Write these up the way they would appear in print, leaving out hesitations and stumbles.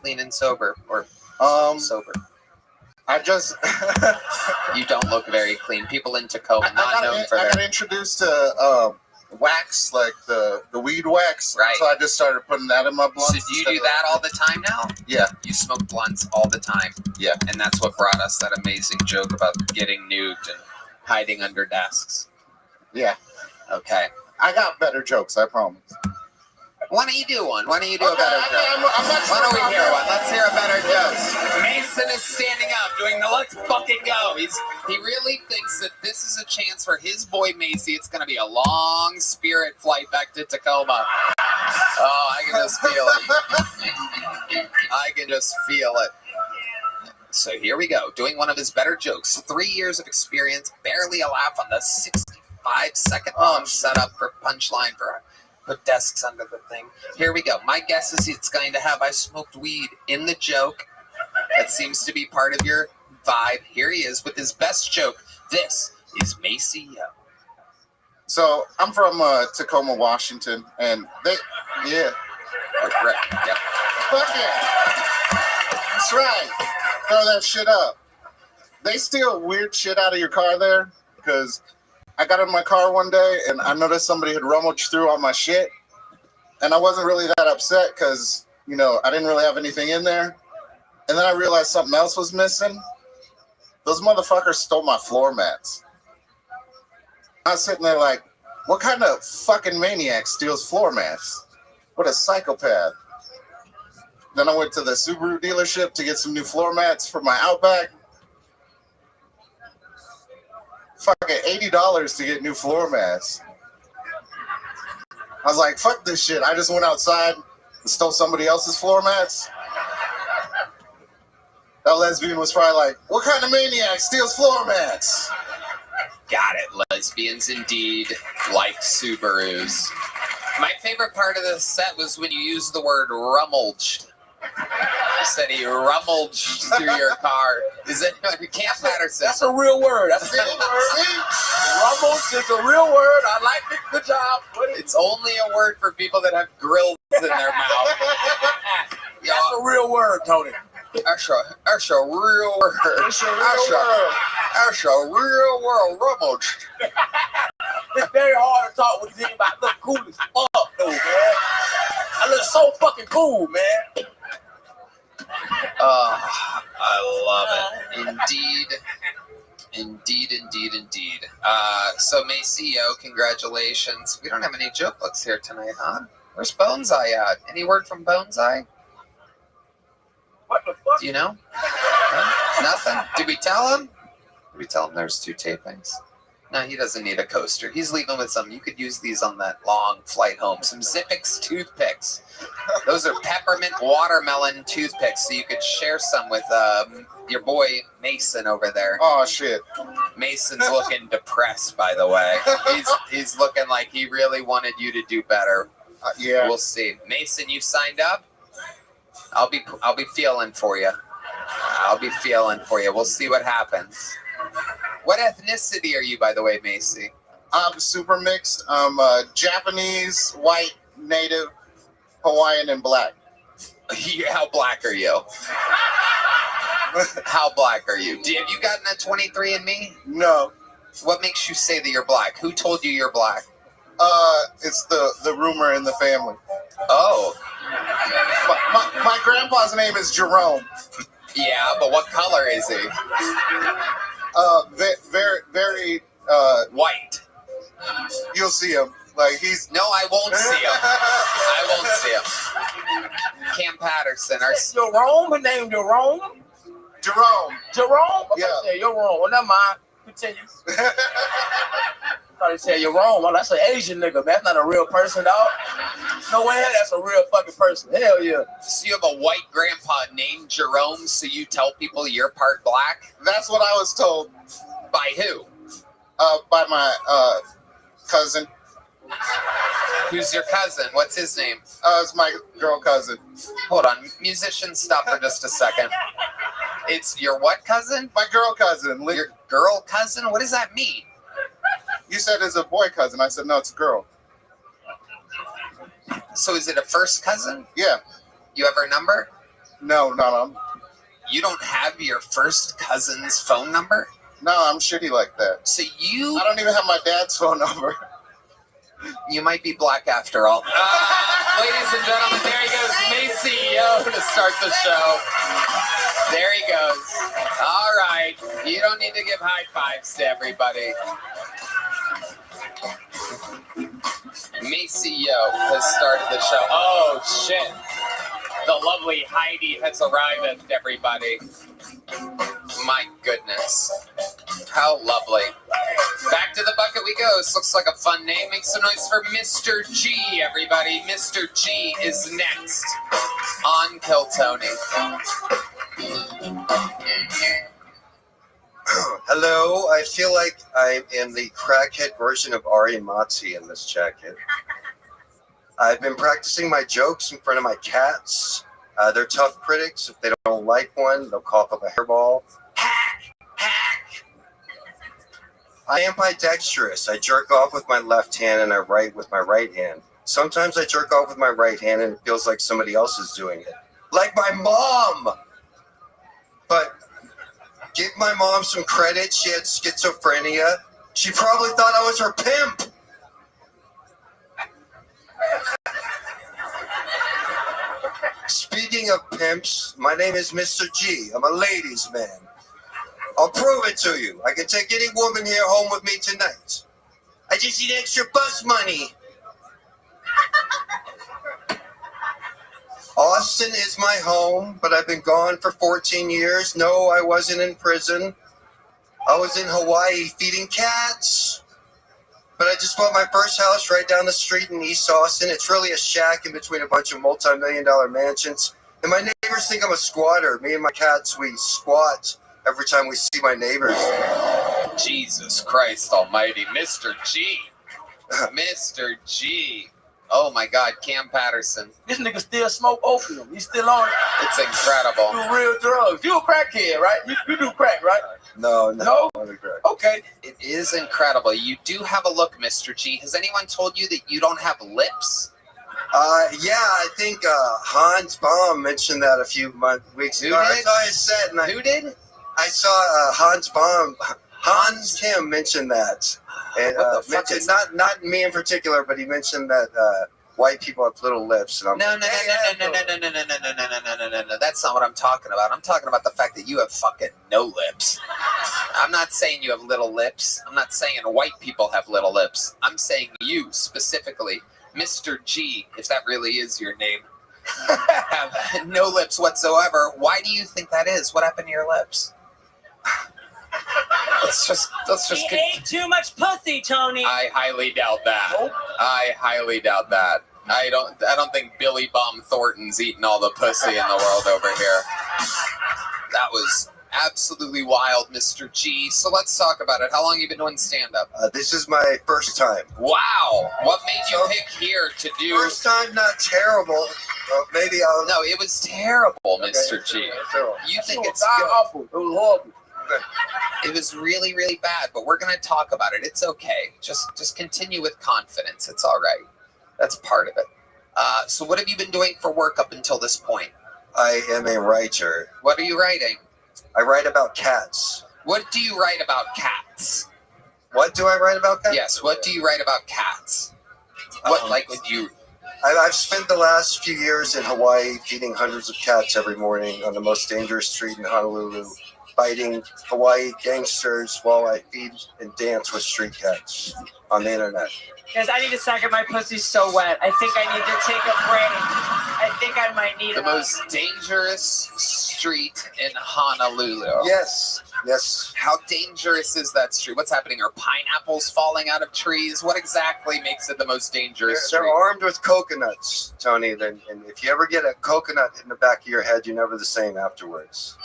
clean and sober, or sober? I just You don't look very clean. People in Tacoma not known for I their. got introduced to wax, like the weed wax. Right. So I just started putting that in my blunts. So do you do that all the time now? Yeah. You smoke blunts all the time. Yeah. And that's what brought us that amazing joke about getting nuked and hiding under desks. Yeah. Okay. I got better jokes, I promise. Why don't you do one? Why don't you do a better joke? Why don't we hear one? Let's hear a better joke. Mason is standing up doing the let's fucking go. He really thinks that this is a chance for his boy Macy. It's going to be a long Spirit flight back to Tacoma. Oh, I can just feel it. I can just feel it. So here we go. Doing one of his better jokes. 3 years of experience, barely a laugh on the 65-second long setup for punchline for put desks under the thing. Here we go. My guess is it's going to have I smoked weed in the joke. That seems to be part of your vibe. Here he is with his best joke. This is Macy Yo. So I'm from Tacoma, Washington, and they, yeah. Right. Yep. Fuck yeah. That's right. Throw that shit up. They steal weird shit out of your car there, because I got in my car one day and I noticed somebody had rummaged through all my shit, and I wasn't really that upset because, you know, I didn't really have anything in there. And then I realized something else was missing. Those motherfuckers stole my floor mats. I was sitting there like, what kind of fucking maniac steals floor mats? What a psychopath. Then I went to the Subaru dealership to get some new floor mats for my Outback. Fucking $80 to get new floor mats. I was like, fuck this shit. I just went outside and stole somebody else's floor mats. That lesbian was probably like, what kind of maniac steals floor mats? Got it. Lesbians indeed like Subarus. My favorite part of this set was when you used the word rummaged. You said he rummaged through your car. Is it Camp Patterson? That's a real word. That's a real word. Rummage is a real word. I like it. Good job. It's only a word for people that have grills in their mouth. That's a real word, Tony. That's a real word. It's a real word. That's a real word. Rummaged. It's very hard to talk with you about look cool as fuck, though, man. I look so fucking cool, man. I love it. Indeed. So Macy Yo, congratulations. We don't have any joke books here tonight, huh? Where's Boneseye at? Any word from Boneseye? What the fuck? Do you know? Huh? Nothing? Did we tell him? Did we tell him there's 2 tapings? No, he doesn't need a coaster. He's leaving with some. You could use these on that long flight home. Some Zippix toothpicks. Those are peppermint watermelon toothpicks, so you could share some with your boy Mason over there. Oh, shit. Mason's looking depressed, by the way. He's looking like he really wanted you to do better. Yeah. We'll see. Mason, you signed up? I'll be feeling for you. We'll see what happens. What ethnicity are you, by the way, Macy? I'm super mixed. I'm Japanese, white, native, Hawaiian, and black. How black are you? How black are you? Have you gotten a 23andMe? No. What makes you say that you're black? Who told you you're black? It's the rumor in the family. Oh. My grandpa's name is Jerome. Yeah, but what color is he? Very white. You'll see him. Like he's. No, I won't see him. Cam Patterson. Jerome? His name Jerome? Jerome. Okay, Yeah. you're wrong. Well, never mind. Continue. I said you're wrong. Well, that's an Asian nigga, man. That's not a real person, dog. No way, that's a real fucking person. Hell yeah. So you have a white grandpa named Jerome, so you tell people you're part black? That's what I was told. By who? By my cousin. Who's your cousin? What's his name? It's my girl cousin. Hold on. Musicians, stop for just a second. It's your what cousin? My girl cousin. Your girl cousin? What does that mean? You said it's a boy cousin. I said, no, it's a girl. So is it a first cousin? Yeah. You have her number? No. You don't have your first cousin's phone number? No, I'm shitty like that. So I don't even have my dad's phone number. You might be black after all. Ladies and gentlemen, there he goes, May CEO to start the show. There he goes. All right. You don't need to give high fives to everybody. May CEO has started the show. Oh, shit. The lovely Heidi has arrived, everybody. My goodness. How lovely. Back to the bucket we go. This looks like a fun name. Make some noise for Mr. G, everybody. Mr. G is next on Kill Tony. Hello, I feel like I am the crackhead version of Ari Matzi in this jacket. I've been practicing my jokes in front of my cats. They're tough critics. If they don't like one, they'll cough up a hairball. Hack! Hack! I am ambidextrous. I jerk off with my left hand and I write with my right hand. Sometimes I jerk off with my right hand and it feels like somebody else is doing it. Like my mom! But give my mom some credit. She had schizophrenia. She probably thought I was her pimp. Speaking of pimps, my name is Mr. G. I'm a ladies' man. I'll prove it to you. I can take any woman here home with me tonight. I just need extra bus money. Austin is my home, but I've been gone for 14 years. No, I wasn't in prison. I was in Hawaii feeding cats. But I just bought my first house right down the street in East Austin. It's really a shack in between a bunch of multi-million-dollar mansions. And my neighbors think I'm a squatter. Me and my cats, we squat every time we see my neighbors. Jesus Christ almighty. Mr. G. Mr. G. Oh my God, Cam Patterson. This nigga still smoke opium. He's still on it. It's incredible. Do real drugs. You a crackhead, right? You do crack, right? No? Okay. It is incredible. You do have a look, Mr. G. Has anyone told you that you don't have lips? Yeah, I think Hans Baum mentioned that a few weeks ago. I saw his set. And Who did? I saw Hans Baum. Hans Kim mentioned that. And What the fuck mentioned, is- not me in particular, but he mentioned that white people have little lips. And I'm No. That's not what I'm talking about. I'm talking about the fact that you have fucking no lips. I'm not saying you have little lips. I'm not saying white people have little lips. I'm saying you specifically, Mr. G, if that really is your name, have no lips whatsoever. Why do you think that is? What happened to your lips? Let's just He ate too much pussy, Tony. I highly doubt that. I highly doubt that. I don't think Billy Bob Thornton's eating all the pussy in the world over here. That was absolutely wild, Mr. G. So let's talk about it. How long have you been doing stand-up? this is my first time. Wow. What made you pick here to do... First time, not terrible. Maybe I'll... No, it was terrible, Mr. G. You think it's good. awful. It was horrible. It was really, really bad, but we're going to talk about it. It's okay. Just continue with confidence. It's all right. That's part of it. So what have you been doing for work up until this point? I am a writer. What are you writing? I write about cats. What do you write about cats? What do I write about cats? Yes, what do you write about cats? What, would you... I've spent the last few years in Hawaii feeding hundreds of cats every morning on the most dangerous street in Honolulu, fighting Hawaii gangsters while I feed and dance with street cats on the internet. Guys, I need a second. My pussy's so wet. I think I need to take a break. I think I might need The most dangerous street in Honolulu. Yes. How dangerous is that street? What's happening? Are pineapples falling out of trees? What exactly makes it the most dangerous They're street? armed with coconuts, Tony. And if you ever get a coconut in the back of your head, you're never the same afterwards.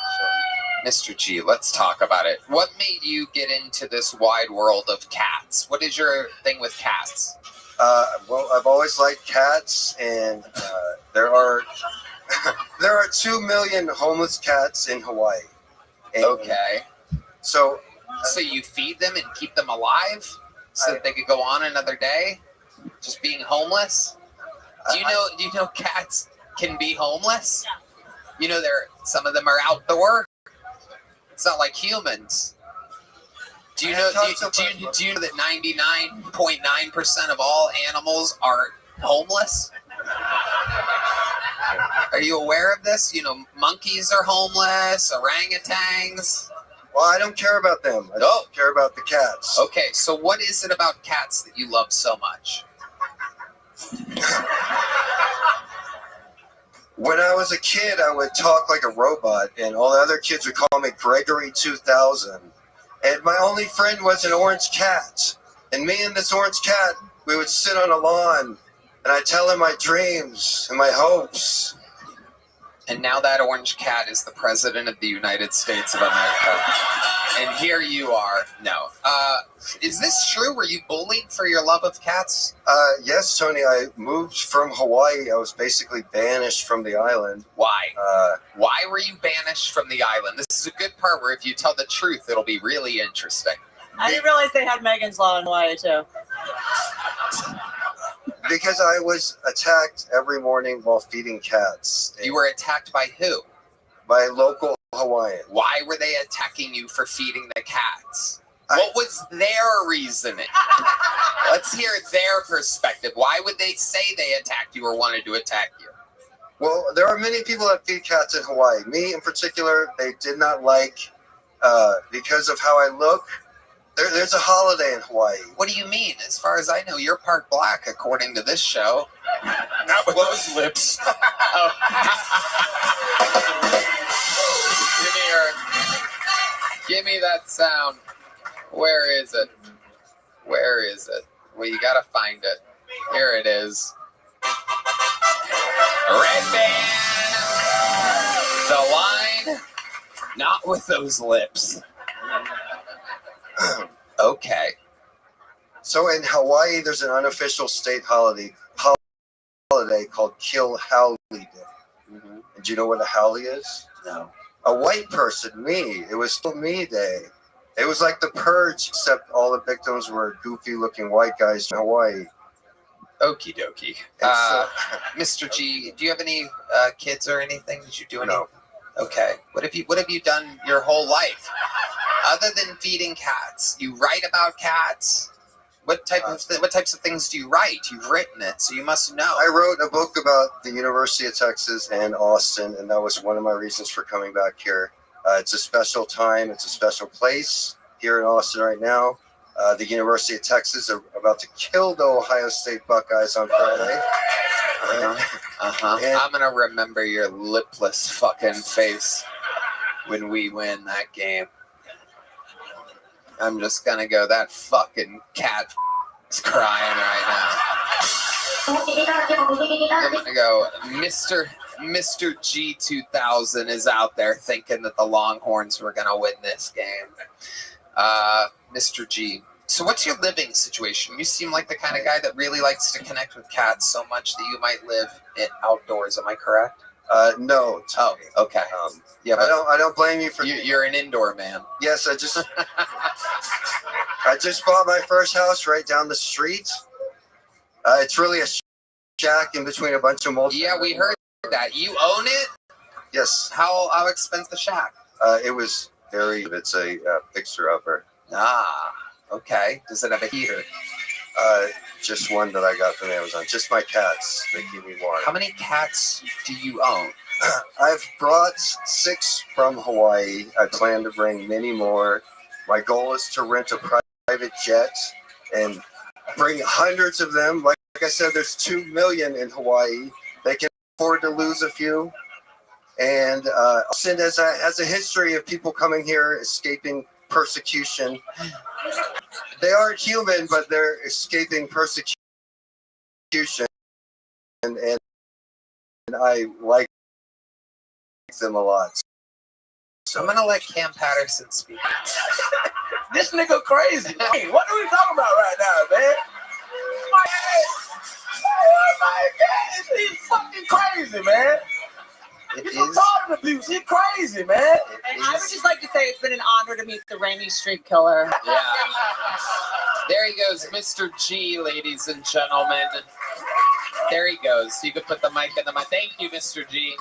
Mr. G, let's talk about it. What made you get into this wide world of cats? What is your thing with cats? Well, I've always liked cats, and there are 2 million homeless cats in Hawaii. And Okay. So you feed them and keep them alive so that they could go on another day? Just being homeless? Do you know cats can be homeless? You know, some of them are outdoor. It's not like humans. Do you know that 99.9% of all animals are homeless? Are you aware of this? You know, monkeys are homeless, orangutans. Well, I don't care about them. I don't care about the cats. Okay, so what is it about cats that you love so much? When I was a kid, I would talk like a robot, and all the other kids would call me Gregory 2000. And my only friend was an orange cat. And me and this orange cat, we would sit on a lawn, and I'd tell him my dreams and my hopes. And now that orange cat is the president of the United States of America. And here you are. No. Is this true? Were you bullied for your love of cats? Yes, Tony. I moved from Hawaii. I was basically banished from the island. Why? Why were you banished from the island? This is a good part where if you tell the truth, it'll be really interesting. I didn't realize they had Megan's Law in Hawaii, too. Because I was attacked every morning while feeding cats. You were attacked by who? By local Hawaiians. Why were they attacking you for feeding the cats? What was their reasoning? Let's hear their perspective. Why would they say they attacked you or wanted to attack you? Well, there are many people that feed cats in Hawaii. Me in particular, they did not like because of how I look. There's a holiday in Hawaii. What do you mean? As far as I know, you're part black, according to this show. Not with those lips. Oh. Give me that sound. Where is it? Where is it? Well, you gotta find it. Here it is. Red band. The line. Not with those lips. Okay. So in Hawaii, there's an unofficial state holiday called Kill Haole Day. Mm-hmm. And do you know what a haole is? No. A white person, me. It was still me day. It was like the purge, except all the victims were goofy-looking white guys in Hawaii. Okie dokie. Mr. G, do you have any kids or anything? Did you do any? No. Okay. What have you done your whole life other than feeding cats? You write about cats. What types of things do you write? You've written it, so you must know. I wrote a book about the University of Texas and Austin, and that was one of my reasons for coming back here. It's a special time. It's a special place here in Austin right now. The University of Texas are about to kill the Ohio State Buckeyes on Friday. I'm gonna remember your lipless fucking face when we win that game. I'm just gonna go, that fucking cat is crying right now. I'm gonna go, Mr. G2000 is out there thinking that the Longhorns were gonna win this game. Mr. G, so what's your living situation? You seem like the kind of guy that really likes to connect with cats so much that you might live outdoors. Am I correct? No. Oh, okay. Yeah, but I don't blame you for. You're an indoor man. Yes, I just bought my first house right down the street. It's really a shack in between a bunch of multi. Yeah, we heard that. You own it? Yes. How expensive the shack? It was very. It's a fixer-upper. Ah, okay. Does it have a heater? Just one that I got from Amazon. Just my cats. They keep me warm. How many cats do you own? I've brought 6 from Hawaii. I plan to bring many more. My goal is to rent a private jet and bring hundreds of them. Like I said, there's 2 million in Hawaii. They can afford to lose a few. And Austin has a history of people coming here escaping persecution. They aren't human, but they're escaping persecution, and I like them a lot. So I'm gonna let Cam Patterson speak. This nigga crazy. Hey, what are we talking about right now, man? My God, he's fucking crazy, man. He's retarded abuse. He's crazy, man. And I would just like to say it's been an honor to meet the Rainy Street Killer. Yeah. There he goes, Mr. G, ladies and gentlemen. There he goes. You can put the mic in the mic. Thank you, Mr. G.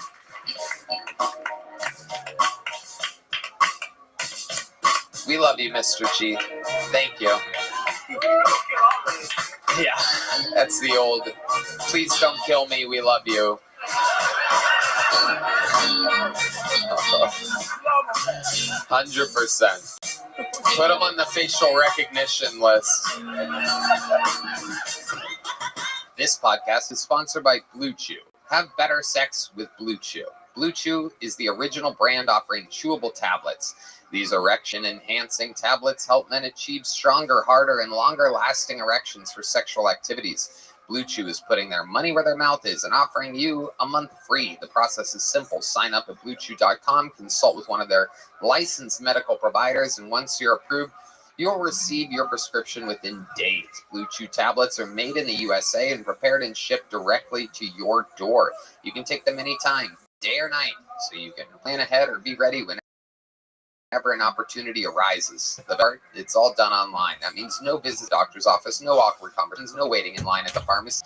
We love you, Mr. G. Thank you. Yeah, that's the old, please don't kill me, we love you. 100%. Put them on the facial recognition list. This podcast is sponsored by Blue Chew. Have better sex with Blue Chew. Blue Chew is the original brand offering chewable tablets. These erection-enhancing tablets help men achieve stronger, harder, and longer-lasting erections for sexual activities. Blue Chew is putting their money where their mouth is and offering you a month free. The process is simple. Sign up at BlueChew.com, consult with one of their licensed medical providers, and once you're approved, you'll receive your prescription within days. Blue Chew tablets are made in the USA and prepared and shipped directly to your door. You can take them anytime, day or night, so you can plan ahead or be ready whenever an opportunity arises. It's all done online. That means no visit doctor's office, no awkward conversations, no waiting in line at the pharmacy.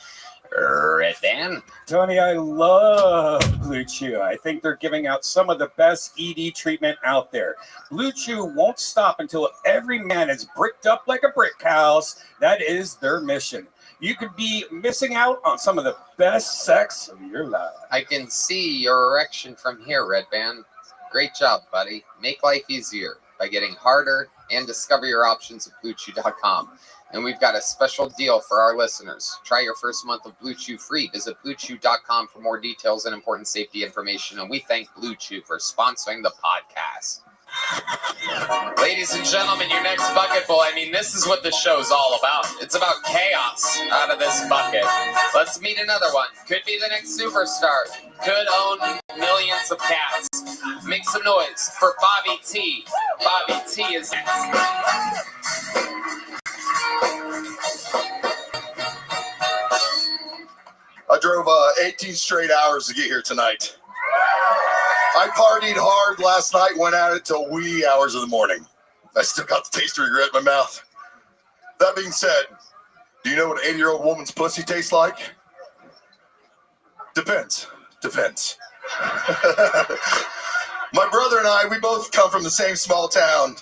Red Dan? Tony, I love Blue Chew. I think they're giving out some of the best ED treatment out there. Blue Chew won't stop until every man is bricked up like a brick house. That is their mission. You could be missing out on some of the best sex of your life. I can see your erection from here, Red Band. Great job, buddy. Make life easier by getting harder and discover your options at BlueChew.com. And we've got a special deal for our listeners. Try your first month of Blue Chew free. Visit BlueChew.com for more details and important safety information. And we thank Blue Chew for sponsoring the podcast. Ladies and gentlemen, your next bucketful. I mean, this is what the show's all about. It's about chaos out of this bucket. Let's meet another one. Could be the next superstar. Could own millions of cats. Make some noise for Bobby T. Bobby T is next. I drove 18 straight hours to get here tonight. I partied hard last night, went at it till wee hours of the morning. I still got the taste of regret in my mouth. That being said, do you know what an 80-year-old woman's pussy tastes like? Depends. My brother and I, we both come from the same small town,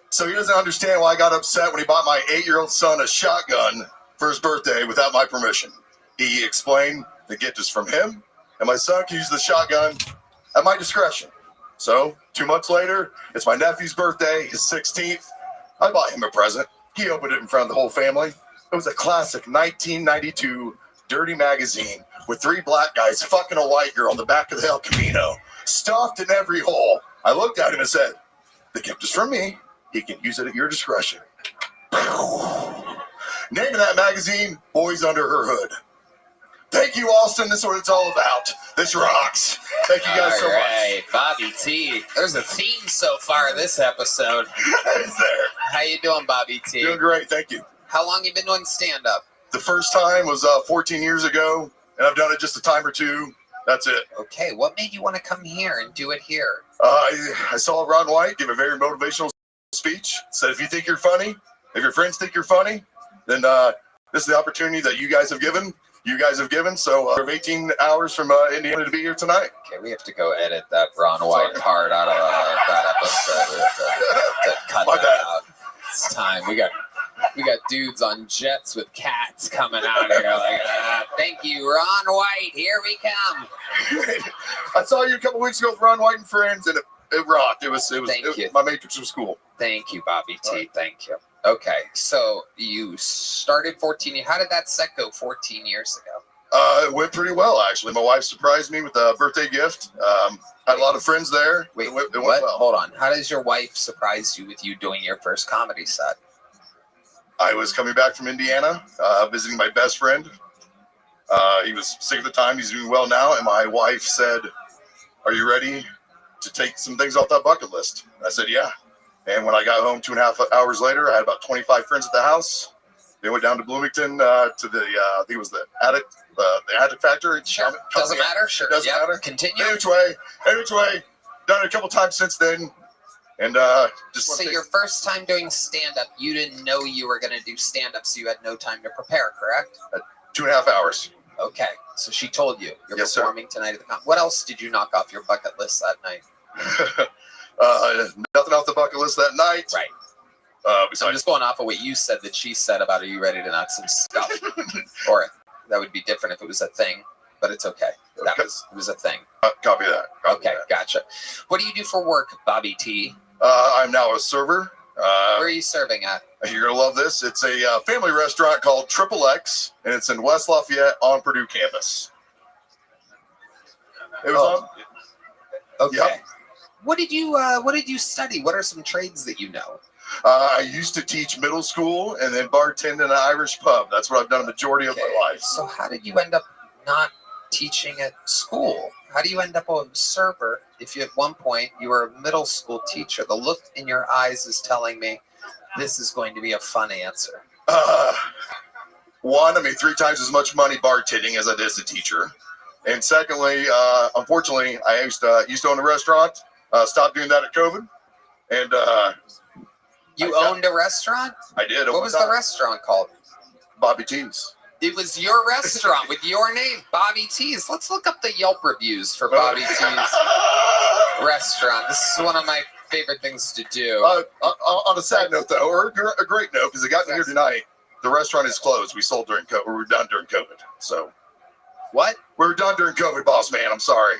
so he doesn't understand why I got upset when he bought my 8-year-old son a shotgun for his birthday without my permission. He explained the gift is from him, and my son can use the shotgun at my discretion. So, 2 months later, it's my nephew's birthday, his 16th. I bought him a present. He opened it in front of the whole family. It was a classic 1992 dirty magazine with 3 black guys fucking a white girl on the back of the El Camino, stuffed in every hole. I looked at him and said, the gift is from me. He can use it at your discretion. Name of that magazine, Boys Under Her Hood. Thank you, Austin. This is what it's all about. This rocks. Thank you guys so much. All right, Bobby T. There's a theme so far this episode. Is there? How you doing, Bobby T? Doing great, thank you. How long you been doing stand-up? The first time was 14 years ago, and I've done it just a time or two. That's it. Okay, what made you want to come here and do it here? I saw Ron White give a very motivational speech. Said if you think you're funny, if your friends think you're funny, then this is the opportunity that you guys have given. So we have 18 hours from Indiana to be here tonight. Okay, we have to go edit that Ron White part out of that episode. To cut that out. It's time. We got dudes on jets with cats coming out here. Like, thank you, Ron White. Here we come. I saw you a couple weeks ago with Ron White and friends, and it rocked. It was my Matrix was cool. Thank you, Bobby T. Right. Thank you. Okay, so you started 14. How did that set go 14 years ago? It went pretty well, actually. My wife surprised me with a birthday gift. Had a lot of friends there. Wait, it went what? Well. Hold on. How does your wife surprise you with you doing your first comedy set? I was coming back from Indiana, visiting my best friend. He was sick at the time. He's doing well now. And my wife said, are you ready to take some things off that bucket list? I said, yeah. And when I got home 2.5 hours later, I had about 25 friends at the house. They went down to Bloomington to the, I think it was the Addict Factory. Sure. Doesn't matter. Sure. Doesn't matter. Continue. Any which way. Done it a couple times since then. And just so your first time doing stand-up, you didn't know you were going to do stand-up, so you had no time to prepare, correct? 2.5 hours. Okay, so she told you you're Yes, sir. performing tonight at the con. What else did you knock off your bucket list that night? Nothing off the bucket list that night. Right. So I'm Besides, just going off of what you said that she said about, are you ready to knock some stuff? Or that would be different if it was a thing, but it's okay. It was a thing. copy that. Copy Okay, that. gotcha. What do you do for work, Bobby T? I'm now a server. Where are you serving at? You're gonna love this. It's a family restaurant called Triple X, and it's in West Lafayette on Purdue campus. It was Okay. Yep. What did you study? What are some trades that you know? I used to teach middle school and then bartend in an Irish pub. That's what I've done a majority of my life. So how did you end up not teaching at school? How do you end up a server if you at one point you were a middle school teacher? The look in your eyes is telling me this is going to be a fun answer. One, I made 3 times as much money bartending as I did as a teacher. And secondly, unfortunately, I used to own a restaurant. Stopped doing that at COVID. And You owned a restaurant? I did. What was the restaurant called? Bobby T's. It was your restaurant with your name, Bobby T's. Let's look up the Yelp reviews for Bobby T's restaurant. This is one of my favorite things to do. On a sad note, though, or a great note, because it got me here tonight, the restaurant is closed. We sold during COVID. We were done during COVID. So What? we were done during COVID, boss man. I'm sorry.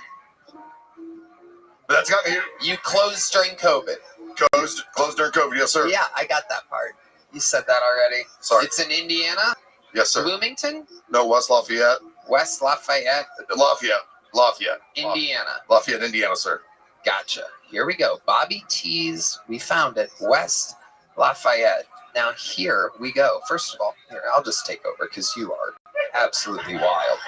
But that's got me here. You closed during COVID. Closed during COVID. Yes, sir. Yeah, I got that part. You said that already. Sorry. It's in Indiana? Yes, sir. Bloomington? No, West Lafayette. West Lafayette, Lafayette, Indiana. Lafayette, Indiana, sir. Gotcha. Here we go. Bobby T's. We found it. West Lafayette. Now here we go. First of all, here, I'll just take over because you are absolutely wild.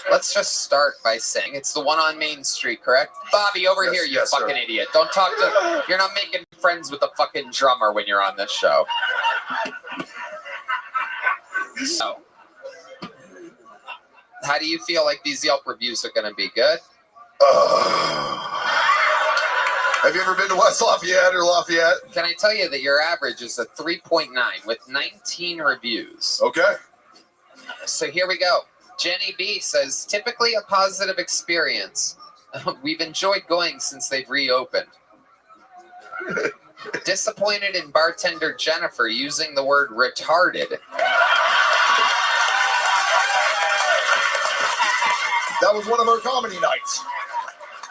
Let's just start by saying it's the one on Main Street, correct? Bobby, over here, you yes, sir. fucking idiot. Don't talk to... You're not making friends with the fucking drummer when you're on this show. So, how do you feel like these Yelp reviews are going to be? Good? Have you ever been to West Lafayette or Lafayette? Can I tell you that your average is a 3.9 with 19 reviews? Okay. So here we go. Jenny B says, typically a positive experience. We've enjoyed going since they've reopened. Disappointed in bartender Jennifer using the word retarded. That was one of our comedy nights.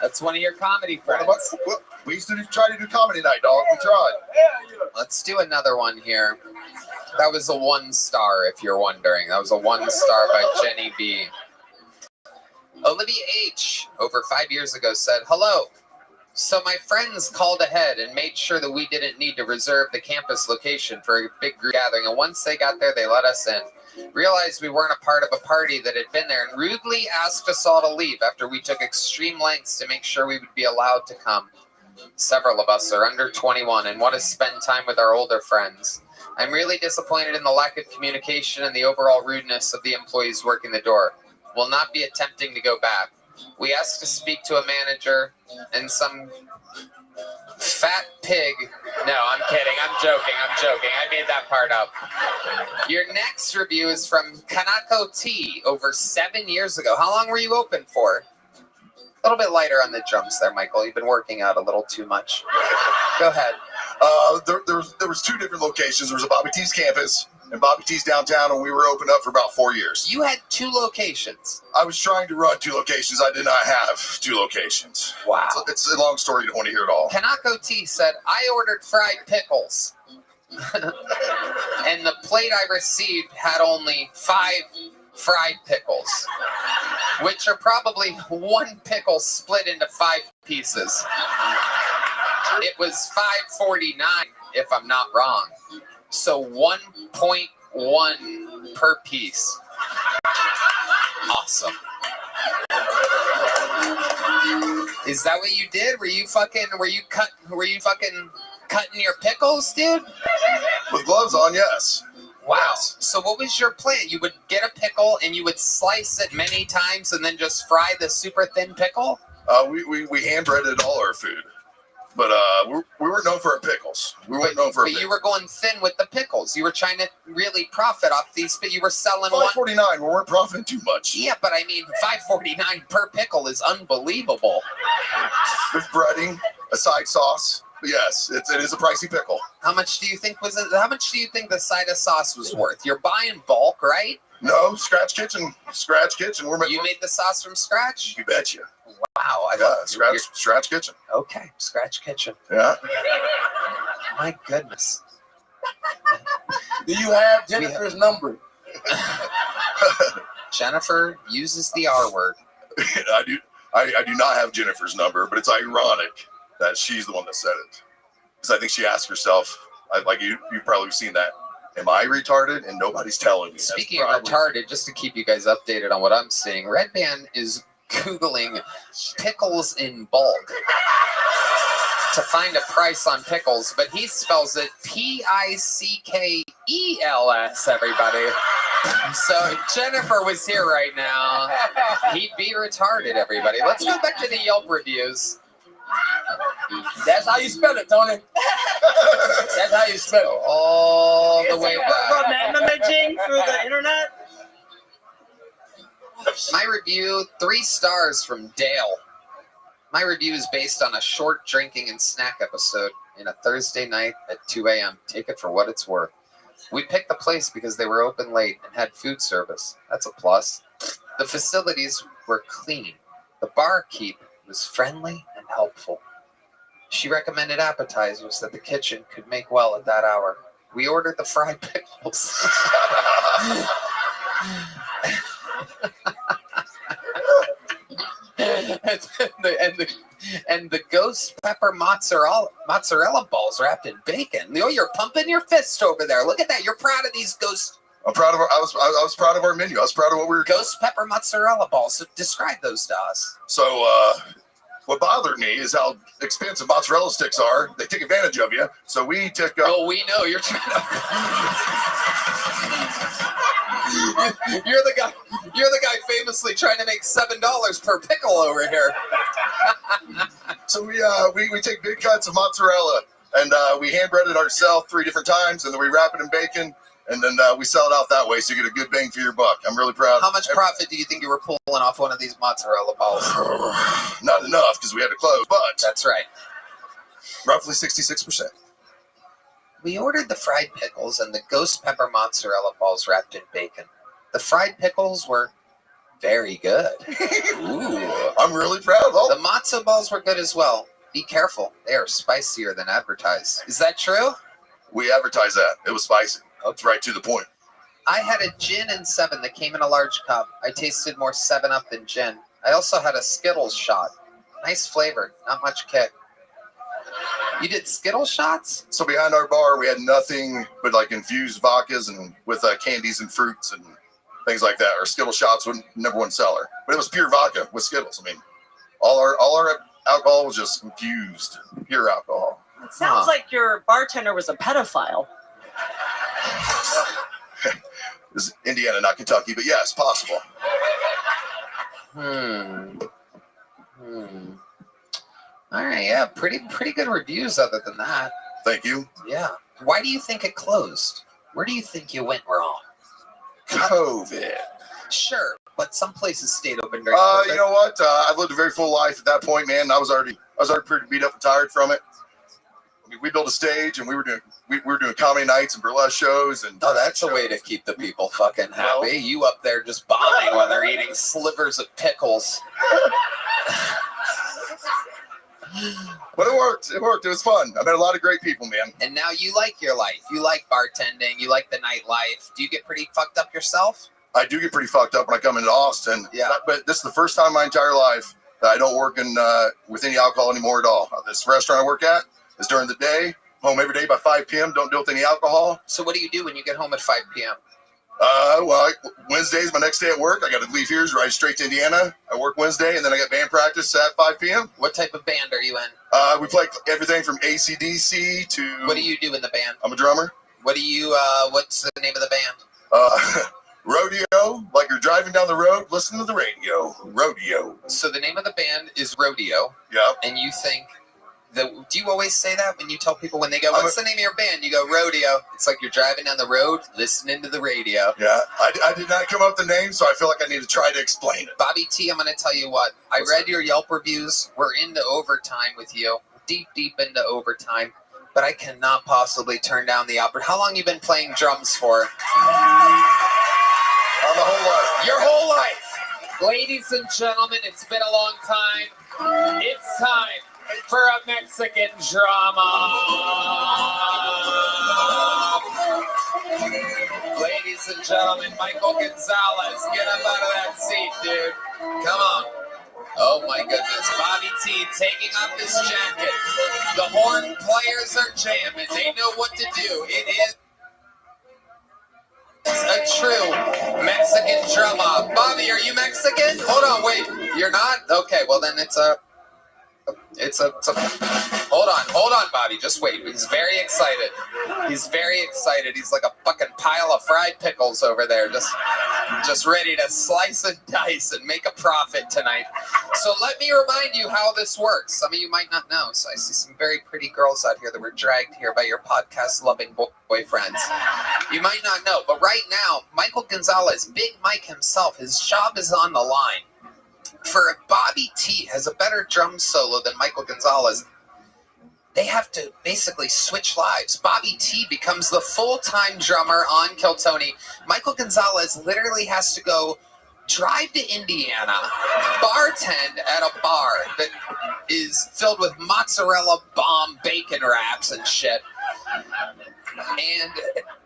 That's one of your comedy One of friends. our- we used to try to do comedy night, dog. We tried. Let's do another one here. That was a 1 star, if you're wondering. That was a 1 star by Jenny B. Olivia H, over 5 years ago, said, hello. So my friends called ahead and made sure that we didn't need to reserve the campus location for a big group gathering. And once they got there, they let us in. Realized we weren't a part of a party that had been there and rudely asked us all to leave after we took extreme lengths to make sure we would be allowed to come. Several of us are under 21 and want to spend time with our older friends. I'm really disappointed in the lack of communication and the overall rudeness of the employees working the door. Will not be attempting to go back. We asked to speak to a manager and some fat pig. No, I'm kidding. I'm joking. I made that part up. Your next review is from Kanako T over 7 years ago. How long were you open for? A little bit lighter on the drums there, Michael. You've been working out a little too much. Go ahead. There was 2 different locations. There was a Bobby T's campus and Bobby T's downtown, and we were open up for about 4 years. You had 2 locations. I was trying to run 2 locations. I did not have 2 locations. Wow. It's a long story. You don't want to hear it all. Kanako T said, I ordered fried pickles. And the plate I received had only 5 fried pickles, which are probably 1 pickle split into 5 pieces. It was $5.49, if I'm not wrong. So 1.1 per piece. Awesome. Is that what you did? Were you fucking cutting your pickles, dude? With gloves on, yes. Wow. So what was your plan? You would get a pickle and you would slice it many times and then just fry the super thin pickle? We hand breaded all our food. But we weren't known for our pickles. We weren't known for our But you pickles. were going thin with the pickles. You were trying to really profit off these, but you were selling one. $5.49. We weren't profiting too much. Yeah, but I mean, $5.49 per pickle is unbelievable. There's breading, a side sauce. But yes, it is a pricey pickle. How much do you think How much do you think the side of sauce was worth? You're buying bulk, right? No, Scratch Kitchen. Scratch Kitchen. You made the sauce from scratch? You betcha. Wow. Scratch Kitchen. Okay, Scratch Kitchen. Yeah. My goodness. Do you have Jennifer's number? Jennifer uses the R word. I do. I do not have Jennifer's number, but it's ironic that she's the one that said it, because I think she asked herself, like you've probably seen that. Am I retarded? And nobody's telling me. Speaking of retarded, just to keep you guys updated on what I'm seeing, Red Band is Googling pickles in bulk to find a price on pickles, but he spells it Pickels, everybody. So if Jennifer was here right now, he'd be retarded, everybody. Let's go back to the Yelp reviews. That's how you spell it, Tony. That's how you spell it. All the way back. Imaging through the internet. My review, 3 stars from Dale. My review is based on a short drinking and snack episode in a Thursday night at 2 a.m. Take it for what it's worth. We picked the place because they were open late and had food service. That's a plus. The facilities were clean. The barkeep was friendly and helpful. She recommended appetizers that the kitchen could make well at that hour. We ordered the fried pickles. and the ghost pepper mozzarella balls wrapped in bacon. Oh, you're pumping your fist over there. Look at that. You're proud of these ghost. I'm proud of I was proud of our menu. I was proud of what we were. Ghost pepper mozzarella balls. So describe those to us. So what bothered me is how expensive mozzarella sticks are. They take advantage of you. So we took. Oh, we know you're trying to. You're the guy famously trying to make $7 per pickle over here. So we take big cuts of mozzarella and we hand bread it ourselves 3 different times, and then we wrap it in bacon, and then we sell it out that way, so you get a good bang for your buck. I'm really proud. How much profit do you think you were pulling off one of these mozzarella balls? Not enough, because we had to close, but That's right. roughly 66%. We ordered the fried pickles and the ghost pepper mozzarella balls wrapped in bacon. The fried pickles were very good. Ooh. I'm really proud. The matzo balls were good as well. Be careful. They are spicier than advertised. Is that true? We advertised that. It was spicy. It's right to the point. I had a gin and 7 that came in a large cup. I tasted more 7-Up than gin. I also had a Skittles shot. Nice flavor, not much kick. You did Skittles shots? So behind our bar, we had nothing but like infused vodkas and with candies and fruits and things like that. Our Skittle shots were #1 seller, but it was pure vodka with Skittles. I mean, all our alcohol was just infused, pure alcohol. It sounds like your bartender was a pedophile. This is Indiana, not Kentucky, but yes, possible. All right, yeah, pretty good reviews other than that. Thank you. Yeah. Why do you think it closed? Where do you think you went wrong? COVID. Sure, but some places stayed open during COVID. You know what? I've lived a very full life at that point, man. I was already pretty beat up and tired from it. I mean, we built a stage, and we were doing comedy nights and burlesque shows, and that's a way to keep the people fucking happy. Well, you up there just bombing while they're eating slivers of pickles. But it worked. It worked. It was fun. I met a lot of great people, man. And now you like your life. You like bartending. You like the nightlife. Do you get pretty fucked up yourself? I do get pretty fucked up when I come into Austin. Yeah. But this is the first time in my entire life that I don't work with any alcohol anymore at all. This restaurant I work at is during the day. Home every day by 5 p.m. Don't deal with any alcohol. So what do you do when you get home at 5 p.m.? Wednesday's my next day at work. I got to leave here, drive straight to Indiana. I work Wednesday, and then I got band practice at 5 p.m. What type of band are you in? We play everything from AC/DC to... What do you do in the band? I'm a drummer. What do you, what's the name of the band? Rodeo, like you're driving down the road, listen to the radio. Rodeo. So the name of the band is Rodeo. Yeah. And you think Do you always say that when you tell people when they go, what's the name of your band? You go, Rodeo. It's like you're driving down the road, listening to the radio. Yeah, I did not come up with the name, so I feel like I need to try to explain it. Bobby T, I'm going to tell you what. I read your Yelp reviews. We're into overtime with you. Deep into overtime. But I cannot possibly turn down the opera. How long you been playing drums for? On the whole life. Your whole life. Ladies and gentlemen, it's been a long time. It's time for a Mexican drama. Ladies and gentlemen, Michael Gonzalez, get up out of that seat, dude. Come on. Oh my goodness. Bobby T taking off his jacket. The horn players are jamming. They know what to do. It is a true Mexican drama. Bobby, are you Mexican? Hold on, wait. You're not? Okay, well then it's a hold on, Bobby. Just wait. He's very excited. He's like a fucking pile of fried pickles over there, just ready to slice and dice and make a profit tonight. So let me remind you how this works. Some of you might not know. So I see some very pretty girls out here that were dragged here by your podcast-loving boyfriends. You might not know, but right now, Michael Gonzalez, Big Mike himself, his job is on the line. For if Bobby T has a better drum solo than Michael Gonzalez, they have to basically switch lives. Bobby T becomes the full-time drummer on Kill Tony. Michael Gonzalez literally has to go drive to Indiana, bartend at a bar that is filled with mozzarella bomb bacon wraps and shit. And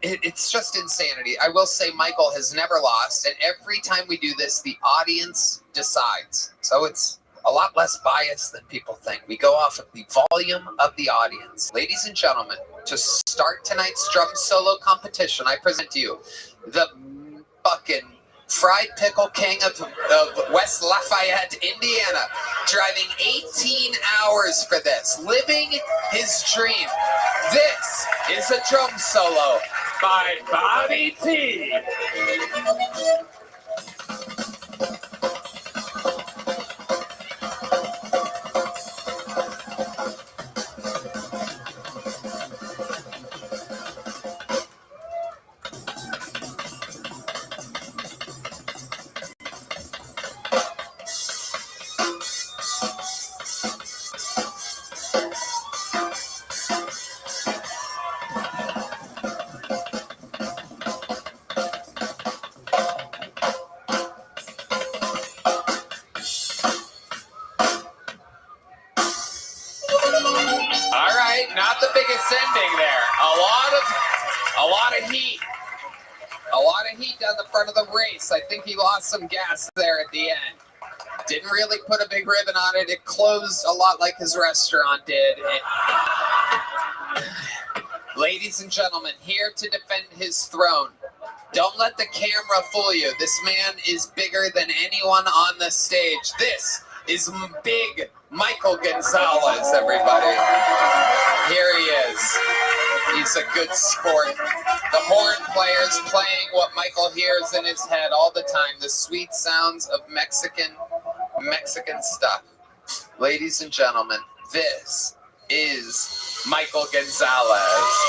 it's just insanity. I will say Michael has never lost, and every time we do this, the audience decides. So it's a lot less biased than people think. We go off of the volume of the audience. Ladies and gentlemen, to start tonight's drum solo competition, I present to you the fucking fried pickle king of West Lafayette, Indiana, driving 18 hours for this, living his dream. This is a drum solo by Bobby T. Not the biggest ending there. A lot of heat. A lot of heat down the front of the race. I think he lost some gas there at the end. Didn't really put a big ribbon on it. It closed a lot like his restaurant did. Ladies and gentlemen, here to defend his throne. Don't let the camera fool you. This man is bigger than anyone on the stage. This is Big Michael Gonzalez, everybody. Here he is. He's a good sport. The horn players playing what Michael hears in his head all the time, the sweet sounds of Mexican stuff. Ladies and gentlemen, this is Michael Gonzalez.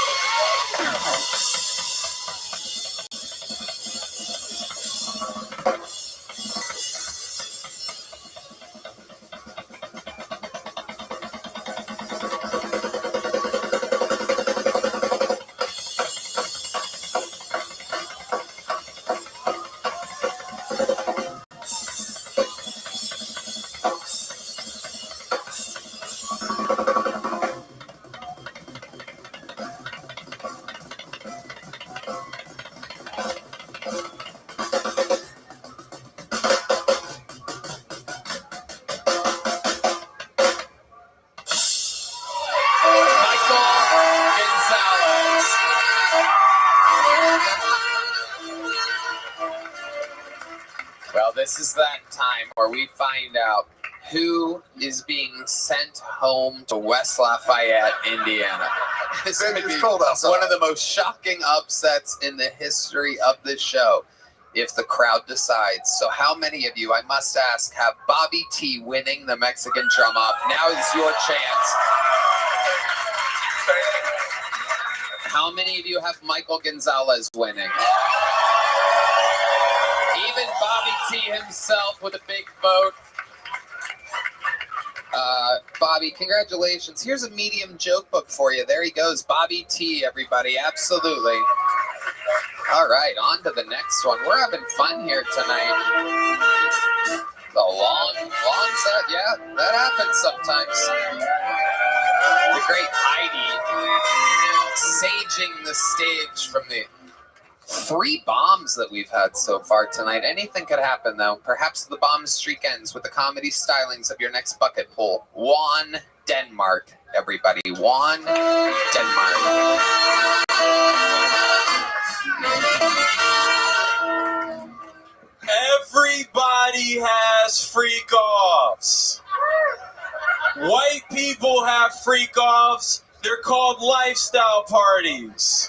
Well, this is that time where we find out who is being sent home to West Lafayette, Indiana. This may be one of the most shocking upsets in the history of the show, if the crowd decides. So how many of you, I must ask, have Bobby T winning the Mexican drum off? Now is your chance. How many of you have Michael Gonzalez winning? Even Bobby T himself with a big vote. Bobby, congratulations. Here's a medium joke book for you. There he goes. Bobby T, everybody. Absolutely. All right, on to the next one. We're having fun here tonight. The long set. Yeah, that happens sometimes. The great Heidi saging the stage from the 3 bombs that we've had so far tonight. Anything could happen, though. Perhaps the bomb streak ends with the comedy stylings of your next bucket pool. Juan, Denmark, everybody. Juan, Denmark. Everybody has freak-offs. White people have freak-offs. They're called lifestyle parties.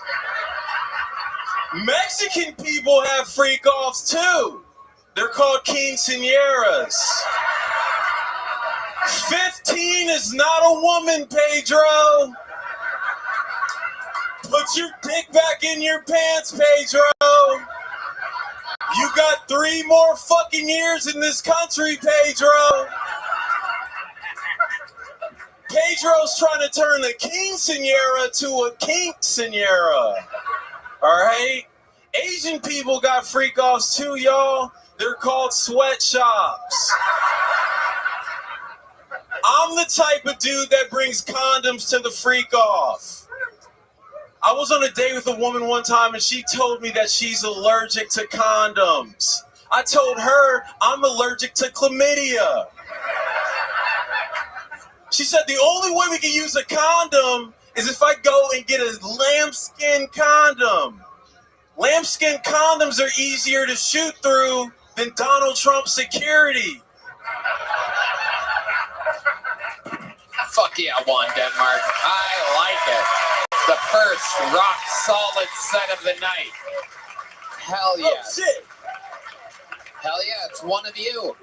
Mexican people have freak-offs too. They're called quinceañeras. 15 is not a woman, Pedro. Put your dick back in your pants, Pedro. You got 3 more fucking years in this country, Pedro. Pedro's trying to turn a quinceañera to a quinceañera. All right? Asian people got freak-offs too, y'all. They're called sweatshops. I'm the type of dude that brings condoms to the freak-off. I was on a date with a woman one time and she told me that she's allergic to condoms. I told her I'm allergic to chlamydia. She said the only way we can use a condom is if I go and get a lambskin condom. Lambskin condoms are easier to shoot through than Donald Trump's security. Fuck yeah, Juan, Denmark. I like it. The first rock-solid set of the night. Hell yeah. Oh, shit. Hell yeah, it's one of you.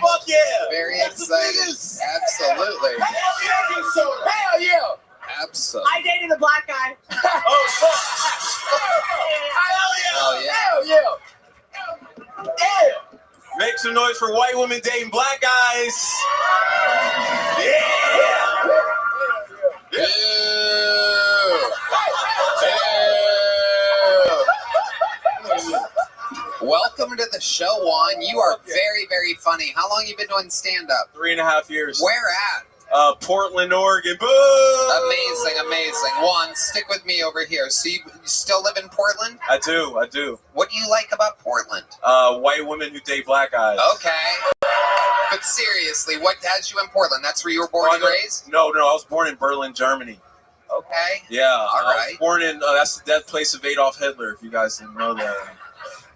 Fuck yeah. Very excited. Absolutely. Hell yeah! Absolutely. I dated a black guy. Oh, fuck. Hell yeah. Hell yeah! Yeah! Make some noise for white women dating black guys. Yeah. Ew. Ew. Welcome to the show, Juan. You are very, very funny. How long have you been doing stand-up? 3.5 years. Where at? Portland, Oregon. Boo! Amazing, amazing. Juan, stick with me over here. So you still live in Portland? I do. What do you like about Portland? White women who date black guys. Okay. But seriously, what has you in Portland? That's where you were born and raised? No, I was born in Berlin, Germany. Okay. Yeah. All I right. was born in, that's the death place of Adolf Hitler, if you guys didn't know that.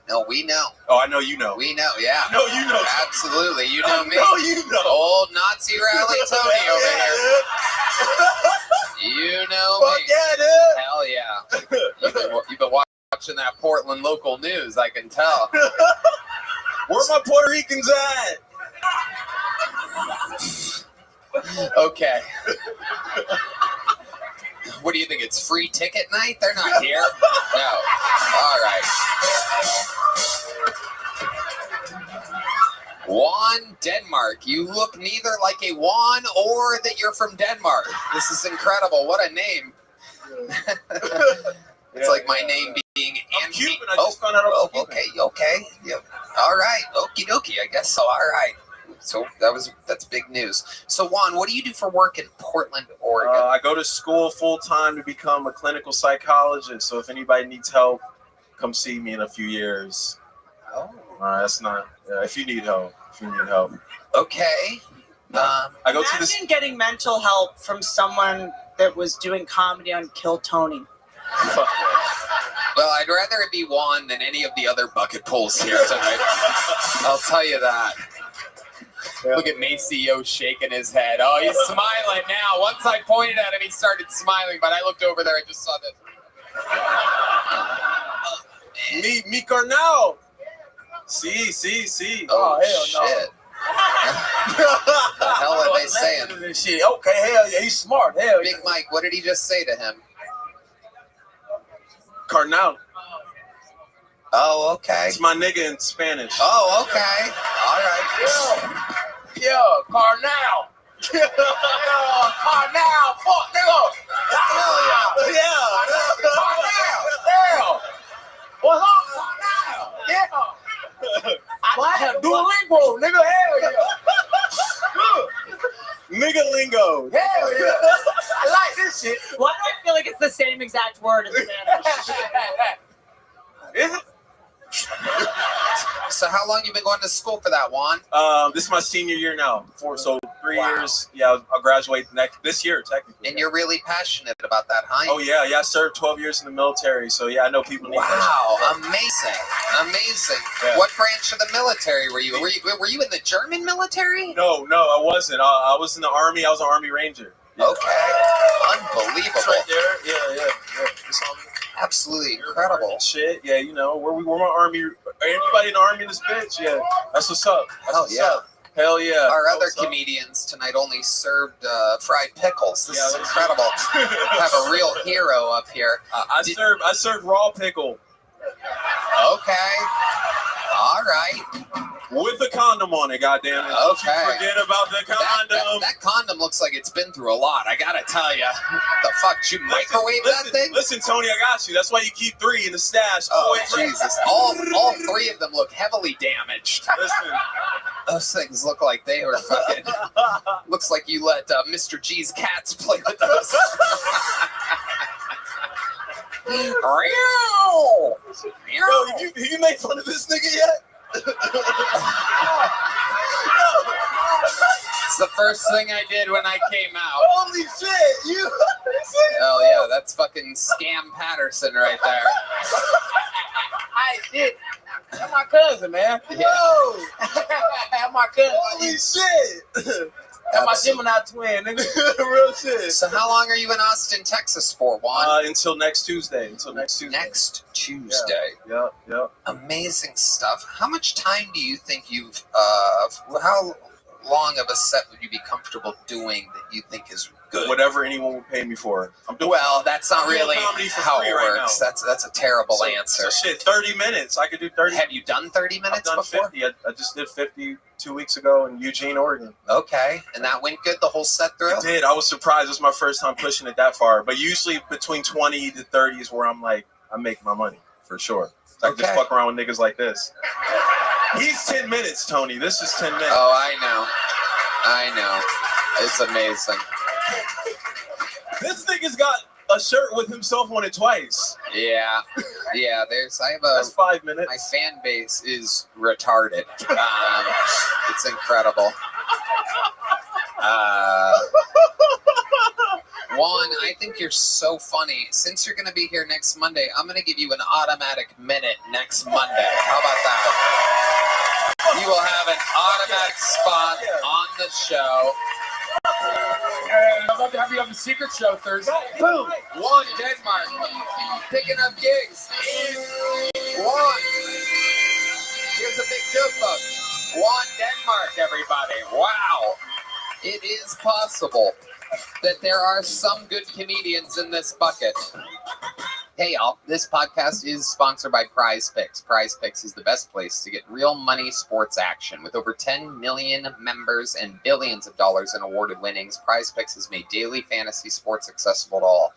No, we know. Oh, I know you know. We know, yeah. No, you know. Absolutely. You know me. No, you know. Old Nazi rally Tony over here. You know Fuck me. yeah, dude. Hell yeah. You've been watching that Portland local news, I can tell. Where my Puerto Ricans at? Okay. What do you think? It's free ticket night? They're not here. No. All right. Juan, Denmark. You look neither like a Juan or that you're from Denmark. This is incredible. What a name. It's like my name being I'm Cuban. I just found out I was Cuban. Okay. Yeah. All right. Okie dokie. I guess so. All right. So that's big news. So Juan, what do you do for work in Portland, Oregon? I go to school full time to become a clinical psychologist. So if anybody needs help, come see me in a few years. Oh. That's not. If you need help. Okay. I go to this. Imagine getting mental help from someone that was doing comedy on Kill Tony. Fuck Well, I'd rather it be Juan than any of the other bucket pulls here tonight. I'll tell you that. Yeah. Look at Maceo shaking his head. Oh, he's smiling now. Once I pointed at him, he started smiling, but I looked over there and just saw this. Me carnal. See. Oh, hell no. shit. The hell are they saying? This shit. Okay, hell yeah, he's smart. Hell yeah. Big Mike, what did he just say to him? Carnal. Oh, okay. It's my nigga in Spanish. Oh, okay. All right. Yeah, Carnal. Carnal, fuck nigga. Hell yeah. Carnal. Yeah. What's up, Carnal? Yeah. I have Duolingo, nigga. Hell yeah. Nigga lingo. Hell yeah. I like this shit. Why do I feel like it's the same exact word in Spanish? Is it? So how long you been going to school for that, Juan? This is my senior year now. 3 years. Yeah, I'll graduate this year technically. And you're really passionate about that, huh? Oh yeah, I served 12 years in the military, so yeah, I know people need that. Wow, amazing. Yeah. What branch of the military were you? Were you in the German military? No, I wasn't. I was in the Army. I was an Army Ranger. Okay, unbelievable. It's right there. Yeah. It's on me. Absolutely incredible. Shit, yeah, you know, we're my Army. Anybody in the Army in this bitch? Yeah, that's what's up. Hell yeah. Our other comedians tonight only served fried pickles. This is incredible. We have a real hero up here. I served raw pickle. Okay. All right. With a condom on it, goddammit. Okay. Forget about the condom. That condom looks like it's been through a lot. I gotta tell you. The fuck? Did you microwave that thing? Listen, Tony, I got you. That's why you keep 3 in the stash. Oh, Jesus. All 3 of them look heavily damaged. Listen. Those things look like they were fucking... Looks like you let Mr. G's cats play with those. Yo, you made fun of this nigga yet? It's the first thing I did when I came out. Holy shit! Oh yeah, that's fucking Scam Patterson right there. Hey, shit. That's my cousin, man. Yeah. Whoa. That's my cousin. Holy shit! That's my Gemini twin, nigga. Real shit. So how long are you in Austin, Texas for, Juan? Until next Tuesday. Next Tuesday. Yeah. Amazing stuff. How much time do you think you've how long of a set would you be comfortable doing that you think is good? Whatever anyone would pay me for. Well, that's not really comedy for how free it right works. now. That's a terrible answer. So shit, 30 minutes. I could do 30. Have you done 30 minutes I've done before? 50. I just did 50 2 weeks ago in Eugene, Oregon. Okay, and that went good the whole set through? It did. I was surprised. It was my first time pushing it that far. But usually between 20 to 30 is where I'm like, I make my money for sure. I can just fuck around with niggas like this. He's 10 minutes, Tony. This is 10 minutes. Oh, I know. It's amazing. This nigga's got a shirt with himself on it twice. Yeah. That's 5 minutes. My fan base is retarded. It's incredible. Juan, I think you're so funny. Since you're going to be here next Monday, I'm going to give you an automatic minute next Monday. How about that? You will have an automatic spot on the show. And I'm about to have you on the secret show Thursday. Boom! Juan, Denmark. Picking up gigs. Juan. Here's a big joke book. Juan, Denmark, everybody. Wow. It is possible that there are some good comedians in this bucket. Hey, y'all. This podcast is sponsored by Prize Picks. Prize Picks is the best place to get real money sports action. With over 10 million members and billions of dollars in awarded winnings, Prize Picks has made daily fantasy sports accessible to all.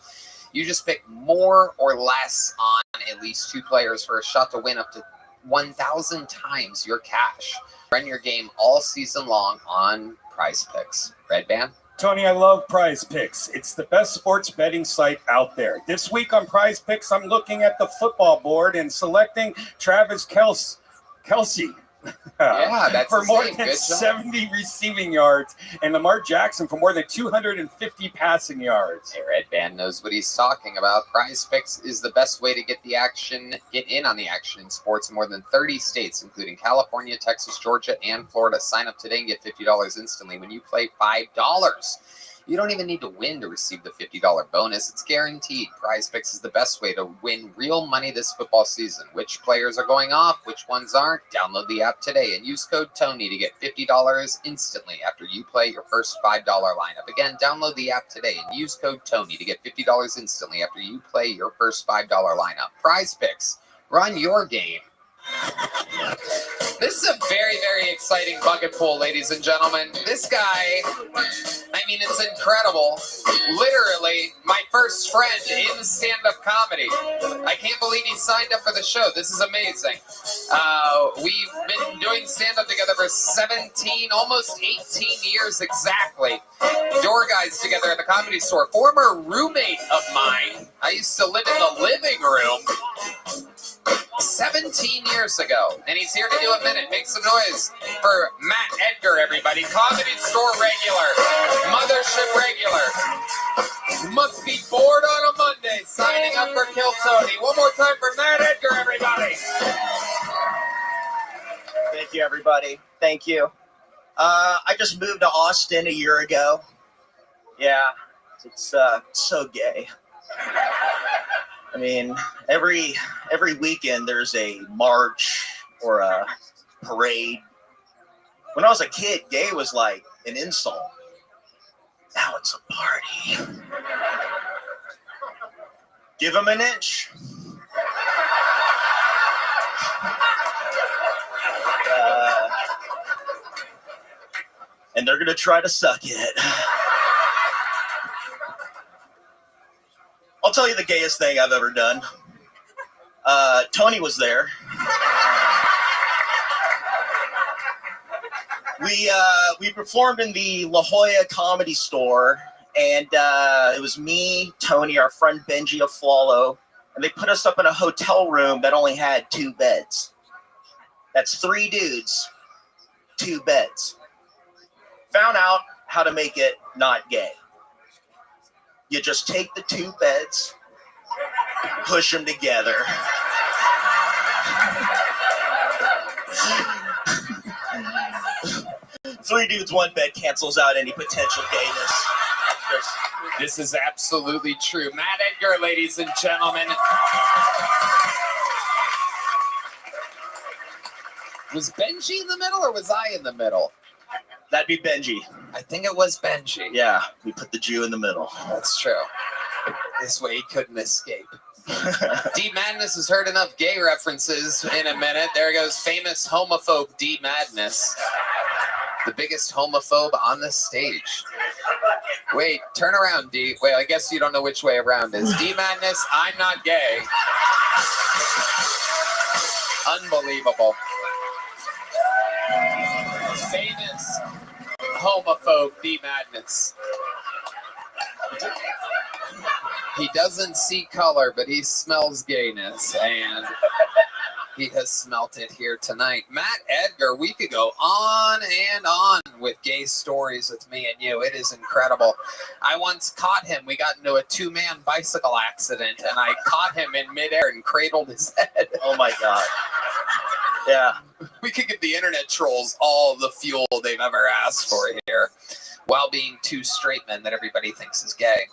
You just pick more or less on at least 2 players for a shot to win up to 1,000 times your cash. Run your game all season long on Prize Picks. Red Band? Tony, I love Prize Picks. It's the best sports betting site out there. This week on Prize Picks, I'm looking at the football board and selecting Travis Kelce. Yeah, that's for more insane. than Good job. 70 receiving yards, and Lamar Jackson for more than 250 passing yards. Hey, Red Band knows what he's talking about. Prize Picks is the best way to get in on the action in sports in more than 30 states, including California, Texas, Georgia, and Florida. Sign up today and get $50 instantly when you play $5. You don't even need to win to receive the $50 bonus. It's guaranteed. Prize Picks is the best way to win real money this football season. Which players are going off, which ones aren't? Download the app today and use code TONY to get $50 instantly after you play your first $5 lineup. Again, download the app today and use code TONY to get $50 instantly after you play your first $5 lineup. Prize Picks. Run your game. This is a very, very exciting bucket pool, ladies and gentlemen. This guy, I mean, it's incredible. Literally, my first friend in stand-up comedy. I can't believe he signed up for the show. This is amazing. We've been doing stand-up together for 17, almost 18 years exactly. Door guys together at the Comedy Store. Former roommate of mine. I used to live in the living room 17 years ago, and he's here to do a minute. Make some noise for Matt Edgar, everybody. Comedy Store regular, Mothership regular. Must be bored on a Monday, signing up for Kill Tony. One more time for Matt Edgar, everybody. Thank you, everybody. Thank you. I just moved to Austin a year ago. Yeah, it's so gay. I mean, every weekend there's a march or a parade. When I was a kid, gay was like an insult. Now it's a party. Give them an inch. And they're going to try to suck it. I'll tell you the gayest thing I've ever done. Tony was there. We performed in the La Jolla Comedy Store, and it was me, Tony, our friend Benji Aflalo, and they put us up in a hotel room that only had 2 beds. That's 3 dudes, 2 beds. Found out how to make it not gay. You just take the 2 beds, push them together. Three dudes, 1 bed cancels out any potential gayness. This is absolutely true. Matt Edgar, ladies and gentlemen. Was Benji in the middle or was I in the middle? That'd be Benji. I think it was Benji. Yeah, we put the Jew in the middle. That's true. This way he couldn't escape. D Madness has heard enough gay references in a minute. There goes famous homophobe D Madness. The biggest homophobe on the stage. Wait, turn around, D. Wait, I guess you don't know which way around is. D Madness, I'm not gay. Unbelievable. Famous homophobe D Madness. He doesn't see color, but he smells gayness, and he has smelt it here tonight. Matt Edgar, we could go on and on with gay stories with me and you. It is incredible. I once caught him. We got into a 2-man bicycle accident, and I caught him in midair and cradled his head. Oh, my God. Yeah. We could give the internet trolls all the fuel they've ever asked for here, while being 2 straight men that everybody thinks is gay.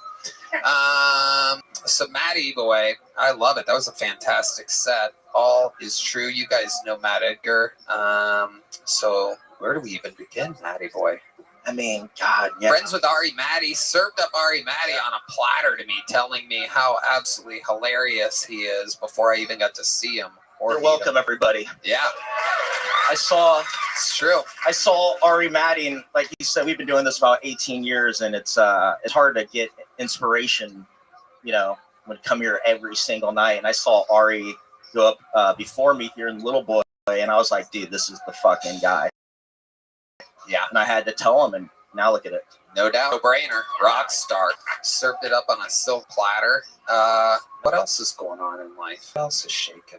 So Matty boy, I love it. That was a fantastic set. All is true. You guys know Matt Edgar. So where do we even begin, Matty boy? I mean, God, yeah. Friends with Ari Matty, served up Ari Matty on a platter to me, telling me how absolutely hilarious he is before I even got to see him. You're welcome, everybody. Yeah. It's true. I saw Ari Matty, and like you said, we've been doing this about 18 years, and it's hard to get inspiration, when you come here every single night. And I saw Ari go up before me here in Little Boy, and I was like, dude, this is the fucking guy. Yeah. And I had to tell him, and now look at it. No doubt. No-brainer. Rock star. Served it up on a silk platter. What else is going on in life? What else is shaking?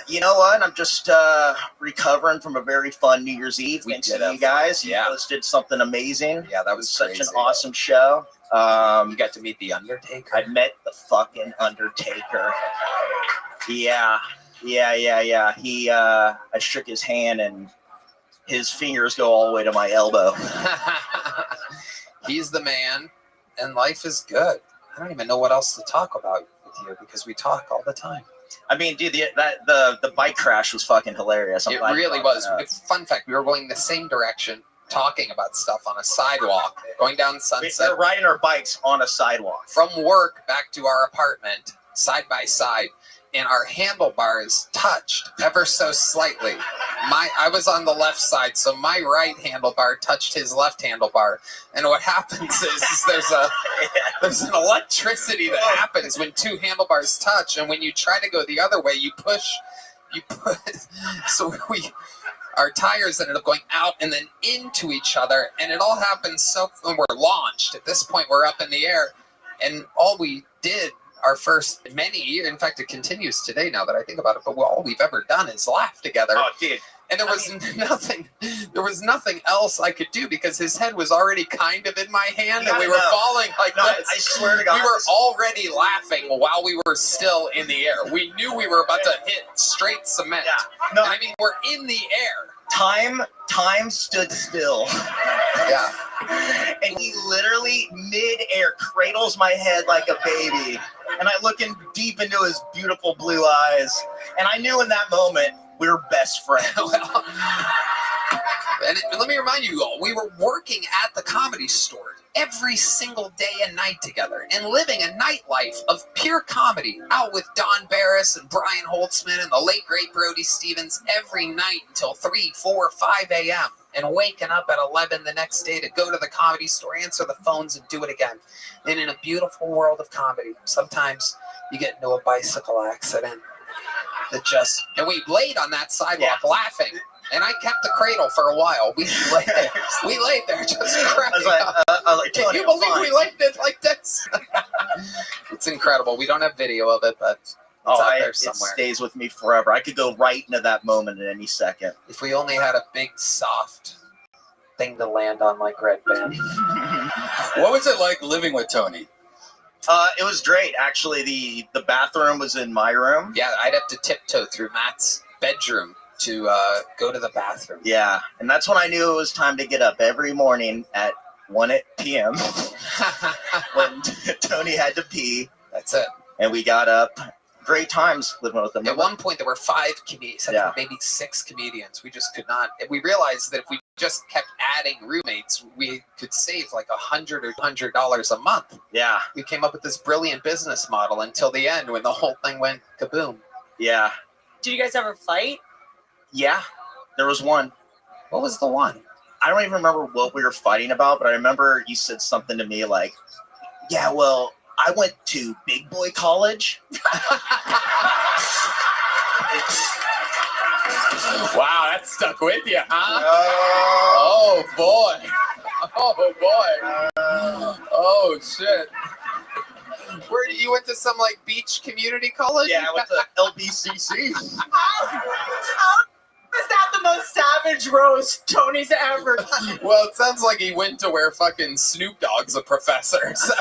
You know what? I'm just recovering from a very fun New Year's Eve. Thanks to you guys. You hosted something amazing. Yeah, that was such crazy. an awesome show. You got to meet the Undertaker. I met the fucking Undertaker. Yeah. He, I shook his hand, and his fingers go all the way to my elbow. He's the man, and life is good. I don't even know what else to talk about with you because we talk all the time. I mean, dude, the bike crash was fucking hilarious. It really was. Fun fact, we were going the same direction, talking about stuff on a sidewalk, going down Sunset. We're riding our bikes on a sidewalk. From work back to our apartment, side by side, and our handlebars touched ever so slightly. I was on the left side, so my right handlebar touched his left handlebar. And what happens is there's an electricity that happens when two handlebars touch, and when you try to go the other way, you push. So our tires ended up going out and then into each other, and it all happens when we're launched. At this point, we're up in the air, and all we did our first many years, in fact, it continues today now that I think about it, but all we've ever done is laugh together. Oh, dude. And there was nothing else I could do because his head was already kind of in my hand, and we were falling like this. I swear to God. We were already laughing while we were still in the air. We knew we were about to hit straight cement. Yeah. No, and I mean, we're in the air. Time stood still. Yeah. And he literally mid-air cradles my head like a baby. And I look in deep into his beautiful blue eyes. And I knew in that moment we were best friends. Let me remind you all, we were working at the Comedy Store every single day and night together and living a nightlife of pure comedy out with Don Barris and Brian Holtzman and the late great Brody Stevens every night until 3, 4, 5 a.m. and waking up at 11 the next day to go to the Comedy Store, answer the phones, and do it again. And in a beautiful world of comedy, sometimes you get into a bicycle accident and we laid on that sidewalk laughing. And I kept the cradle for a while. We laid there just cracking up. Can you believe we laid it like this? It's incredible. We don't have video of it, but it's out there somewhere. It stays with me forever. I could go right into that moment at any second. If we only had a big, soft thing to land on like Red Band. What was it like living with Tony? It was great. Actually, the bathroom was in my room. Yeah, I'd have to tiptoe through Matt's bedroom to go to the bathroom. Yeah, and that's when I knew it was time to get up every morning at 1 p.m. when Tony had to pee. That's it. And we got up. Great times living with them. At one point, there were 5 comedians, maybe 6 comedians. We just could not. We realized that if we just kept adding roommates, we could save like $100 or $200 a month. Yeah. We came up with this brilliant business model until the end when the whole thing went kaboom. Yeah. Did you guys ever fight? Yeah, there was one. What was the one? I don't even remember what we were fighting about, but I remember you said something to me like, yeah, well, I went to big boy college. Wow, that stuck with you, huh? Oh, boy. Oh, boy. Oh, shit. Where you went to some like beach community college? Yeah, I went to LBCC. Is that the most savage roast Tony's ever done? Well, it sounds like he went to where fucking Snoop Dogg's a professor. So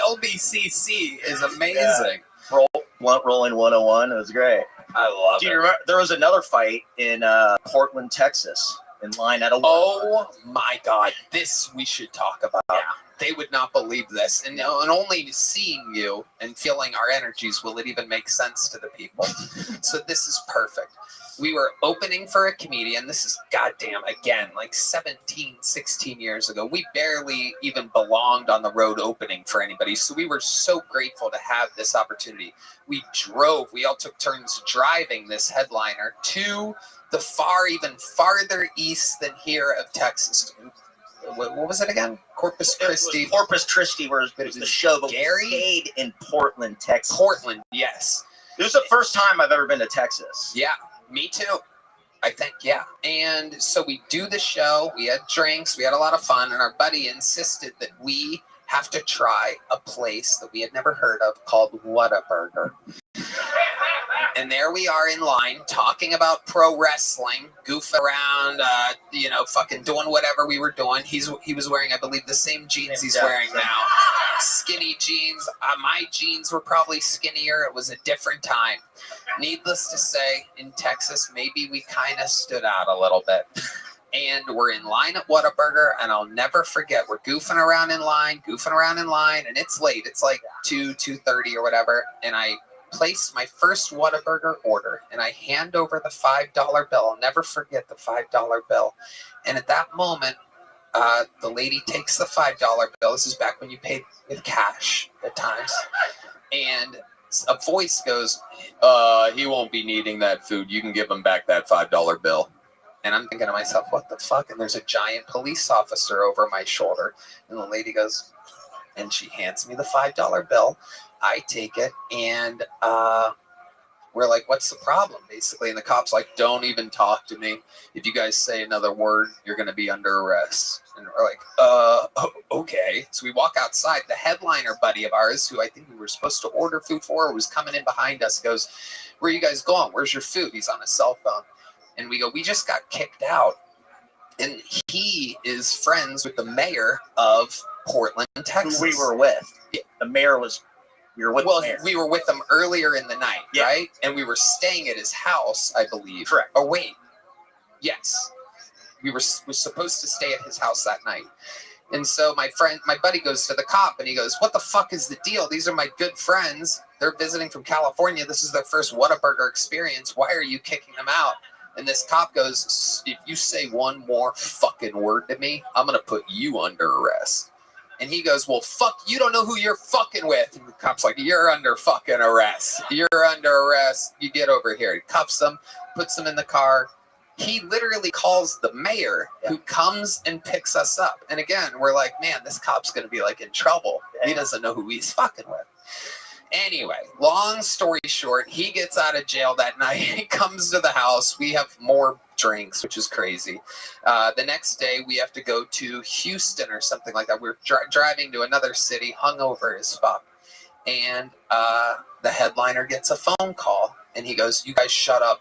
LBCC is amazing. Yeah. Rolling 101. It was great. I love Do it. you remember there was another fight in Portland, Texas, in line at a Oh my God. This we should talk about. Yeah. They would not believe this. And only seeing you and feeling our energies will it even make sense to the people. So this is perfect. We were opening for a comedian. This is goddamn, again, like 17, 16 years ago. We barely even belonged on the road opening for anybody. So we were so grateful to have this opportunity. We all took turns driving this headliner to the even farther east than here of Texas. What was it again? Corpus Christi. Corpus Christi, where it was the show, but Gary? we stayed in Portland, Texas. Portland, yes. It was the first time I've ever been to Texas. Yeah, me too. I think, yeah. And so we do the show. We had drinks. We had a lot of fun. And our buddy insisted that we have to try a place that we had never heard of called Whataburger. And there we are in line talking about pro wrestling, goofing around, fucking doing whatever we were doing. He was wearing, I believe, the same jeans he's wearing now. Skinny jeans. My jeans were probably skinnier. It was a different time. Needless to say, in Texas, maybe we kind of stood out a little bit. And we're in line at Whataburger, and I'll never forget, we're goofing around in line, and it's late. It's like 2:30 or whatever, and I placed my first Whataburger order, and I hand over the $5 bill. I'll never forget the $5 bill. And at that moment, the lady takes the $5 bill. This is back when you paid with cash at times. And a voice goes, he won't be needing that food. You can give him back that $5 bill. And I'm thinking to myself, what the fuck? And there's a giant police officer over my shoulder. And the lady goes, and she hands me the $5 bill. I take it, and we're like, what's the problem, basically? And the cop's like, don't even talk to me. If you guys say another word, you're going to be under arrest. And we're like, okay. So we walk outside. The headliner buddy of ours, who I think we were supposed to order food for, was coming in behind us, goes, where are you guys going? Where's your food? He's on his cell phone. And we go, we just got kicked out. And he is friends with the mayor of Portland, Texas. Who we were with. Yeah. The mayor was... We were with we were with him earlier in the night, right? And we were staying at his house, I believe. Correct. Oh, wait. Yes. We were supposed to stay at his house that night. And so my buddy goes to the cop, and he goes, what the fuck is the deal? These are my good friends. They're visiting from California. This is their first Whataburger experience. Why are you kicking them out? And this cop goes, if you say one more fucking word to me, I'm going to put you under arrest. And he goes, well, fuck, you don't know who you're fucking with. And the cop's like, you're under fucking arrest. You're under arrest. You get over here. He cuffs him, puts him in the car. He literally calls the mayor, who comes and picks us up. And again, we're like, man, this cop's going to be like in trouble. He doesn't know who he's fucking with. Anyway, long story short, he gets out of jail that night. He comes to the house. We have more drinks, which is crazy. The next day, we have to go to Houston or something like that. We're driving to another city, hungover as fuck. And the headliner gets a phone call, and he goes, you guys shut up.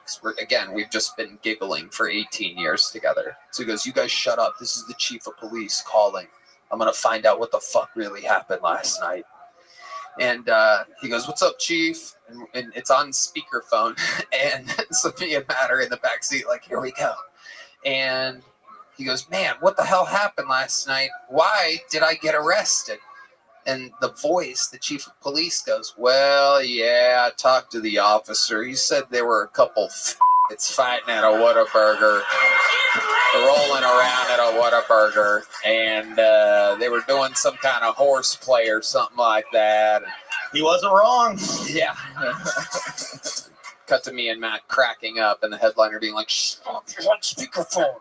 We've just been giggling for 18 years together. So he goes, you guys shut up. This is the chief of police calling. I'm going to find out what the fuck really happened last night. And he goes, what's up, chief? And it's on speakerphone. And so me and Matt are in the backseat, like, here we go. And he goes, man, what the hell happened last night? Why did I get arrested? And the voice, the chief of police, goes, well, yeah, I talked to the officer. He said there were a couple it's fighting at a Whataburger, rolling around at a Whataburger, and they were doing some kind of horseplay or something like that. He wasn't wrong. Yeah. Cut to me and Matt cracking up, and the headliner being like, shh, you're on speakerphone.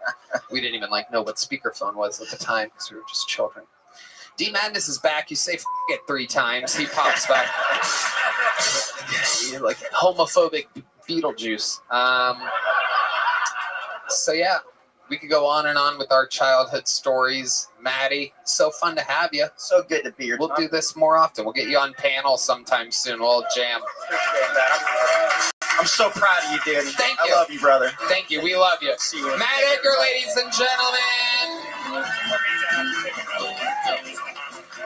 We didn't even know what speakerphone was at the time because we were just children. D Madness is back. You say f it 3 times. He pops back. You're like homophobic Beetlejuice. So yeah, we could go on and on with our childhood stories. Maddie, so fun to have you. So good to be here. We'll do this more often. We'll get you on panel sometime soon. We'll jam. I'm so proud of you, Danny. Thank you. I love you, brother. Thank you. We love you. See you. Matt Edgar, ladies and gentlemen.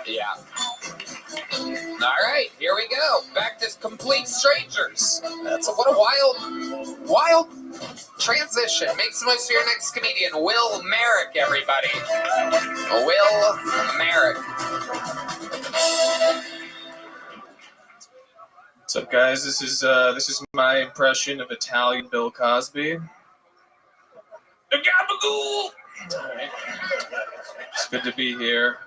Yeah. All right, here we go. Back to complete strangers. What a wild transition. Make some noise for your next comedian, Will Merrick, everybody. Will Merrick. What's up, guys? This is my impression of Italian Bill Cosby. The gabagool. All right. It's good to be here.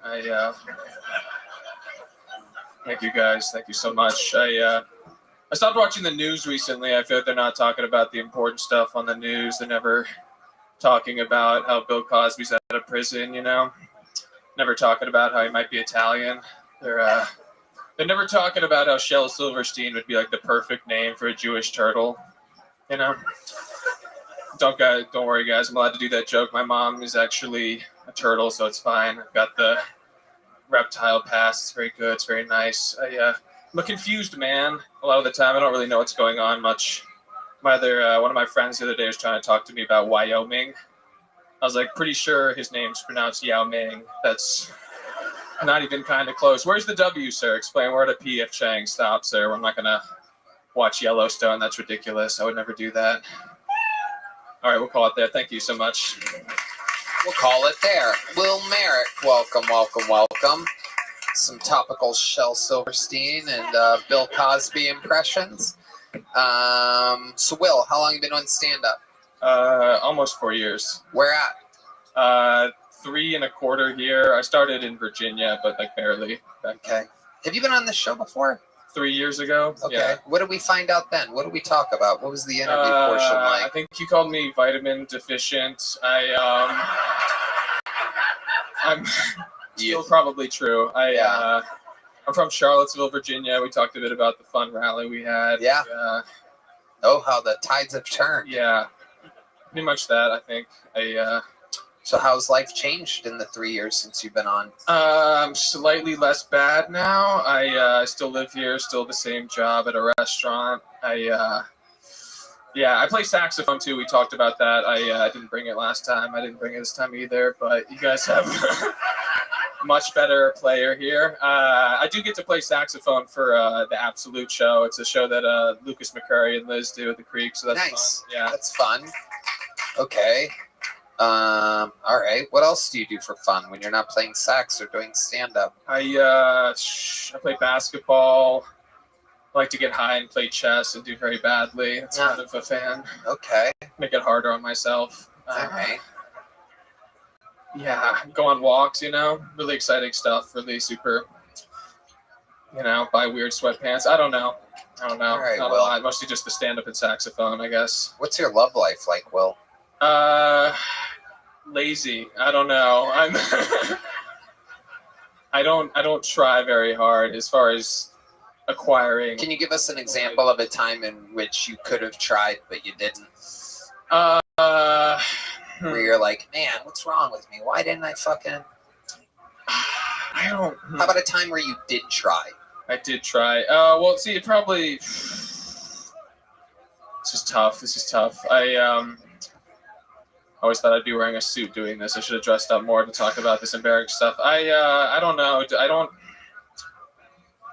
Thank you, guys. Thank you so much. I stopped watching the news recently. I feel like they're not talking about the important stuff on the news. They're never talking about how Bill Cosby's out of prison, you know? Never talking about how he might be Italian. They're never talking about how Shel Silverstein would be like the perfect name for a Jewish turtle, you know? Don't worry, guys. I'm allowed to do that joke. My mom is actually a turtle, so it's fine. I've got the reptile pass. It's very good. It's very nice. I'm a confused man a lot of the time. I don't really know what's going on much. One of my friends the other day was trying to talk to me about Wyoming. I was like, pretty sure his name's pronounced Yao Ming. That's not even kind of close. Where's the W, sir? Explain where to P if Chang stops, sir. I'm not going to watch Yellowstone. That's ridiculous. I would never do that. All right, we'll call it there. Thank you so much. We'll call it there. Will Merrick, welcome, welcome, welcome. Some topical Shel Silverstein and Bill Cosby impressions. So, Will, how long have you been on stand-up? Almost 4 years. Where at? 3 1/4 here. I started in Virginia, but like barely. Okay. Have you been on this show before? 3 years ago. Okay. Yeah. What did we find out then? What did we talk about? What was the interview portion like? I think you called me vitamin deficient. I'm still probably true. I'm from Charlottesville, Virginia. We talked a bit about the fun rally we had. Yeah. Oh, how the tides have turned. Yeah. Pretty much that, I think. So how's life changed in the 3 years since you've been on? I'm slightly less bad now. I still live here, still the same job at a restaurant. I play saxophone too. We talked about that. I didn't bring it last time. I didn't bring it this time either, but you guys have much better player here. I do get to play saxophone for the Absolute show. It's a show that Lucas McCurry and Liz do at the Creek, so that's nice. fun. Yeah, that's fun. Okay. All right. What else do you do for fun when you're not playing sax or doing stand-up? I play basketball. I like to get high and play chess and do very badly. That's kind of a fan. Okay. Make it harder on myself. All right. Yeah, go on walks, really exciting stuff, really super, buy weird sweatpants. I don't know. All right, not a lot. Mostly just the stand-up and saxophone, I guess. What's your love life like, Will? Lazy. I don't know. I don't try very hard as far as acquiring. Can you give us an example of a time in which you could have tried but you didn't? Where you're like, man, what's wrong with me? Why didn't I fucking? I don't. How about a time where you did try? I did try. Well, see, it probably. This is tough. I always thought I'd be wearing a suit doing this. I should have dressed up more to talk about this embarrassing stuff. I don't know.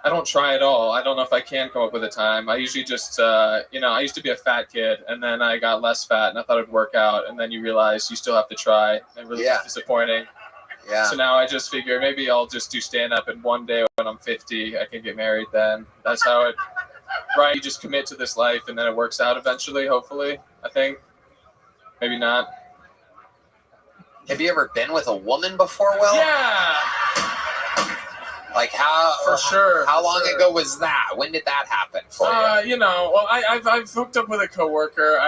I don't try at all. I don't know if I can come up with a time. I usually just, I used to be a fat kid, and then I got less fat, and I thought it'd work out, and then you realize you still have to try, and really disappointing. Yeah. So now I just figure maybe I'll just do stand-up, and one day when I'm 50, I can get married then. That's how it, right, you just commit to this life, and then it works out eventually, hopefully, I think. Maybe not. Have you ever been with a woman before, Will? Yeah. Like how? For sure. How long ago was that? When did that happen for you? Well, I've hooked up with a coworker.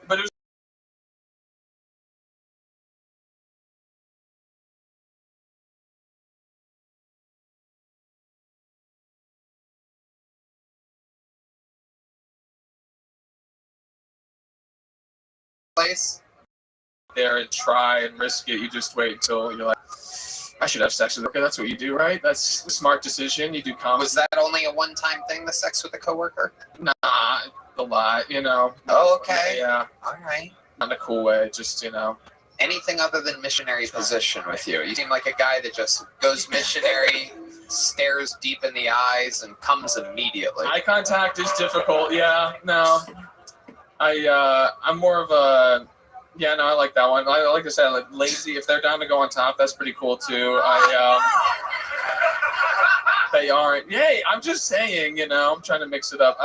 But it was. Place? There and try and risk it. You just wait until you're like, I should have sex with her. Okay, that's what you do, right? That's a smart decision. You do comedy. Was that only a one-time thing, the sex with a coworker? Nah, a lot, Oh, okay. Yeah. All right. Not in a cool way, just, Anything other than missionary position with you? You seem like a guy that just goes missionary, stares deep in the eyes, and comes immediately. Eye contact is difficult, yeah. No. I'm more of a... Yeah, no, I like that one. Like I said, I like lazy. If they're down to go on top, that's pretty cool too. They aren't. Yay! I'm just saying. I'm trying to mix it up.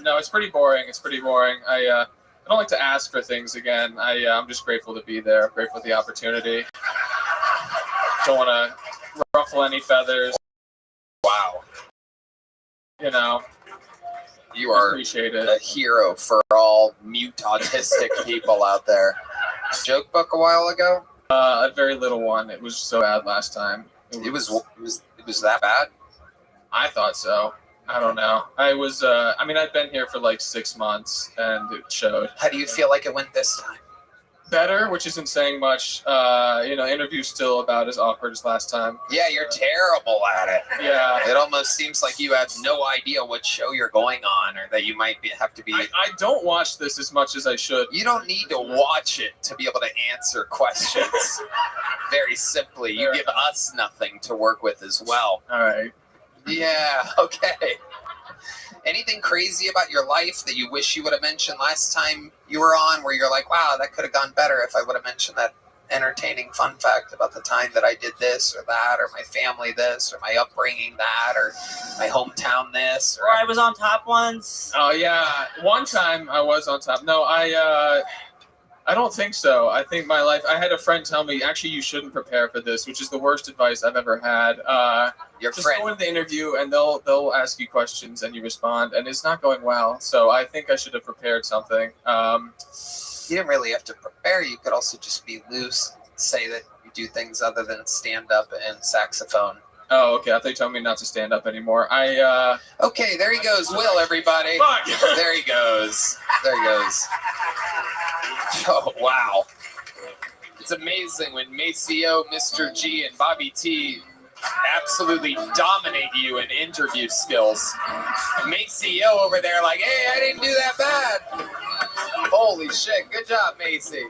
No, it's pretty boring. I don't like to ask for things again. I'm just grateful to be there. I'm grateful for the opportunity. Don't want to ruffle any feathers. Wow. You are appreciate it. A hero for all mute autistic people out there. Joke book a while ago? A very little one. It was so bad last time. It was that bad? I thought so. I don't know. I'd been here for like 6 months and it showed. How do you feel like it went this time? Better, which isn't saying much. Interview's still about as awkward as last time. Yeah, you're terrible at it. Yeah. It almost seems like you have no idea what show you're going on or that you might have to be... I don't watch this as much as I should. You don't need to watch it to be able to answer questions. Very simply, you give us nothing to work with as well. All right. Yeah, okay. Anything crazy about your life that you wish you would have mentioned last time you were on, where you're like, wow, that could have gone better if I would have mentioned that entertaining fun fact about the time that I did this or that, or my family this, or my upbringing that, or my hometown this, Or I was on top once. Oh yeah, one time I was on top. No, I don't think so. I think my life. I had a friend tell me, actually, you shouldn't prepare for this, which is the worst advice I've ever had. Your Just friend. go in the interview and they'll ask you questions and you respond, and it's not going well. So I think I should have prepared something. You didn't really have to prepare. You could also just be loose, say that you do things other than stand up and saxophone. Oh, okay. I thought you told me not to stand up anymore. Okay, there he goes, Will, everybody. Fuck. There he goes. There he goes. Oh, wow. It's amazing when Maceo, Mr. G, and Bobby T absolutely dominate you in interview skills. Maceo over there like, hey, I didn't do that bad. Holy shit, good job, Macy.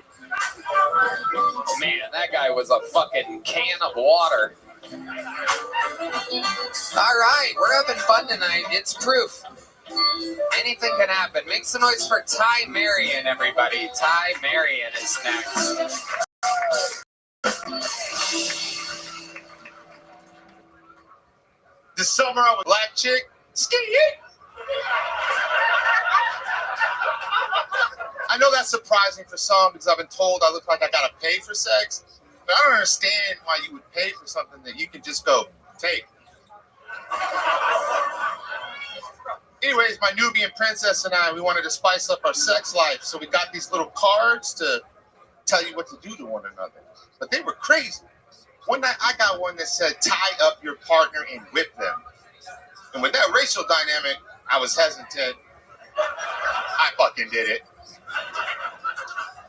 Man, that guy was a fucking can of water. All right, we're having fun tonight. It's proof. Anything can happen. Make some noise for Ty Marion, everybody. Ty Marion is next. This summer I was a black chick. Ski it. I know that's surprising for some because I've been told I look like I gotta pay for sex, but I don't understand why you would pay for something that you can just go take. Anyways, my Nubian princess and I, we wanted to spice up our sex life, so we got these little cards to tell you what to do to one another. But they were crazy. One night I got one that said, tie up your partner and whip them. And with that racial dynamic, I was hesitant. I fucking did it.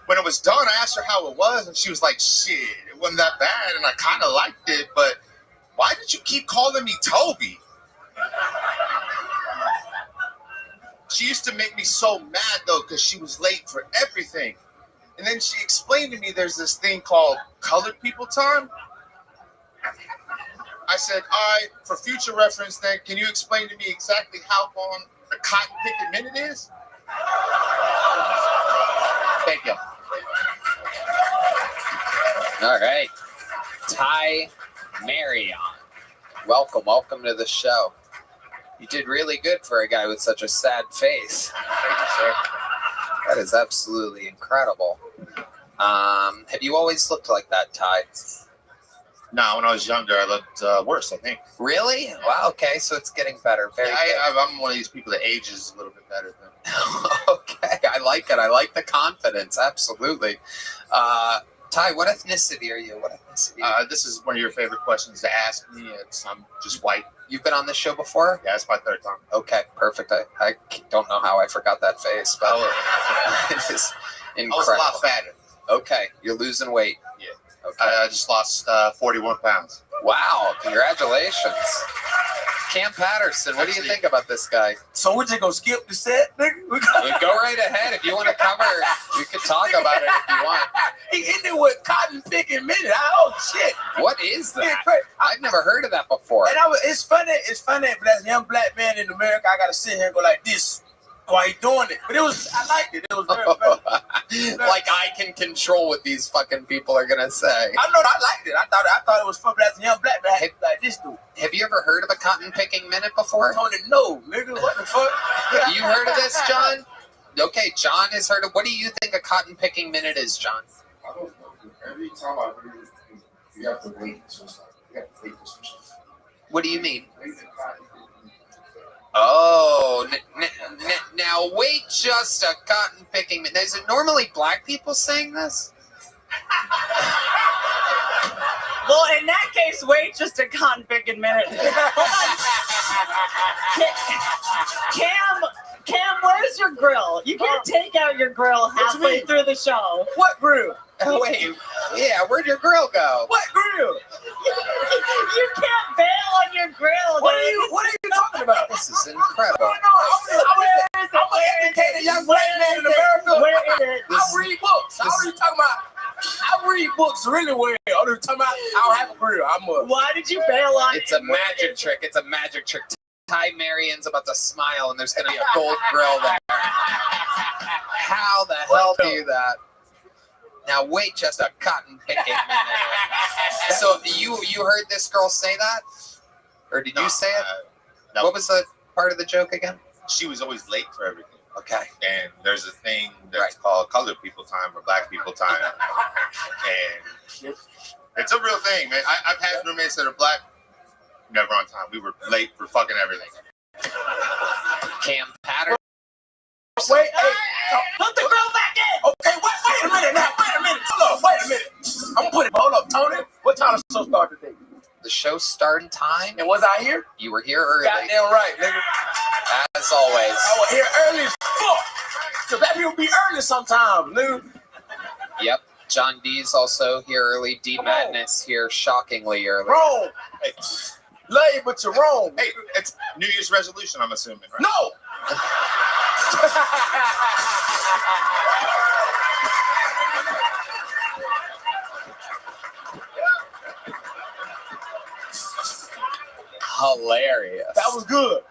When it was done, I asked her how it was, and she was like, shit, it wasn't that bad, and I kind of liked it, but why did you keep calling me Toby? She used to make me so mad, though, because she was late for everything. And then she explained to me there's this thing called colored people time. I said, all right, for future reference then, can you explain to me exactly how long a cotton picking minute is? Thank you. All right. Ty Marion. Welcome to the show. You did really good for a guy with such a sad face. Thank you, sir. That is absolutely incredible. Have you always looked like that, Ty? No, when I was younger, I looked worse, I think. Really? Wow, okay, so it's getting better. Very good. I'm one of these people that ages a little bit better than. Okay, I like it. I like the confidence. Absolutely. Ty, what ethnicity are you? This is one of your favorite questions to ask me. I'm just white. You've been on this show before? Yeah, it's my third time. Okay, perfect. I don't know how I forgot that face, but it is incredible. I was a lot fatter. Okay, you're losing weight. Yeah. Okay. I just lost 41 pounds. Wow, congratulations. Cam Patterson, what do you think about this guy? So we're just gonna skip the set, nigga? Go right ahead. If you want to cover, you can talk about it if you want. He ended with cotton picking minute. Oh shit! What is that? Yeah, crazy. I've never heard of that before. And it's funny, but as a young black man in America, I gotta sit here and go like this while he doing it. But I liked it. It was very funny. Like I can control what these fucking people are gonna say. I liked it. I thought it was fun, but as a young black man, I had to be like this dude. Have you ever heard of a cotton picking minute before? Tony, no, nigga, what the fuck? You heard of this, John? Okay, John has heard of. What do you think a cotton picking minute is, John? I don't know. Every time I heard it, you have to wait. So it's like, you have to wait for some shit. What do you mean? Oh, now wait just a cotton picking minute. Is it normally black people saying this? Well, in that case, wait just a cotton picking minute. Cam, where's your grill? You can't take out your grill halfway through the show. What grill? Oh, wait, yeah, where'd your grill go? What grill? You can't bail on your grill. What are you talking about? This is incredible. I'm an educated young black man in America. Where is it? I read books. I read books really well. I'm talking about I don't have a grill. Why did you bail on it? It's a magic trick. It's a magic trick. Ty Marion's about to smile, and there's going to be a gold grill there. How the hell do you that? Now wait just a cotton picking minute. So you heard this girl say that? Or did you say it? No. What was the part of the joke again? She was always late for everything. Okay. And there's a thing that's called colored people time or black people time. And it's a real thing, man. I've had roommates that are black, never on time. We were late for fucking everything. Cam Pattern. Wait, hey, put the girl back in. Okay, wait a minute now. Wait a minute. Hold up, wait a minute. I'm putting. Hold up, Tony. What time does the show start today? The show starting time. And was I here? You were here early. Goddamn right, nigga. As always. I was here early as fuck. Cause that people be early sometimes, nigga. Yep. John D's also here early. D Madness here shockingly early. Wrong. Hey, late, but you're wrong. Hey, it's New Year's resolution, I'm assuming, right? No. Hilarious. That was good.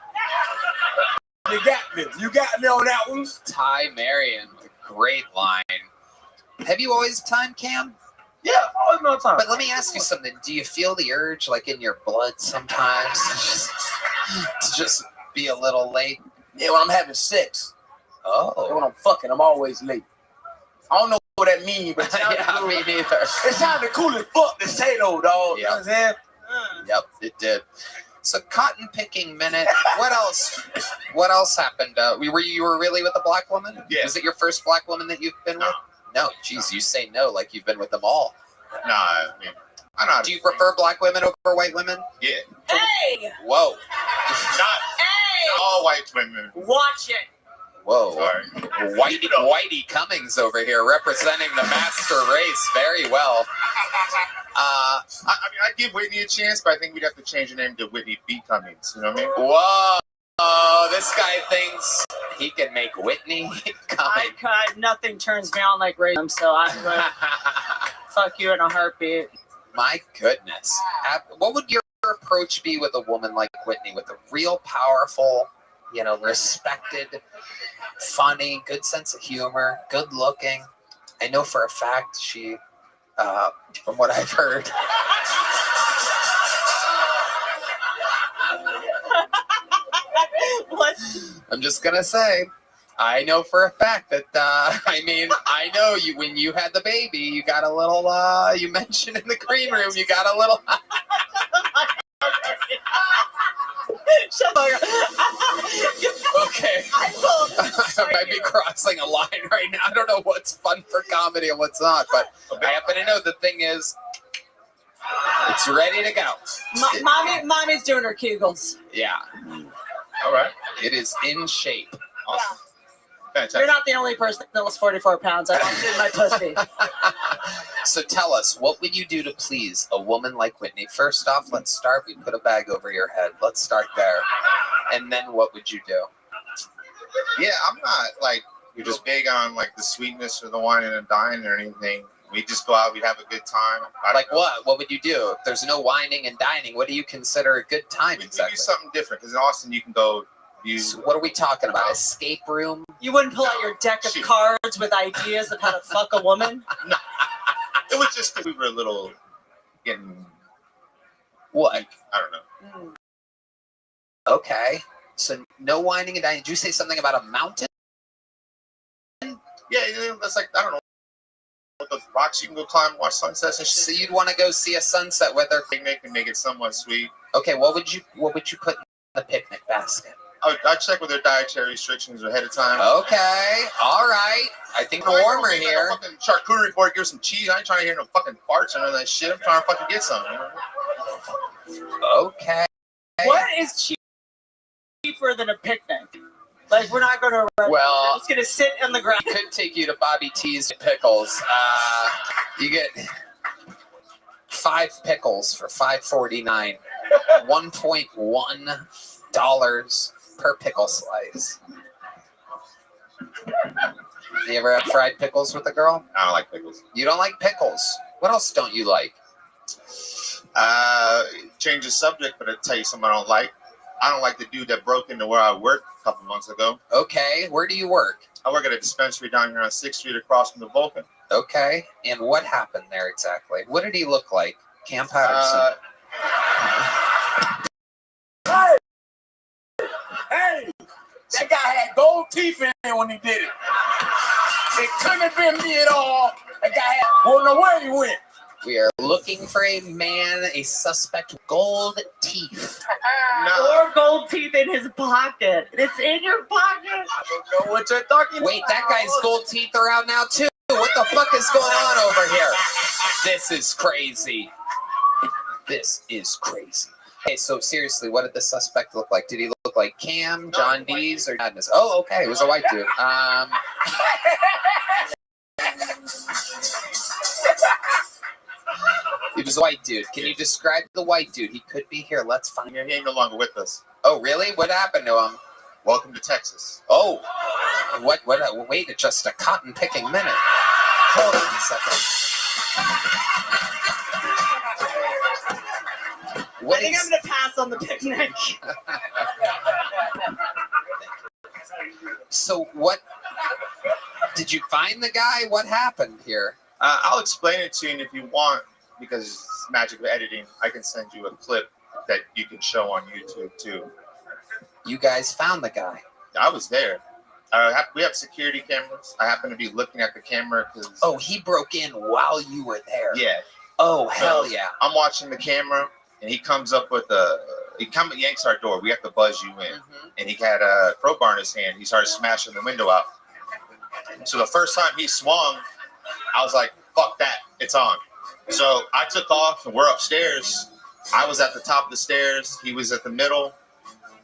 You got me. You got me on that one. Ty Marion, great line. Have you always timed, Cam? Yeah, always on time. But let me ask you something. Do you feel the urge, like in your blood sometimes, to just be a little late? Yeah, when I'm having sex. Oh. And when I'm fucking, I'm always late. I don't know what that means, but it sounded Yeah, cool. me neither. It sounded cool as fuck to say though, dog. You know what I'm saying? Yep, it did. So cotton picking minute. What else? What else happened? You were really with a black woman? Yeah. Was it your first black woman that you've been with? No. Geez, you say no like you've been with them all. Nah, I mean, I know how to Do you prefer black women over white women? Yeah. Hey! Whoa. Not all white women. Watch it. Whoa. Sorry. Whitey Cummings over here representing the master race very well. I mean, I'd give Whitney a chance, but I think we'd have to change her name to Whitney B. Cummings. You know what I mean? Whoa. This guy thinks he can make Whitney Cummings. Nothing turns me on like racism, so I'm gonna fuck you in a heartbeat. My goodness. What would your approach be with a woman like Whitney, with a real powerful, respected, funny, good sense of humor, good looking? I know for a fact she, from what I've heard. What? I'm just going to say, I know for a fact that, I know you, when you had the baby, you got a little, you mentioned in the green room, you got a little. Shut up. Okay. I might be crossing a line right now. I don't know what's fun for comedy and what's not, but I happen to know the thing is, it's ready to go. Mommy's doing her Kegels. Yeah. All right. It is in shape. Awesome. You're not the only person that was 44 pounds. I lost it in my pussy. So tell us, what would you do to please a woman like Whitney? First off, let's start. We put a bag over your head. Let's start there. And then what would you do? Yeah, I'm not like you're just big on like the sweetness or the wine and dine or anything. We just go out, we'd have a good time. Like what? What would you do? If there's no whining and dining, what do you consider a good time exactly? We do something different because in Austin you can go. So what are we talking about? Escape room? You wouldn't pull out your deck of cards with ideas of how to fuck a woman? No. It was just that we were a little getting. What? I don't know. Okay. So no whining and dining. Did you say something about a mountain? Yeah, that's like, I don't know. The rocks you can go climb, watch sunsets and shit. So you'd want to go see a sunset with her? Picnic and make it somewhat sweet. Okay, what would you put in the picnic basket? I check with their dietary restrictions ahead of time. Okay, all right. I think we're warmer here. No fucking charcuterie board, give her some cheese. I ain't trying to hear no fucking farts or none of that shit. I'm trying to fucking get some. Okay. What is cheaper than a picnic? Like, we're not going to. Well, we're just going to sit on the ground. Could take you to Bobby T's Pickles. You get 5 pickles for $5.49. $1.1 per pickle slice. You ever have fried pickles with a girl? I don't like pickles. You don't like pickles? What else don't you like? Change the subject, but I'll tell you something I don't like. I don't like the dude that broke into where I worked a couple months ago. Okay, where do you work? I work at a dispensary down here on 6th Street across from the Vulcan. Okay, and what happened there exactly? What did he look like? Cam Patterson. Hey, that guy had gold teeth in him when he did it. It couldn't have been me at all. That guy had, wouldn't know where he went. We are looking for a man, a suspect with gold teeth. Or gold teeth in his pocket. It's in your pocket. I don't know what you're talking about. Wait, that guy's gold teeth are out now too. What the fuck is going on over here? This is crazy. This is crazy. Hey, so seriously, what did the suspect look like? Did he look like Cam, John Dees, or Madness? Oh, okay, it was a white dude. He was a white dude. Can you describe the white dude? He could be here. Let's find him. He ain't no longer with us. Oh, really? What happened to him? Welcome to Texas. Oh, wait, it's just a cotton-picking minute. Hold on a second. I think I'm going to pass on the picnic. So what, did you find the guy? What happened here? I'll explain it to you, and if you want, because it's magic of editing, I can send you a clip that you can show on YouTube too. You guys found the guy. I was there. We have security cameras. I happen to be looking at the camera because. Oh, he broke in while you were there. Yeah. Oh, hell yeah. I'm watching the camera, and he comes up with yanks our door. We have to buzz you in. And he had a crowbar in his hand. He started smashing the window out. So the first time he swung, I was like, fuck that, it's on. So I took off, and we're upstairs. I was at the top of the stairs. He was at the middle.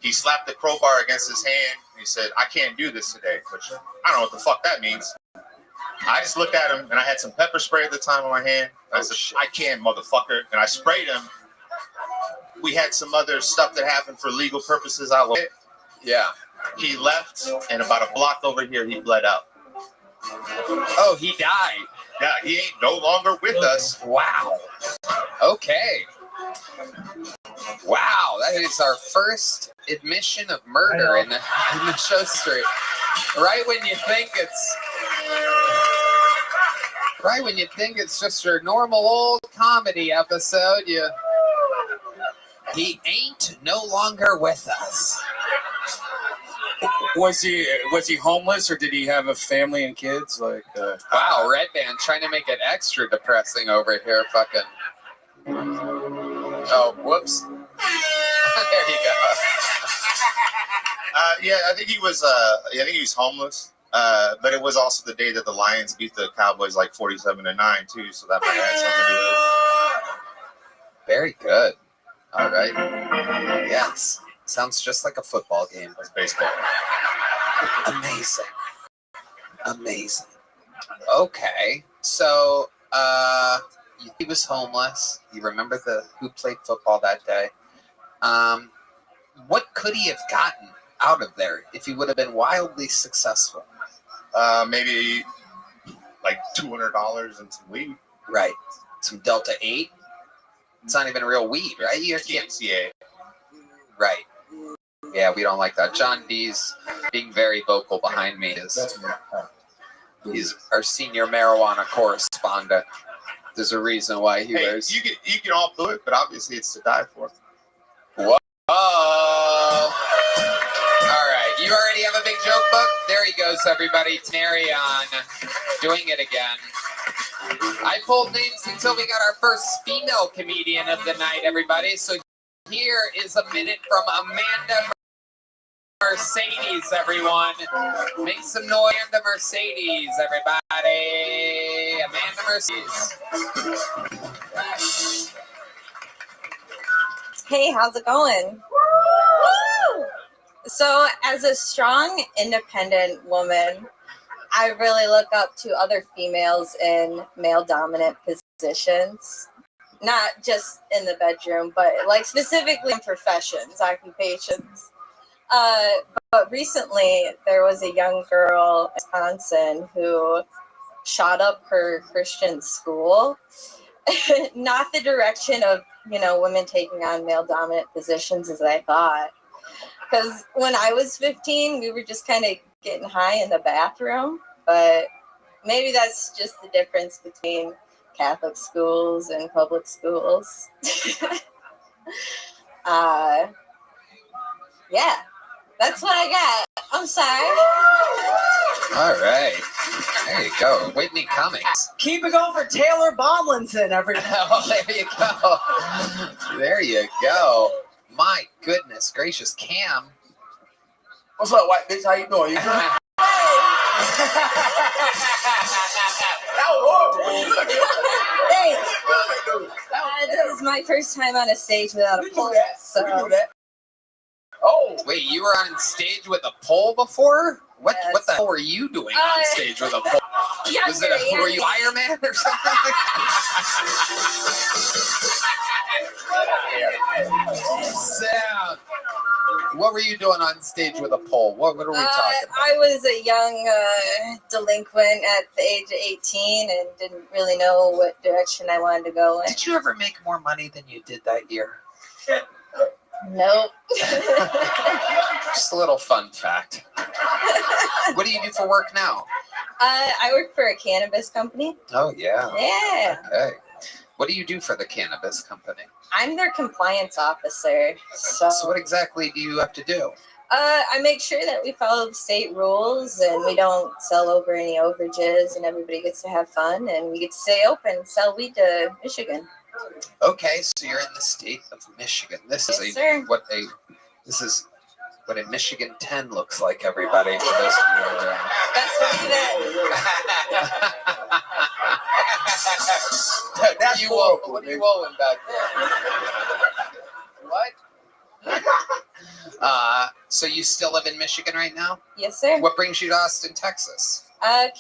He slapped the crowbar against his hand. And he said, I can't do this today, which I don't know what the fuck that means. I just looked at him, and I had some pepper spray at the time on my hand. I said, I can, motherfucker. And I sprayed him. We had some other stuff that happened for legal purposes. Yeah. He left, and about a block over here, he bled out. Oh, he died. Yeah, he ain't no longer with us. Wow. Okay. Wow, that is our first admission of murder in the show street. Right when you think it's just your normal old comedy episode, he ain't no longer with us. Was he homeless, or did he have a family and kids? Wow, Red Band trying to make it extra depressing over here. Fucking. Oh, whoops. There you go. Yeah, I think he was. I think he was homeless. But it was also the day that the Lions beat the Cowboys like 47-9 too. So that might have had something to do with it. Very good. All right. Yes. Sounds just like a football game. That's baseball. Amazing. Okay. So, he was homeless. You remember who played football that day? What could he have gotten out of there if he would have been wildly successful? Maybe like $200 and some weed. Right. Some Delta 8. It's not even real weed, right? You can't see it. Right. Yeah, we don't like that. John Dees being very vocal behind me. He's our senior marijuana correspondent. There's a reason why he wears. You can all do it, but obviously it's to die for. Whoa. All right. You already have a big joke book? There he goes, everybody. Nary on doing it again. I pulled names until we got our first female comedian of the night, everybody. So here is a minute from Amanda Mercedes, everyone. Make some noise, Amanda Mercedes, everybody. Amanda Mercedes. Hey, how's it going? Woo! So, as a strong, independent woman, I really look up to other females in male-dominant positions. Not just in the bedroom, but like specifically in professions, occupations. But recently, there was a young girl in Wisconsin who shot up her Christian school. Not the direction of, women taking on male-dominant positions as I thought. Because when I was 15, we were just kind of getting high in the bathroom. But maybe that's just the difference between Catholic schools and public schools. Yeah, that's what I got. I'm sorry. All right. There you go. Whitney Cummings. Keep it going for Taylor Bomlinson, everybody. Oh, there you go. There you go. My goodness gracious, Cam. What's up, white bitch? How you doing? You good? That was horrible. Thanks. This is my first time on a stage without a pole. So. Oh, wait, you were on stage with a pole before? What Yes. What the hell were you doing on stage with a pole? Was it were you Iron Man or something? Sam, what were you doing on stage with a pole? What are we talking about? I was a young delinquent at the age of 18 and didn't really know what direction I wanted to go in. Did you ever make more money than you did that year? Nope. Just a little fun fact. What do you do for work now? I work for a cannabis company. Oh, yeah. Yeah. Okay. What do you do for the cannabis company? I'm their compliance officer. So what exactly do you have to do? I make sure that we follow the state rules and we don't sell over any overages and everybody gets to have fun and we get to stay open and sell weed to Michigan. Okay, so you're in the state of Michigan. This is what a Michigan 10 looks like, everybody. For those of you who are, That's what That's you horrible. what are you owing back there? What? So you still live in Michigan right now? Yes, sir. What brings you to Austin, Texas?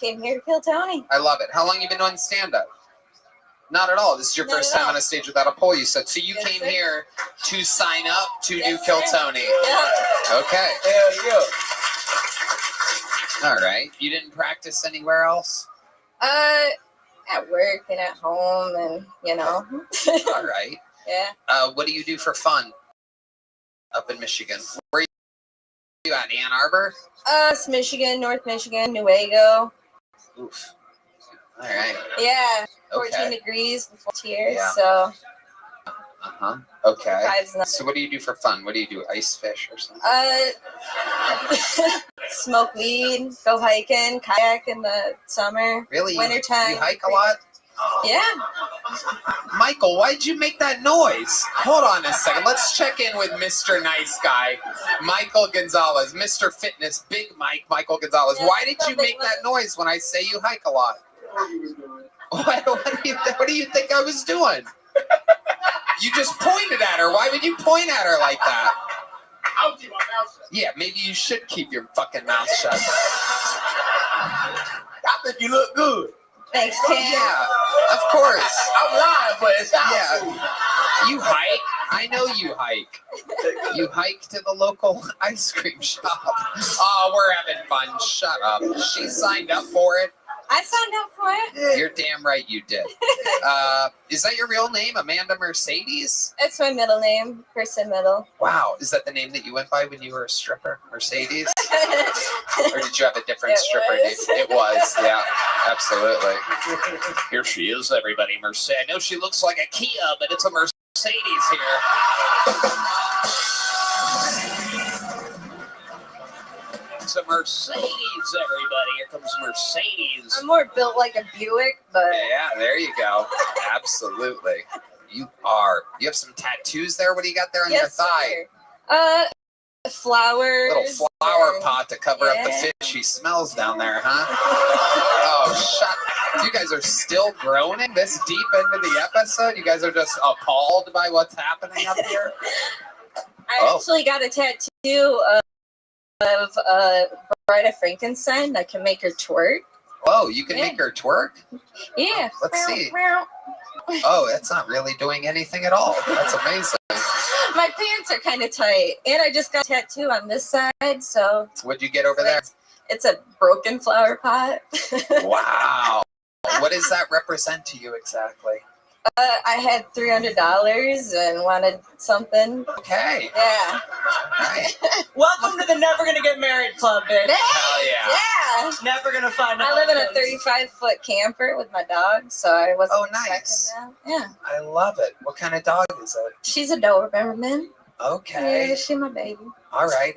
Came here to kill Tony. I love it. How long you been doing stand-up? Not at all. This is your first time on a stage without a pole, you said. So you came here to sign up to do Kill Tony. Yeah. Okay. Hell yeah. All right. You didn't practice anywhere else? At work and at home and, you know. All right. Yeah. What do you do for fun up in Michigan? Where are you at, Ann Arbor? It's Michigan, North Michigan, Newaygo. Oof. All right. Yeah. 14 Okay. degrees before tears, Yeah. so. Okay. Vibes not- So what do you do for fun? What do you do? Ice fish or something? Smoke weed, go hiking, kayak in the summer. Really? Wintertime. You hike a lot? Yeah. Michael, why'd you make that noise? Hold on a second. Let's check in with Mr. Nice Guy, Michael Gonzalez, Mr. Fitness, Big Mike, Michael Gonzalez. Yeah, Why did you make that noise when I say you hike a lot? What do you think I was doing? You just pointed at her. Why would you point at her like that? I'll keep my mouth shut. Yeah, maybe you should keep your fucking mouth shut. I think you look good. Thanks, Cam. Yeah, of course. I'm lying, but it's not. Yeah. You hike? I know you hike. You hike to the local ice cream shop. Oh, we're having fun. Shut up. She signed up for it. I signed up for it. You're damn right you did. Is that your real name, Amanda Mercedes? It's my middle name, first and middle. Wow. Is that the name that you went by when you were a stripper, Mercedes? Or did you have a different stripper name? It was, yeah, absolutely. Here she is, everybody. Mercedes. I know she looks like a Kia, but it's a Mercedes here. It's a Mercedes, everybody. Here comes Mercedes. I'm more built like a Buick, but Yeah, there you go. Absolutely. You have some tattoos there. What do you got there on your thigh? sir. Flowers. Little flower and- pot to cover up the Yeah. fishy smells down there, huh? Oh, shut. You guys are still groaning this deep into the episode? You guys are just appalled by what's happening up here? I actually got a tattoo of Bride of Frankenstein that can make her twerk. Whoa, you can make her twerk? Yeah. Let's see. Oh, that's not really doing anything at all. That's amazing. My pants are kind of tight, and I just got a tattoo on this side, so What'd you get over there? it's a broken flower pot. Wow. What does that represent to you exactly? I had $300 and wanted something. Okay. Yeah. Right. Welcome to the Never Gonna Get Married Club, bitch. Hell yeah. Yeah. Never gonna find out. I live in a 35-foot camper with my dog, so I wasn't nice. expecting that. Yeah. I love it. What kind of dog is it? She's a Doberman. Okay. Yeah, she's my baby. All right.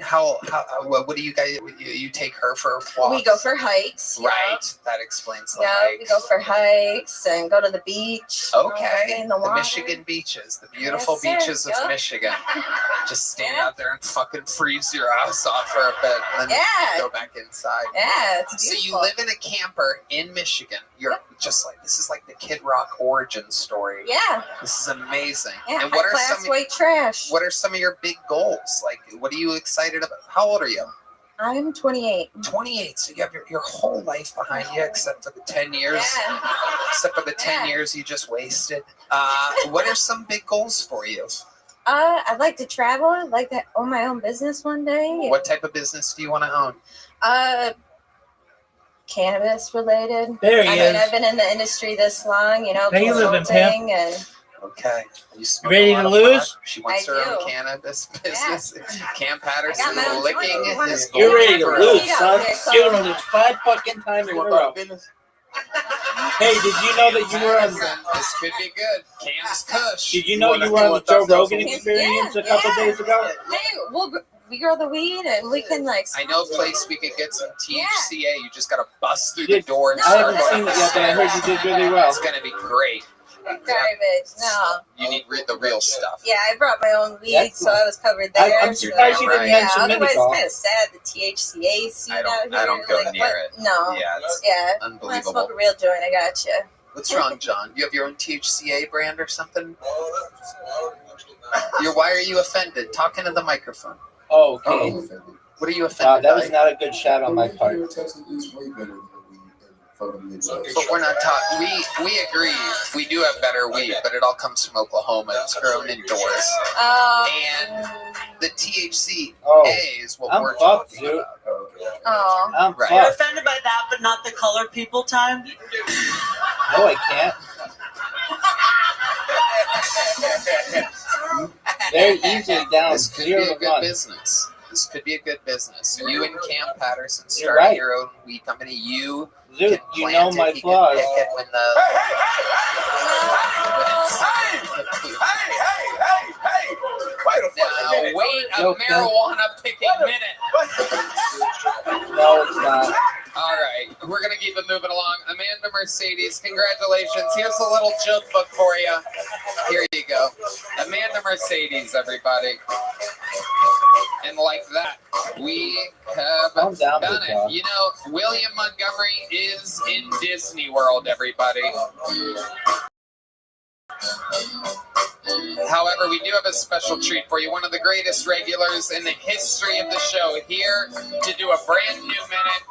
What do you guys? You take her for walks? We go for hikes. Right. That explains the Yeah, hike. we go for hikes and go to the beach. Okay. In the water. Michigan beaches, the beautiful Yes, sir. beaches of Yep. Michigan. Just stand out there and fucking freeze your ass off for a bit, and then Yeah. go back inside. Yeah, it's So beautiful. you live in a camper in Michigan. You're just like, this is like the Kid Rock origin story. Yeah. This is amazing. Yeah, And what are high-class some? white trash. What are some of your big goals? Like, what are you excited about? How old are you? I'm 28. 28. So you have your whole life behind you, except for the 10 years. Yeah. Except for the 10 years you just wasted. What are some big goals for you? I'd like to travel. I'd like to own my own business one day. What type of business do you want to own? Cannabis related. There he I is. mean, I've been in the industry this long, you know, There you live in, consulting and Okay. You smoke Ready a lot to of lose? pot? She wants I her own do. cannabis business. Cam I got my Patterson own licking joint. his You're ready to golden lose, grill. son. there, so- You're gonna lose 5 fucking times in a row. Hey, did you know that you were on? Patterson, this could be good. Cam's Kush. Did you know you were on the Joe Rogan Experience a couple Yeah. days ago? Hey, we grow the weed and we can like. I know a place we could get some THCA. You just gotta bust through the Did- door and I start haven't seen it yet, but I heard you did really well. It's gonna be great. Garbage. No. You need the real stuff. Yeah, I brought my own weed, That's so I was covered there. I'm surprised you didn't Right. mention Otherwise, it's Mini-Golf. kind of sad the THCA scene I don't- out here. I don't go like, near what? it. No. Yeah, it's Yeah. When I unbelievable. smoke a real joint, I got you. What's wrong, John? You have your own THCA brand or something? Why are you offended? Talk into the microphone. Oh, okay. What are you Wow, offended that was by? not a good shot on my part. But we're not talking. We agree. We do have better weed, but it all comes from Oklahoma. It's grown indoors, and the THCA is what I'm we're fucked, talking dude. about. Oh. I'm Right. You're fucked. offended by that, but not the colored people time? No, I can't. Very easily down This could be 0 a to good 1. business. This could be a good business. You and Cam Patterson You're starting right. your own weed company. You Dude, can you plant know it, my you can flaws. pick it when the now wait a Joke, marijuana picking minute. No, it's not. All right, we're gonna keep it moving along. Amanda Mercedes, congratulations. Here's a little joke book for you. Here you go. Amanda Mercedes, everybody. And like that, we have Calm down, done big it. dog. You know, William Montgomery is in Disney World, everybody. However, we do have a special treat for you. One of the greatest regulars in the history of the show here to do a brand new minute.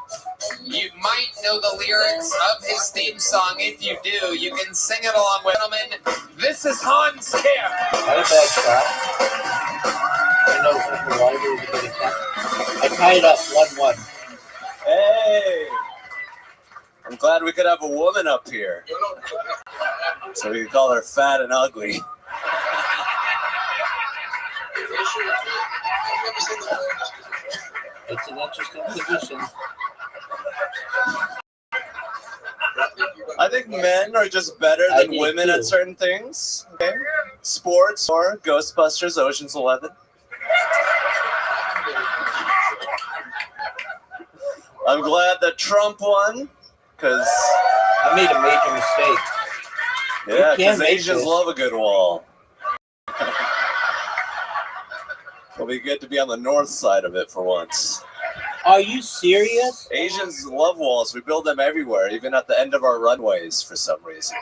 You might know the lyrics of his theme song. If you do, you can sing it along with gentlemen. This is Hans Kim. Not a bad shot. I know the water was a good attempt. I tied up 1-1. Hey! I'm glad we could have a woman up here. So we could call her fat and ugly. It's an interesting position. I think men are just better I than do women too. at certain things. Okay? Sports or Ghostbusters, Ocean's 11. I'm glad that Trump won, because I made a major mistake. yeah, You can't because make Asians this. love a good wall. It'll be good to be on the north side of it for once. Are you serious? Asians love walls. We build them everywhere, even at the end of our runways for some reason.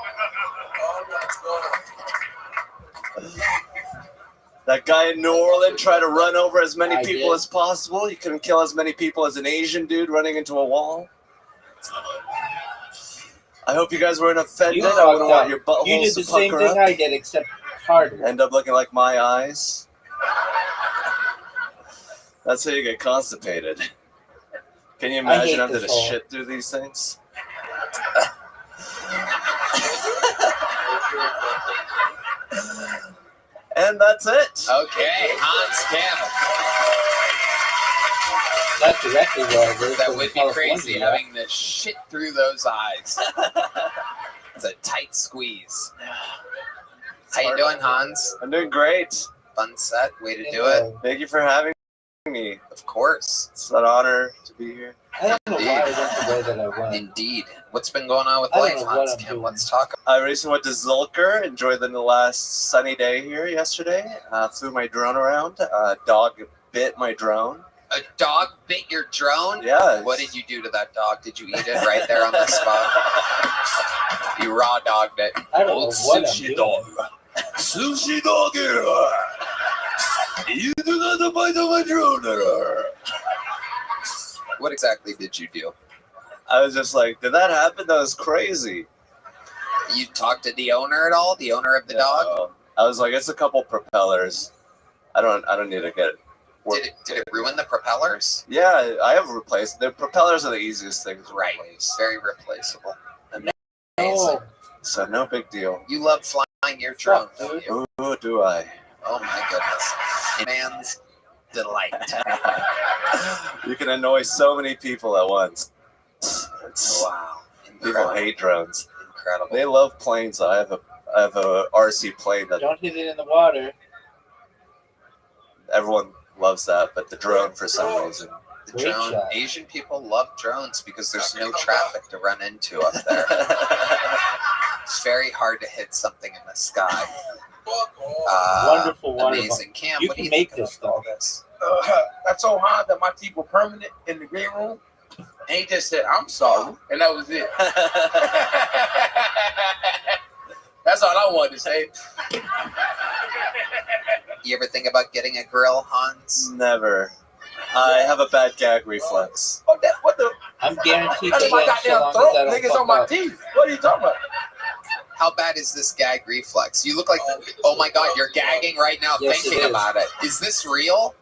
That guy in New Orleans tried to run over as many I people did. as possible. You couldn't kill as many people as an Asian dude running into a wall. I hope you guys weren't offended. You I wouldn't fucked want up. your buttholes You did to the same pucker thing up. I did, except harder. End up looking like my eyes. That's how you get constipated. Can you I hate imagine having to this hole. shit through these things? And that's it. Okay, Hans Kim. Not directly where I live. That but would in be crazy, California. having the shit through those eyes. It's a tight squeeze. How you doing, Hans? I'm doing great. Fun set. Way to do it. Thank you for having me. Of course. It's an honor to be here. I don't know why I went the way that I went. Indeed. What's been going on with I don't life, know what Hans I'm Kim? doing. Let's talk. I recently went to Zilker. Enjoyed the last sunny day here yesterday. Flew my drone around. Dog bit my drone. A dog bit your drone? Yeah. What did you do to that dog? Did you eat it right there on the spot? You raw dogged it. I don't know what I'm doing. dog. Sushi dog. You do not bite on my drone. What exactly did you do? I was just like, did that happen? That was crazy. You talked to the owner at all? The owner of the dog? I was like, it's a couple propellers. I don't need to get it. Did it ruin the propellers? Yeah, I have replaced. The propellers are the easiest things to Right. replace. Very replaceable. Amazing. Oh, So no big deal. You love flying your drone, don't you? Oh, do I? Oh my goodness. A man's delight. You can annoy so many people at once. Wow. People Incredible. hate drones. Incredible. They love planes. Though. I have a RC plane that don't hit it in the water. everyone loves that, but the drone for some reason. The Great drone. shot. Asian people love drones because there's no traffic to run into up there. It's very hard to hit something in the sky. Wonderful, wonderful. Amazing. Cam, You what do can you make think this, about all though. this? I told Han that my teeth were permanent in the green room, and he just said, "I'm sorry," and that was it. That's all I wanted to say. You ever think about getting a grill, Hans? Never. I have a bad gag reflex. What the? I'm guaranteed That's to my get so goddamn long throat, as I don't niggas fuck on my up. teeth. What are you talking about? How bad is this gag reflex? You look like, oh my God, you're gagging right now Yes, thinking it is. about it. Is this real?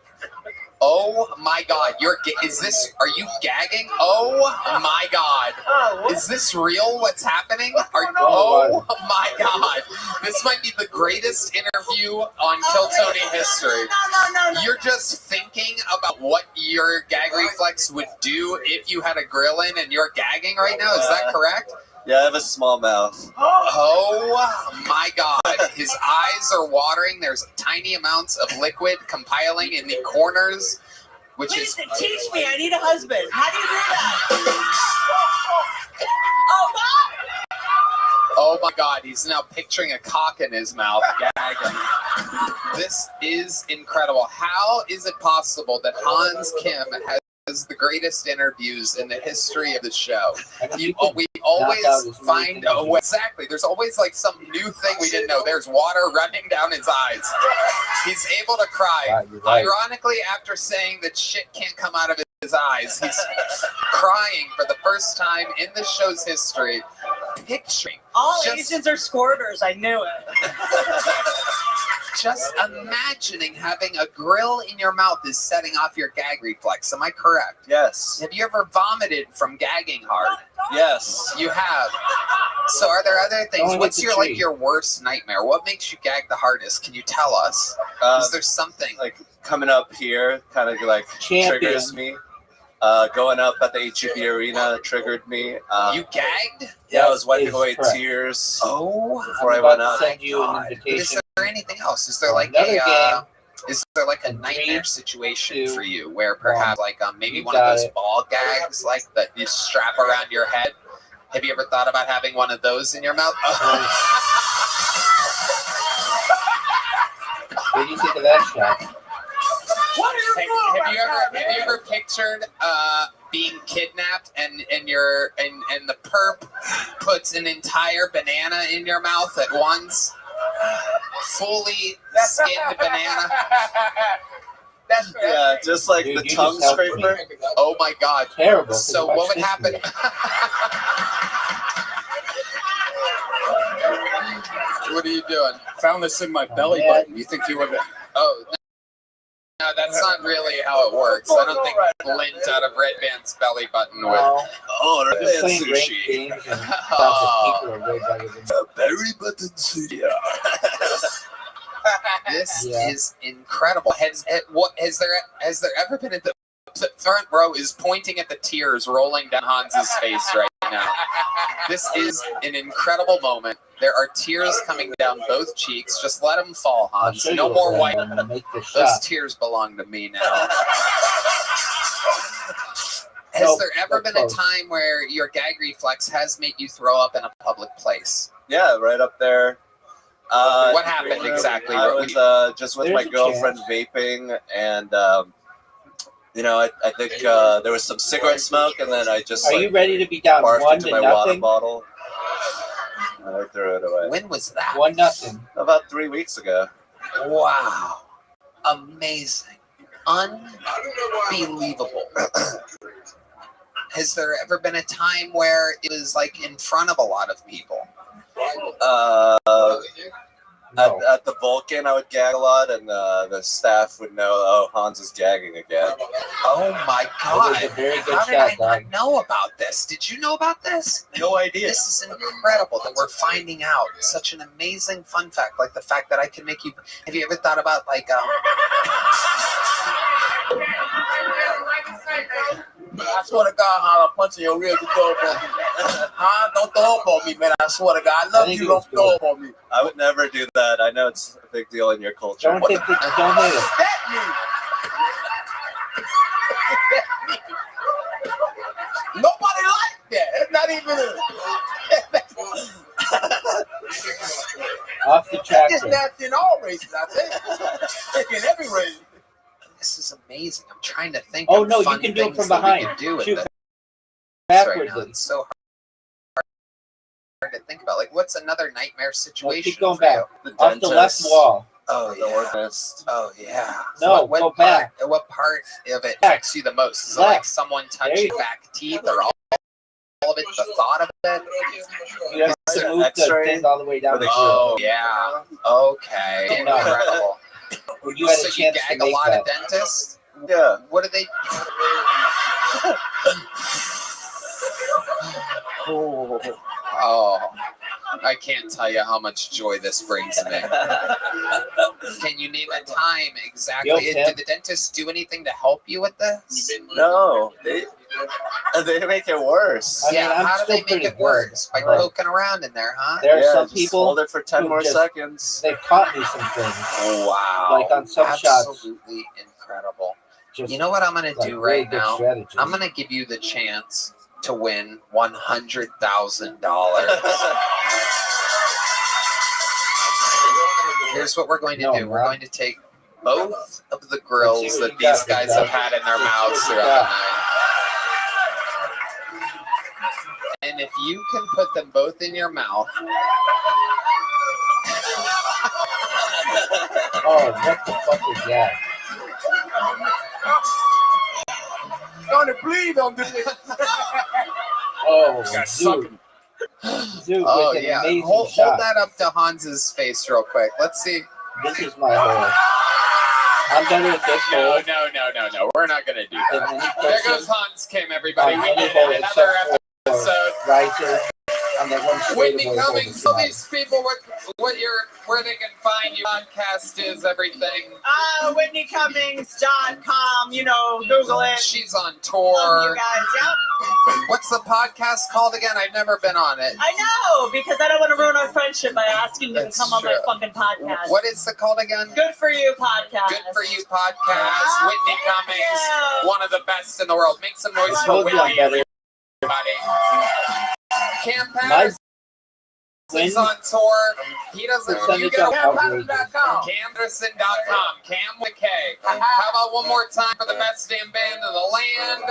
Oh my God, are you gagging? Oh my God. Is this real? What's happening? Oh my God. This might be the greatest interview on Kill Tony history. You're just thinking about what your gag reflex would do if you had a grill in and you're gagging right now. Is that correct? Yeah, I have a small mouth. Oh my God. His eyes are watering. There's tiny amounts of liquid compiling in the corners, which is. Teach me. I need a husband. How do you do that? Oh, God. Oh my God. He's now picturing a cock in his mouth, gagging. This is incredible. How is it possible that Hans Kim has the greatest interviews in the history of the show? We always find a way. Exactly. There's always like some new thing we didn't know. There's water running down his eyes. He's able to cry. Right. Ironically, after saying that shit can't come out of his eyes, he's crying for the first time in the show's history. Picturing. All Just- Asians are squirters. I knew it. Just imagining having a grill in your mouth is setting off your gag reflex. Am I correct? Yes. Have you ever vomited from gagging hard? Yes. You have. So are there other things? Only What's with your the tree. your worst nightmare? What makes you gag the hardest? Can you tell us? Is there something? Like coming up here kind of like Champion. triggers me. Going up at the HEB arena triggered me. You gagged? Yeah, I was wiping Is away correct. tears Oh. before I I'm went about out. to send you an God. But is invitation. there anything else? Is there like Another is there like a And nightmare 3, situation 2, for you where perhaps like maybe You one of got those it. ball gags like that you strap around your head? Have you ever thought about having one of those in your mouth? What do you think of that shot? Have you ever pictured being kidnapped and the perp puts an entire banana in your mouth at once? Fully skinned banana. Yeah, just like Dude, the you tongue just helped scraper. Oh my God. Terrible. So what would happen? What are you doing? Found this in my belly man. button. You think you would? Oh, no, that's not really how it works. I don't think lint out of Red Band's belly button would. No, Oh, they're red playing great sushi. games and stuff that people are way better than Berry button sushi. This Yeah. is incredible. Has there ever been the front row is pointing at the tears rolling down Hans's face right now. This is an incredible moment. There are tears coming down both cheeks. Just let them fall, Hans. No more white. Those tears belong to me now. Has there ever been a time where your gag reflex has made you throw up in a public place? Yeah, right up there. What happened exactly? I was just with my girlfriend vaping, and I think there was some cigarette smoke, and then I just. Are you ready to be down barfed 1 into to my water nothing? bottle? And I threw it away. When was that? 1-0. About 3 weeks ago. Wow. Amazing. Unbelievable. Has there ever been a time where it was like in front of a lot of people? At the Vulcan, I would gag a lot, and the staff would know, oh, Hans is gagging again. Oh my God. That was a very good How did shot, I not know about this? Did you know about this? No idea. This is incredible that we're finding out such an amazing fun fact, like the fact that I can make you. Have you ever thought about like I swear to God, how I'm punching your rear, you throw up on me. Huh? Don't throw up on me, man. I swear to God. I love you. Don't throw up on me. I would never do that. I know it's a big deal in your culture. Don't hit it. Don't hit it. That mean? Nobody like that. It's not even Off the track. It's nasty in all races, I think. In every race. this is amazing. I'm trying to think. Oh of no, you fun can do it things from that we behind. could do with Shoot this backwards. right now. It's so hard to think about. Like, what's another nightmare situation? Keep going for back. you? Off the left wall. Oh The yeah. organist. Oh yeah. No, what go part, back. What part of it affects you the most? Is it like Left. someone There touching you go. back teeth, or all of it? The thought of it? You have Is to there move the X-ray? thing all the way down. Oh yeah. Okay. No. Incredible. Well, you had So a you chance to gag a make lot that. of dentists? Yeah. What do they? Oh, I can't tell you how much joy this brings me. Can you name a time exactly? Yo, Did the dentist do anything to help you with this? No, they make it worse. I mean, Yeah, I'm how do still they make pretty it worse? By good. poking around in there, huh? There are Yeah, some just people hold it for 10 who more just- seconds. They've taught me some things. Wow. Like on some shots. Absolutely incredible. Just You know what I'm going to like do really right good now? strategies. I'm going to give you the chance to win $100,000. Here's what we're going to No, do. We're not. going to take both of the grills Let's see what that you these got, guys big have guy. had in their Let's see mouths what you throughout got. the night. And if you can put them both in your mouth, Oh, what the fuck is that? Don't please don't do this. Oh, Got Zoot. Zoot oh with an yeah, amazing hold shot. that up to Hans's face real quick. Let's see. This is my hole. I'm better at this No, hole no. We're not gonna do than that. any There person goes Hans Kim, everybody. on We any did hole another except episode. for Riser on that one Whitney straightaway hole Cummings, that tell came out. these people where they can find you. Podcast is everything. WhitneyCummings.com. You know, Google it. She's on Love tour. you guys. Yep. What's the podcast called again? I've never been on it. I know, because I don't want to ruin our friendship by asking you That's to come on my true. fucking podcast. What is it called again? Good for you podcast. Good for You podcast. Whitney Cummings, Yeah. one of the best in the world. Make some noise for Told you I'm Whitney, better. everybody. Cam My Patterson's win on tour. He doesn't. You percentage get of outrageous. CamPatterson.com. Cam with a K. How about one more time for the best damn band of the land?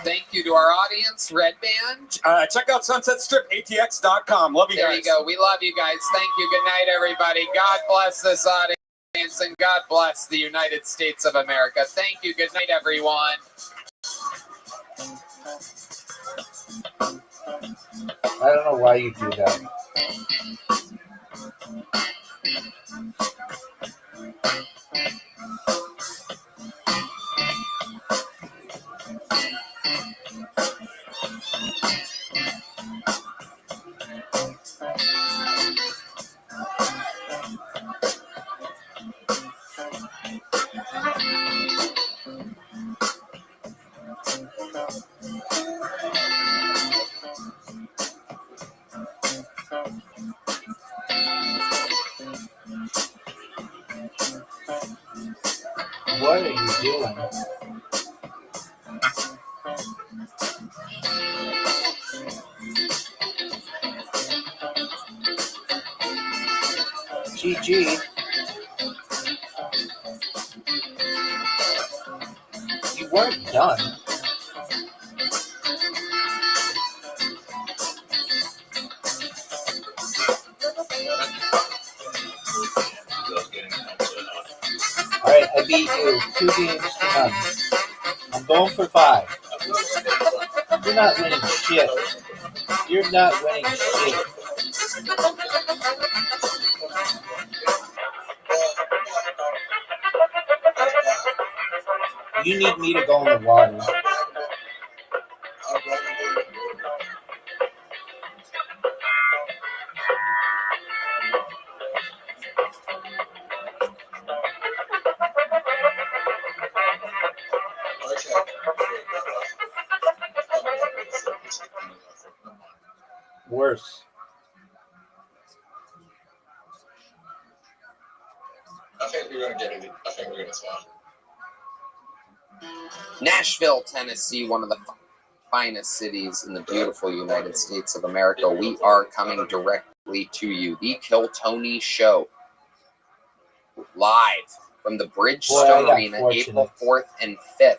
Thank you to our audience, Red Band. Check out SunsetStripATX.com. Love you There guys. you go. We love you guys. Thank you. Good night, everybody. God bless this audience and God bless the United States of America. Thank you. Good night, everyone. I don't know why you do that. What are you doing? GG. You weren't done. Alright, I beat you 2 games to none. I'm going for 5. You're not winning shit. You're not winning shit. You need me to go in the water. Worse. I think we're gonna get it. I think we're gonna swap. Nashville, Tennessee, one of the finest cities in the beautiful United States of America. We are coming directly to you. The Kill Tony Show. Live from the Bridgestone Arena, April 4th and 5th.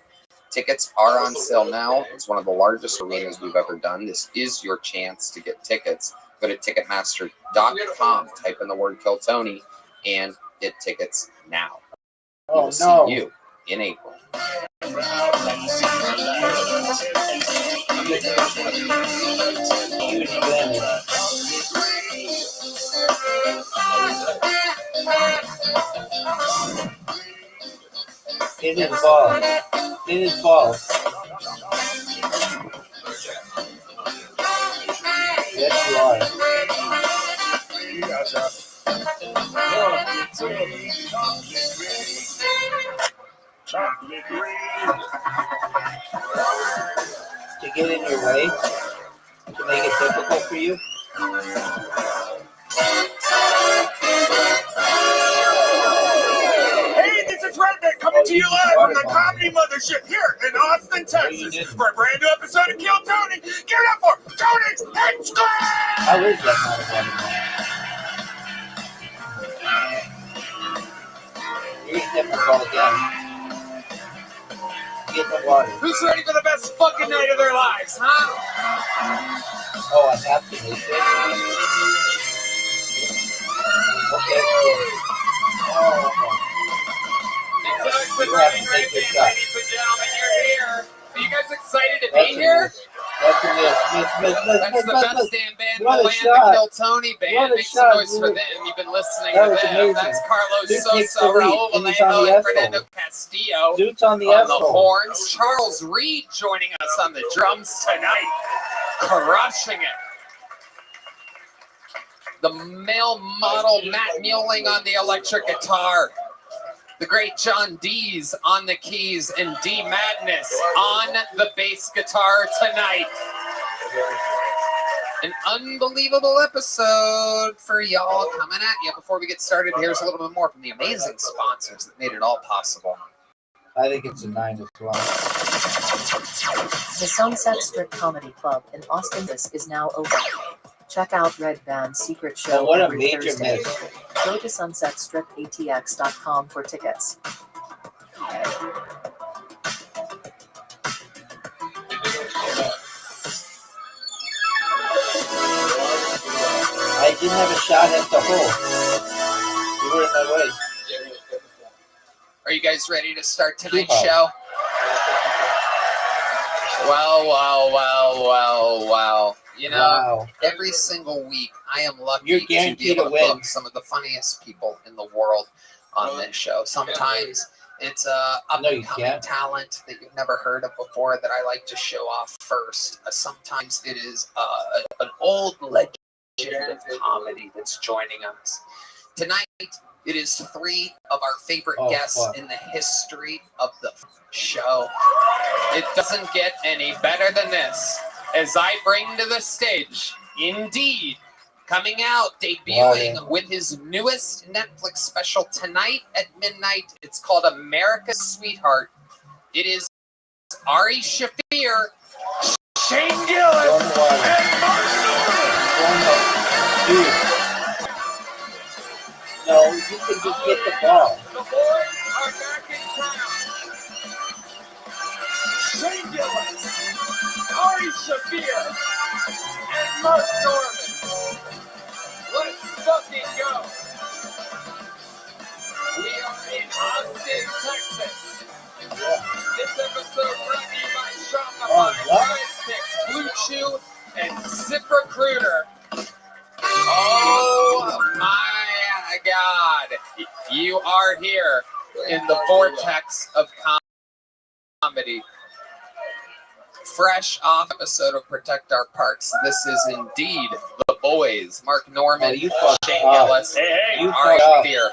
Tickets are on sale now. It's one of the largest arenas we've ever done. This is your chance to get tickets. Go to Ticketmaster.com, type in the word Kill Tony, and get tickets now. We will see you in April. It is ball. It is ball. Yes, you are. To get in your way, to make it difficult for you. Hey, this is Rabbi coming to you live from the Comedy Mothership here in Austin, Texas, for a brand new episode of Kill Tony. Give it up for Tony Henschler! How is that You're getting difficult again. Get the water. Who's ready for the best fucking night of their lives, huh? Oh, I have to make it. Okay. Oh, It's good morning, right, ladies and gentlemen, you're here. Are you guys excited to be here? That's a miss. That's the best damn band in the land, the Kill Tony Band. Make some noise for them. You've been listening to them. Amazing. That's Carlos Dude takes the Sosa, lead, Raul and he's on Vallejo, the and asshole. Fernando Castillo Dude's on the on the asshole. horns. Charles Reed joining us on the drums tonight, crushing it. The male model Matt Mueling on the electric guitar. The great John Dees on the keys, and D Madness on the bass guitar tonight. An unbelievable episode for y'all coming at you. Before we get started, here's a little bit more from the amazing sponsors that made it all possible. I think it's a 9 as well. The Sunset Strip Comedy Club in Austin is now open. Check out Red Band's secret show what a every major Thursday. miss. Go to sunsetstripatx.com for tickets. I didn't have a shot at the hole. You were in my way. Are you guys ready to start tonight's show? Well. You know, every single week I am lucky to be able to book some of the funniest people in the world on this show. Sometimes it's up-and-coming talent that you've never heard of before that I like to show off first. Sometimes it is an old legend of comedy that's joining us. Tonight, it is 3 of our favorite guests in the history of the show. It doesn't get any better than this. As I bring to the stage, indeed, Coming out, debuting with his newest Netflix special tonight at midnight. It's called America's Sweetheart. It is Ari Shaffir, Shane Gillis, and Mark Dude. No, you can just get the ball. The boys are back in town. Shane Gillis, Ari Shaffir, and Mark Norman. Let's fucking go. We are in Austin, Texas. This episode brought to you by Shopify, PrizePicks, Blue Chew, and ZipRecruiter. Oh my God. You are here in the vortex of comedy. Fresh off episode of Protect Our Parks, this is indeed The Boys. Mark Norman, Shane Gillis, Ari Shaffir.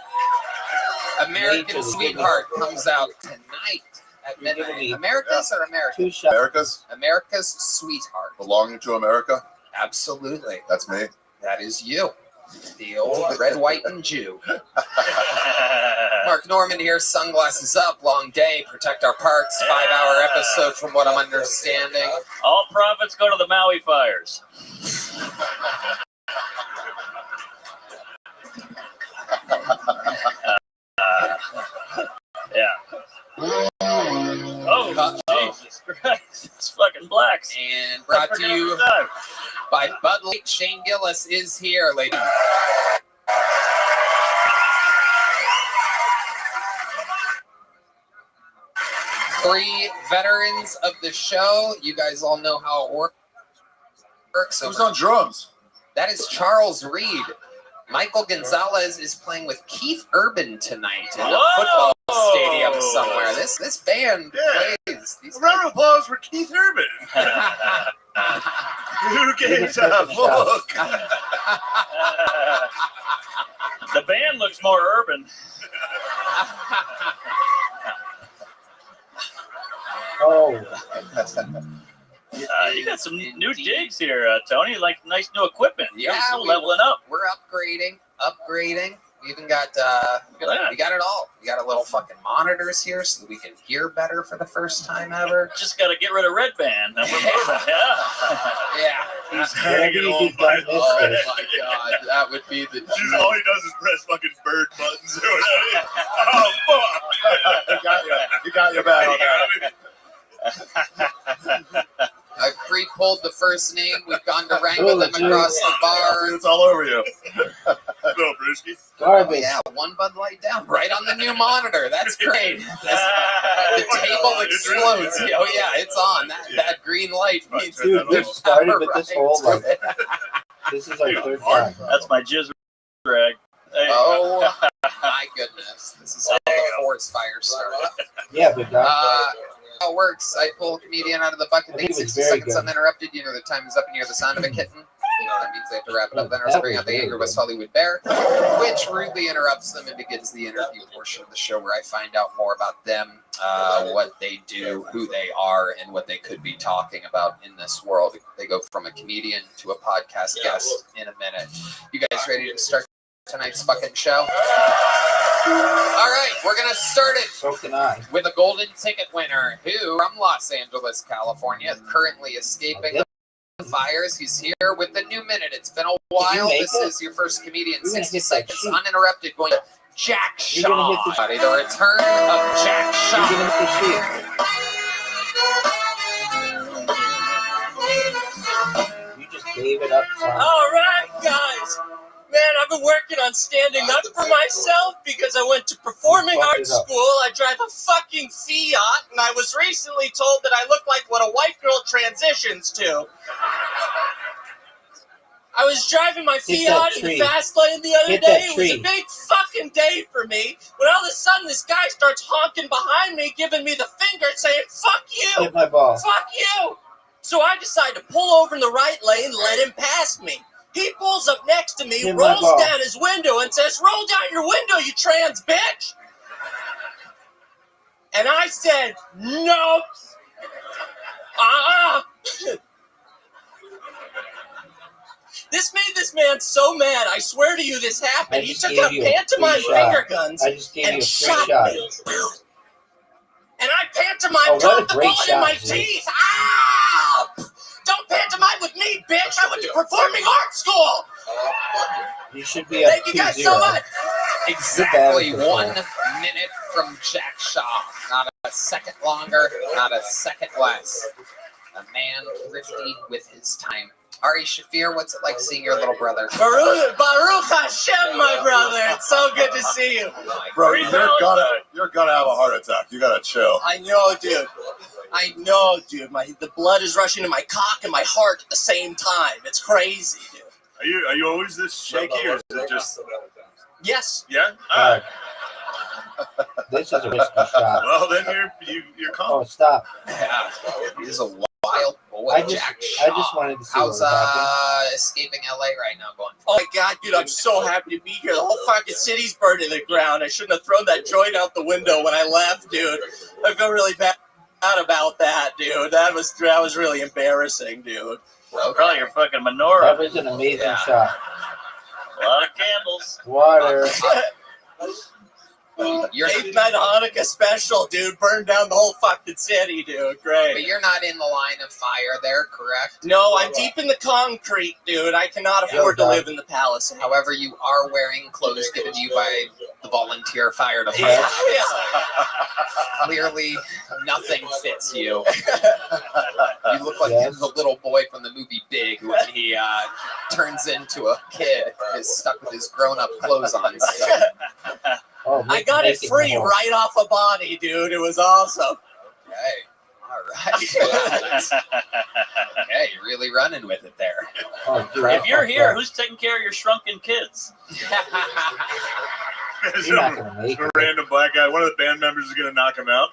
American Sweetheart comes out tonight at midnight. America's or America's? America's Sweetheart. Belonging to America? Absolutely. That's me. That is you. The old red, white, and Jew. Mark Norman here, sunglasses up, long day, Protect Our Parks, 5-hour episode from what I'm understanding. All profits go to the Maui fires. Yeah. Oh, Jesus Christ. It's fucking blacks. And brought to you by Bud Light. Shane Gillis is here, ladies. Three veterans of the show. You guys all know how it works. Who's on drums? That is Charles Reed. Michael Gonzalez is playing with Keith Urban tonight in a football stadium somewhere. This band plays. Round of applause for Keith Urban. Who gave a book? The band looks more urban. You got some new digs here, Tony. Like nice new equipment. Yeah, we're leveling up. We're upgrading. We even got we got it all. We got a little fucking monitors here so that we can hear better for the first time ever. Just got to get rid of Red Band. And we're moving. Yeah. He's hanging on by the Oh thread. my God, that would be the. All he does is press fucking bird buttons or whatever. Oh fuck! You got your back on that. I pre-pulled the first name. We've gone to wrangle them across the bar. It's all over you. No, Brewski. Garbage. Yeah, one Bud Light down, right on the new monitor. That's great. The table explodes. Oh yeah, it's on. That green light means Dude, we've started with this whole like. This is our third time. That's my jizz rag. Oh my goodness! This is how the forest fire started. Yeah, but How it works. I pull a comedian out of the bucket, take 60 seconds uninterrupted. You know the time is up and you hear the sound of a kitten. You know that means they have to wrap it up. Then I bring out the Angry West Hollywood Bear, which rudely interrupts them and begins the interview portion of the show where I find out more about them, what they do, who they are, and what they could be talking about in this world. They go from a comedian to a podcast guest in a minute. You guys ready to start tonight's fucking show? All right, we're gonna start it. So can I. With a golden ticket winner who, from Los Angeles, California, currently escaping the fires. He's here with the new minute. It's been a while. This is your first comedian, 60 seconds uninterrupted, going to Jack Shaw. The return of Jack Shaw. You just gave it up, son. All right, guys. Man, I've been working on standing up for myself because I went to performing arts school. I drive a fucking Fiat, and I was recently told that I look like what a white girl transitions to. I was driving my Fiat in the fast lane the other day. It was a big fucking day for me. When all of a sudden this guy starts honking behind me, giving me the finger, saying, "Fuck you! Hit my ball. Fuck you!" So I decide to pull over in the right lane and let him pass me. He pulls up next to me, rolls down his window, and says, "Roll down your window, you trans bitch!" And I said, "No. This made this man so mad. I swear to you, this I happened. He just took gave out you a pantomime free shot. finger guns I just gave you and a free shot shot. me. And I pantomime Oh, what a dropped the great bullet in my shot, dude. teeth. Ah! Don't pantomime with me, bitch. I went to performing arts school. You should be up Thank you guys so 2-0. much. Exactly You're bad at 1 minute from Jack Shaw. Not a second longer, not a second less. A man thrifty with his time. Ari Shafir, what's it like seeing your little brother? Baruch Hashem, my brother. It's so good to see you. Bro, you're gonna have a heart attack. You gotta chill. I know, dude. The blood is rushing to my cock and my heart at the same time. It's crazy, dude. Are you always this shaky, or is it just? Yes. Yeah. All right. This is a risky shot. Well, then you're calm. Oh, stop. Yeah, he's a wild boy, I just Jack Shaw. wanted to see How's what happened. escaping LA right now going? Oh my God, dude, I'm so happy to be here. The whole fucking city's burned to the ground. I shouldn't have thrown that joint out the window when I left, dude. I feel really bad about that, dude. That was really embarrassing, dude. Probably your fucking menorah. That was an amazing shot. A lot of candles. Water. You're 8th night Hanukkah special, dude. Burned down the whole fucking city, dude. Great. But you're not in the line of fire there, correct? No, I'm deep in the concrete, dude. I cannot afford to live in the palace. However, you are wearing clothes given to you by the volunteer fire department. Clearly, nothing fits you. You look like the little boy from the movie Big when he turns into a kid, is stuck with his grown-up clothes on. So. Oh, I got it free right off a body, dude. It was awesome. Hey, all right. Okay, you're really running with it there. Oh, dude, If you're here, who's taking care of your shrunken kids? You're not gonna make A it. random black guy. One of the band members is gonna knock him out.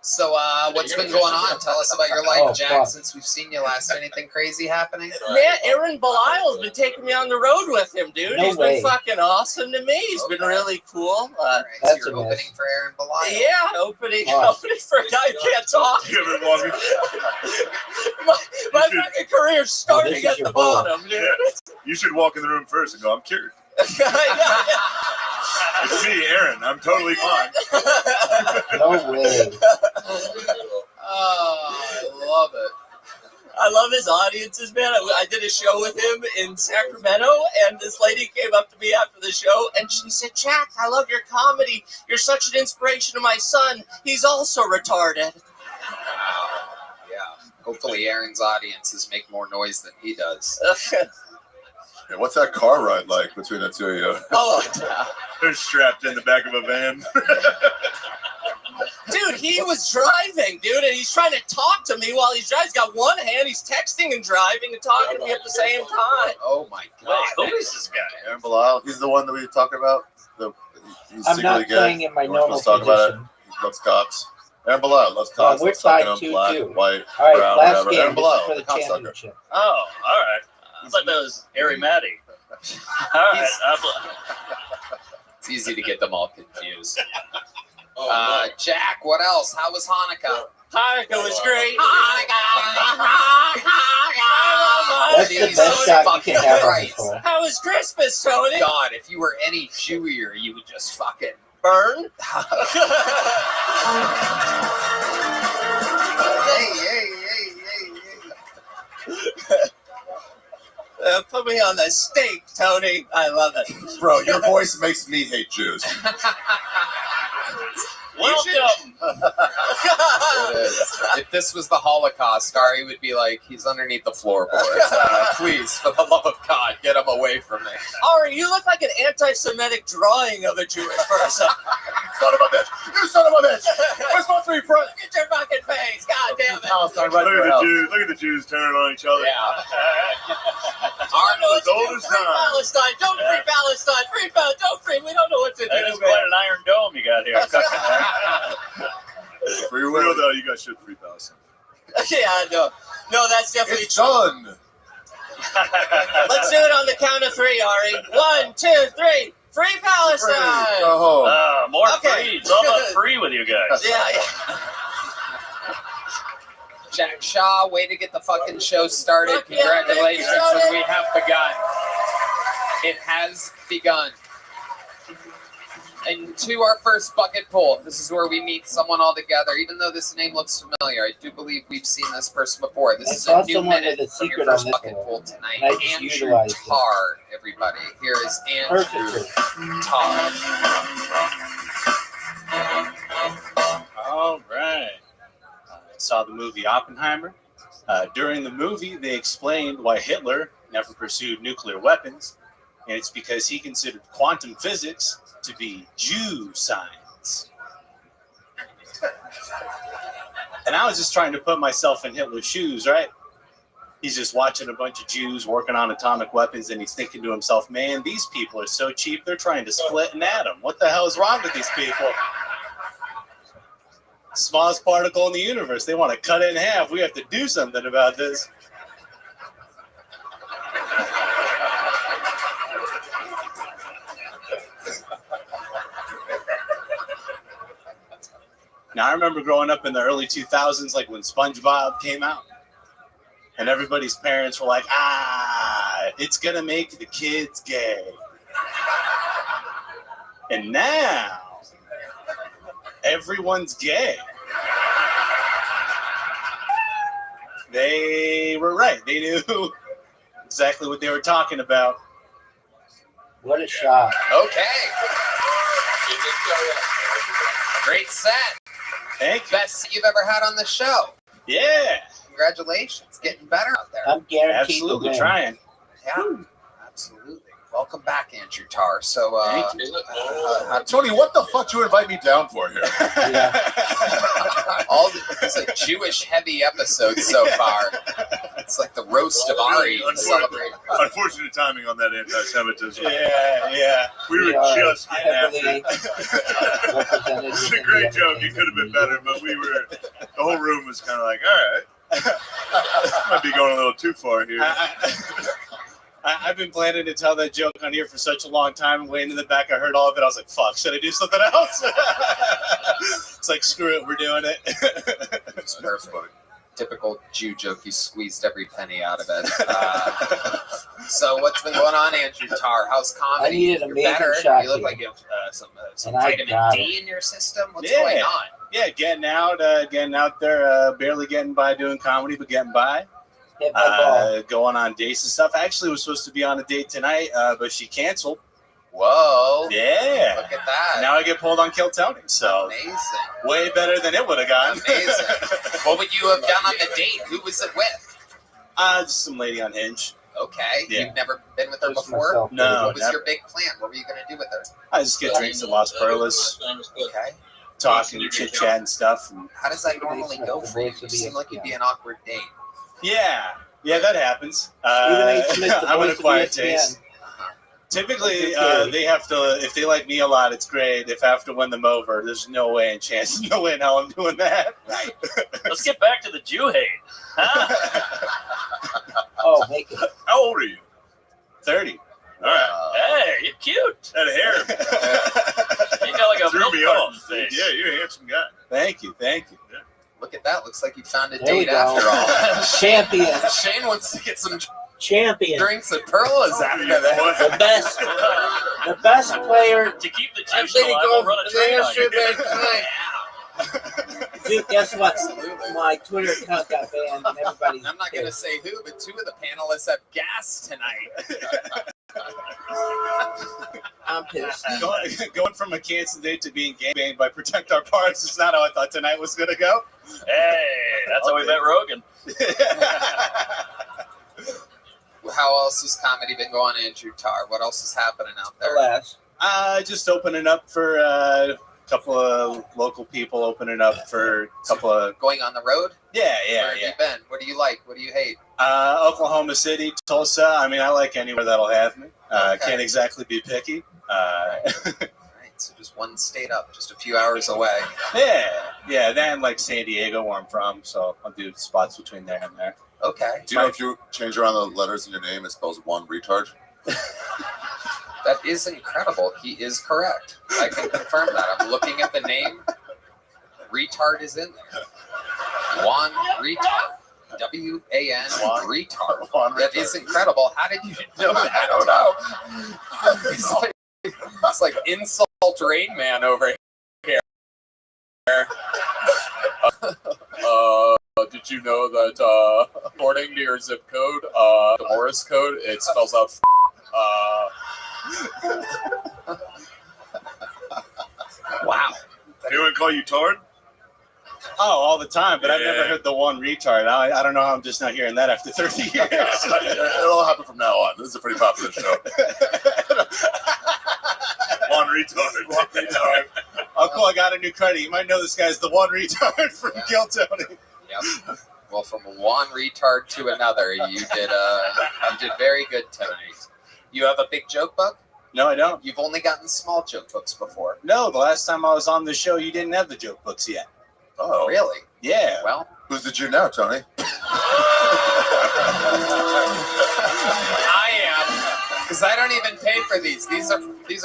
So, what's been going on? Tell us about your life, Oh, Jack, fuck. since we've seen you last. Anything crazy happening? Man, Aaron Belial's been taking me on the road with him, dude. No He's way. been fucking awesome to me. He's been really cool. All right, so That's you're a miss. opening for Aaron Belial. Yeah, opening Oh. for a guy who can't talk. You ever walk My fucking career's starting this is at your the bullet. bottom, dude. You should walk in the room first and go, I'm cured. Yeah. It's me, Aaron. I'm totally fine. No way. Oh, I love it. I love his audiences, man. I did a show with him in Sacramento, and this lady came up to me after the show, and she said, Jack, I love your comedy. You're such an inspiration to my son. He's also retarded. Yeah. Hopefully, Aaron's audiences make more noise than he does. Hey, what's that car ride like between the two of you? Oh, They're strapped in the back of a van. dude, he was driving, dude, and he's trying to talk to me while he's driving. He's got one hand, he's texting and driving and talking to me at the same time. Oh, my God. Wait, who is this guy? Aaron Belial, he's the one that we were talking about. He's I'm secretly not gay. playing in my We're normal supposed to talk about it. position. He loves cocks. Aaron Belial loves cocks. we're Loves sucking tied them, black, 2-2. white, All right, brown, last whatever. game. Aaron This is Belial, for the cocksucker. championship. Oh, all right. I thought that was Harry Matty. All right. It's easy to get them all confused. Jack, what else? How was Hanukkah? Hanukkah was great. That's the best shot you can have on this hole. How was Christmas, Tony? God, if you were any Jewier, you would just fucking Burn? Put me on the steak, Tony. I love it. Bro, your voice makes me hate Jews. Welcome. It is. If this was the Holocaust, Ari would be like, he's underneath the floorboards. Please, for the love of God, get him away from me. Ari, you look like an anti-Semitic drawing of a Jewish person. Son of a bitch! You son of a bitch! We're supposed to be friends! Look at your fucking face. God damn it. Palestine right Look in at your the house. Jews. Look at the Jews turning on each other. Yeah. I don't know what to As old do. as Free time. Palestine. Don't free Palestine. Free Palestine. Don't free. We don't know what to do. That is quite an iron dome you got here. For real though, you guys should free Palestine. Yeah, no, that's definitely It's done! Let's do it on the count of three, Ari. 1, 2, 3. Free Palestine. Go home. More Okay. free. It's all about free with you guys. Yeah. Jack Shaw, way to get the fucking show started. Congratulations, and we have begun. It has begun. And to our first bucket pool, this is where we meet someone all together. Even though this name looks familiar, I do believe we've seen this person before. This is a new minute from your first bucket pool tonight. Andrew Tarr, everybody. Here is Andrew Tarr. All right. I saw the movie Oppenheimer. During the movie, they explained why Hitler never pursued nuclear weapons, and it's because he considered quantum physics to be Jew science. And I was just trying to put myself in Hitler's shoes, right? He's just watching a bunch of Jews working on atomic weapons, and he's thinking to himself, man, these people are so cheap, they're trying to split an atom. What the hell is wrong with these people? Smallest particle in the universe. They want to cut it in half. We have to do something about this. Now, I remember growing up in the early 2000s, like when SpongeBob came out, and everybody's parents were like, it's going to make the kids gay. And now, everyone's gay. They were right. They knew exactly what they were talking about. What a shot. Okay. Great set. Thank you. Best you've ever had on the show. Yeah. Congratulations. Getting better out there. I'm guaranteed Absolutely to win. trying. Yeah, absolutely. Welcome back, Andrew Tarr. So, Tony, what the fuck you invite me down for here? It's a Jewish-heavy episode so far. It's like the roast of Ari celebrating. Unfortunate timing on that anti-Semitism. Yeah. We were just getting after it. Represented It's a great joke. It could have been better, but the whole room was kind of like, all right. Might be going a little too far here. I've been planning to tell that joke on here for such a long time, and way in the back I heard all of it. I was like, fuck, should I do something else? It's like, screw it, we're doing it. It's perfect. Typical Jew joke. You squeezed every penny out of it. So what's been going on, Andrew Tarr? How's comedy? I needed a You're major better. shot You look here. like you have some And I vitamin got D it. in your system. What's going on? Yeah, getting out there, barely getting by doing comedy, but getting by. Hit my ball. Going on dates and stuff. I actually was supposed to be on a date tonight, but she canceled. Whoa. Yeah. Look at that. Now I get pulled on Kill Tony, so Amazing. way better than it would have gone. Amazing. What would you have done on the date? Who was it with? Just some lady on Hinge. Okay. Yeah. You've never been with her Just before? myself. No, What was never. your big plan? What were you going to do with her? I just get drinks at Las Perlas, Okay. talking, chit chat and stuff. And How does that normally go for you? You seem like you'd be an awkward date. yeah, that happens. Stephen A. Smith, the I'm an voice of acquired ESPN. taste. Typically, Okay. they have to, if they like me a lot, it's great. If I have to win them over, there's no way in chance, no way in hell I'm doing that. Right. Let's get back to the Jew hate. Huh? Oh, make it. How old are you? 30. All right. Hey, you're cute. That hair You got like a threw milk me off. bone face. Yeah, you're a handsome guy. Thank you. Look at that. Looks like you found a There we date go. after all. Champion. Shane wants to get some Champion. drinks at Perla's after that. The best. The best player. To keep the I'm Jews alive, we'll run a train on you. Dude, guess what? My Twitter account got banned and everybody's I'm not going to say who, but two of the panelists have gas tonight. I'm pissed. Going from a canceled date to being gang banged by Protect Our Parks is not how I thought tonight was going to go. Hey, that's how we met Rogan. How else has comedy been going, Andrew Tarr? What else is happening out there? Alas. Just opening up for a couple of local people, opening up for a couple of... Going on the road? Yeah. Where have you been? What do you like? What do you hate? Oklahoma City, Tulsa. I mean, I like anywhere that'll have me. Okay. Can't exactly be picky. Right, so just one state up, just a few hours away. Yeah. Then like San Diego, where I'm from, so I'll do spots between there and there. Okay. Do you know if you change around the letters in your name, it spells one retard? That is incredible. He is correct. I can confirm that. I'm looking at the name. Retard is in there. Juan Retard. W-A-N retard. That is incredible. How did you know that? I don't know. It's like insult Rain Man over here. Did you know that according to your zip code, the Morse code, it spells out Wow. Anyone call you Tord? Oh, all the time, but I've Yeah. never heard the one retard. I don't know how I'm just not hearing that after 30 years. It'll happen from now on. This is a pretty popular show. One retard. One retard. Oh, cool. I got a new credit. You might know this guy's the one retard from Kill Tony. Yep. Well, from one retard to another, you did very good tonight. You have a big joke book? No, I don't. You've only gotten small joke books before. No, the last time I was on the show, you didn't have the joke books yet. Oh, really? Yeah. Well, who's the Jew now, Tony? I am, because I don't even pay for these. These are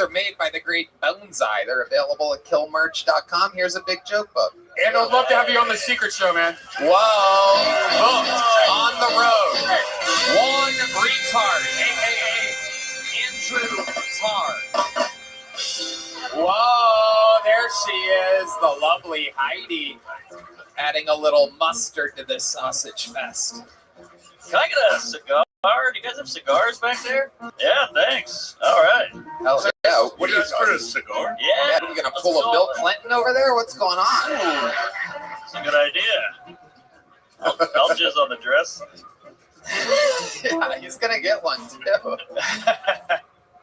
made by the great Boneseye. They're available at killmerch.com. Here's a big joke book. And I'd love to have you on the secret show, man. Whoa! Booked on the road. One retard, aka Andrew Tard. Whoa! There she is, the lovely Heidi, adding a little mustard to this sausage fest. Can I get a cigar? Do you guys have cigars back there? Yeah, thanks. All right. Hell yeah! What are you for a cigar? Yeah. Are you gonna pull a Bill Clinton over there? What's going on? It's a good idea. I'll jizz on the dress. Yeah, he's gonna get one too.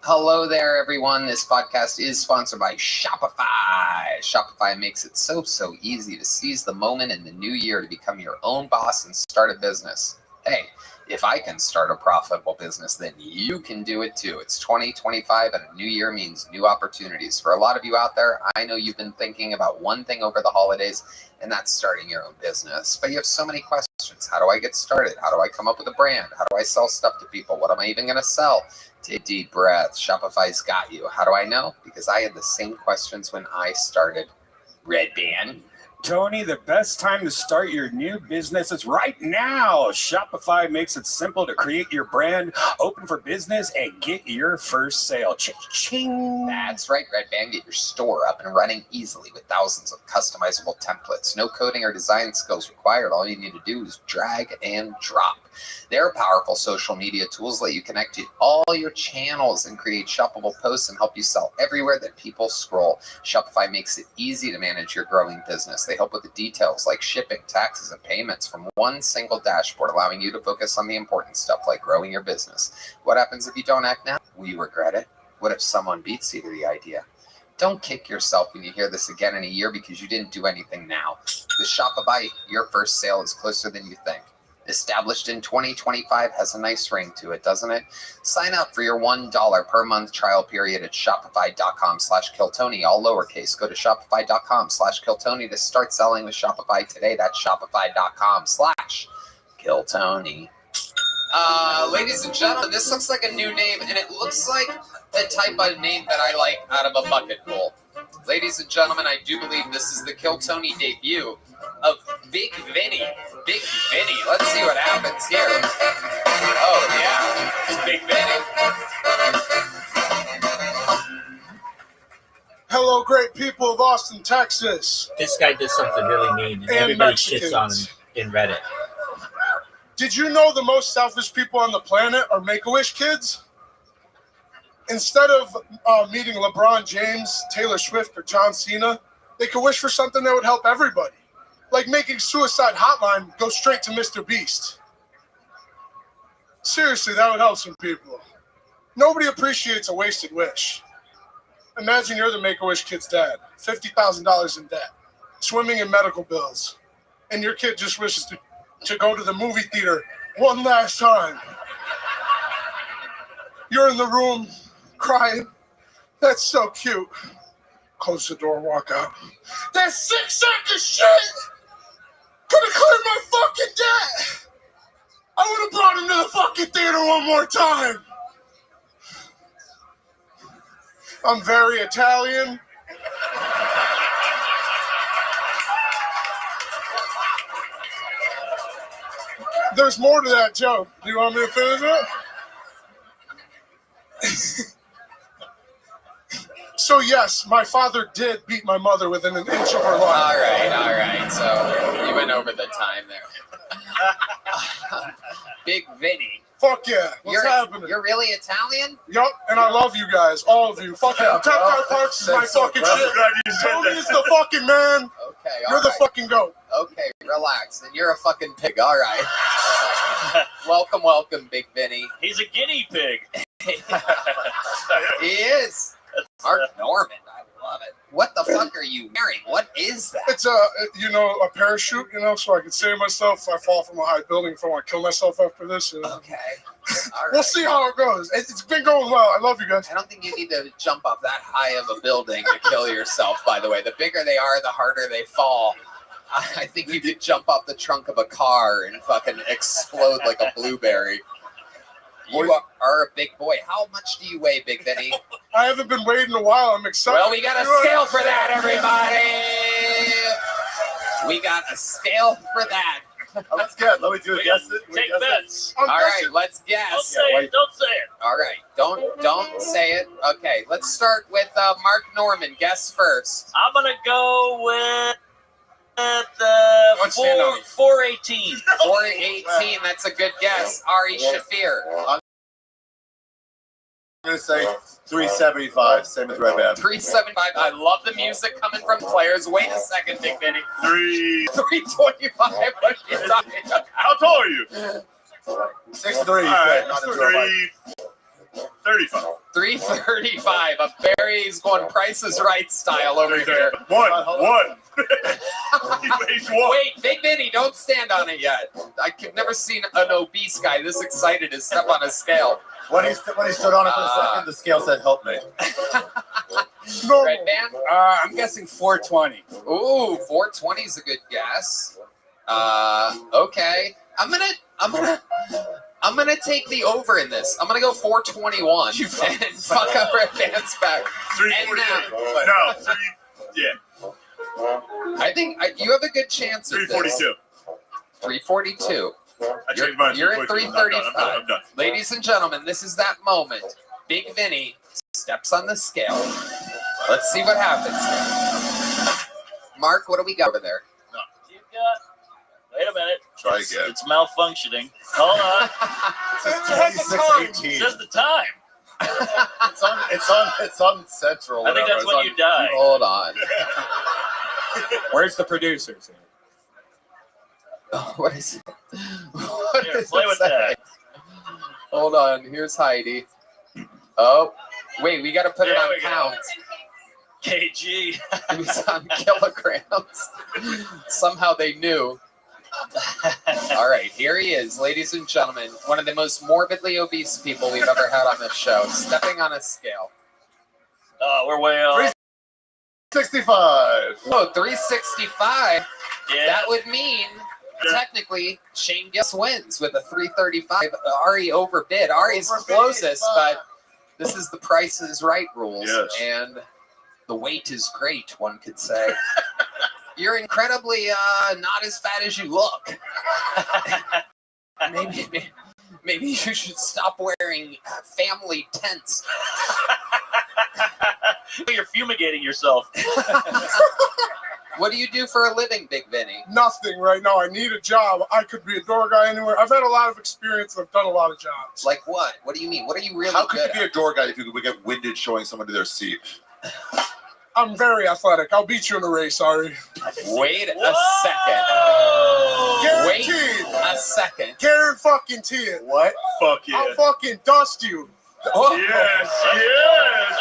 Hello there, everyone. This podcast is sponsored by Shopify. Shopify makes it so easy to seize the moment in the new year to become your own boss and start a business. Hey, if I can start a profitable business, then you can do it too. It's 2025 and a new year means new opportunities. For a lot of you out there, I know you've been thinking about one thing over the holidays, and that's starting your own business. But you have so many questions. How do I get started? How do I come up with a brand? How do I sell stuff to people? What am I even going to sell? Take a deep breath. Shopify's got you. How do I know? Because I had the same questions when I started. Red Band. Tony, the best time to start your new business is right now. Shopify makes it simple to create your brand, open for business, and get your first sale. Cha-ching. That's right, Red Band. Get your store up and running easily with thousands of customizable templates. No coding or design skills required. All you need to do is drag and drop. Their powerful social media tools let you connect to all your channels and create shoppable posts and help you sell everywhere that people scroll. Shopify makes it easy to manage your growing business. They help with the details like shipping, taxes, and payments from one single dashboard, allowing you to focus on the important stuff like growing your business. What happens if you don't act now? Will you regret it? What if someone beats you to the idea? Don't kick yourself when you hear this again in a year because you didn't do anything now. With Shopify, your first sale is closer than you think. Established in 2025 has a nice ring to it, doesn't it? Sign up for your $1 per month trial period at shopify.com/killtony, all lowercase. Go to shopify.com/killtony to start selling with Shopify today. That's shopify.com/killtony. Ladies and gentlemen, this looks like a new name, and it looks like the type of name that I like out of a bucket bowl. Ladies and gentlemen, I do believe this is the Kill Tony debut of Big Vinny. Big Vinny. Let's see what happens here. Oh, yeah. It's Big Vinny. Hello, great people of Austin, Texas. This guy did something really mean, and everybody shits on him in Reddit. Did you know the most selfish people on the planet are Make-A-Wish kids? Instead of meeting LeBron James, Taylor Swift, or John Cena, they could wish for something that would help everybody. Like making Suicide Hotline go straight to Mr. Beast. Seriously, that would help some people. Nobody appreciates a wasted wish. Imagine you're the Make-A-Wish kid's dad, $50,000 in debt, swimming in medical bills, and your kid just wishes to go to the movie theater one last time. You're in the room crying. That's so cute. Close the door, walk out. That 6 second shit could have cleared my fucking debt. I would have brought him to the fucking theater one more time. I'm very Italian. there's more to that joke. Do you want me to finish it? So yes, my father did beat my mother within an inch of her life. All right. So you went over the time there. Big Vinny. Fuck yeah. What's happening? You're really Italian? Yup, and I love you guys, all of you. Fuck yeah. Top Guy Parks is my fucking shit. Tony is the fucking man. Okay, You're the fucking goat. Okay, relax. And you're a fucking pig. All right. Welcome, Big Vinny. He's a guinea pig. He is. Mark Norman. I love it. What the fuck are you wearing? What is that? It's a parachute, so I can save myself if I fall from a high building, if I want to kill myself after this. Okay. All right. We'll see how it goes. It's been going well. I love you guys. I don't think you need to jump off that high of a building to kill yourself, by the way. The bigger they are, the harder they fall. I think you could jump off the trunk of a car and fucking explode like a blueberry. You are a big boy. How much do you weigh, Big Vinny? I haven't been waiting a while. I'm excited. Well, we got a scale for that, everybody. We got a scale for that. Let's get. Let me do a guess. Take bets. All right, let's guess. Don't say it. Don't say it. All right, don't say it. Okay, let's start with Mark Norman. Guess first. I'm gonna go with 418. 418. That's a good guess. Ari Shafir. I'm gonna say 375. Same with Red Band. 375. I love the music coming from players. Wait a second, Big Vinny. 325. What are you talking about? How tall are you? 6'3". All right, 335. 335. A Barry's going Price is Right style over here. One. He weighs one. Wait, Big Vinny, don't stand on it yet. I've never seen an obese guy this excited to step on a scale. When he stood on it for a second, the scale said, "Help me." Red Band? I'm guessing 420. Ooh, 420 is a good guess. Okay. I'm gonna take the over in this. I'm gonna go 421. You fuck up Red Band's back. 342. Yeah. I think you have a good chance. 342. 342. You're at 335. I'm done. Ladies and gentlemen, this is that moment. Big Vinny steps on the scale. Let's see what happens. Mark, what do we got over there? You got. Wait a minute. Try again. It's malfunctioning. Hold on. It says 26:18. It says the time. It's on Central. I think that's when you die. Hold on. Where's the producers? What is it? Here, play with that. Hold on. Here's Heidi. Oh, wait. We got to put it on pounds. KG. It was on kilograms. Somehow they knew. All right, here he is, ladies and gentlemen. One of the most morbidly obese people we've ever had on this show, stepping on a scale. Oh, we're way off. 365. Oh, 365. Yeah. That would mean, technically, Shane Giss wins with a 335. Ari overbid. Ari's closest, but this is the Price is Right rules. Yes. And the weight is great, one could say. You're incredibly not as fat as you look. Maybe you should stop wearing family tents. You're fumigating yourself. What do you do for a living, Big Vinny? Nothing right now. I need a job. I could be a door guy anywhere. I've had a lot of experience. I've done a lot of jobs. Like what? What do you mean? What are you really How could good you be a door guy if you would get winded showing someone to their seat? I'm very athletic. I'll beat you in a race, Ari. Wait a second. Guaranteed. Wait a second. Guarantee it. What? Fuck yeah. I'll fucking dust you. Oh. Yes.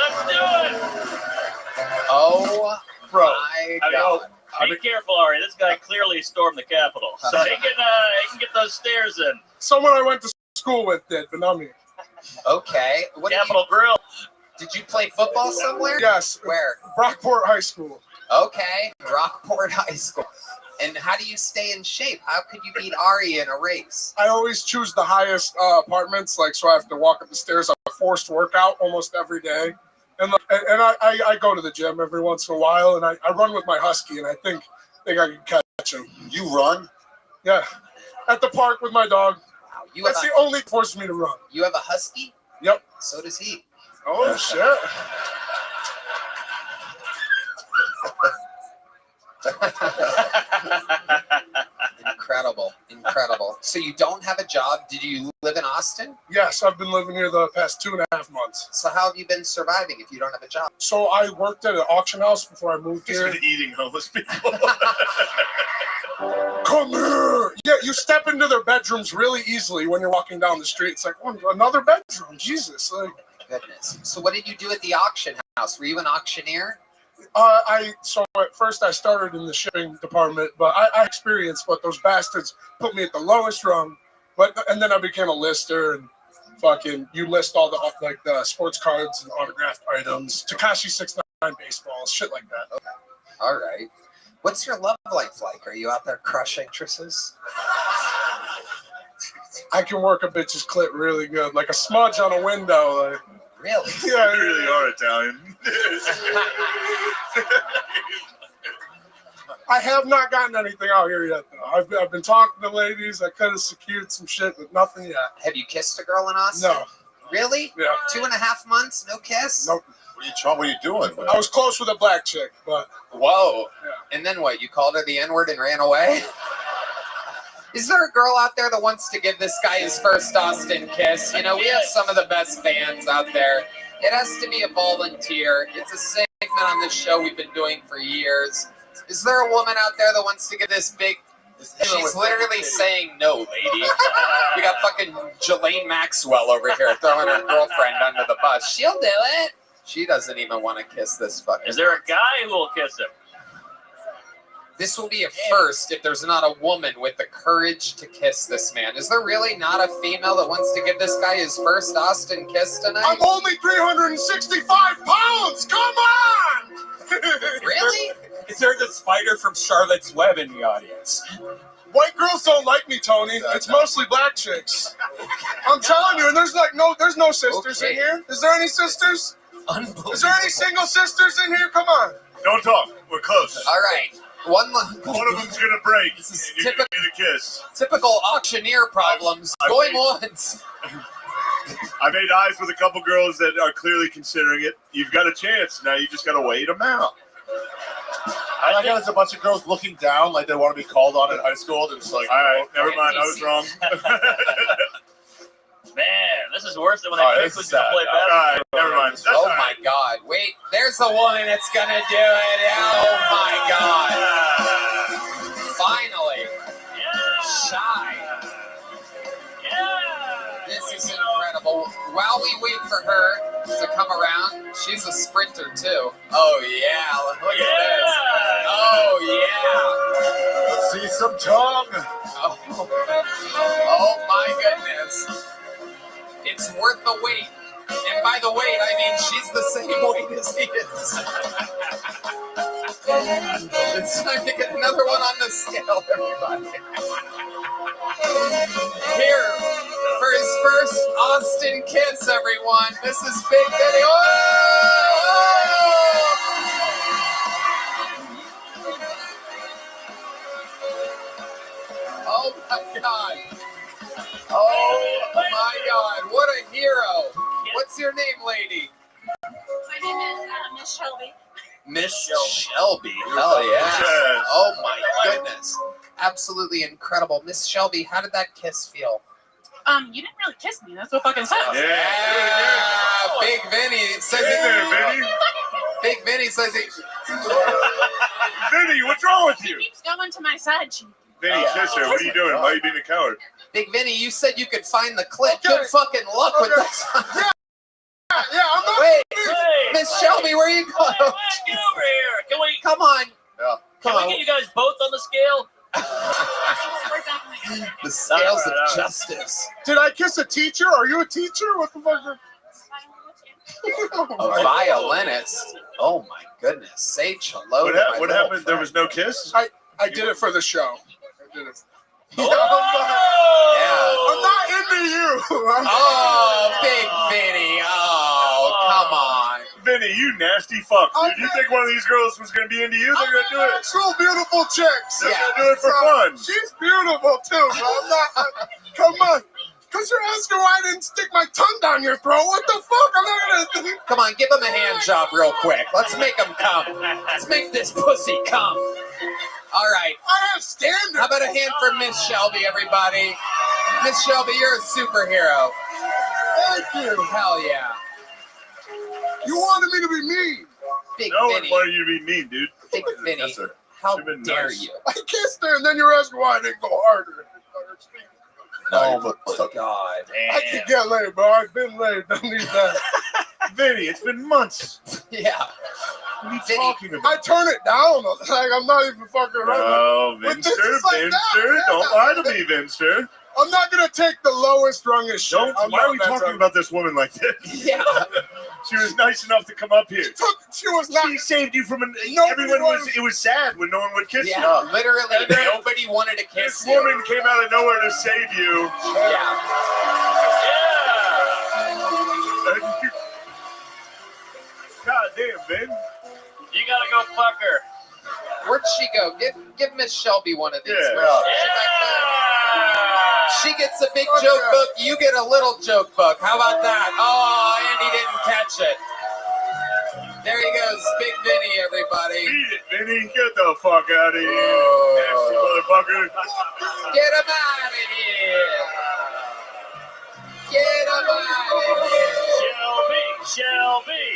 Let's do it. Oh, bro. My God. Be careful, Ari. This guy clearly stormed the Capitol, so he can get those stairs in. Someone I went to school with did, but not me. Okay. Capitol Grill. Did you play football somewhere? Yes. Where? Rockport High School. Okay. Rockport High School. And how do you stay in shape? How could you beat Ari in a race? I always choose the highest apartments, so I have to walk up the stairs. I'm forced workout almost every day. And I go to the gym every once in a while, and I run with my husky, and I think I can catch him. You run? Yeah. At the park with my dog. Wow. That's the only forced me to run. You have a husky? Yep. So does he. Oh, shit. Incredible. So you don't have a job? Did you live in Austin? Yes, I've been living here the past 2.5 months. So how have you been surviving if you don't have a job? So I worked at an auction house before I moved He's here. been eating homeless people. Come here. Yeah, you step into their bedrooms really easily when you're walking down the street. It's like, oh, another bedroom. Jesus. Like, Goodness. So what did you do at the auction house? Were you an auctioneer? So at first I started in the shipping department, but I experienced what those bastards put me at the lowest rung. And then I became a lister, and fucking you list all the sports cards and autographed items, Tekashi 6ix9ine baseballs, shit like that. Okay. All right. What's your love life like? Are you out there crushing trisses? I can work a bitch's clit really good, like a smudge on a window. Like. Really? Yeah, you really are Italian. I have not gotten anything out here yet, though. I've been talking to ladies. I could have secured some shit, but nothing yet. Have you kissed a girl in Austin? No. Really? Yeah. 2.5 months, no kiss? Nope. What are you doing? I was close with a black chick, but... Whoa. Yeah. And then what? You called her the N-word and ran away? Is there a girl out there that wants to give this guy his first Austin kiss? You know, we have some of the best fans out there. It has to be a volunteer. It's a segment on this show we've been doing for years. Is there a woman out there that wants to give this big... She's literally saying no, lady. We got fucking Jelaine Maxwell over here throwing her girlfriend under the bus. She'll do it. She doesn't even want to kiss this fucking... Is there a guy who will kiss him? This will be a first if there's not a woman with the courage to kiss this man. Is there really not a female that wants to give this guy his first Austin kiss tonight? I'm only 365 pounds! Come on! Really? Is there the spider from Charlotte's Web in the audience? White girls don't like me, Tony. It's mostly black chicks. I'm telling you, and there's no sisters in here. Is there any sisters? Is there any single sisters in here? Come on. Don't talk. We're close. All right. One of them's gonna break. This is You're gonna get a kiss. Typical auctioneer problems. Going once. I made eyes with a couple girls that are clearly considering it. You've got a chance. Now you just got to wait them out. I like how there's a bunch of girls looking down like they want to be called on in high school. They're just like, all right, never mind. I was wrong. Man, this is worse than when they picked us to play basketball. All right, never mind. That's Oh all right. my God. Wait, there's the woman that's going to do it. Oh my God. Finally. Shy. This is incredible. While we wait for her to come around, she's a sprinter too. Oh yeah, look at this. Oh yeah. let's see some tongue. Oh my goodness. It's worth the wait. And by the wait, I mean she's the same weight as he is. It's time to get another one on the scale, everybody. Here, for his first Austin kiss, everyone. This is Big Vinny. Oh my God. Oh my God. What a hero. What's your name, lady? My name is Miss Shelby. Miss Shelby. Hell yeah. Oh my goodness. Absolutely incredible. Miss Shelby, how did that kiss feel? You didn't really kiss me. That's what fucking sucks. Yeah. Big Vinny says it. Big Vinny says it. Vinny, what's wrong with you? He keeps going to my side cheek. Vinny, kiss her. What are you doing? Why are you being a coward? Big Vinny, you said you could find the clip. Good fucking luck with this. Yeah, I'm not. Wait, Miss Shelby, where are you going? Get over here. Can we? Come on. Can we get you guys both on the scale? The scales of justice. Did I kiss a teacher? Are you a teacher? What the fuck? A violinist. Oh my goodness. Say hello. What happened? There was no kiss? I did it for the show. I did it. Yeah. I'm not into you. Oh, Big Vinny. Oh, come on. Vinny, you nasty fuck, dude. You think one of these girls was gonna be into you? They're gonna do it. Actual beautiful chicks. They're gonna do it for fun. She's beautiful too, bro. I'm not. Come on. Because you're asking why I didn't stick my tongue down your throat. What the fuck? I'm not gonna. Come on, give him a hand job real quick. Let's make him come. Let's make this pussy come. All right. I have standards. How about a hand for Miss Shelby, everybody? Miss Shelby, you're a superhero. Thank you. Hell yeah. You wanted me to be mean. Big No one Vinny. wanted you to be mean, dude. Big Vinny. Yes, sir. How Should've been dare nice. you? I kissed her, and then you're asking why I didn't go harder. Oh my God. I can get laid, bro. I've been laid. Don't need that. Vinny, it's been months. Yeah. What are you talking about? I turn it down. Like, I'm not even fucking around. Oh, With Vinster, bitches like that, Vinster. yeah. Don't lie to me, Vinster. I'm not going to take the lowest rungest shit. Why are we talking about this woman like this? Yeah. She was nice enough to come up here. She was not. She saved you from Nobody it was sad when no one would kiss Yeah, you. literally, And then nobody wanted to kiss This you. woman came out of nowhere to save you. Yeah. God damn, Ben. You gotta go fuck her. Where'd she go? Give Miss Shelby one of these. Yeah. Where's she back there? She gets a big joke book. You get a little joke book. How about that? Oh, Andy didn't catch it. There he goes, Big Vinny, everybody. Beat it, Vinny. Get the fuck out of here. Oh. Nasty motherfucker. Get him out of here. Get him out of here. Shelby.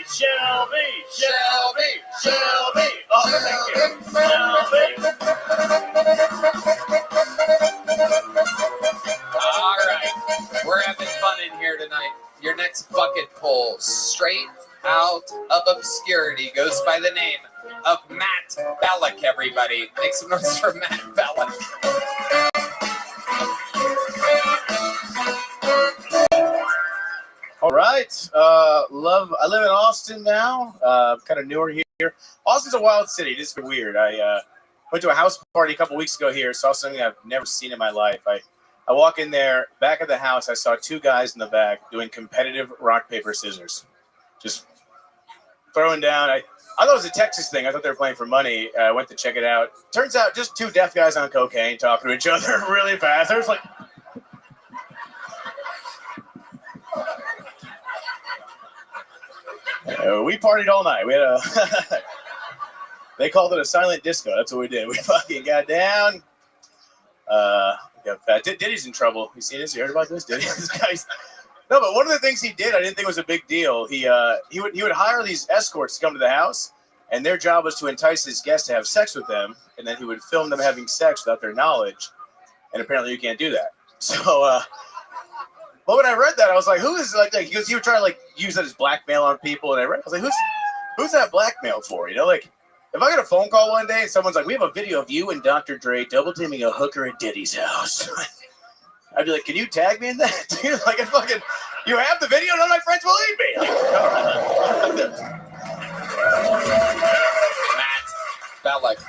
Oh, thank you. Shelby. All right. We're having fun in here tonight. Your next bucket pull, straight out of obscurity, goes by the name of Matt Bellick, everybody. Make some noise for Matt Bellick. All right. I live in Austin now. Kind of newer here. Austin's a wild city. It is weird. I went to a house party a couple weeks ago here. Saw something I've never seen in my life. I walk in there. Back of the house, I saw two guys in the back doing competitive rock, paper, scissors. Just throwing down. I thought it was a Texas thing. I thought they were playing for money. I went to check it out. Turns out just two deaf guys on cocaine talking to each other really fast. There's like... we partied all night. We had a they called it a silent disco. That's what we did. We fucking got down. Got fat. Diddy's in trouble. You seen this? You heard about this? Diddy? This guy's no, but one of the things he did, I didn't think was a big deal. He would hire these escorts to come to the house, and their job was to entice his guests to have sex with them, and then he would film them having sex without their knowledge. And apparently, you can't do that. So. But when I read that, I was like, "Who is like?" Because you were trying to like use that as blackmail on people, and I was like, "Who's that blackmail for?" You know, like if I get a phone call one day and someone's like, "We have a video of you and Dr. Dre double teaming a hooker at Diddy's house," I'd be like, "Can you tag me in that?" Dude, like, you have the video, none of my friends believe me. Like, all right. Matt Bellick.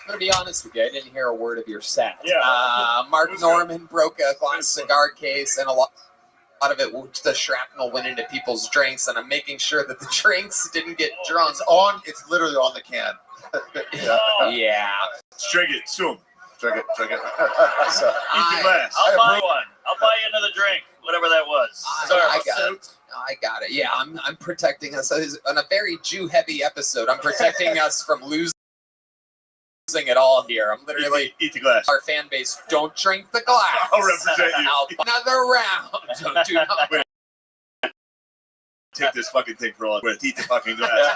I'm going to be honest with you. I didn't hear a word of your set. Yeah. Mark Norman broke a glass cigar case, and a lot of it, the shrapnel went into people's drinks, and I'm making sure that the drinks didn't get drunk. It's literally on the can. Yeah. Drink it, soon. Drink it. Eat the glass. I'll buy one. I'll buy you another drink, whatever that was. I got it. Yeah, I'm protecting us. On a very Jew-heavy episode, I'm protecting us from losing it all here. I'm literally eat the glass. Our fan base, don't drink the glass. I'll represent you. Another round. Do not. Wait. Take this fucking thing for all it's worth. Eat the fucking glass.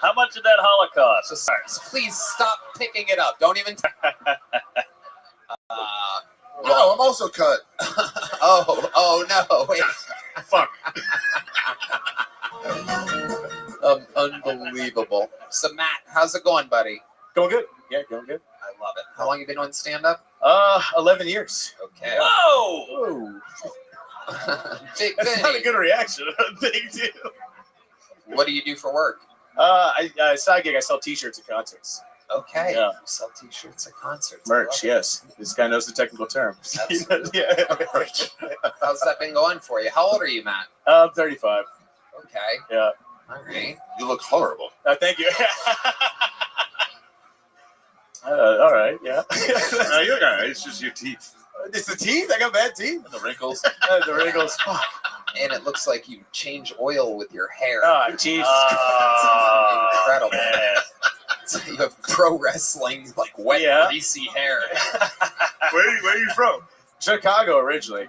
How much did that Holocaust? Just please stop picking it up. Don't even. No, I'm also cut. Oh no! Wait. Fuck. Unbelievable. So Matt, how's it going, buddy? Going good. Yeah, going good. I love it. How long you been doing stand-up? 11 years. Okay. Whoa! Big That's not a good reaction. Big deal. What do you do for work? Side gig. I sell T-shirts at concerts. Okay. Yeah. You sell T-shirts at concerts. Merch, yes. This guy knows the technical term. Yeah. How's that been going for you? How old are you, Matt? I'm 35. Okay. Yeah. All right. You look horrible. Thank you. All right. Yeah. No, you're all right. It's just your teeth. It's the teeth. I got bad teeth. The wrinkles. The wrinkles. And it looks like you change oil with your hair. Oh, Jesus. Incredible. Man. So you have pro wrestling, like wet, greasy hair. Where are you from? Chicago originally.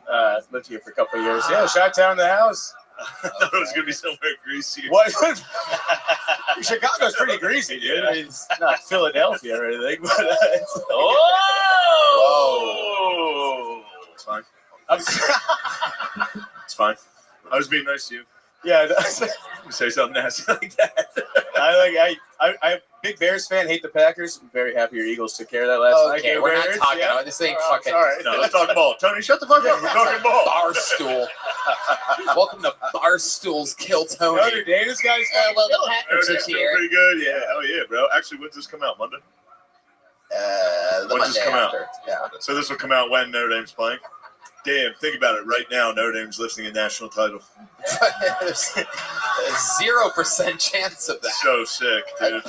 Lived here for a couple of years. Yeah, Chi-town in the house. I thought it was going to be somewhere greasy. What? Chicago's pretty greasy, dude. I mean, it's not Philadelphia or anything, but it's Whoa! It's fine. It's fine. I was being nice to you. Yeah. You say something nasty like that. I'm a big Bears fan. Hate the Packers. I'm very happy your Eagles took care of that last night. Okay, we're not talking about this. Ain't fucking. Sorry. No, let's talk ball. Tony, shut the fuck up. We're talking ball. Barstool. Welcome to Barstool's Kill Tony. Notre Dame, this guy's well, the Packers It's are here. pretty good. Yeah. Oh yeah, bro. Actually, when's this come out? Monday. The When's this Monday come after. out? Yeah. So this will come out when Notre Dame's playing. Damn, think about it. Right now, Notre Dame's lifting a national title. There's a 0% chance of that. So sick, dude.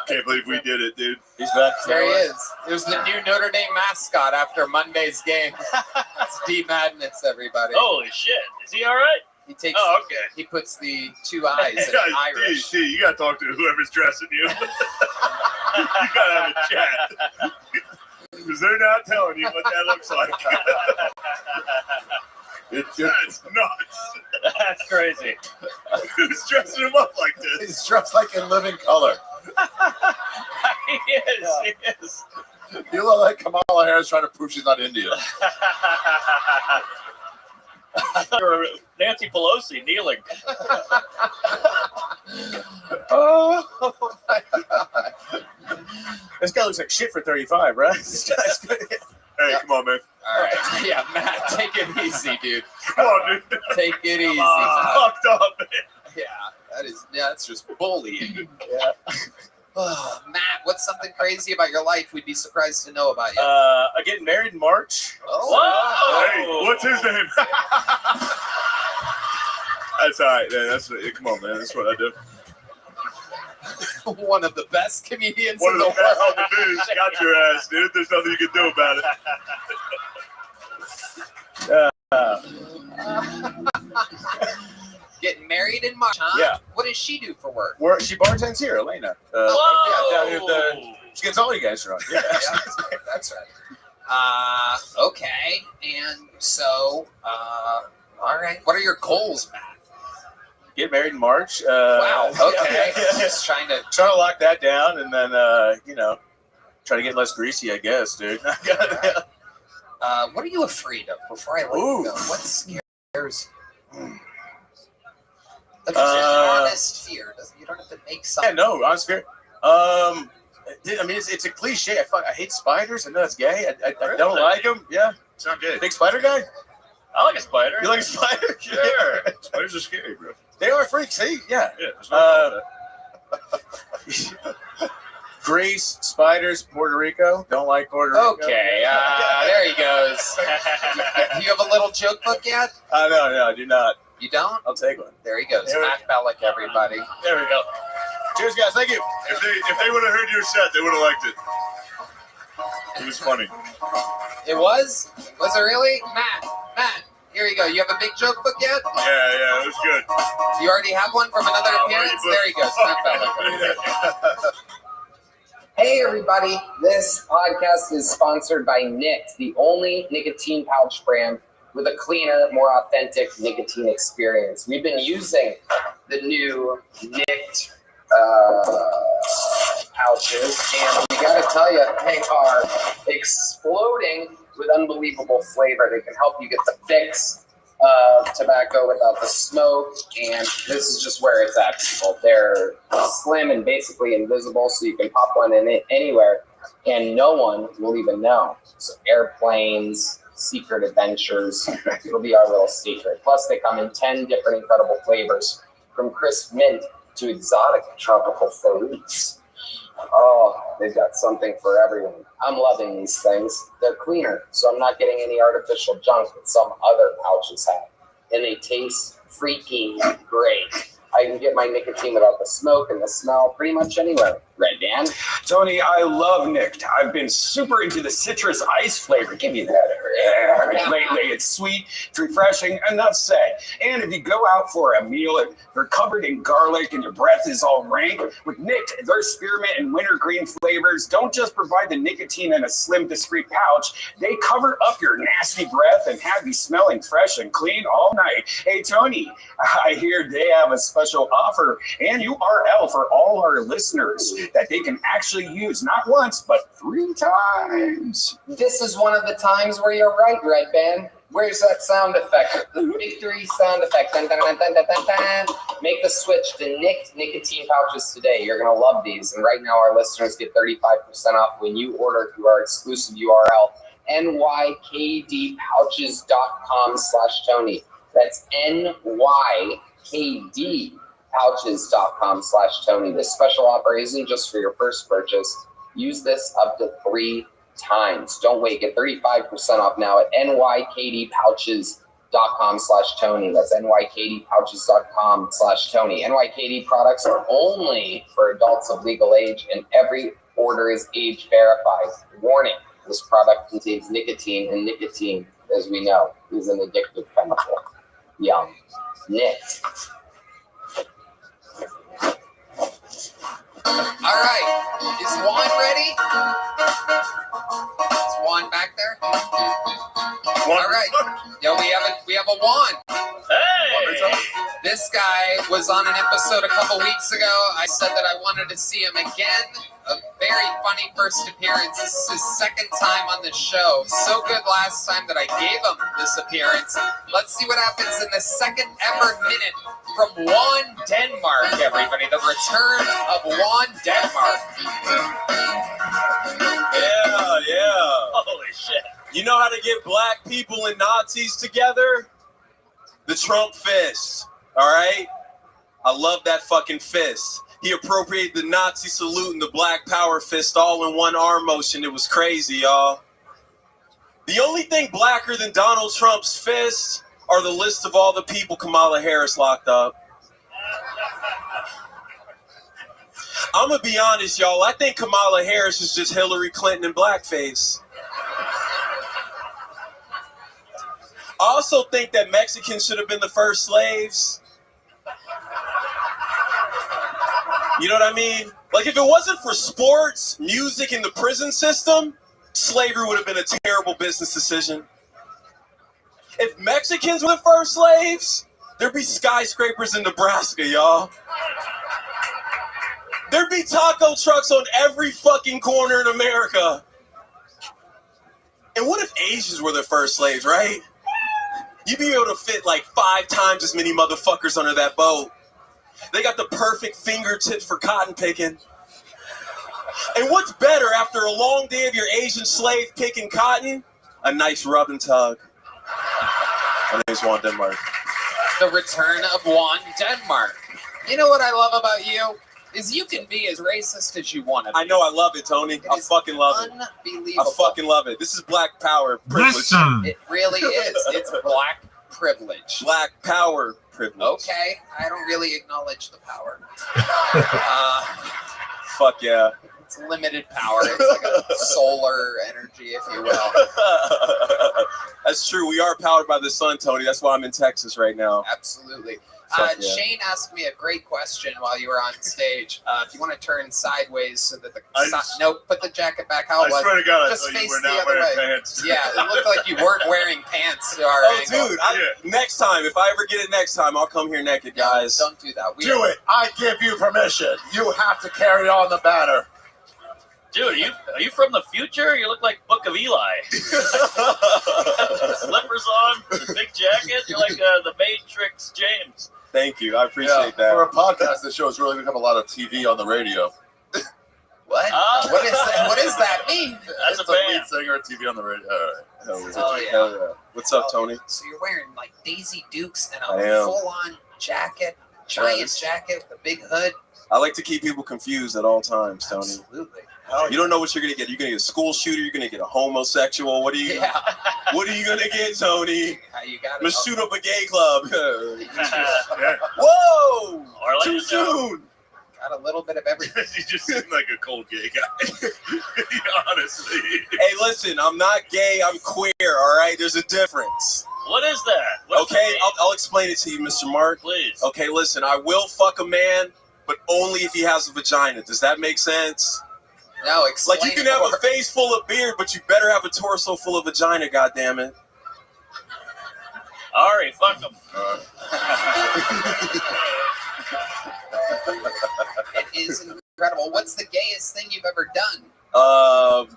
Can't believe we did it, dude. He's back. There he is. There's the new Notre Dame mascot after Monday's game. It's D Madness, everybody. Holy shit. Is he all right? He takes. Oh, okay. He puts the two eyes in Irish. D, you gotta talk to whoever's dressing you. You gotta have a chat. Because they're not telling you what that looks like. That's nuts. That's crazy. Who's dressing him up like this? He's dressed like in living color. He is. You look like Kamala Harris trying to prove she's not Indian. I thought you were Nancy Pelosi kneeling. Oh my God. This guy looks like shit for 35, right? This guy's good. Hey, come on, man. All right. Yeah, Matt, take it easy, dude. Come on, dude. Take it easy. Fucked up, man. Yeah, that's just bullying. Yeah. Oh, Matt, what's something crazy about your life we'd be surprised to know about you? I'm getting married in March. Oh. Hey, what's his name? That's all right, man. Come on, man. That's what I do. One of the best comedians One in of the the best world. on the biz. Got your ass, dude. There's nothing you can do about it. Getting married in March, huh? Yeah. What does she do for work? She bartends here, Elena. Down here she gets all you guys drunk. Yeah. Yeah, that's right. Okay. And so, all right. What are your goals, Matt? Get married in March. Wow. Okay. Yeah. Just trying to lock that down, and then try to get less greasy, I guess, dude. What are you afraid of before I let you go? What scares you? Like, it's an honest fear. You don't have to make something. Yeah, no, honest fear. I mean, it's a cliche. I hate spiders. I know that's gay. I don't like them. Yeah. It's not gay. Big spider guy? I like a spider. You like a spider? Sure. Spiders are scary, bro. They are freaks. See? Yeah. Yeah. There's nothing wrong with Greece, spiders, Puerto Rico. Don't like Puerto Rico. Okay, there he goes. You have a little joke book yet? No, I do not. You don't? I'll take one. There he goes. There we- Matt Bellick, everybody. There we go. Cheers, guys. Thank you. If they would have heard your set, they would have liked it. It was funny. It was? Was it really? Matt, here you go. You have a big joke book yet? Yeah, it was good. You already have one from another appearance? There he goes. Matt Bellick. Hey everybody, this podcast is sponsored by Nicked, the only nicotine pouch brand with a cleaner, more authentic nicotine experience. We've been using the new Nicked pouches, and we gotta tell you, they are exploding with unbelievable flavor. They can help you get the fix of tobacco without the smoke, and this is just where it's at, people. They're slim and basically invisible, so you can pop one in it anywhere, and no one will even know. So airplanes, secret adventures, it'll be our little secret. Plus, they come in 10 different incredible flavors, from crisp mint to exotic tropical fruits. Oh, they've got something for everyone. I'm loving these things. They're cleaner, so I'm not getting any artificial junk that some other pouches have. and they taste freaking great. I can get my nicotine without the smoke and the smell pretty much anywhere. Red Dan? Tony, I love Nicked. I've been super into the citrus ice flavor. Give me that. Lately, it's sweet, it's refreshing, enough said. And if you go out for a meal, if you're covered in garlic and your breath is all rank, with Nicked, their spearmint and wintergreen flavors don't just provide the nicotine in a slim, discreet pouch, they cover up your nasty breath and have you smelling fresh and clean all night. Hey, Tony, I hear they have a special offer and URL for all our listeners that they can actually use not once, but 3 times. This is one of the times where you're right, Red Band. Where's that sound effect? The victory sound effect. Dun, dun, dun, dun, dun, dun, dun. Make the switch to Nicked nicotine pouches today. You're going to love these. And right now, our listeners get 35% off when you order through our exclusive URL, nykdpouches.com/Tony. That's nykdpouches.com/Tony. This special offer isn't just for your first purchase. Use this up to 3 times. Don't wait. Get 35% off now at nykdpouches.com/Tony. That's nykdpouches.com/Tony. NYKD products are only for adults of legal age, and every order is age verified. Warning, this product contains nicotine, and nicotine, as we know, is an addictive chemical. Yum. Nick. All right, is Juan ready? Is Juan back there? All right, yeah, we have a Juan. Hey! This guy was on an episode a couple weeks ago. I said that I wanted to see him again. A very funny first appearance. This is his second time on the show. So good last time that I gave him this appearance. Let's see what happens in the second ever minute from Juan, Denmark, everybody. The return of Juan, Denmark. Yeah. Holy shit. You know how to get black people and Nazis together? The Trump fist, all right? I love that fucking fist. He appropriated the Nazi salute and the black power fist all in one arm motion. It was crazy, y'all. The only thing blacker than Donald Trump's fist are the list of all the people Kamala Harris locked up. I'm going to be honest, y'all. I think Kamala Harris is just Hillary Clinton in blackface. I also think that Mexicans should have been the first slaves. You know what I mean? Like, if it wasn't for sports, music, and the prison system, slavery would have been a terrible business decision. If Mexicans were the first slaves, there'd be skyscrapers in Nebraska, y'all. There'd be taco trucks on every fucking corner in America. And what if Asians were the first slaves, right? You'd be able to fit like 5 times as many motherfuckers under that boat. They got the perfect fingertips for cotton picking. And what's better after a long day of your Asian slave picking cotton? A nice rub and tug. My name's Juan Denmark. The return of Juan, Denmark. You know what I love about you? Is you can be as racist as you want to be. I know, I love it, Tony. I fucking love it. Unbelievable. I fucking love it. This is black power privilege. It really is. It's black privilege. Black power privilege. Okay, I don't really acknowledge the power. Fuck yeah. It's limited power. It's like a solar energy, if you will. That's true. We are powered by the sun, Tony. That's why I'm in Texas right now. Absolutely. Yeah. Shane asked me a great question while you were on stage. If you want to turn sideways so that the put the jacket back how it was. I swear to God, just I thought face you were the not other wearing way. pants. Yeah, it looked like you weren't wearing pants. To our angle. Dude, next time, if I ever get it next time, I'll come here naked, guys. Don't do that. Do it. I give you permission. You have to carry on the banner. Dude, are you from the future? You look like Book of Eli. Slippers on, the big jacket. You're like the Matrix James. Thank you. I appreciate that. For a podcast, this show has really become a lot of TV on the radio. What? What does that mean? That's it's a band. lead singer, TV on the radio. All right. Oh, yeah. Hell yeah. What's up, Tony? So you're wearing like Daisy Dukes and I a am. full-on jacket, giant jacket with a big hood. I like to keep people confused at all times, Tony. Absolutely. You don't know what you're gonna get. You're gonna get a school shooter. You're gonna get a homosexual. What are you? Yeah. What are you gonna get, Tony? You got I'm gonna shoot up a gay club. Yeah. Whoa! Orlando. Too soon. Got a little bit of everything. You just seem like a cold gay guy. Honestly. Hey, listen, I'm not gay. I'm queer. All right, there's a difference. What is that? What's Okay, that I'll explain it to you, Mr. Mark. Please. Okay, listen, I will fuck a man, but only if he has a vagina. Does that make sense? No, explain Like, you can it have more. a face full of beard, but you better have a torso full of vagina, goddammit. Ari, fuck him. It is incredible. What's the gayest thing you've ever done?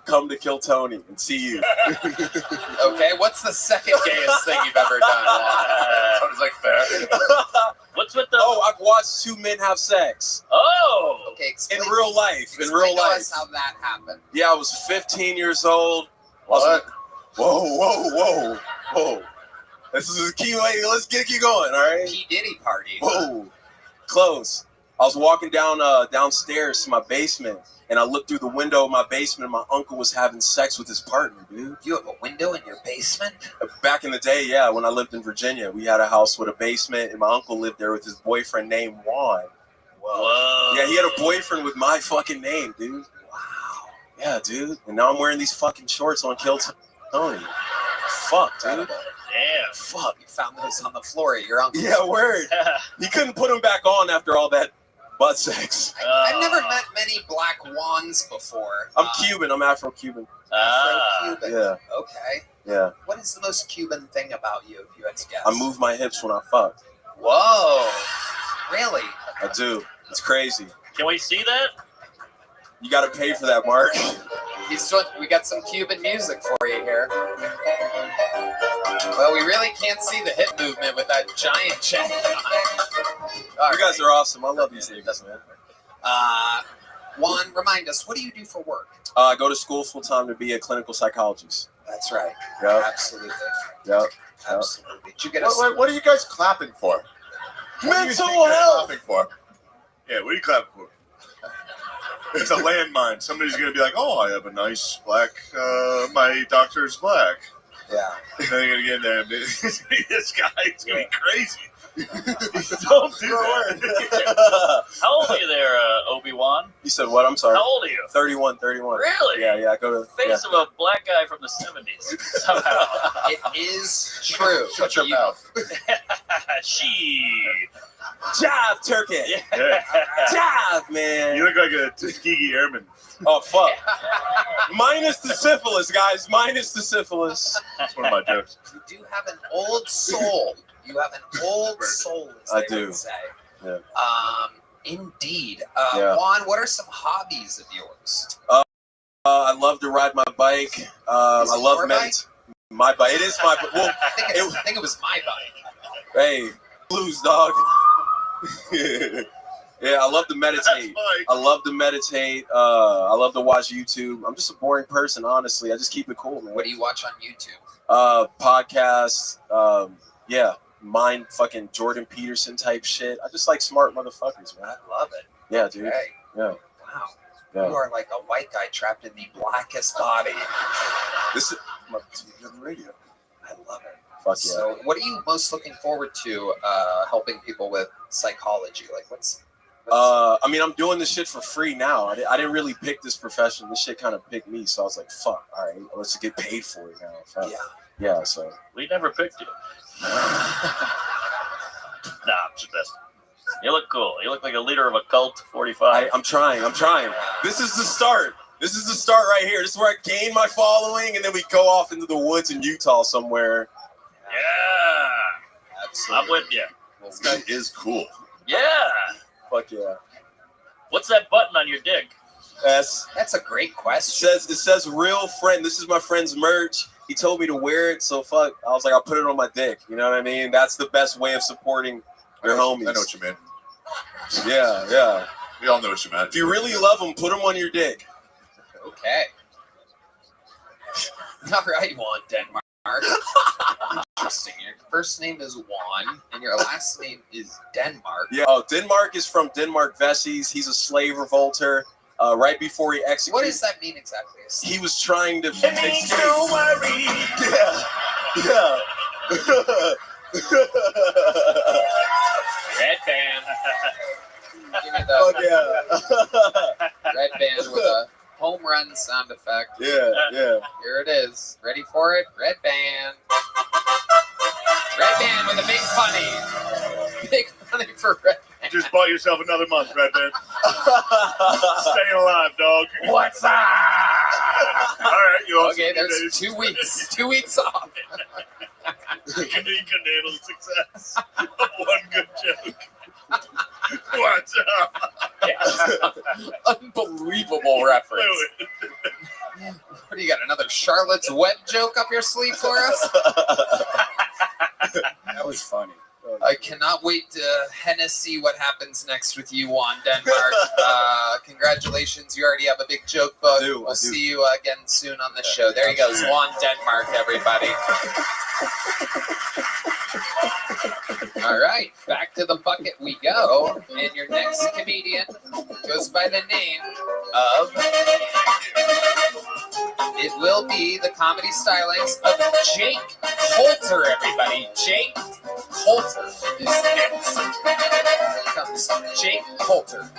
Come to kill Tony and see you. Okay, what's the second gayest thing you've ever done? Sounds like fair. What's with the? Oh, I've watched two men have sex. Oh. Okay, explain, In real life. In explain real to life. us how that happened. Yeah, I was 15 years old. What? Whoa. This is a key way. Let's keep going, all right? P. Diddy party. Whoa. Close. I was walking downstairs to my basement, and I looked through the window of my basement, and my uncle was having sex with his partner, dude. You have a window in your basement? Back in the day, yeah, when I lived in Virginia, we had a house with a basement, and my uncle lived there with his boyfriend named Juan. Whoa. Yeah, he had a boyfriend with my fucking name, dude. Wow. Yeah, dude. And now I'm wearing these fucking shorts on Kill Tony. Fuck, dude. Damn. Fuck. You found those on the floor at your uncle's. Yeah, word. He couldn't put them back on after all that butt sex. I've never met many black wands before. I'm Cuban. I'm Afro-Cuban. Afro-Cuban. Yeah. Okay. Yeah. What is the most Cuban thing about you, if you had to guess? I move my hips when I fuck. Whoa. Really? I do. It's crazy. Can we see that? You got to pay for that, Mark. We got some Cuban music for you here. Well, we really can't see the hip movement with that giant check. You guys are awesome. I love these niggas, man. Juan, remind us, what do you do for work? I go to school full time to be a clinical psychologist. That's right. Yep. Absolutely. Yep. Absolutely. Did you get a What are you guys clapping for? Mental health. Clapping for? Yeah, what are you clapping for? It's a landmine. Somebody's going to be like, oh, I have a nice black, my doctor's black. Yeah. And then you're going to get in there and be, this guy's going to be crazy. Don't do that. How old are you there, Obi-Wan? You said what? I'm sorry. How old are you? 31. Really? Yeah. I go to Face of a black guy from the 70s. Somehow. It is true. Shut your mouth. She. Jive, turkey. Yeah. Jive, man. You look like a Tuskegee airman. Oh, fuck. Minus the syphilis, guys. Minus the syphilis. That's one of my jokes. You do have an old soul. You have an old soul, as I they do. would say. Yeah. Indeed. Yeah. Juan, what are some hobbies of yours? I love to ride my bike. I love your bike? my bike. It is my. Well, I think it was my bike. hey, blues dog. Yeah, I love to meditate. I love to meditate. I love to watch YouTube. I'm just a boring person, honestly. I just keep it cool, man. What do you watch on YouTube? Podcasts. Yeah, mind fucking Jordan Peterson type shit. I just like smart motherfuckers, man. I love it. Yeah, dude. Okay. Yeah. Wow. Yeah. You are like a white guy trapped in the blackest body. This is my TV on the radio. I love it. Fuck yeah. So, what are you most looking forward to helping people with psychology? Like, what's I mean, I'm doing this shit for free now. I didn't really pick this profession. This shit kind of picked me. So I was like, fuck, all right, let's get paid for it now. Fuck. Yeah, so. We never picked you. Nah, I'm just messing. You look cool. You look like a leader of a cult 45. I'm trying. This is the start. This is the start right here. This is where I gain my following, and then we go off into the woods in Utah somewhere. Yeah. Absolutely. I'm with you. This guy is cool. Yeah. Fuck yeah. What's that button on your dick? That's a great question. It says real friend. This is my friend's merch. He told me to wear it, so fuck. I was like, I'll put it on my dick. You know what I mean? That's the best way of supporting your homies. I know what you mean. Yeah. We all know what you meant. If you really love them, put them on your dick. Okay. All right, Juan Denmark. Interesting. Your first name is Juan, and your last name is Denmark. Yeah. Oh, Denmark is from Denmark Vesey's. He's a slave revolter. right before he executed. What does that mean exactly? He was trying to It means don't worry. Yeah. Red band. Give me the Fuck yeah. red band with a home run sound effect. Yeah. Here it is. Ready for it? Red band. Red band with a big funny. Big funny for red band. Just bought yourself another month, Redman. Staying alive, dog. What's up? All right, you also Okay, there's days. 2 weeks. 2 weeks off. You can handle the success of one good joke. What's up? Unbelievable reference. What do you got? Another Charlotte's Web joke up your sleeve for us? That was funny. I cannot wait to Hennessy what happens next with you, Juan Denmark. Congratulations, you already have a big joke book. We'll see you again soon on the show. There he goes, Juan Denmark, everybody. All right, back to the bucket we go. And your next comedian goes by the name of... It will be the comedy stylings of Jake Coulter, everybody. Jake Coulter is next. Here comes Jake Coulter.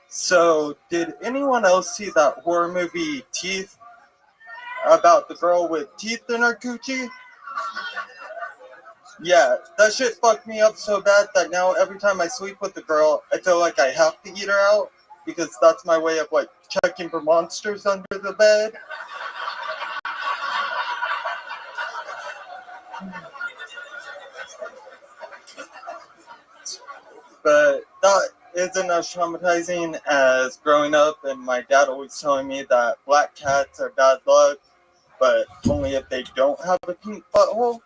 So, did anyone else see that horror movie Teeth? About the girl with teeth in her coochie? Yeah, that shit fucked me up so bad that now every time I sleep with the girl, I feel like I have to eat her out because that's my way of like checking for monsters under the bed. But that isn't as traumatizing as growing up and my dad always telling me that black cats are bad luck, but only if they don't have a pink butthole.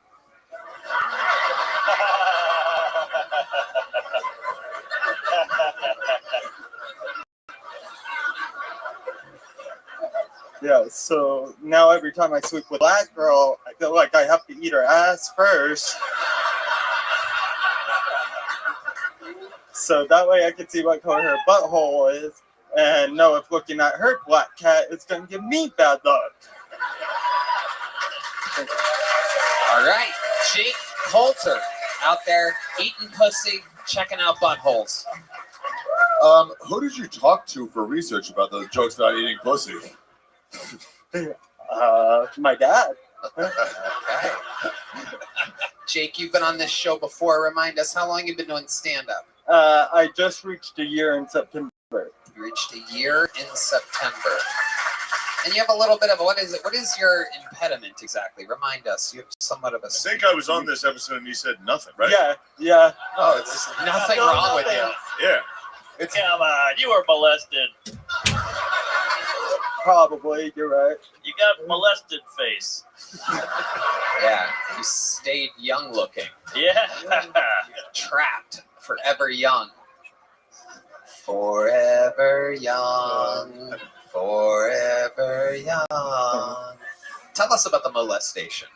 Yeah, so now every time I sleep with a black girl, I feel like I have to eat her ass first. So that way I can see what color her butthole is and know if looking at her black cat is going to give me bad luck. All right, Jake Coulter out there eating pussy, checking out buttholes. Who did you talk to for research about those jokes about eating pussy? My dad. Okay. Jake, you've been on this show before. Remind us, how long you've been doing stand-up? I just reached a year in September. You reached a year in September. And you have a little bit of what is it? What is your impediment exactly? Remind us. You have somewhat of a... I think I was on this episode and you said nothing, right? Yeah. Oh, it's nothing wrong with you. Yeah. Come on, you were molested. Probably, you're right. You got molested face. Yeah, you stayed young looking. Yeah. Trapped, forever young. Forever young. Forever young. Tell us about the molestation.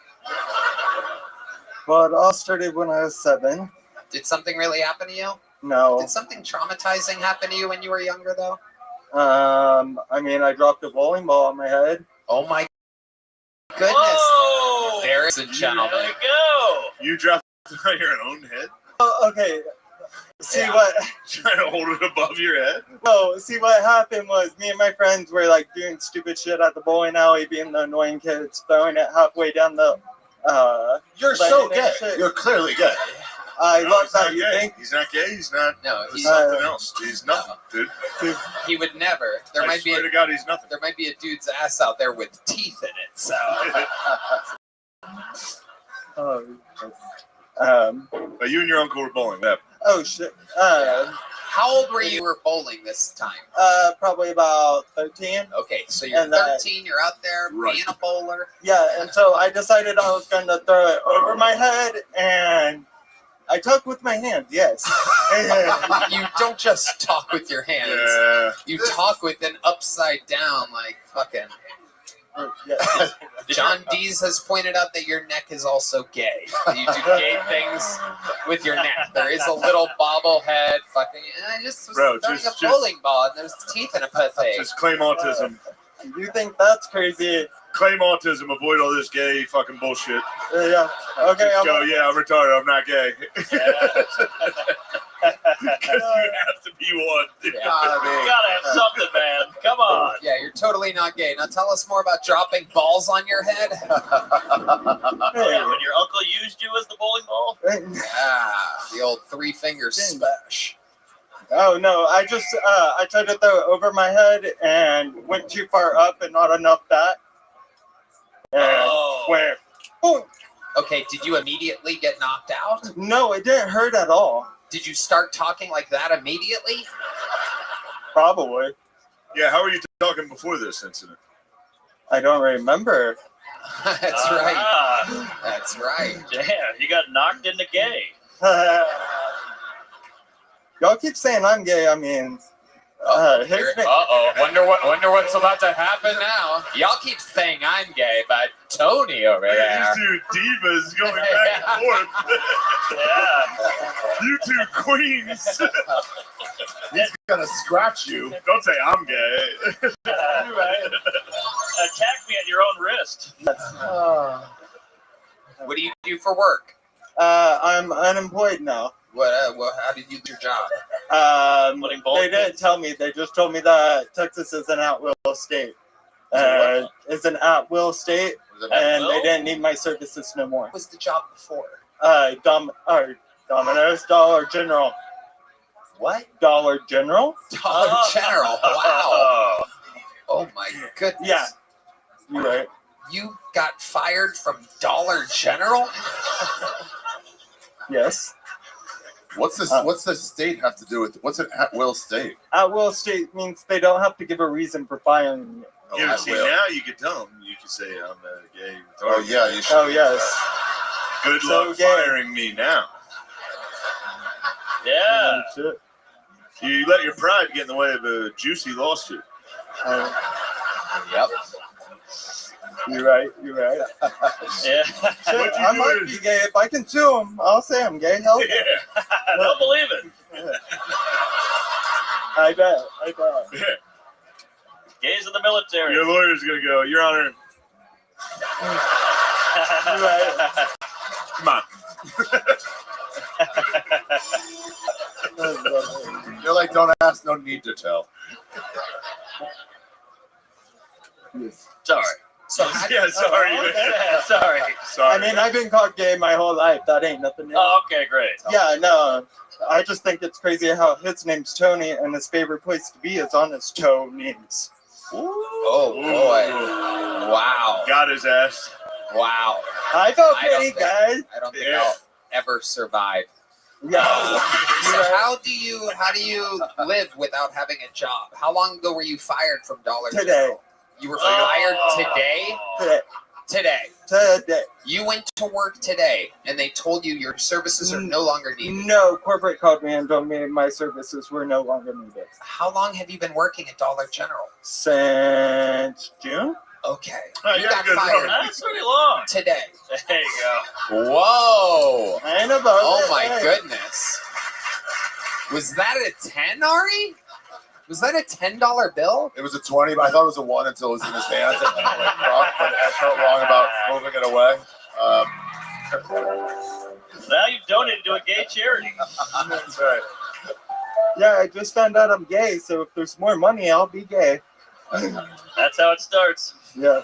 Well, it all started when I was 7. Did something really happen to you? No. Did something traumatizing happen to you when you were younger, though? I mean, I dropped a bowling ball on my head. Oh my goodness. Whoa! Ladies and gentlemen. There you go. You dropped it on your own head? Oh, okay. See what? Trying to hold it above your head? No, see what happened was me and my friends were like doing stupid shit at the bowling alley, being the annoying kids, throwing it halfway down the. You're so gay. You're clearly gay. I No, love he's that not you gay. think. He's not gay. He's not. No, He's he's something else. He's nothing, dude. He would never. I swear to God, he's nothing. There might be a dude's ass out there with teeth in it. So. But you and your uncle were bowling. That. Oh shit. How old were you were bowling this time? Probably about 13. Okay, so you're And, 13. You're out there being a bowler. Yeah, and so I decided I was going to throw it over my head, and I talk with my hands, yes. You don't just talk with your hands. Yeah. You talk with an upside down, like fucking. Yeah. John Dees has pointed out that your neck is also gay. You do gay things with your neck. There is a little bobblehead fucking. I just was throwing a bowling ball and there's teeth in a pussy. Just claim autism. You think that's crazy? Claim autism. Avoid all this gay fucking bullshit. Yeah. Okay. Just go, yeah, I'm retarded. I'm not gay. Because you have to be one. You gotta have something, man. Come on. Yeah, you're totally not gay. Now tell us more about dropping balls on your head. Yeah, when your uncle used you as the bowling ball? The old 3-finger smash. Oh no, I just I tried to throw it over my head and went too far up and not enough back. And where? Boom. Okay, did you immediately get knocked out? No, it didn't hurt at all. Did you start talking like that immediately? Probably. Yeah, how were you talking before this incident? I don't remember. That's right. That's right. Damn, you got knocked into gay. Y'all keep saying I'm gay. I mean, Wonder what's about to happen now. Y'all keep saying I'm gay, but Tony over there. These two divas going back and forth. You two queens. He's gonna scratch you. Don't say I'm gay. Right. Attack me at your own wrist. What do you do for work? I'm unemployed now. How did you do your job? They didn't tell me. They just told me that Texas is an at-will state. It's an at-will state, and they didn't need my services no more. What was the job before? Domino's, Dollar General. What? Dollar General? Dollar General. Wow. Oh my goodness. Yeah. You're right. You got fired from Dollar General? Yes. What's the state have to do with? What's an at-will state? At-will state means they don't have to give a reason for firing you. Yeah, see, now you can tell them. You can say, I'm a gay. Oh, yeah, you should. Oh, yes. Good So luck gay. firing me now. Yeah. You let your pride get in the way of a juicy lawsuit. Yep. You're right. Yeah. Shit, I might be gay. If I can sue him, I'll say I'm gay. Hell yeah. Don't believe it. I bet. Gays in the military. Your lawyer's going to go, Your Honor. Come on. You're like, don't ask, no need to tell. Sorry. Sorry. I mean, I've been called gay my whole life. That ain't nothing new. Oh, okay, great. Yeah, no. I just think it's crazy how his name's Tony and his favorite place to be is on his toe knees. Oh boy! Wow! Got his ass. Wow! I felt pretty, guys. I don't think I'll ever survive. Yeah. So how do you live without having a job? How long ago were you fired from Dollar Today. General? You were fired today? Today. You went to work today, and they told you your services are no longer needed. No, corporate called me and told me my services were no longer needed. How long have you been working at Dollar General? Since June. Okay. Oh, you got fired. That's pretty long. Today. There you go. Whoa. I ain't about Oh it. my Hey. goodness. Was that a 10, Ari? Was that a $10 bill? It was a 20, but I thought it was a 1 until it was in his hands. And then I went wrong, but I felt wrong about moving it away. Now you've donated to a gay charity. That's right. Yeah, I just found out I'm gay, so if there's more money, I'll be gay. That's how it starts. Yeah.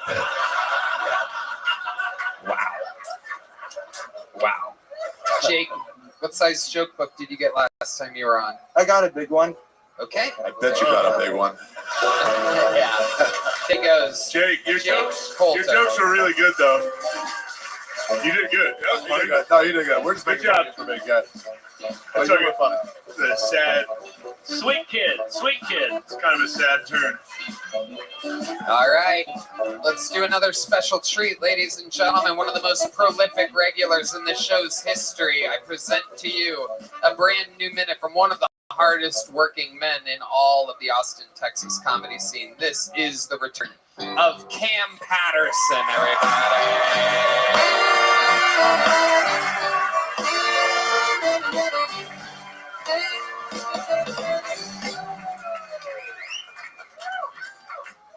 Wow. Jake, what size joke book did you get last time you were on? I got a big one. Okay. I bet you got a big one. Yeah. It goes. Jake, your jokes Coulter. are really good, though. You did good. That was funny. No, you did good. We're just making job. it for big guy. That's you were funny. The sad, Sweet kid. it's kind of a sad turn. All right. Let's do another special treat, ladies and gentlemen. One of the most prolific regulars in the show's history. I present to you a brand new minute from one of the hardest working men in all of the Austin, Texas comedy scene. This is the return of Cam Patterson,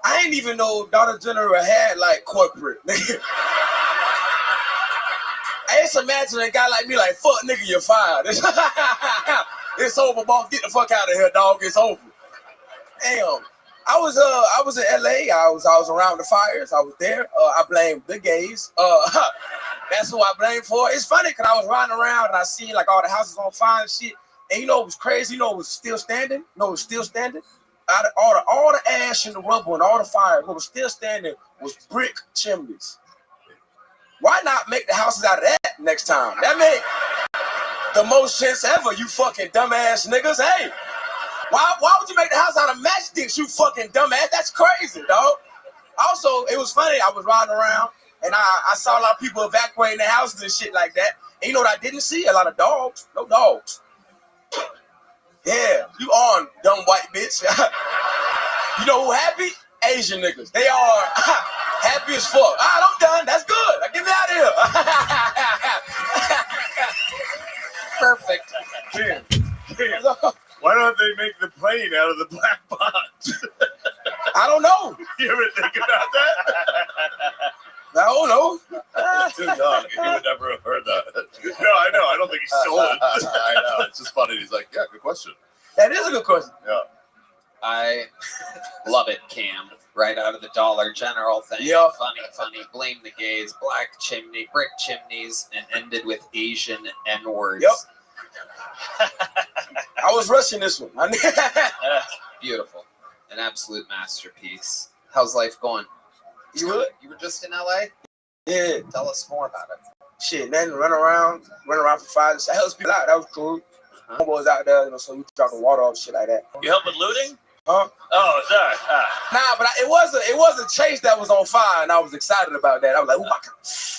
I ain't even know Dollar General had like corporate. I just imagine a guy like me like, fuck nigga, you're fired. It's over, boss. Get the fuck out of here, dog. It's over. Damn. I was in LA. I was around the fires. I was there. I blame the gays. That's who I blame for. It's funny because I was riding around and I seen like all the houses on fire and shit. And you know what was crazy? You know what was still standing? All the ash and the rubble and all the fire, what was still standing was brick chimneys. Why not make the houses out of that next time? That made the most sense ever, you fucking dumbass niggas. Hey, why would you make the house out of matchsticks, you fucking dumbass? That's crazy, dog. Also, it was funny. I was riding around and I saw a lot of people evacuating their houses and shit like that. And you know what I didn't see? A lot of dogs. No dogs. Yeah, you on, dumb white bitch. You know who happy? Asian niggas. They are happy as fuck. All right, I'm done. That's good. Get me out of here. Perfect. Why don't they make the plane out of the black box? I don't know. You ever think about that? I don't know. Too young. You would never have heard that. No, I know. I don't think he stole it. I know. It's just funny. He's like, yeah, good question. That is a good question. Yeah. I love it, Cam. Right out of the Dollar General thing. Yeah. Funny. Blame the gays. Black chimney, brick chimneys, and ended with Asian N-words. Yep. I was rushing this one. Beautiful. An absolute masterpiece. How's life going? You good? You were just in LA? Yeah. Tell us more about it. Shit, then run around for 5 to help people out. That was cool. Homeboys out there, so we dropping water off shit like that. You help with looting? Huh? Oh, sorry. Nah, but it was a chase that was on fire, and I was excited about that. I was like, oh my God,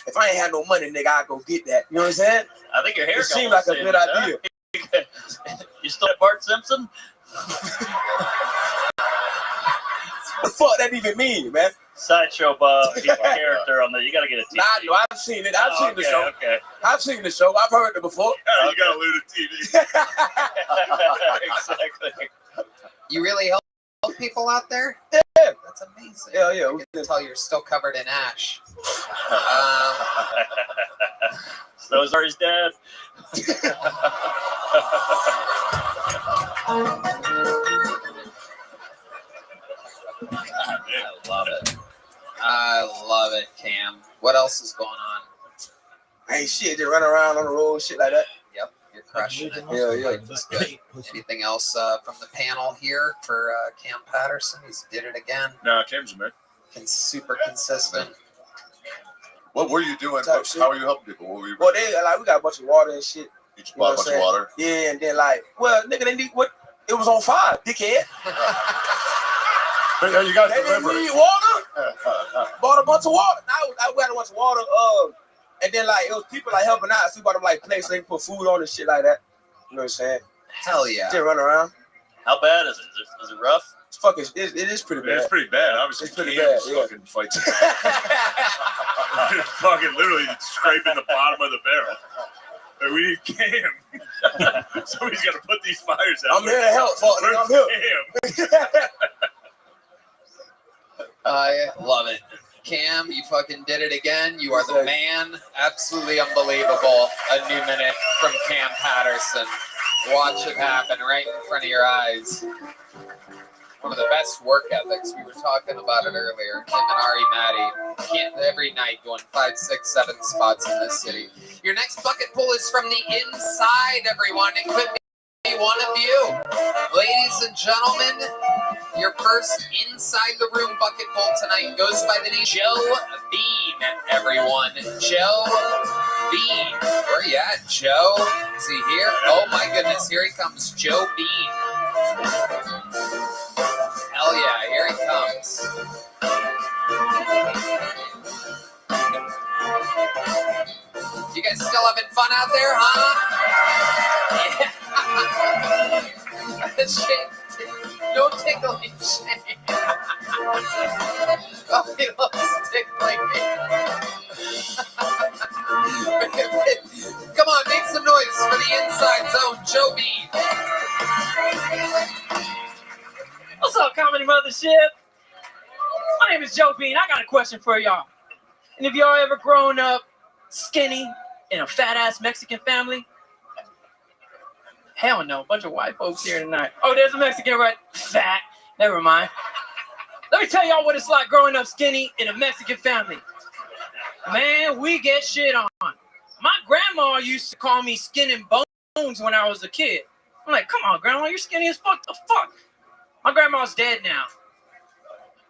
if I ain't had no money, nigga, I'd go get that. You know what I'm saying? I think your hair It seemed like a good idea. You still at Bart Simpson? What the fuck that even mean, man? Sideshow Bob, he's a character on the. You gotta get a TV. Nah, no, I've seen it. I've seen the show. Okay. I've seen the show. I've heard it before. You gotta lose the TV. Exactly. You really help people out there? Yeah. That's amazing. Yeah. I can tell you're still covered in ash. So is Ari's dad. I love it, Cam. What else is going on? Hey, shit, just run around on the road, shit like that. Yep, you're crushing it. Yeah. Life is good. Anything else from the panel here for Cam Patterson? He's did it again. No, Cam's a man. Super consistent. What were you doing? How are you helping people? What were you? Well, we got a bunch of water and shit. You just bought a bunch of water? Yeah, and then nigga, they need what? It was on fire, dickhead. But you got to They deliver didn't need it. water. Bought a bunch of water. I got a bunch of water. And then it was people helping out. So we bought them places they can put food on and shit like that. You know what I'm saying? Hell yeah. Just run around. How bad is it? Is it rough? It's fucking. It is pretty bad. It's pretty bad. Obviously, It's pretty Cam's bad, yeah. fucking fights. Fucking literally scraping the bottom of the barrel. Hey, we need Cam. Somebody's got to put these fires out. I'm here to help, fuck. Where's I'm here. Cam? I love it. Cam, you fucking did it again. You are the man. Absolutely unbelievable. A new minute from Cam Patterson. Watch it happen right in front of your eyes. One of the best work ethics. We were talking about it earlier. Him and Ari Matty can't every night going 5, 6, 7 spots in this city. Your next bucket pull is from the inside, everyone. It could be one of you. Ladies and gentlemen, your first inside the room bucket pull tonight goes by the name Joe Bean, everyone. Joe Bean. Where you at, Joe? Is he here? Oh my goodness, here he comes, Joe Bean. Hell yeah, here he comes. You guys still having fun out there, huh? Yeah. shame. No tickling shame. Oh, he loves tickling me. Come on, make some noise for the Inside Zone, Joe Bean. What's up, comedy mothership? My name is Joe Bean. I got a question for y'all. And if y'all ever grown up skinny in a fat-ass Mexican family? Hell no, bunch of white folks here tonight. Oh, there's a Mexican, right? Fat. Never mind. Let me tell y'all what it's like growing up skinny in a Mexican family. Man, we get shit on. My grandma used to call me skin and bones when I was a kid. I'm like, come on, grandma, you're skinny as fuck. The fuck? My grandma's dead now.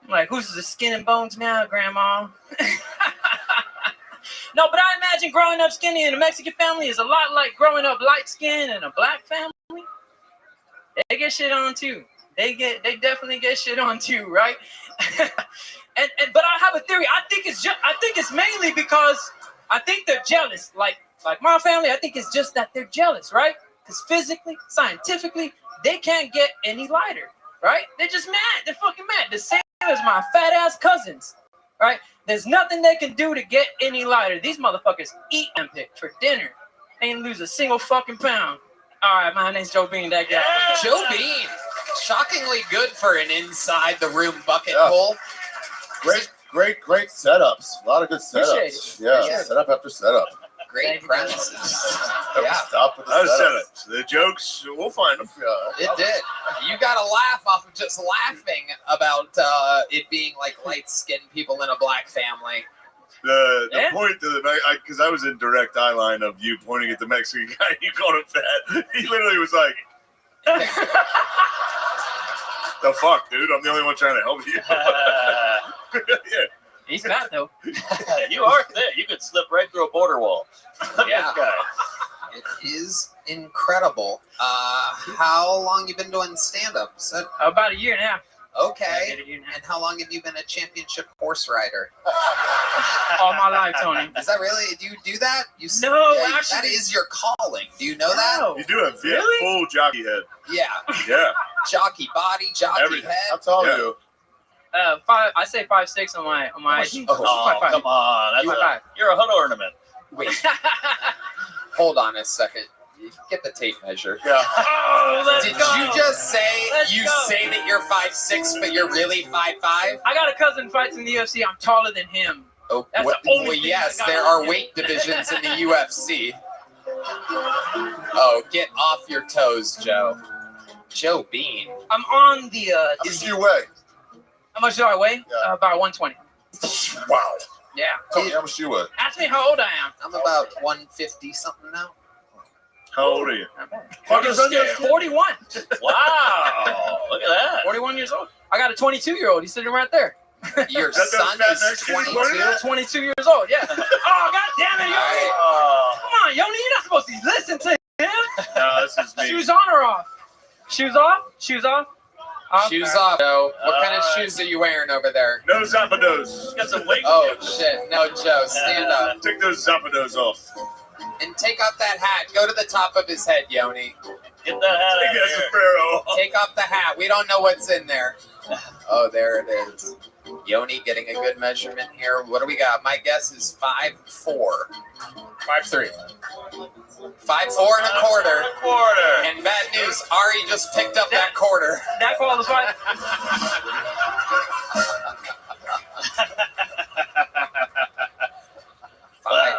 I'm like, who's the skin and bones now, grandma? No, but I imagine growing up skinny in a Mexican family is a lot like growing up light skinned in a black family. They get shit on too. They definitely get shit on too, right? But I have a theory. I think it's mainly because I think they're jealous. Like my family, I think it's just that they're jealous, right? Because physically, scientifically, they can't get any lighter, right? They're just mad. They're fucking mad. The same as my fat ass cousins, right? There's nothing they can do to get any lighter. These motherfuckers eat them for dinner. They ain't lose a single fucking pound. All right, my name's Joe Bean, that guy. Joe Bean, shockingly good for an inside the room bucket hole. Great setups. A lot of good setups. Appreciate it. Yeah, Appreciate it. setup after setup. Great premises. Yeah. Stop with the Those setups. setups. The jokes, we'll find them. It did. You got a laugh off of just laughing about it being like light-skinned people in a black family. The point to the because I was in direct eye line of you pointing at the Mexican guy, you called him fat. He literally was like, "The fuck, dude! I'm the only one trying to help you." Yeah. He's fat though. You are thick. You could slip right through a border wall. Yeah. It is incredible. How long you been doing stand-up? About a year and a half. Okay. And how long have you been a championship horse rider? All my life, Tony. Is that really? Do you do that? No, actually, that is your calling. Do you know that? You do have full jockey head. Yeah. Yeah. Jockey body, jockey Everything. head. That's all you. I say 5'6" on my IG. Oh, come on. You're a hood ornament. Wait. Hold on a second. Get the tape measure. Yeah. Oh, Did you just say say that you're 5'6", but you're really 5'5"? I got a cousin fights in the UFC. I'm taller than him. Oh, That's well, the only well thing yes, I got there on are him. weight divisions in the UFC. Oh, get off your toes, Joe. Joe Bean. I'm on the. How much do you weigh? How much do I weigh? Yeah. About 120. Wow. Yeah. Tell me how much you weigh. Ask me how old I am. I'm about 150 something now. How old are you? Fucking 41. Wow. Look at that. 41 years old. I got a 22-year-old. He's sitting right there. Your That son fat is Mexican 22. 22 years old. Yeah. Oh, God damn it, Yoni. Come on, Yoni. You're not supposed to listen to him. No, this is me. Shoes on or off? Shoes off? Shoes off? Shoes off, Joe. What kind of shoes are you wearing over there? No Zapados. Got some weight. Oh, shit. No, Joe. Stand up. Take those Zapados off. And take off that hat. Go to the top of his head, Yoni. Get that hat Take out that of here. sombrero. Take off the hat. We don't know what's in there. Oh, there it is. Yoni getting a good measurement here. What do we got? My guess is 5'4". 5'3". 5'4" and a quarter. Quarter. And bad news, Ari just picked up that quarter. That qualifies.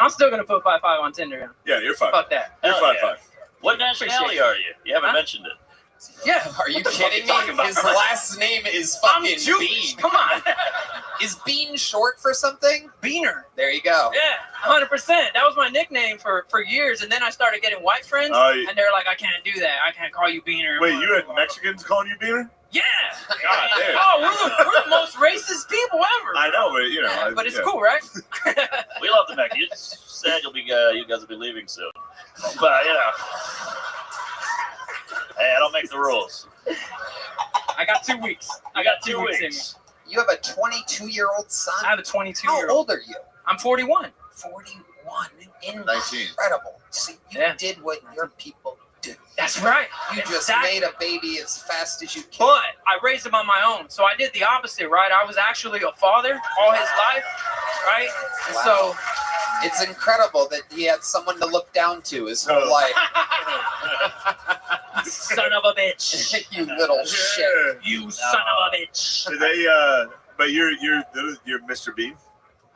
I'm still going to put 5'5" on Tinder. Yeah, you're fine. Fuck that. You're Hell 5'5". yeah. What nationality are you? You haven't mentioned it. Yeah. Are you What the fuck kidding you talking me? about? His last name is I'm fucking Jewish. Bean. Come on. Is Bean short for something? Beaner. There you go. Yeah, 100%. That was my nickname for years, and then I started getting white friends, and they're like, I can't do that. I can't call you Beaner. Wait, you had Mexicans calling you Beaner? Yeah. God damn. Oh, we're the most racist people ever. I know, but you know. Yeah, but it's yeah. cool, right? We love the Mexicans. You said you guys will be leaving soon. But, you know. Hey, I don't make the rules. I got 2 weeks. I got 2 weeks in me. You have a 22-year-old son? I have a 22-year-old. How old are you? I'm 41. 41. 19. Incredible. See, you did what your people do. That's That's right. You just Exactly. made a baby as fast as you can. But I raised him on my own, so I did the opposite, right? I was actually a father all his life, right? And Wow. so It's incredible that he had someone to look down to his whole life. son of a bitch. You little shit. You son of a bitch. Do they? But you're Mr. Bean.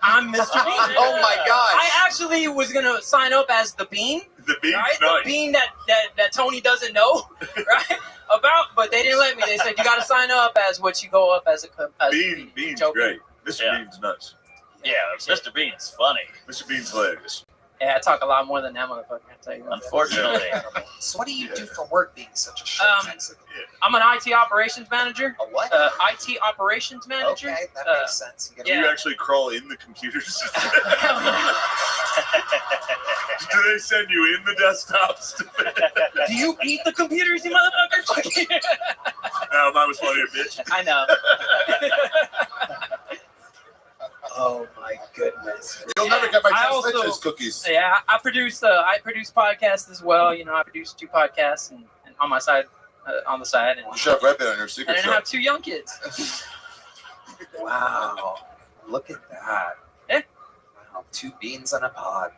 I'm Mr. Bean. Oh my gosh. I actually was gonna sign up as the Bean. The Bean, right? nice. The Bean that Tony doesn't know, right? About, but they didn't let me. They said you got to sign up as what you go up as a Bean's Joe great. Mr. Bean's nuts. Yeah, Mr. Bean's funny. Mr. Bean's hilarious. Yeah, I talk a lot more than that motherfucker. I tell you. Unfortunately. So what do you do for work being such a shit Mexican? I'm an IT operations manager. A what? IT operations manager. Okay, that makes sense. You Do you actually crawl in the computers? Do they send you in the desktops? Do you eat the computers, you motherfucker? No, mine was funnier, bitch. I know. Oh my goodness. You'll never get my I Just also- Stitches cookies. Yeah, I produce podcasts as well. You know, I produce 2 podcasts and on my side, on the side, and You should have Rabbi on your secret and then show. I have 2 young kids. Wow. Look at that. Yeah. Wow, 2 beans on a pod.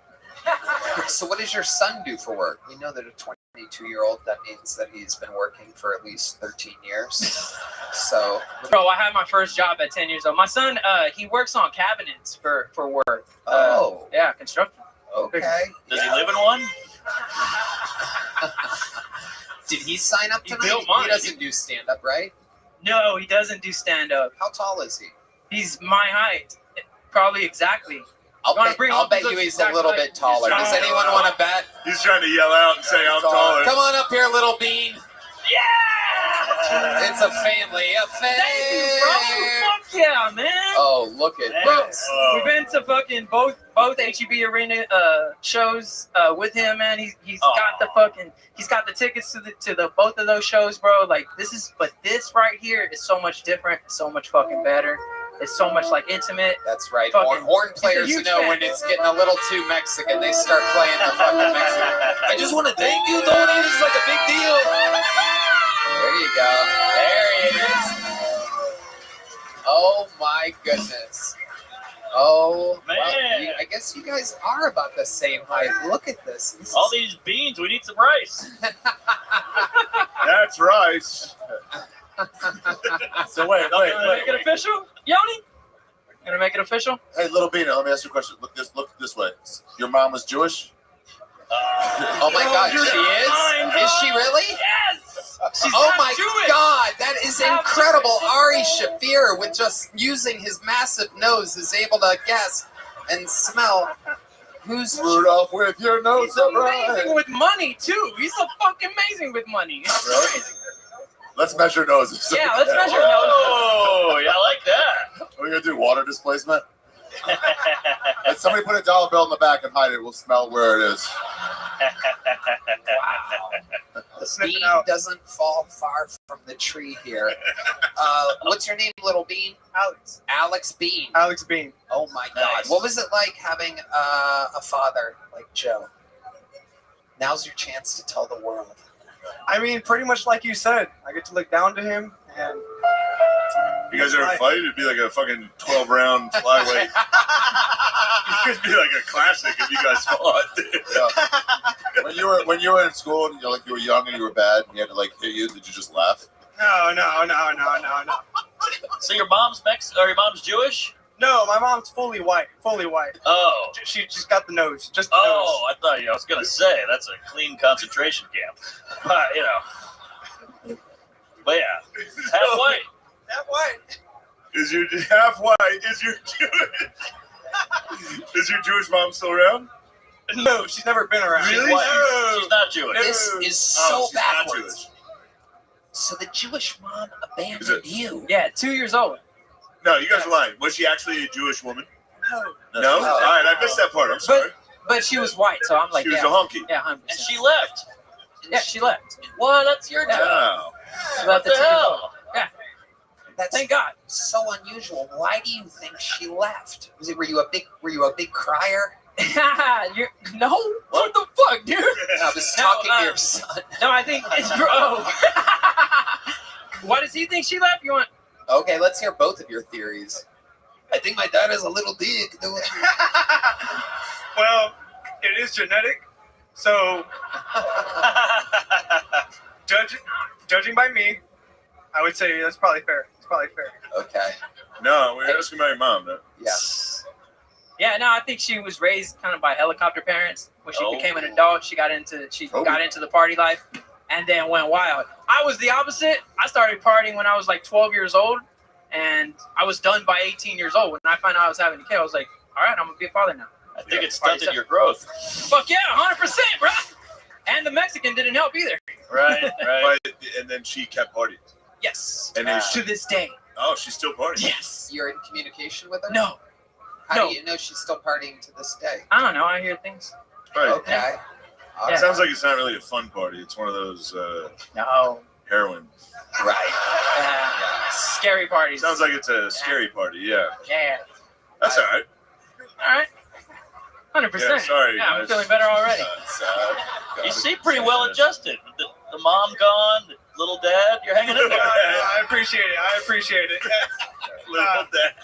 So what does your son do for work? We know that a 22-year-old, that means that he's been working for at least 13 years. So Bro, I had my first job at 10 years old. My son, he works on cabinets for work. Oh. Yeah, construction. Okay. Does he live in one? Did he sign up tonight? built mine. He doesn't do stand-up, right? No, he doesn't do stand-up. How tall is he? He's my height. Probably exactly. I'll wanna bet, bring I'll up bet the you he's exact a little height? bit taller. Does anyone want to bet? He's trying to yell out and say I'm taller. Come on up here, little bean. Yeah! It's a family affair. Thank you, bro. Fuck yeah, man. Oh, look at this. We've been to fucking both HEB arena shows with him, man. He's got the tickets to the both of those shows, bro. Like this right here is so much different, so much fucking better. It's so much like intimate. That's right. Fucking- Horn players huge know fan. when it's getting a little too Mexican. They start playing the fucking Mexican. I just want to thank you, Tony. This is like a big deal. There you go. There he is. Oh my goodness. Oh Man. Well, I guess you guys are about the same height. Look at this. This All is- these beans, we need some rice. That's right. So wait. Gonna make it official, Yoni? Gonna make it official? Hey, little Bina, let me ask you a question. Look this way. Your mom was Jewish? Oh my God, she is? Is she really? Yes. She's Oh not my Jewish. God, that is incredible. Ari Shafir, with just using his massive nose, is able to guess and smell who's Rudolph with your nose He's upright. amazing with money too. He's so fucking amazing with money. It's Really? crazy. Let's measure noses. Yeah, let's measure noses. Oh, yeah, I like that. What are we going to do? Water displacement? If somebody put a dollar bill in the back and hide it, we'll smell where it is. Wow. The bean doesn't fall far from the tree here. What's your name, little bean? Alex. Alex Bean. Alex Bean. Oh my God. Nice. What was it like having a father like Joe? Now's your chance to tell the world. I mean, pretty much like you said, I get to look down to him, and You guys ever fight? It'd be like a fucking 12-round flyweight. It'd be like a classic if you guys fought. Yeah. When you were in school and you were young and you were bad and he had to hit you, did you just laugh? No. So your mom's your mom's Jewish? No, my mom's fully white. Oh. She just got the nose. Just the nose. Oh, I thought I was gonna say that's a clean concentration camp. You know. But yeah, half white. That white. Is your half white? Is your Jewish mom still around? No, she's never been around. Really? No. She's not Jewish. This is so she's not backwards. Jewish. So the Jewish mom abandoned you. Yeah, 2 years old. No, you guys are lying. Was she actually a Jewish woman? No. No? All right, I missed that part. I'm sorry. But she was white, so I'm like, She was yeah, a honky. yeah, 100%. And she left. Yeah, she left. Well, that's your job. Wow. She What left the at 2 years old. hell? Yeah, That's thank God. so unusual. Why do you think she left? Were you a big crier? No, what the fuck, dude? I was talking to your son. No, I think it's bro. Why does he think she left? You want? Okay, let's hear both of your theories. I think my dad has a little dick. Well, it is genetic, so judging by me, I would say that's probably fair. It's probably fair. Okay. No, we're asking about your mom, though. Yes. Yeah, no, I think she was raised kind of by helicopter parents. When she became an adult, she got into the party life, and then went wild. I was the opposite. I started partying when I was like 12 years old, and I was done by 18 years old. When I found out I was having a kid, I was like, all right, I'm gonna be a father now. I think it stunted your growth. Fuck yeah, 100%, bro. And the Mexican didn't help either. Right. And then she kept partying. Yes. And then to this day. Oh, she's still partying. Yes. You're in communication with her? No. How do you know she's still partying to this day? I don't know. I hear things. Right. Okay. It sounds like it's not really a fun party. It's one of those No. heroin. Right. Scary parties. Sounds like it's a scary party. Yeah. Yeah. That's all right. All right. 100%. Yeah, sorry, Yeah, I'm guys. feeling better already. You seem pretty well adjusted. The mom gone, the little dad, you're hanging in there. I appreciate it. Little dad.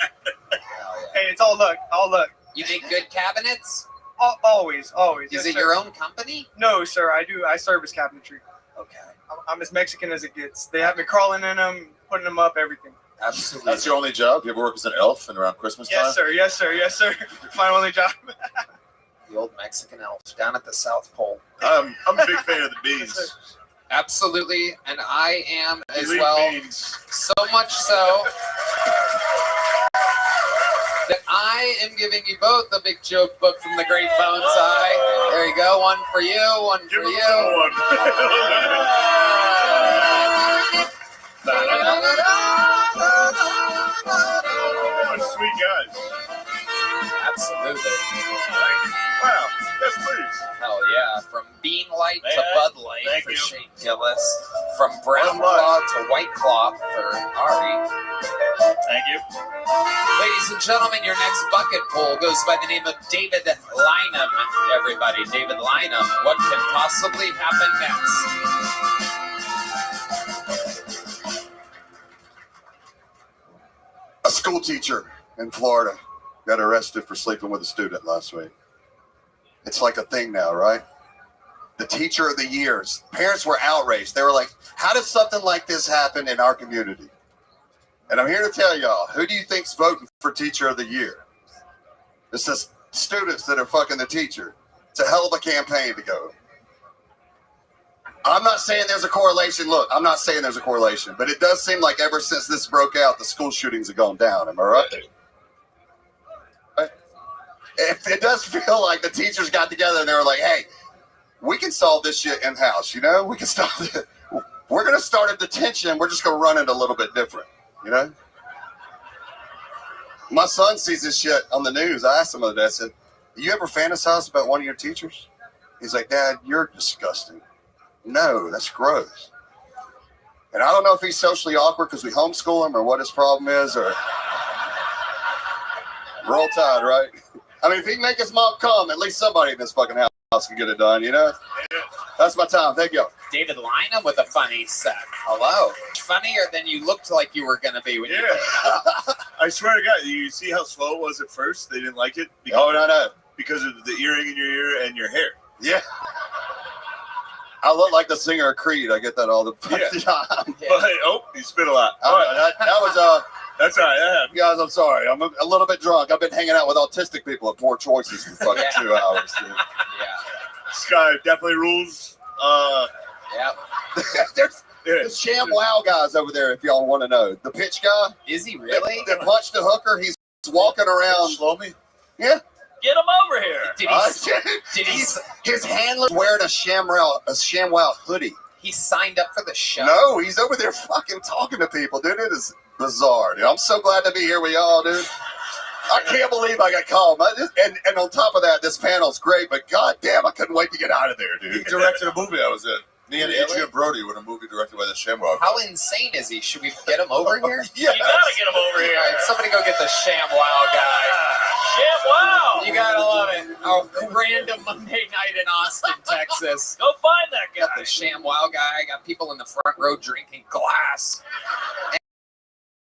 Hey, it's all luck. You make good cabinets? Always. Is Yes, it sir. your own company? No, sir. I service cabinetry. Okay. I'm as Mexican as it gets. They have me crawling in them, putting them up, everything. Absolutely. That's your only job? You ever work as an elf and around Christmas time? Yes, sir. My only job. The old Mexican elf down at the South Pole. I'm a big fan of the beans. Absolutely, and I am as You eat well. beans. So much so that I am giving you both a big joke book from the Great Bones Eye. There you go, one for you, one for you. Sweet guys. Absolutely. Wow. Yes, please. Hell yeah. From Bean Light to Bud Light Thank for you. Shane Gillis. From Brown Bud Light. Claw to White Claw for Ari. Thank you. Ladies and gentlemen, your next bucket poll goes by the name of David Lynham. Everybody, David Lynham. What can possibly happen next? A school teacher in Florida got arrested for sleeping with a student last week. It's like a thing now, right? The teacher of the year. Parents were outraged. They were like, how does something like this happen in our community? And I'm here to tell y'all, who do you think's voting for teacher of the year? It's the students that are fucking the teacher. It's a hell of a campaign to go. I'm not saying there's a correlation. Look, I'm not saying there's a correlation, but it does seem like ever since this broke out, the school shootings have gone down. Am I right? It does feel like the teachers got together and they were like, hey, we can solve this shit in-house, you know? We can stop it. We're going to start a detention. We're just going to run it a little bit different, you know? My son sees this shit on the news. I asked him the other day, I said, you ever fantasize about one of your teachers? He's like, Dad, you're disgusting. No, that's gross. And I don't know if he's socially awkward because we homeschool him or what his problem is, or roll tide, right? I mean, if he can make his mom come, at least somebody in this fucking house can get it done, you know? That's my time. Thank you. David Lynham with a funny set. Hello. Funnier than you looked like you were going to be when you came out. I swear to God, you see how slow it was at first? They didn't like it? Because of the earring in your ear and your hair. Yeah. I look like the singer of Creed. I get that all the time. But, you spit a lot. All right, that was that's all right. Guys, I'm sorry. I'm a little bit drunk. I've been hanging out with autistic people at Poor Choices for fucking 2 hours. Dude. This guy definitely rules. There's the Sham Wow guys over there, if y'all want to know. The pitch guy. Is he really? That punched the hooker. He's walking around. Slow me. Yeah. Get him over here. His handler's wearing a ShamWow hoodie. He signed up for the show. No, he's over there fucking talking to people, dude. It is bizarre, dude. I'm so glad to be here with y'all, dude. I can't believe I got called. And on top of that, this panel's great, but goddamn, I couldn't wait to get out of there, dude. He directed a movie I was in. Me and Adrian Brody were in a movie directed by the ShamWow. How insane is he? Should we get him over here? You gotta get him over here. All right, somebody go get the ShamWow guy. ShamWow. You gotta love it. A random Monday night in Austin, Texas. Go find that guy. Got the ShamWow guy. Got people in the front row drinking glass.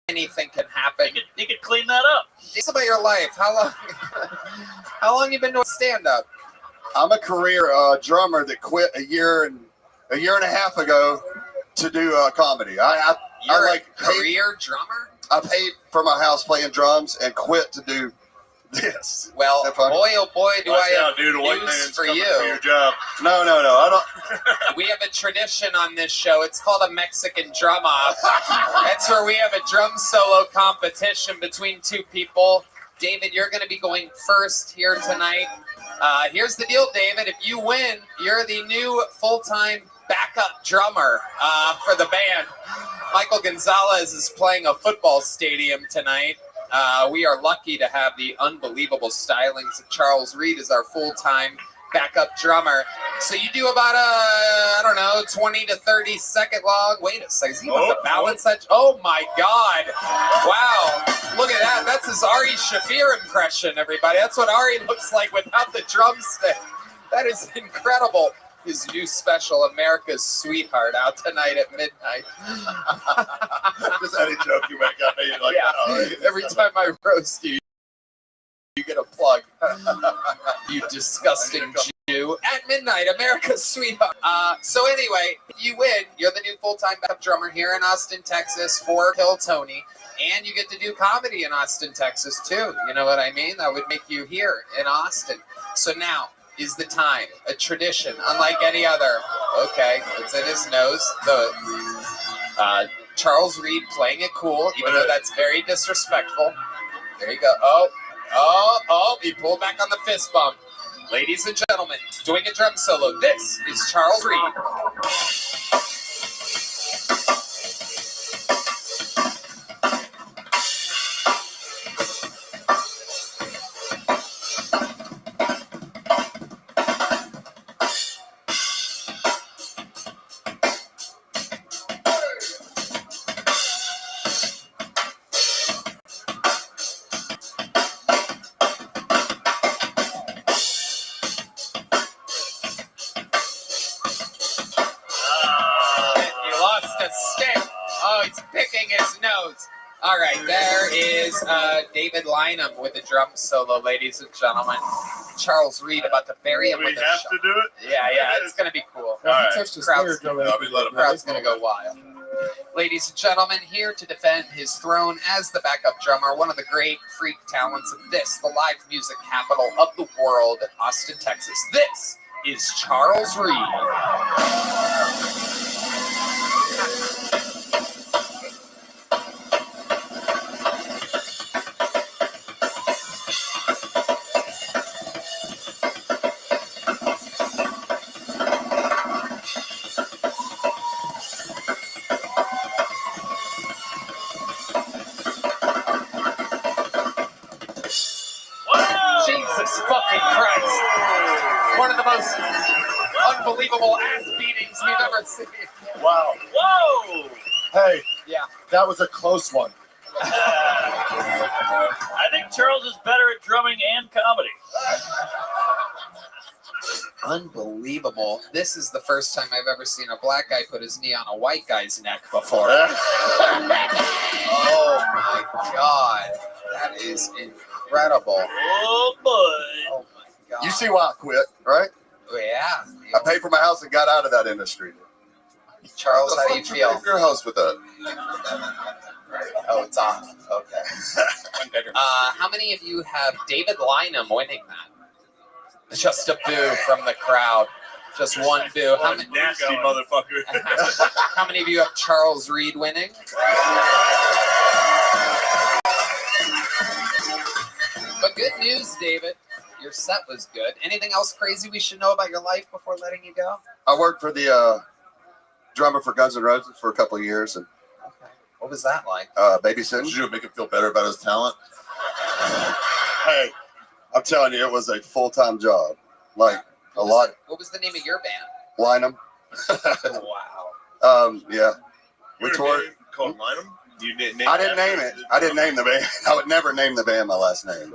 Anything can happen. He could clean that up. It's about your life. How long you been doing stand-up? I'm a career drummer that quit a year and a half ago to do comedy. You're a career drummer? I paid for my house playing drums and quit to do this. Well, boy, oh boy, do I have dude, a white news man's for coming you. for your job. No, I don't. We have a tradition on this show. It's called a Mexican drum off. That's where we have a drum solo competition between two people. David, you're going to be going first here tonight. Here's the deal, David. If you win, you're the new full-time backup drummer for the band. Michael Gonzalez is playing a football stadium tonight. We are lucky to have the unbelievable stylings of Charles Reed as our full-time backup drummer. So you do about 20 to 30 second long. Wait a second. Is he about to balance that? Oh my God. Wow. Look at that. That's his Ari Shafir impression, everybody. That's what Ari looks like without the drumstick. That is incredible. His new special, America's Sweetheart, out tonight at midnight. Just any joke you make on me, like, yeah. all right. Every time I roast you, you get a plug. You disgusting Jew. At midnight, America's Sweetheart. So anyway, if you win, you're the new full-time backup drummer here in Austin, Texas for Kill Tony. And you get to do comedy in Austin, Texas, too. You know what I mean? That would make you here in Austin. So now is the time, a tradition, unlike any other. Okay, it's in his nose. Charles Reed playing it cool, even though that's very disrespectful. There you go. Oh, he pulled back on the fist bump. Ladies and gentlemen, doing a drum solo, this is Charles Reed. All right, there is David Lynham with a drum solo, ladies and gentlemen. Charles Reed about to bury him with a shot. To do it? Yeah, it's going to be cool. All right. Crowd's going to go wild. Ladies and gentlemen, here to defend his throne as the backup drummer, one of the great freak talents of this, the live music capital of the world, Austin, Texas. This is Charles Reed. Unbelievable ass beatings we've ever seen. Wow. Whoa! Hey. Yeah. That was a close one. I think Charles is better at drumming and comedy. Unbelievable. This is the first time I've ever seen a black guy put his knee on a white guy's neck before. Oh my God. That is incredible. Oh boy. Oh my God. You see why I quit, right? Yeah. I paid for my house and got out of that industry. Charles, how do you feel? Your host with that. Oh, it's off. Okay. How many of you have David Lynham winning that? Just a boo from the crowd. Just one boo. How many, nasty motherfucker. How many of you have Charles Reed winning? But good news, David. Your set was good. Anything else crazy we should know about your life before letting you go? I worked for the drummer for Guns N' Roses for a couple of years. And what was that like? Babysitting. Did you make him feel better about his talent? Hey, I'm telling you, it was a full-time job. Like a lot. What was the name of your band? Lynham. Wow. Yeah. We toured. Called Lynham? You didn't name I didn't name it. I didn't name the band. I would never name the band my last name,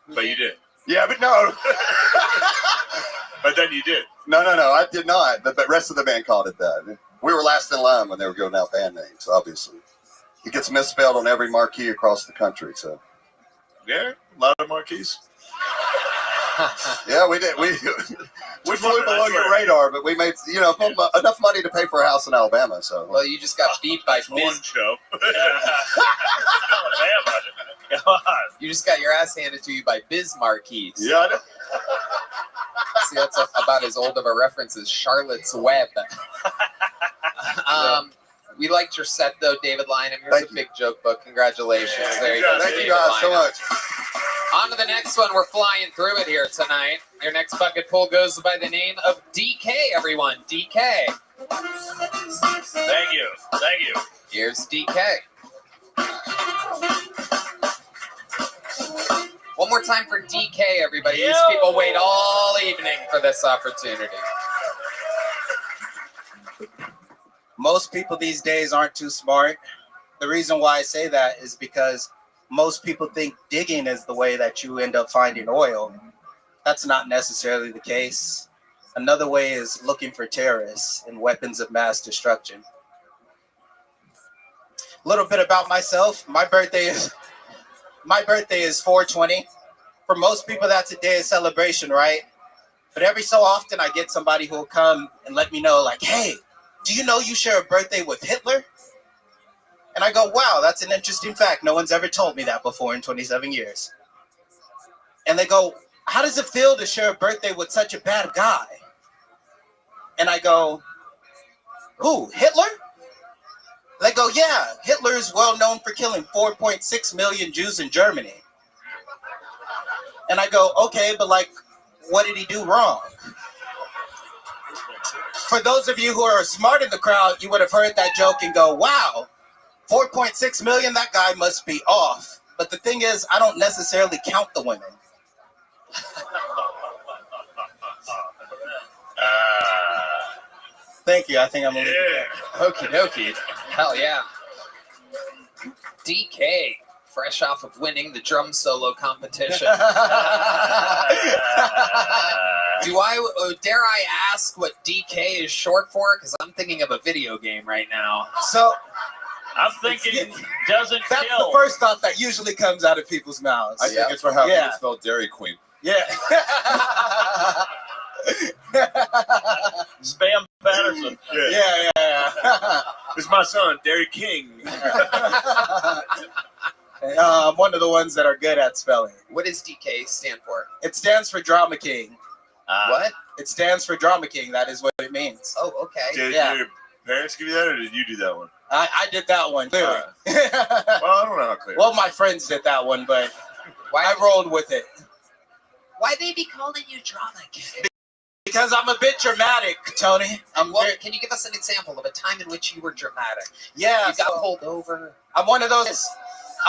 but you did. Yeah, but no. But then you did. No, I did not. The rest of the band called it that. We were last in line when they were giving out band names, obviously. It gets misspelled on every marquee across the country, so. Yeah, a lot of marquees. Yeah, we did. We flew below your radar, but we made enough money to pay for a house in Alabama. So. Well, you just got beat by One show. You just got your ass handed to you by Biz Marquis. Yeah. See, that's about as old of a reference as Charlotte's Web. We liked your set, though, David Lynham. Here's a big joke book. Congratulations. There you go. Thank you guys so much. On to the next one. We're flying through it here tonight. Your next bucket pull goes by the name of DK, everyone. DK. Thank you. Thank you. Here's DK. One more time for DK, everybody. These people wait all evening for this opportunity. Most people these days aren't too smart. The reason why I say that is because most people think digging is the way that you end up finding oil. That's not necessarily the case. Another way is looking for terrorists and weapons of mass destruction. A little bit about myself. My birthday is 4/20. For most people, that's a day of celebration, right? But every so often, I get somebody who will come and let me know, like, hey, do you know you share a birthday with Hitler? And I go, wow, that's an interesting fact. No one's ever told me that before in 27 years. And they go, how does it feel to share a birthday with such a bad guy? And I go, who, Hitler? They go, yeah, Hitler is well known for killing 4.6 million Jews in Germany. And I go, okay, but like, what did he do wrong? For those of you who are smart in the crowd, you would have heard that joke and go, wow, 4.6 million, that guy must be off. But the thing is, I don't necessarily count the women. Thank you. I think I'm gonna leave it there. Okie dokie. Hell yeah. DK, fresh off of winning the drum solo competition. Dare I ask what DK is short for? Because I'm thinking of a video game right now. So I'm thinking doesn't That's kill. the first thought that usually comes out of people's mouths. I think it's for how people spell Dairy Queen. Yeah. Spam Patterson. Yeah. It's my son, Dairy King. One of the ones that are good at spelling. What does DK stand for? It stands for Drama King. What? It stands for Drama King. That is what it means. Oh, okay. Did your parents give you that, or did you do that one? I did that one, clearly. Well, I don't know how clear. Well, my friends did that one, but I rolled with it. Why they be calling you Drama King? Because I'm a bit dramatic, Tony. Can you give us an example of a time in which you were dramatic? Yeah. You got pulled over. I'm one of those.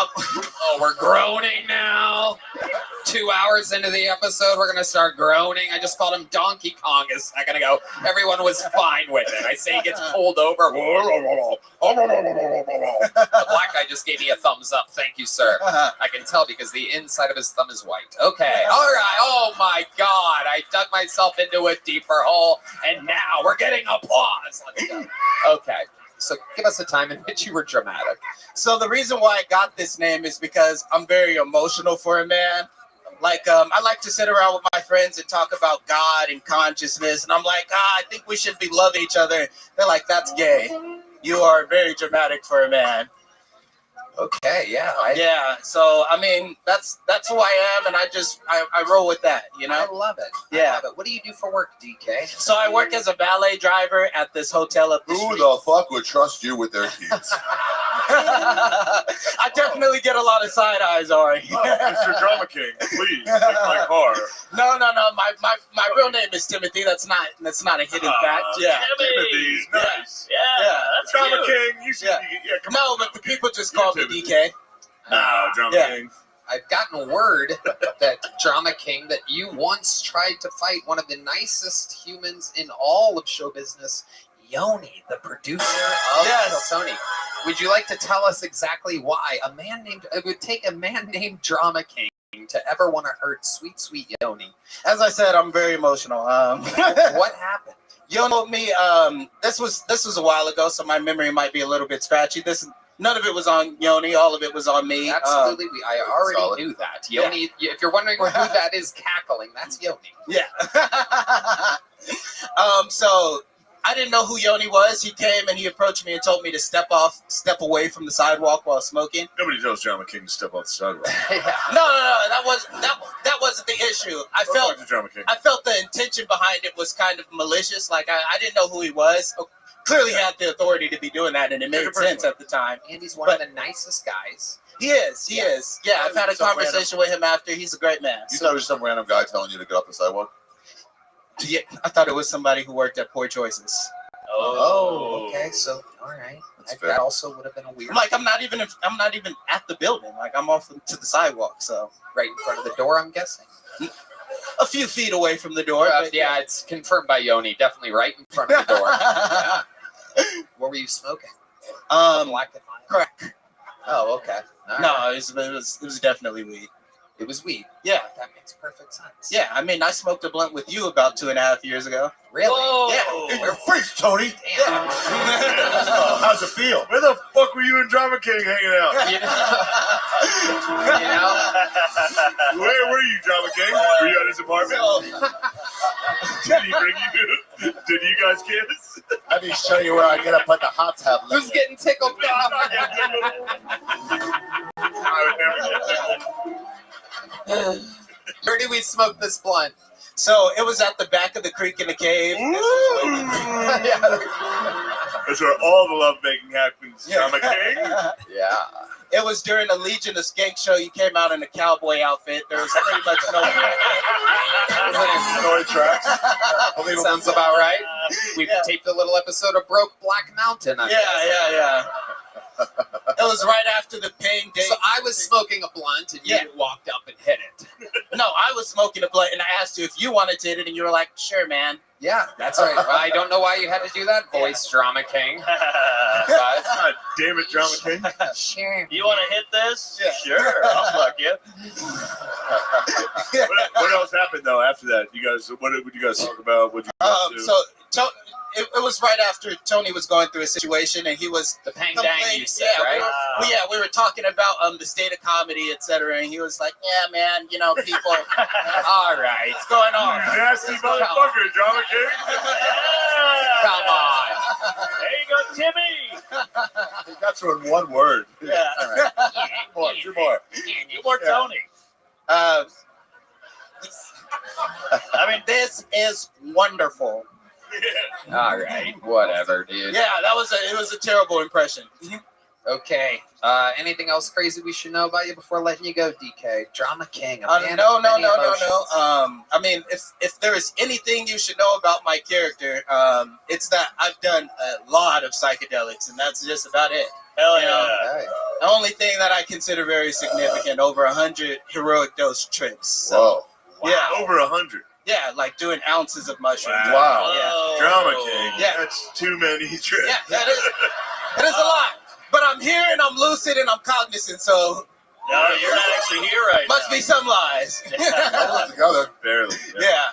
Oh, we're groaning now. 2 hours into the episode, we're going to start groaning. I just called him Donkey Kong a second ago. Everyone was fine with it. I say he gets pulled over. The black guy just gave me a thumbs up. Thank you, sir. I can tell because the inside of his thumb is white. Okay. All right. Oh, my God. I dug myself into a deeper hole, and now we're getting applause. Let's go. Okay. So give us a time in which you were dramatic. So the reason why I got this name is because I'm very emotional for a man. Like, I like to sit around with my friends and talk about God and consciousness. And I'm like, I think we should be loving each other. They're like, that's gay. You are very dramatic for a man. Okay, yeah. So, I mean, that's who I am. And I roll with that, you know? I love it. Yeah. I love it. What do you do for work, DK? So I work as a valet driver at this hotel up the Who street. the fuck would trust you with their keys? I definitely get a lot of side eyes, Ari. Mr. Drama King, please, take my car. No. My real name is Timothy. That's not a hidden fact. Yeah. Timothy's nice. Yeah, that's Drama cute. King, you should. Yeah, come No, but the people just call me DK. No, Drama King. I've gotten word that Drama King, that you once tried to fight one of the nicest humans in all of show business, Yoni, the producer of Sony. Would you like to tell us exactly why it would take a man named Drama King to ever want to hurt sweet, sweet Yoni. As I said, I'm very emotional. What happened? You know me. This was a while ago, so my memory might be a little bit scratchy. None of it was on Yoni. All of it was on me. Absolutely, I already knew that. Yoni, if you're wondering who that is cackling, that's Yoni. Yeah. So I didn't know who Yoni was. He came and he approached me and told me to step away from the sidewalk while smoking. Nobody tells Drama King to step off the sidewalk. No, that wasn't the issue. I felt the intention behind it was kind of malicious. Like I didn't know who he was. Clearly had the authority to be doing that, and it made sense at the time. And he's one of the nicest guys. He is. Yeah, I've had a conversation with him after. He's a great man. You thought it was some random guy telling you to get off the sidewalk? Yeah, I thought it was somebody who worked at Poor Choices. Oh, okay. So, all right. That also would have been a weird. I'm not even at the building. Like I'm off to the sidewalk. So right in front of the door, I'm guessing. A few feet away from the door. But yeah, it's confirmed by Yoni. Definitely right in front of the door. Yeah. What were you smoking? Black and mild. Crack. Oh, okay. All No, right. it was definitely weed. It was weed. Yeah. That makes perfect sense. Yeah, I mean, I smoked a blunt with you about 2.5 years ago. Really? Whoa. Yeah. You're freaks, Tony. Damn. How's it feel? Where the fuck were you and Drama King hanging out? You know? Where were you, Drama King? Were you at his apartment? Did he bring you? Did you guys kiss? Let me show you where I get up at the hot tub. Who's getting tickled? I would never get tickled. Where did we smoke this blunt? So it was at the back of the creek in the cave. That's where all the lovemaking happens, Drama King. Yeah. It was during a Legion of Skank show. You came out in a cowboy outfit. There was pretty much no. Story tracks. Sounds about right. We taped a little episode of Broke Black Mountain. Yeah. It was right after the paying day. So I was smoking a blunt and you walked up and hit it. No, I was smoking a blunt and I asked you if you wanted to hit it and you were like, sure, man. Yeah, that's right. Well, I don't know why you had to do that voice, Drama King. God damn it, Drama King. Sure. You want to hit this? Yeah. Sure, I'll fuck you. What else happened though after that? What did you guys talk about? What did you guys do? So it was right after Tony was going through a situation and he was the pang dang you said, right? We were talking about the state of comedy, etc. And he was like, yeah, man, you know, people. All right. What's going on? You nasty motherfucker, Drama King. Come on. There you go, Timmy. He got you in one word. Yeah. All right. Two more. You more Tony. I mean, this is wonderful. All right. Whatever, dude. Yeah, it was a terrible impression. Okay. Anything else crazy we should know about you before letting you go, DK? Drama King. No. I mean, if there is anything you should know about my character, it's that I've done a lot of psychedelics, and that's just about it. Hell yeah. Okay. The only thing that I consider very significant, over 100 heroic dose trips. So, Whoa. Yeah. Over 100. Yeah, like doing ounces of mushrooms. Wow. Yeah. Drama King. Yeah. That's too many trips. Yeah, that is a lot. But I'm here and I'm lucid and I'm cognizant, so No, you're not actually here right must now. be some lies. Together. Barely. Yeah.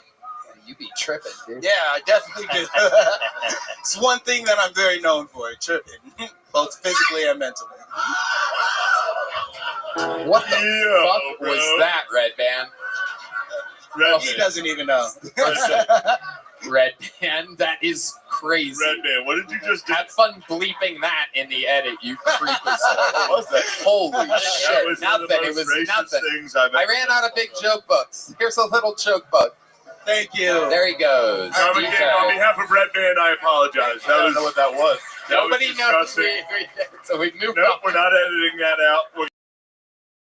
You be tripping, dude. Yeah, I definitely do. It's one thing that I'm very known for, tripping, both physically and mentally. What the fuck bro. was that, Red Band? He doesn't even know. Red Band, that is crazy. Red Man, what did you just do? Have fun bleeping that in the edit, you creepers. What was that? Holy shit. Was nothing. It was nothing. Things I've I ever ran out of big joke books. Here's a little joke book. Thank you. There he goes. Drama King, on behalf of Red Band, I apologize. I don't know what that was. Nobody knows. Disgusting. So we moved Nope, on. we're not editing that out. We're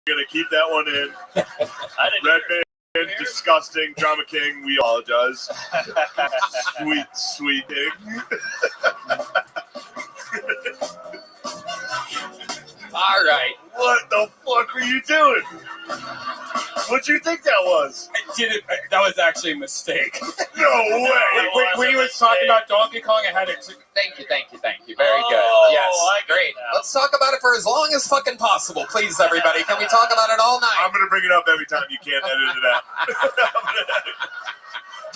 going to keep that one in. Red Band, disgusting. Drama King, we apologize. Sweet thing. All right. What the fuck are you doing? What'd you think that was? I didn't. That was actually a mistake. No way. When he was talking about Donkey Kong, I had it. Thank you. Very good. Yes, great. Let's talk about it for as long as fucking possible, please, everybody. Can we talk about it all night? I'm gonna bring it up every time you can't edit it out.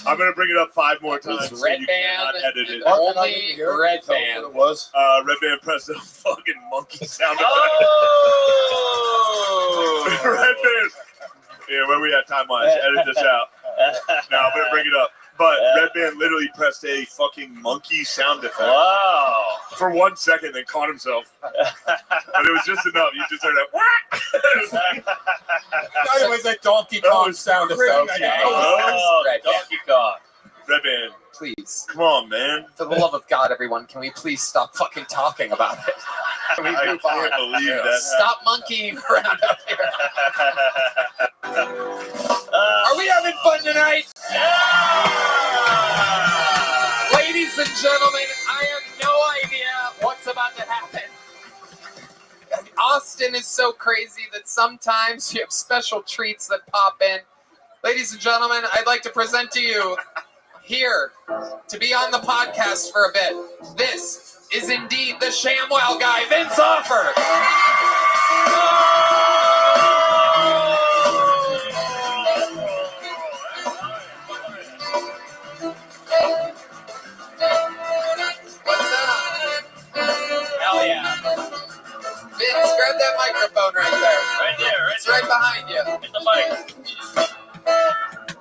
I'm gonna bring it up 5 more times. So Red you Band, cannot edit it. only Red Band. It was Red Band pressed a fucking monkey sound effect. Oh! Red Band. Yeah, where we at time wise? Edit this out. Now I'm gonna bring it up. But Red Band literally pressed a fucking monkey sound effect. Wow. For 1 second, then caught himself. But it was just enough. You just heard that. It was a Donkey Kong sound effect. Donkey Kong. Red Band. Please. Come on, man. For the love of God, everyone, can we please stop fucking talking about it? Can we I move can't on? believe that. Stop monkeying around up here. Are we having fun tonight? Ladies and gentlemen, I have no idea what's about to happen. Austin is so crazy that sometimes you have special treats that pop in. Ladies and gentlemen, I'd like to present to you here to be on the podcast for a bit. This is indeed the ShamWow guy, Vince Offer. Hell yeah. Vince, grab that microphone right there. Right there. It's right behind you. Hit the mic.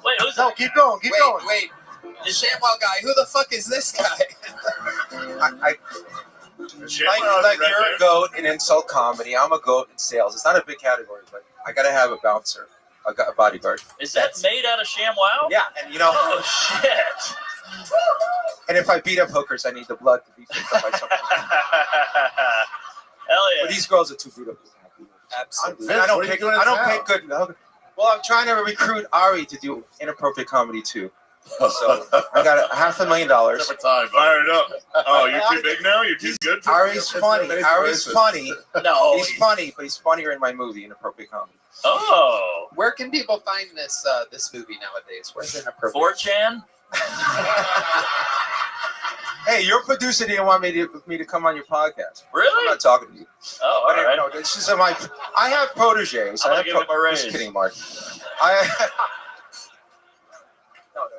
Wait, who's No, keep going. Keep going. Wait. The ShamWow guy. Who the fuck is this guy? Like you're a goat in insult comedy. I'm a goat in sales. It's not a big category, but I gotta have a bouncer, a bodyguard. Is that made out of ShamWow? Yeah, and you know. Oh shit! And if I beat up hookers, I need the blood to be picked up by something. Hell yeah! But these girls are too beat up. Absolutely. I don't pick good. Well, I'm trying to recruit Ari to do inappropriate comedy too. So I got $500,000. Fire it up. Oh, you're too big now? You're too good for Ari's funny. Ari's funny. No. He's funny, but he's funnier in my movie, Inappropriate Comedy. Oh. Where can people find this movie nowadays? Where's Inappropriate? 4chan? Hey, your producer didn't want me to come on your podcast. Really? I'm not talking to you. Oh, all right. No, this is I have proteges. I'm gonna give him a raise. Just kidding, Mark.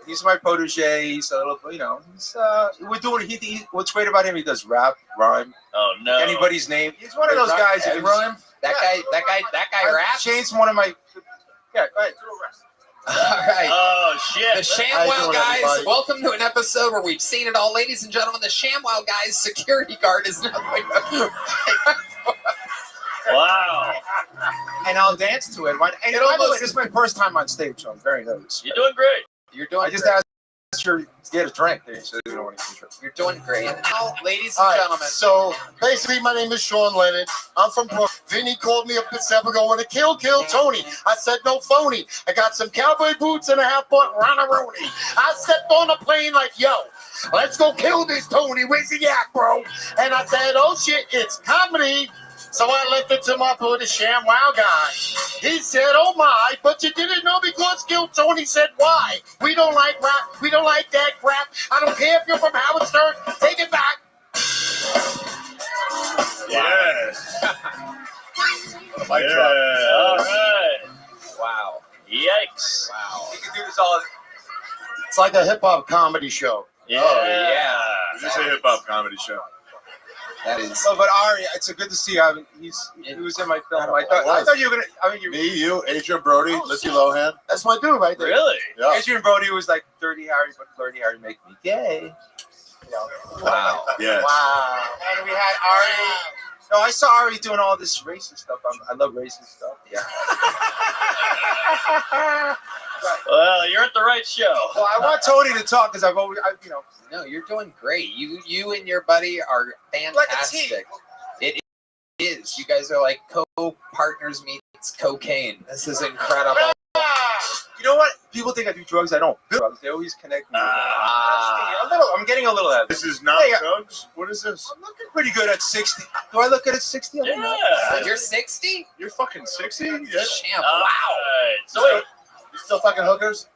He's my protege. He's a little, we're doing. What's great about him? He does rap, rhyme. Oh no! Anybody's name. He's one of those guys. That guy raps. Changed one of my. Yeah, go ahead. All right. Oh shit! The ShamWow guys. Everybody? Welcome to an episode where we've seen it all, ladies and gentlemen. The ShamWow guys security guard is now going to. Wow. And I'll dance to it. And by the way, this is my first time on stage, so I'm very nervous. You're doing great. You're doing. I just great. asked you to get a drink. They said you don't want to get a drink. You're doing great. Now, ladies and gentlemen. So basically, my name is Sean Lennon. I'm from Brooklyn. Vinny called me up this ever going to kill Tony. I said no phony. I got some cowboy boots and a half-foot Ronaroni. I stepped on a plane like, yo, let's go kill this Tony. Where's he at, bro? And I said, oh shit, it's comedy. So I left it to my buddy ShamWow guy. He said, oh my, but you didn't know because Kill Tony said why. We don't like rap. We don't like that crap. I don't care if you're from Howard Stern. Take it back. Yes. Mic Yeah. drop. All right. Wow. Yikes. Wow. You can do this all. It's like a hip-hop comedy show. Yeah. Oh, yeah. Is this a hip hop comedy show? That is. Oh, but Ari, it's a good to see you. He was in my film. I thought you were gonna. Me, you, Adrian Brody, Lindsay Lohan. That's my dude right there. Really? Yeah. Adrian Brody was like Dirty Harry, but Dirty Harry make me gay. Wow. Yes. Wow. And we had Ari. No, I saw Ari doing all this racist stuff. I love racist stuff. Yeah. Well, you're at the right show. Well, I want Tony to talk because No, you're doing great. You and your buddy are fantastic. It is. You guys are like co-partners meets cocaine. This is incredible. You know what? People think I do drugs. I don't do drugs. They always connect me. I'm getting a little heavy. This is not drugs? What is this? I'm looking pretty good at 60. Do I look good at 60? Yeah. You're 60? You're fucking 60? Yeah. Sham, wow. So wait, you still fucking hookers?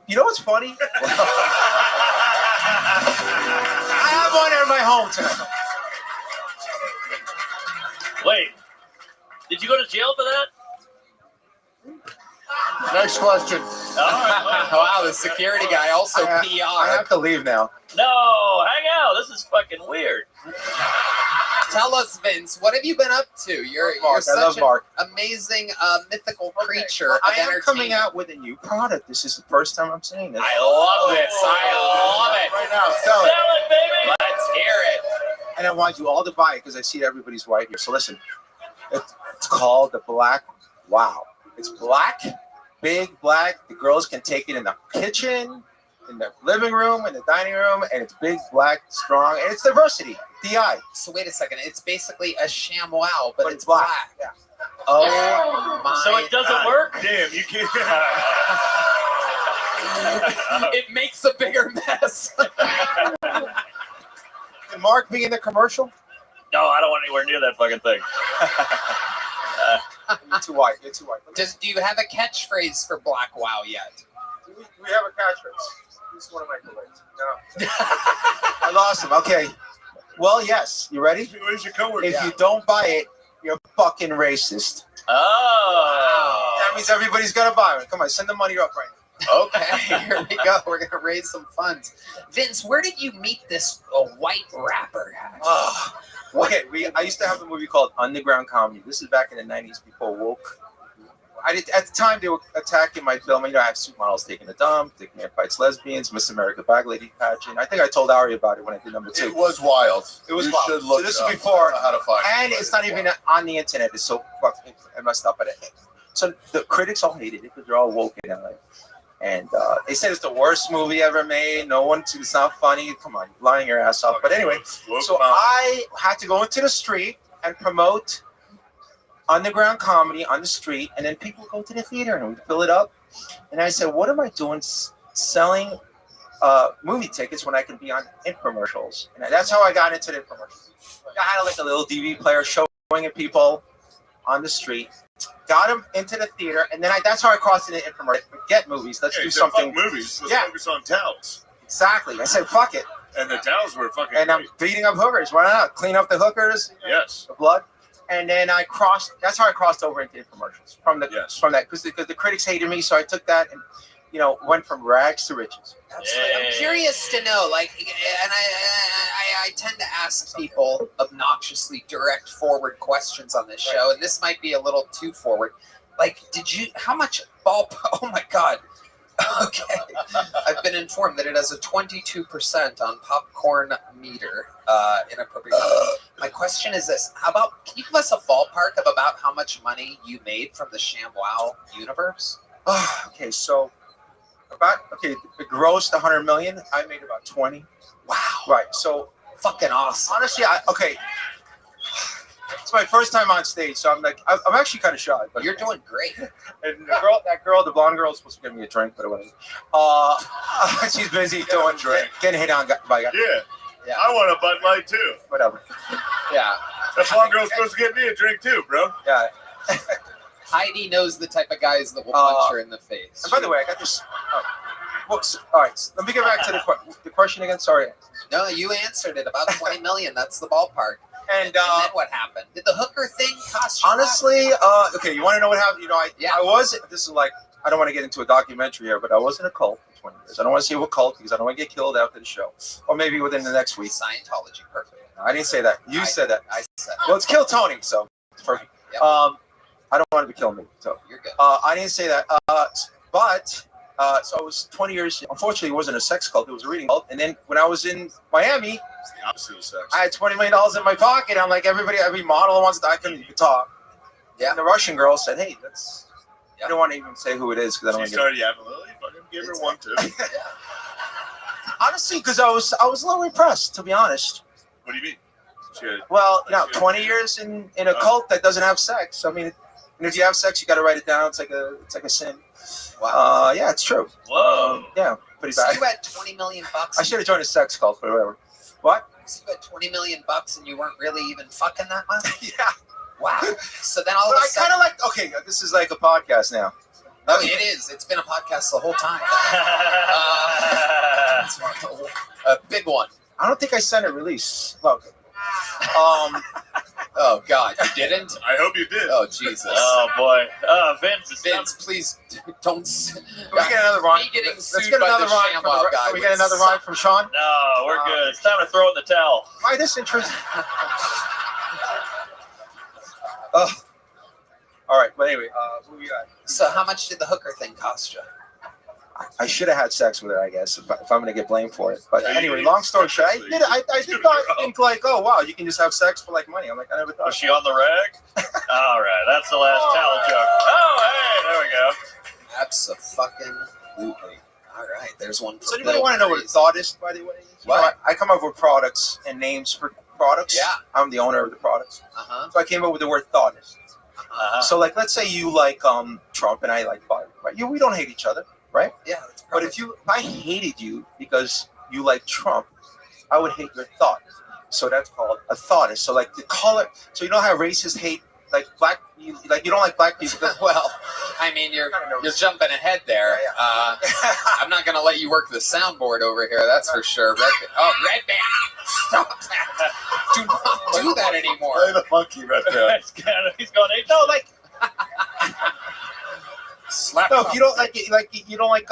You know what's funny? I have one in my home tonight. Wait, did you go to jail for that? Next question. Wow, the security guy also PR. I have to leave now. No, hang out. This is fucking weird. Tell us, Vince, what have you been up to? You're Mark, I love such Mark. an amazing mythical creature Well, of I am entertainment. coming out with a new product. This is the first time I'm saying this. I love this. I love it. Right now, sell it. Sell it, baby. Let's hear it. And I want you all to buy it because I see everybody's white here. So listen, it's called the Black Wow. It's black, big black. The girls can take it in the kitchen, in the living room, in the dining room, and it's big, black, strong, and it's diversity. DI. So wait a second. It's basically a sham wow, but it's black. black. Yeah. Oh my So it doesn't work? Damn, you can't. It makes a bigger mess. Can Mark be in the commercial? No, I don't want anywhere near that fucking thing. You're too white. You're too white. Do you have a catchphrase for Black Wow yet? Do we have a catchphrase? This is one of my colleagues. No. I lost him. Okay. Well, yes. You ready? Where's your coworker? If you don't buy it, you're fucking racist. Oh. That means everybody's got to buy it. Come on, send the money up right now. Okay, here we go. We're gonna raise some funds. Vince, where did you meet this white rapper? Okay, I used to have a movie called Underground Comedy. This is back in the 90s before woke. At the time, they were attacking my film. You know, I have supermodels taking a dump, Dick Man Fights Lesbians, Miss America Bag Lady pageant. I think I told Ari about it when I did number 2. It was wild. It was You wild. should look So this it is up. before, I don't know how to find and it, it's not even on the internet. It's so fucking messed up. So the critics all hated it because they're all woke in LA. And they said it's the worst movie ever made. It's not funny. Come on, you're lying your ass off. But anyway, so I had to go into the street and promote underground comedy on the street, and then people go to the theater and we fill it up. And I said, what am I doing selling movie tickets when I can be on infomercials? And that's how I got into the infomercials. I had like a little DVD player showing it people on the street. Got them into the theater, and then that's how I crossed into infomercial. Forget movies. Let's do something. Fuck movies. Let's Yeah. focus on towels. Exactly. I said, fuck it. And the towels were fucking. And I'm beating up hookers. Why not? Clean up the hookers. Yes. The blood. And then that's how I crossed over into infomercials from that, because the critics hated me. So I took that and, went from rags to riches. I'm curious to know, like, and I tend to ask people obnoxiously direct forward questions on this show, and this might be a little too forward. Like, how much oh my God. Okay. I've been informed that it has a 22% on popcorn meter, inappropriate. My question is this: can you give us a ballpark of about how much money you made from the ShamWow universe? Okay, so it grossed 100 million. I made about 20. Wow. Right. So fucking awesome. Honestly, it's my first time on stage, so I'm actually kind of shy. But you're doing great. And the blonde girl, is supposed to give me a drink, but whatever. She's busy getting hit on by guys. Yeah. I want a Bud Light too. Whatever. Yeah. That blonde girl's supposed to get me a drink too, bro. Yeah. Heidi knows the type of guys that will punch her in the face. And by the way, I got this. Whoops. All right. Let me get back to the question again. Sorry. No, you answered it. About 20 million. That's the ballpark. And then what happened? Did the hooker thing cost you? Honestly, okay, you want to know what happened? I was, this is like, I don't want to get into a documentary here, but I was in a cult for 20 years. I don't want to say what cult because I don't want to get killed after the show. Or maybe within the next week. Scientology, perfect. No, I didn't say that. You said that. I said Well, it's Kill Tony, so it's perfect. Yep. I don't want to be killing me, so. You're good. I didn't say that. So I was 20 years. Unfortunately, it wasn't a sex cult. It was a reading cult. And then when I was in Miami, it's the opposite of sex. I had $20 million in my pocket. I'm like, every model wants to. I couldn't even talk. Yeah. And the Russian girl said, "Hey, that's." I don't want to even say who it is because I don't want She to. started yapping. Well, you fucking give her one too. Honestly, because I was a little impressed, to be honest. What do you mean? Well, 20 years in a cult that doesn't have sex. I mean, And if you have sex, you got to write it down. It's like a sin. Wow. Yeah, it's true. Whoa. Yeah, pretty So bad. you had $20 million. I should have joined a sex cult, but whatever. What? So you had $20 million and you weren't really even fucking that much? Yeah. Wow. So then all But of a I sudden, kind of like. Okay, this is like a podcast now. oh, it is. It's been a podcast the whole time. A big one. I don't think I sent a release. Okay. Oh God, you didn't? I hope you did. Oh Jesus. Oh boy. Vince, please don't. We get another rhyme. Me getting Let's sued get by another the rhyme. ShamWow guy. We get another rhyme from Sean. No, we're good. It's time to throw in the towel. Why this interest? Oh. All right. But anyway, who we got? So how much did the hooker thing cost you? I should have had sex with her, I guess, if I'm going to get blamed for it. But anyway, long story short, I did not think like, oh, wow, you can just have sex for like money. I'm like, I never thought. Was she on the rag? All right, that's the last towel joke. Oh, hey, there we go. Absolutely. All right, there's one. So anybody want to know what a thought is, by the way? What? I come up with products and names for products. Yeah. I'm the owner of the products. Uh-huh. So I came up with the word thoughtist. Uh-huh. So like, let's say you like Trump and I like Biden, right? We don't hate each other, right? Yeah. But if I hated you because you like Trump, I would hate your thought. So that's called a thoughtist. So like the color. So you know how racists hate like black. You don't like black people. Well, I mean you're jumping ahead there. I'm not gonna let you work the soundboard over here. That's for sure. Red band. Stop that. Do not do that anymore. Play the monkey, Red Band. He's going, hey, no, like. Slap No, if you don't like it, you don't like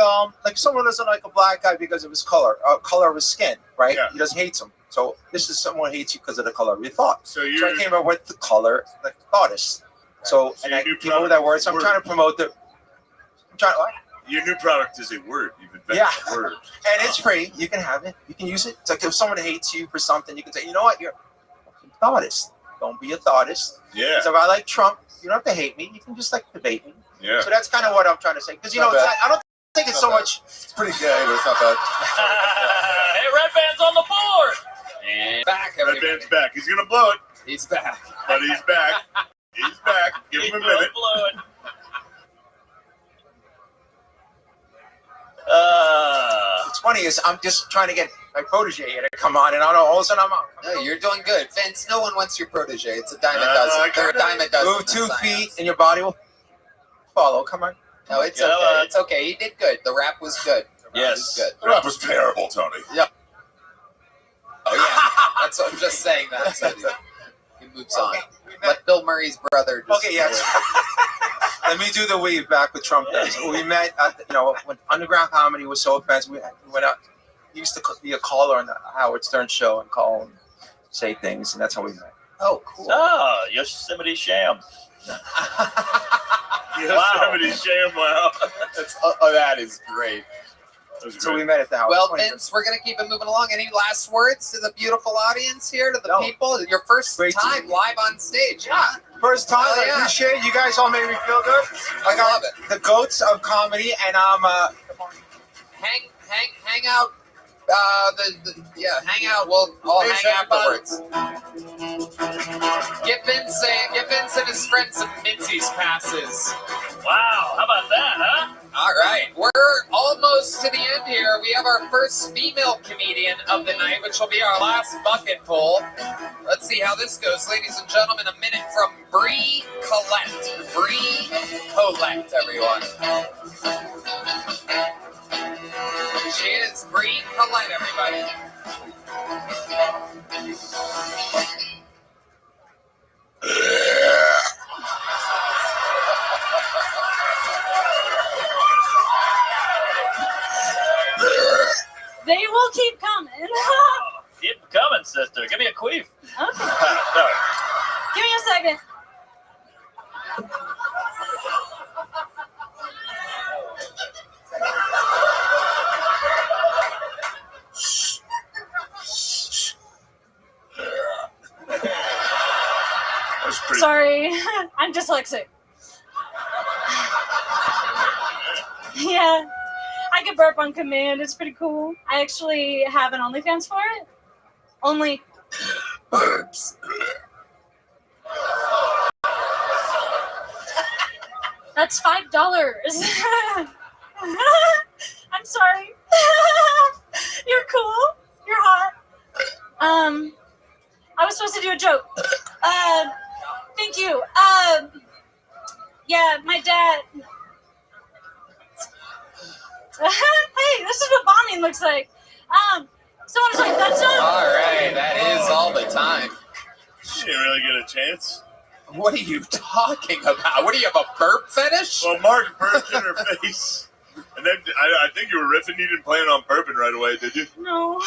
someone doesn't like a black guy because of his color of his skin, right? Yeah. He just hates him. So this is someone hates you because of the color of your thought. So I came up with the color, like thoughtist. So and I came up with that word. So I'm trying to promote the. I'm trying. What? Your new product is a word. You've invented a word. And it's free. You can have it. You can use it. It's like if someone hates you for something, you can say, you know what, you're a thoughtist. Don't be a thoughtist. Yeah. So if I like Trump, you don't have to hate me. You can just like debate me. Yeah. So that's kind of what I'm trying to say. Because, Not bad. I don't think it's so much. It's pretty gay, but it's not bad. Hey, Red Band's on the board. And back. Red Band's back. He's going to blow it. He's back. But he's back. He's back. Give him a minute. What's funny is I'm just trying to get my protege here to come on, and I don't know, all of a sudden I'm out. No, you're doing good. Vince, no one wants your protege. It's a dime a dozen. They're a dime a dozen. Move 2 feet, and your body will follow. Come on. No, it's okay. It's okay. He did good. The rap was good. Yes. Good. The rap was terrible, Tony. Yep. Oh, yeah. That's what I'm just saying that. So he moves on. Let Bill Murray's brother just... Okay, yeah. Let me do the weave back with Trump. We met at, when underground comedy was so offensive. We went out. He used to be a caller on the Howard Stern show and call and say things, and that's how we met. Oh, cool. Oh, Yosemite Sham. Yosemite Sham, wow. That is great. So we met at the Howard. Well, Vince, we're going to keep it moving along. Any last words to the beautiful audience here, to the people? Your first time live on stage, huh? First time. Hell I yeah. appreciate it. You guys all made me feel good. I got the goats of comedy, and I'm hang out. Hang out. We'll all hang afterwards. Give Vince and his friends some Mitzi's passes. Wow, how about that, huh? All right, we're almost to the end here. We have our first female comedian of the night, which will be our last bucket full. Let's see how this goes, ladies and gentlemen. A minute from Bree Collette. Bree Collette, everyone. She is Bree Collette, everybody. They will keep coming. Keep coming, sister. Give me a queef. Okay. Sorry. Give me a second. Sorry, I'm dyslexic. Yeah, I can burp on command. It's pretty cool. I actually have an OnlyFans for it. Only burps. That's $5. I'm sorry. You're cool. You're hot. I was supposed to do a joke. Thank you. Yeah, my dad. Hey, this is what bombing looks like. Someone was like, that's not. All right, that is all the time. She didn't really get a chance. What are you talking about? What do you have, a burp fetish? Well, Mark burped in her face. And then I think you were riffing. You didn't plan on burping right away, did you? No.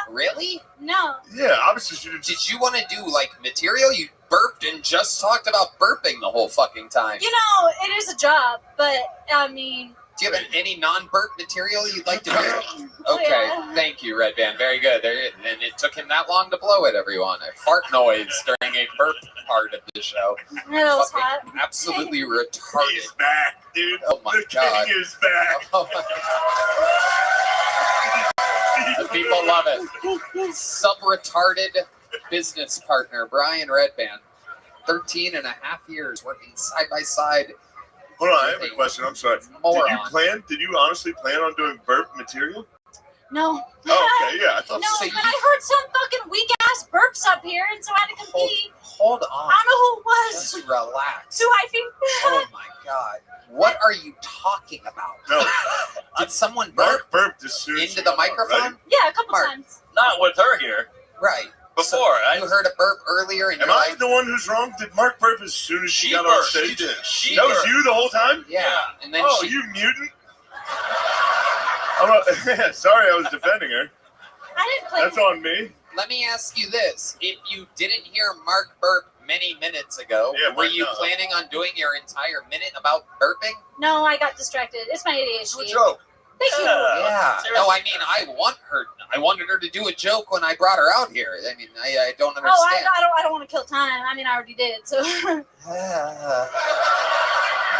Really? No. Yeah, obviously she didn't. Did you want to do, like, material? You burped and just talked about burping the whole fucking time. You know, it is a job, but, I mean... Do you have any non-burp material you'd like to do? Oh, Okay, yeah. Thank you, Red Band. Very good. And it took him that long to blow it, everyone. A fart noise during a burp part of the show. That was Fucking hot. absolutely retarded. He's back, dude. Oh my God. The king is back. Oh my. The people love it. Sub-retarded business partner, Brian Redband. 13 and a half years working side by side. Hold on, I have a question. I'm sorry. Moron. Did you honestly plan on doing burp material? No. Oh, okay, yeah. I thought No, so. but I heard some fucking weak-ass burps up here, and so I had to compete. Hold on. I don't know who it was. Just relax. Sue Hyphy. Oh my God. What are you talking about? No. Did someone burp Mark burped as soon as into the microphone? right? Yeah, a couple Mark. times. Not with her here. Right. Before. You heard a burp earlier and Am you're I like, the one who's wrong? Did Mark burp as soon as she She got on burped. stage? She did. She That was burped. you the whole time? yeah. And then Oh, she you mutant? Sorry, I was defending her. I didn't play. That's on me. Let me ask you this. If you didn't hear Mark burp many minutes ago, Yeah, were but you no. planning on doing your entire minute about burping? No, I got distracted. It's my ADHD. Do a joke. Thank you. Yeah. seriously. No, I mean, I wanted her to do a joke when I brought her out here. I mean, I don't understand. Oh, I don't want to kill time. I mean, I already did. So.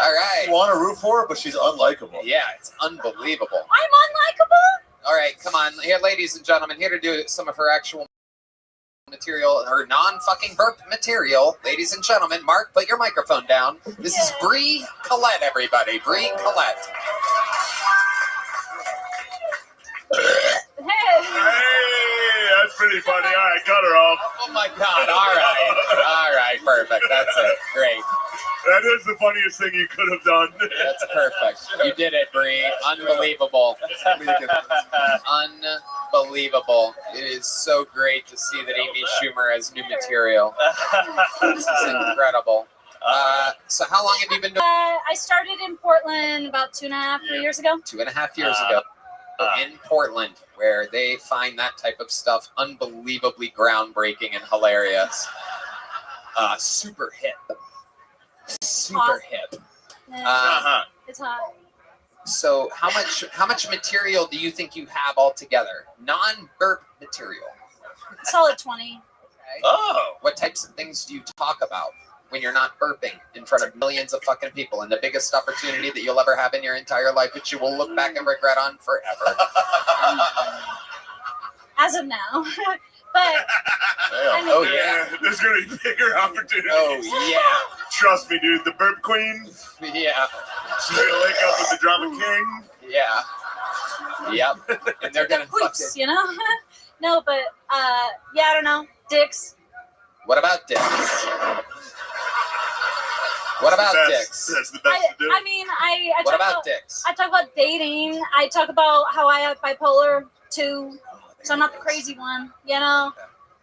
All right. You want to root for her, but she's unlikable. Yeah, it's unbelievable. I'm unlikable. All right, come on. Here, ladies and gentlemen, here to do some of her actual material, her non-fucking burp material. Ladies and gentlemen, Mark, put your microphone down. This is Bree Collette, everybody. Bree Collette. Hey. Hey, that's pretty funny. All right, cut her off. Oh my God. All right. All right, perfect. That's it. Great. That is the funniest thing you could have done. That's perfect. You did it, Bree. Unbelievable. Unbelievable. It is so great to see that Amy Schumer has new material. This is incredible. So how long have you been doing? I started in Portland about 3 years ago. 2.5 years ago. In Portland, where they find that type of stuff unbelievably groundbreaking and hilarious. Super hip. Super Hot. hip. Yeah, it's hot. So how much material do you think you have altogether? Non-burp material. Solid 20. Oh. What types of things do you talk about when you're not burping in front of millions of fucking people, and the biggest opportunity that you'll ever have in your entire life, which you will look back and regret on forever? As of now. But I mean, Oh yeah. There's gonna be bigger opportunities. Oh yeah. Trust me, dude. The burp queen. Yeah. She's gonna link up with the drama king. Yeah. Yep. And they're gonna poops, fucking. you know? No, but yeah, I don't know. Dicks. What about dicks? What about dicks? That's the best to do. I mean, I What talk about dicks? I talk about dating. I talk about how I have bipolar too, so I'm not the crazy one, you know,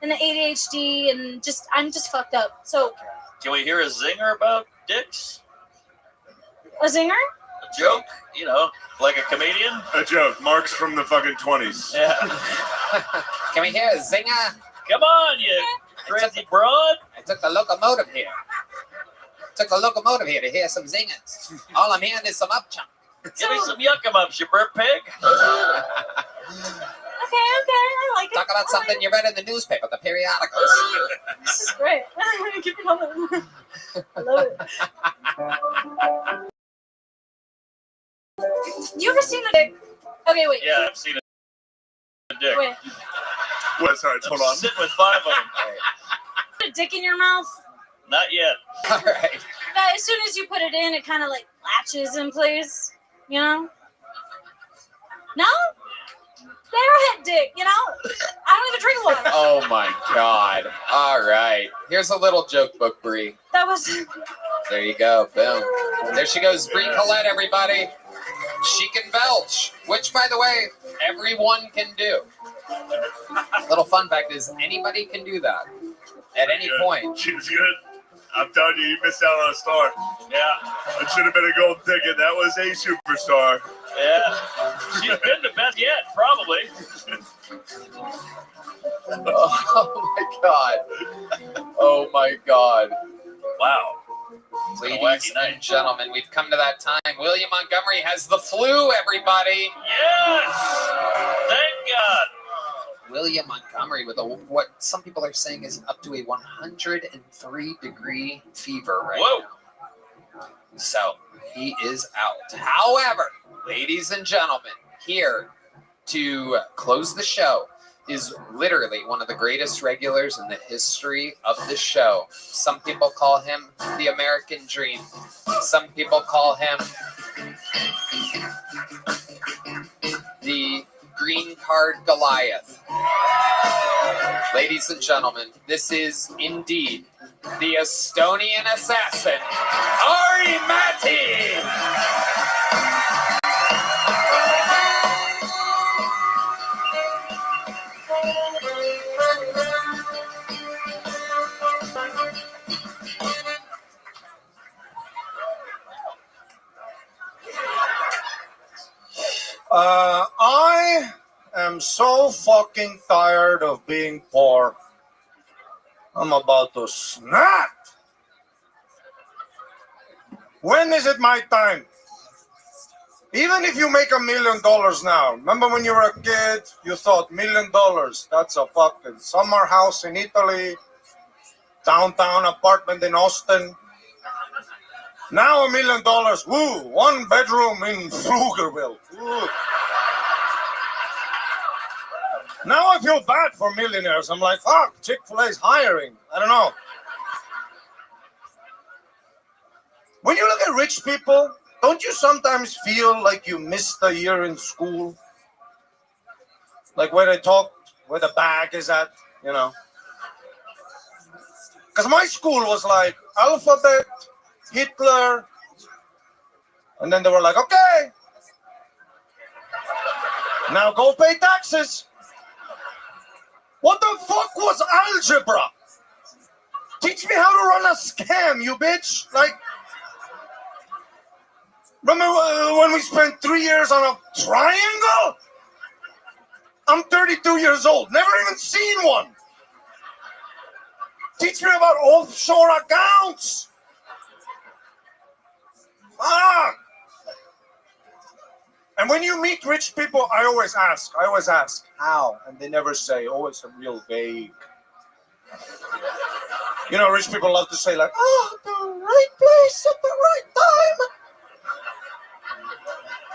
and the ADHD, and I'm just fucked up. So Can we hear a zinger about dicks? a zinger? A joke? You know, like a comedian? A joke. Mark's from the fucking 20s. Yeah. Can we hear a zinger? Come on, you crazy broad. I took the locomotive here. Took the locomotive here to hear some zingers. All I'm hearing is some upchunk. Give me some yucca-ups, you burp pig. Okay, I like it. Talk about something you read in the newspaper, the periodicals. This is great. Keep it coming. I love it. You ever seen a dick? Okay, wait. Yeah, I've seen a dick. Wait. What? Sorry, hold on. Sitting with 5 of them. Put a dick in your mouth? Not yet. All right. But as soon as you put it in, it kind of like, latches in place, you know? No? They were hit dick, you know? I don't even drink water. Oh my God. All right. Here's a little joke book, Bree. That was... There you go. Boom. There she goes, Bree Collette, everybody. She can belch, which, by the way, everyone can do. Little fun fact is anybody can do that at any point. She was good. I'm telling you, you missed out on a star. Yeah. It should have been a gold ticket. That was a superstar. Yeah. She's been the best yet, probably. Oh my God. Oh my God. Wow. Ladies and gentlemen, we've come to that time. William Montgomery has the flu, everybody. Yes. Thank God. William Montgomery with what some people are saying is up to a 103-degree fever right now. So he is out. However, ladies and gentlemen, here to close the show is literally one of the greatest regulars in the history of the show. Some people call him the American Dream. Some people call him the Green Card Goliath. Ladies and gentlemen, this is indeed the Estonian assassin, Ari Matti. I am so fucking tired of being poor. I'm about to snap. When is it my time? Even if you make $1 million now, remember when you were a kid, you thought $1 million, that's a fucking summer house in Italy, downtown apartment in Austin. Now $1 million, woo, 1 bedroom in Pflugerville. Woo. Now I feel bad for millionaires. I'm like, fuck, Chick-fil-A's hiring. I don't know. When you look at rich people, don't you sometimes feel like you missed a year in school? Like where they talk, where the bag is at, you know? Because my school was like alphabet, Hitler, and then they were like, okay, now go pay taxes. What the fuck was algebra? Teach me how to run a scam, you bitch. Like, remember when we spent 3 years on a triangle? I'm 32 years old, never even seen one. Teach me about offshore accounts. Fuck. And when you meet rich people, I always ask, how? And they never say, oh, it's a real vague. You know, rich people love to say like, oh, the right place at the right time.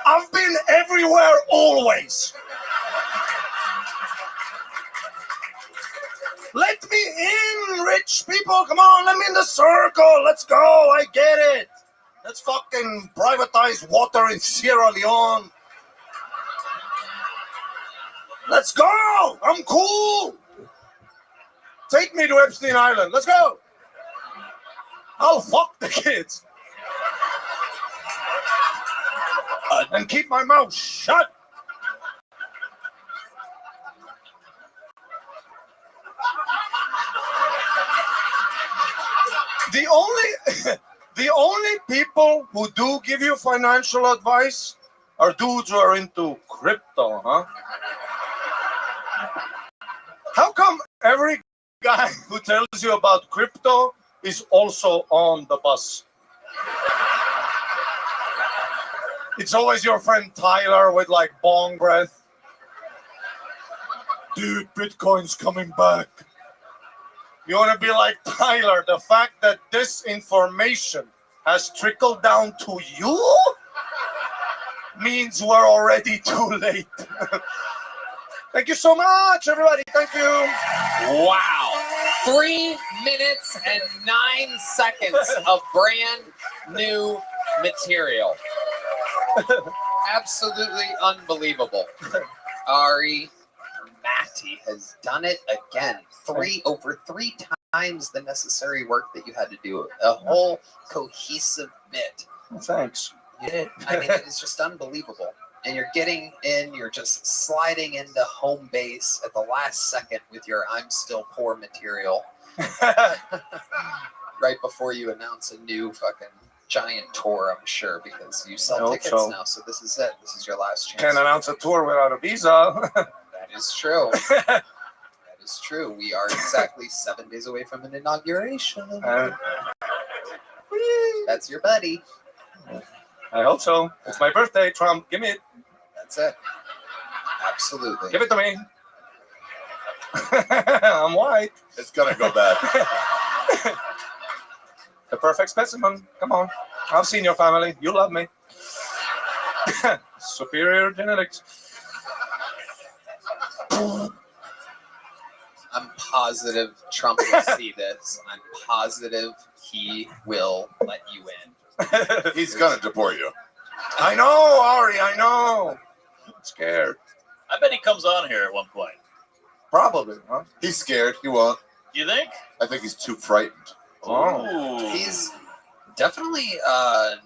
I've been everywhere always. Let me in, rich people. Come on, let me in the circle. Let's go. I get it. Let's fucking privatize water in Sierra Leone. Let's go. I'm cool. Take me to Epstein Island. Let's go. I'll fuck the kids. And keep my mouth shut. The only people who do give you financial advice are dudes who are into crypto, huh? How come every guy who tells you about crypto is also on the bus? It's always your friend Tyler with like bong breath. Dude, Bitcoin's coming back. You want to be like Tyler, the fact that this information has trickled down to you means we're already too late. Thank you so much, everybody. Thank you. Wow. 3 minutes and 9 seconds of brand new material. Absolutely unbelievable. Ari Matty has done it again. Over three times the necessary work that you had to do. A whole cohesive bit. Thanks. I mean, it's just unbelievable. And you're getting in, you're just sliding into home base at the last second with your I'm still poor material. Right before you announce a new fucking giant tour, I'm sure, because you sell tickets now. So this is it. This is your last chance. Can't announce a tour without a visa. That is true. That is true. We are exactly 7 days away from an inauguration. That's your buddy. I hope so. It's my birthday, Trump. Give me it. That's it. Absolutely. Give it to me. I'm white. It's gonna go bad. The perfect specimen. Come on. I've seen your family. You love me. Superior genetics. I'm positive Trump will see this. I'm positive he will let you in. He's gonna deport you. I know, Ari. I know. I'm scared. I bet he comes on here at one point. Probably, huh? He's scared. He won't. You think? I think he's too frightened. Oh. He's definitely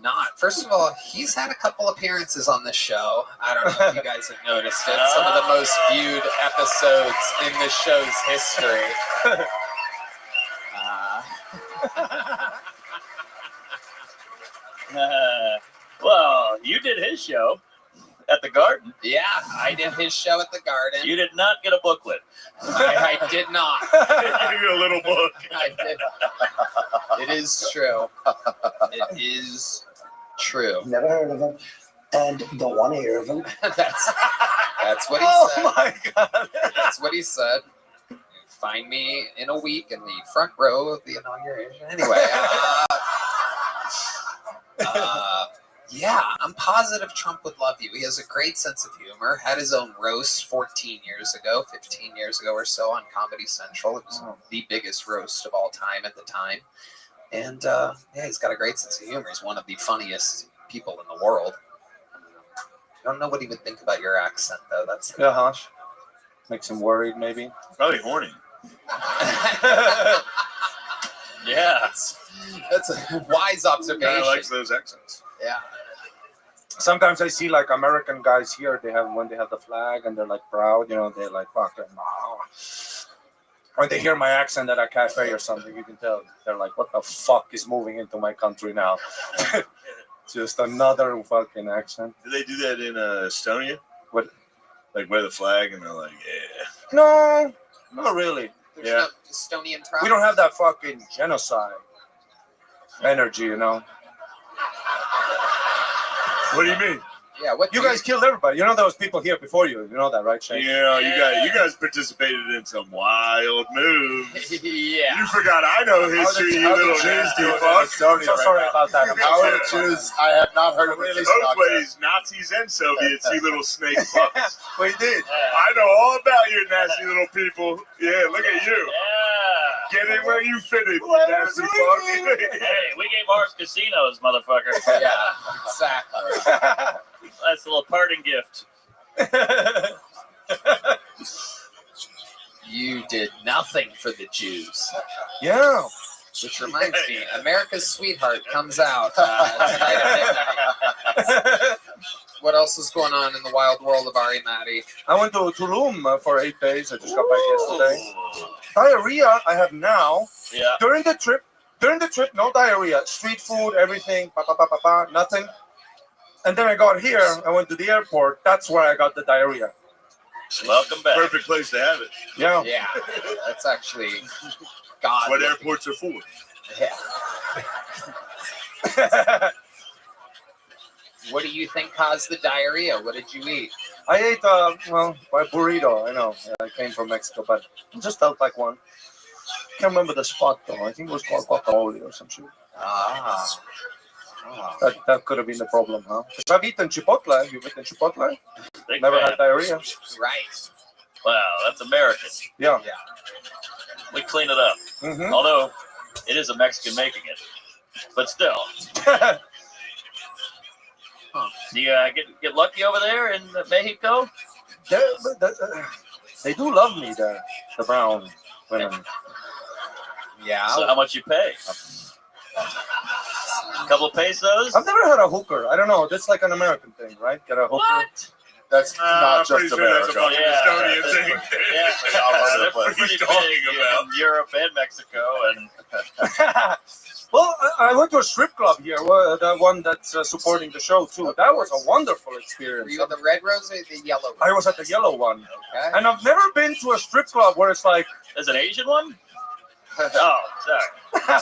not. First of all, he's had a couple appearances on this show. I don't know if you guys have noticed it. Some of the most viewed episodes in the show's history. Well, you did his show at the Garden. Yeah, I did his show at the Garden. You did not get a booklet. I did not. You get a little book. I did. It is true. It is true. Never heard of him, and don't want to hear of him. That's what he said. Oh my God. That's what he said. Find me in a week in the front row of the inauguration. Anyway, yeah, I'm positive Trump would love you. He has a great sense of humor. Had his own roast 15 years ago or so on Comedy Central. It was the biggest roast of all time at the time. And yeah, he's got a great sense of humor. He's one of the funniest people in the world. I don't know what he would think about your accent, though. That's Yeah, Hush. Makes him worried, maybe. Probably horny. Yeah. That's a wise observation. Guy likes those accents. Yeah. Sometimes I see like American guys here. When they have the flag and they're like proud, they're like fucking. When they hear my accent at a cafe or something, you can tell they're like, "What the fuck is moving into my country now?" Just another fucking accent. Do they do that in Estonia? What? Like wear the flag and they're like, yeah. No, not really. There's no Estonian pride. We don't have that fucking genocide energy, What do you mean? Yeah, what you guys killed everybody. There was people here before you. You know that, right, Shane? Yeah, you guys participated in some wild moves. Yeah. You forgot I know history, you little nasty fuck. So sorry about that. How are the Jews? I have not heard of Both this. ways, Nazis and Soviets, you little snake fucks. We did. I know all about you nasty little people. Yeah, look at you. Yeah. Get in where you fit in, you nasty fuck. Hey, we gave ours casinos, motherfucker. Yeah, exactly. That's a little parting gift. You did nothing for the Jews. Yeah. Which reminds me, America's Sweetheart comes out tonight at midnight. What else is going on in the wild world of Ari Matty? I went to Tulum for 8 days. I just got back yesterday. Diarrhea I have now. Yeah. During the trip, no diarrhea. Street food, everything, nothing. And then I got here, I went to the airport. That's where I got the diarrhea. Welcome back. Perfect place to have it. Yeah. Yeah, that's actually God. That's what airports are for. Yeah. What do you think caused the diarrhea? What did you eat? I ate, my burrito. I know. I came from Mexico, but it just felt like one. Can't remember the spot, though. I think it was called guacamole or some shit. That could have been the problem, huh? Because I've eaten chipotle. You've eaten chipotle? Big Never fan. had diarrhea. Right. Wow, that's American. Yeah. We clean it up. Mm-hmm. Although it is a Mexican making it. But still. Do you get lucky over there in Mexico? They do love me, the brown women. Yeah. So how much you pay? A couple pesos? I've never had a hooker. I don't know. That's like an American thing, right? Get a hooker. What? That's not just sure America. that's a fucking Estonian thing. Yeah, they're pretty What are you big talking about? in Europe and Mexico. And Well, I went to a strip club here, the one that's supporting the show too. That was a wonderful experience. Were you at the red rose or the yellow rose? I was at the yellow one. Okay. And I've never been to a strip club where it's like... There's an Asian one? Oh, sorry.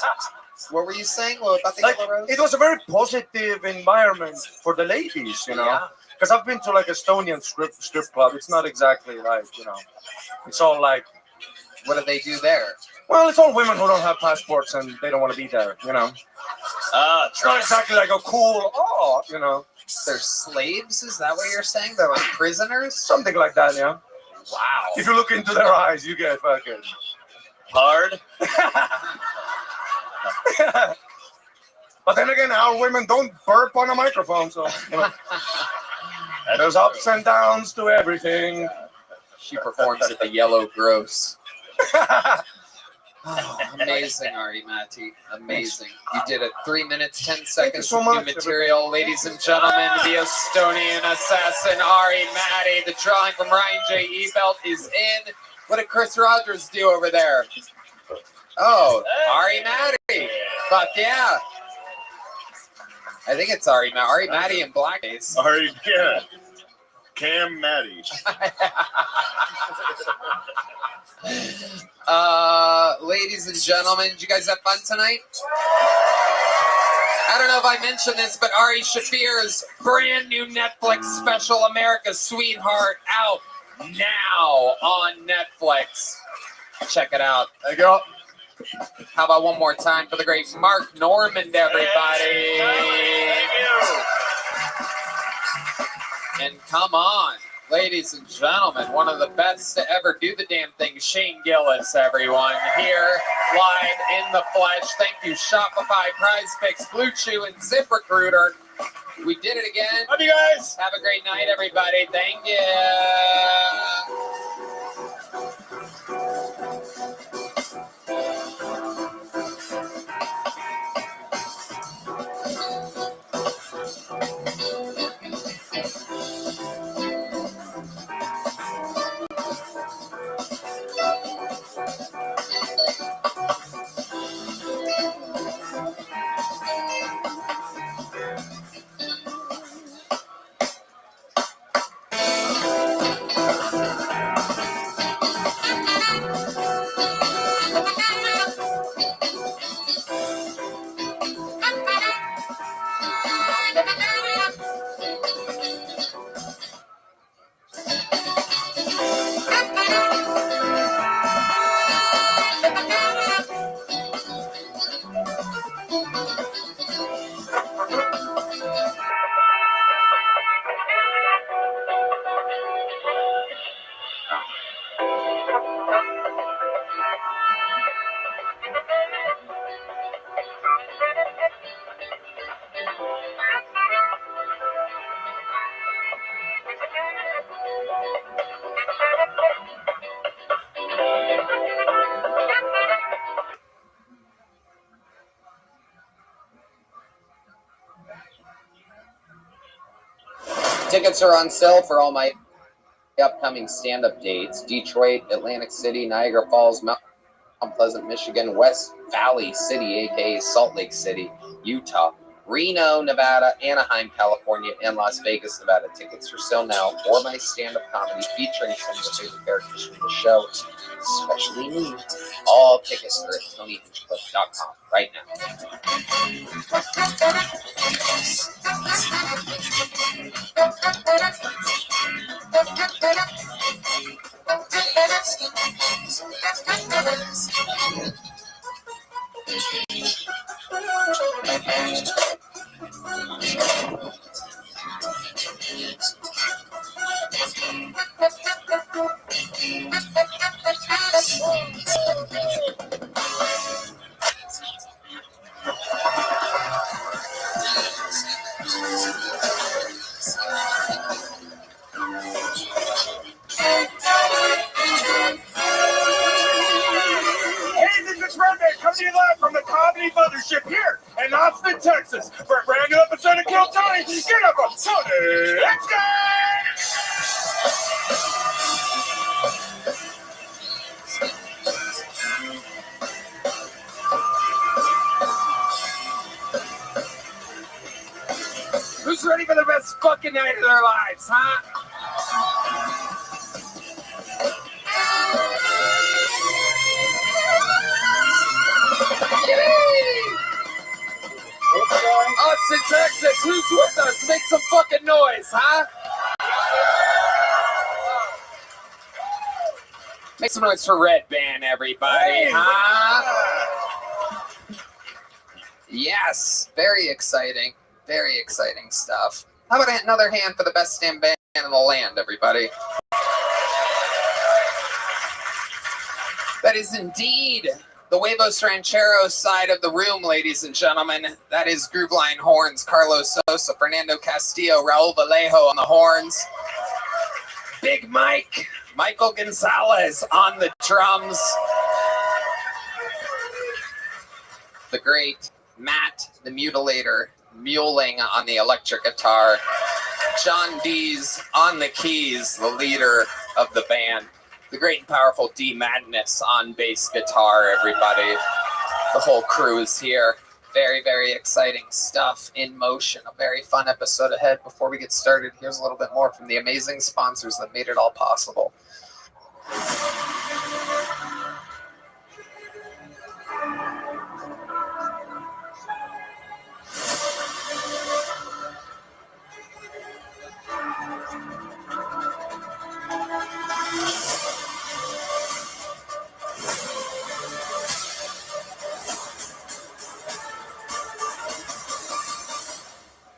What were you saying about the Like, yellow rose? it was a very positive environment for the ladies, you know? Yeah. Because I've been to like Estonian strip club. It's not exactly like, it's all like... What do they do there? Well, it's all women who don't have passports and they don't want to be there, It's not exactly like a cool, They're slaves? Is that what you're saying? They're like prisoners? Something like that, yeah. Wow. If you look into their eyes, you get fucking... Hard? But then again, our women don't burp on a microphone, so there's ups and downs to everything. She performs at the Yellow Gross. Amazing, Ari Matti. Amazing. You did it. 3 minutes, 10 seconds so of new much, material. Ladies and gentlemen, the Estonian assassin, Ari Matti. The drawing from Ryan J. Ebelt is in. What did Chris Rogers do over there? Oh, Ari Matti. Fuck yeah. I think it's Ari Matti in blackface. Ari, yeah. Cam Matty. Ladies and gentlemen, did you guys have fun tonight? I don't know if I mentioned this, but Ari Shafir's brand new Netflix special, America's Sweetheart, out now on Netflix. Check it out. There you go. How about one more time for the great Mark Normand, everybody? Thank you. And come on, ladies and gentlemen, one of the best to ever do the damn thing, Shane Gillis, everyone, here live in the flesh. Thank you, Shopify, Prize Picks, Blue Chew, and ZipRecruiter. We did it again. Love you guys. Have a great night, everybody. Thank you. Tickets are on sale for all my upcoming stand-up dates. Detroit, Atlantic City, Niagara Falls, Mount Pleasant, Michigan, West Valley City, aka Salt Lake City, Utah, Reno, Nevada, Anaheim, California, and Las Vegas, Nevada. Tickets for sale now for my stand-up comedy featuring some of the favorite characters from the show, especially me. All tickets are at TonyHinchcliffe.com right now. mothership here in Austin, Texas, for a brand new episode of Kill Tony. Get up on Tony. Let's go! Who's ready for the best fucking night of their lives, huh? Austin, Texas, who's with us? Make some fucking noise, huh? Make some noise for Red Band, everybody, huh? Yes, very exciting. Very exciting stuff. How about another hand for the best damn band in the land, everybody? That is indeed the Huevos Rancheros side of the room, ladies and gentlemen. That is Grooveline horns, Carlos Sosa, Fernando Castillo, Raul Vallejo on the horns. Big Mike, Michael Gonzalez on the drums. The great Matt, the Mutilator, muling on the electric guitar. John Dees on the keys, the leader of the band. The great and powerful D Madness on bass guitar, everybody. The whole crew is here. Very, very exciting stuff in motion. A very fun episode ahead. Before we get started, here's a little bit more from the amazing sponsors that made it all possible.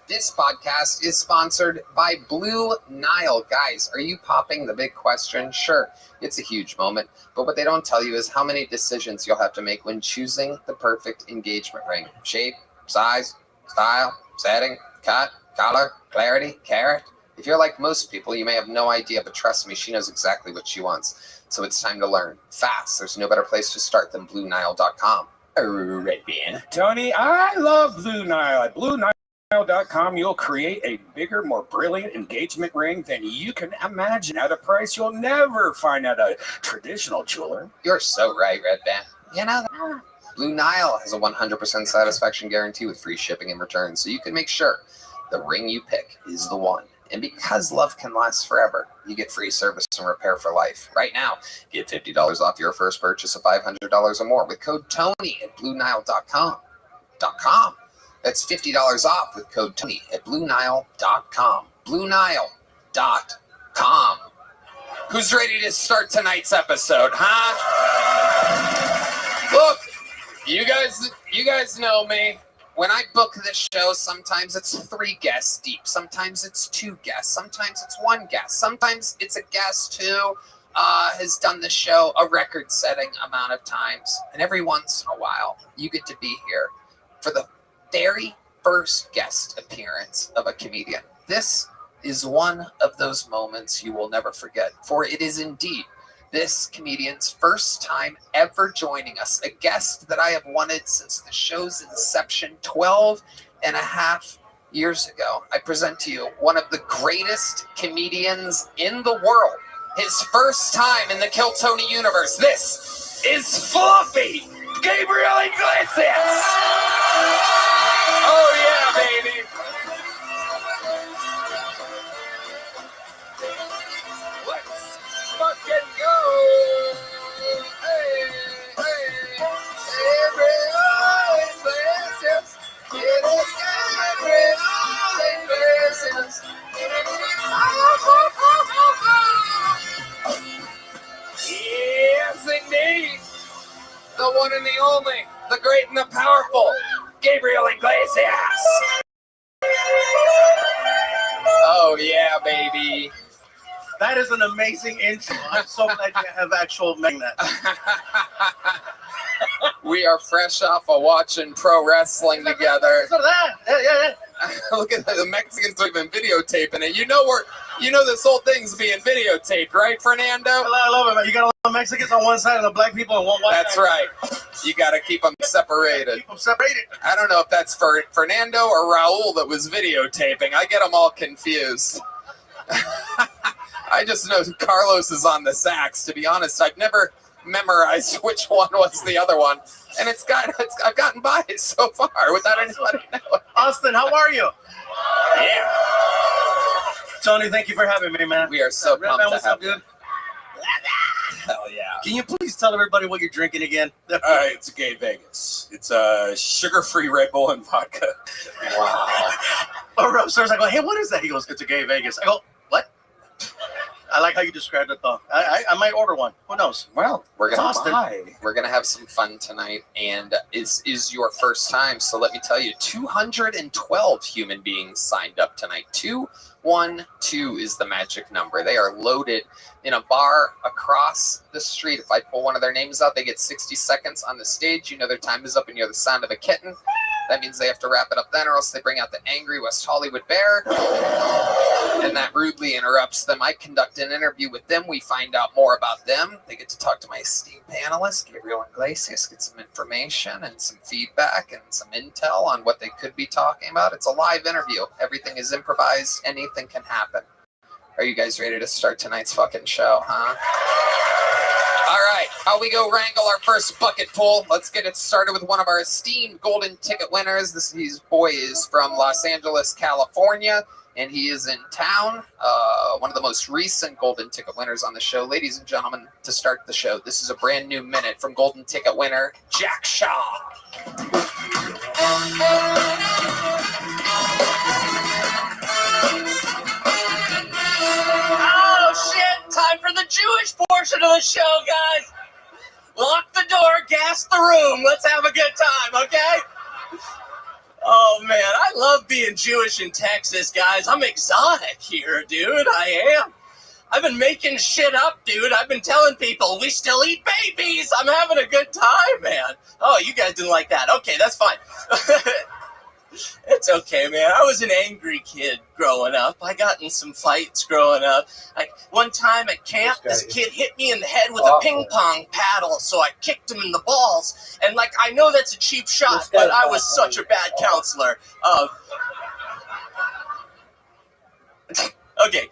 This podcast is sponsored by Blue Nile. Guys, are you popping the big question? Sure, it's a huge moment, but what they don't tell you is how many decisions you'll have to make when choosing the perfect engagement ring. Shape, size, style, setting, cut, color, clarity, carat. If you're like most people, you may have no idea, but trust me, she knows exactly what she wants. So it's time to learn fast. There's no better place to start than BlueNile.com. Red Band. Tony, I love Blue Nile. At BlueNile.com, you'll create a bigger, more brilliant engagement ring than you can imagine at a price you'll never find at a traditional jeweler. You're so right, Red Band. You know that? Blue Nile has a 100% satisfaction guarantee with free shipping and returns, so you can make sure the ring you pick is the one. And because love can last forever, you get free service and repair for life. Right now, get $50 off your first purchase of $500 or more with code TONY at BlueNile.com. That's $50 off with code TONY at BlueNile.com. BlueNile.com. Who's ready to start tonight's episode, huh? Look, you guys know me. When I book this show, sometimes it's 3 guests deep. Sometimes it's 2 guests. Sometimes it's 1 guest. Sometimes it's a guest who has done the show a record-setting amount of times. And every once in a while, you get to be here for the very first guest appearance of a comedian. This is one of those moments you will never forget, for it is indeed this comedian's first time ever joining us, a guest that I have wanted since the show's inception 12 and a half years ago. I present to you one of the greatest comedians in the world. His first time in the Kill Tony universe. This is Fluffy Gabriel Iglesias. Oh yeah, baby. Let's fucking go. Hey, hey. Gabriel Iglesias. It is Gabriel Iglesias. Yes, indeed. The one and the only, the great and the powerful, Gabriel Iglesias. Oh, yeah, baby. That is an amazing intro. I'm so glad you have actual meaning that. We are fresh off of watching pro wrestling together. Yeah. Look at the Mexicans have been videotaping it. You know You know this whole thing's being videotaped, right, Fernando? I love it, man. You got all the Mexicans on one side and the black people on one side. That's right. You got to keep them separated. Keep them separated. I don't know if that's for Fernando or Raul that was videotaping. I get them all confused. I just know Carlos is on the sax. To be honest, I've never memorized which one was the other one, and I've gotten by it so far without anybody knowing. Austin, how are you? Yeah. Tony, thank you for having me, man. We are so pumped to what's have up, dude? Hell yeah. Can you please tell everybody what you're drinking again? It's a Gay Vegas. It's a sugar-free Red Bull and vodka. Wow. Or upstairs, I go, hey, what is that? He goes, it's a Gay Vegas. I go, what? I like how you described it, though. I might order one. Who knows? Well, we're gonna Austin. We're gonna have some fun tonight, and is your first time. So let me tell you, 212 human beings signed up tonight. 212 is the magic number. They are loaded in a bar across the street. If I pull one of their names out, they get 60 seconds on the stage. You know their time is up, and you're the sound of a kitten. That means they have to wrap it up then, or else they bring out the angry West Hollywood bear, and that rudely interrupts them. I conduct an interview with them. We find out more about them. They get to talk to my esteemed panelist, Gabriel Iglesias, get some information and some feedback and some intel on what they could be talking about. It's a live interview. Everything is improvised. Anything can happen. Are you guys ready to start tonight's fucking show, huh? All right, how we go wrangle our first bucket pool. Let's get it started with one of our esteemed golden ticket winners. His boy is from Los Angeles, California, and he is in town. One of the most recent golden ticket winners on the show. Ladies and gentlemen, to start the show, this is a brand new minute from golden ticket winner, Jack Shaw. Oh, shit. Time for the Jewish portion of the show, guys. Lock the door, gas the room. Let's have a good time, okay? Oh, man, I love being Jewish in Texas, guys. I'm exotic here, dude. I am. I've been making shit up, dude. I've been telling people we still eat babies. I'm having a good time, man. Oh, you guys didn't like that. Okay, that's fine. It's okay, man. I was an angry kid growing up. I got in some fights growing up. Like one time at camp, this kid hit me in the head with a ping pong paddle, so I kicked him in the balls. And like, I know that's a cheap shot, but I was such a bad counselor. Okay.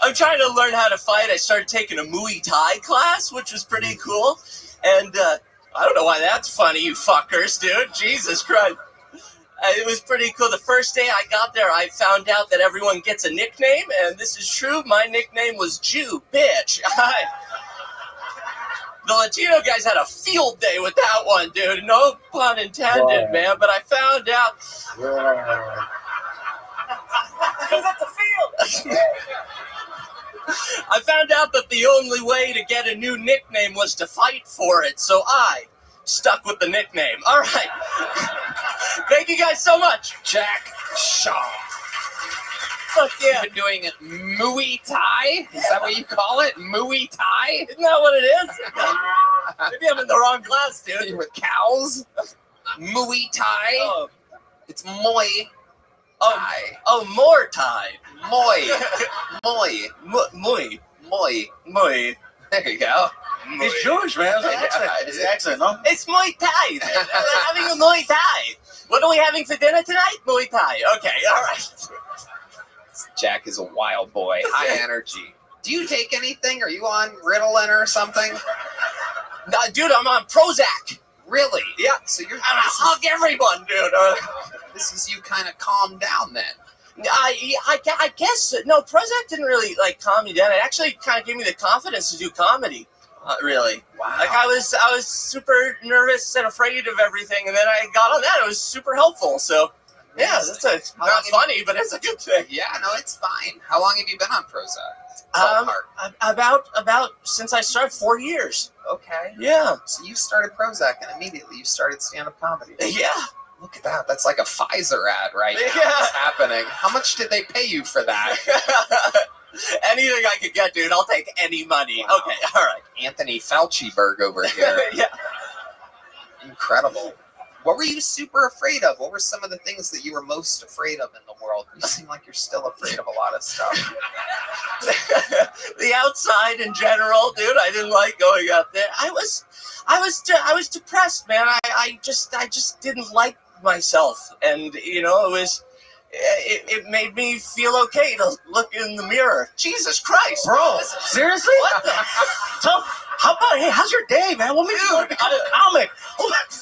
I'm trying to learn how to fight. I started taking a Muay Thai class, which was pretty cool. And I don't know why that's funny, you fuckers, dude. Jesus Christ. It was pretty cool. The first day I got there, I found out that everyone gets a nickname, and this is true. My nickname was Jew, bitch. The Latino guys had a field day with that one, dude. No pun intended, man. But I found out... Because that's a field. I found out that the only way to get a new nickname was to fight for it, so I stuck with the nickname. All right. Thank you guys so much. Jack Shaw. Fuck yeah. You've been doing Muay Thai? Is that what you call it? Muay Thai? Isn't that what it is? Maybe I'm in the wrong class, dude. You're with cows? Muay Thai? Oh. It's Muay Thai. Oh, more Thai. Moi. There you go. He's Jewish, man. It's an accent, no? It's Muay Thai. We're having a Muay Thai. What are we having for dinner tonight? Muay Thai. Okay, all right. Jack is a wild boy. High energy. Do you take anything? Are you on Ritalin or something? Dude, I'm on Prozac. Really? Yeah. So you're... I hug everyone, dude. This is you kind of calm down then. I guess no. Prozac didn't really like calm me down. It actually kind of gave me the confidence to do comedy. Really. Wow. Like I was super nervous and afraid of everything, and then I got on that. It was super helpful. So yeah, it's not funny, but it's a good thing. Yeah, no, it's fine. How long have you been on Prozac? About since I started 4 years. Okay. Yeah. So you started Prozac and immediately you started stand-up comedy. Yeah. Look at that. That's like a Pfizer ad right now. Yeah. What's happening? How much did they pay you for that? Anything I could get, dude. I'll take any money. Wow. Okay, all right. Anthony Fauciberg over here. Yeah. Incredible. What were you super afraid of? What were some of the things that you were most afraid of in the world? You seem like you're still afraid of a lot of stuff. The outside in general, dude. I didn't like going out there. I was depressed, man. I just didn't like myself, and it made me feel okay to look in the mirror. Jesus Christ, bro! Seriously? What the? So, how about, hey, how's your day, man? What made you want to become a comic?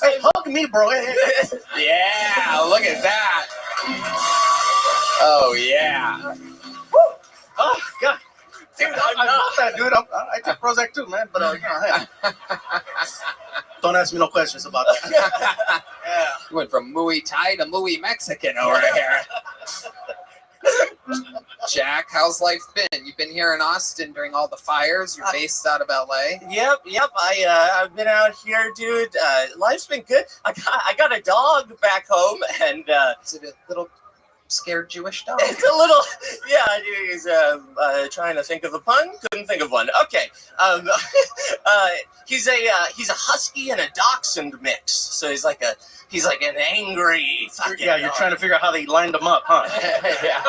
Hey, hug me, bro. Yeah, look at that. Oh yeah. Oh God, dude, I love that, dude. I take Prozac too, man. But hey. Don't ask me no questions about that. Yeah. You went from Muay Thai to Muay Mexican over here. Jack, how's life been? You've been here in Austin during all the fires. You're based out of LA. Yep. I've been out here, dude. Life's been good. I got a dog back home, and is it a little scared Jewish dog? It's a little, yeah. He's trying to think of a pun. Couldn't think of one. Okay. He's a husky and a dachshund mix. So he's like an angry fucking Yeah, you're trying to figure out how they lined them up, huh? Yeah.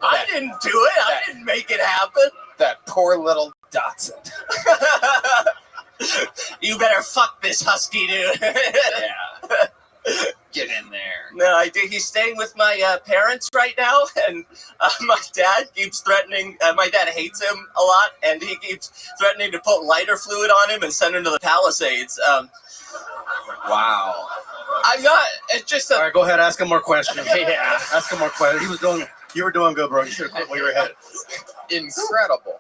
I didn't do it. I didn't make it happen. That poor little Dachshund. You better fuck this husky, dude. Yeah. Get in there. No, I do. He's staying with my parents right now, and my dad keeps threatening. My dad hates him a lot, and he keeps threatening to put lighter fluid on him and send him to the Palisades. Wow. I'm not. It's just a. All right, go ahead. Ask him more questions. Yeah. Ask him more questions. You were doing good, bro. You should have quit while you were ahead. Incredible.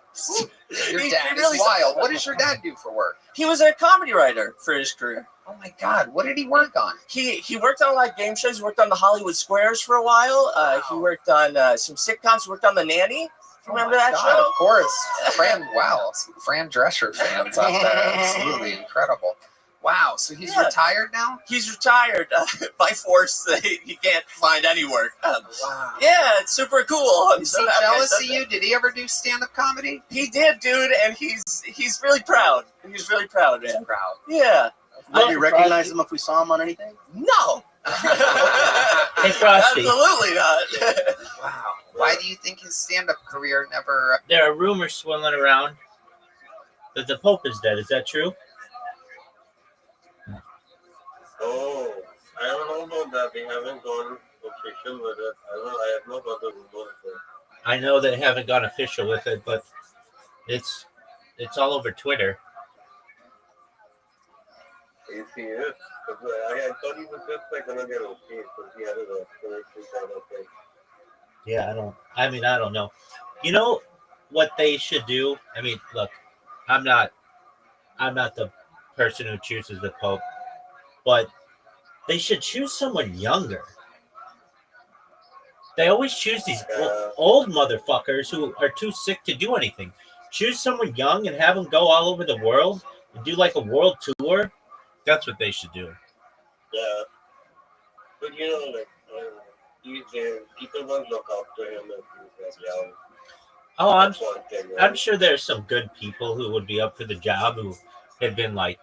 Your dad is wild. What does your dad do for work? He was a comedy writer for his career. Oh my God! What did he work on? He worked on a lot of game shows. He worked on the Hollywood Squares for a while. He worked on some sitcoms. He worked on The Nanny. Remember that show? Of course. Fran Drescher fans out there. Absolutely incredible. Wow. So he's retired now? He's retired by force. He can't find any work. Wow. Yeah, it's super cool. I'm so jealous of you. Did he ever do stand-up comedy? He did, dude, and he's really proud. He's really proud, man. He's proud. Yeah. Would you recognize him if we saw him on anything? No. Hey, Frosty. Absolutely not. Wow. Why do you think his stand-up career never... There are rumors swirling around that the Pope is dead. Is that true? Oh, I don't know about that. We haven't gone official with it. I have no other rumors. I know they haven't gone official with it, but it's all over Twitter. Yes, he is. I thought he was just like gonna get okay because he had a respiratory kind of thing. Yeah, I don't know. You know what they should do? I mean, look, I'm not the person who chooses the Pope, but they should choose someone younger. They always choose these old motherfuckers who are too sick to do anything. Choose someone young and have them go all over the world and do like a world tour. That's what they should do. Yeah, but like people won't look up to him if he's young. Oh, I'm sure there's some good people who would be up for the job who have been like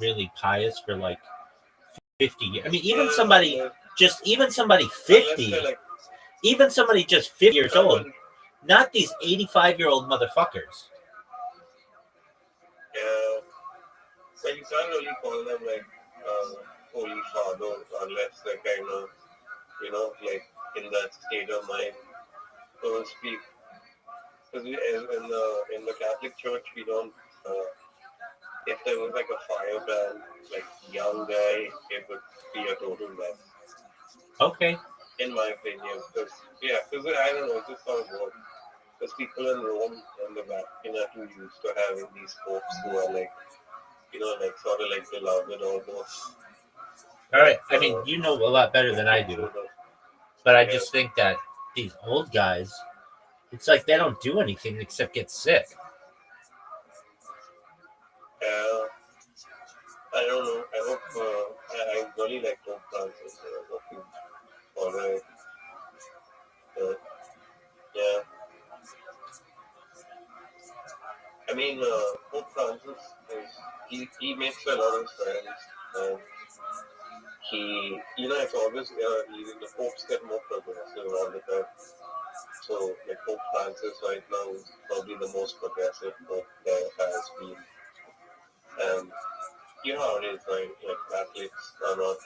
really pious for like 50 years. I mean, even somebody 50, even somebody just 50 years old, not these 85-year-old motherfuckers. Yeah, but you can't really call them like holy fathers unless they're kind of, like in that state of mind, so to speak. Because in the Catholic Church, we don't. If there was like a firebrand, like young guy, it would be a total mess. Okay. In my opinion, because I don't know, it's just how it works. Because people in Rome and the Vatican are too used to having these popes who are like, like sort of like beloved almost. All right. I mean, you know a lot better than I do, but I just think that these old guys, it's like they don't do anything except get sick. I don't know. I hope I really like Pope Francis. I hope he's all right. Yeah. I mean, Pope Francis, he makes a lot of friends. it's always the popes get more progressive all the time. So like Pope Francis right now is probably the most progressive pope there has been. And you know how it is, right? Like Catholics are not.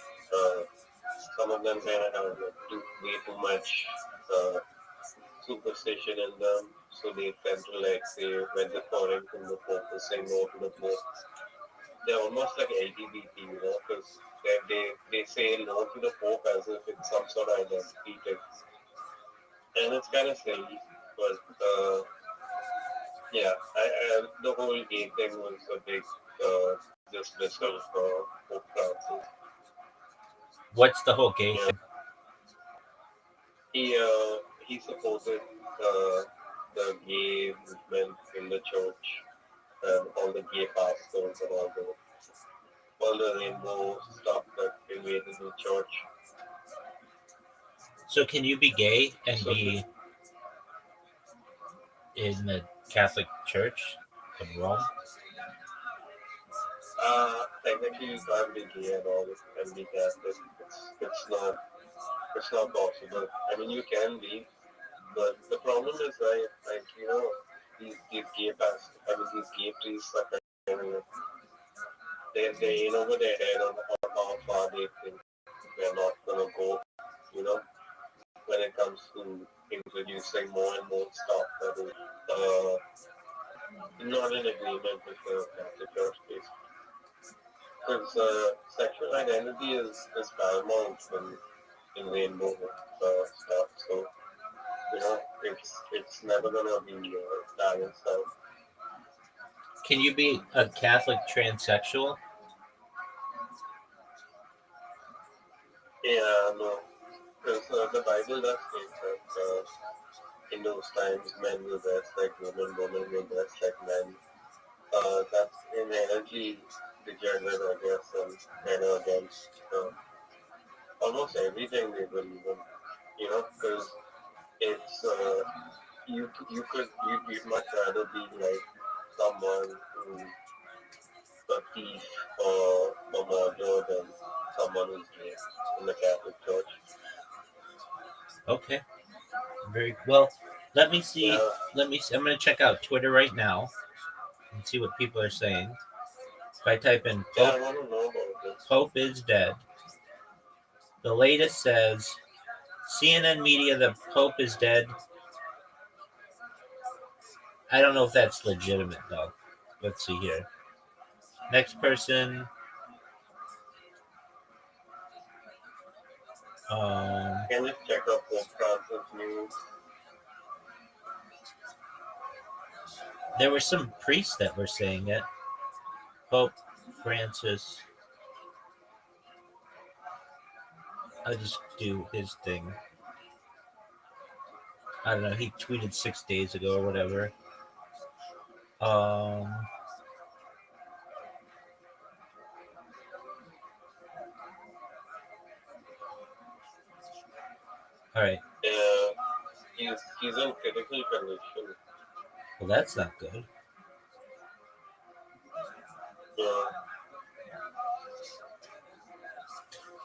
Some of them kind of have way too much superstition in them, so they tend to like say when they're calling from the Pope, they say no to the Pope. They're almost like LGBT, because they say no to the Pope as if it's some sort of identity thing. And it's kind of silly, but yeah, the whole gay thing was a big dismissal for Pope Francis. What's the whole gay thing? He supported the gay movement in the church and all the gay pastors and all the rainbow stuff that invaded the church. So can you be gay and be in the Catholic Church of Rome? Technically, you can't be gay and all and be Catholic. It's not possible. I mean, you can be, but the problem is these gay pastors, these gay priests are kind of they in over their head on how far they think they're not gonna go, when it comes to introducing more and more stuff that is not in agreement with the Catholic Church, because sexual identity is paramount in rainbow stuff. So it's never gonna be balanced out. Can you be a Catholic transsexual? Yeah, no, because the Bible does state that in those times men will dress like women, women will dress like men. That's inherently degenerate, I guess, and kind of against almost everything they believe in, because it's you'd much rather be like someone who's a thief or a murderer than someone who's gay in the Catholic Church. Okay. Very well. Let me see. I'm going to check out Twitter right now and see what people are saying. If I type in Pope is dead, the latest says CNN media, the Pope is dead. I don't know if that's legitimate though. Let's see here. Next person. Can you check out Pope Francis news? There were some priests that were saying it. Pope Francis. I'll just do his thing. I don't know. He tweeted 6 days ago or whatever. All right. He's in critical condition. Well, that's not good.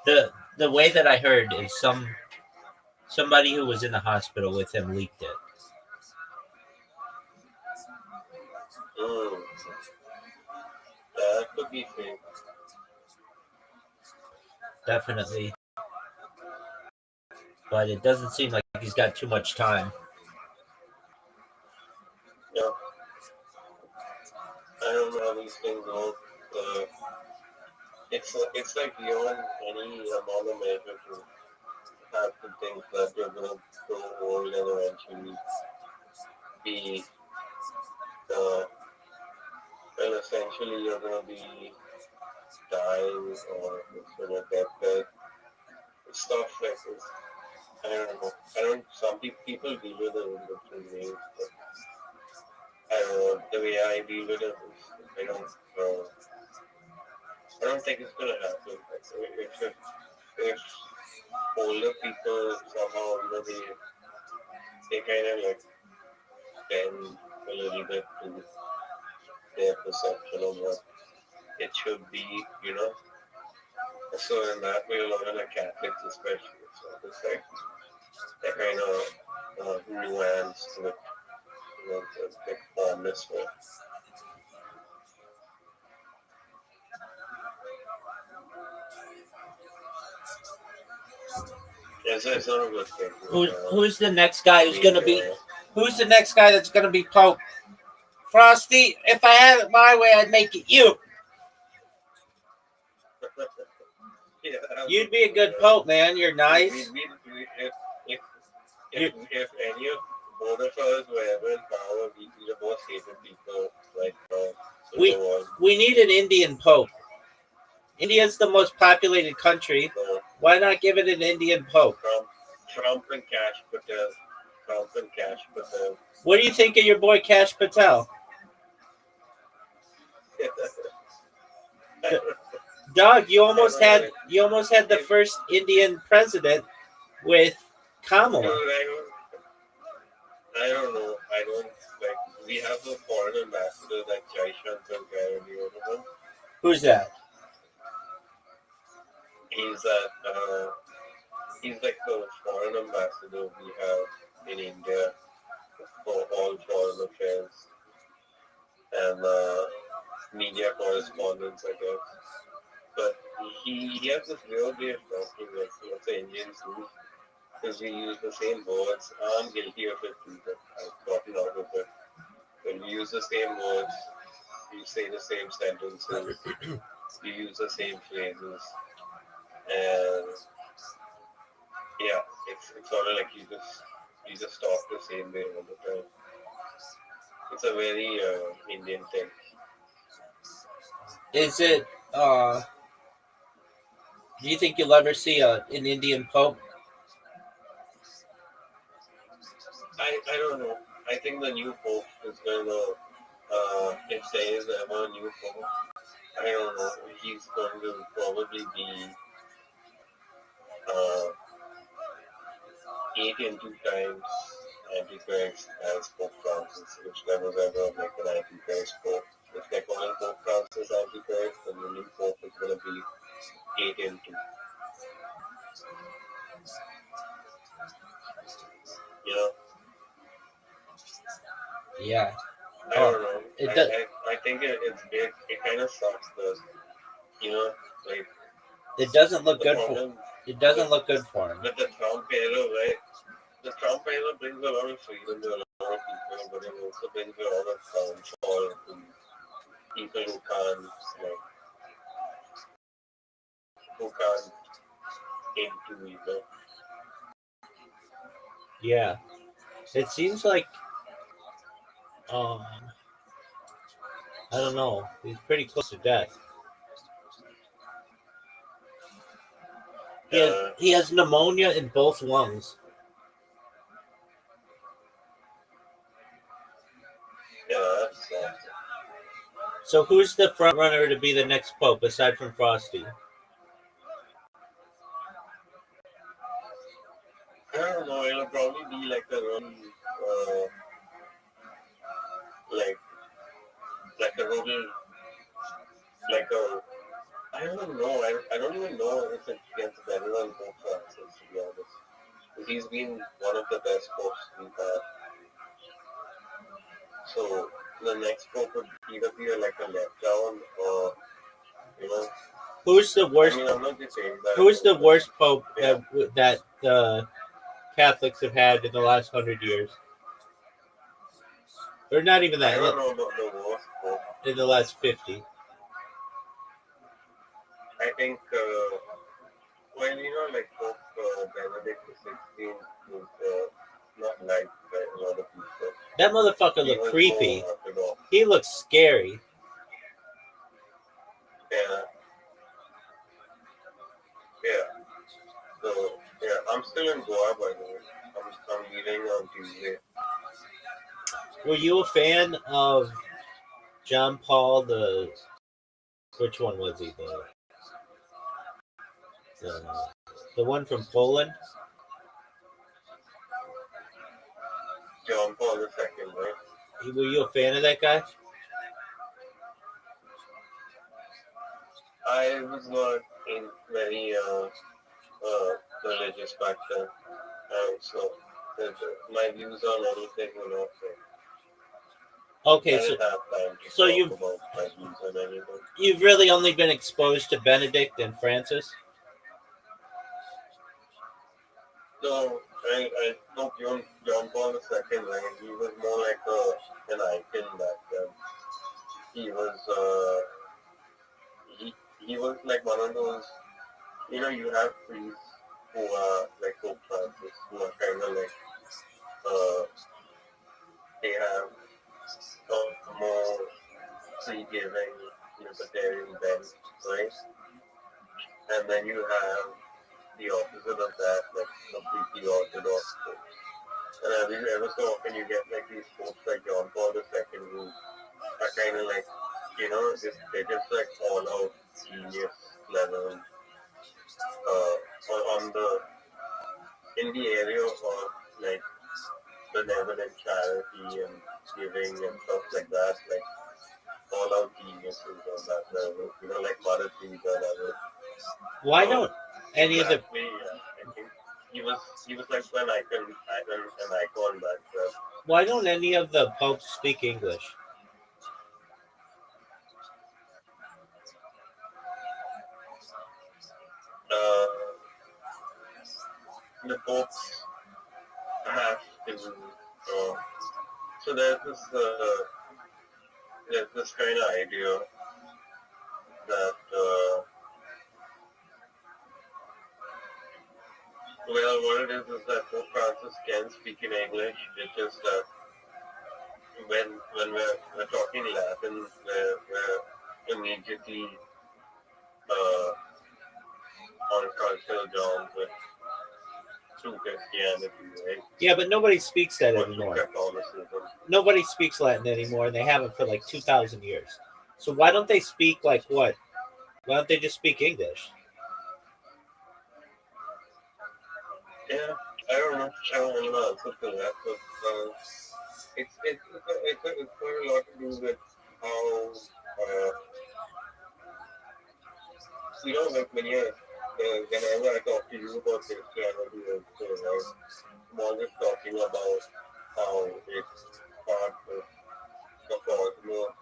Yeah. The way that I heard is somebody who was in the hospital with him leaked it. That could be fake. Definitely. But it doesn't seem like he's got too much time. Yeah. I don't know how these things work. It's like beyond any amount of measure to have to think that you're going to grow old and eventually be, well, essentially you're going to be dying or it's going to get dead. Stuff like this. I don't know. Some people deal with it in different ways, but I don't know. The way I deal with it is, I don't think it's gonna happen. If older people somehow, they kind of like bend a little bit to their perception of what it should be, So in that way, a lot of the Catholics especially, so it's like that kind of nuance to it, the big fondness for it. It's not a good thing. Who's the next guy who's gonna be? Who's the next guy that's gonna be Pope? Frosty. If I had it my way, I'd make it you. Yeah, You'd be a good Pope, man. You're nice. If any of both of us were ever in power, we'd be the most hated people right now in the world. We need an Indian Pope. India's the most populated country. Why not give it an Indian Pope? Trump and Cash Patel. What do you think of your boy Cash Patel? Dog, you almost had the first Indian president with Kamala. I don't know. I don't like. We have a foreign ambassador like Jai Shankar Garandi over there. Who's that? He's like the foreign ambassador we have in India for all foreign affairs and media correspondence, I guess. But he has this weird way of talking, like what the Indians do, because we use the same words. I'm guilty of it too, but I've gotten out of it. When we use the same words, we say the same sentences, we use the same phrases, and yeah, it's sort of like you just talk the same way all the time. It's a very Indian thing. Is it? Do you think you'll ever see an Indian Pope? I don't know. I think the new Pope is going to, if there is ever a new Pope, I don't know. He's going to probably be 8 into times Antichrist as Pope Francis, which there was ever like an Antichrist Pope. If they're calling Pope Francis Antichrist, then the new Pope is going to be 8 into. You know? Yeah. I don't know. It I think it kind of sucks, but you know, like it doesn't look good for. It doesn't look good for him. But the Trump era, right? The Trump era brings a lot of freedom to a lot of people, but it also brings a lot of downfall to people who can't into either. Yeah. It seems like I don't know. He's pretty close to death. He has pneumonia in both lungs. Yeah, so who's the front runner to be the next Pope aside from Frosty? I don't know. It'll probably be like a run, like a little, I don't know. I don't even know if it gets better than Pope Francis, to be honest. He's been one of the best popes we've had. So the next pope would either be like a letdown or, you know. Who's the worst? I mean, I'm not just saying that. Who's the worst Pope that the Catholics have had in the last 100 years? Or not even that. I don't know about the worst pope. In the last 50. I think, well, you know, like Pope Benedict XVI was not liked by a lot of people. That motherfucker looked creepy. He looks scary. Yeah. Yeah. So, yeah, I'm still in Goa, by the way. I'm leaving on Tuesday. Were you a fan of John Paul which one was he? The one from Poland? John Paul II, right? Were you a fan of that guy? I was not. in very religious back then. So my views on anything will not Okay, I didn't have time to so talk you've about my views on anything. you've really only been exposed to Benedict and Francis. No, I took John Paul II, right? He was more like an icon back then. He was he was like one of those, you have priests who are like Pope Francis, who are kind of like they have a more free-giving libertarian bent, right? And then you have the opposite of that, like completely orthodox popes. And every so often you get like these popes like John Paul II who are kind of like, they're just like all out genius level in the area of like benevolent charity and giving and stuff like that, like all out geniuses on that level, like Mother Teresa level. Why don't any of the I think he was like an icon back then. why don't any of the popes speak English? The popes have to. So there's this kind of idea that what it is that Pope Francis can speak in English. It's just that when we're talking Latin, we're immediately on cultural grounds with true Christianity, right? Yeah, but nobody speaks that Or anymore. true Catholicism. Nobody speaks Latin anymore, and they haven't for like 2,000 years. So why don't they speak like what? Why don't they just speak English? Yeah, I don't know. I don't know answer to that, but it's got a lot to do with how like whenever I talk to you about Christianity, right, I'm always talking about how it's part of the cosmos,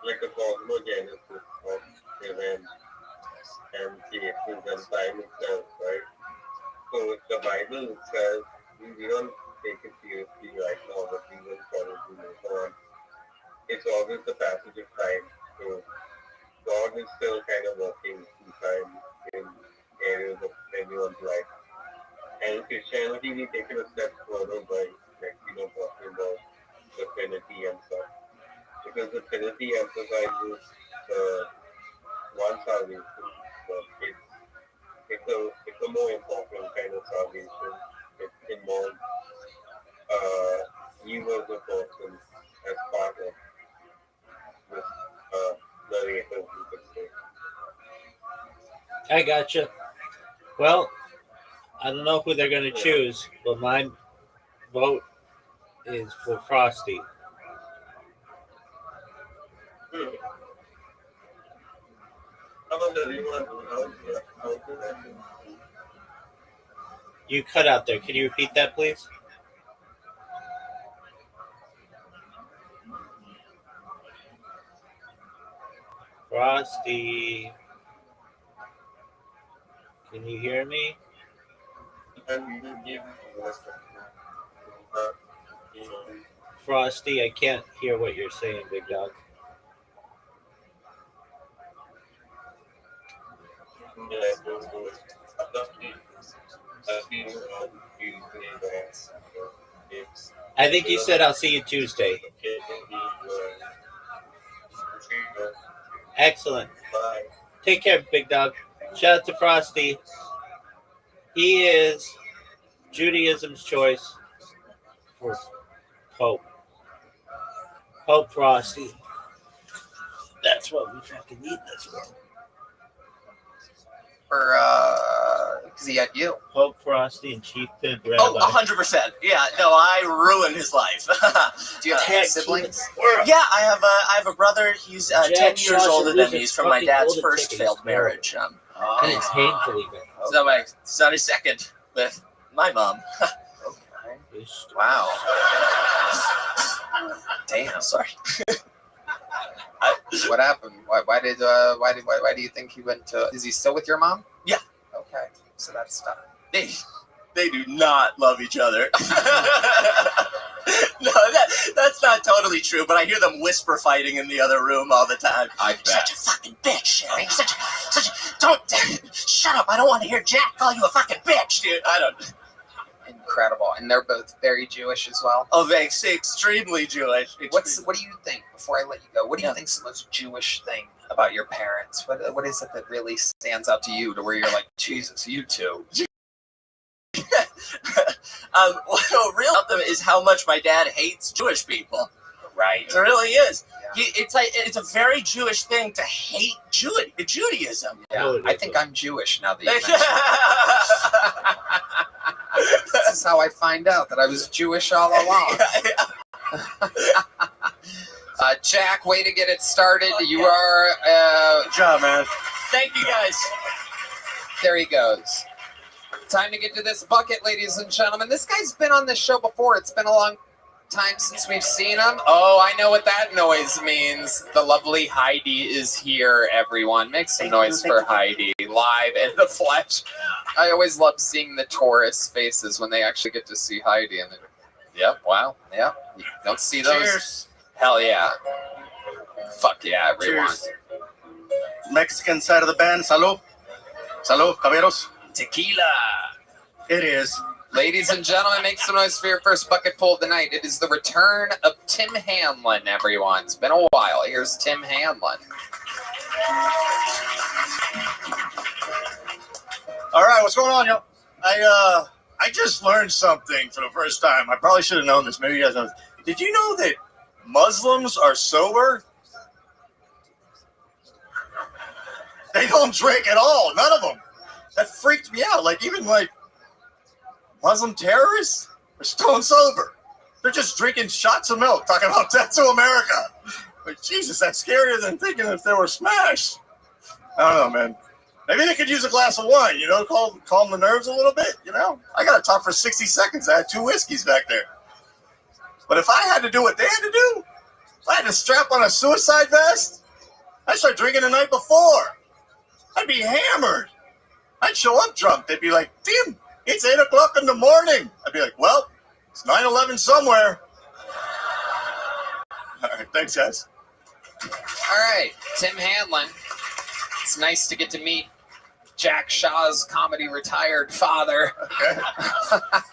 like the cosmogenesis of events and cases and time itself, right? So the Bible says we don't take it seriously right now, but we will probably later on. It's always the passage of time. So God is still kind of working through time in areas of everyone's life. And in Christianity, we take it a step further by talking about the Trinity and stuff. Because the Trinity emphasizes one salvation, but it's a more important kind of salvation. It involves you as a person as part of this narrative, you could say. I gotcha. Well, I don't know who they're going to choose, but my vote is for Frosty. You cut out there. Can you repeat that, please? Frosty. Can you hear me? Frosty, I can't hear what you're saying, big dog. I think you said I'll see you Tuesday. Excellent. Take care, big dog. Shout out to Frosty. He is Judaism's choice for Pope. Pope Frosty. That's what we fucking need in this world. For Because he had you. Pope Frosty and Chieftain Rabbi. Oh, 100%. Yeah, no, I ruined his life. Do you have siblings? Yeah, I have a brother. He's 10 years Josh older and than Liz me. is He's from my fucking dad's golden first ticket failed is marriage. And it's painfully bad. So my son is second with my mom. Wow. Damn. Sorry. What happened? Why do you think he went to? Is he still with your mom? Yeah. Okay. So that's tough. They do not love each other. No, that's not totally true, but I hear them whisper fighting in the other room all the time. I bet. Such a fucking bitch, Sherry. Don't shut up. I don't want to hear Jack call you a fucking bitch, dude. I don't. Incredible. And they're both very Jewish as well. Oh, they extremely Jewish. What do you think, before I let you go, what do you think's the most Jewish thing about your parents? What is it that really stands out to you to where you're like, Jesus, you two? What real about them is how much my dad hates Jewish people. Right. It really is. It's a very Jewish thing to hate Judaism. Yeah. I think I'm Jewish now that you mention it. This is how I find out that I was Jewish all along. Jack, way to get it started. You are... Good job, man. Thank you, guys. There he goes. Time to get to this bucket, ladies and gentlemen. This guy's been on this show before. It's been a long time since we've seen him. Oh, I know what that noise means. The lovely Heidi is here, everyone. Make some noise for Heidi, live in the flesh. I always love seeing the tourist faces when they actually get to see Heidi. And yep, wow, yep. You don't see those? Cheers. Hell yeah. Fuck yeah, everyone. Cheers. Mexican side of the band, salud. Salud, caballeros. Tequila. It is. Ladies and gentlemen, make some noise for your first bucket pull of the night. It is the return of Tim Hanlon, everyone. It's been a while. Here's Tim Hanlon. All right, what's going on, y'all? I just learned something for the first time. I probably should have known this. Maybe you guys know this. Did you know that Muslims are sober? They don't drink at all. None of them. That freaked me out. Even Muslim terrorists are stone sober. They're just drinking shots of milk, talking about death to America. Like, Jesus, that's scarier than thinking if they were smashed. I don't know, man. Maybe they could use a glass of wine, calm the nerves a little bit, I got to talk for 60 seconds. I had 2 whiskeys back there. But if I had to do what they had to do, if I had to strap on a suicide vest, I'd start drinking the night before. I'd be hammered. I'd show up drunk. They'd be like, Tim, it's 8 o'clock in the morning. I'd be like, well, it's 9/11 somewhere. All right, thanks, guys. All right, Tim Hanlon. It's nice to get to meet Jack Shaw's comedy retired father. Okay.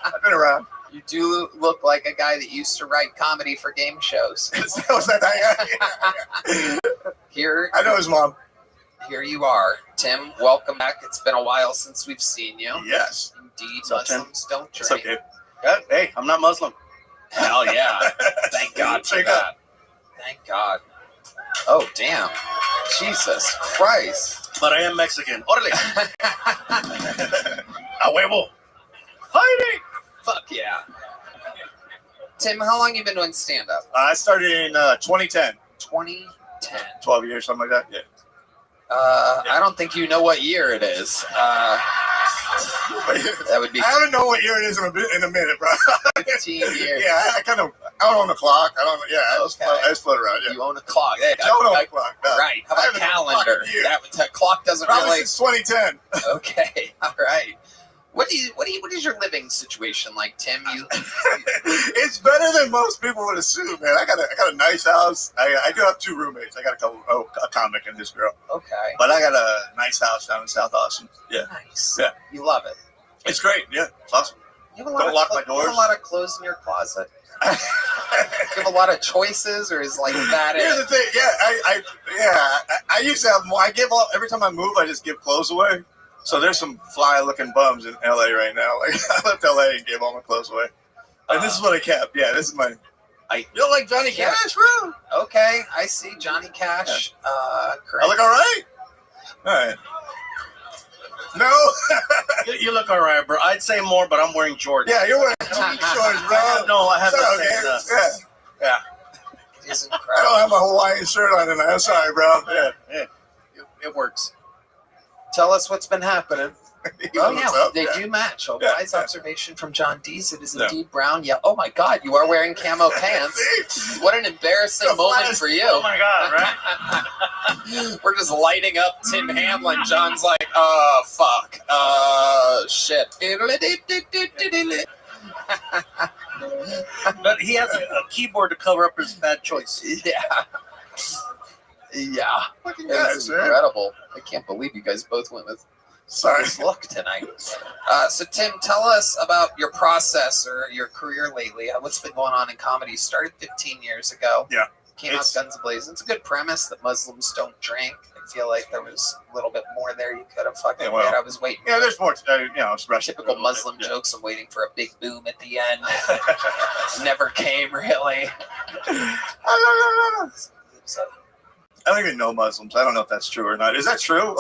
I've been around. You do look like a guy that used to write comedy for game shows. Was that guy? Here, I know his mom. Here you are, Tim. Welcome back. It's been a while since we've seen you. Yes. Indeed, So, Tim, Muslims don't it's drink. okay. Yeah, hey, I'm not Muslim. Hell yeah. Thank God for that. Thank God. Oh, damn. Jesus Christ. But I am Mexican. Orale. A huevo. Fighting. Fuck yeah. Tim, how long you been doing stand-up? I started in 2010. 2010. 12 years, something like that. Yeah. I don't think you know what year it is. That would be I don't know what year it is in a minute, bro. 15 years. Yeah, I kind of own a clock. I don't. Yeah, I just float around. Yeah. You own a clock. Hey, I don't own a clock. No. Right. How about a calendar? That clock doesn't Probably really. since 2010. Okay. All right. What is your living situation like, Tim? It's better than most people would assume, man. I got a nice house. I do have 2 roommates. I got a comic and this girl. Okay. But I got a nice house down in South Austin. Yeah. Nice. Yeah. You love it. It's great. Yeah. It's awesome. You have a lot Don't lock my doors. You have a lot of clothes in your closet. You have a lot of choices, or is like that Here's it? the thing. I used to have more. Every time I move, I just give clothes away. So there's some fly-looking bums in LA right now. Like I left LA and gave all my clothes away. And this is what I kept. Yeah, this is my. You don't like Johnny Cash, bro? Okay, I see Johnny Cash. I look all right. All right. No. You look all right, bro. I'd say more, but I'm wearing Jordans. Yeah, you're wearing shorts, bro. I have Shut up, that man. Yeah. He's I don't have my Hawaiian shirt on tonight. I'm sorry, bro. Yeah. It works. Tell us what's been happening. Oh, yeah, up? they Yeah. do match. Oh, Yeah, wise yeah. observation from John Dees. It is indeed brown. Yeah. Oh, my God. You are wearing camo pants. What an embarrassing moment for you. Oh my God, right? We're just lighting up Tim Hamlin. John's like, fuck. Shit. But he has a keyboard to cover up his bad choice. Yeah. Yeah. Fucking It's guys, man. incredible. I can't believe you guys both went with this look tonight. So, Tim, tell us about your process or your career lately. What's been going on in comedy? You started 15 years ago. Yeah. Came out guns blazing. It's a good premise that Muslims don't drink. I feel like there was a little bit more there you could have fucking Yeah, well, did. I was waiting. Yeah, there's more. It's Russian. Typical Muslim jokes. I'm waiting for a big boom at the end. Never came, really. So, I don't even know Muslims. I don't know if that's true or not. Is that true?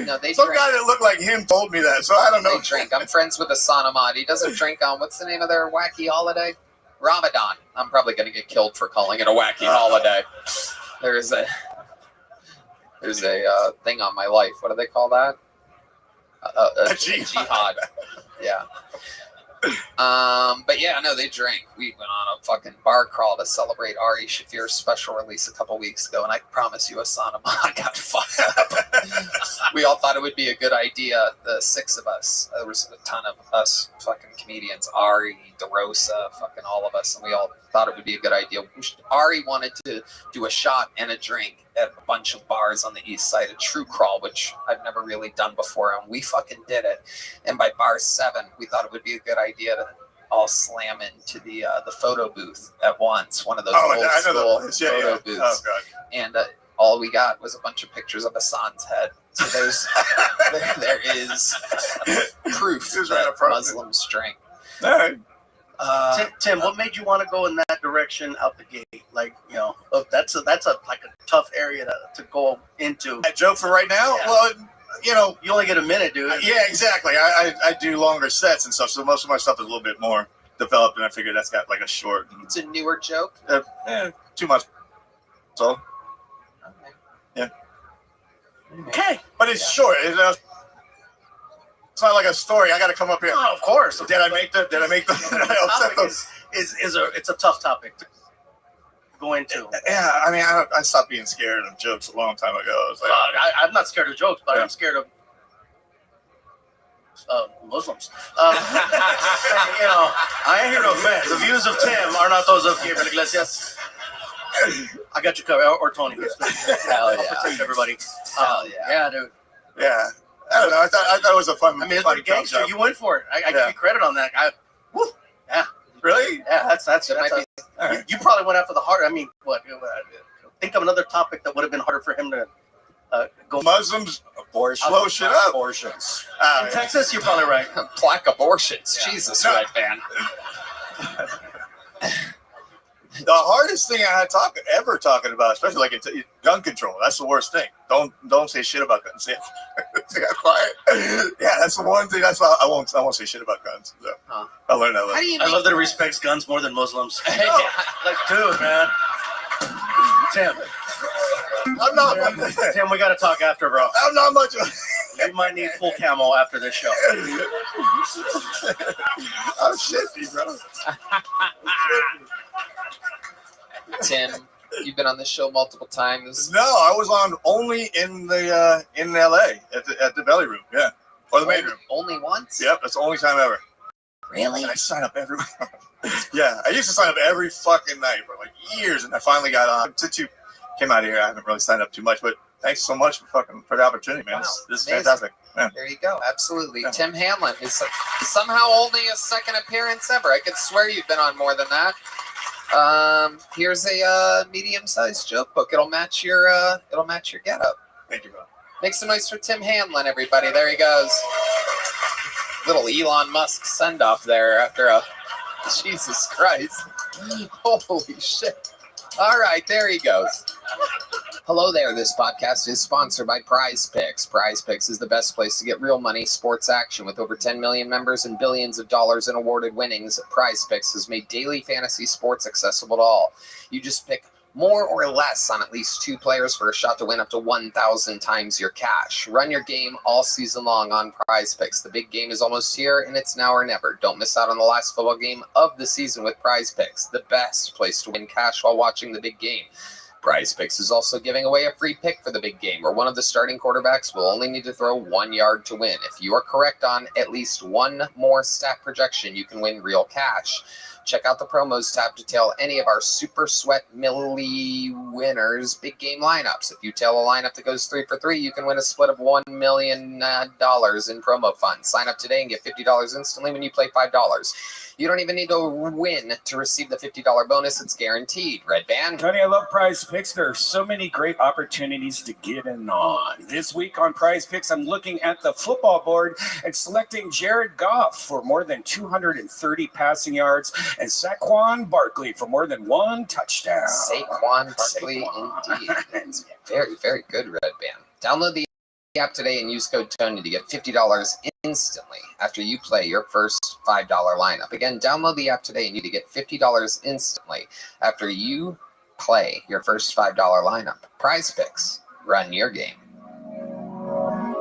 no, they Some drink. guy that looked like him told me that, so I don't know. They drink. I'm friends with Hassan Ahmad. He doesn't drink on, what's the name of their wacky holiday? Ramadan. I'm probably going to get killed for calling it a wacky holiday. There's a thing on my life. What do they call that? A jihad. Yeah. But yeah, no, they drink. We went on a fucking bar crawl to celebrate Ari Shafir's special release a couple weeks ago, and I promise you, Hassan Ahmad got fucked up. We all thought it would be a good idea. The six of us, there was a ton of us fucking comedians, Ari, DeRosa, fucking all of us, and we all thought it would be a good idea. Ari wanted to do a shot and a drink at a bunch of bars on the east side, a true crawl, which I've never really done before, and we fucking did it. And by bar 7, we thought it would be a good idea to all slam into the photo booth at once, one of those old school photo booths. Oh, God. And all we got was a bunch of pictures of Hassan's head. So there is proof that Muslims drink. All right. Tim, what made you want to go in that direction out the gate? Like, that's a like a tough area to go into. A joke for right now? Yeah. Well, you only get a minute, dude. Yeah, exactly. I do longer sets and stuff, so most of my stuff is a little bit more developed, and I figured that's got like a short. It's a newer joke. 2 months. So. Yeah. Okay. But it's short. It's not like a story. I got to come up here. Oh, of course. Did I make the? It's a tough topic to go into. Yeah, I mean, I stopped being scared of jokes a long time ago. I was like, I'm not scared of jokes, but I'm scared of Muslims. I ain't here to offend. The views of Tim are not those of Gabriel Iglesias. I got you covered, or Tony. Hell yeah. I'll protect everybody. Hell yeah. Yeah, dude. Yeah. I don't know. I thought it was a fun. I mean, it's pretty gangster. You went for it. I give you credit on that. Yeah. Really? Yeah, that's you probably went after the hard. I mean, think of another topic that would have been harder for him to go. Muslims blow shit up. Abortions. In Texas, you're probably right. Plaque abortions. Yeah. Jesus, Red Band. The hardest thing I had ever talking about, especially like gun control. That's the worst thing. Don't say shit about guns. Say quiet. Yeah, that's the one thing. That's why I won't say shit about guns. So I learned that. I love that he respects guns more than Muslims. Like, dude, man. Tim. I'm not. Tim, we got to talk after, bro. I'm not much. You might need full camo after this show. I'm shifty, bro. Tim, you've been on this show multiple times. No, I was on only in the in LA at the belly room, yeah, or the main room. Only once? Yep, that's the only time ever. Really? And I sign up every. Yeah, I used to sign up every fucking night for like years, and I finally got on. Since you came out here, I haven't really signed up too much, but thanks so much for the opportunity, man. Wow, this is amazing. fantastic. Yeah. There you go. Absolutely. Yeah. Tim Hamlin is somehow only a second appearance ever. I could swear you've been on more than that. Here's a medium-sized joke book. It'll match your getup. Thank you, bro. Make some noise for Tim Hamlin, everybody. There he goes. Little Elon Musk send-off there after a Jesus Christ. Holy shit. All right, there he goes. Hello there. This podcast is sponsored by Prize Picks. Prize Picks is the best place to get real money sports action. With over 10 million members and billions of dollars in awarded winnings, Prize Picks has made daily fantasy sports accessible to all. You just pick more or less on at least 2 players for a shot to win up to 1,000 times your cash. Run your game all season long on Prize Picks. The big game is almost here, and it's now or never. Don't miss out on the last football game of the season with Prize Picks, the best place to win cash while watching the big game. Prize Picks is also giving away a free pick for the big game, where one of the starting quarterbacks will only need to throw 1 yard to win. If you are correct on at least one more stat projection, you can win real cash. Check out the promos tab to tail any of our Super Sweat Millie winners big game lineups. If you tail a lineup that goes 3 for 3, you can win a split of $1 million in promo funds. Sign up today and get $50 instantly when you play $5. You don't even need to win to receive the $50 bonus. It's guaranteed. Red Band. Tony, I love Prize Picks. There are so many great opportunities to get in on. This week on Prize Picks, I'm looking at the football board and selecting Jared Goff for more than 230 passing yards and Saquon Barkley for more than 1 touchdown. Saquon Barkley, indeed. It's very, very good, Red Band. Download the app today and use code Tony to get $50 instantly after you play your first $5 lineup. Again, download the app today and you get $50 instantly after you play your first $5 lineup. Prize Picks. Run your game.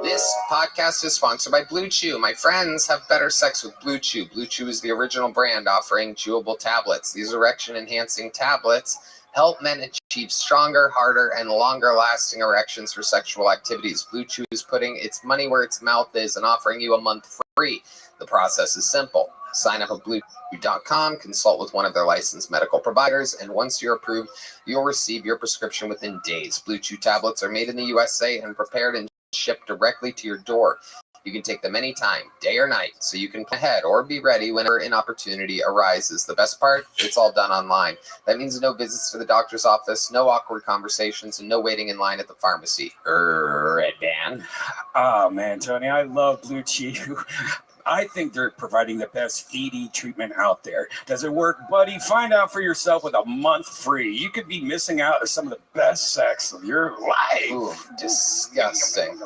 This podcast is sponsored by Blue Chew. My friends have better sex with Blue Chew. Blue Chew is the original brand offering chewable tablets. These erection-enhancing tablets help men achieve stronger, harder, and longer-lasting erections for sexual activities. Blue Chew is putting its money where its mouth is and offering you a month free. The process is simple. Sign up at BlueChew.com, consult with one of their licensed medical providers, and once you're approved, you'll receive your prescription within days. Blue Chew tablets are made in the USA and prepared and shipped directly to your door. You can take them anytime, day or night, so you can plan ahead or be ready whenever an opportunity arises. The best part, it's all done online. That means no visits to the doctor's office, no awkward conversations, and no waiting in line at the pharmacy. Red Band. Oh, man, Tony, I love Blue Chew. I think they're providing the best ED treatment out there. Does it work, buddy? Find out for yourself with a month free. You could be missing out on some of the best sex of your life. Ooh, disgusting.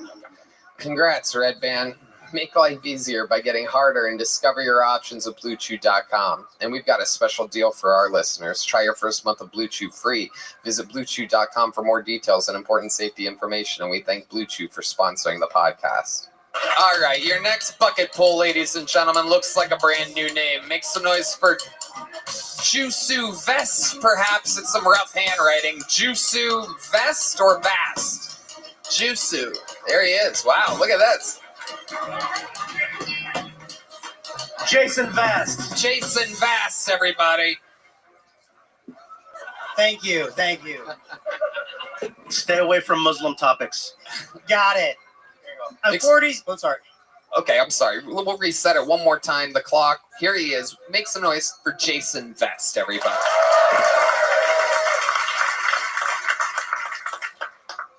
Congrats, Red Band. Make life easier by getting harder and discover your options at BlueChew.com. And we've got a special deal for our listeners. Try your first month of Blue Chew free. Visit BlueChew.com for more details and important safety information. And we thank Blue Chew for sponsoring the podcast. All right, your next bucket pull, ladies and gentlemen, looks like a brand new name. Make some noise for Jusu Vest, perhaps. It's some rough handwriting. Jusu Vest or Vast? Jusu. There he is. Wow, look at this. Jason Vast. Jason Vast, everybody. Thank you. Stay away from Muslim topics. Got it. I'm 40. Oh, sorry. Okay, I'm sorry. We'll reset it one more time. The clock. Here he is. Make some noise for Jason Vest, everybody.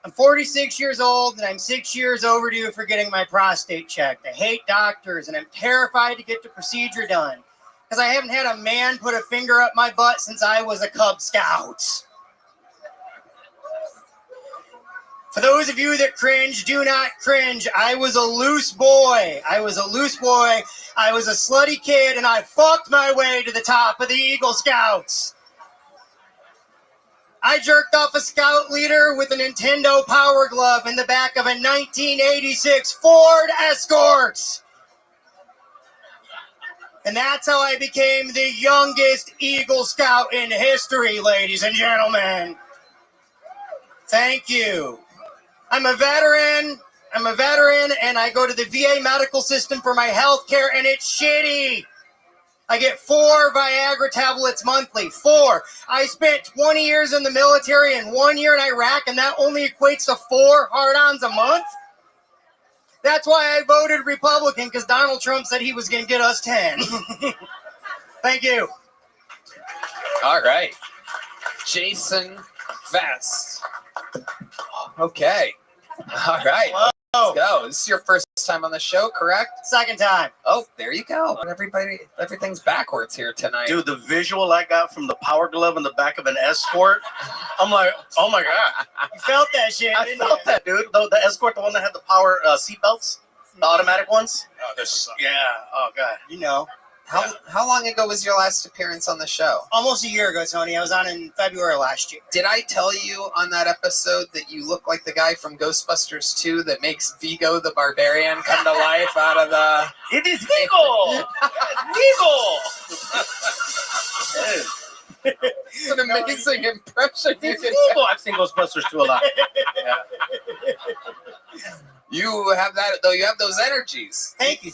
I'm 46 years old, and I'm 6 years overdue for getting my prostate checked. I hate doctors, and I'm terrified to get the procedure done because I haven't had a man put a finger up my butt since I was a Cub Scout. For those of you that cringe, do not cringe. I was a loose boy. I was a slutty kid, and I fucked my way to the top of the Eagle Scouts. I jerked off a scout leader with a Nintendo Power Glove in the back of a 1986 Ford Escort. And that's how I became the youngest Eagle Scout in history, ladies and gentlemen. Thank you. I'm a veteran, and I go to the VA medical system for my health care, and it's shitty. I get 4 Viagra tablets monthly. 4. I spent 20 years in the military and 1 year in Iraq, and that only equates to 4 hard-ons a month? That's why I voted Republican, because Donald Trump said he was going to get us 10. Thank you. All right. Jason Vest. Okay. All right. Let's go. This is your first time on the show, correct? Second time. Oh, there you go. Everything's backwards here tonight. Dude, the visual I got from the power glove in the back of an Escort, I'm like, oh my God. You felt that shit, I didn't felt you? that, dude. The Escort, the one that had the power seatbelts, the automatic ones. Oh, this Yeah. Oh, God. You know. How long ago was your last appearance on the show? Almost a year ago, Tony. I was on in February last year. Did I tell you on that episode that you look like the guy from Ghostbusters 2 that makes Vigo the Barbarian come to life out of the... It is Vigo! Vigo! It's an amazing impression. It's Vigo! I've seen Ghostbusters 2 a lot. Yeah. You have that, though. You have those energies. Thank you.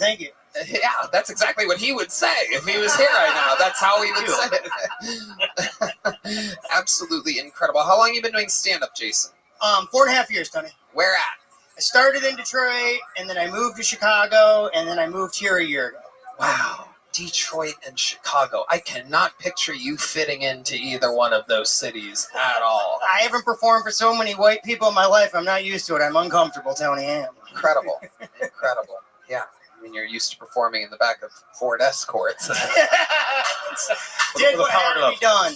Yeah, that's exactly what he would say if he was here right now. That's how he would say it. Absolutely incredible. How long have you been doing stand-up, Jason? 4.5 years, Tony. Where at? I started in Detroit, and then I moved to Chicago, and then I moved here a year ago. Wow. Detroit and Chicago. I cannot picture you fitting into either one of those cities at all. I haven't performed for so many white people in my life. I'm not used to it. I'm uncomfortable, Tony. I am. Incredible. Yeah. I mean, you're used to performing in the back of Ford Escorts. Did what had to be done.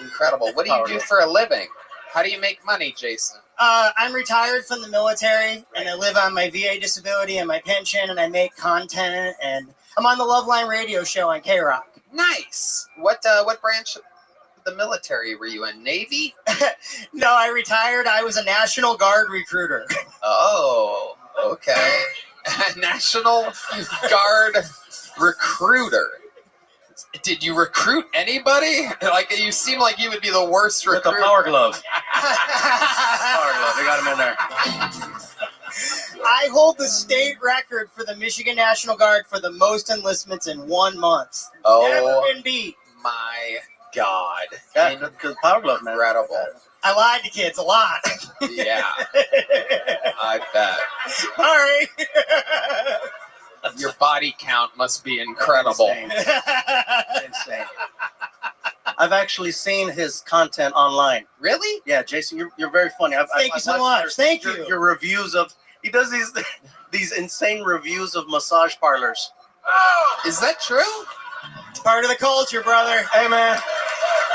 Incredible. What do you do for a living? How do you make money, Jason? I'm retired from the military, and I live on my VA disability and my pension, and I make content, and I'm on the Loveline radio show on K-Rock. Nice. What branch of the military were you in? Navy? No, I retired. I was a National Guard recruiter. Oh, okay. National Guard recruiter. Did you recruit anybody? Like, you seem like you would be the worst recruiter. With the power glove. Power glove. They got him in there. I hold the state record for the Michigan National Guard for the most enlistments in 1 month. Oh, never been beat. My God. Yeah, because power glove, man. Incredible. I lied to kids a lot. Yeah. I bet. All right. Your body count must be incredible. Insane. I've actually seen his content online. Really? Yeah, Jason, you're very funny. Thank you so much. Thank you. Your reviews of he does these insane reviews of massage parlors. Is that true? It's part of the culture, brother. Hey, man.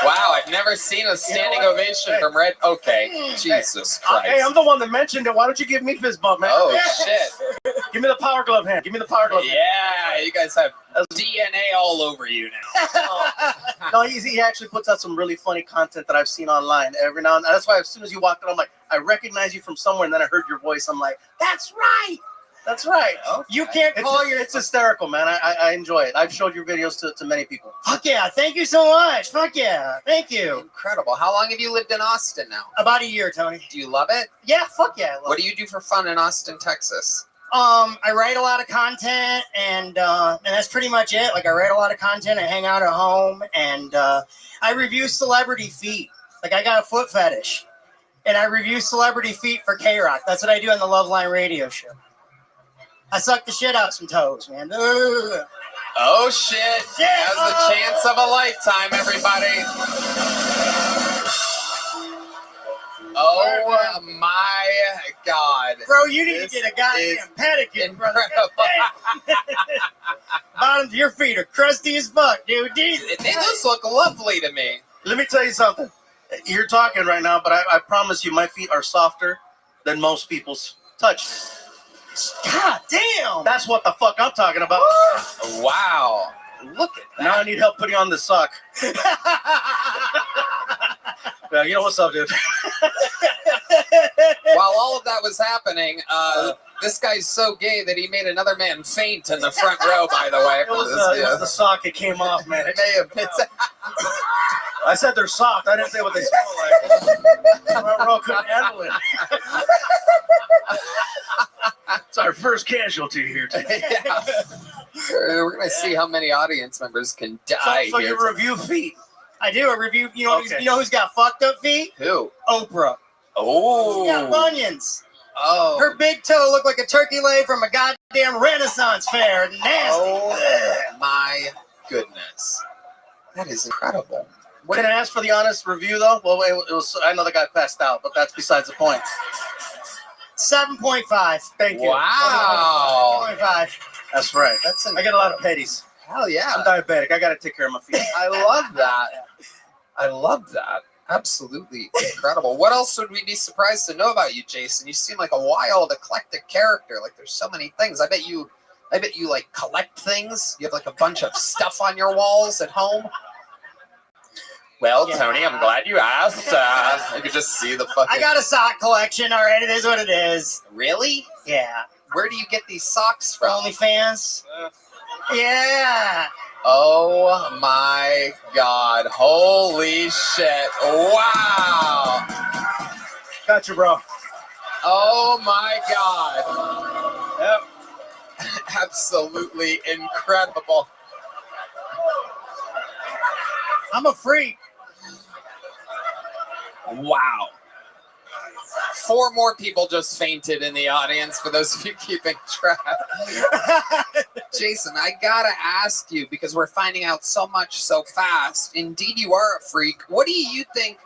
Wow, I've never seen a standing ovation from Red. Okay, Jesus Christ. Hey, I'm the one that mentioned it. Why don't you give me fist bump, man? Oh, shit. Give me the power glove hand. Give me the power glove hand. Yeah, you guys have DNA all over you now. No, he actually puts out some really funny content that I've seen online every now and then. That's why as soon as you walked in, I'm like, I recognize you from somewhere, and then I heard your voice. I'm like, that's right. That's right. Okay. You can't call It's hysterical, man. I enjoy it. I've showed your videos to many people. Fuck yeah. Thank you so much. Fuck yeah. Thank you. Incredible. How long have you lived in Austin now? About a year, Tony. Do you love it? Yeah, fuck yeah. I love What do you do for fun in Austin, Texas? I write a lot of content, and that's pretty much it. Like, I write a lot of content, I hang out at home, and I review celebrity feet. Like, I got a foot fetish, and I review celebrity feet for K-Rock. That's what I do on the Loveline radio show. I suck the shit out some toes, man. Ugh. Oh, shit. Yeah. Has the chance of a lifetime, everybody. Oh, my God. Bro, you need to get a goddamn pedicure, brother. Bottoms of your feet are crusty as fuck, dude. They just look lovely to me. Let me tell you something. You're talking right now, but I promise you my feet are softer than most people's touch. God damn. That's what the fuck I'm talking about. Wow. Look at that. Now I need help putting on this sock. You know what's up, dude? While all of that was happening, this guy's so gay that he made another man faint in the front row, by the way. It was the sock. It came off, man. It may have been. I said they're soft. I didn't say what they smell like. My row couldn't handle it. It's our first casualty here today. Yeah. We're going to see how many audience members can die So here. you review feet. I do a review. You know who's got fucked up feet? Who? Oprah. Oh. She's got bunions. Oh. Her big toe looked like a turkey leg from a goddamn Renaissance fair. Nasty. Oh, my goodness. That is incredible. Can I ask for the honest review, though? Well, it was. I know the guy passed out, but that's besides the point. 7.5. Thank you. Wow. 7.5. That's right. I get a lot of petties. Hell yeah. I'm diabetic. I got to take care of my feet. I love that. I love that. Absolutely incredible. What else would we be surprised to know about you, Jason? You seem like a wild, eclectic character. Like there's so many things. I bet you like collect things. You have like a bunch of stuff on your walls at home. Well, Yeah. Tony, I'm glad you asked. I could just see the fucking. I got a sock collection. All right, it is what it is. Really? Yeah. Where do you get these socks from? OnlyFans. Yeah. Oh my God! Holy shit! Wow! Got you, bro. Oh my God! Yep. Absolutely incredible. I'm a freak. Wow. 4 more people just fainted in the audience, for those of you keeping track. Jason, I gotta ask you, because we're finding out so much so fast. Indeed, you are a freak. What do you think,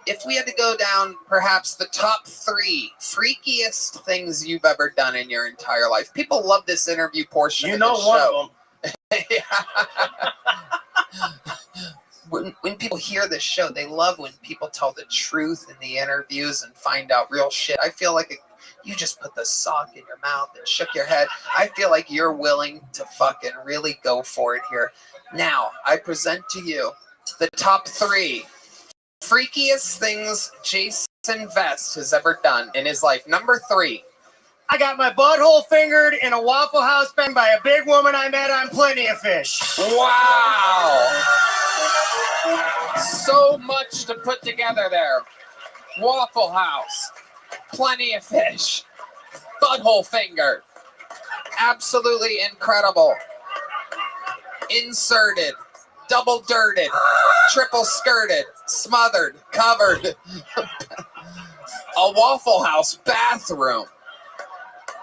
if we had to go down perhaps the top 3 freakiest things you've ever done in your entire life? People love this interview portion of the show. One of them. When people hear this show, they love when people tell the truth in the interviews and find out real shit. I feel like you just put the sock in your mouth and shook your head. I feel like you're willing to fucking really go for it here. Now, I present to you the top 3 freakiest things Jason Vest has ever done in his life. Number 3. I got my butthole fingered in a Waffle House bang by a big woman I met on Plenty of Fish. Wow. So much to put together there. Waffle House, Plenty of Fish, butthole finger. Absolutely incredible. Inserted, double dirted, triple skirted, smothered, covered. A Waffle House bathroom.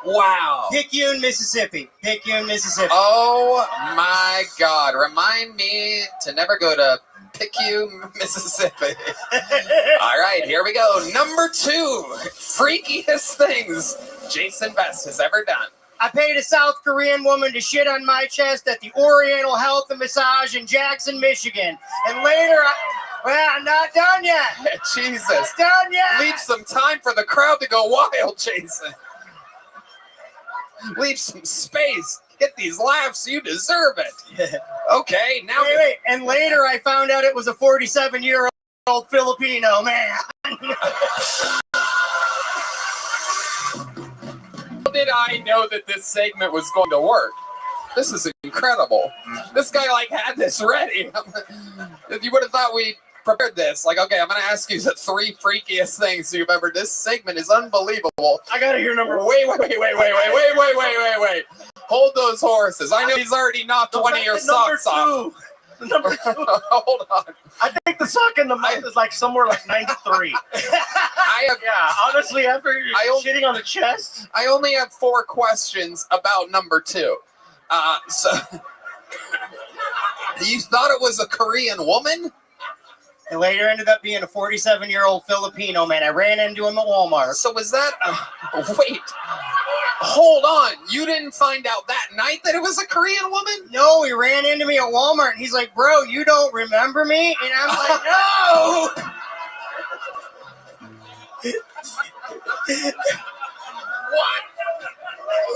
Wow. Picayune, Mississippi. Picayune, Mississippi. Oh my God. Remind me to never go to Picayune, Mississippi. All right, here we go. Number 2, freakiest things Jason Vest has ever done. I paid a South Korean woman to shit on my chest at the Oriental Health and Massage in Jackson, Michigan. And later, I'm not done yet. Jesus. Not done yet. Leave some time for the crowd to go wild, Jason. Leave some space. Get these laughs. You deserve it. Okay, now. Wait. And later I found out it was a 47-year-old Filipino man. How did I know that this segment was going to work? This is incredible. This guy had this ready. You would have thought we prepared this. Okay, I'm going to ask you the 3 freakiest things you've ever. This segment is unbelievable. I gotta hear number. Wait. Hold those horses. I know he's already knocked one of your socks off. Number 2. Hold on. I think the sock in the mouth is somewhere 93. Honestly, after shitting on the chest. I only have 4 questions about number 2. So you thought it was a Korean woman? It later ended up being a 47-year-old Filipino man. I ran into him at Walmart. So was that... wait. Hold on. You didn't find out that night that it was a Korean woman? No, he ran into me at Walmart, and he's like, bro, you don't remember me? And I'm like, no!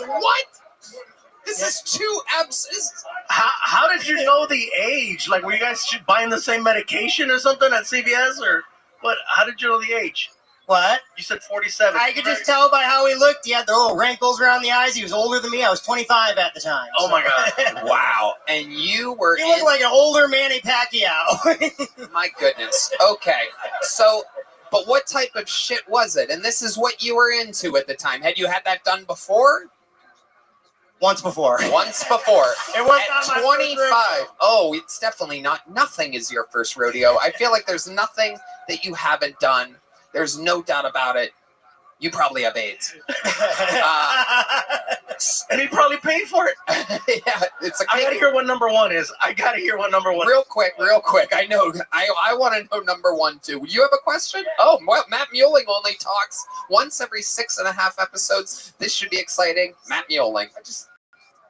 What? This is too How did you know the age? Were you guys buying the same medication or something at CVS or what? How did you know the age? What? You said 47. I could just tell by how he looked. He had the little wrinkles around the eyes. He was older than me. I was 25 at the time. Oh my God. Wow. And you were You look like an older Manny Pacquiao. My goodness. Okay. So, but what type of shit was it? And this is what you were into at the time. Had you had that done before? Once before. It was at 25. Oh, it's definitely not. Nothing is your first rodeo. I feel like there's nothing that you haven't done. There's no doubt about it. You probably have AIDS. And he probably paid for it. Yeah, it's a I gotta hear what number one is. Real quick. I know. I want to know number one too. You have a question? Oh, well, Matt Mueling only talks once every 6.5 episodes. This should be exciting. Matt Mueling.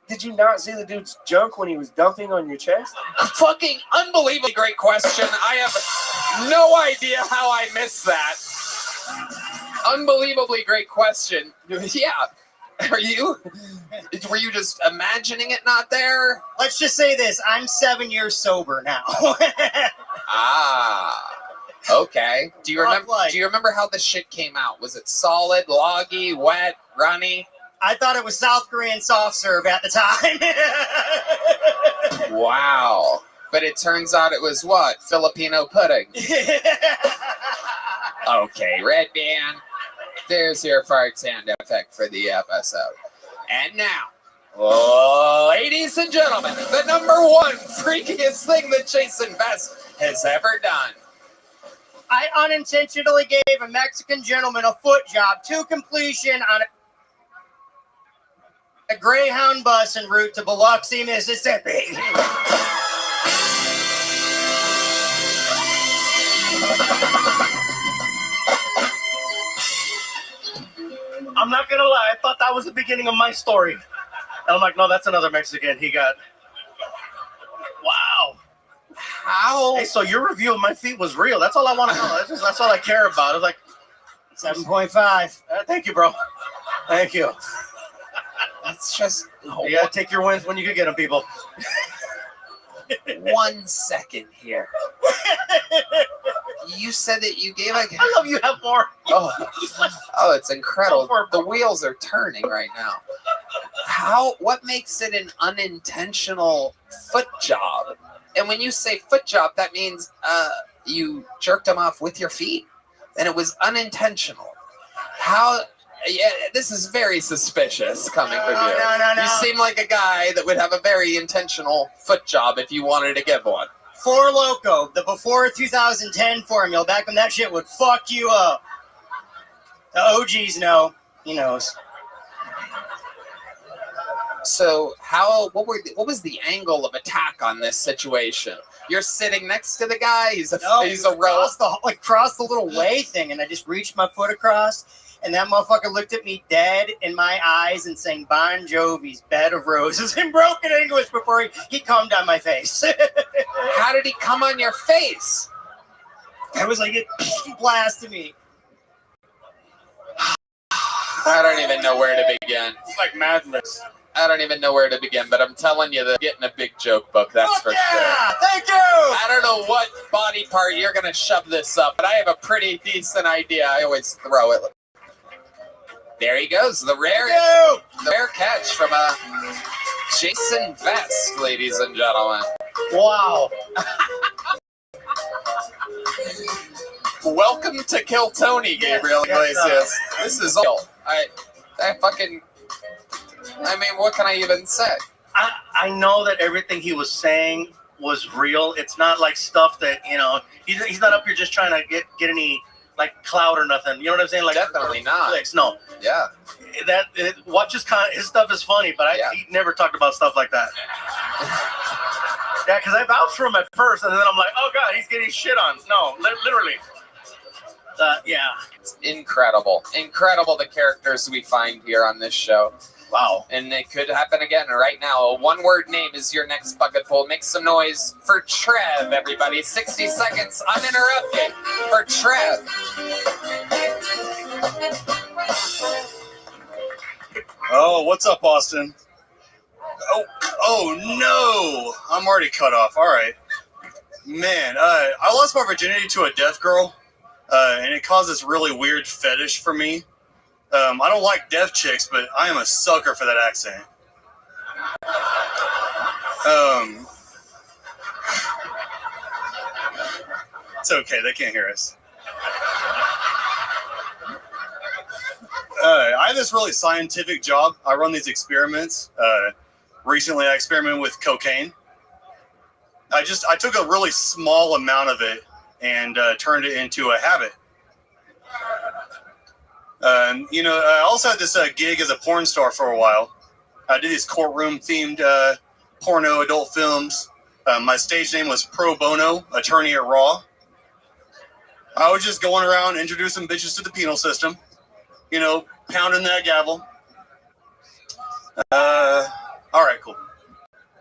Did you not see the dude's junk when he was dumping on your chest? Fucking unbelievably great question. I have no idea how I missed that. Unbelievably great question. Yeah. Were you just imagining it not there? Let's just say this. I'm 7 years sober now. Okay. Do you remember how the shit came out? Was it solid, loggy, wet, runny? I thought it was South Korean soft serve at the time. Wow. But it turns out it was what? Filipino pudding. Okay, Red Band. There's your fart sound effect for the episode. And now, ladies and gentlemen, the number one freakiest thing that Jason Best has ever done. I unintentionally gave a Mexican gentleman a foot job to completion on a Greyhound bus en route to Biloxi, Mississippi. I'm not gonna lie, I thought that was the beginning of my story. And I'm like, no, that's another Mexican. He got. Wow. How? Hey, so your review of my feet was real. That's all I want to know. That's all I care about. It's like 7.5. Thank you, bro. Thank you. It's just. You gotta take your wins when you can get them, people. 1 second here. You said that you gave I love you have more. Oh, it's incredible. The wheels are turning right now. What makes it an unintentional foot job? And when you say foot job, that means you jerked them off with your feet, and it was unintentional. How? Yeah, this is very suspicious coming from you. No. You seem like a guy that would have a very intentional foot job if you wanted to give one. Four Loko, the before 2010 formula, back when that shit would fuck you up. The OGs know. He knows. So what was the angle of attack on this situation? You're sitting next to the guy. He's a row. Cross the little way thing, and I just reached my foot across. And that motherfucker looked at me dead in my eyes and sang Bon Jovi's Bed of Roses in broken English before he cummed on my face. How did he come on your face? I was like, it blasted me. I don't even know where to begin. It's like madness. I don't even know where to begin, but I'm telling you that getting a big joke book, that's for sure. Thank you! I don't know what body part you're going to shove this up, but I have a pretty decent idea. I always throw it. There he goes, the rare catch from Jason Vest, ladies and gentlemen. Wow. Welcome to Kill Tony, Gabriel Iglesias. This is all. I mean, what can I even say? I know that everything he was saying was real. It's not like stuff that, he's not up here just trying to get any like clout or nothing. You know what I'm saying? Like definitely not. Clicks. No. Yeah. His stuff is funny, but he never talked about stuff like that. Yeah, because I vouched for him at first, and then I'm like, oh god, he's getting shit on. No, literally. Yeah. It's incredible the characters we find here on this show. Wow. And it could happen again right now. A one-word name is your next bucket full. Make some noise for Trev, everybody. 60 seconds uninterrupted for Trev. Oh, what's up, Austin? Oh no! I'm already cut off. All right. Man, I lost my virginity to a deaf girl, and it caused this really weird fetish for me. I don't like deaf chicks, but I am a sucker for that accent. It's okay, they can't hear us. I have this really scientific job. I run these experiments. Recently, I experimented with cocaine. I took a really small amount of it and turned it into a habit. I also had this gig as a porn star for a while. I did these courtroom themed porno adult films. My stage name was Pro Bono, attorney at Raw. I was just going around introducing bitches to the penal system, you know, pounding that gavel. All right, cool.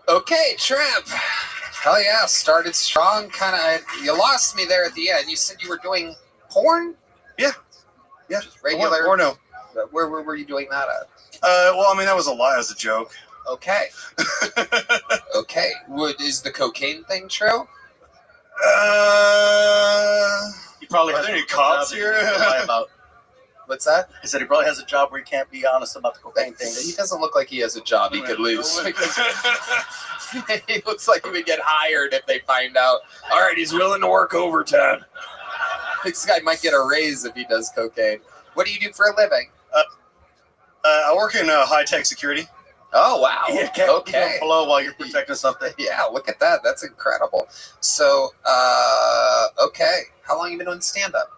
Okay, Trev. Hell yeah, started strong. Kind of, you lost me there at the end. You said you were doing porn? Yeah. Just regular porno. Where were you doing that at? Well, I mean, that was a lie as a joke. Okay. Okay. Is the cocaine thing true? You probably are there any cops here? About. What's that? He said he probably has a job where he can't be honest about the cocaine thing. He doesn't look like he has a job he could lose. He looks like he would get hired if they find out. All right, he's willing to work overtime. This guy might get a raise if he does cocaine. What do you do for a living? I work in high-tech security. Oh, wow. Yeah, okay. Below while you're protecting something. Yeah, look at that. That's incredible. So, okay. How long have you been doing stand-up?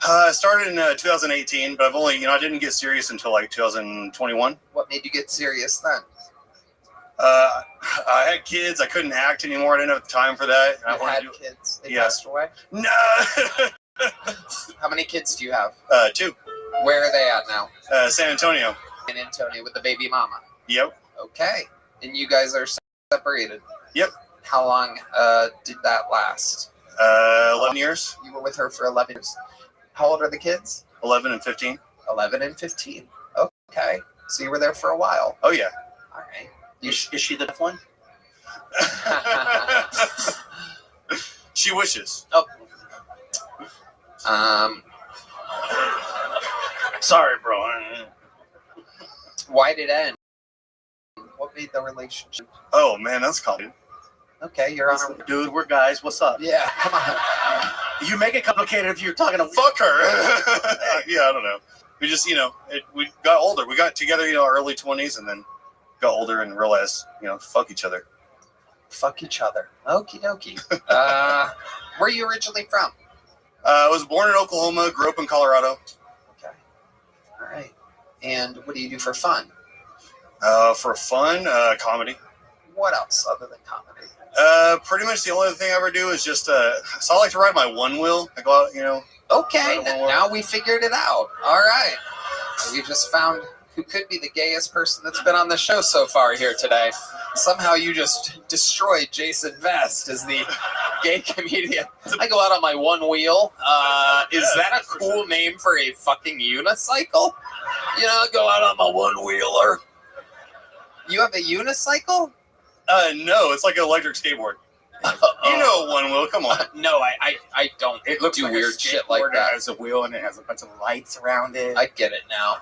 I started in 2018, but I've only, I didn't get serious until like 2021. What made you get serious then? I had kids. I couldn't act anymore. I didn't have time for that. You had kids? They passed away? No. How many kids do you have? 2. Where are they at now? San Antonio. San Antonio with the baby mama? Yep. Okay. And you guys are separated? Yep. How long did that last? 11 years. You were with her for 11 years. How old are the kids? 11 and 15. 11 and 15. Okay. So you were there for a while. Oh, yeah. All right. Is she the deaf one? She wishes. Oh. Sorry, bro. Why did it end? What made the relationship? Oh, man, that's complicated. Okay, you're on a... Dude, we're guys. What's up? Yeah, come on. You make it complicated if you're talking to fuck her. Yeah, I don't know. We just, we got older. We got together, early 20s, and then got older and realized, fuck each other. Fuck each other. Okie dokie. Where are you originally from? I was born in Oklahoma, grew up in Colorado. Okay. All right. And what do you do for fun? For fun, comedy. What else other than comedy? Pretty much the only other thing I ever do is just, so I like to ride my one wheel. I go out, Okay, now we figured it out. All right. We just found who could be the gayest person that's been on the show so far here today. Somehow you just destroyed Jason Vest as the gay comedian. I go out on my one wheel. Is that a cool name for a fucking unicycle? Go out on my one wheeler. You have a unicycle? No, it's like an electric skateboard. You know one wheel, come on. No, I don't. It looks do like weird shit like that. It has a wheel and it has a bunch of lights around it. I get it now.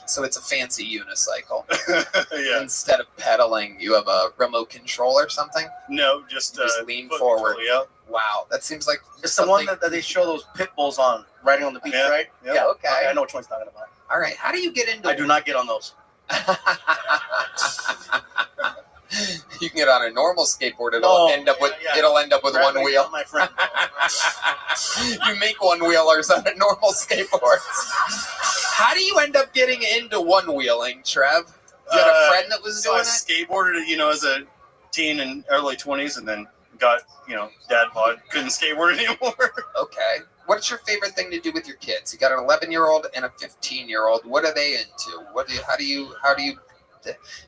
So it's a fancy unicycle. Yeah. Instead of pedaling, you have a remote control or something? No, just lean forward. Control, yeah. Wow, that seems like it's the one that they show those pit bulls on, riding on the beach, right? Yeah, okay. I know which one's talking about. All right, how do you get into I do not get on those. You can get on a normal skateboard. It'll end up with one wheel. My friend. You make one wheelers on a normal skateboard. How do you end up getting into one wheeling, Trev? You had a friend that was doing it? Skateboarded, as a teen and early 20s, and then got, dad bod. Couldn't skateboard anymore. Okay. What's your favorite thing to do with your kids? You got an 11-year-old and a 15-year-old. What are they into? How do you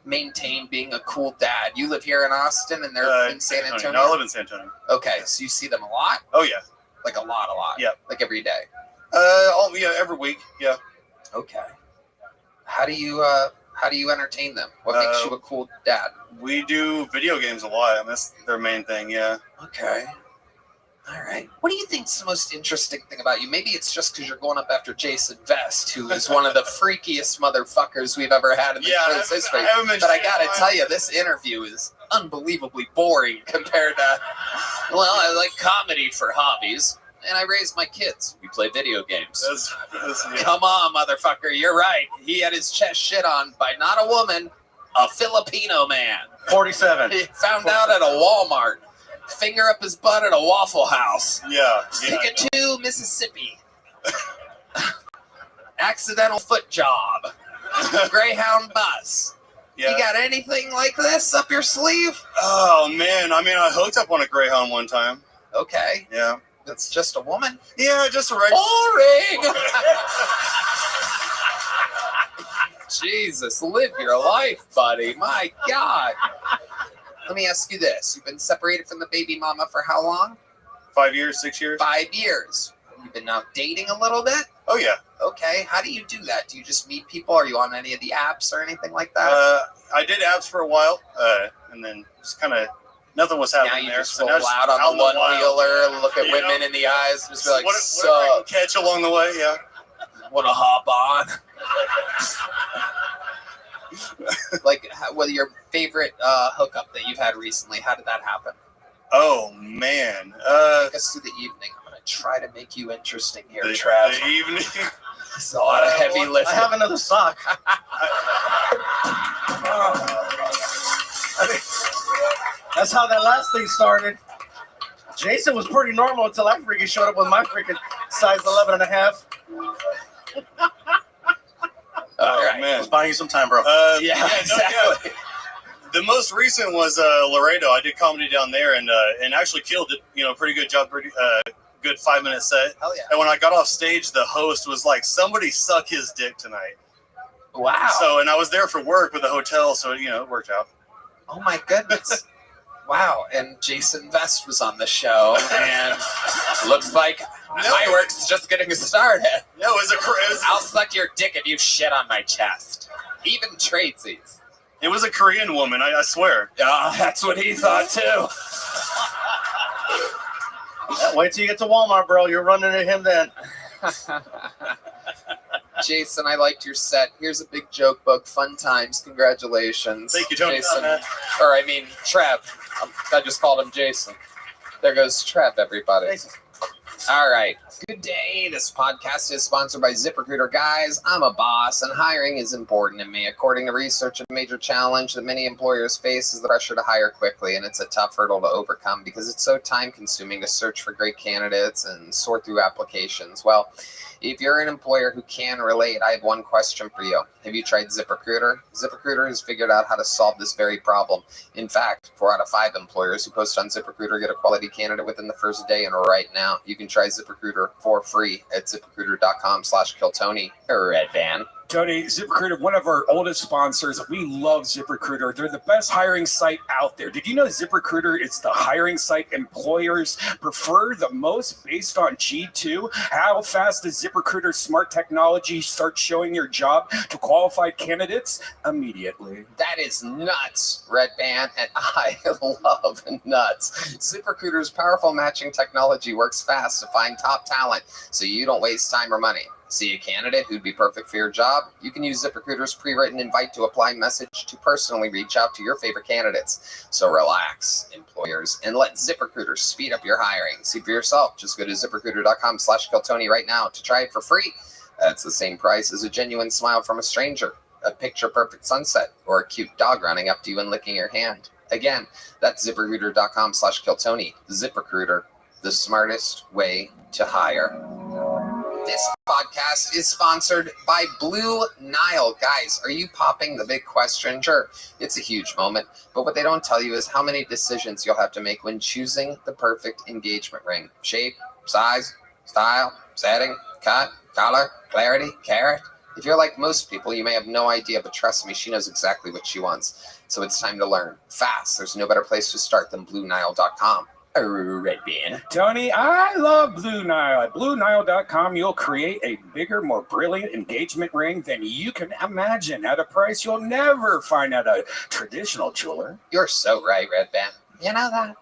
maintain being a cool dad? You live here in Austin and they're in San Antonio? No, I live in San Antonio. Okay, so you see them a lot? Oh, yeah. Like a lot? Yeah. Like every day? Every week, yeah. Okay. How do you entertain them? What makes you a cool dad? We do video games a lot. I mean, that's their main thing, yeah. Okay. All right. What do you think's the most interesting thing about you? Maybe it's just because you're going up after Jason Vest, who is one of the freakiest motherfuckers we've ever had in the show's history. But I gotta tell you, this interview is unbelievably boring compared to, I like comedy for hobbies, and I raised my kids. We play video games. Yeah. Come on, motherfucker. You're right. He had his chest shit on by not a woman, a Filipino man. 47. He found out at a Walmart. Finger up his butt at a Waffle House. Yeah. Pikachu, Mississippi. Accidental foot job. Greyhound bus. Yeah. You got anything like this up your sleeve? Oh man, I mean, I hooked up on a Greyhound one time. Okay. Yeah. It's just a woman? Yeah, just a regular. Boring! Jesus, live your life, buddy. My God. Let me ask you this. You've been separated from the baby mama for how long? 5 years, 6 years. 5 years. You've been now dating a little bit? Oh yeah. Okay. How do you do that? Do you just meet people? Are you on any of the apps or anything like that? I did apps for a while, and then just kind of nothing was happening now you there. just So roll now out on the one-wheeler, look at You women know? in the eyes, and just be like, whatever I sup? can catch along the way, yeah. Want to hop on? Like, what your favorite hookup that you've had recently? How did that happen? Oh man. Take us through the evening. I'm gonna try to make you interesting here, The Trav. evening. It's a lot of heavy lifting. I have another sock. I mean, that's how that last thing started. Jason was pretty normal until I freaking showed up with my freaking size 11 and a half. Oh right. man. I was buying you some time, bro. Yeah, no, exactly. The most recent was Laredo. I did comedy down there and actually killed it. You know, pretty good job, pretty good 5-minute set. Hell yeah. And when I got off stage, the host was like, "Somebody suck his dick tonight." Wow. So, and I was there for work with the hotel, so you know, it worked out. Oh my goodness. Wow. And Jason Vest was on the show, and looks like my work's just getting started. No, it was I'll suck your dick if you shit on my chest. Even tradesies. It was a Korean woman, I swear. That's what he thought too. Wait till you get to Walmart, bro. You're running into him then. Jason, I liked your set. Here's a big joke book. Fun times. Congratulations. Thank you, Tony. Jason. Or I mean, Trev. I just called him Jason. There goes Trev, everybody. Jason. All right. Good day. This podcast is sponsored by ZipRecruiter. Guys, I'm a boss, and hiring is important to me. According to research, a major challenge that many employers face is the pressure to hire quickly, and it's a tough hurdle to overcome because it's so time-consuming to search for great candidates and sort through applications. Well, if you're an employer who can relate, I have one question for you. Have you tried ZipRecruiter? ZipRecruiter has figured out how to solve this very problem. In fact, 4 out of 5 employers who post on ZipRecruiter get a quality candidate within the first day, and right now you can try ZipRecruiter for free at ZipRecruiter.com/KillTony. Red Band. Tony, ZipRecruiter, one of our oldest sponsors. We love ZipRecruiter. They're the best hiring site out there. Did you know ZipRecruiter is the hiring site employers prefer the most based on G2? How fast does ZipRecruiter's smart technology start showing your job to qualified candidates? Immediately. That is nuts, Red Band, and I love nuts. ZipRecruiter's powerful matching technology works fast to find top talent so you don't waste time or money. See a candidate who'd be perfect for your job? You can use ZipRecruiter's pre-written invite to apply message to personally reach out to your favorite candidates. So relax, employers, and let ZipRecruiter speed up your hiring. See for yourself. Just go to ZipRecruiter.com/KillTony right now to try it for free. That's the same price as a genuine smile from a stranger, a picture-perfect sunset, or a cute dog running up to you and licking your hand. Again, that's ZipRecruiter.com/KillTony. ZipRecruiter, the smartest way to hire. This podcast is sponsored by Blue Nile. Guys, are you popping the big question? Sure, it's a huge moment, but what they don't tell you is how many decisions you'll have to make when choosing the perfect engagement ring. Shape, size, style, setting, cut, color, clarity, carat. If you're like most people, you may have no idea, but trust me, she knows exactly what she wants. So it's time to learn fast. There's no better place to start than BlueNile.com. Red Band. Tony, I love Blue Nile. At BlueNile.com, you'll create a bigger, more brilliant engagement ring than you can imagine at a price you'll never find at a traditional jeweler. You're so right, Red Band. You know that?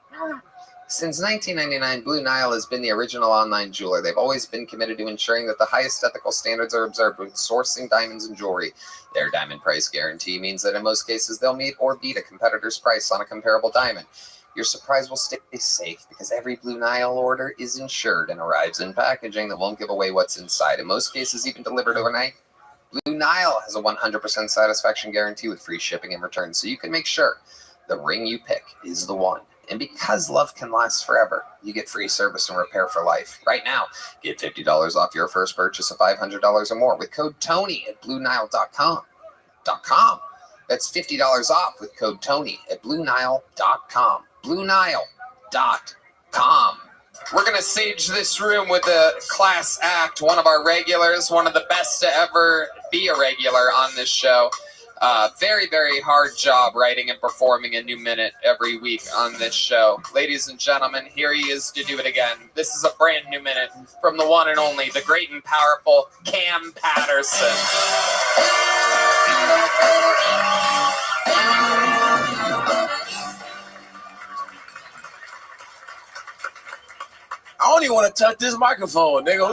Since 1999, Blue Nile has been the original online jeweler. They've always been committed to ensuring that the highest ethical standards are observed when sourcing diamonds and jewelry. Their diamond price guarantee means that in most cases, they'll meet or beat a competitor's price on a comparable diamond. Your surprise will stay safe because every Blue Nile order is insured and arrives in packaging that won't give away what's inside. In most cases, even delivered overnight. Blue Nile has a 100% satisfaction guarantee with free shipping and returns, so you can make sure the ring you pick is the one. And because love can last forever, you get free service and repair for life. Right now, get $50 off your first purchase of $500 or more with code TONY at BlueNile.com. BlueNile.com. That's $50 off with code Tony at BlueNile.com. BlueNile.com. We're going to sage this room with a class act, one of our regulars, one of the best to ever be a regular on this show. Very, very hard job writing and performing a new minute every week on this show. Ladies and gentlemen, here he is to do it again. This is a brand new minute from the one and only, the great and powerful Cam Patterson. I don't even want to touch this microphone, nigga.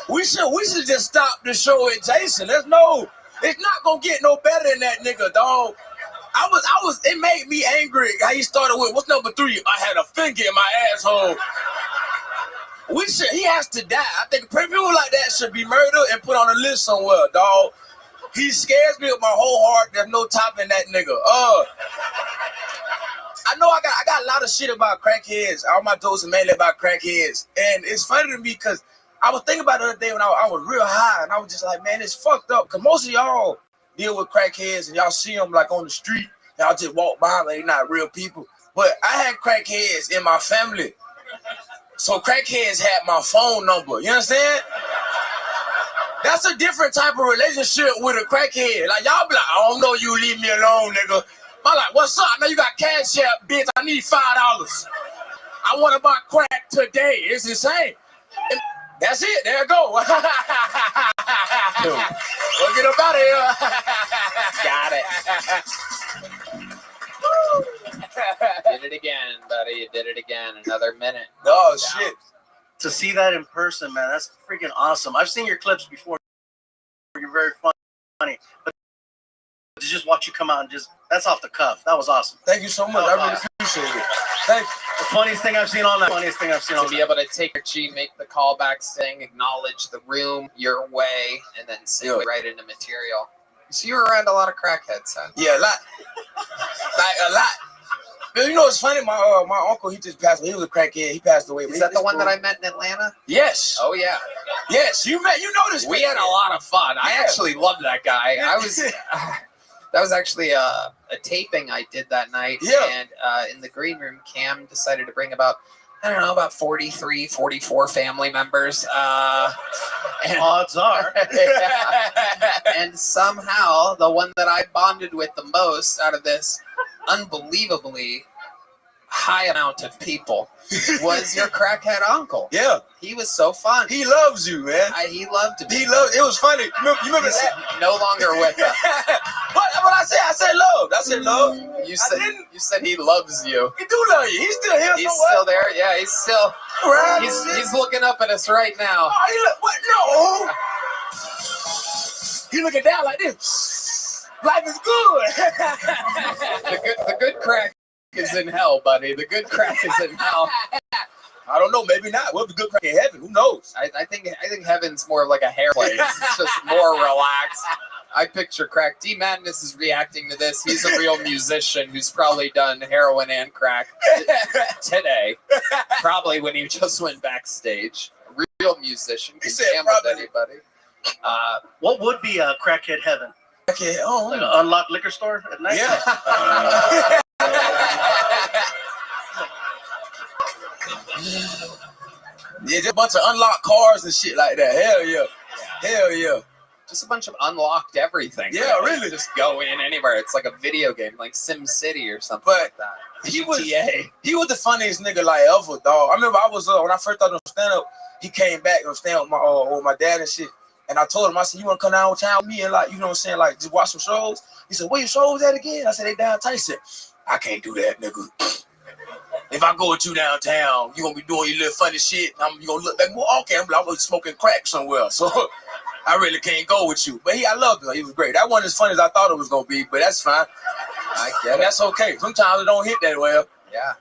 We should just stop the show at Jason. It's not gonna get no better than that nigga, dog. It made me angry how he started with, what's number 3? I had a finger in my asshole. He has to die. I think people like that should be murdered and put on a list somewhere, dog. He scares me with my whole heart. There's no topping that nigga. I know I got a lot of shit about crackheads. All my jokes are mainly about crackheads. And it's funny to me because I was thinking about it the other day when I was real high, and I was just like, man, it's fucked up. Because most of y'all deal with crackheads, and y'all see them like on the street. Y'all just walk by like they're not real people. But I had crackheads in my family. So crackheads had my phone number. You understand? That's a different type of relationship with a crackhead. Like, y'all be like, I don't know you, leave me alone, nigga. I'm like, what's up? I know you got cash app, bitch. I need $5. I want to buy crack today. It's insane. And that's it. There you go. We'll get up out of here. Got it. Did it again, buddy. You did it again. Another minute. Oh, shit. To see that in person, man, that's freaking awesome. I've seen your clips before. You're very funny. But to just watch you come out and that's off the cuff. That was awesome. Thank you so much. I really appreciate it. Thanks. The funniest thing I've seen all night. To be able to take your G, make the callback, sing, acknowledge the room your way, and then sing right into material. So you were around a lot of crackheads, huh? Yeah, a lot. Like a lot. You know what's funny? My uncle, he just passed away. He was a crackhead. He passed away. Is that the one that I met in Atlanta? Yes. Oh yeah. Yes, you know this. We had a lot of fun. I actually loved that guy. That was actually a taping I did that night. Yeah. And in the green room, Cam decided to bring about 43, 44 family members. And, odds are. And somehow the one that I bonded with the most out of this unbelievably high amount of people was your crackhead uncle. Yeah. He was so fun. He loves you, man. He loved me. It was funny. You remember He's that? no longer with us. What I said love. I said love. You said he loves you. He do love you. He's still here. He's still there. Yeah, he's still. He's looking up at us right now. Oh, what? No. He looking down like this. Life is good. The good crack is in hell, buddy. The good crack is in hell. I don't know. Maybe not. We'll be good crack in heaven. Who knows? I think heaven's more like a hair place. It's just more relaxed. I picture crack. D Madness is reacting to this. He's a real musician who's probably done heroin and crack today. Probably when he just went backstage. A real musician can jam with anybody. What would be a crackhead heaven? Okay. Oh, like an unlocked liquor store at night? Yeah. Yeah, just a bunch of unlocked cars and shit like that. Hell yeah. Hell yeah. Just a bunch of unlocked everything. Yeah, really. Just go in anywhere. It's like a video game, like Sim City or something like that. He was the funniest nigga like ever, dog. I remember I was when I first started on stand up, he came back and stand with my dad and shit. And I told him, I said, you want to come downtown with me and like, you know what I'm saying, like just watch some shows? He said, where your shows at again? I said, they downtown. He said, I can't do that, nigga. If I go with you downtown, you gonna be doing your little funny shit. You gonna look like, well, okay, I'm like, smoking crack somewhere. So I really can't go with you. But I loved him. He was great. That wasn't as funny as I thought it was gonna be, but that's fine. I get it. That's okay. Sometimes it don't hit that well. Yeah.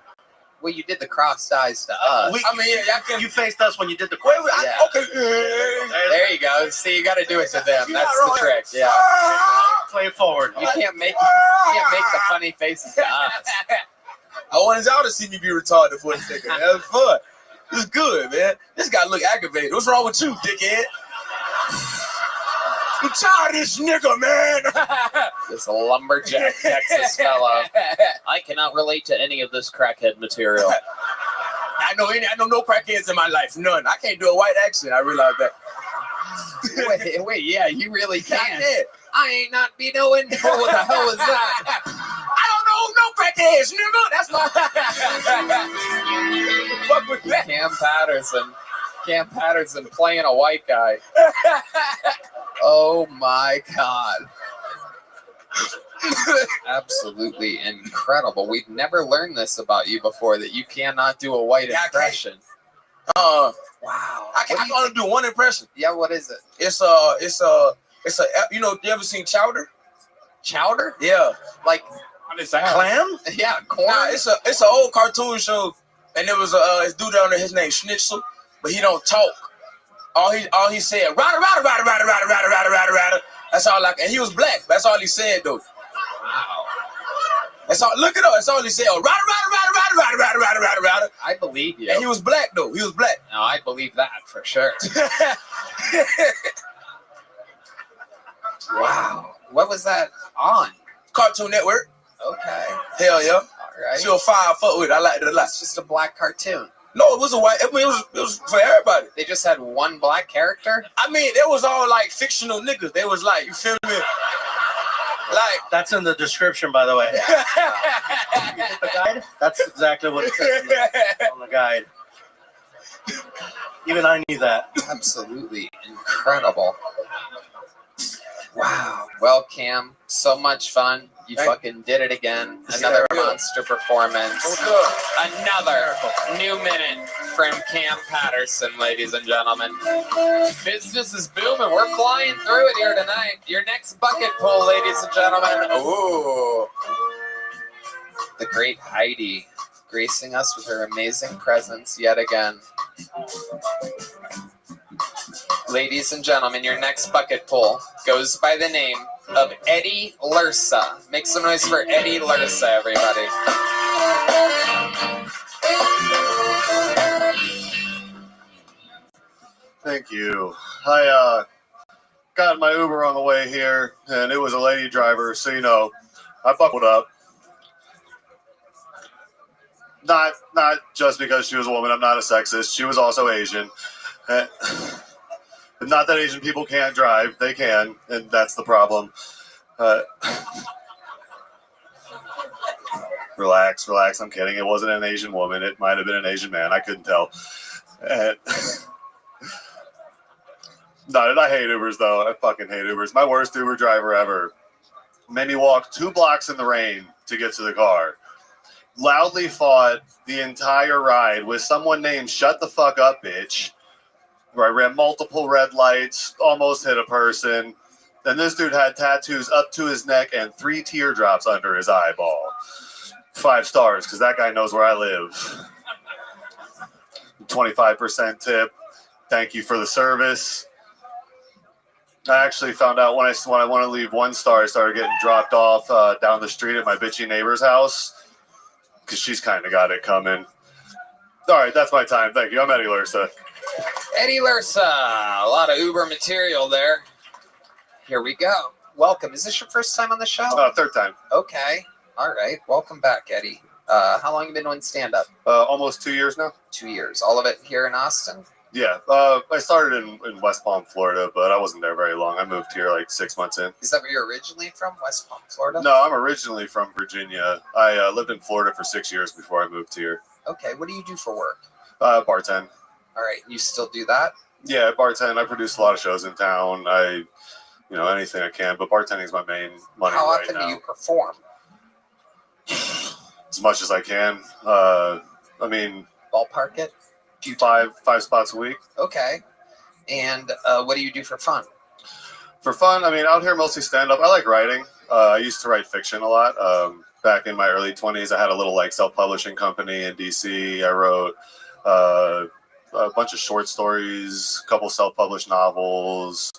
Well, you did the crossed eyes to us. You faced us when you did the crossed eyes. Yeah. Okay. There you go. See, you got to do it to them. That's the trick. Yeah. Play it forward. You can't make the funny faces to us. I wanted y'all to see me be retarded for a second. That was fun. It was good, man. This guy look aggravated. What's wrong with you, dickhead? I'm tired of this nigga, man. This lumberjack Texas fella. I cannot relate to any of this crackhead material. I know no crackheads in my life. None. I can't do a white accent. I realize that. Wait, yeah, you really I can. did. I ain't not be knowing. What the hell was that? I don't know no crackheads, nigga. That's my. Fuck with that. Cam Patterson playing a white guy. Oh my God. Absolutely incredible. We've never learned this about you before, that you cannot do a white impression. Wow. I can only think? do one impression. Yeah, what is it? It's you know, you ever seen Chowder? Chowder? Yeah. Like What is that? Clam? Yeah, corn. Nah, it's an old cartoon show, and there was a dude down there. His name Schnitzel, but he don't talk. All he said, rada rada rada rada rada rada rada rada rada. That's all and he was black. That's all he said though. Wow. That's all. Look it up. That's all he said. Rada rada rada rada rada rada rada rada rada. I believe you. And he was black though. He was black. No, I believe that for sure. Wow. What was that on? Cartoon Network. Okay. Hell yeah. All right. She was fire. Fuck with it. I liked it a lot. It's just a black cartoon. No, it was a white. I mean, it was for everybody. They just had one black character? I mean, it was all like fictional niggas. They was like, you feel me? Like That's in the description, by the way. You hit the guide? That's exactly what it says on the guide. Even I knew that. Absolutely incredible. Wow. Well, Cam, so much fun. You fucking did it again. Another monster performance. Another new minute from Cam Patterson, ladies and gentlemen. Business is booming. We're flying through it here tonight. Your next bucket pull, ladies and gentlemen. Ooh. The great Heidi gracing us with her amazing presence yet again. Ladies and gentlemen, your next bucket pull goes by the name of Eddie Lursa. Make some noise for Eddie Lursa, everybody. Thank you. I got my Uber on the way here, and it was a lady driver, so, you know, I buckled up. Not just because she was a woman. I'm not a sexist. She was also Asian. Not that Asian people can't drive. They can, and that's the problem. Relax. I'm kidding. It wasn't an Asian woman. It might have been an Asian man. I couldn't tell. No, I hate Ubers, though. I fucking hate Ubers. My worst Uber driver ever made me walk 2 blocks in the rain to get to the car. Loudly fought the entire ride with someone named Shut the Fuck Up, Bitch. Where I ran multiple red lights, almost hit a person. Then this dude had tattoos up to his neck and 3 teardrops under his eyeball. 5 stars, because that guy knows where I live. 25% tip. Thank you for the service. I actually found out when I want to leave 1 star, I started getting dropped off down the street at my bitchy neighbor's house. Because she's kind of got it coming. All right, that's my time. Thank you. I'm Eddie Lursa. Eddie Lursa. A lot of Uber material there. Here we go. Welcome. Is this your first time on the show? 3rd time. Okay. All right. Welcome back, Eddie. How long have you been doing stand-up? Almost 2 years now. 2 years. All of it here in Austin? Yeah. I started in West Palm, Florida, but I wasn't there very long. I moved here like 6 months in. Is that where you're originally from, West Palm, Florida? No, I'm originally from Virginia. I lived in Florida for 6 years before I moved here. Okay. What do you do for work? Bartend. All right. You still do that? Yeah, bartend. I produce a lot of shows in town. Anything I can, but bartending is my main money How right often now. do you perform? As much as I can. Ballpark it? 5 spots a week. Okay. And what do you do for fun? For fun, out here mostly stand-up. I like writing. I used to write fiction a lot. Back in my early 20s, I had a little self-publishing company in DC. I wrote a bunch of short stories, a couple self-published novels.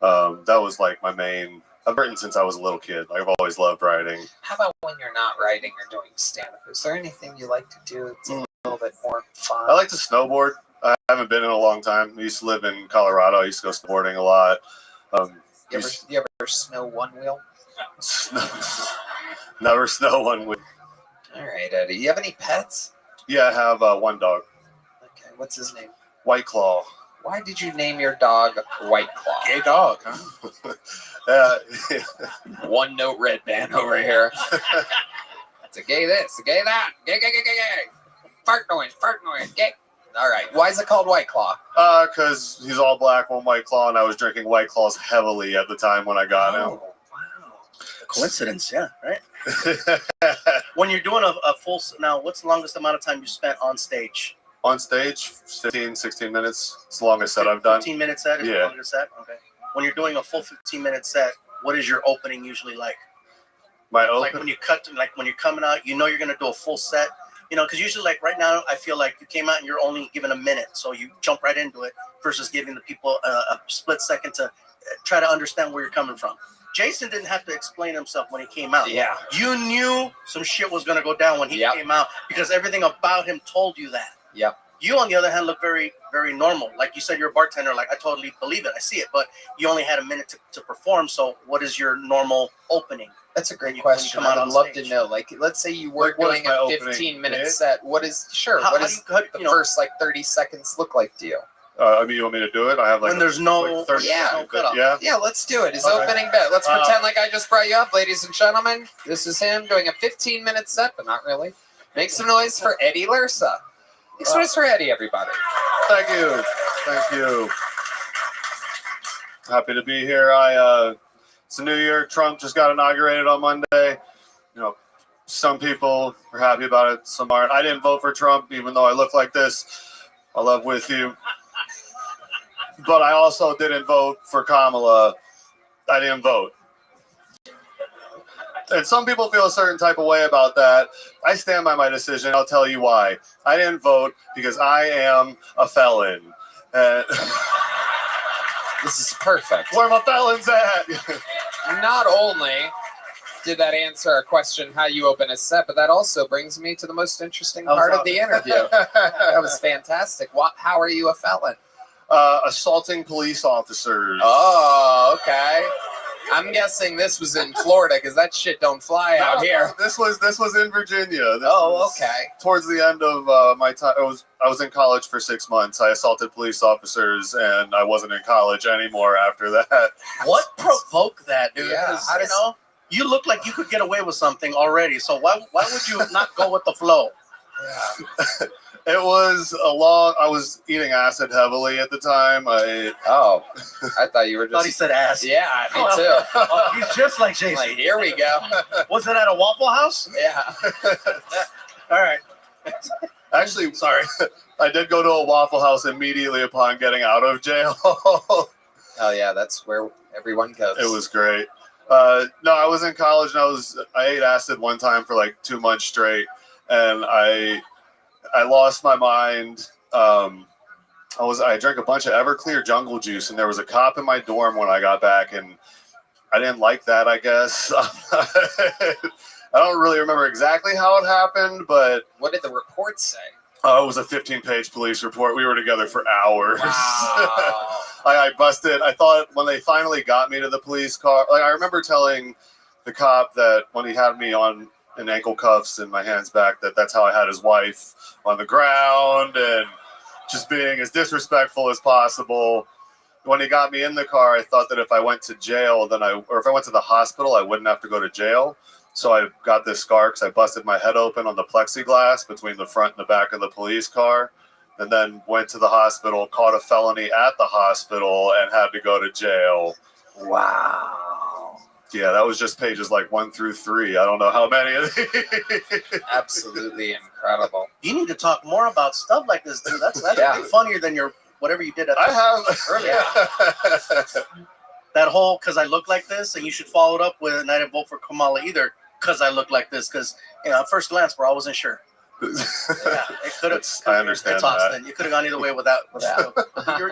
That was like my main. I've written since I was a little kid. I've always loved writing. How about when you're not writing or doing stand-up? Is there anything you like to do that's a little bit more fun? I like to snowboard. I haven't been in a long time. I used to live in Colorado. I used to go snowboarding a lot. You ever snow one wheel? Never snow one wheel. All right, Eddie. You have any pets? Yeah, I have one dog. Okay, what's his name? White Claw. Why did you name your dog White Claw? Gay dog, huh? One note red band over here. It's a gay this, a gay that, gay. Fart noise, gay. All right. Why is it called White Claw? Because he's all black, one White Claw, and I was drinking White Claws heavily at the time when I got him. Wow. Coincidence, yeah, right? When you're doing a full, now, what's the longest amount of time you spent on stage? On stage, 15, 16 minutes. It's the longest set I've done. 15-minute set is the longest set? Okay. When you're doing a full 15-minute set, what is your opening usually like? My opening? Like when you cut, like when you're coming out, you know you're going to do a full set. You know, because usually like right now, I feel like you came out and you're only given a minute. So you jump right into it versus giving the people a split second to try to understand where you're coming from. Jason didn't have to explain himself when he came out. Yeah. You knew some shit was going to go down when he came out because everything about him told you that. Yep. You, on the other hand, look very, very normal. Like you said, you're a bartender. Like, I totally believe it. I see it. But you only had a minute to perform. So what is your normal opening? That's a great question. I would love to know. Like, let's say you were doing a 15-minute set. What is, what does the first, 30 seconds look like to you? I mean, you want me to do it? I have when there's no, like 30 yeah, yeah. Yeah, let's do it. His opening bit. Let's pretend like I just brought you up, ladies and gentlemen. This is him doing a 15-minute set, but not really. Make some noise for Eddie Lursa. Make some noise for Eddie, everybody. Thank you. Thank you. Happy to be here. It's a new year. Trump just got inaugurated on Monday. You know, some people are happy about it, some aren't. I didn't vote for Trump, even though I look like this. I love with you. But I also didn't vote for Kamala. I didn't vote. And some people feel a certain type of way about that. I stand by my decision. I'll tell you why. I didn't vote because I am a felon. This is perfect. Where my felons at? Not only did that answer a question how you open a set, but that also brings me to the most interesting part of the interview. That was fantastic. How are you a felon? Assaulting police officers. Oh, okay. I'm guessing this was in Florida because that shit don't fly out here. This was in Virginia. Okay. Towards the end of my time, I was in college for 6 months. I assaulted police officers, and I wasn't in college anymore after that. What provoked that, dude? Yeah, you look like you could get away with something already. So why would you not go with the flow? Yeah. It was I was eating acid heavily at the time. I thought you were just. Thought he said acid. Yeah, me too. He's just like Jason. Like, here we go. Was it at a Waffle House? Yeah. All right. Actually, sorry. I did go to a Waffle House immediately upon getting out of jail. Oh yeah, that's where everyone goes. It was great. No, I was in college and I ate acid one time for like 2 months straight, and I lost my mind. I drank a bunch of Everclear jungle juice, and there was a cop in my dorm when I got back, and I didn't like that, I guess. I don't really remember exactly how it happened, but what did the report say? It was a 15-page police report. We were together for hours. Wow. I busted. I thought when they finally got me to the police car, I remember telling the cop that when he had me in ankle cuffs and my hands back, that's how I had his wife on the ground and just being as disrespectful as possible. When he got me in the car, I thought that if I went to jail, or if I went to the hospital, I wouldn't have to go to jail. So I got this scar because I busted my head open on the plexiglass between the front and the back of the police car, and then went to the hospital, caught a felony at the hospital, and had to go to jail. Wow. Yeah, that was just pages 1 through 3. I don't know how many of these. Absolutely incredible. You need to talk more about stuff like this, dude. That's way funnier than whatever you did earlier. That whole "because I look like this," and you should follow it up with "and I didn't vote for Kamala either because I look like this." Because at first glance, bro, I wasn't sure. Yeah, it could have. I understand that. You could have gone either way without.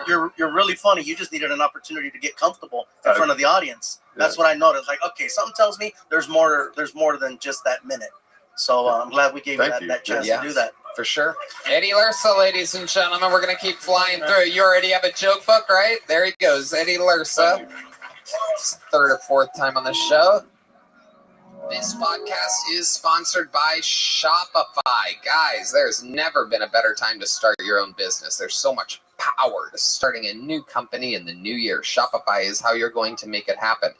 You're really funny. You just needed an opportunity to get comfortable in front of the audience. That's what I noticed. Like, okay, something tells me there's more than just that minute. So I'm glad we gave you that chance to do that. For sure. Eddie Lursa, ladies and gentlemen, we're going to keep flying through. You already have a joke book, right? There he goes, Eddie Lursa. It's the third or fourth time on the show. This podcast is sponsored by Shopify. Guys, there's never been a better time to start your own business. There's so much power to starting a new company in the new year. Shopify is how you're going to make it happen.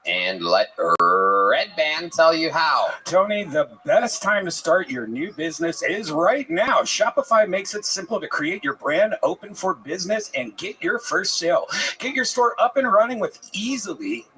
And let Red Band tell you how. Tony, the best time to start your new business is right now. Shopify makes it simple to create your brand, open for business, and get your first sale. Get your store up and running with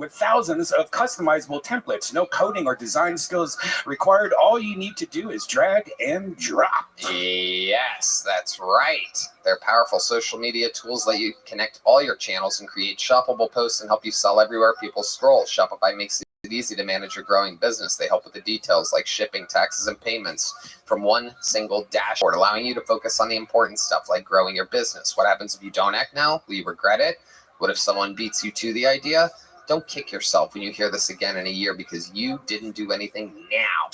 thousands of customizable templates. No coding or design skills required. All you need to do is drag and drop. Yes, that's right. They're powerful social media tools let you connect all your channels and create shoppable posts and help you sell everywhere people scroll. Shopify makes it easy to manage your growing business. They help with the details like shipping, taxes, and payments from one single dashboard, allowing you to focus on the important stuff like growing your business. What happens if you don't act now? Will you regret it? What if someone beats you to the idea? Don't kick yourself when you hear this again in a year because you didn't do anything now.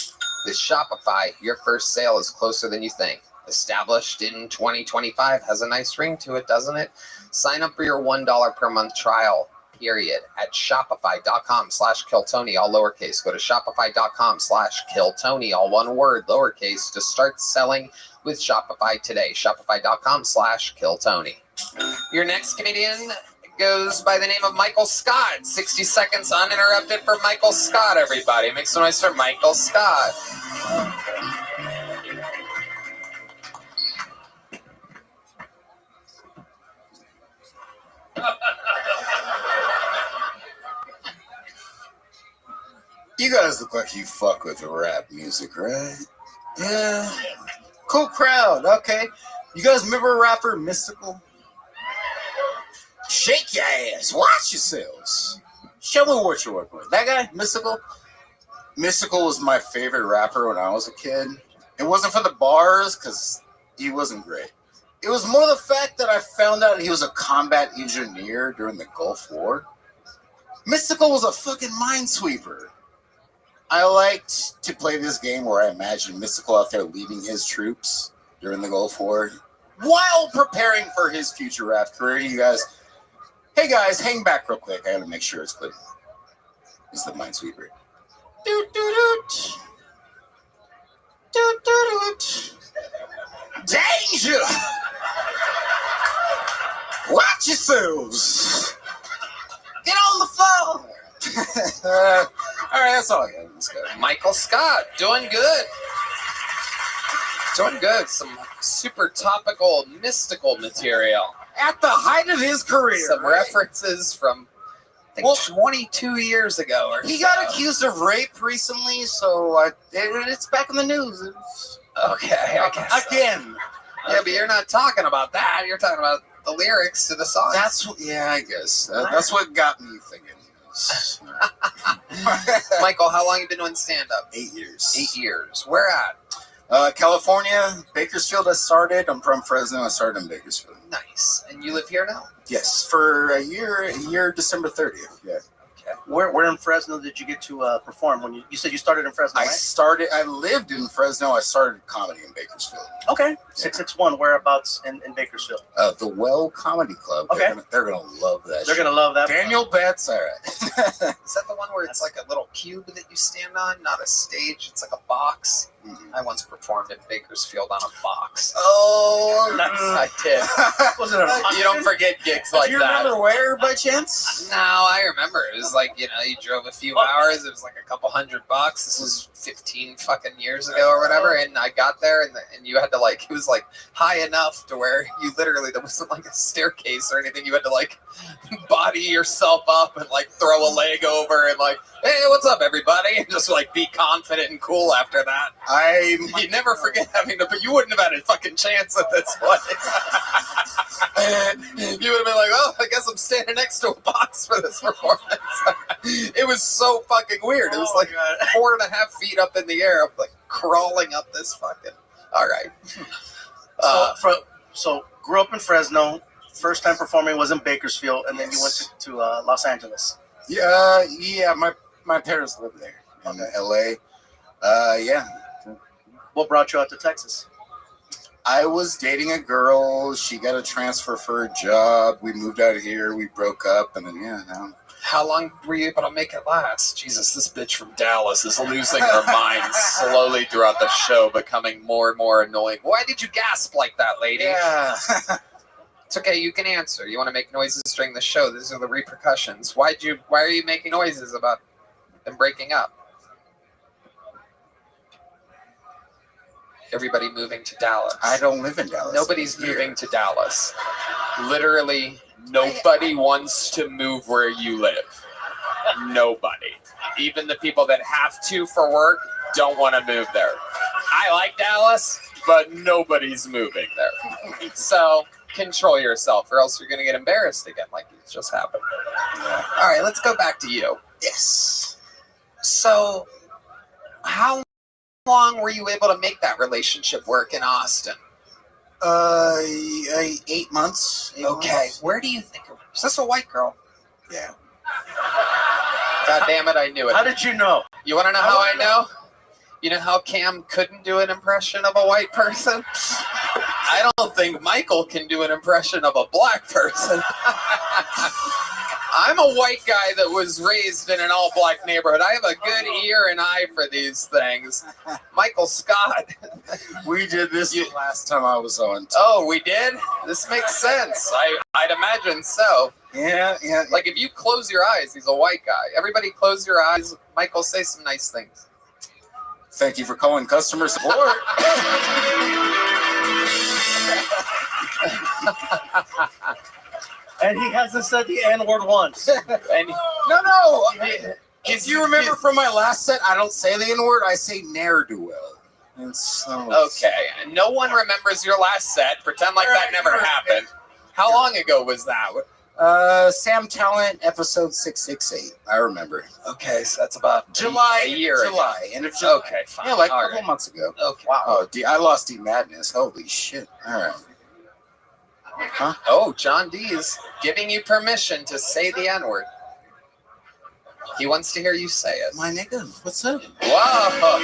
With Shopify, your first sale is closer than you think. Established in 2025 has a nice ring to it, doesn't it? Sign up for your $1 per month trial period at shopify.com/killtony, all lowercase. Go to shopify.com/killtony, all one word, lowercase, to start selling with Shopify today. Shopify.com/killtony. Your next comedian goes by the name of Michael Scott. 60 seconds uninterrupted for Michael Scott, everybody. Make some noise for Michael Scott. You guys look like you fuck with rap music, right? Yeah. Cool crowd. Okay. You guys remember rapper Mystical? Shake your ass. Watch yourselves. Show me what you're working with. That guy, Mystical? Mystical was my favorite rapper when I was a kid. It wasn't for the bars, because he wasn't great. It was more the fact that I found out he was a combat engineer during the Gulf War. Mystical was a fucking minesweeper. I liked to play this game where I imagined Mystical out there leading his troops during the Gulf War while preparing for his future rap career. You guys, hey guys, hang back real quick. I gotta make sure it's clear. It's the minesweeper. Doot, doot, doot. Doot, doot, doot. Danger! Watch yourselves! Get on the floor! All right, that's all I got. Let's go. Michael Scott, doing good. Doing good. Some super topical, mystical material. At the height of his career. Some references from, I think, 22 years ago or He so. got accused of rape recently, so it's back in the news. Okay, I guess Again. Yeah, but you're not talking about that. You're talking about the lyrics to the song. I guess. That's what got me thinking. Michael, how long have you been doing stand-up? 8 years. 8 years. Where at? California, Bakersfield. I started. I'm from Fresno. I started in Bakersfield. Nice. And you live here now? Yes, for a year, December 30th. Yeah. Okay. Where in Fresno did you get to perform? When you said you started in Fresno, right? I lived in Fresno. I started comedy in Bakersfield. Okay. 661. Whereabouts in Bakersfield? The Well Comedy Club. Okay. They're gonna love that. They're gonna love that. Daniel Betts. All right. Is that the one where it's like a little cube that you stand on, not a stage? It's like a box. I once performed in Bakersfield on a box. Oh, I did. Was it You don't forget gigs like Do you that. remember where by chance? No, I remember. It was like, you drove a few hours. It was like a couple $100. This was 15 fucking years ago or whatever. And I got there and you had to it was like high enough to where you literally, there wasn't like a staircase or anything. You had to like body yourself up and like throw a leg over and like, hey, what's up, everybody? And just like be confident and cool after that. You'd never forget having to, but you wouldn't have had a fucking chance at this place. You would have been like, oh, I guess I'm standing next to a box for this performance. It was so fucking weird. It was like 4.5 feet up in the air. I'm like crawling up this fucking. All right. So grew up in Fresno. First time performing was in Bakersfield, and then you went to Los Angeles. Yeah. My parents lived there in L.A. Yeah. What brought you out to Texas? I was dating a girl. She got a transfer for a job. We moved out here. We broke up, and then How long were you able to make it last? Jesus, this bitch from Dallas is losing her mind slowly throughout the show, becoming more and more annoying. Why did you gasp like that, lady? Yeah. It's okay, you can answer. You want to make noises during the show. These are the repercussions. Why are you making noises about them breaking up? Everybody moving to Dallas. I don't live in Dallas. Nobody's moving to Dallas. Literally, nobody wants to move where you live. Nobody. Even the people that have to for work don't want to move there. I like Dallas, but nobody's moving there. So control yourself, or else you're going to get embarrassed again, like it just happened. Yeah. All right, let's go back to you. Yes. So, how long were you able to make that relationship work in Austin? 8 months. Okay. Where do you think? Is this a white girl? Yeah. God damn it! I knew it. How did you know? You want to know how I know? You know how Cam couldn't do an impression of a white person? I don't think Michael can do an impression of a black person. I'm a white guy that was raised in an all-black neighborhood. I have a good ear and eye for these things. Michael Scott. We did this last time I was on. Oh, we did? This makes sense. I'd imagine so. Yeah. Like if you close your eyes, he's a white guy. Everybody close your eyes. Michael, say some nice things. Thank you for calling customer support. And he hasn't said the N-word once. And No. If you remember from my last set, I don't say the N-word. I say ne'er-do-well. Okay. No one remembers your last set. Pretend like that never happened. How long ago was that? Sam Talent, episode 668. I remember. Okay, so that's about July. a year July. ago. End of July. Okay, fine. Yeah, like a All couple right. months ago. Okay. Wow. Oh, I lost D Madness. Holy shit. All right. Huh? Oh, John D's giving you permission to say the N-word. He wants to hear you say it. My nigga, what's up? Wow.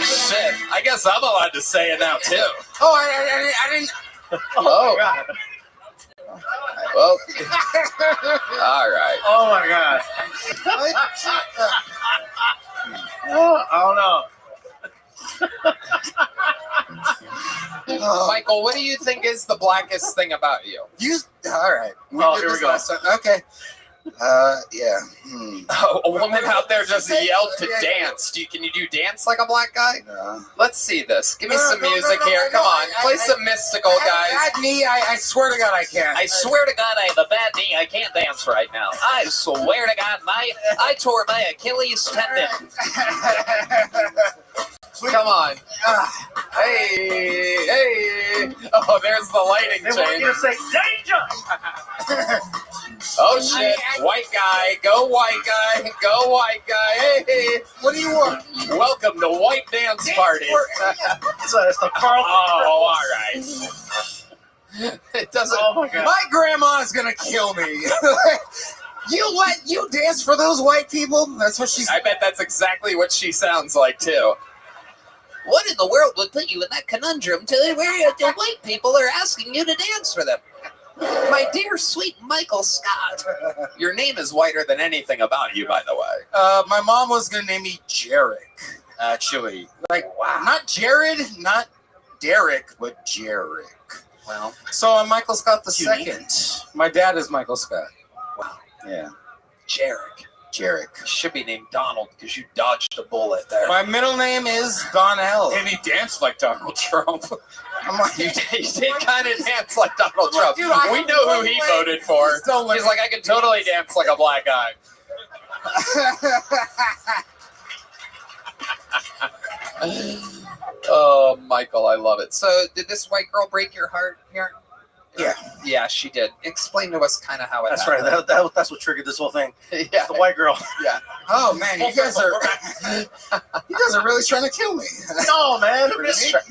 Shit. I guess I'm allowed to say it now, too. Oh, I didn't. Oh. Well. All right. Oh my god. Oh no. Michael, what do you think is the blackest thing about you? All right. Oh, here we go. Okay. Yeah. Oh, a woman out there just yelled to dance. Can you do dance like a black guy? No. Let's see this. Give me some music here. Come on. Play some mystical, guys. Bad knee. I swear to God I can't. I swear to God, I have a bad knee. I can't dance right now. I swear to God, I tore my Achilles tendon. Come on. Hey. Oh, there's the lighting They want you change. to say danger. Oh, shit. White guy. Go white guy. Go white guy. Hey. What do you want? Welcome to White Dance Party. So it's the Carl. Oh, all right. It doesn't. Oh my god. My grandma's gonna kill me. You dance for those white people? That's what she's. I bet that's exactly what she sounds like, too. What in the world would put you in that conundrum to where the white people are asking you to dance for them? My dear, sweet Michael Scott. Your name is whiter than anything about you, by the way. My mom was gonna name me Jarek, actually. Like, wow. Not Jared, not Derek, but Jarek. Well, so I'm Michael Scott the unique. second. My dad is Michael Scott. Wow. Yeah. Jarek. Jarek. Should be named Donald because you dodged a bullet there. My middle name is Donnell. And he danced like Donald Trump. I'm like, You did kind of dance like Donald Trump. Dude, I We have know one who he leg. voted for. Please don't let He's me- like, I can totally dance like a black guy. Oh, Michael, I love it. So, did this white girl break your heart here? Yeah. Yeah, she did. Explain to us kind of how it That's right. happened. That's what triggered this whole thing. Yeah. The white girl. Yeah. Oh man, you guys are really trying to kill me. No, man.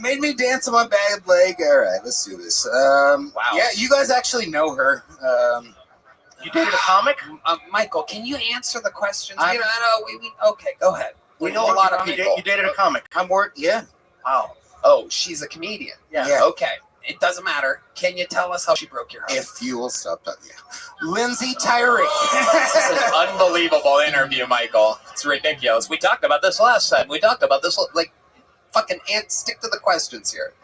Made me dance on my bad leg. All right, let's do this. Wow. Yeah, you guys actually know her. You dated a comic? Michael, can you answer the questions? I- Okay, go ahead. We know a lot of people. You dated a comic. I'm work. Yeah. Wow. Oh, she's a comedian. Yeah. Yeah. Okay. It doesn't matter. Can you tell us how she broke your heart? If you will stop talking. Yeah. Lindsay Tyree. This is an unbelievable interview, Michael. It's ridiculous. We talked about this last time. We talked about this, like, fucking stick to the questions here.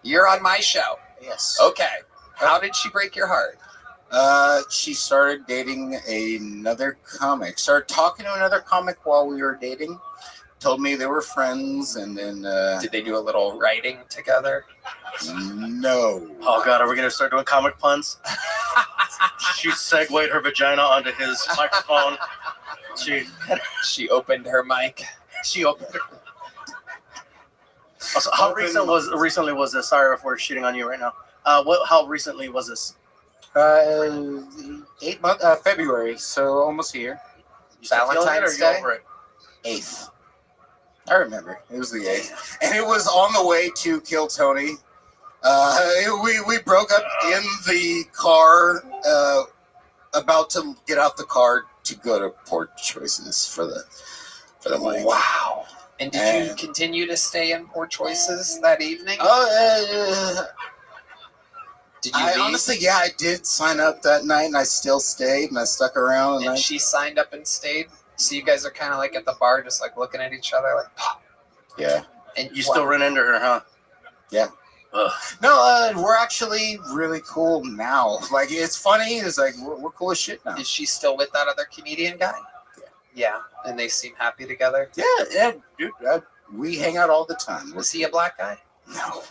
You're on my show. Yes. Okay. How did she break your heart? She started dating another comic. Started talking to another comic while we were dating. Told me they were friends, and then did they do a little writing together? No. Oh God, are we gonna start doing comic puns? She segued her vagina onto his microphone. She opened her mic. She opened her. Also, how recently was this? Sorry if we're shitting on you right now. How recently was this? 8 months, February, so almost a year. Valentine's Day? 8th. I remember. It was the 8th. And it was on the way to kill Tony. We broke up in the car, about to get out the car to go to Poor Choices for the wedding. Wow. And did you continue to stay in Poor Choices that evening? Did you leave? Honestly, yeah, I did sign up that night, and I still stayed, and I stuck around. And she signed up and stayed? So you guys are kind of like at the bar, just like looking at each other, like, yeah. And you still run into her, huh? Yeah. Ugh. No, we're actually really cool now. Like, it's funny. It's like we're cool as shit now. Is she still with that other comedian guy? Yeah. And they seem happy together? Yeah, dude. We hang out all the time. Was he a black guy? No.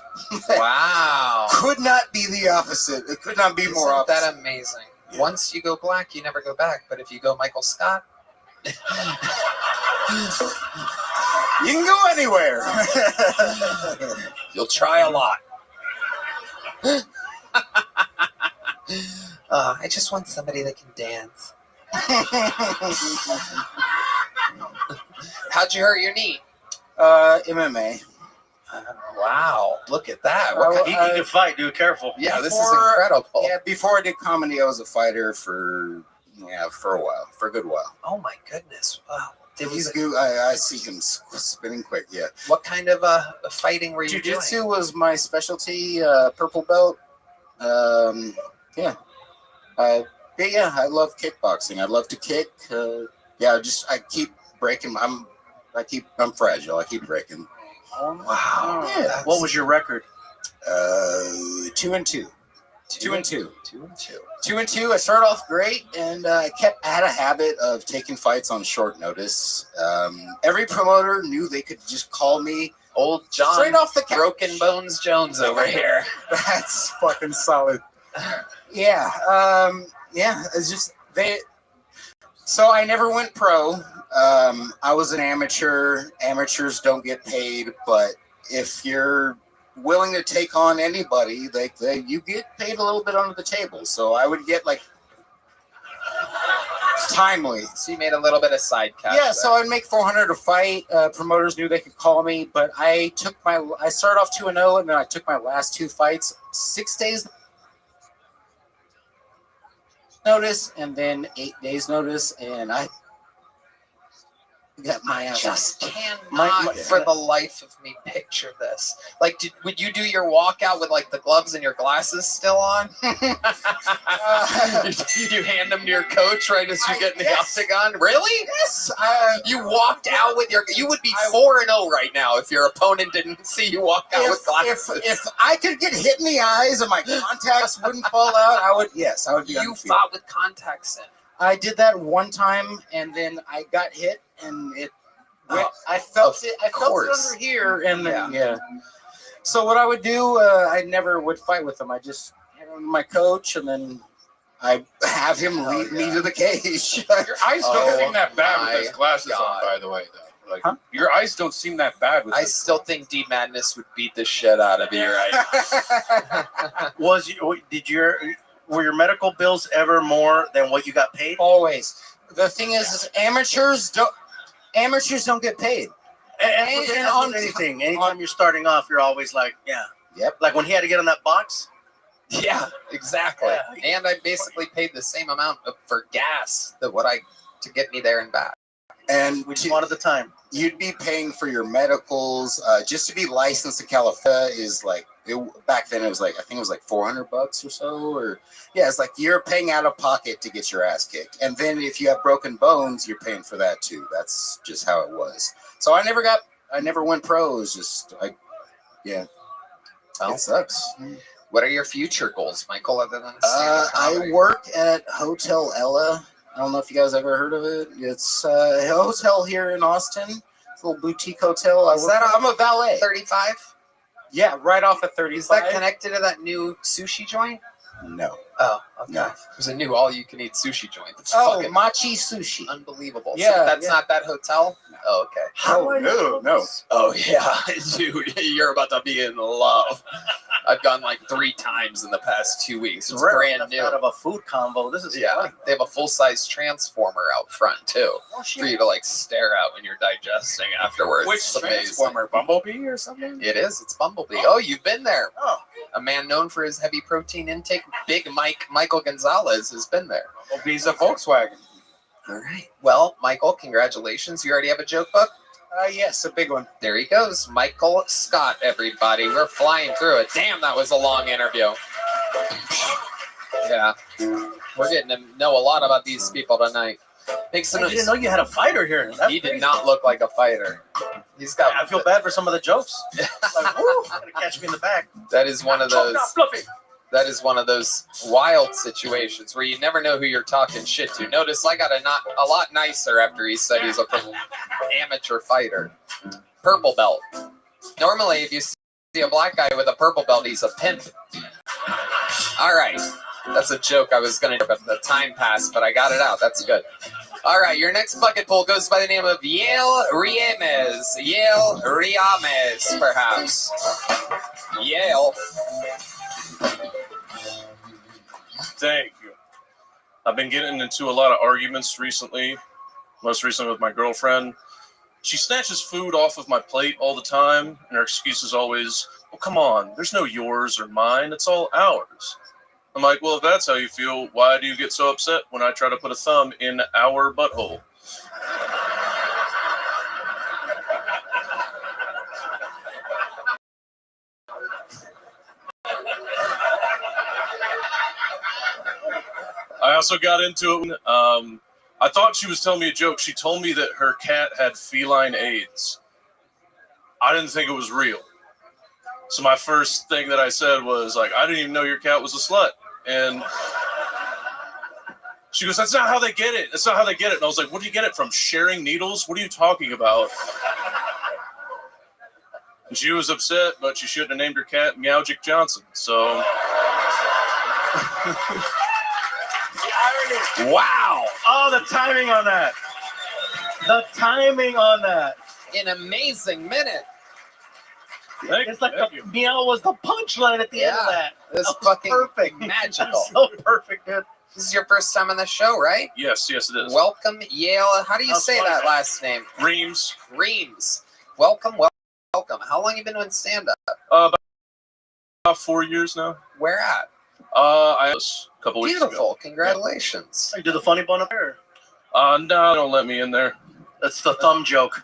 Wow. Could not be the opposite. It could not be more opposite. Isn't that amazing? Yeah. Once you go black, you never go back. But if you go Michael Scott, you can go anywhere. You'll try a lot. I just want somebody that can dance. How'd you hurt your knee? MMA. Wow, look at that. He can fight, dude. Careful. Yeah, this is incredible. Yeah, before I did comedy, I was a fighter for a while, for a good while. Oh my goodness! Wow. He's good. I see him spinning quick. Yeah. What kind of fighting were you doing? Jiu-jitsu was my specialty. Purple belt. Yeah. I love kickboxing. I love to kick. I keep breaking. I'm fragile. I keep breaking. Wow. Yeah. What was your record? 2-2. 2-2. 2-2. 2-2. I started off great, and I had a habit of taking fights on short notice. Every promoter knew they could just call me Old John straight off the couch. Broken Bones Jones over here. That's fucking solid. Yeah. It's just So I never went pro. I was an amateur. Amateurs don't get paid, but if you're willing to take on anybody, you get paid a little bit under the table. So I would get like timely. So you made a little bit of side cash. Yeah, so I'd make $400 a fight. Promoters knew they could call me, but I started off 2-0, and then I took my last 2 fights 6 days notice, and then 8 days notice, and I got my ass. Just cannot for the life of me picture this. Like, would you do your walkout with like the gloves and your glasses still on? You hand them to your coach right as you get in the octagon? Really? Yes. You walked out with you would be 4-0 right now if your opponent didn't see you walk out with glasses. If I could get hit in the eyes and my contacts wouldn't fall out, I would be You fought with contacts in. I did that one time, and then I got hit, and it went, I felt it under here, and then, So what I would do, I never would fight with him. I just hand him to my coach, and then I have him lead me to the cage. Your eyes don't seem that bad with those glasses on, by the way, though. Like, your eyes don't seem that bad with I still think D Madness would beat the shit out of you right now. Were your medical bills ever more than what you got paid? Always. The thing is amateurs don't get paid. And on anything, anytime you're starting off, you're always like, Yep. Like when he had to get on that box. Yeah, exactly. Yeah. And I basically paid the same amount for gas to get me there and back. And we just wanted the time. You'd be paying for your medicals. Just to be licensed in California is like Back then it was like, I think it was like $400 or so, or yeah, it's like you're paying out of pocket to get your ass kicked, and then if you have broken bones, you're paying for that too. That's just how it was. So I never went pro. It was just yeah. Well, it sucks. What are your future goals, Michael? Other than I work at Hotel Ella. I don't know if you guys ever heard of it. It's a hotel here in Austin. It's a little boutique hotel. I'm a valet. 35? Yeah, right off of 35. Is that connected to that new sushi joint? No. Oh, okay. No. There's a new all-you-can-eat sushi joint. That's fucking Machi Sushi. unbelievable. Yeah, So that's not that hotel? Oh, okay. No. Oh, yeah. Dude, you're about to be in love. I've gone like 3 times in the past 2 weeks. It's brand new. Out of a food combo. This is funny. They have a full-size transformer out front, too, for you to like stare at when you're digesting afterwards. Which It's amazing. transformer? Bumblebee or something? It is. It's Bumblebee. Oh, you've been there. Oh. A man known for his heavy protein intake, Big Michael Gonzalez, has been there. Bumblebee's a Volkswagen. All right. Well, Michael, congratulations. You already have a joke book? Yes, a big one. There he goes. Michael Scott, everybody. We're flying through it. Damn, that was a long interview. Yeah. We're getting to know a lot about these people tonight. Make some I didn't know you had a fighter here. That's he crazy. did not look like a fighter. He's got. I feel bad for some of the jokes. Like, woo, gonna catch me in the back. That is one of those. Not fluffy. That is one of those wild situations where you never know who you're talking shit to. Notice I got a lot nicer after he said he's a amateur fighter. Purple belt. Normally, if you see a black guy with a purple belt, he's a pimp. All right. That's a joke I was going to do, but the time passed, but I got it out. That's good. All right. Your next bucket pool goes by the name of Yale Riemes. Yale Riemes, perhaps. Yale. Thank you. I've been getting into a lot of arguments recently, most recently with my girlfriend. She snatches food off of my plate all the time, and her excuse is always, well, come on, there's no yours or mine, it's all ours. I'm like, well, if that's how you feel, why do you get so upset when I try to put a thumb in our butthole? I also got into it. I thought she was telling me a joke. She told me that her cat had feline AIDS. I didn't think it was real. So my first thing that I said was like, I didn't even know your cat was a slut. And she goes, that's not how they get it. That's not how they get it. And I was like, what do you get it from? Sharing needles? What are you talking about? And she was upset, but she shouldn't have named her cat Meowjic Johnson. So... Wow. Oh, the timing on that. The timing on that. An amazing minute. It's like the meow was the punchline at the end of that. This fucking perfect. Magical. So perfect, dude. This is your first time on the show, right? Yes, it is. Welcome, Yale. How do you say that last name? Reams. Reams. Welcome, welcome. How long have you been doing stand-up? About 4 years now. Where at? I was a couple weeks ago. Beautiful. Congratulations. You do the funny bone up there? No, don't let me in there. That's the thumb joke.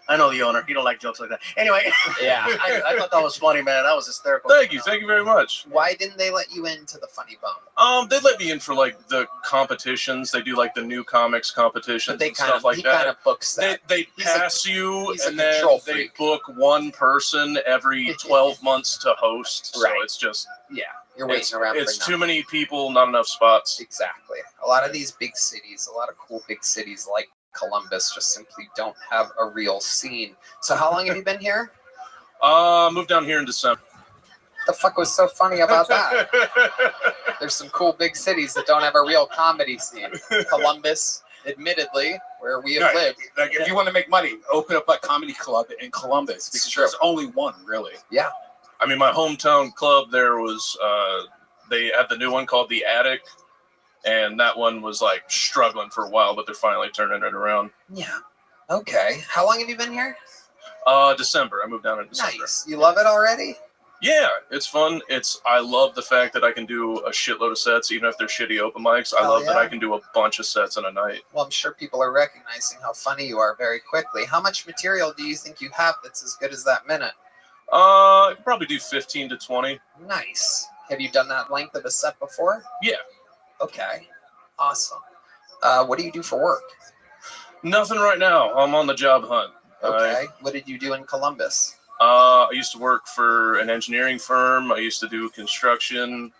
I know the owner. He don't like jokes like that. Anyway, yeah, I thought that was funny, man. That was hysterical. Thank you very much. Why didn't they let you into the Funny Bone? They let me in for like the competitions. They do like the new comics competitions. But they and stuff like he that. kind of books that. They pass you, he's a and then control they freak. book one person every 12 months to host. Right. So it's just you're waiting around. It's for too nothing. many people, not enough spots. Exactly. A lot of these big cities, a lot of cool big cities like Columbus just simply don't have a real scene. So how long have you been here? Moved down here in December. What the fuck was so funny about that? There's some cool big cities that don't have a real comedy scene. Columbus, admittedly, where we have lived. Like if you want to make money, open up a comedy club in Columbus because there's only one, really. Yeah. I mean, my hometown club there was, they had the new one called The Attic, and that one was like struggling for a while, but they're finally turning it around. Yeah. Okay. How long have you been here? December. I moved down in December. Nice. You love it already? Yeah, it's fun. I love the fact that I can do a shitload of sets, even if they're shitty open mics. I love that I can do a bunch of sets in a night. Well, I'm sure people are recognizing how funny you are very quickly. How much material do you think you have that's as good as that minute? I could probably do 15 to 20. Nice. Have you done that length of a set before? Yeah. Okay. Awesome. What do you do for work? Nothing right now. I'm on the job hunt. Okay. What did you do in Columbus? I used to work for an engineering firm. I used to do construction.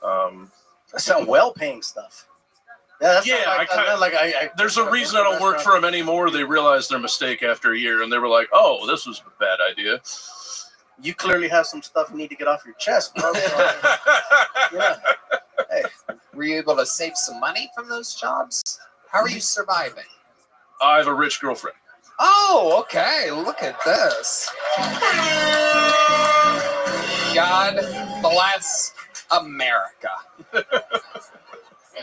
That's some well-paying stuff. Yeah, that's there's a reason I don't work for them anymore. They realized their mistake after a year, and they were like, "Oh, this was a bad idea." You clearly have some stuff you need to get off your chest, bro. Yeah. Hey, were you able to save some money from those jobs? How are you surviving? I have a rich girlfriend. Oh, okay. Look at this. God bless America.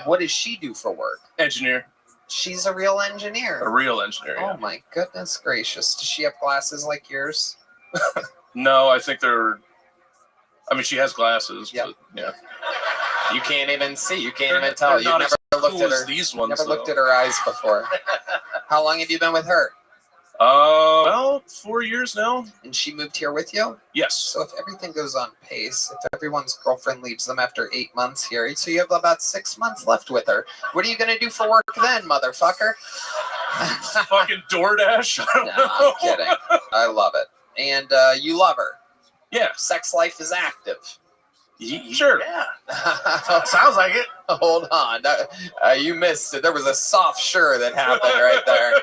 What does she do for work? Engineer. She's a real engineer. A real engineer. Oh my goodness gracious. Does she have glasses like yours? No, I think they're. I mean, she has glasses. Yep. But yeah. You can't even see. You can't even tell. You've never looked at her. These ones, never looked at her eyes before. How long have you been with her? Well, 4 years now. And she moved here with you? Yes. So if everything goes on pace, if everyone's girlfriend leaves them after 8 months here, so you have about 6 months left with her. What are you going to do for work then, motherfucker? Fucking DoorDash? I don't know. I'm kidding. I love it. And you love her. Yeah. Sex life is active. Sure. Yeah. Sounds like it. Hold on. You missed it. There was a soft sure that happened right there.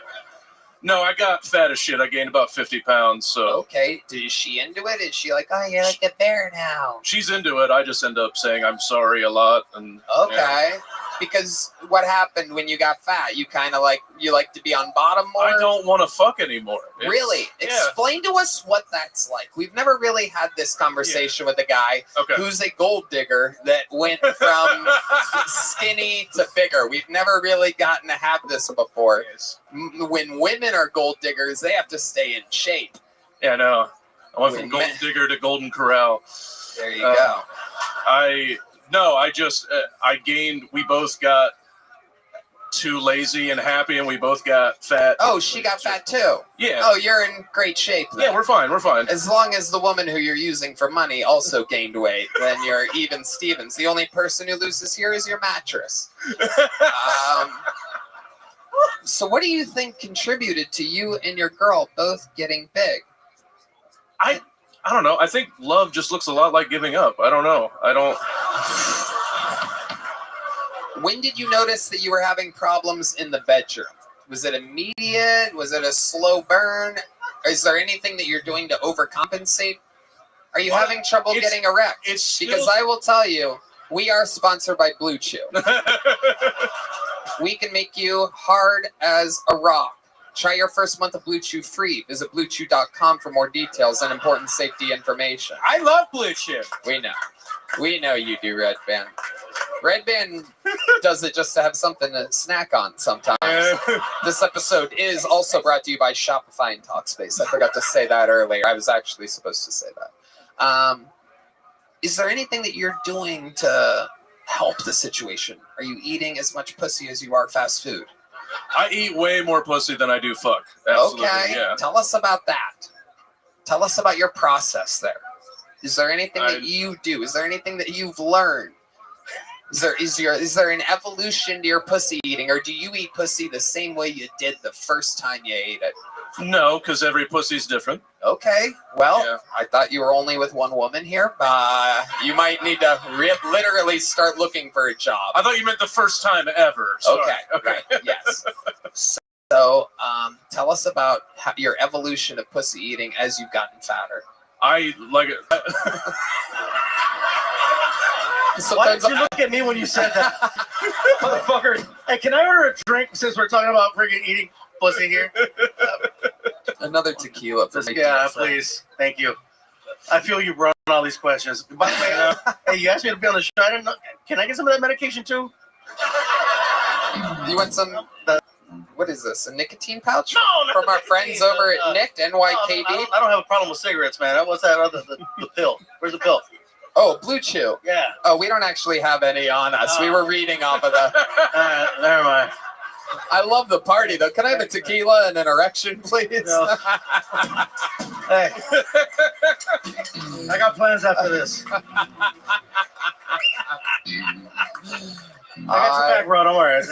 No, I got fat as shit. I gained about 50 pounds. So okay, is she into it? Is she like, oh, you're like a bear now? She's into it. I just end up saying I'm sorry a lot. And okay, because what happened when you got fat? You kind of like to be on bottom more. I don't want to fuck anymore. Really? Explain to us what that's like. We've never really had this conversation with a guy who's a gold digger that went from skinny to bigger. We've never really gotten to have this before. When women are gold diggers, they have to stay in shape. Yeah, I know. I went from Golden Digger to Golden Corral. There you go. I gained, we both got too lazy and happy, and we both got fat. Oh, she got fat too? Yeah. Oh, you're in great shape then. Yeah, we're fine. As long as the woman who you're using for money also gained weight, then you're even Stevens. The only person who loses here is your mattress. So what do you think contributed to you and your girl both getting big? I don't know. I think love just looks a lot like giving up. I don't know. When did you notice that you were having problems in the bedroom? Was it immediate? Was it a slow burn? Is there anything that you're doing to overcompensate? Are you having trouble getting erect? Because I will tell you, we are sponsored by Blue Chew. We can make you hard as a rock. Try your first month of Blue Chew free. Visit BlueChew.com for more details and important safety information. I love Blue Chew. We know. We know you do, Red Band. Red Band does it just to have something to snack on sometimes. This episode is also brought to you by Shopify and Talkspace. I forgot to say that earlier. I was actually supposed to say that. Is there anything that you're doing to help the situation? Are you eating as much pussy as you are fast food? I eat way more pussy than I do fuck. Absolutely, okay, yeah. Tell us about that. Tell us about your process there. Is there anything that you do? Is there anything that you've learned? Is there an evolution to your pussy eating, or do you eat pussy the same way you did the first time you ate it? No, because every pussy's different. Okay, well, I thought you were only with one woman here. You might need to literally start looking for a job. I thought you meant the first time ever. Sorry. Okay, right, yes. So, tell us about your evolution of pussy eating as you've gotten fatter. I like it. Why did you look at me when you said that? Motherfucker. Hey, can I order a drink since we're talking about freaking eating pussy here? Another tequila. Yeah, please. Thank you. I feel you run all these questions. By the way, hey, you asked me to be on the show. I didn't know. Can I get some of that medication too? You want some? What is this? A nicotine pouch? No, from our friends over at Nick NYKD. I don't have a problem with cigarettes, man. What's that other the pill? Where's the pill? Oh, Blue Chew. Yeah. Oh, we don't actually have any on us. We were reading off of the. Never mind. I love the party though. Can I have a tequila and an erection, please? No. Hey, I got plans after this. I got your back, bro. Don't worry.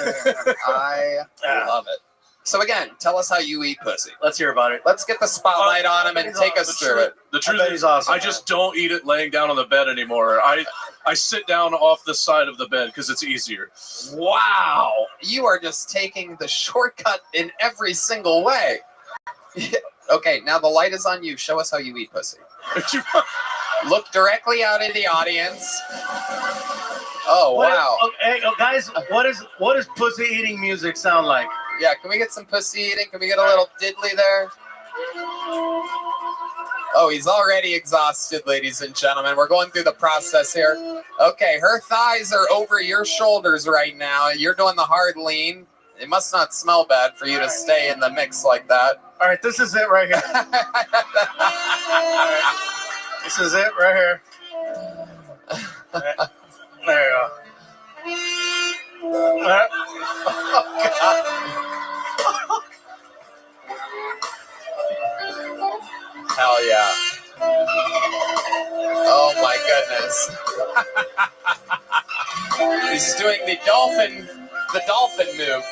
I love it. So again, tell us how you eat pussy. Let's hear about it. Let's get the spotlight on him and take us through it. The truth is, I just don't eat it laying down on the bed anymore. I sit down off the side of the bed because it's easier. Wow. You are just taking the shortcut in every single way. Okay, now the light is on you. Show us how you eat pussy. Look directly out at the audience. Oh, wow. Hey, guys, what does pussy eating music sound like? Yeah, can we get some pussy eating? Can we get a little diddly there? Oh, he's already exhausted, ladies and gentlemen. We're going through the process here. Okay, her thighs are over your shoulders right now. You're doing the hard lean. It must not smell bad for you to stay in the mix like that. All right, this is it right here. This is it right here. There you go. Hell yeah. Oh my goodness. He's doing the dolphin move.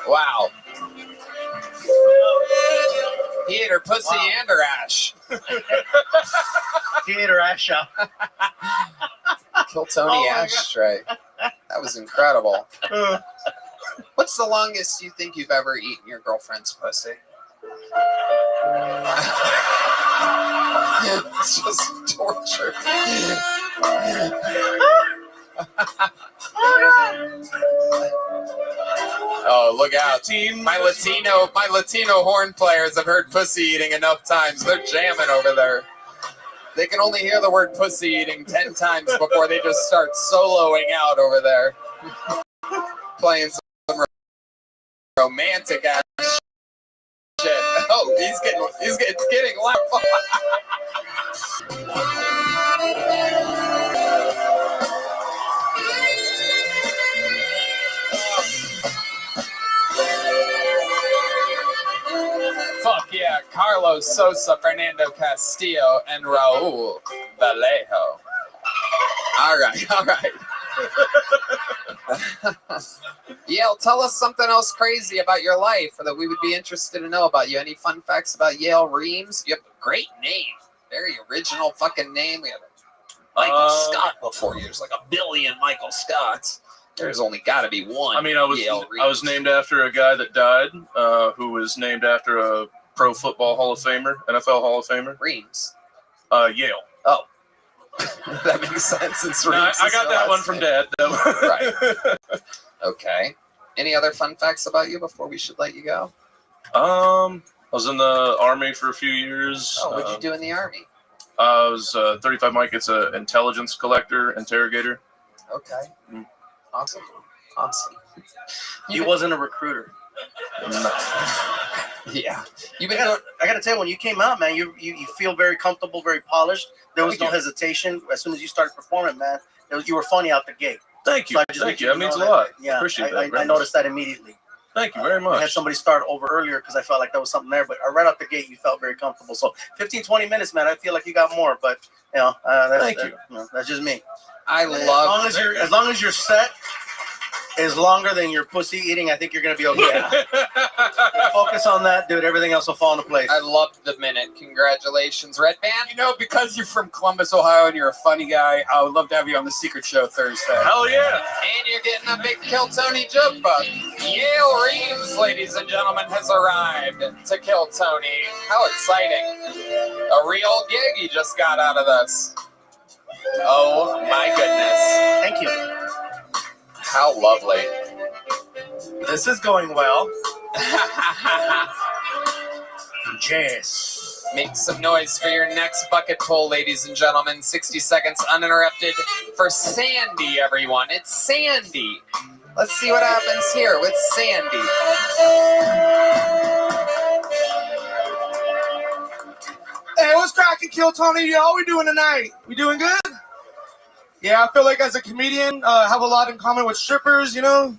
Wow. He ate her pussy and her ash. He ate her ash up. Kill Tony ashtray. That was incredible. What's the longest you think you've ever eaten your girlfriend's pussy? It's just torture. Oh, look out. My Latino horn players have heard pussy eating enough times. They're jamming over there. They can only hear the word pussy eating 10 times before they just start soloing out over there. Playing some romantic ass shit. Oh, it's getting loud. Fuck yeah, Carlos Sosa, Fernando Castillo, and Raul Vallejo. All right. Yale, tell us something else crazy about your life or that we would be interested to know about you. Any fun facts about Yale Reams? You have a great name. Very original fucking name. We have Michael Scott before you. There's like a billion Michael Scotts. There's only got to be one. I mean, I was named after a guy that died, who was named after a Pro Football Hall of Famer, NFL Hall of Famer. Reams. Yale. Oh. That makes sense. It's no, I got that one from Dad. Right. Okay. Any other fun facts about you before we should let you go? I was in the Army for a few years. Oh, what'd you do in the Army? I was 35 Mike. It's an intelligence collector, interrogator. Okay. Mm. Awesome. He wasn't a recruiter. No. Yeah. I gotta tell you, when you came out, man, you feel very comfortable, very polished. There was no hesitation. As soon as you started performing, man, you were funny out the gate. Thank you. So Thank you. That means a lot. Yeah, Appreciate that. I noticed that immediately. Thank you very much. I had somebody start over earlier because I felt like there was something there, but right out the gate, you felt very comfortable. So 15, 20 minutes, man, I feel like you got more, but Thank you. That's just me. I love as long as your set is longer than your pussy eating, I think you're gonna be okay. Yeah. Focus on that, dude. Everything else will fall into place. I loved the minute. Congratulations, Red Band. You know, because you're from Columbus, Ohio, and you're a funny guy, I would love to have you on the Secret Show Thursday. Hell yeah! And you're getting a big Kill Tony joke book. Yale Reams, ladies and gentlemen, has arrived to Kill Tony. How exciting! A real gig he just got out of this. Oh my goodness! Thank you. How lovely. This is going well. Yes. Make some noise for your next bucket pull, ladies and gentlemen. 60 seconds uninterrupted for Sandy, everyone. It's Sandy. Let's see what happens here with Sandy. Hey, what's cracking, Kill Tony? How we doing tonight? We doing good? Yeah, I feel like as a comedian, I have a lot in common with strippers, you know?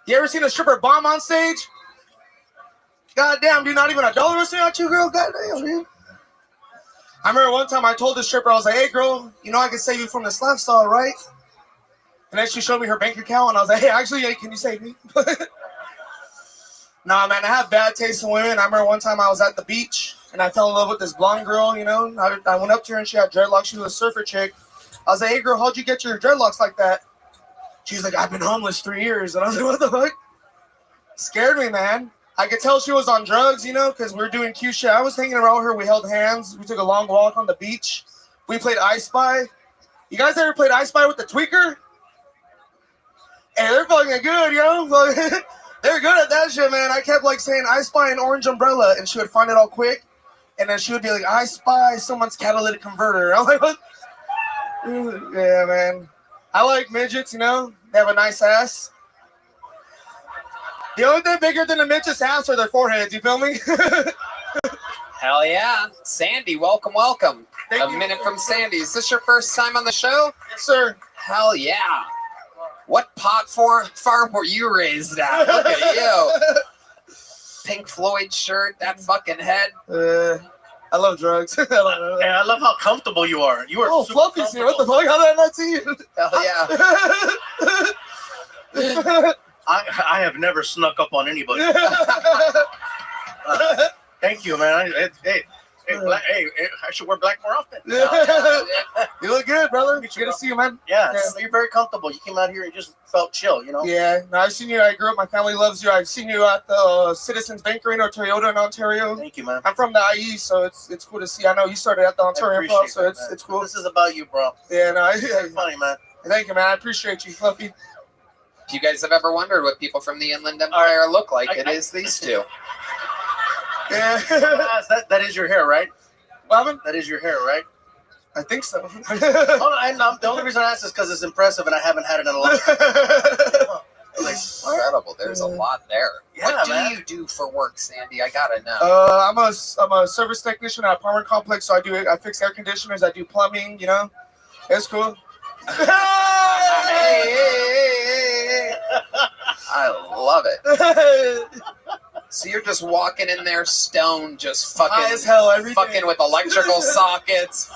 You ever seen a stripper bomb on stage? Goddamn, dude, not even $1 was thrown at you, girl. Goddamn, dude. I remember one time I told the stripper, I was like, hey, girl, you know I can save you from this lifestyle, right? And then she showed me her bank account, and I was like, hey, actually, hey, can you save me? Nah, man, I have bad taste in women. I remember one time I was at the beach, and I fell in love with this blonde girl, you know. I went up to her, and she had dreadlocks. She was a surfer chick. I was like, hey, girl, how'd you get your dreadlocks like that? She's like, I've been homeless 3 years. And I was like, what the fuck? Scared me, man. I could tell she was on drugs, you know, because we were doing cute shit. I was hanging around her. We held hands. We took a long walk on the beach. We played I Spy. You guys ever played I Spy with the tweaker? Hey, they're fucking good, yo. They're good at that shit, man. I kept like saying I spy an orange umbrella, and she would find it all quick. And then she would be like, I spy someone's catalytic converter. I was like, what? Yeah, man. I like midgets, you know. They have a nice ass. The only thing bigger than a midget's ass are their foreheads, you feel me? Hell yeah. Sandy, welcome. Thank you. Minute from Sandy. Is this your first time on the show? Yes, sir. Hell yeah. What pot farm were you raised at? Look at you. Pink Floyd shirt, that fucking head. I love drugs. And I love how comfortable you are. You are Fluffy's here. What the fuck? How did I not see you? Hell yeah. I have never snuck up on anybody. Thank you, man. Hey, I should wear black more often. You look good, brother. Good to see you, man. Yeah, you're very comfortable. You came out here and just felt chill, you know? Yeah, no, I've seen you. I grew up. My family loves you. I've seen you at the Citizens Bank Arena, Toyota in Ontario. Thank you, man. I'm from the IE, so it's cool to see. I know you started at the Ontario Club, so it's cool. This is about you, bro. Yeah, no, You're funny, man. Thank you, man. I appreciate you, Fluffy. If you guys have ever wondered what people from the Inland Empire look like, it is these two. Yeah. that is your hair, right? What? That is your hair, right? I think so. The only reason I asked is because it's impressive and I haven't had it in a long time. Incredible. There's a lot there. Yeah, what do man. you do for work, Sandy? I gotta know. I'm a service technician at an apartment complex, so I fix air conditioners, I do plumbing, you know. It's cool. Hey. I love it. So you're just walking in there stoned, just fucking high as hell every fucking day. with electrical sockets.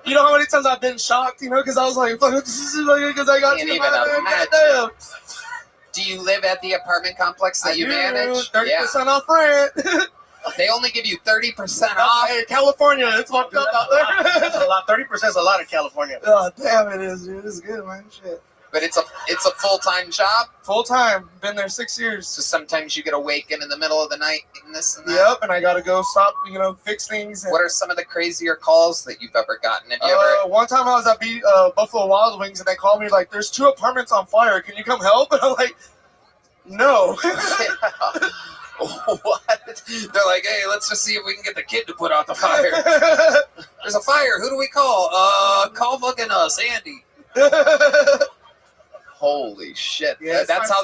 You know how many times I've been shocked, you know, because I was like, because I got Can't to even imagine. goddamn. Do you live at the apartment complex that you manage? 30% off rent. They only give you 30% off. Hey, California, it's fucked up out there. That's a lot. 30% is a lot in California. Oh, damn, it is, dude. It's good, man. Shit. But it's a full-time job? Full-time. Been there 6 years. So sometimes you get awakened in the middle of the night and this and that? Yep, and I got to go stop, you know, fix things. What are some of the crazier calls that you've ever gotten? Have you ever... One time I was at Buffalo Wild Wings, and they called me like, there's 2 apartments on fire. Can you come help? And I'm like, no. What? They're like, hey, let's just see if we can get the kid to put out the fire. There's a fire. Who do we call? Call fucking Sandy. Holy shit! Yeah, that's how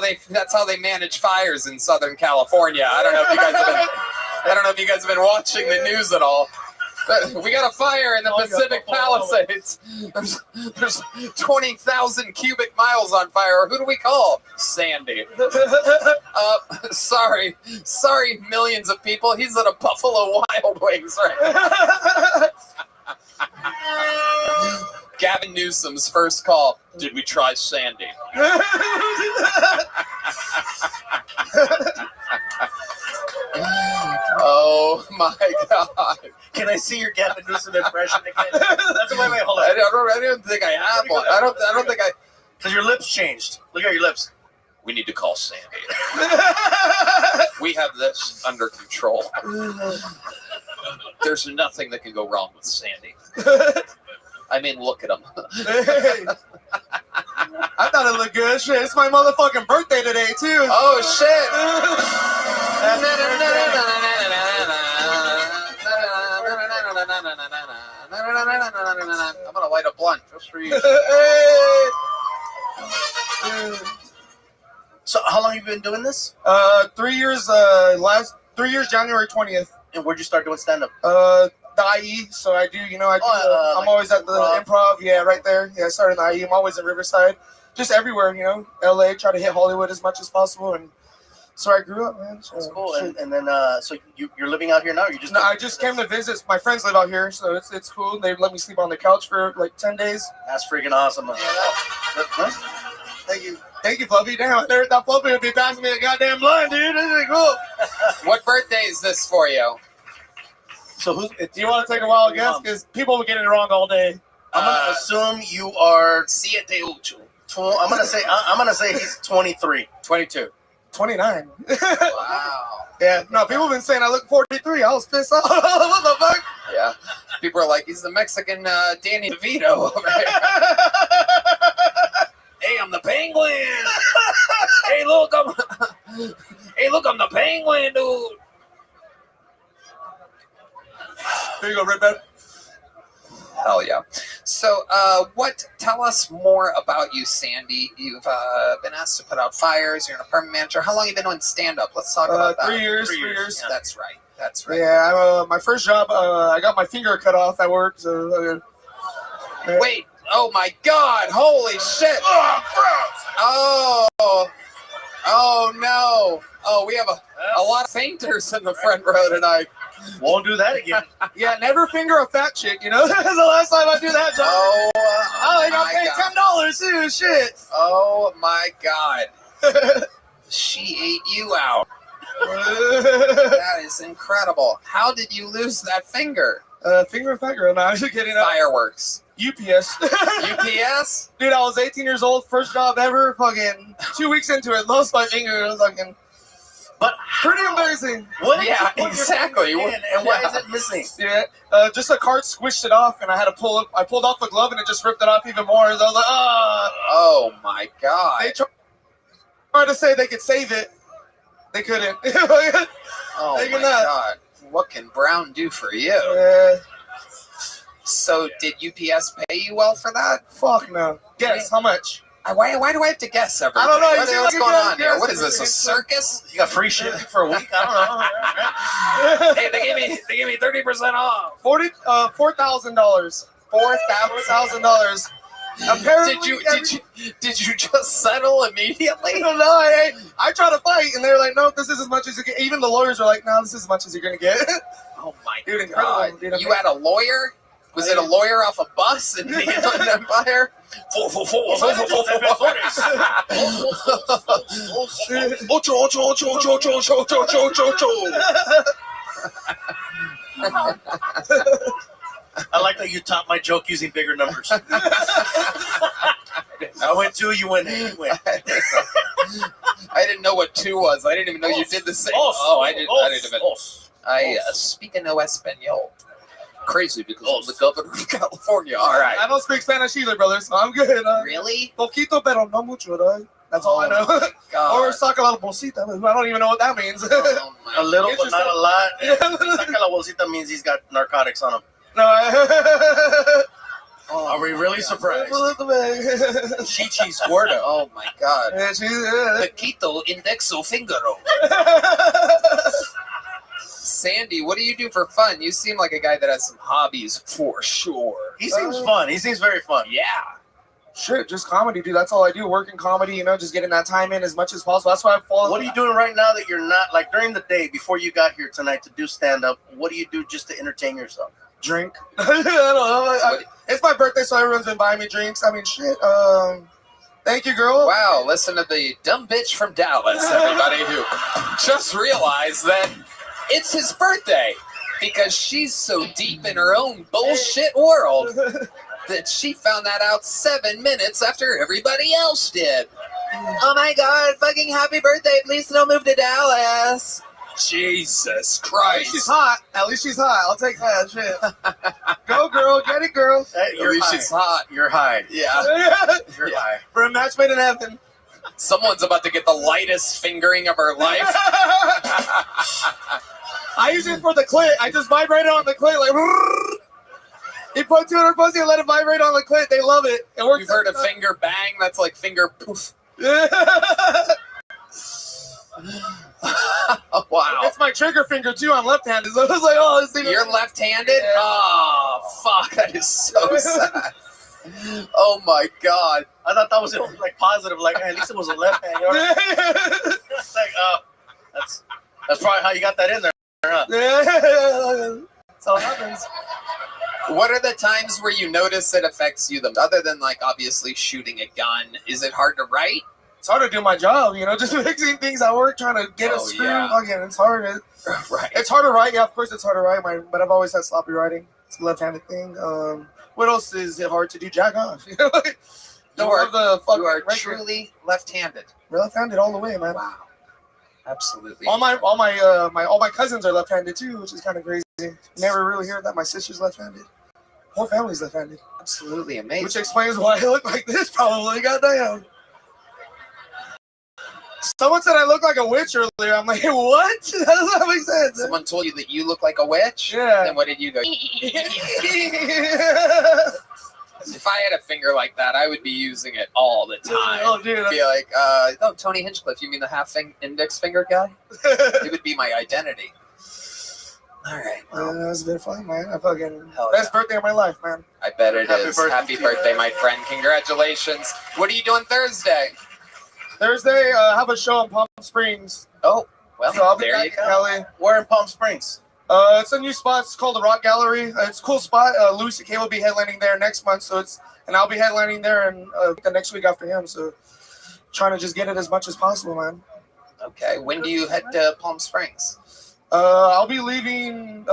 they manage fires in Southern California. I don't know if you guys have been watching the news at all. But we got a fire in the Pacific Palisades. There's 20,000 cubic miles on fire. Who do we call? Sandy. Sorry, millions of people. He's at a Buffalo Wild Wings right now. Gavin Newsom's first call. Did we try Sandy? Oh my God! Can I see your Gavin Newsom impression again? That's wait, hold on. I don't think I have one. I don't think I. Because your lips changed. Look at your lips. We need to call Sandy. We have this under control. There's nothing that can go wrong with Sandy. I mean, look at him. Hey. I thought it looked good. Shit, it's my motherfucking birthday today, too. Oh, shit. I'm going to light a blunt just for you. So, how long have you been doing this? 3 years, 3 years, January 20th. And where'd you start doing stand-up? the IE, so I do. I'm always at the improv. Yeah, right there. Yeah, I started in the IE. I'm always in Riverside, just everywhere. LA. Try to hit Hollywood as much as possible, and so I grew up, man. So, That's cool. And then, so you're living out here now? Or you just? No, I just came to visit. My friends live out here, so it's cool. They let me sleep on the couch for like 10 days. That's freaking awesome. Thank you, Fluffy. Damn, I never thought Fluffy would be passing me a goddamn blunt, dude. This is cool. What birthday is this for you? So do you want to take a wild guess? Because people will get it wrong all day. I'm gonna assume you are. I'm gonna say he's 23. 22. 29. Wow. Yeah. No, people have been saying I look 43. I was pissed off. What the fuck? Yeah. People are like, he's the Mexican Danny DeVito over there. Hey, I'm the Penguin. Hey, look, I'm the Penguin, dude. There you go, Red Bed. Hell yeah. So, tell us more about you, Sandy. You've been asked to put out fires. You're an apartment manager. How long have you been doing stand-up? Let's talk about that. 3 years. 3 years. Yeah, that's right. Yeah, my first job, I got my finger cut off at work. So, Wait. Oh, my God. Holy shit. Oh, no. Oh, we have a lot of fainters in the front row tonight. Won't do that again. Yeah, never finger a fat chick, That's the last time I do that job. I got paid $10 too, shit. Oh, my God. She ate you out. That is incredible. How did you lose that finger? Finger of fat girl. No, I'm just kidding. Fireworks. UPS. UPS? Dude, I was 18 years old, first job ever. Fucking 2 weeks into it, lost my finger. It was fucking... But pretty embarrassing. Yeah, exactly. And why is it missing? Yeah, just a cart squished it off, and I had to pull it. I pulled off the glove, and it just ripped it off even more. So I was like, oh my God. They tried to say they could save it. They couldn't. Oh they my God. What can Brown do for you? So did UPS pay you well for that? Fuck no. Guess how much? Why do I have to guess everything? I don't know. What's going on here? What is this, a circus? You got free shipping for a week? I don't know. Hey, they gave me 30% off. $4,000. $4,000. Apparently, did you just settle immediately? No, I try to fight, and they're like, no, this is as much as you get. Even the lawyers are like, no, this is as much as you're gonna get. Oh my dude, incredible. God! Dude, you had a lawyer? Was it a lawyer off a bus in the Inland Empire? I like that you topped my joke using bigger numbers. I went 2, you went 8. I didn't know what 2 was. I didn't even know you did the same. I didn't even. I speak no Espanol. Crazy because I'm the governor of California. All right. I don't speak Spanish either, brother, so I'm good. Really? Poquito, pero no mucho, right? That's all I know. Or saca la bolsita. I don't even know what that means. A little, but not a lot. Saca la bolsita means he's got narcotics on him. No, Are we really surprised? Chichi's gorda. Oh my God. Poquito indexo fingero. Sandy, what do you do for fun? You seem like a guy that has some hobbies for sure. He seems fun. He seems very fun. Yeah. Shit, just comedy, dude. That's all I do. Work in comedy, just getting that time in as much as possible. That's why I fall. What are you doing right now that you're not, like during the day before you got here tonight to do stand-up? What do you do just to entertain yourself? Drink. I don't know. It's my birthday, so everyone's been buying me drinks. I mean, shit. Thank you, girl. Wow, listen to the dumb bitch from Dallas, everybody, who just realized that it's his birthday because she's so deep in her own bullshit world that she found that out 7 minutes after everybody else did. Oh my God, fucking happy birthday. Please don't move to Dallas. Jesus Christ. At least she's hot. I'll take that shit. Go, girl. Get it, girl. At least she's hot. You're high. Yeah. You're high. For a match made in heaven. Someone's about to get the lightest fingering of her life. I use it for the clit. I just vibrate it on the clit like. You put 2 in her pussy and let it vibrate on the clit. They love it. It works. You've heard a finger bang? That's like finger poof. Wow. It's my trigger finger too. I'm left-handed. So I was like, oh, this thing. You're left-handed? Yeah. Oh, fuck. That is so sad. Oh my god. I thought that was like positive. Like, hey, at least it was a left hand. It's like, that's probably how you got that in there, huh? Yeah. That's how it happens. What are the times where you notice it affects you? Other than like obviously shooting a gun, is it hard to write? It's hard to do my job, you know, just fixing things at work, trying to get a screw. Again, it's hard. Right. It's hard to write. Yeah, of course it's hard to write, but I've always had sloppy writing. It's a left-handed thing. What else is it hard to do? Jack off. You are truly left-handed. Left-handed all the way, man. Wow. Absolutely. All my cousins are left-handed too, which is kind of crazy. Never really hear that my sister's left-handed. Whole family's left-handed. Absolutely amazing. Which explains why I look like this, probably. Goddamn. Someone said I look like a witch earlier. I'm like, what? That does not make sense. Someone told you that you look like a witch? Yeah. Then what did you go? If I had a finger like that, I would be using it all the time. Oh, dude. Be like, oh, Tony Hinchcliffe, you mean the index finger guy? It would be my identity. All right. Well, that's been fun, man. I fucking best birthday of my life, man. I bet it Happy is. birthday. Happy birthday, my friend. Congratulations. What are you doing Thursday? Thursday, I have a show in Palm Springs. Oh, well, so I'll be there back you in go. LA. Where in Palm Springs? It's a new spot. It's called the Rock Gallery. It's a cool spot. Louis C.K. will be headlining there next month, and I'll be headlining there and the next week after him. So, trying to just get it as much as possible, man. Okay. When do you head to Palm Springs? I'll be leaving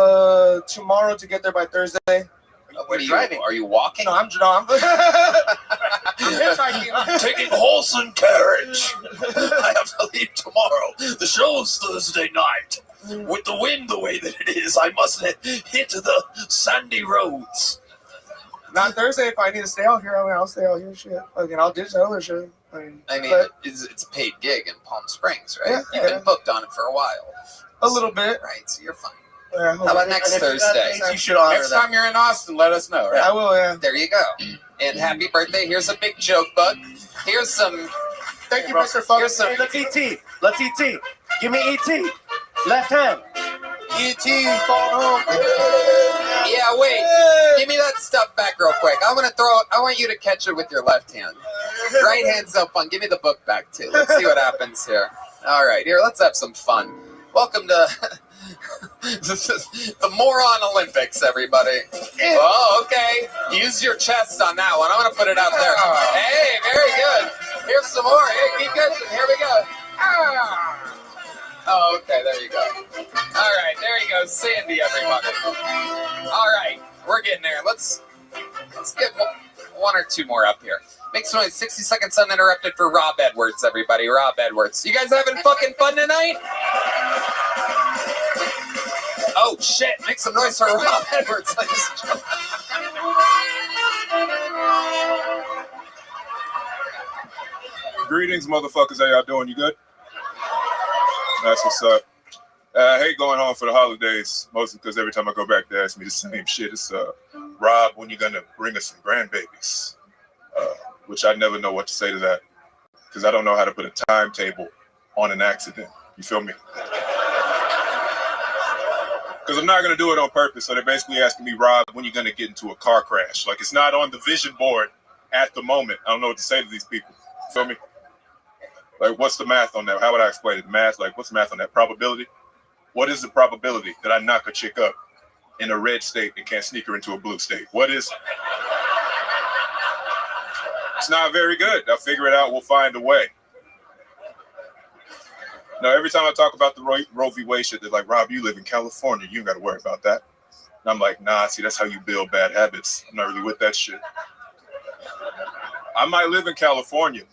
tomorrow to get there by Thursday. What are you driving? Are you walking? No, I'm hitchhiking. I'm taking horse and carriage. I have to leave tomorrow. The show's Thursday night. With the wind the way that it is, I must hit the sandy roads. Not Thursday. If I need to stay out here, I'll stay out here. Shit. Again, I'll ditch the other shit. It's a paid gig in Palm Springs, right? Yeah, You've been booked on it for a while. A little bit. Right, so you're fine. Yeah, How about next Thursday? You should honor Next that. time you're in Austin, let us know, right? I will, yeah. There you go. And happy birthday. Here's a big joke bug. Here's some... Thank you, Mr. Fuck. Here's some... Hey, let's ET. Let's ET. Give me ET. Left hand. E.T. phone home. Yeah, wait. Give me that stuff back real quick. I want you to catch it with your left hand. Right hand's up on. Give me the book back, too. Let's see what happens here. All right, here, let's have some fun. Welcome to the Moron Olympics, everybody. Oh, okay. Use your chest on that one. I'm going to put it out there. Hey, very good. Here's some more. Hey, keep catching. Here we go. Oh, okay, there you go. All right, there you go. Sandy, everybody. All right, we're getting there. Let's get one or two more up here. Make some noise. 60 seconds uninterrupted for Rob Edwards, everybody. Rob Edwards. You guys having fucking fun tonight? Oh, shit. Make some noise for Rob Edwards, ladies and gentlemen. Greetings, motherfuckers. How y'all doing? You good? That's what's up. I hate going home for the holidays, mostly because every time I go back, they ask me the same shit. It's, Rob, when you gonna bring us some grandbabies? Which I never know what to say to that, because I don't know how to put a timetable on an accident. You feel me? Because I'm not gonna do it on purpose. So they're basically asking me, Rob, when you gonna get into a car crash? Like, it's not on the vision board at the moment. I don't know what to say to these people. You feel me? Like, what's the math on that? How would I explain it? The math, like, what's the math on that? Probability? What is the probability that I knock a chick up in a red state and can't sneak her into a blue state? What is? It's not very good. I'll figure it out. We'll find a way. No, every time I talk about the Roe v. Wade shit, they're like, Rob, you live in California. You ain't got to worry about that. And I'm like, nah, see, that's how you build bad habits. I'm not really with that shit. I might live in California,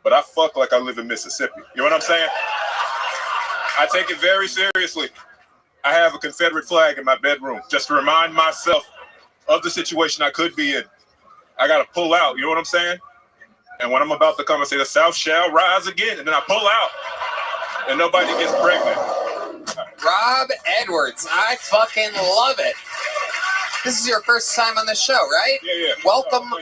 but I fuck like I live in Mississippi. You know what I'm saying? I take it very seriously. I have a Confederate flag in my bedroom just to remind myself of the situation I could be in. I got to pull out. You know what I'm saying? And when I'm about to come and say the South shall rise again, and then I pull out and nobody gets pregnant. Rob Edwards. I fucking love it. This is your first time on the show, right? Yeah. Welcome.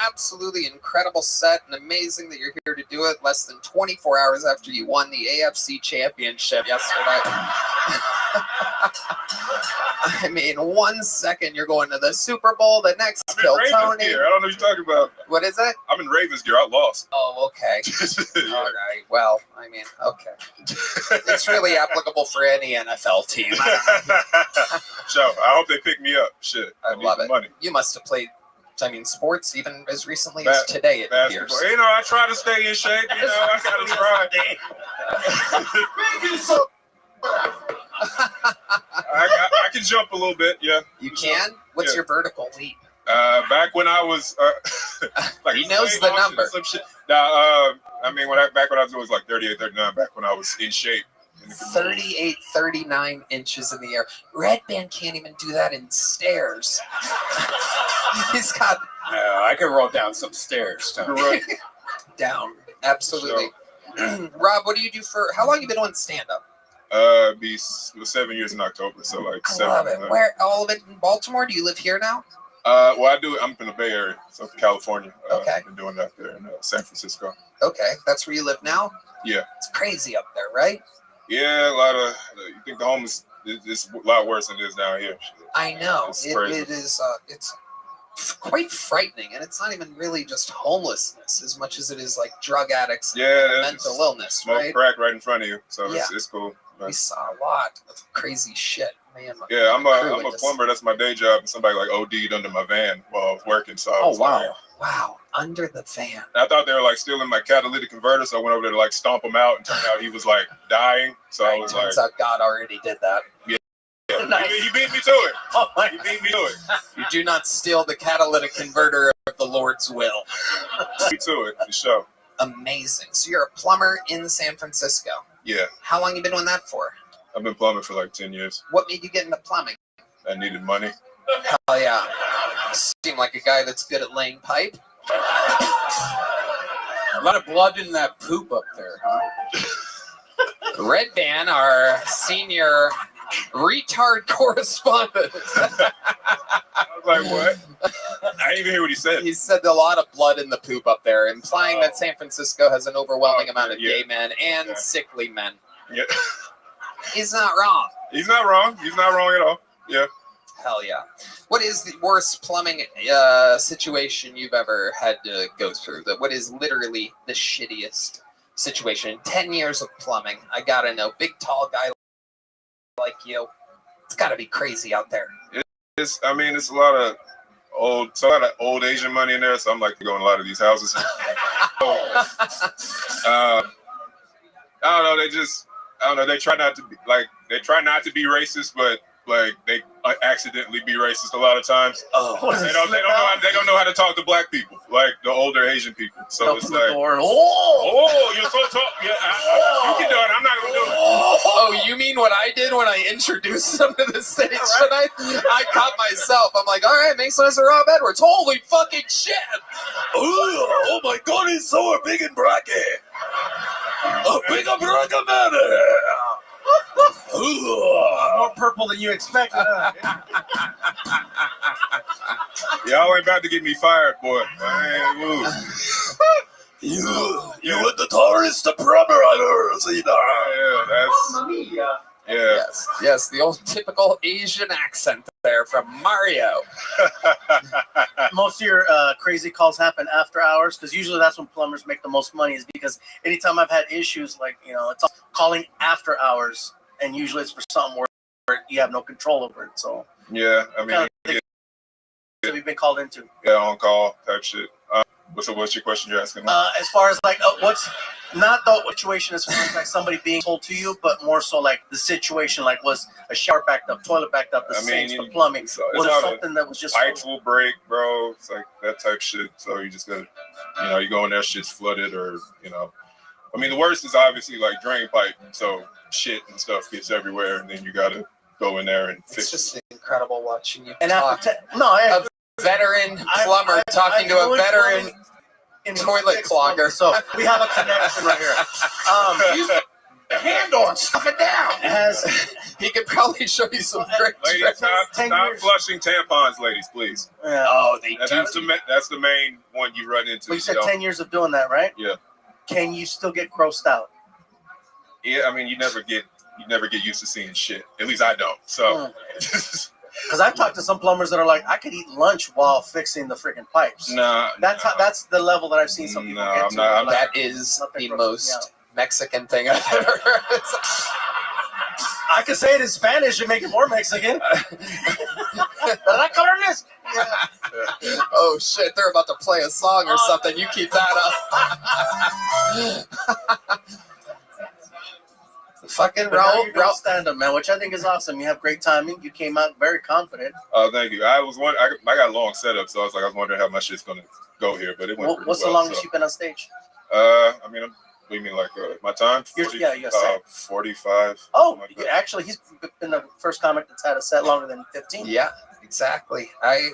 Absolutely incredible set and amazing that you're here to do it less than 24 hours after you won the AFC Championship yesterday. I mean, 1 second you're going to the Super Bowl, the next kill Tony. Gear. I don't know what you're talking about. What is it? I'm in Ravens gear. I lost. Oh, okay. All right. Well, I mean, okay. It's really applicable for any NFL team. So I hope they pick me up. Shit. I love it. Money. You must have played, sports even as recently as today, it appears. You know, I try to stay in shape. You know, I gotta try. I can jump a little bit, yeah. You can? What's your vertical leap? Back when I was like he knows the number. Some shit. I mean, back when I was doing like 38, 39, back when I was in shape. 38, 39 inches in the air. Red Band can't even do that in stairs. He's got. I can roll down some stairs. Down, absolutely. Sure. Rob, what do you do for? How long have you been doing stand-up? Be 7 years in October, so like I 7. love it. Where all of it in Baltimore? Do you live here now? Well, I do. I'm from the Bay Area, so California. Okay. I've been doing that there in San Francisco. Okay, that's where you live now. Yeah. It's crazy up there, right? Yeah, a lot of. You think the homeless is a lot worse than it is down here. I know. It's crazy. It is. It's quite frightening, and it's not even really just homelessness as much as it is like drug addicts and mental illness. Smoke crack right in front of you, so it's cool. We saw a lot of crazy shit, man. Yeah, I'm a plumber. That's my day job, and somebody like OD'd under my van while I was working. So I was wow, under the van. I thought they were like stealing my catalytic converter, so I went over there to like stomp him out, and turned out he was like dying. So I was turns out God already did that. Yeah. He beat me to it. He beat me to it. You do not steal the catalytic converter of the Lord's will. Beat me to it, for sure. Amazing. So you're a plumber in San Francisco. Yeah. How long you been doing that for? I've been plumbing for like 10 years. What made you get into plumbing? I needed money. Hell yeah. Seem like a guy that's good at laying pipe. A lot of blood in that poop up there, huh? Red Band, our senior retard correspondent. I was like, what? I didn't even hear what he said. He said a lot of blood in the poop up there, implying that San Francisco has an overwhelming amount of gay men and sickly men. Yeah. He's not wrong. He's not wrong. He's not wrong at all. Yeah. Hell yeah. What is the worst plumbing situation you've ever had to go through? What is literally the shittiest situation? 10 years of plumbing. I gotta know. Big, tall guy like you. It's gotta be crazy out there. It's a lot of old Asian money in there, so I'm like going to a lot of these houses. I don't know. They try not to be racist, but like they accidentally be racist a lot of times. They don't know how to talk to black people, like the older Asian people. So it's like, you're so tall. Yeah, you can do it. I'm not gonna do it. Oh, you mean what I did when I introduced them to the stage tonight? I caught myself. I'm like, all right, make some of Rob Edwards. Holy fucking shit! Oh my God, he's so big and bracky. A bigger bracky man. More purple than you expected. Y'all ain't about to get me fired, boy. You are the tallest plumber on earth, Yes, the old typical Asian accent there from Mario. Most of your crazy calls happen after hours, because usually that's when plumbers make the most money, is because anytime I've had issues, like, it's all calling after hours, and usually it's for something where you have no control over it. So yeah, I mean, that we've been called into. Yeah, on call type shit. What's your question you're asking? As far as like what's not the situation as far as like somebody being told to you, but more so like the situation, like was a shower backed up, toilet backed up, the sinks, the plumbing. Was it something that was just pipes will break, bro? It's like that type shit. So you just gotta, you go in there, shit's flooded, or I mean, the worst is obviously like drain pipe. So shit and stuff gets everywhere, and then you gotta go in there and fix it. It's just incredible watching you and talk. A veteran plumber talking to a veteran toilet clogger. So we have a connection right here. Hand on, stuff it down. He could probably show you some great Ladies, tricks. stop flushing tampons, ladies, please. Yeah. Oh, they That's the main one you run into. Well, you said know? 10 years of doing that, right? Yeah. Can you still get grossed out? Yeah, I mean, you never get used to seeing shit. At least I don't. So. Because I've talked to some plumbers that are like, I could eat lunch while fixing the freaking pipes. That's the level that I've seen some people get to. That is the most Mexican thing I've ever heard. I could say it in Spanish and make it more Mexican. Oh shit, they're about to play a song or something. You keep that up. Fucking Raul stand up, man, which I think is awesome. You have great timing. You came out very confident. Oh, thank you. I got a long setup, so I was wondering how my shit's gonna go here, but it went pretty What's well. the longest you've been on stage? I mean, what do you mean, like my time? 45. Oh, actually, he's been the first comic that's had a set longer than 15. Yeah, exactly. I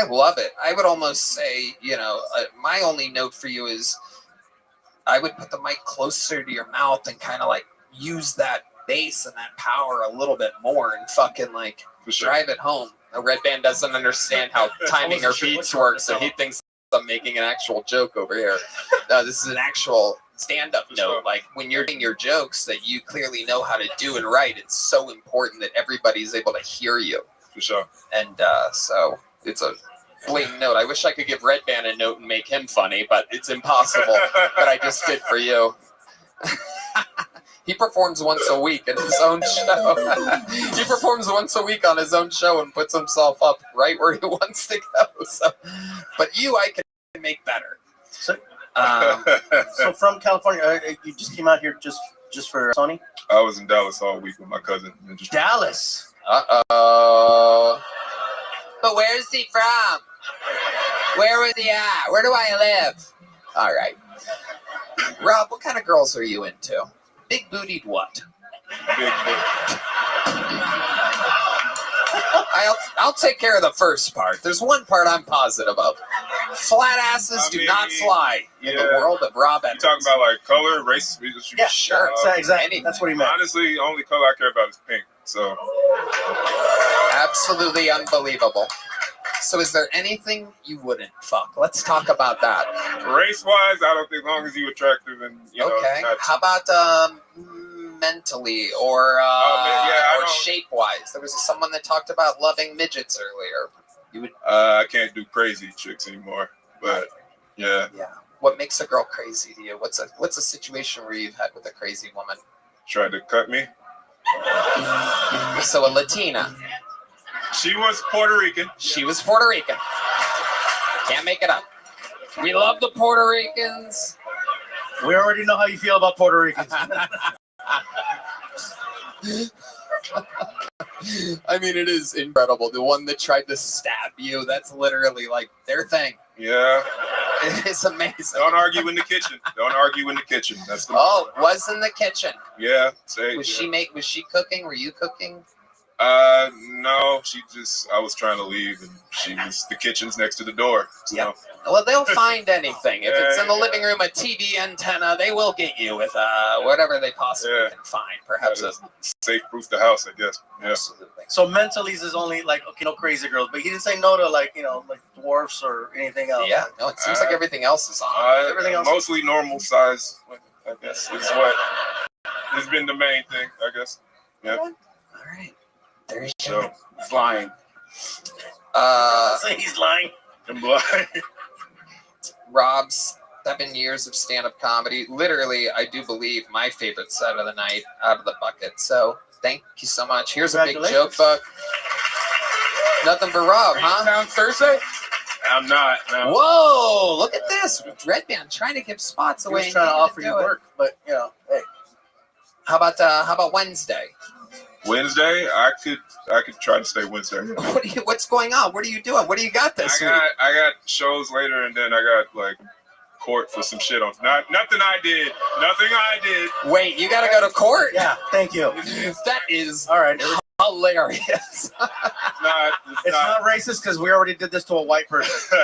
love it. I would almost say, my only note for you is I would put the mic closer to your mouth and kind of like use that bass and that power a little bit more and fucking like drive it home. The Red Band doesn't understand how timing or beats work, so he thinks I'm making an actual joke over here. No, this is an actual stand-up note. Like when you're doing your jokes that you clearly know how to do and write, it's so important that everybody's able to hear you. For sure. And so it's a blatant note. I wish I could give Red Band a note and make him funny, but it's impossible. But I just did for you. He performs once a week in his own show. He performs once a week on his own show and puts himself up right where he wants to go. So, but I can make better. So from California, you just came out here just for Sony? I was in Dallas all week with my cousin. Dallas? Uh-oh. But where is he from? Where was he at? Where do I live? All right. Rob, what kind of girls are you into? Big bootied what? Big. I'll take care of the first part. There's one part I'm positive of. Flat asses do not fly in the world of Rob Edmonds. You talking about like color, race? Yeah, sure. Exactly. That's what he meant. Honestly, only color I care about is pink. So. Absolutely unbelievable. So is there anything you wouldn't fuck? Let's talk about that. Race-wise, I don't think, as long as you're attractive and, Okay. How about mentally or shape-wise? There was someone that talked about loving midgets earlier. You would. I can't do crazy chicks anymore, but yeah. Yeah. What makes a girl crazy to you? What's a situation where you've had with a crazy woman? Tried to cut me. So a Latina. She was Puerto Rican. She was Puerto Rican. Can't make it up. We love the Puerto Ricans. We already know how you feel about Puerto Ricans. I mean, it is incredible. The one that tried to stab you, that's literally like their thing. Yeah. It is amazing. Don't argue in the kitchen. Don't argue in the kitchen. That's the was in the kitchen. Yeah. Was she cooking? Were you cooking? No, I was trying to leave and the kitchen's next to the door. So. Yep. Well, they'll find anything. If it's in the living room, a TV antenna, they will get you with whatever they possibly can find. Perhaps safe-proof the house, I guess. Yeah. Absolutely. So mentally is only like, okay, no crazy girls, but he didn't say no to like dwarfs or anything else. Yeah, no, it seems like everything else is on. Everything else mostly normal size, I guess, is what has been the main thing, I guess. Yeah. All right. There you go. Flying. Say he's lying. I'm blind. Rob's 7 years of stand-up comedy. Literally, I do believe my favorite set of the night out of the bucket. So thank you so much. Here's a big joke book. Nothing for Rob, huh? Down Thursday? I'm not. No. Whoa! Look at this. Red Band trying to give spots away. He was trying to offer you work, but hey. How about Wednesday? Wednesday, I could try to stay Wednesday. What's going on? What are you doing? What do you got this week? I got shows later, and then I got like court for some shit on. Nothing I did. Wait, you got to go to court? Yeah, thank you. That is all right. Hilarious. It's not racist because we already did this to a white person.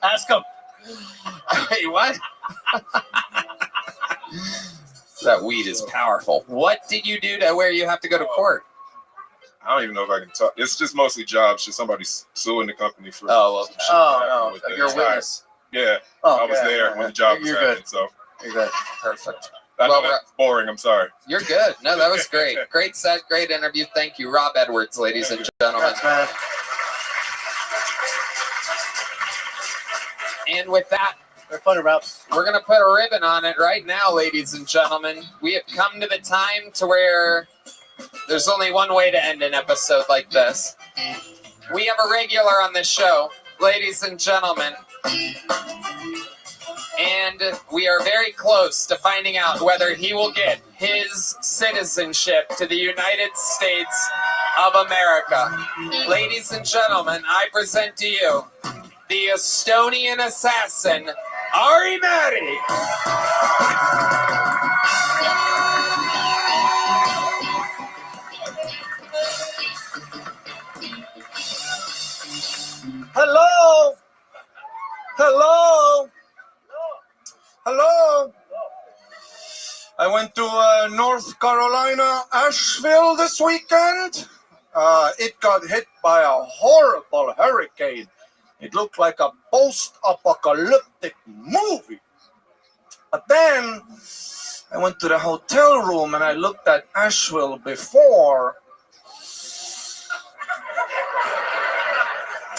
Ask him. Hey, what? That weed is powerful. What did you do to where you have to go to court? I don't even know if I can talk. It's just mostly jobs. Just somebody suing the company for. Oh, okay. Oh, no. You're a witness. Yeah, Oh, I was yeah, there yeah, when the job was you're happening. good. So you're good. Perfect. I know Well, that's boring. I'm sorry. You're good. No, that was great. Great set, great interview. Thank you, Rob Edwards, ladies and gentlemen. Man. And with that, they're funny, Rob. We're going to put a ribbon on it right now, ladies and gentlemen. We have come to the time to where there's only one way to end an episode like this. We have a regular on this show, ladies and gentlemen. And we are very close to finding out whether he will get his citizenship to the United States of America. Ladies and gentlemen, I present to you the Estonian assassin, Ari Matti. Hello? Hello? Hello? I went to North Carolina, Asheville this weekend. It got hit by a horrible hurricane. It looked like a post-apocalyptic movie. But then I went to the hotel room and I looked at Asheville before.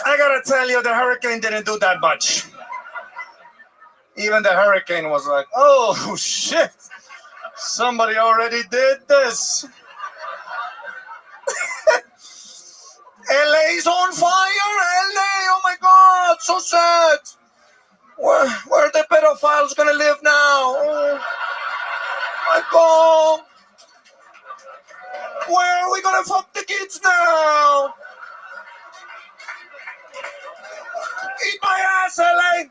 I gotta tell you, the hurricane didn't do that much. Even the hurricane was like, oh shit, somebody already did this. LA's on fire, LA, oh my God, so sad. Where are the pedophiles gonna live now? Oh my God. Where are we gonna fuck the kids now? Eat my ass, LA.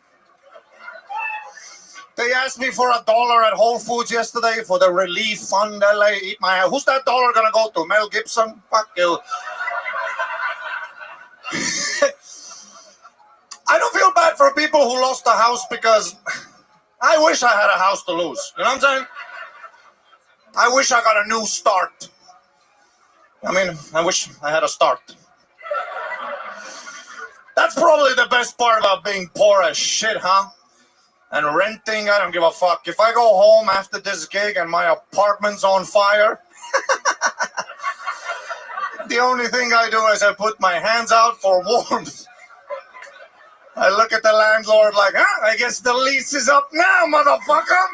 They asked me for $1 at Whole Foods yesterday for the relief fund, LA. Eat my ass. Who's that dollar gonna go to? Mel Gibson? Fuck you. I don't feel bad for people who lost a house because I wish I had a house to lose. You know what I'm saying? I wish I got a new start. I mean, I wish I had a start. That's probably the best part about being poor as shit, huh? And renting, I don't give a fuck. If I go home after this gig and my apartment's on fire, the only thing I do is I put my hands out for warmth. I look at the landlord like, I guess the lease is up now, motherfucker.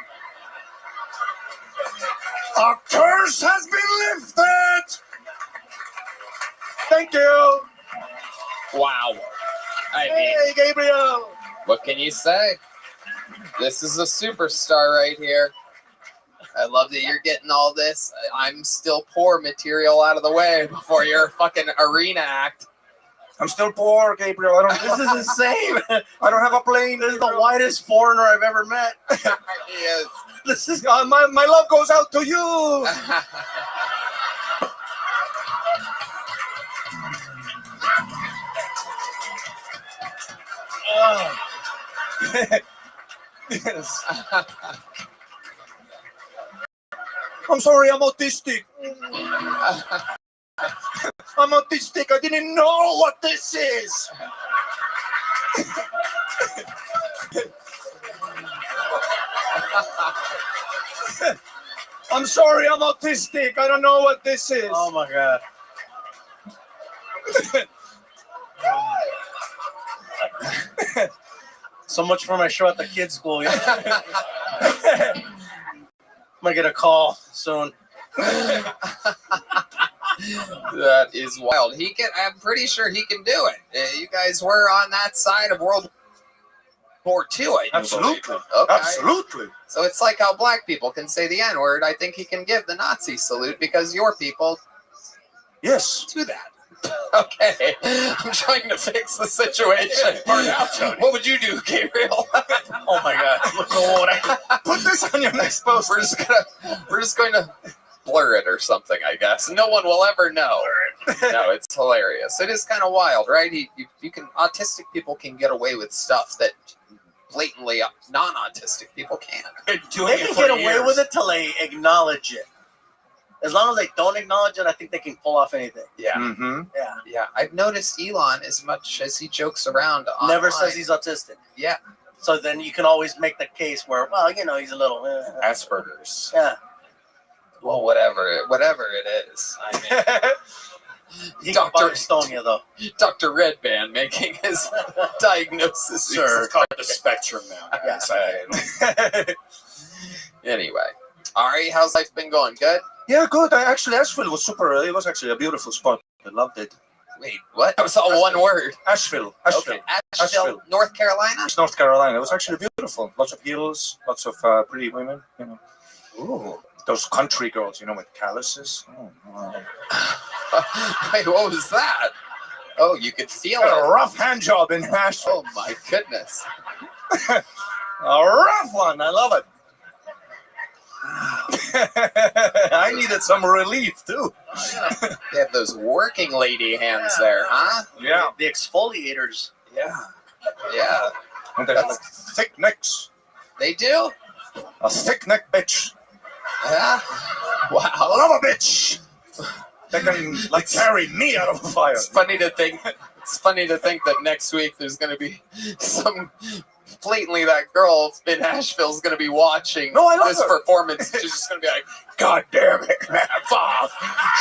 A curse has been lifted. Thank you. Wow. Hey, Gabriel. What can you say? This is a superstar right here. I love that you're getting all this I'm still poor material out of the way before your fucking arena act. I'm still poor, Gabriel. This is insane. I don't have a plane. This is the whitest foreigner I've ever met. Yes. This is my love goes out to you. Yes. I'm sorry, I'm autistic. I'm autistic. I didn't know what this is. I'm sorry, I'm autistic. I don't know what this is. Oh my God. So much for my show at the kids' school. Yeah. Might get a call soon. That is wild. I'm pretty sure he can do it. You guys were on that side of World War II, I do Absolutely. believe. Okay. Absolutely. So it's like how black people can say the N-word. I think he can give the Nazi salute because your people do that. Okay. I'm trying to fix the situation. What would you do, Gabriel? Oh my God. Put this on your next post. We're just going to blur it or something, I guess. No one will ever know. No, it's hilarious. It is kind of wild, right? You can autistic people can get away with stuff that blatantly non-autistic people can. They can get away with it till they acknowledge it. As long as they don't acknowledge it, I think they can pull off anything. Yeah. Mm-hmm. Yeah. I've noticed Elon, as much as he jokes around online, Never says he's autistic. Yeah. So then you can always make the case where, well, he's a little Asperger's. Yeah. Well, whatever it is. I mean, Dr. Estonia, though. Dr. Red Band making his diagnosis. Sir, it's called the spectrum now. I can say. Anyway, Ari, how's life been going? Good? Yeah, good. Asheville was super. It was actually a beautiful spot. I loved it. Wait, what? That was all one word. Asheville. Okay, Asheville, North Carolina? It's North Carolina. It was actually beautiful. Lots of hills, lots of pretty women, Ooh. Those country girls, with calluses. Oh, wow. Wait, what was that? Oh, you could feel Got it. a rough hand job in Asheville. Oh, my goodness. A rough one. I love it. I needed some relief, too. They have those working lady hands there, huh? Yeah. The exfoliators. Yeah. And they have like thick necks. They do? A thick neck bitch. Yeah. Wow. I love a bitch. They can carry me out of the fire. It's funny to think that next week there's going to be some blatantly that girl in Asheville is going to be watching this performance. She's just going to be like, God damn it, man, Bob.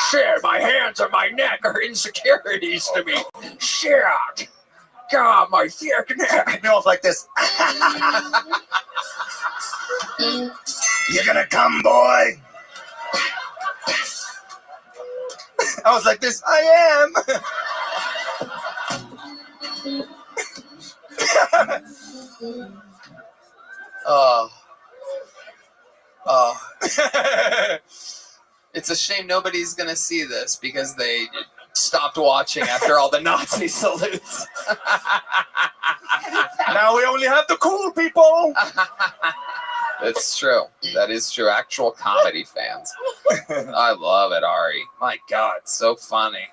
Shit, my hands and my neck are insecurities to me. Shit. God, my thick neck. Me off like this. You gonna come, boy? I was like this. I am. It's a shame nobody's gonna see this because they stopped watching after all the Nazi salutes. Now we only have the cool people. That's true. That is true. Actual comedy fans. I love it, Ari. My God, so funny.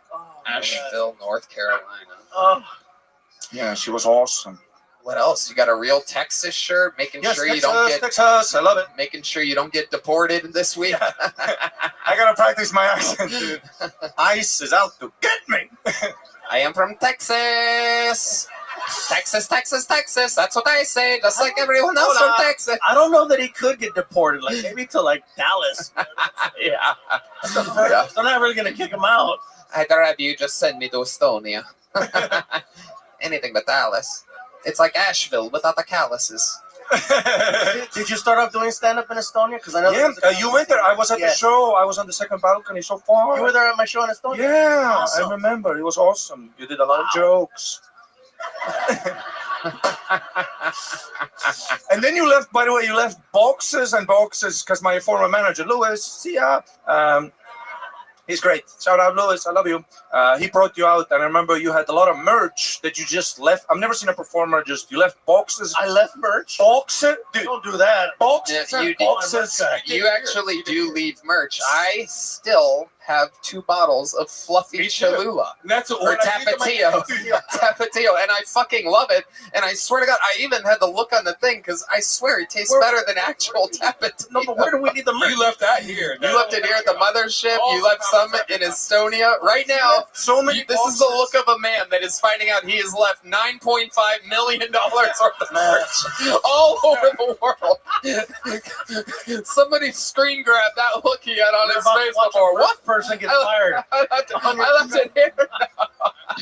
Asheville, North Carolina. Yeah, she was awesome. What else? You got a real Texas shirt, making sure you don't get Texas. I love it. Making sure you don't get deported this week. I gotta practice my accent, dude. ICE is out to get me. I am from Texas. Texas, Texas, Texas. That's what I say, just like everyone else from Texas. I don't know that he could get deported. Maybe to Dallas. Yeah. They're not really gonna kick him out. I'd rather you just send me to Estonia. Anything but Dallas. It's like Asheville without the calluses. Did you start off doing stand-up in Estonia? Because I know you went there. I was at the show. I was on the second balcony so far. You were there at my show in Estonia? Yeah, awesome. I remember. It was awesome. You did a lot of jokes. And then you left, by the way, boxes and boxes because my former manager, Louis, see ya. He's great. Shout out, Louis. I love you. He brought you out, and I remember you had a lot of merch that you just left. I've never seen a performer you left boxes. I left merch? Boxes? Dude, don't do that. Boxes and boxes. You actually do leave merch. I still have 2 bottles of fluffy Cholula. That's or Tapatio. Tapatio. And I fucking love it. And I swear to God, I even had the look on the thing because I swear it tastes better than actual Tapatio. No, but where do we need the merch? You left that here. You left it here at the mothership. You left some in Estonia. Right now, this is the look of a man that is finding out he has left $9.5 million worth of merch all over the world. Somebody screen grabbed that look he had on his face before. What person gets fired? I left it here.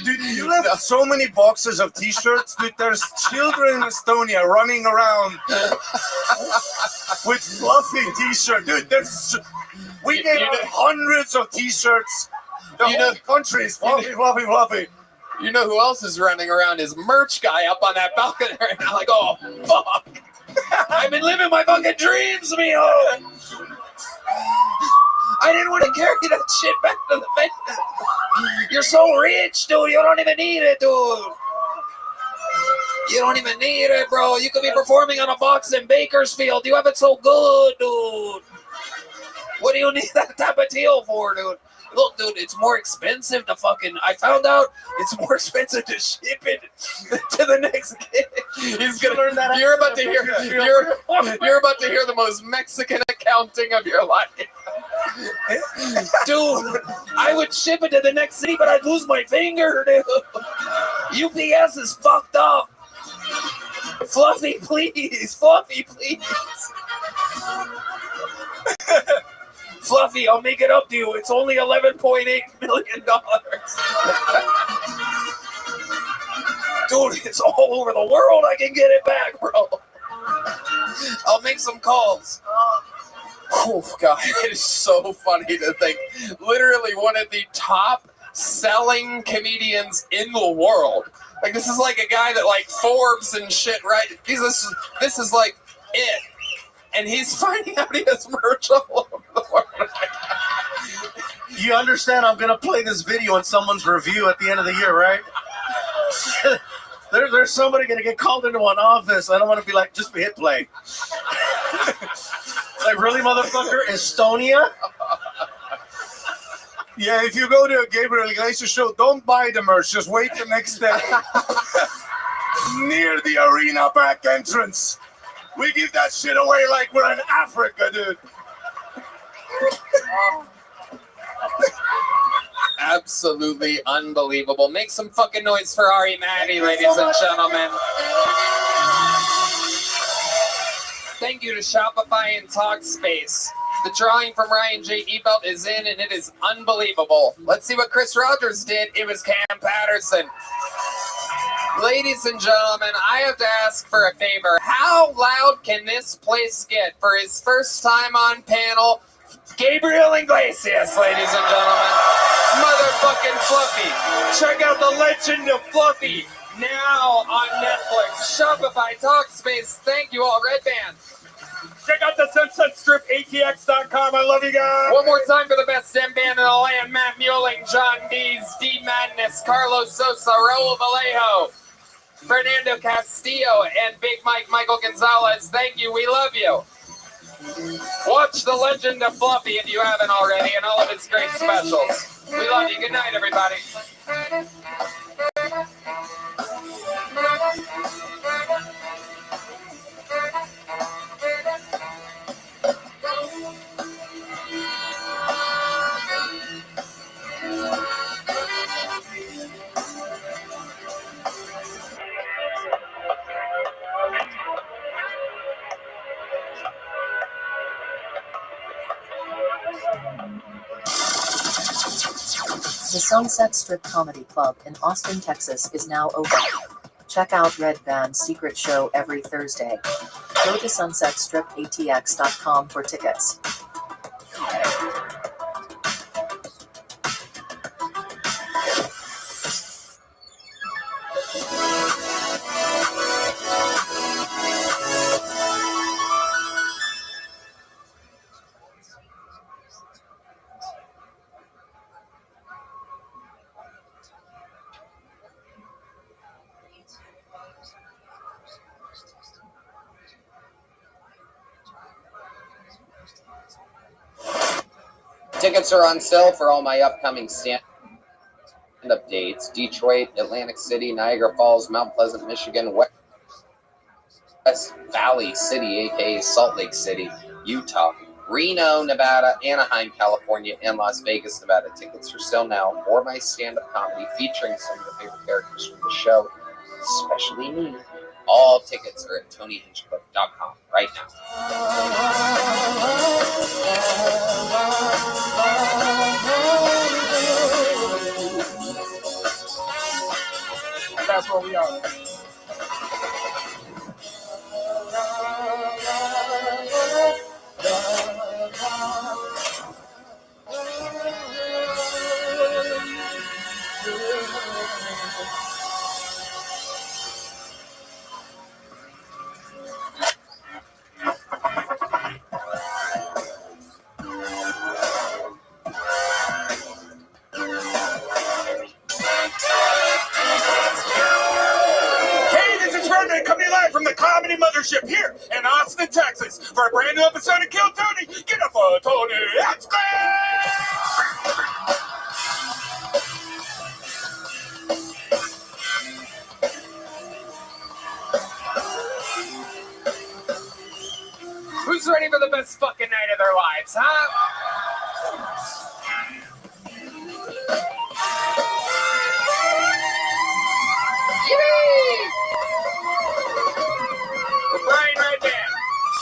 Dude, you left so many boxes of t-shirts. Dude, there's children in Estonia running around with fluffy t-shirts. Dude, we gave out hundreds of t-shirts. The whole country is fluffy, fluffy, fluffy. You know who else is running around? His merch guy up on that balcony right now. Like, oh, fuck. I've been living my fucking dreams, mijo. I didn't want to carry that shit back to the bank. You're so rich, dude. You don't even need it, dude. You don't even need it, bro. You could be performing on a box in Bakersfield. You have it so good, dude. What do you need that Tapatio for, dude? Look, dude, it's more expensive to fucking. I found out it's more expensive to ship it to the next kid. He's gonna learn that. You're about to hear. You're about to hear the most Mexican accounting of your life, dude. I would ship it to the next city, but I'd lose my finger, dude. UPS is fucked up. Fluffy, please. Fluffy, please. Fluffy, I'll make it up to you. It's only $11.8 million. Dude, it's all over the world. I can get it back, bro. I'll make some calls. Oh, God, it is so funny to think. Literally one of the top selling comedians in the world. Like, this is like a guy that, like, Forbes and shit, right? This is like it. And he's finding out he has merch all over the world. You understand I'm going to play this video in someone's review at the end of the year, right? There's somebody going to get called into an office. I don't want to be like, just hit play. Like, really, motherfucker? Estonia? Yeah, if you go to a Gabriel Iglesias show, don't buy the merch. Just wait the next day. Near the arena back entrance. We give that shit away like we're in Africa, dude. Absolutely unbelievable. Make some fucking noise for Ari Maddie, ladies and gentlemen. Thank you to Shopify and Talkspace. The drawing from Ryan J. Ebelt is in, and it is unbelievable. Let's see what Chris Rogers did. It was Cam Patterson. Ladies and gentlemen, I have to ask for a favor. How loud can this place get for his first time on panel? Gabriel Iglesias, ladies and gentlemen. Motherfucking Fluffy. Check out the legend of Fluffy now on Netflix. Shopify, Talkspace. Thank you all. Red Band. Check out the Sunset Strip, ATX.com. I love you guys. One more time for the best M band in the land. Matt Mueling, John Dees, D Madness, Carlos Sosa, Raul Vallejo, Fernando Castillo, and Big Mike Michael Gonzalez. Thank you. We love you. Watch The Legend of Fluffy if you haven't already, and all of his great specials. We love you. Good night, everybody. The Sunset Strip Comedy Club in Austin, Texas is now open. Check out Red Band's secret show every Thursday. Go to sunsetstripatx.com for tickets. Tickets are on sale for all my upcoming stand-up dates. Detroit, Atlantic City, Niagara Falls, Mount Pleasant, Michigan, West Valley City, aka Salt Lake City, Utah, Reno, Nevada, Anaheim, California, and Las Vegas, Nevada. Tickets are still now for my stand-up comedy featuring some of the favorite characters from the show, especially me. All tickets are at TonyHinchcliffe.com right now. That's where we are. Coming live from the Comedy Mothership here in Austin, Texas, for a brand new episode of Kill Tony. Get up for Tony. Let's go! Who's ready for the best fucking night of their lives, huh? Yippee! We're Brian Red Band.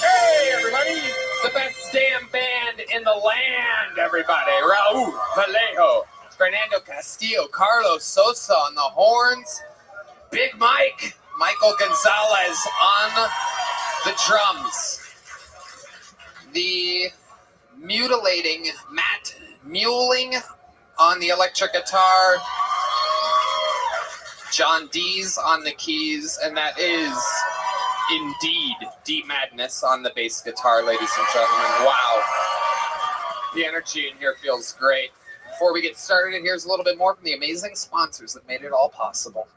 Hey, everybody! The best damn band in the land, everybody. Raul Vallejo, Fernando Castillo, Carlos Sosa on the horns, Big Mike, Michael Gonzalez on the drums. The mutilating Matt Muling on the electric guitar, John Dees on the keys, and that is indeed D Madness on the bass guitar, ladies and gentlemen. Wow. The energy in here feels great. Before we get started, here's a little bit more from the amazing sponsors that made it all possible.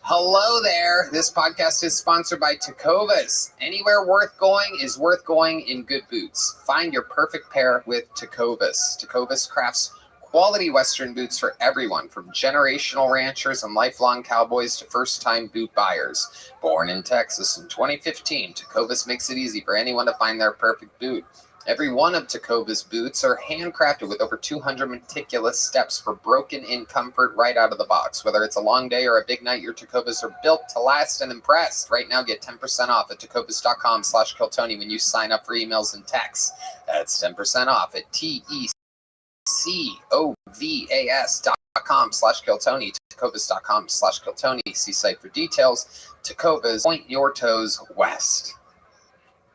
Hello there. This podcast is sponsored by Tecovas. Anywhere worth going is worth going in good boots. Find your perfect pair with Tecovas. Tecovas crafts quality Western boots for everyone, from generational ranchers and lifelong cowboys to first-time boot buyers. Born in Texas in 2015, Tecovas makes it easy for anyone to find their perfect boot. Every one of Tecovas boots are handcrafted with over 200 meticulous steps for broken-in comfort right out of the box. Whether it's a long day or a big night, your Tecovas are built to last and impress. Right now, get 10% off at tecovas.com/Kiltony when you sign up for emails and texts. That's 10% off at tecovas.com/Kiltony, tecovas.com/Kiltony. See site for details. Tecovas, point your toes west.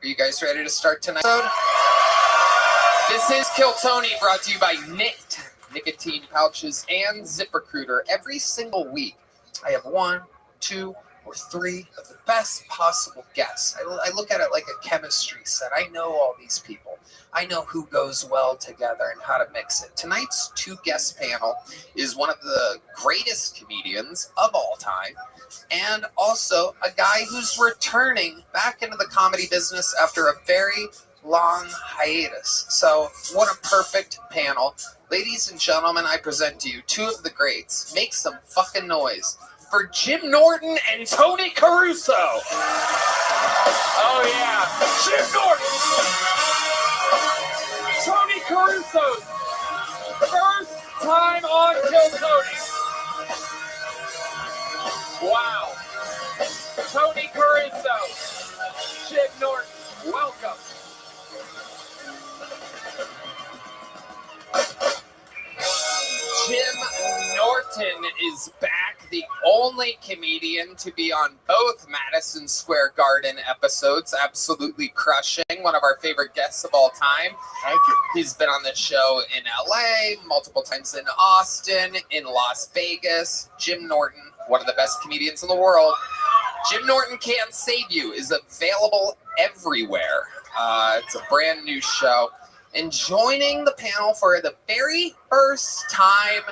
Are you guys ready to start tonight? This is Kiltony, brought to you by Knit nicotine pouches and ZipRecruiter. Every single week, I have 1, 2, or 3 of the best possible guests. I look at it like a chemistry set. I know all these people. I know who goes well together and how to mix it. Tonight's 2-guest panel is one of the greatest comedians of all time, and also a guy who's returning back into the comedy business after a very long hiatus. So what a perfect panel. Ladies and gentlemen, I present to you 2 of the greats. Make some fucking noise for Jim Norton and Tony Caruso. Oh yeah, Jim Norton, Tony Caruso, first time on Kiltony. Wow. Tony Caruso, Jim Norton, welcome. Jim Norton is back, the only comedian to be on both Madison Square Garden episodes, absolutely crushing, one of our favorite guests of all time. Thank you. He's been on the show in LA, multiple times in Austin, in Las Vegas. Jim Norton, one of the best comedians in the world. Jim Norton Can't Save You is available everywhere. It's a brand new show. And joining the panel for the very first time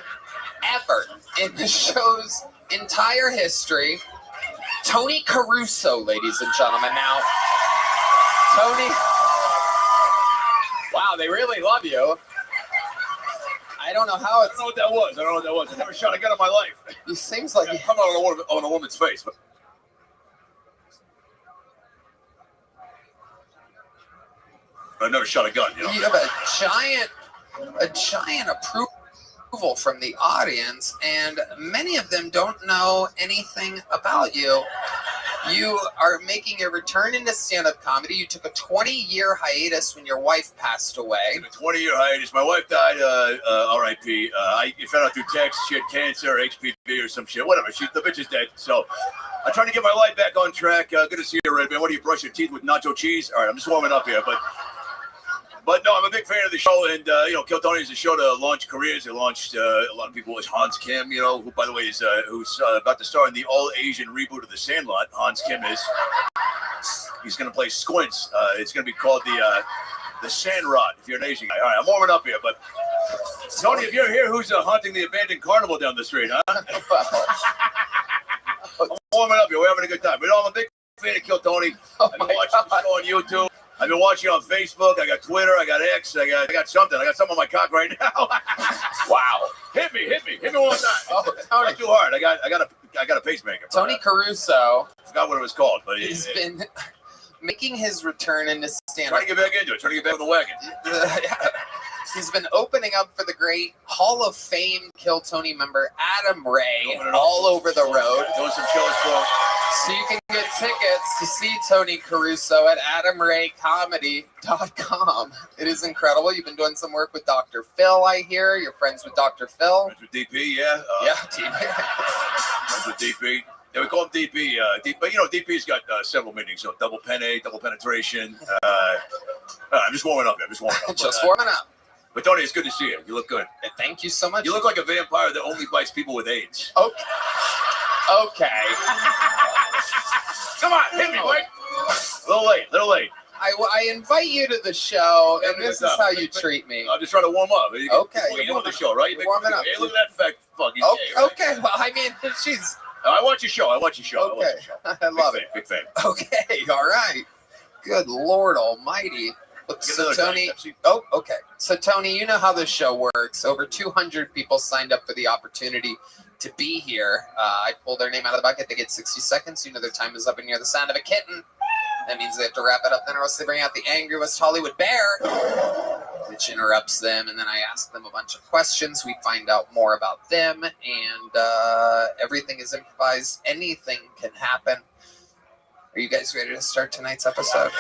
ever in the show's entire history, Tony Caruso, ladies and gentlemen. Now, Tony, wow, they really love you. I don't know how it's... I don't know what that was. I never shot a gun in my life. It seems like... Yeah, come on a woman's face. But... I never shot a gun, you know. You have a giant approval from the audience, and many of them don't know anything about you. You are making a return into stand-up comedy. You took a 20-year hiatus when your wife passed away. A 20-year hiatus. My wife died, R.I.P. I found out through text she had cancer, HPV or some shit. Whatever. The bitch is dead. So I'm trying to get my life back on track. Good to see you, Red Man. What do you brush your teeth with, nacho cheese? All right, I'm just warming up here, But no, I'm a big fan of the show, and Kiltony is a show to launch careers. They launched a lot of people. Is Hans Kim, who by the way is who's about to star in the all-Asian reboot of The Sandlot. Hans Kim is. He's going to play Squints. It's going to be called the Sand Rod. If you're an Asian guy, all right, I'm warming up here, but Tony, if you're here, who's haunting the abandoned carnival down the street, huh? I'm warming up here. We're having a good time. But I'm a big fan of Kill Tony. I've been watching the show on YouTube. I've been watching on Facebook. I got Twitter. I got X. I got something. I got something on my cock right now. Wow! Hit me one time. Oh, Not too hard. I got a pacemaker. Tony Caruso. I forgot what it was called, but He's been making his return into stand-up. Trying to get back into it. Trying to get back on the wagon. He's been opening up for the great Hall of Fame Kill Tony member Adam Ray all over the road. Doing some shows for him. So you can get tickets to see Tony Caruso at AdamRayComedy.com. It is incredible. You've been doing some work with Dr. Phil, I hear. You're friends with Dr. Phil. Friends with DP, yeah. DP. Friends with DP. Yeah, we call him DP. But you know, DP's got several meanings. So double penne, double penetration. I'm just warming up. Just warming up. But Tony, it's good to see you. You look good. Thank you so much. You look like a vampire that only bites people with AIDS. Okay. Come on, hit me, boy. Little late. I invite you to the show, and this is how you treat me. I'm just trying to warm up. Okay. You're doing the show, right? You're warming up. Hey, look at that fat fuck. He's Okay, gay, right? okay. Well, I mean, she's... I want your show. Okay. I love it. Big fan. Okay, all right. Good Lord Almighty. So Tony, okay. So Tony, you know how this show works. Over 200 people signed up for the opportunity to be here. I pull their name out of the bucket. They get 60 seconds. You know their time is up, and you're the sound of a kitten. That means they have to wrap it up. Then or else they bring out the angry West Hollywood Bear, which interrupts them. And then I ask them a bunch of questions. We find out more about them, and everything is improvised. Anything can happen. Are you guys ready to start tonight's episode?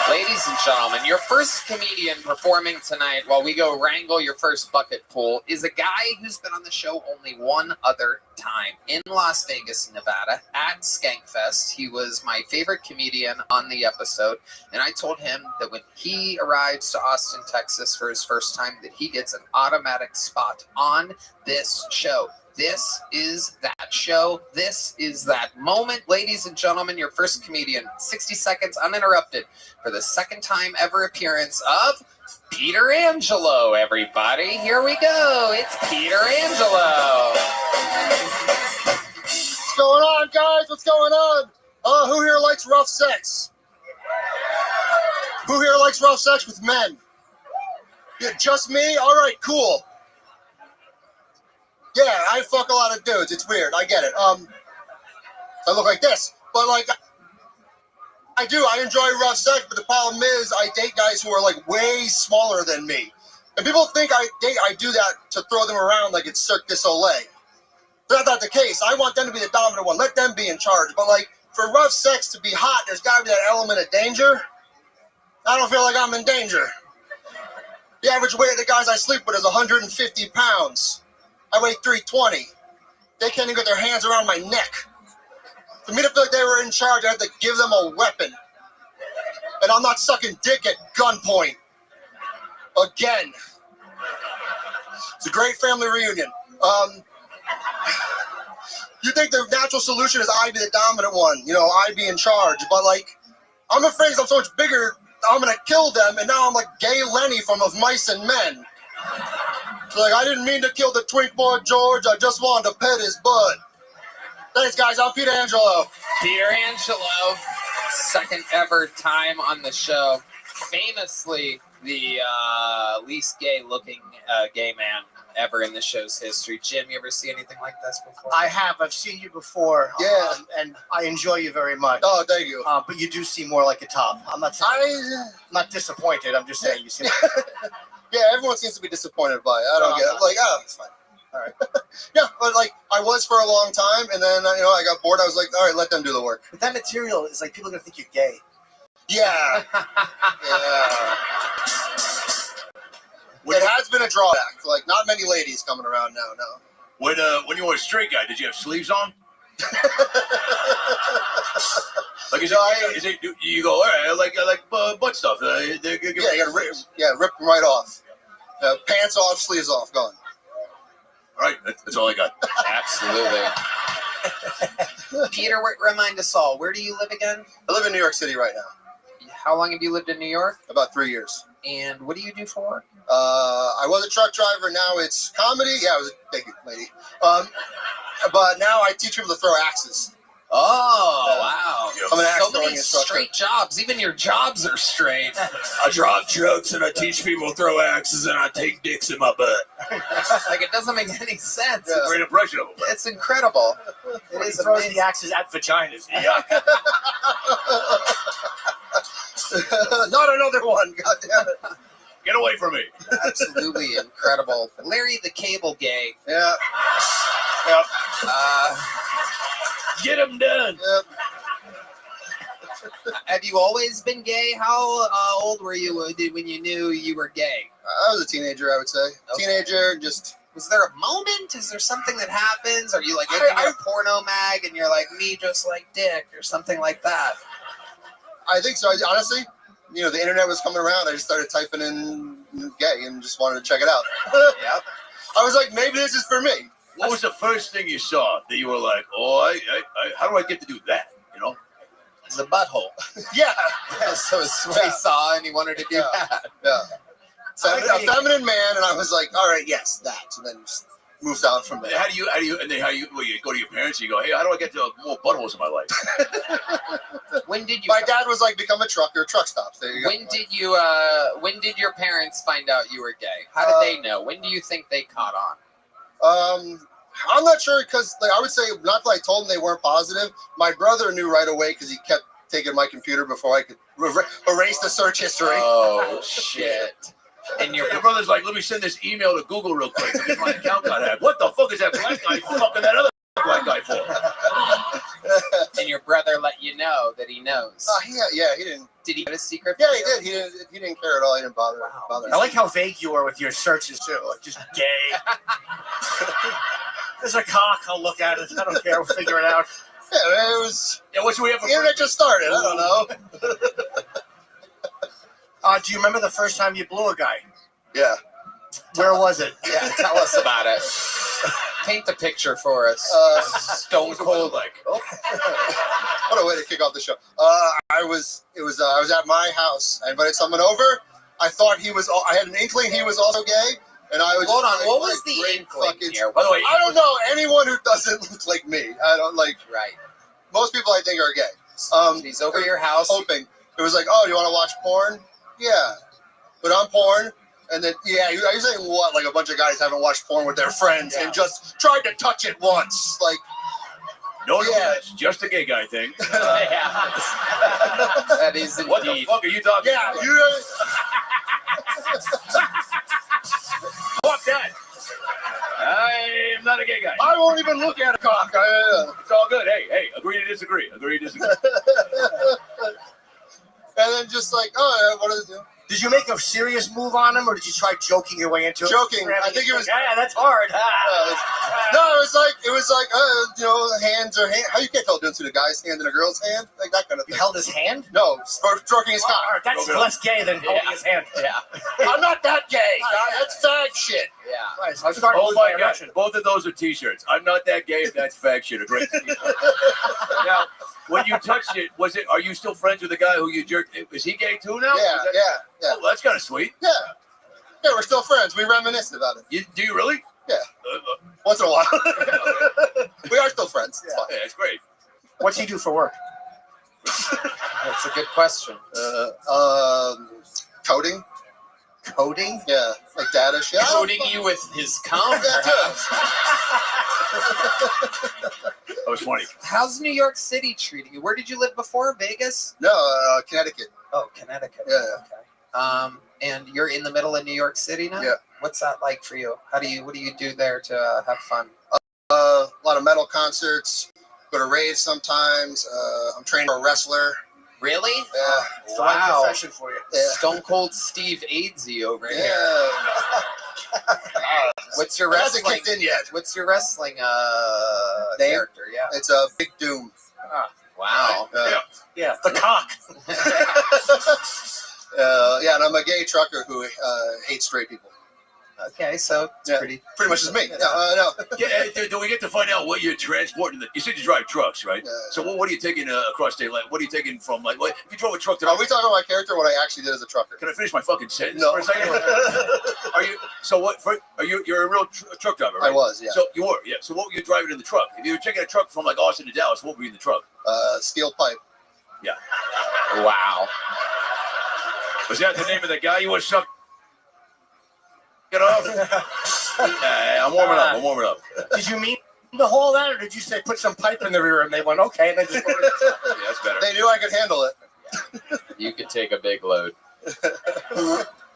Ladies and gentlemen, your first comedian performing tonight while we go wrangle your first bucket pool is a guy who's been on the show only one other time in Las Vegas, Nevada at Skankfest. He was my favorite comedian on the episode, and I told him that when he arrives to Austin, Texas for his first time, that he gets an automatic spot on this show. This is that show. This is that moment. Ladies and gentlemen, your first comedian, 60 seconds uninterrupted for the second time ever appearance of Peter Angelo, everybody. Here we go. It's Peter Angelo. What's going on, guys? What's going on? Who here likes rough sex? Who here likes rough sex with men? Yeah, just me? All right, cool. Yeah, I fuck a lot of dudes. It's weird. I get it. I look like this, but like, I do. I enjoy rough sex, but the problem is, I date guys who are like way smaller than me, and people think I do that to throw them around like it's Cirque du Soleil. That's not the case. I want them to be the dominant one. Let them be in charge. But like, for rough sex to be hot, there's got to be that element of danger. I don't feel like I'm in danger. The average weight of the guys I sleep with is 150 pounds. I weigh 320. They can't even get their hands around my neck. For me to feel like they were in charge, I have to give them a weapon. And I'm not sucking dick at gunpoint. Again. It's a great family reunion. You think the natural solution is I be the dominant one, you know, I be in charge. But like, I'm afraid I'm so much bigger, I'm gonna kill them, and now I'm like Gay Lenny from Of Mice and Men. Like, I didn't mean to kill the twink boy George, I just wanted to pet his butt. Thanks, guys. I'm Peter Angelo. Peter Angelo, second ever time on the show. Famously, the least gay-looking gay man ever in the show's history. Jim, you ever see anything like this before? I have. I've seen you before. Yeah. And I enjoy you very much. Oh, thank you. But you do seem more like a top. I'm not not disappointed. I'm just saying you seem Yeah, everyone seems to be disappointed by it. I don't get it. Like, oh, it's fine. All right. Yeah, but like, I was for a long time, and then, you know, I got bored. I was like, all right, let them do the work. But that material is like, people are going to think you're gay. Yeah. Yeah. It has been a drawback. Like, not many ladies coming around now, no. When you were a straight guy, did you have sleeves on? Like, is it, you go, all right, like butt stuff. Yeah, you gotta rip them right off. Pants off, sleeves off, gone. All right, that's all I got. Absolutely. Peter, remind us all, where do you live again? I live in New York City right now. How long have you lived in New York? About 3 years. And what do you do for work? I was a truck driver. Now it's comedy. Yeah, I was. Thank you, lady. But now I teach people to throw axes. Oh, wow. I'm an axe So many throwing instructor. straight jobs. Even your jobs are straight. I drop jokes and I teach people to throw axes and I take dicks in my butt. Like, it doesn't make any sense. Yeah. Great impression of him. It's incredible. It is throws amazing. the axes at vaginas. Yeah. Not another one. God damn it. Get away from me. Absolutely incredible. Larry the Cable Gay. Yeah. Yep. Get him done. Yep. Have you always been gay? How old were you when you knew you were gay? I was a teenager, I would say. Okay. Teenager, just. Was there a moment? Is there something that happens? Are you like looking at a porno mag and you're like, me just like dick or something like that? I think so. Honestly, the internet was coming around. I just started typing in gay and just wanted to check it out. Yep. I was like, maybe this is for me. What was the first thing you saw that you were like, oh, how do I get to do that? You know? The butthole. Yeah. So it's what he saw and he wanted to do that. Yeah. A feminine man, and I was like, all right, yes, that. And then just moved on from there. How do you go to your parents and you go, hey, how do I get to more buttholes in my life? When did you? My dad was like, become a trucker, truck stops. There you go. When did your parents find out you were gay? How did they know? When do you think they caught on? I'm not sure because I would say not that I told them they weren't positive. My brother knew right away because he kept taking my computer before I could erase the search history. Oh shit! And your brother's like, let me send this email to Google real quick because my account got hacked. What the fuck is that black guy fucking that other black guy for? And your brother let you know that he knows. Yeah, he didn't. Did he get a secret? Yeah, he did. He didn't care at all. He didn't bother. I like how vague you were with your searches too. Like just gay. There's a cock. I'll look at it. I don't care. We'll figure it out. Yeah, it was. Yeah, what should we have? The internet just started. I don't know. Do you remember the first time you blew a guy? Yeah. Where was it? Yeah, tell us about it. Paint the picture for us. Stone cold, like. Oh. What a way to kick off the show. I was at my house. I invited someone over. I thought I had an inkling he was also gay, and I was. Hold on. Like, what was the inkling here? By the way, I don't know anyone who doesn't look like me. I don't like. Right. Most people I think are gay. He's over your house. Hoping. It was like, oh, do you want to watch porn? Yeah. But on porn. And then, are you saying what? Like a bunch of guys haven't watched porn with their friends and just tried to touch it once. Like, no, it's just a gay guy thing. That is indeed. What the fuck are you talking about? Yeah, you. Fuck that. I am not a gay guy. I won't even look at a cock. It's all good. Hey, agree to disagree. Agree to disagree. And then just like, oh, what does it do? Did you make a serious move on him, or did you try joking your way into it? Joking. I think it was. Yeah, that's hard. No, it was like hands or hand. How you can't tell the difference between a guy's hand and a girl's hand, like that kind of thing. You held his hand? No, stroking his cock. That's less gay than holding his hand. Yeah. I'm not that gay. That's fag shit. Yeah. Right, I'm starting to Oh lose my my god! erection. Both of those are T-shirts. I'm not that gay. If that's fag shit. A great. Now, when you touched it, are you still friends with the guy who you jerked? Is he gay too now? Yeah. Oh, that's kind of sweet. Yeah, we're still friends. We reminisce about it. Do you really? Yeah. Once in a while. We are still friends. It's fine. Yeah, it's great. What's he do for work? That's a good question. Coding. Coding? Yeah, like data shit. Coding you with his cum? That was funny. How's New York City treating you? Where did you live before? Vegas? No, Connecticut. Oh, Connecticut. Yeah. Okay. And you're in the middle of New York City now? Yeah. What's that like for you? What do you do there to have fun? A lot of metal concerts. Go to raves sometimes. I'm trained for a wrestler. Really? Yeah. It's the right profession for you. Yeah. Stone Cold Steve Aidsy over here. Yeah. What's your It hasn't wrestling? kicked in yet. What's your wrestling Name? character? Yeah. It's a Big Doom. Wow. Yeah, the cock. And I'm a gay trucker who hates straight people. Okay, so it's pretty much is me. No. Do we get to find out what you're transporting? You said you drive trucks, right? Yeah. So what are you taking across state line? What are you taking from, like, what, if you drove a truck to... Are we talking about my character or what I actually did as a trucker? Can I finish my fucking sentence No. for a second? You're a real truck driver, right? I was, yeah. So you were, yeah. So what were you driving in the truck? If you were taking a truck from, like, Austin to Dallas, what were you in the truck? Steel pipe. Yeah. Wow. Was that the name of the guy you were sucking? Get off. I'm warming up. Did you mean to hold that, or did you say put some pipe in the rear and they went okay and then just go Yeah, that's better. They knew I could handle it. You could take a big load.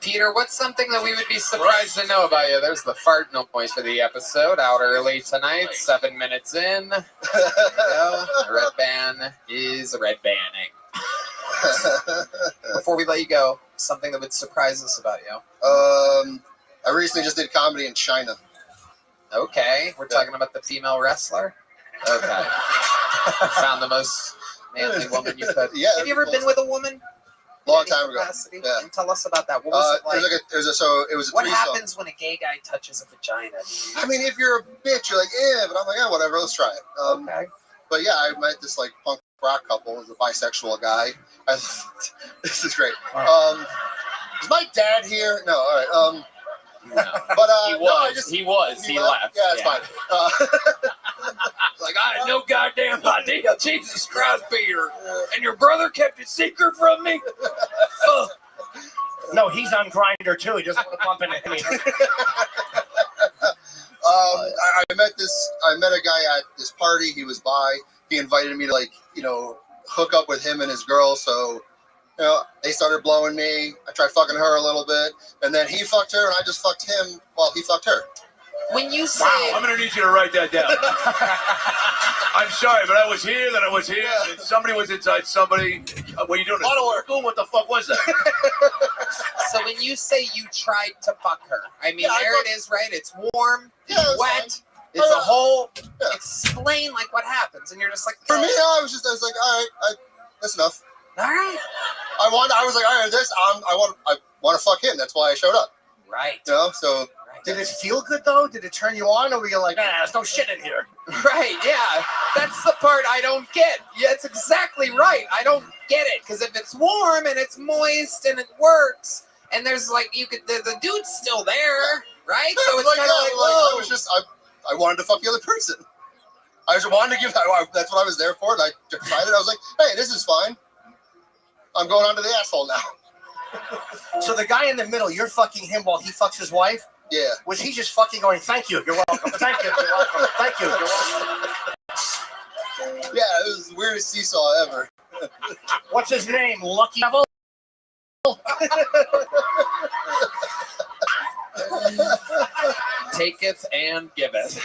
Peter, what's something that we would be surprised to know about you? There's the fart noise for the episode. Out early tonight, 7 minutes in. Red Band is red banning. Before we let you go, something that would surprise us about you. I recently just did comedy in China. Okay, we're talking about the female wrestler. Okay, found the most manly woman you could. Yeah. Have you ever been with a woman? Long time ago. Yeah. And tell us about that. What was it like? It was a What threesome. happens when a gay guy touches a vagina? I mean, if you're a bitch, you're like, yeah, but I'm like, yeah, whatever, let's try it. Okay. But yeah, I met this like punk rock couple. It was a bisexual guy. This is great. Is my dad here? No, all right. No. But He was. He left. Yeah, it's fine. Like, I had no goddamn idea. Jesus Christ, Peter. And your brother kept it secret from me? No, he's on Grindr too. He doesn't want to bump into me. I met a guy at this party. He was bi. He invited me to hook up with him and his girl. So, they started blowing me. I tried fucking her a little bit, and then he fucked her, and I just fucked him while he fucked her. When you say, I'm gonna need you to write that down. I'm sorry, but I was here, then I was here, and somebody was inside somebody. What are you doing? A lot of work. What the fuck was that? So when you say you tried to fuck her, I mean, it is, right? It's warm, Yeah, it's wet, fine. it's a hole. Yeah. Explain like what happens, and you're just like, For me, I was like, all right, that's enough. all right, I was like, all right, I want to fuck him. That's why I showed up. right, So Did it feel good though? Did it turn you on, or were you like, there's no shit in here? right, yeah. That's the part I don't get. Yeah, it's exactly right. I don't get it because if it's warm and it's moist and it works, and there's like the dude's still there, right? So it's kind of like, whoa. I wanted to fuck the other person. I just wanted to give. That's what I was there for, and I decided. I was like, hey, this is fine. I'm going on to the asshole now. So the guy in the middle, you're fucking him while he fucks his wife? Yeah. Was he just fucking going, thank you, you're welcome, thank you, you're welcome, thank you, you're welcome? Yeah, it was the weirdest seesaw ever. What's his name? Lucky Devil? Taketh and giveth.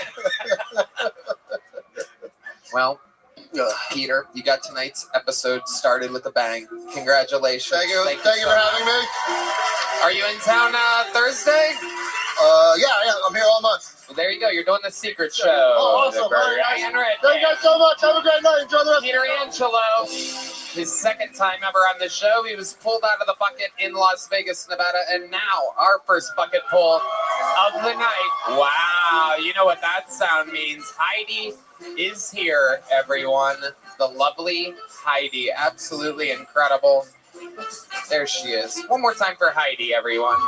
Well, Peter, you got tonight's episode started with a bang. Congratulations. Thank you for having me. Are you in town Thursday? Yeah, I'm here all month. Well, there you go. You're doing the secret show. Oh, awesome. Thank Thank you guys so much. Have a great night. Enjoy the rest Peter Angelo, his second time ever on the show. He was pulled out of the bucket in Las Vegas, Nevada, and now our first bucket pull of the night. Wow, you know what that sound means. Heidi is here, everyone. The lovely Heidi. Absolutely incredible. There she is. One more time for Heidi, everyone.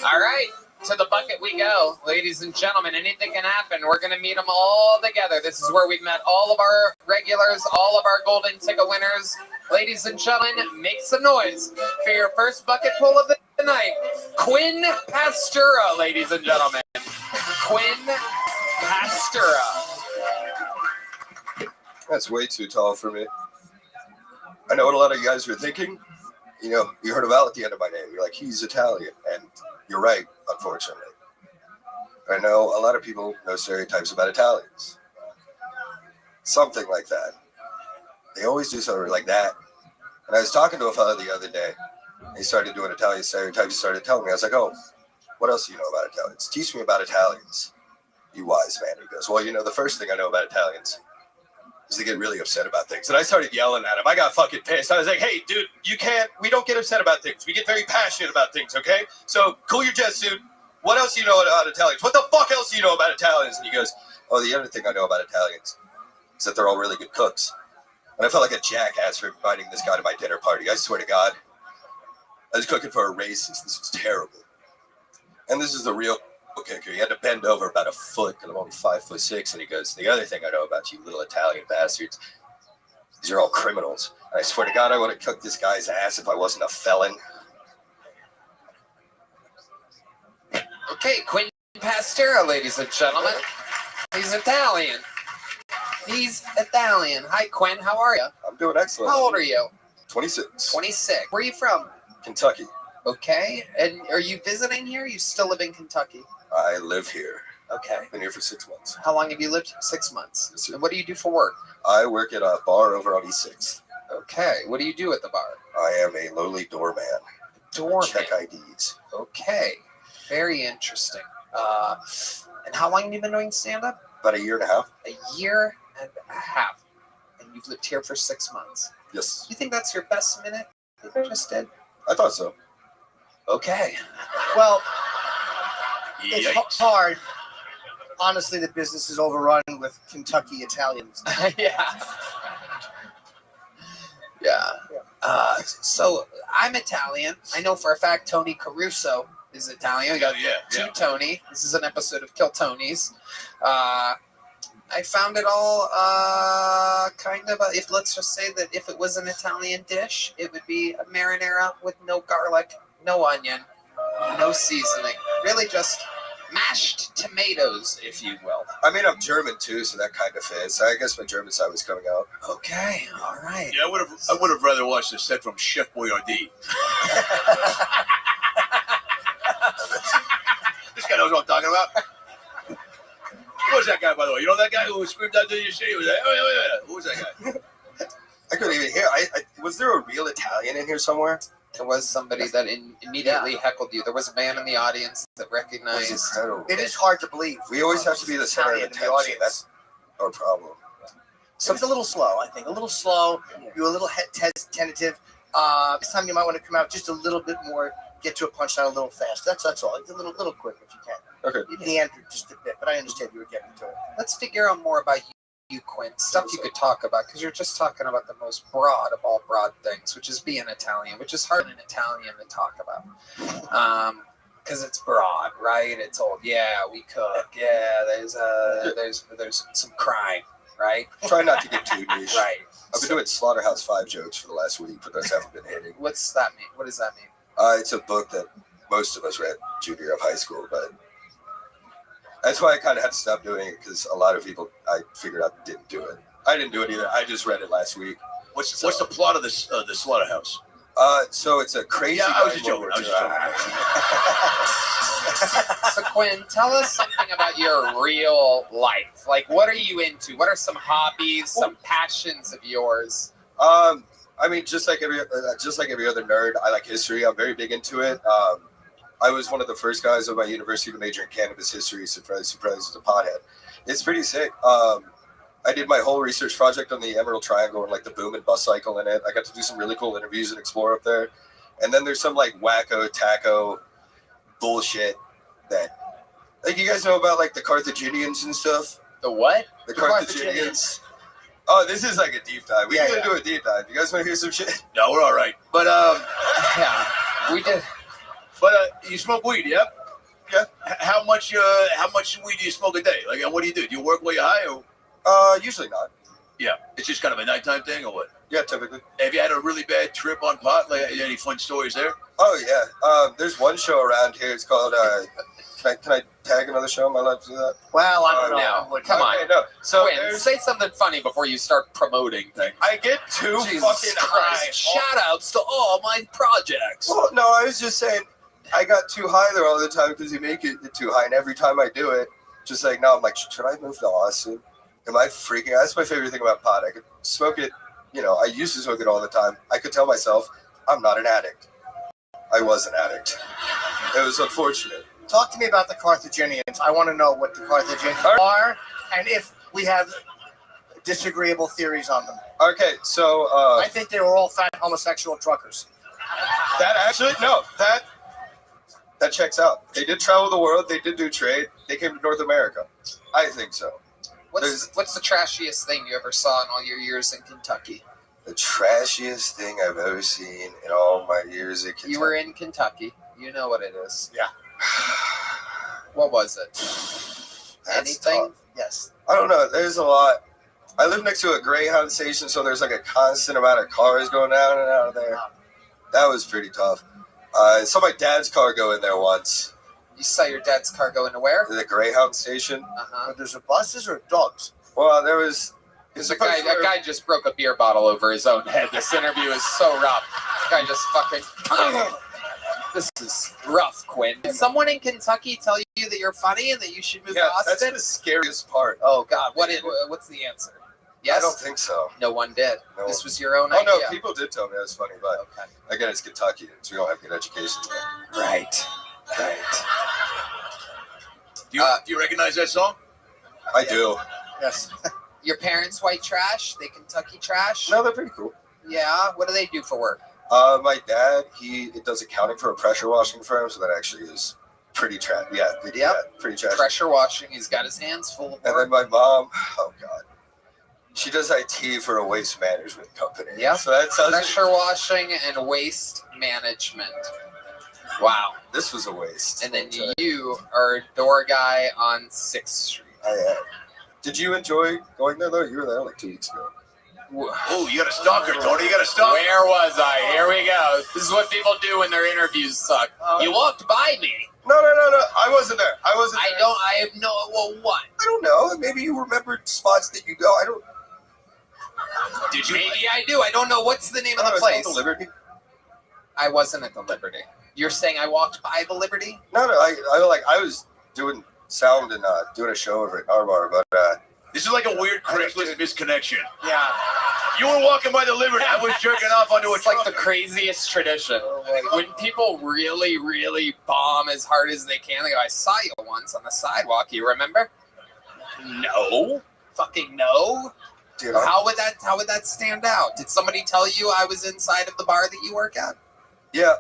All right, to the bucket we go. Ladies and gentlemen, anything can happen. We're going to meet them all together. This is where we've met all of our regulars, all of our golden ticket winners. Ladies and gentlemen, make some noise for your first bucket pull of the night. Quinn Pastura, ladies and gentlemen. Quinn Pastura. That's way too tall for me. I know what a lot of you guys are thinking. You heard of Al at the end of my name. You're like, he's Italian. And you're right, unfortunately. I know a lot of people know stereotypes about Italians. Something like that. They always do something like that. And I was talking to a fellow the other day. He started doing Italian stereotypes. He started telling me. I was like, oh, what else do you know about Italians? Teach me about Italians, you wise man. He goes, well, the first thing I know about Italians is they get really upset about things. And I started yelling at him. I got fucking pissed. I was like, hey, dude, we don't get upset about things. We get very passionate about things, okay? So cool your jet suit. What else do you know about Italians? What the fuck else do you know about Italians? And he goes, oh, the other thing I know about Italians is that they're all really good cooks. And I felt like a jackass for inviting this guy to my dinner party. I swear to God, I was cooking for a racist. This was terrible. And this is the real kicker. He had to bend over about a foot, and I'm only 5'6", and he goes, the other thing I know about you little Italian bastards, these are all criminals. And I swear to God, I would have cooked this guy's ass if I wasn't a felon. Okay, Quentin Pastera, ladies and gentlemen. He's Italian. He's Italian. Hi, Quinn. How are you? I'm doing excellent. How old are you? 26. 26. Where are you from? Kentucky. Okay. And are you visiting here? You still live in Kentucky? I live here. Okay. Been here for 6 months. How long have you lived? 6 months. Yes, and what do you do for work? I work at a bar over on East 6th. Okay. What do you do at the bar? I am a lowly doorman. Doorman. Check IDs. Okay. Very interesting. And how long have you been doing stand-up? About a year and a half. A year and a half. And you've lived here for 6 months. Yes. You think that's your best minute that you just did? I thought so. Okay. Well, it's hard. Honestly, the business is overrun with Kentucky Italians. Yeah. So I'm Italian. I know for a fact Tony Caruso is Italian. We got two Tony. This is an episode of Kill Tonys. I found it all kind of let's just say that if it was an Italian dish, it would be a marinara with no garlic, no onion, no seasoning. Really just mashed tomatoes, if you will. I mean, I'm German too, so that kind of fits. I guess my German side was coming out. Okay, all right. Yeah, I would have rather watched the set from Chef Boyardee. This guy knows what I'm talking about. Who was that guy, by the way? You know that guy who screamed out to your shit? He was like, oh, yeah. Who was that guy? I couldn't even hear. Was there a real Italian in here somewhere? There was somebody that immediately heckled you. There was a man in the audience that recognized. It is hard to believe. We always have to be the center of attention. That's our problem. So it's a little slow, I think. A little slow. You're a little tentative. This time you might want to come out just a little bit more, get to a punchline a little fast. That's all. A little quick if you can. Okay. You meandered just a bit, but I understand you were getting to it. Let's figure out more about you, Quinn. Stuff you could talk about, because you're just talking about the most broad of all broad things, which is being Italian, which is hard in Italian to talk about. Because it's broad, right? It's old. Yeah, we cook. Yeah, there's some crime, right? Try not to get too niche. Right. I've been doing Slaughterhouse 5 jokes for the last week, but those haven't been hitting. What's that mean? What does that mean? It's a book that most of us read junior year of high school, but that's why I kind of had to stop doing it, because a lot of people I figured out didn't do it. I didn't do it either. I just read it last week. What's the plot of the Slaughterhouse? So it's a crazy. Yeah, I was just joking. So Quinn, tell us something about your real life. Like, what are you into? What are some hobbies, some passions of yours? I mean, just like every other nerd, I like history. I'm very big into it. I was one of the first guys at my university to major in cannabis history. Surprise, as a pothead. It's pretty sick. I did my whole research project on the Emerald Triangle and like the boom and bust cycle in it. I got to do some really cool interviews and explore up there. And then there's some like wacko taco bullshit that, like, you guys know about like the Carthaginians and stuff. The what? The Carthaginians. Oh, this is like a deep dive. We can do a deep dive. You guys want to hear some shit? No, we're all right. But yeah, we did. But you smoke weed, yeah? Yeah. How much weed do you smoke a day? Like, what do you do? Do you work while you're high, or? Usually not. Yeah, it's just kind of a nighttime thing, or what? Yeah, typically. Have you had a really bad trip on pot? Like, any fun stories there? Oh yeah. There's one show around here. It's called. Can I tag another show? Am I allowed to do that? Well, I don't know. No, come on. No. So Quinn, say something funny before you start promoting things. I get too Jesus fucking high. Shout outs to all my projects. Well, no, I was just saying I got too high there all the time because you make it too high, and every time I do it, just like now I'm like, should I move to Austin? Am I freaking? That's my favorite thing about pot. I could smoke it. You know, I used to smoke it all the time. I could tell myself I'm not an addict. I was an addict. It was unfortunate. Talk to me about the Carthaginians. I want to know what the Carthaginians are, and if we have disagreeable theories on them. Okay, so I think they were all fat homosexual truckers. that actually that checks out. They did travel the world. They did do trade. They came to North America. I think so. What's the trashiest thing you ever saw in all your years in Kentucky? The trashiest thing I've ever seen in all my years in Kentucky. You were in Kentucky. You know what it is. Yeah. What was it? Anything? Tough. Yes. I don't know. There's a lot. I live next to a Greyhound station, so there's like a constant amount of cars going down and out of there. That was pretty tough. I saw my dad's car go in there once. You saw your dad's car go into where? The Greyhound station. Uh-huh. There's buses or dogs? Well, there was... That guy just broke a beer bottle over his own head. This interview is so rough. This guy just fucking... This is rough, Quinn. Did someone in Kentucky tell you that you're funny and that you should move to Austin? That's the scariest part. Oh, God. What's the answer? Yes? I don't think so. No one did. No. This was your own idea. idea. No, people did tell me I was funny, but again, it's Kentucky, so we don't have good education there. Right. Do you recognize that song? I do. Yes. Your parents white trash? They Kentucky trash? No, they're pretty cool. Yeah? What do they do for work? My dad, he does accounting for a pressure washing firm, so that actually is pretty trash. Yeah, pretty trash. Pressure washing. He's got his hands full of work. And then my mom, oh God, she does IT for a waste management company. Yeah. So that sounds pressure washing and waste management. Wow. This was a waste. And then you are a door guy on 6th Street. I am. Did you enjoy going there though? You were there like 2 weeks ago. Oh, you got a stalker, Tony. You got a stalker. Where was I? Here we go. This is what people do when their interviews suck. You walked by me. No. I wasn't there. I have no. Well, what? I don't know. Maybe you remembered spots that you go. I don't. Did you? Maybe I do. I don't know. What's the name of the place? The Liberty. I wasn't at the Liberty. You're saying I walked by the Liberty? No. I was doing sound and doing a show over at Narbar, but this is like a weird Craigslist misconnection. Yeah. You were walking by the Liberty. I was jerking off onto a truck. It's like the craziest tradition. When people really, really bomb as hard as they can, they go, I saw you once on the sidewalk. You remember? No. Fucking no. Dude, how would that stand out? Did somebody tell you I was inside of the bar that you work at? Yeah,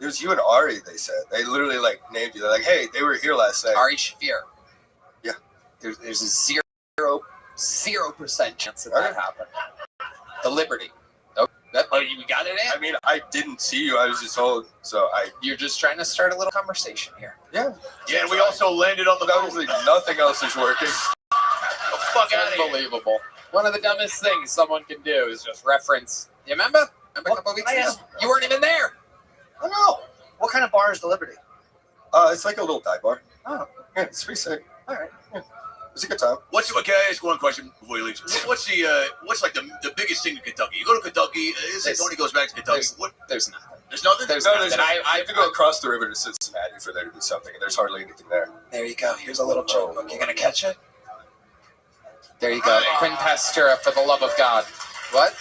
it was you and Ari, they said. They literally named you. They're like, hey, they were here last night. Ari Shafir. Yeah. There's a 0% chance that happened. The Liberty. Oh, you got it in? I mean, I didn't see you. I was just told. You're just trying to start a little conversation here. Yeah. Yeah, and we also landed on the obviously nothing else is working. Fuck out of here. Unbelievable. One of the dumbest things someone can do is just reference. You remember? A couple weeks ago? You weren't even there. Oh, no. What kind of bar is the Liberty? It's like a little dive bar. Oh. Yeah, it's pretty sick. All right. Yeah. It's a good time. Can I ask one question before you leave? What's like the biggest thing in Kentucky? You go to Kentucky, Tony goes back to Kentucky. There's nothing. There's nothing? There's nothing. I have to go across the river to Cincinnati for there to be something, and there's hardly anything there. There you go. Here's a little joke book. You gonna catch it? There you go. Quinn Pastura, for the love of God. What?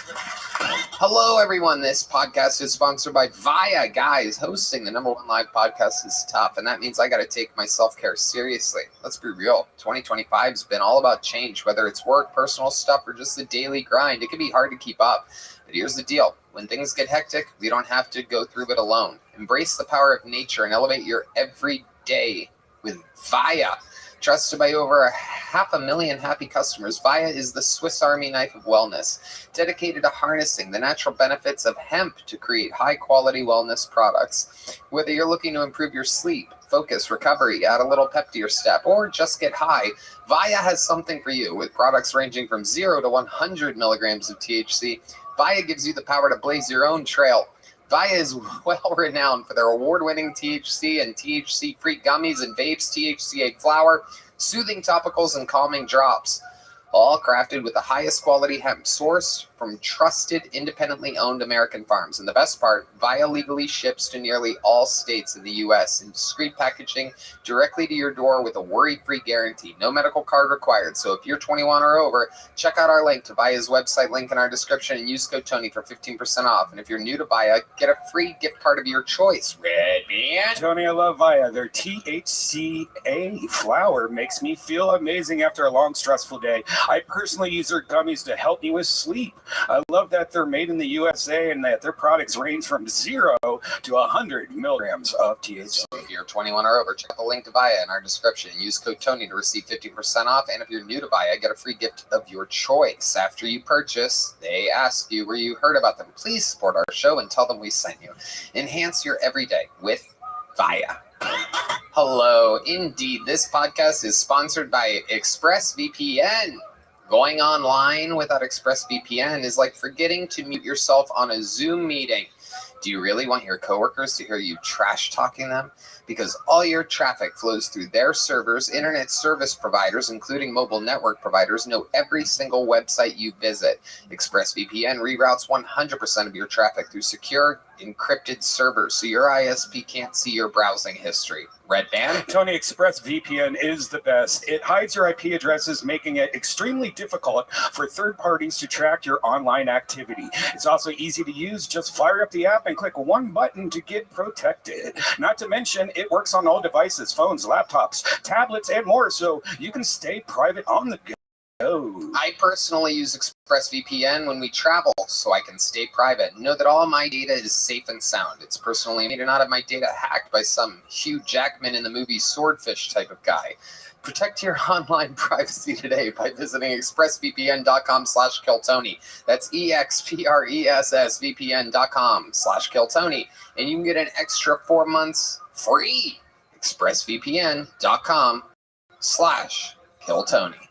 Hello, everyone. This podcast is sponsored by Via. Guys, hosting the #1 live podcast is tough, and that means I got to take my self-care seriously. Let's be real. 2025 has been all about change, whether it's work, personal stuff, or just the daily grind. It can be hard to keep up. But here's the deal. When things get hectic, we don't have to go through it alone. Embrace the power of nature and elevate your everyday with Via. Trusted by over 500,000 happy customers, Via is the Swiss Army knife of wellness, dedicated to harnessing the natural benefits of hemp to create high-quality wellness products. Whether you're looking to improve your sleep, focus, recovery, add a little pep to your step, or just get high, Via has something for you. With products ranging from 0 to 100 milligrams of THC, Via gives you the power to blaze your own trail. Via is well-renowned for their award-winning THC and THC-free gummies and vapes, THCA flower, soothing topicals, and calming drops. All crafted with the highest quality hemp sourced from trusted, independently owned American farms. And the best part, Via legally ships to nearly all states in the U.S. in discreet packaging directly to your door with a worry-free guarantee. No medical card required. So if you're 21 or over, check out our link to Via's website link in our description and use code Tony for 15% off. And if you're new to Via, get a free gift card of your choice. Red Band. Tony, I love Via. Their THCA flower makes me feel amazing after a long, stressful day. I personally use their gummies to help me with sleep. I love that they're made in the USA and that their products range from 0 to 100 milligrams of THC. So if you're 21 or over, check the link to Via in our description. Use code Tony to receive 50% off. And if you're new to Via, get a free gift of your choice. After you purchase, they ask you where you heard about them. Please support our show and tell them we sent you. Enhance your everyday with Via. Hello. Indeed, this podcast is sponsored by ExpressVPN. Going online without ExpressVPN is like forgetting to mute yourself on a Zoom meeting. Do you really want your coworkers to hear you trash talking them? Because all your traffic flows through their servers. Internet service providers, including mobile network providers, know every single website you visit. ExpressVPN reroutes 100% of your traffic through secure, encrypted servers, so your ISP can't see your browsing history. Red Band? Tony, ExpressVPN is the best. It hides your IP addresses, making it extremely difficult for third parties to track your online activity. It's also easy to use. Just fire up the app and click one button to get protected. Not to mention, it works on all devices, phones, laptops, tablets, and more, so you can stay private on the go. I personally use ExpressVPN when we travel, so I can stay private. Know that all my data is safe and sound. It's personally made and not have my data hacked by some Hugh Jackman in the movie Swordfish type of guy. Protect your online privacy today by visiting expressvpn.com/killtony. That's expressvpn.com/killtony. And you can get an extra 4 months free. expressvpn.com/killtony.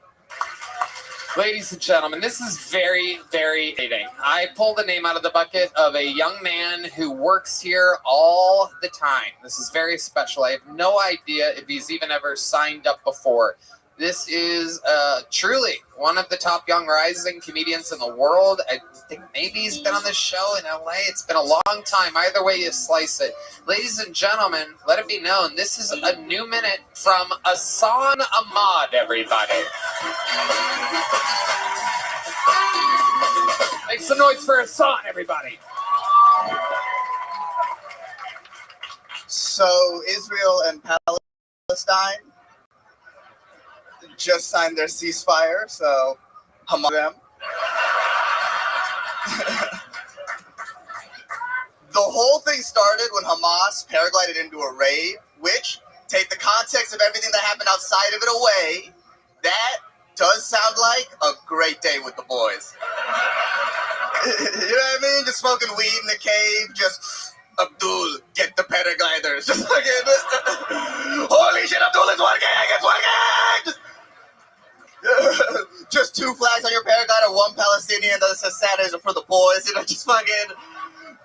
Ladies and gentlemen, this is very, very exciting. I pulled a name out of the bucket of a young man who works here all the time. This is very special. I have no idea if he's even ever signed up before. This is truly one of the top young rising comedians in the world. I think maybe he's been on this show in LA. It's been a long time. Either way you slice it. Ladies and gentlemen, let it be known, this is a new minute from Hassan Ahmad, everybody. Make some noise for Hassan, everybody. So Israel and Palestine just signed their ceasefire, so Hamas them. The whole thing started when Hamas paraglided into a rave, which, take the context of everything that happened outside of it away, that does sound like a great day with the boys. You know what I mean? Just smoking weed in the cave, just Abdul, get the paragliders. Just fucking, holy shit, Abdul, it's working, it's working! Just 2 flags on your paraglider, 1 Palestinian that says Saturdays are for the boys, you know, just fucking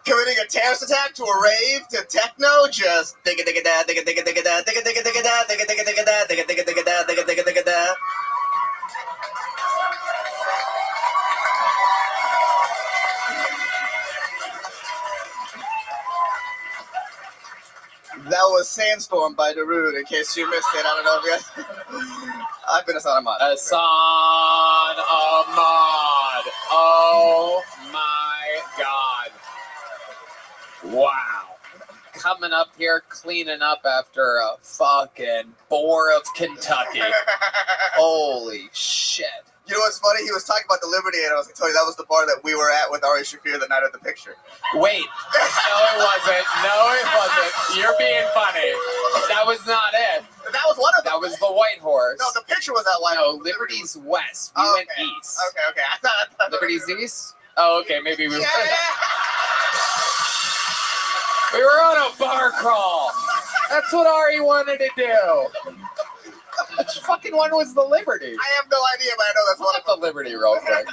committing a terrorist attack to a rave, to techno, just digga digga da, digga digga digga da, digga digga digga da, digga digga digga da, digga digga digga da, digga digga digga da. That was Sandstorm by Darude, in case you missed it. I don't know if you guys... I've been Hassan Ahmad. Hassan Ahmad. Oh my God. Wow. Coming up here, cleaning up after a fucking bore of Kentucky. Holy shit. You know what's funny? He was talking about the Liberty, and I was like, Tony, that was the bar that we were at with Ari Shafir the night of the picture. Wait. No, it wasn't. No, it wasn't. You're being funny. That was not it. That was one of them. That was the White Horse. No, the picture was that White Horse. No, Liberty's west. We went east. Okay. I thought Liberty's east? Oh, okay. Maybe we were. We were on a bar crawl. That's what Ari wanted to do. Which fucking one was the Liberty? I have no idea, but I know that's one of the Liberty real quick.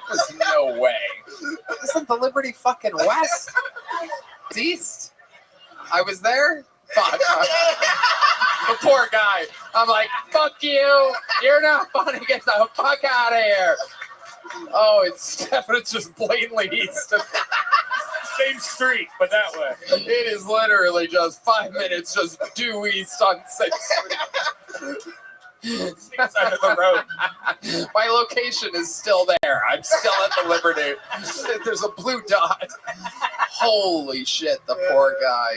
There's no way. Isn't the Liberty fucking west? It's east. I was there? Fuck. The poor guy. I'm like, fuck you. You're not funny. Get the fuck out of here. Oh, it's definitely just blatantly east. Same street, but that way. It is literally just 5 minutes just due east on 6th Street. Side of the road. My location is still there. I'm still at the Liberty. There's a blue dot. Holy shit, the poor guy.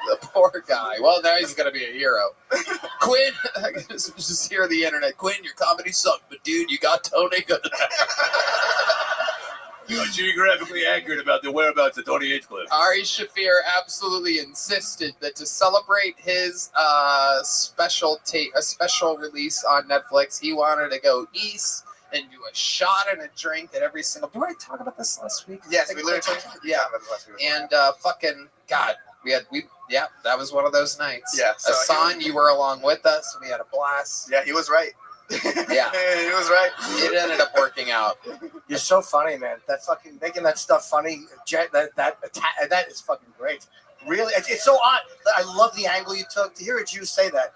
The poor guy. Well, now he's going to be a hero. Quinn, just hear the internet. Quinn, your comedy sucked, but dude, you got Tony good. Geographically accurate about the whereabouts of Tony Hinchcliffe. Ari Shafir absolutely insisted that to celebrate his special release on Netflix, he wanted to go east and do a shot and a drink at every single. Did I talk about this last week? Yes, we literally talked about this last week. And fucking God, that was one of those nights. Yeah, so Hassan, you were along with us. We had a blast. Yeah, he was right. Yeah, he was right. It ended up working out. You're so funny, man. That fucking making that stuff funny. That is fucking great. Really, it's so odd. I love the angle you took to hear a Jew say that.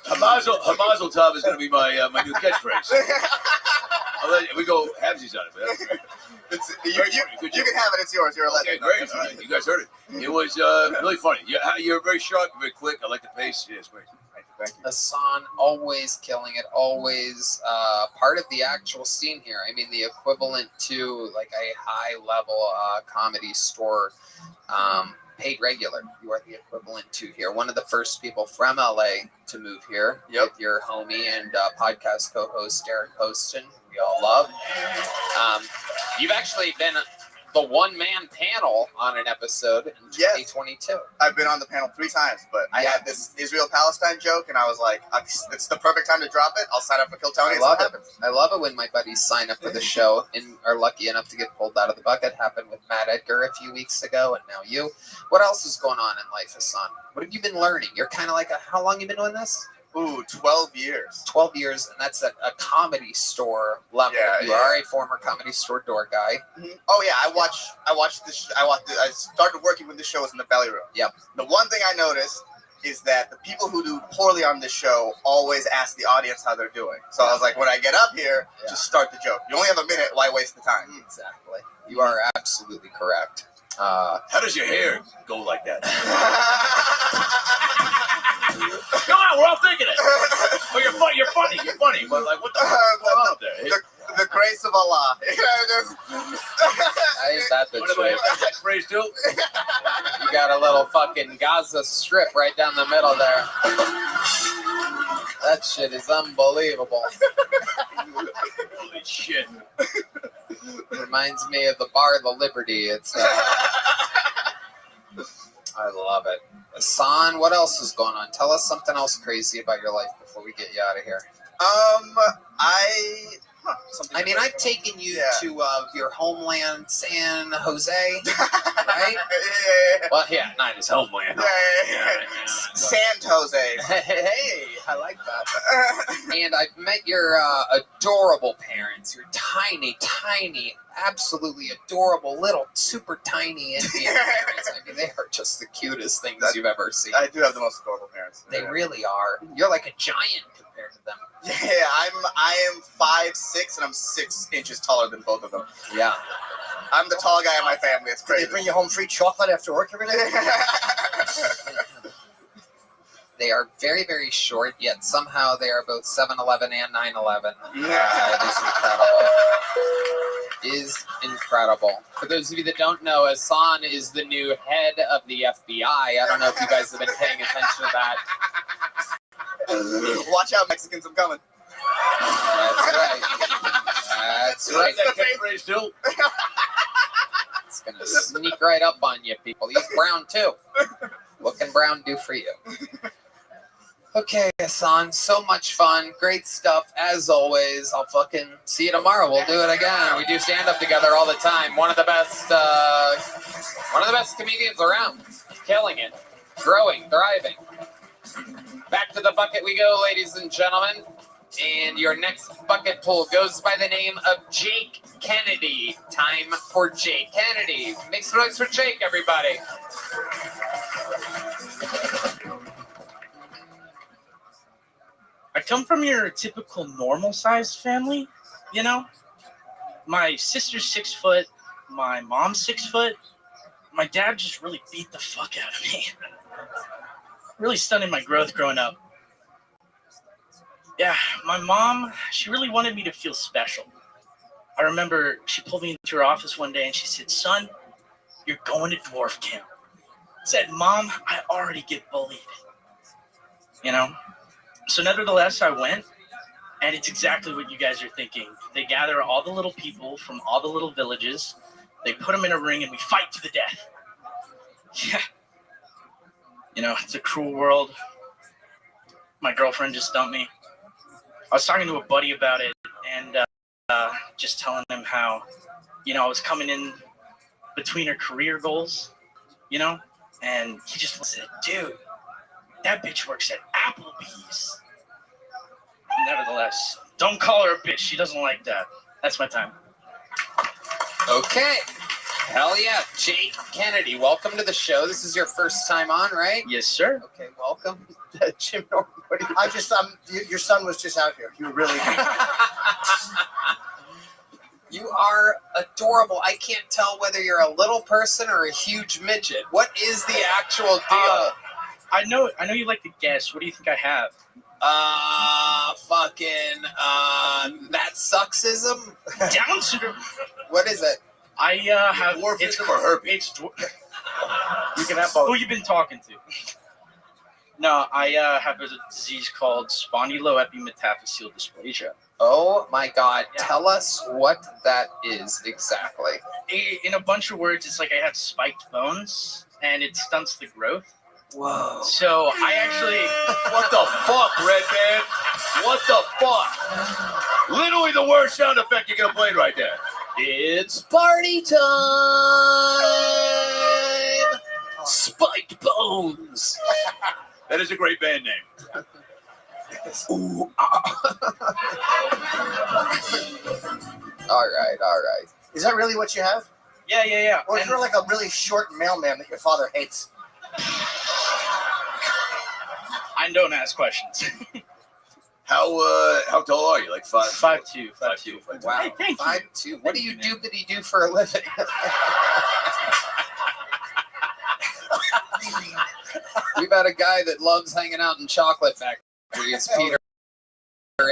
Hamazel Tov is going to be my new catchphrase. We go halvesies on it, man. You can have it. It's yours. You're a legend. Okay, great. All right, you guys heard it. It was really funny. You're very sharp, very quick. I like the pace. Yeah, it's great. Thank you. Hassan always killing it, always part of the actual scene here. I mean, the equivalent to like a high-level comedy store paid regular. You are the equivalent to here. One of the first people from LA to move here with your homie and podcast co-host Derek Poston, we all love. You've actually been the one-man panel on an episode in 2022. I've been on the panel 3 times, but I had this Israel-Palestine joke, and I was like, it's the perfect time to drop it. I'll sign up for Kill Tony. I love it when my buddies sign up for the show and are lucky enough to get pulled out of the bucket. Happened with Matt Edgar a few weeks ago, and now you. What else is going on in life, Hassan? What have you been learning? You're kind of like, how long you been doing this? Ooh, 12 years. 12 years, and that's at a comedy store level. You are a former comedy store door guy. Mm-hmm. Oh yeah, I watched this. I started working when this show was in the belly room. Yep. The one thing I noticed is that the people who do poorly on this show always ask the audience how they're doing. So I was like, when I get up here, just start the joke. You only have a minute. Why waste the time? Exactly. You are absolutely correct. How does your hair go like that? Come on, we're all thinking it. Oh, you're funny. But like, what the fuck is going on up there? The grace of Allah. Ain't that the truth? That phrase too? You got a little fucking Gaza Strip right down the middle there. That shit is unbelievable. Holy shit. Reminds me of the bar, the Liberty. It's I love it. Hassan, what else is going on? Tell us something else crazy about your life before we get you out of here. I've taken you to your homeland, San Jose, right? Well, yeah, not his homeland. San Jose. Hey, I like that. And I've met your adorable parents, your tiny, absolutely adorable, little, super tiny Indian parents. I mean, they are just the cutest things you've ever seen. I do have the most adorable parents. They really are. You're like a giant compared to them. Yeah, I am 5'6" and I'm 6 inches taller than both of them. Yeah. I'm the tall guy in my family. It's crazy. They bring you home free chocolate after work every day? They are very, very short, yet somehow they are both 7'11" and 9'11". It is incredible. For those of you that don't know, Hassan is the new head of the FBI. I don't know if you guys have been paying attention to that. Watch out, Mexicans, I'm coming. That's right. That phrase too. It's going to sneak right up on you, people. He's brown, too. What can brown do for you? Okay, Hassan, so much fun. Great stuff, as always. I'll fucking see you tomorrow. We'll do it again. We do stand-up together all the time. One of the best comedians around. Killing it. Growing, thriving. Back to the bucket we go, ladies and gentlemen. And your next bucket pull goes by the name of Jake Kennedy. Time for Jake Kennedy. Make some noise for Jake, everybody. I come from your typical normal-sized family, you know? My sister's 6 foot, my mom's 6 foot. My dad just really beat the fuck out of me. Really stunted my growth growing up. Yeah, my mom, she really wanted me to feel special. I remember she pulled me into her office one day and she said, "Son, you're going to dwarf camp." I said, "Mom, I already get bullied." You know? So nevertheless, I went, and it's exactly what you guys are thinking. They gather all the little people from all the little villages. They put them in a ring, and we fight to the death. Yeah. You know, it's a cruel world. My girlfriend just dumped me. I was talking to a buddy about it, and just telling him how, you know, I was coming in between her career goals, you know, and he just said, "Dude, that bitch works at Applebee's." Nevertheless, don't call her a bitch. She doesn't like that. That's my time. Okay. Hell yeah. Jake Kennedy, welcome to the show. This is your first time on, right? Yes, sir. Okay, welcome. Jim Norton, what do you I just, your son was just out here. You were really You are adorable. I can't tell whether you're a little person or a huge midget. What is the actual deal? I know you like to guess. What do you think I have? That sucksism? Down syndrome. What is it? I have dwarfism or herpes. You can have both. Who you been talking to? No, I have a disease called spondyloepimetaphyseal dysplasia. Oh my God! Tell us what that is exactly. In a bunch of words, it's like I have spiked bones, and it stunts the growth. Whoa! So I actually. What the fuck, Red Man? What the fuck? Literally the worst sound effect you could have played right there. It's party time! Spiked bones. That is a great band name. Ooh, All right. Is that really what you have? Yeah. Or is there like a really short mailman that your father hates? I don't ask questions. How tall are you? Like 5'2". Wow, Hey, thank you. 5'2". What do you do for a living? We've had a guy that loves hanging out in chocolate factories. Peter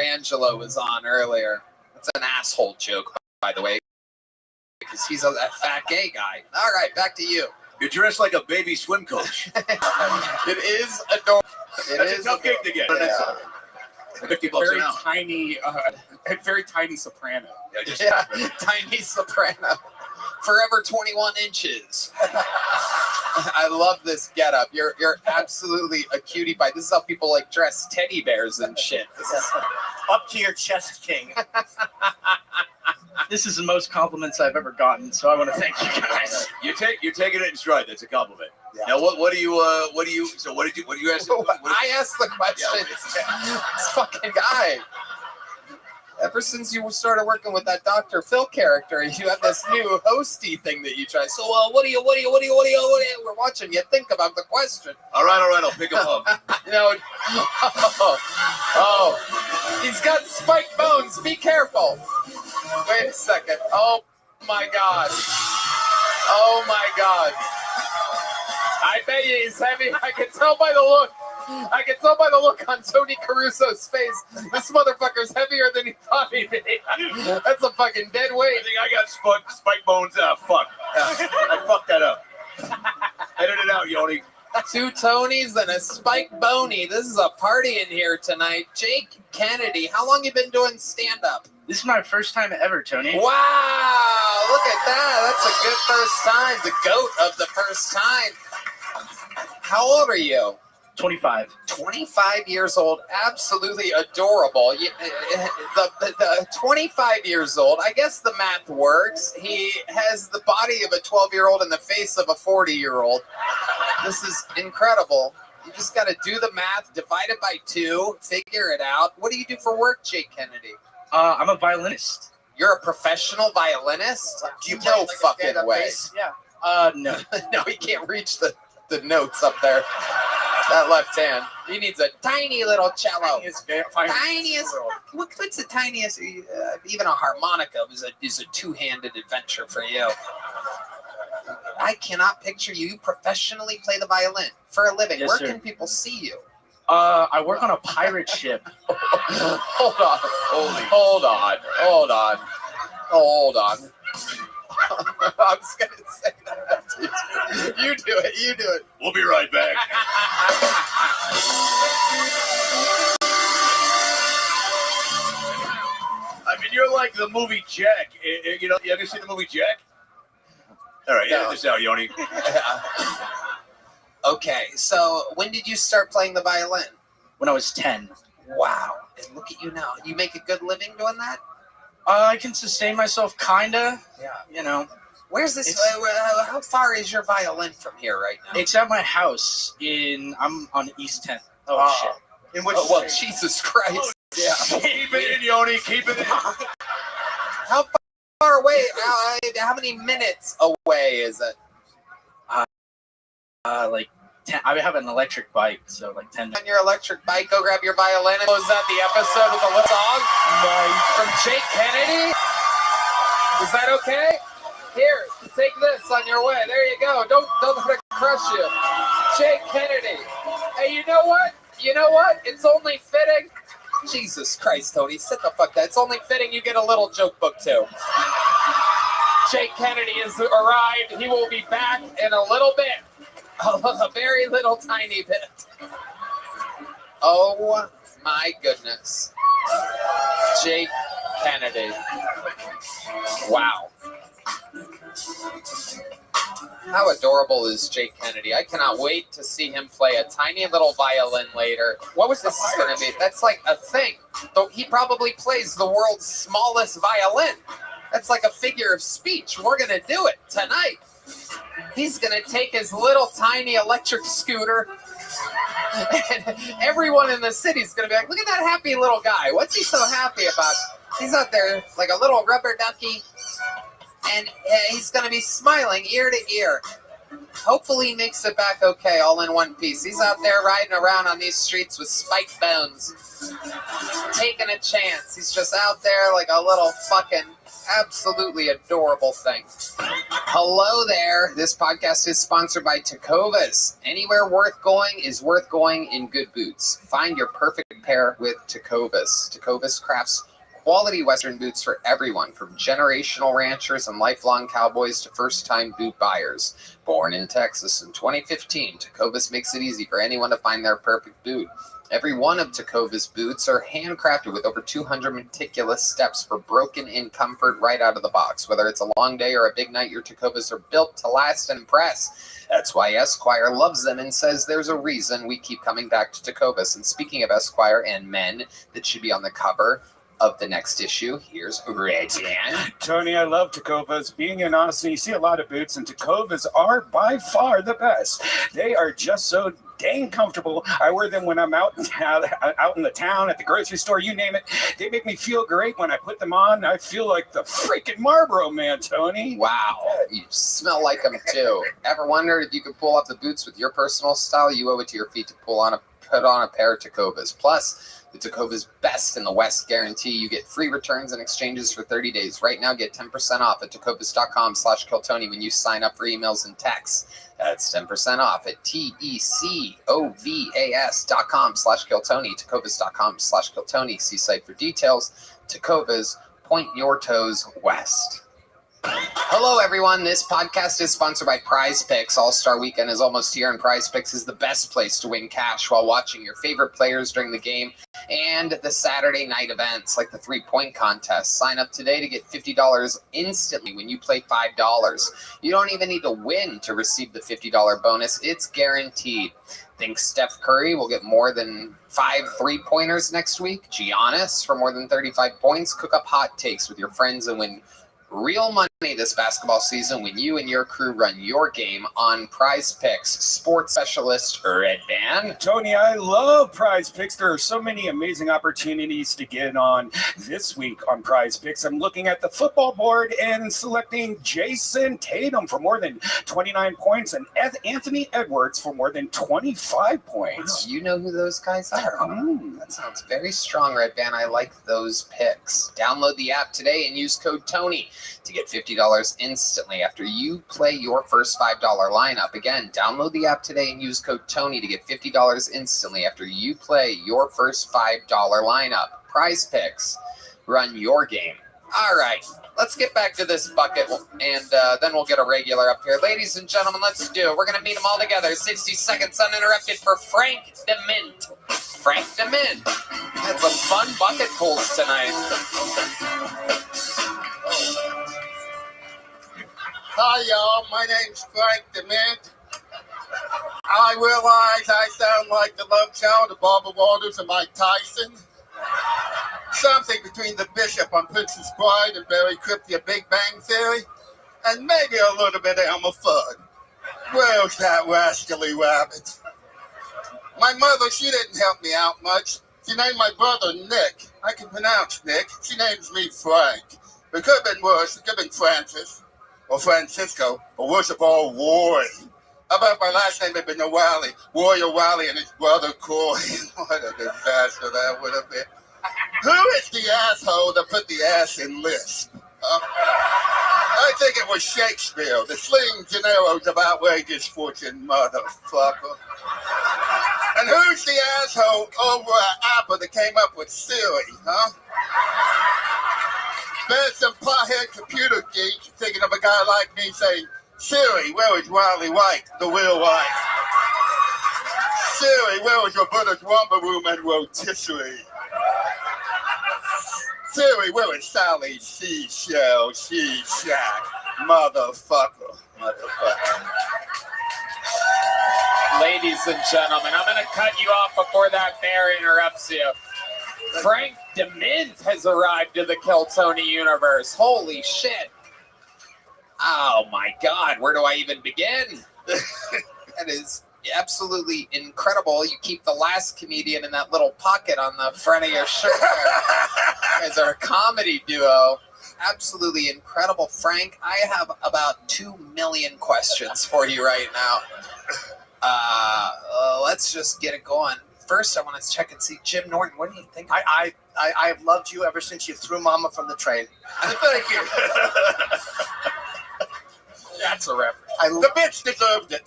Angelo was on earlier. It's an asshole joke, by the way, because he's a fat gay guy. All right, back to you. You're dressed like a baby swim coach. It is adorable. That's a tough gig to get. Yeah. 50 bucks Very an hour. very tiny soprano. Yeah, tiny soprano. Forever 21 inches. I love this getup. You're absolutely a cutie pie. This is how people like dress teddy bears and shit. This is Up to your chest, king. This is the most compliments I've ever gotten, so I want to thank you guys. You're taking it in stride. That's a compliment. Yeah. Now, what do you ask? I asked the question. This fucking guy. Ever since you started working with that Dr. Phil character, you have this new hosty thing that you try. So, what do you? We're watching you think about the question. All right, I'll pick him up. Oh, he's got spiked bones. Be careful. Wait a second. Oh my God. I bet you he's heavy. I can tell by the look. On Tony Caruso's face. This motherfucker's heavier than he thought he'd be. That's a fucking dead weight. I think I got spike bones. Fuck. I fucked that up. Edit it out, Yoni. 2 Tonys and a spike boney. This is a party in here tonight. Jake Kennedy, how long you been doing stand-up? This is my first time ever, Tony. Wow, look at that. That's a good first time. The goat of the first time. How old are you? 25. 25 years old, absolutely adorable. The 25 years old, I guess the math works. He has the body of a 12-year-old and the face of a 40-year-old. This is incredible. You just got to do the math, divide it by 2, figure it out. What do you do for work, Jake Kennedy? I'm a violinist. You're a professional violinist? Do you play No like a fucking stand-up way. bass? Yeah. No. No, he can't reach the notes up there. That left hand. He needs a tiny little cello. Tiniest. What's the tiniest? Even a harmonica is a two-handed adventure for you. I cannot picture you professionally play the violin for a living. Yes, Where sir. can people see you? I work on a pirate ship. Hold on. hold on. I was going to say that. You do it. You do it. We'll be right back. I mean, you're like the movie Jack. You know, you ever seen the movie Jack? All right, edit this out, Yoni. Okay, so when did you start playing the violin? When I was 10. Wow. And look at you now. You make a good living doing that? I can sustain myself, kinda. Yeah. You know. Where's this? How far is your violin from here right now? It's at my house I'm on East 10th. Oh, shit. In which? Oh, well, Jesus Christ. Oh, yeah. Keep it in, Yoni. Keep it in. How far away? How many minutes away is it? Like 10. I have an electric bike, so like 10 minutes. On your electric bike, go grab your violin. And was that the episode with the little song from Jake Kennedy? Is that okay? Here, take this on your way. There you go. Don't let it crush you. Jake Kennedy. Hey, you know what? You know what? It's only fitting. Jesus Christ, Tony, sit the fuck down. It's only fitting you get a little joke book too. Jake Kennedy has arrived. He will be back in a little bit. A very little tiny bit. Oh my goodness. Jake Kennedy. Wow. How adorable is Jake Kennedy? I cannot wait to see him play a tiny little violin later. What was this going to be? That's like a thing. Though he probably plays the world's smallest violin. That's like a figure of speech. We're going to do it tonight. He's going to take his little tiny electric scooter, and everyone in the city is going to be like, look at that happy little guy. What's he so happy about? He's out there like a little rubber ducky, and he's going to be smiling ear to ear. Hopefully he makes it back okay, all in one piece. He's out there riding around on these streets with spiked bones, taking a chance. He's just out there like a little fucking absolutely adorable thing. Hello there. This podcast is sponsored by Tecovas. Anywhere worth going is worth going in good boots. Find your perfect pair with Tecovas. Tecovas crafts quality Western boots for everyone, from generational ranchers and lifelong cowboys to first-time boot buyers. Born in Texas in 2015, Tecovas makes it easy for anyone to find their perfect boot. Every one of Tecovas boots are handcrafted with over 200 meticulous steps for broken-in comfort right out of the box. Whether it's a long day or a big night, your Tecovas are built to last and impress. That's why Esquire loves them and says there's a reason we keep coming back to Tecovas. And speaking of Esquire and men that should be on the cover of the next issue, here's Red Man. Tony, I love Tecovas. Being in Austin, you see a lot of boots, and Tecovas are by far the best. They are just so dang comfortable. I wear them when I'm out in the town, at the grocery store, you name it. They make me feel great when I put them on. I feel like the freaking Marlboro Man, Tony. Wow, you smell like them too. Ever wondered if you could pull off the boots with your personal style? You owe it to your feet to put on a pair of Tecovas. Plus, the Tecovas Best in the West guarantee. You get free returns and exchanges for 30 days. Right now, get 10% off at tecovas.com/KillTony when you sign up for emails and texts. That's 10% off at tecovas.com/KillTony. Tecovas.com/KillTony. See site for details. Tecovas, point your toes west. Hello, everyone. This podcast is sponsored by Prize Picks. All-Star Weekend is almost here, and Prize Picks is the best place to win cash while watching your favorite players during the game and the Saturday night events like the three-point contest. Sign up today to get $50 instantly when you play $5. You don't even need to win to receive the $50 bonus. It's guaranteed. Think Steph Curry will get more than 5 3-pointers next week? Giannis for more than 35 points? Cook up hot takes with your friends and win real money this basketball season when you and your crew run your game on Prize Picks. Sports specialist Red Band. Tony, I love Prize Picks. There are so many amazing opportunities to get on this week on Prize Picks. I'm looking at the football board and selecting Jason Tatum for more than 29 points and Anthony Edwards for more than 25 points. Wow, you know who those guys are? That sounds very strong, Red Band. I like those picks. Download the app today and use code TONY to get $50 instantly after you play your first $5 lineup. Again, download the app today and use code TONY to get $50 instantly after you play your first $5 lineup. Prize Picks. Run your game All right, let's get back to this bucket, and then we'll get a regular up here. Ladies and gentlemen, let's do it. We're going to meet them all together. 60 seconds uninterrupted for Frank DeMint. Frank DeMint had some fun bucket pulls tonight. Hi, y'all. My name's Frank DeMint. I realize I sound like the love child of Barbara Walters and Mike Tyson. Something between the Bishop on Princess Bride and Barry Kripke of Big Bang Theory, and maybe a little bit of Elmer Fudd. Where's that rascally rabbit? My mother, she didn't help me out much. She named my brother Nick. I can pronounce Nick. She names me Frank. It could have been worse. It could have been Francis, or Francisco, or worst of all, Roy. How about my last name had been O'Reilly? Roy O'Reilly and his brother Coy. What a disaster that would have been. Who is the asshole that put the ass in Lisp? I think it was Shakespeare, the sling generos of outrageous fortune, motherfucker. And who's the asshole over at Apple that came up with Siri, huh? There's some pothead computer geek thinking of a guy like me saying, Siri, where is Riley White, the real wife? Siri, where is Roberta's Rumba Room and Rotisserie? Siri, where is Sally's Seashell, She Shack? Motherfucker. Ladies and gentlemen, I'm going to cut you off before that bear interrupts you. Frank DeMint has arrived to the Keltoni universe. Holy shit. Oh my God, where do I even begin? That is absolutely incredible. You keep the last comedian in that little pocket on the front of your shirt there as our comedy duo. Absolutely incredible. Frank, I have about 2 million questions for you right now. Let's just get it going. First, I want to check and see Jim Norton. What do you think? I've loved you ever since you threw Mama from the train. Thank you. That's a reference. The bitch deserved it.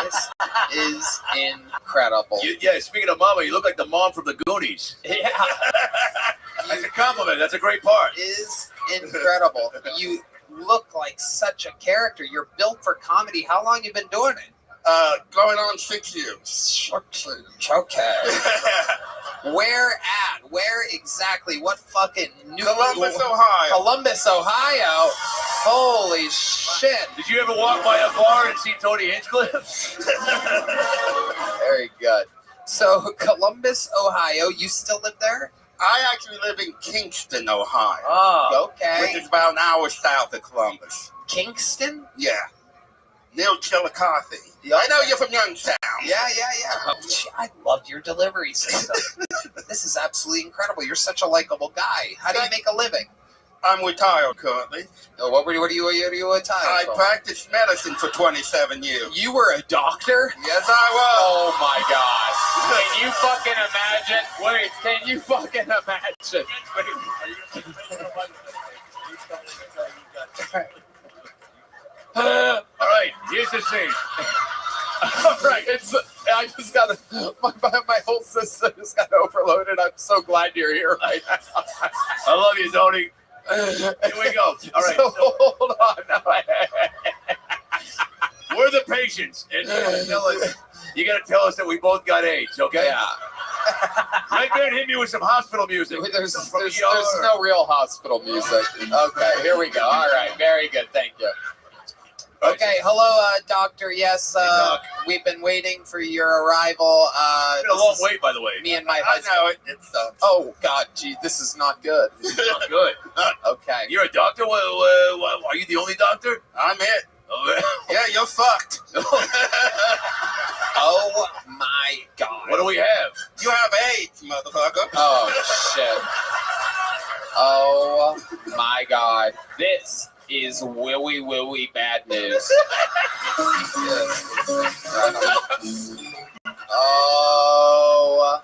This is incredible. Yeah, speaking of Mama, you look like the mom from the Goonies. Yeah. That's a compliment. That's a great part. Is incredible. You look like such a character. You're built for comedy. How long have you been doing it? Going on 6 years. Okay. Where at? Where exactly? What fucking New Columbus, Ohio. Columbus, Ohio. Holy shit. Did you ever walk by a bar and see Tony Hinchcliffe? Very good. So, Columbus, Ohio, you still live there? I actually live in Kingston, Ohio. Oh, okay. Which is about an hour south of Columbus. Kingston? Yeah. Neil Chillicothe. I know you're from Youngstown. Yeah. Oh, gee, I loved your delivery system. This is absolutely incredible. You're such a likable guy. How do you make a living? I'm retired currently. Oh, what are you retired I from? practiced medicine for 27 years. You were a doctor? Yes, I was. Oh my God. Can you fucking imagine? Wait, can you fucking imagine? All right, here's the scene. All right, I just got my whole system just got overloaded. I'm so glad you're here right now. I love you, Tony. Here we go. All right. So, hold on. We're the patients. And you got to tell us that we both got AIDS, okay? Yeah. Right there, hit me with some hospital music. There's no real hospital music. Okay, here we go. All right, very good. Thank you. Okay, hello, doctor. Yes, we've been waiting for your arrival. It's been a long wait, by the way. Me and my I husband. know it. It sucks. Oh, God, gee, this is not good. This is not good. Okay. You're a doctor? Are you the only doctor? I'm it. Oh, Yeah, you're fucked. Oh, my God. what do we have? You have AIDS, motherfucker. Oh, shit. Oh, my God. This is willy bad news. Oh,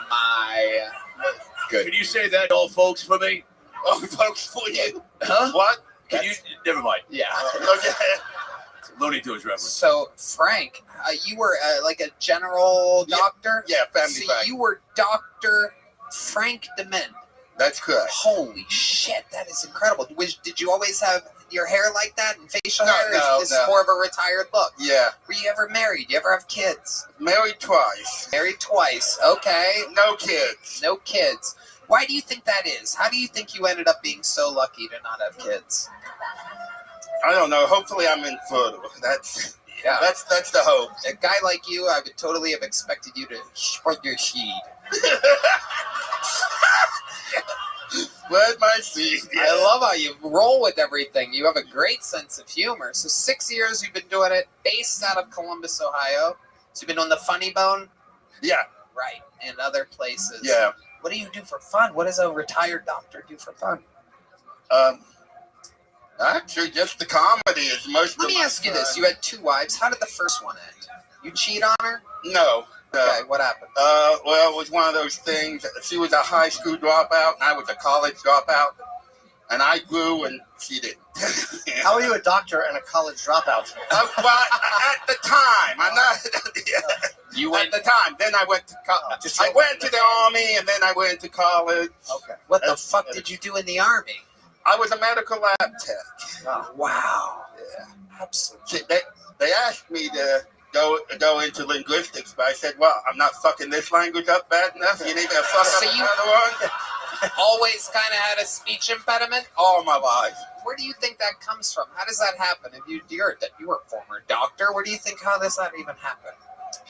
my good. Can you say that, old folks, for me? Oh, folks, for you. Huh? What? Can you? Never mind. Yeah. Okay. Looney Tunes reference. So, Frank, you were like a general doctor? Yeah, family So practice. you were Dr. Frank DeMint. That's correct. Holy shit, that is incredible. Did you always have your hair like that and facial hair? No, This is more of a retired look. Yeah. Were you ever married? Do you ever have kids? Married twice. Married twice. Okay. No kids. No kids. Why do you think that is? How do you think you ended up being so lucky to not have kids? I don't know. Hopefully I'm infertile. That's the hope. A guy like you, I would totally have expected you to spread your seed. Spread my seed. Yeah. I love how you roll with everything. You have a great sense of humor. So 6 years you've been doing it, based out of Columbus, Ohio. So you've been on the Funny Bone? Yeah. Right. And other places. Yeah. What do you do for fun? What does a retired doctor do for fun? Actually, just the comedy is most. Let me ask you this: you had 2 wives. How did the first one end? You cheat on her? No. Okay, what happened? Well, it was one of those things. She was a high school dropout, and I was a college dropout. And I grew, and she didn't. How are you a doctor and a college dropout? Well, at the time, I'm not. You went at the time. Then I went to college. I went to the army, and then I went to college. Okay. What the fuck did you do in the army? I was a medical lab tech. Oh, wow. Yeah. Absolutely. They asked me to go into linguistics, but I said, well, I'm not fucking this language up bad enough. You need to fuck So up you- another one? Always kind of had a speech impediment? All my life. Where do you think that comes from? How does that happen? If you were a former doctor, where do you think, how does that even happen?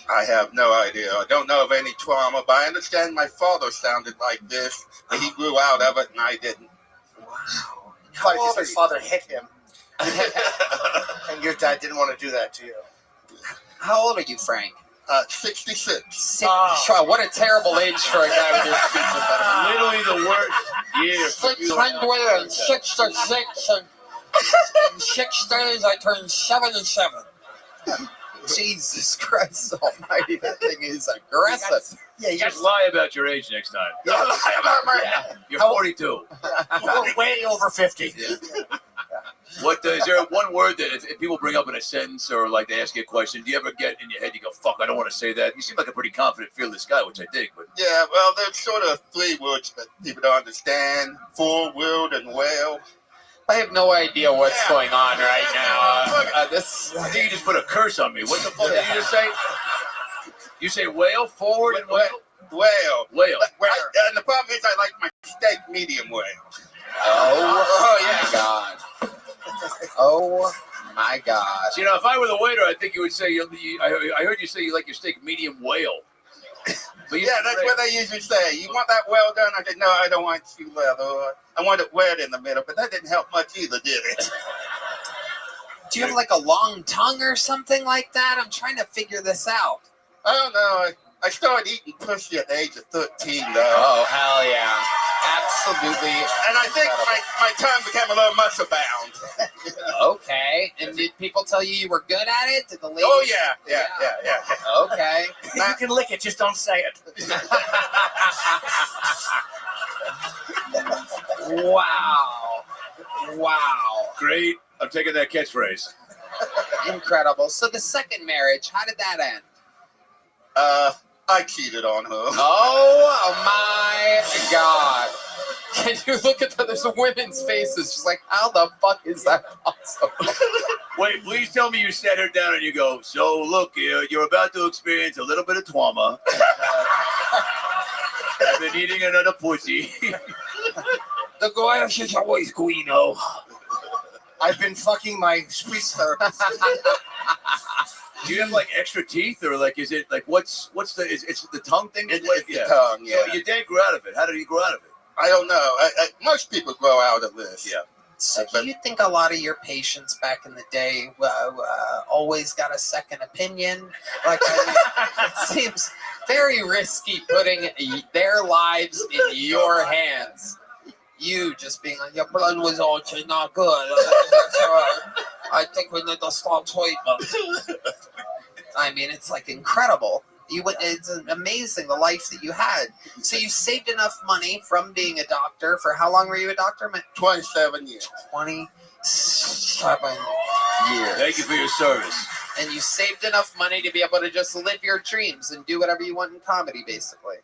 I have no idea. I don't know of any trauma, but I understand my father sounded like this, but he grew out of it, and I didn't. Wow. Probably because his father hit him. And your dad didn't want to do that to you. How old are you, Frank? 66. What a terrible age for a guy with your speech impediment. Literally the worst year. 666, and in 6 days I turned 77. Jesus Christ almighty, that thing is aggressive. Yeah, you just lie about your age next time. Yeah, lie about my age. You're 42. We're way over 50. What is there one word that if people bring up in a sentence or like they ask you a question, do you ever get in your head, you go, fuck, I don't want to say that? You seem like a pretty confident, fearless guy, which I dig. But Yeah, well, there's sort of 3 words that people don't understand. Full, willed, and well. I have no idea what's going on right now. I think you just put a curse on me. What the fuck did you just say? You say whale, forward, and whale? Well. Whale. And the problem is I like my steak medium well. Oh my God. Oh my God. So, if I were the waiter, I think you would say, I heard you say you like your steak medium whale. But Yeah, that's what they usually say. You want that well done? I said, no, I don't want too leather. I want it wet in the middle, but that didn't help much either, did it? Do you have like a long tongue or something like that? I'm trying to figure this out. I don't know. I started eating pussy at the age of 13, though. Oh, hell yeah. Absolutely. And I think my tongue became a little muscle bound. Okay. And did people tell you were good at it? Did the ladies? Oh, yeah. Okay. You can lick it, just don't say it. Wow. Wow. Great. I'm taking that catchphrase. Incredible. So the second marriage, how did that end? I cheated on her. Oh my God. Can you look at there's women's faces just like, how the fuck is that possible? Wait, please tell me you sat her down and you go, so look, you're about to experience a little bit of trauma. I've been eating another pussy. The grass is always greener. I've been fucking my speech therapist. Do you have like extra teeth, or like is it like what's the it's the tongue thing? It's the tongue, yeah. So your dad grew out of it. How did he grow out of it? I don't know. Most people grow out of this. Yeah. So do you think a lot of your patients back in the day always got a second opinion? Like, it seems very risky putting their lives in your hands. You just being like, your blood was also not good. I think we need to start treatment. I mean, it's like incredible. It's amazing the life that you had. So you saved enough money from being a doctor. For how long were you a doctor? 27 years. 27 years. Thank you for your service. And you saved enough money to be able to just live your dreams and do whatever you want in comedy, basically.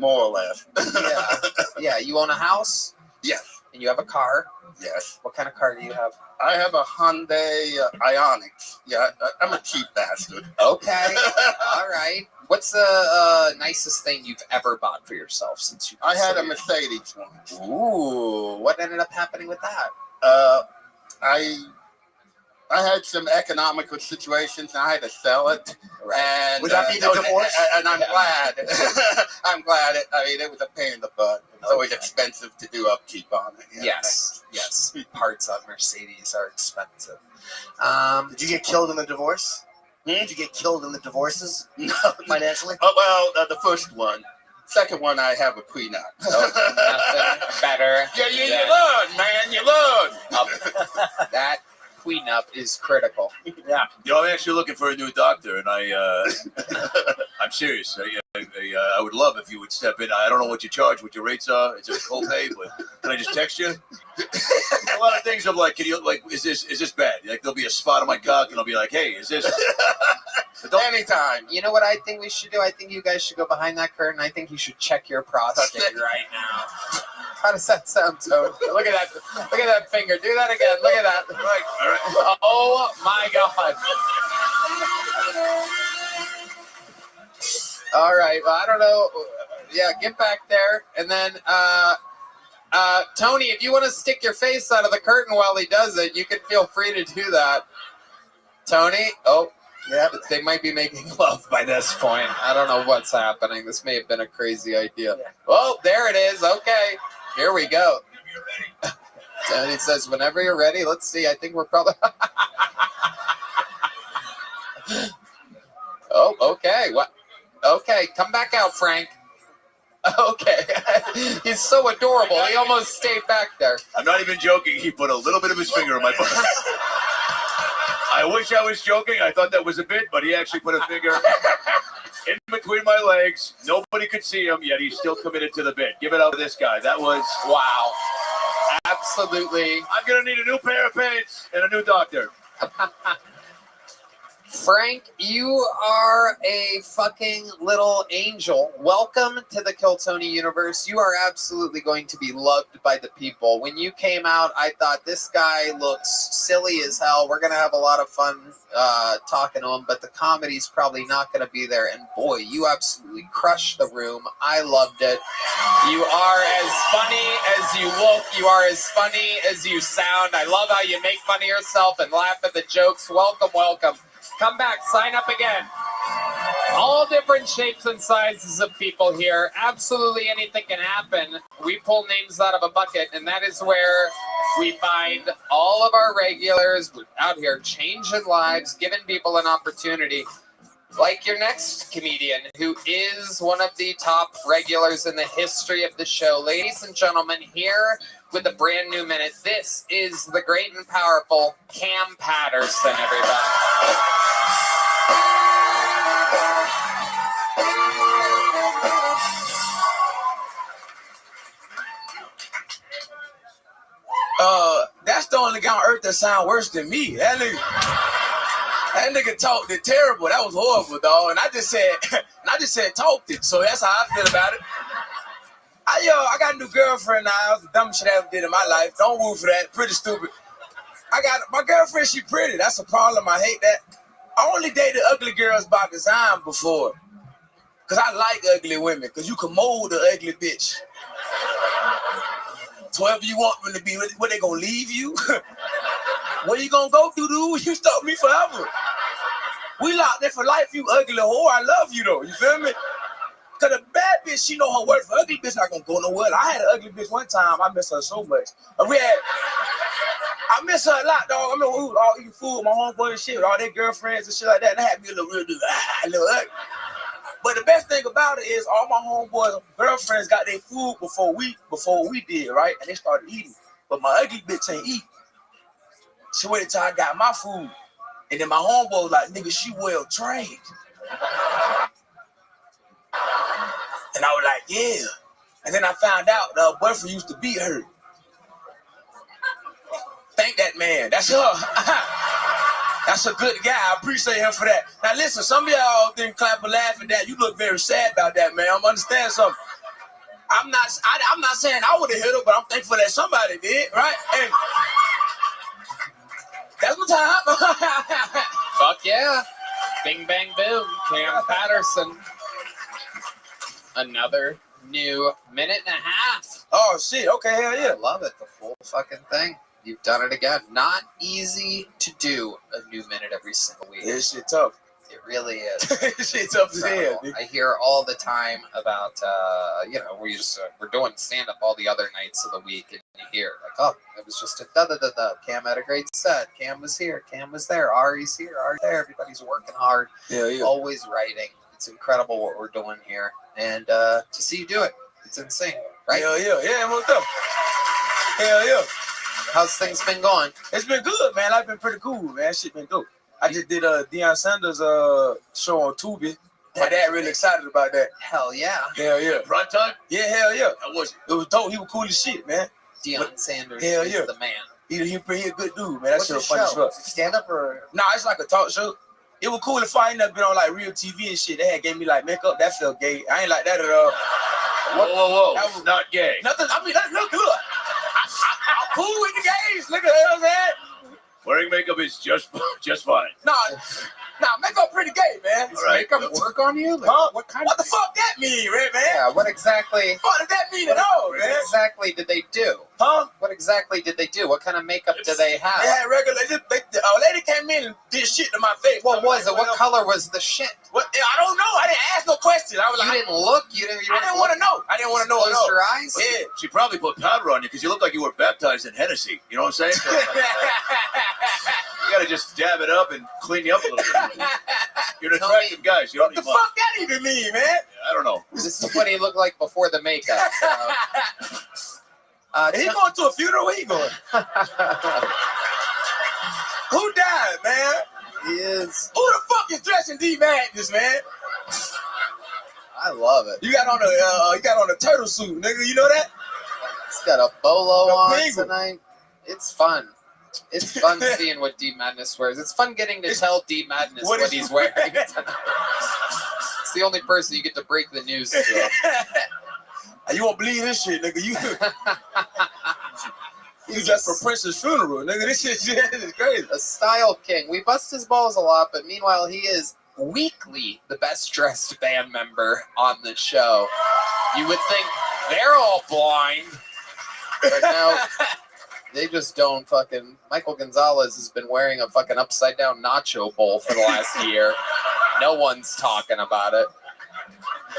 more or less. Yeah. Yeah. You own a house? Yes. And you have a car? Yes. What kind of car do you have? I have a Hyundai Ioniq. Yeah, I'm a cheap bastard. Okay. All right. What's the nicest thing you've ever bought for yourself since you? I had a Mercedes once. Ooh. What ended up happening with that? I had some economical situations and I had to sell it. Right. And Would that be the divorce? And I'm glad. I'm glad. It was a pain in the butt. It's always expensive to do upkeep on it. Yeah. Yes. Yes. Parts on Mercedes are expensive. Did you get killed in the divorce? Did you get killed in the divorces? No. Financially? Oh, well, the first one. Second one, I have a prenup. Nothing better. Yeah, you learn, man. You learn. That prenup is critical. Yeah. You know, I'm actually looking for a new doctor, and I'm serious. I would love if you would step in. I don't know what you charge, what your rates are. It's a copay, but can I just text you? A lot of things I'm like, is this bad? Like, there'll be a spot on my cock, and I'll be like, hey, is this? Anytime. You know what I think we should do? I think you guys should go behind that curtain. I think you should check your prostate right now. How does that sound, Toad? Look at that. Look at that finger. Do that again. Look at that. Right. All right. Oh my God. All right. Well, I don't know. Yeah, get back there. And then, Tony, if you want to stick your face out of the curtain while he does it, you can feel free to do that. Tony? Oh, yeah. They might be making love by this point. I don't know what's happening. This may have been a crazy idea. Yeah. Oh, there it is. Okay. Here we go. Tony says, whenever you're ready. Let's see. I think we're probably... Oh, okay. What? Okay, come back out, Frank. Okay. He's so adorable. He almost stayed back there. I'm not even joking. He put a little bit of his finger in my butt. I wish I was joking. I thought that was a bit, but he actually put a finger in between my legs. Nobody could see him, yet he's still committed to the bit. Give it up to this guy. That was... Wow. Absolutely. I'm going to need a new pair of pants and a new doctor. Frank, you are a fucking little angel. Welcome to the Kill Tony universe. You are absolutely going to be loved by the people. When you came out, I thought this guy looks silly as hell. We're going to have a lot of fun talking to him, but the comedy's probably not going to be there. And boy, you absolutely crushed the room. I loved it. You are as funny as you look. You are as funny as you sound. I love how you make fun of yourself and laugh at the jokes. Welcome, welcome. Come back, sign up again. All different shapes and sizes of people here. Absolutely anything can happen. We pull names out of a bucket, and that is where we find all of our regulars out here changing lives, giving people an opportunity. Like your next comedian, who is one of the top regulars in the history of the show. Ladies and gentlemen, here with a brand new minute, this is the great and powerful Cam Patterson, everybody. That's the only guy on earth that sound worse than me. That nigga talked it terrible. That was horrible, dog. And I just said talked it. So that's how I feel about it. I got a new girlfriend now. That was the dumbest shit I ever did in my life. Don't woo for that. Pretty stupid. I got my girlfriend. She pretty. That's a problem. I hate that. I only dated ugly girls by design before. Cause I like ugly women. Cause you can mold an ugly bitch. So wherever you want them to be, where they gonna leave you? Where you gonna go to, dude? You stuck me forever. We locked in for life, you ugly whore. I love you though, you feel me? Cause a bad bitch, she know her worth. Ugly bitch not gonna go nowhere. I had an ugly bitch one time. I miss her so much. I miss her a lot, dog. I mean, we was all eating food with my homeboy and shit, with all their girlfriends and shit like that. And they had me a little real dude, little ugly. But the best thing about it is all my homeboys and girlfriends got their food before we did, right? And they started eating. But my ugly bitch ain't eat. She waited till I got my food. And then my homeboy was like, nigga, she well trained. And I was like, yeah. And then I found out her boyfriend used to beat her. Thank that man. That's her. That's a good guy. I appreciate him for that. Now listen, some of y'all didn't clap or laugh at that. You look very sad about that, man. I'm understand something. I'm not saying I would have hit her, but I'm thankful that somebody did, right? And that's my time. Fuck yeah. Bing, bang, boom. Cam Patterson. Another new minute and a half. Oh, shit. Okay, hell yeah. I love it. The full fucking thing. You've done it again. Not easy to do a new minute every single week. This shit tough. It really is. Shit tough as hell, dude. I hear all the time about, we're doing stand-up all the other nights of the week, and you hear, like, oh, it was just a da-da-da-da. Cam had a great set. Cam was here. Cam was there. Ari's here. Ari's there. Everybody's working hard. Yeah, yeah. Always writing. It's incredible what we're doing here. And to see you do it, it's insane, right? Hell yeah. Yeah, I'm up. Hell yeah. How's things been going? It's been good, man. I've been pretty cool, man. Shit been dope. I just did Deion Sanders' show on Tubi. My dad really excited about that. Hell yeah. Hell yeah. Prime time? Yeah, hell yeah. How was it? It was dope. He was cool as shit, man. Deion Sanders hell is yeah. the man. He a good dude, man. That What's shit was the funny as show? fuck. Stand up or? Nah, it's like a talk show. It was cool if I ain't never been on like real TV and shit. They had gave me like makeup. That felt gay. I ain't like that at all. Whoa. That It's was not gay. nothing. I mean, look. I'm cool with the gays. Look at what I'm saying. Wearing makeup is just fine. Nah, makeup pretty gay, man. All right. Makeup work on you? Like, Huh? What kind What the fuck that mean, Red man? Yeah, what exactly? What does that mean at all, What man? exactly did they do? Huh? What exactly did they do? What kind of makeup did they have? They had regular. A lady came in and did shit to my face. What was it? What color was the shit? What? I don't know. I didn't ask no question. I was You like, didn't look. You didn't want to know. I didn't want to know. Close your eyes. Yeah. She probably put powder on you because you look like you were baptized in Hennessy. You know what I'm saying? You gotta just dab it up and clean you up a little bit. You're an attractive guy, so you don't What the need much. fuck that even mean, man? I don't know. This is what he looked like before the makeup. So. He going to a funeral? Where he going? Who died, man? He is. Who the fuck is dressing D Madness, man? I love it. You got on a turtle suit, nigga. You know that? He's got a bolo The on penguin. tonight. It's fun. It's fun seeing what D Madness wears. It's fun getting to tell D Madness what he's wearing tonight. It's the only person you get to break the news to. You won't believe this shit, nigga. You dressed for Prince's funeral, nigga. This is crazy. A style king. We bust his balls a lot, but meanwhile, he is weekly the best dressed band member on the show. You would think they're all blind, but no, they just don't fucking. Michael Gonzalez has been wearing a fucking upside down nacho bowl for the last year. No one's talking about it.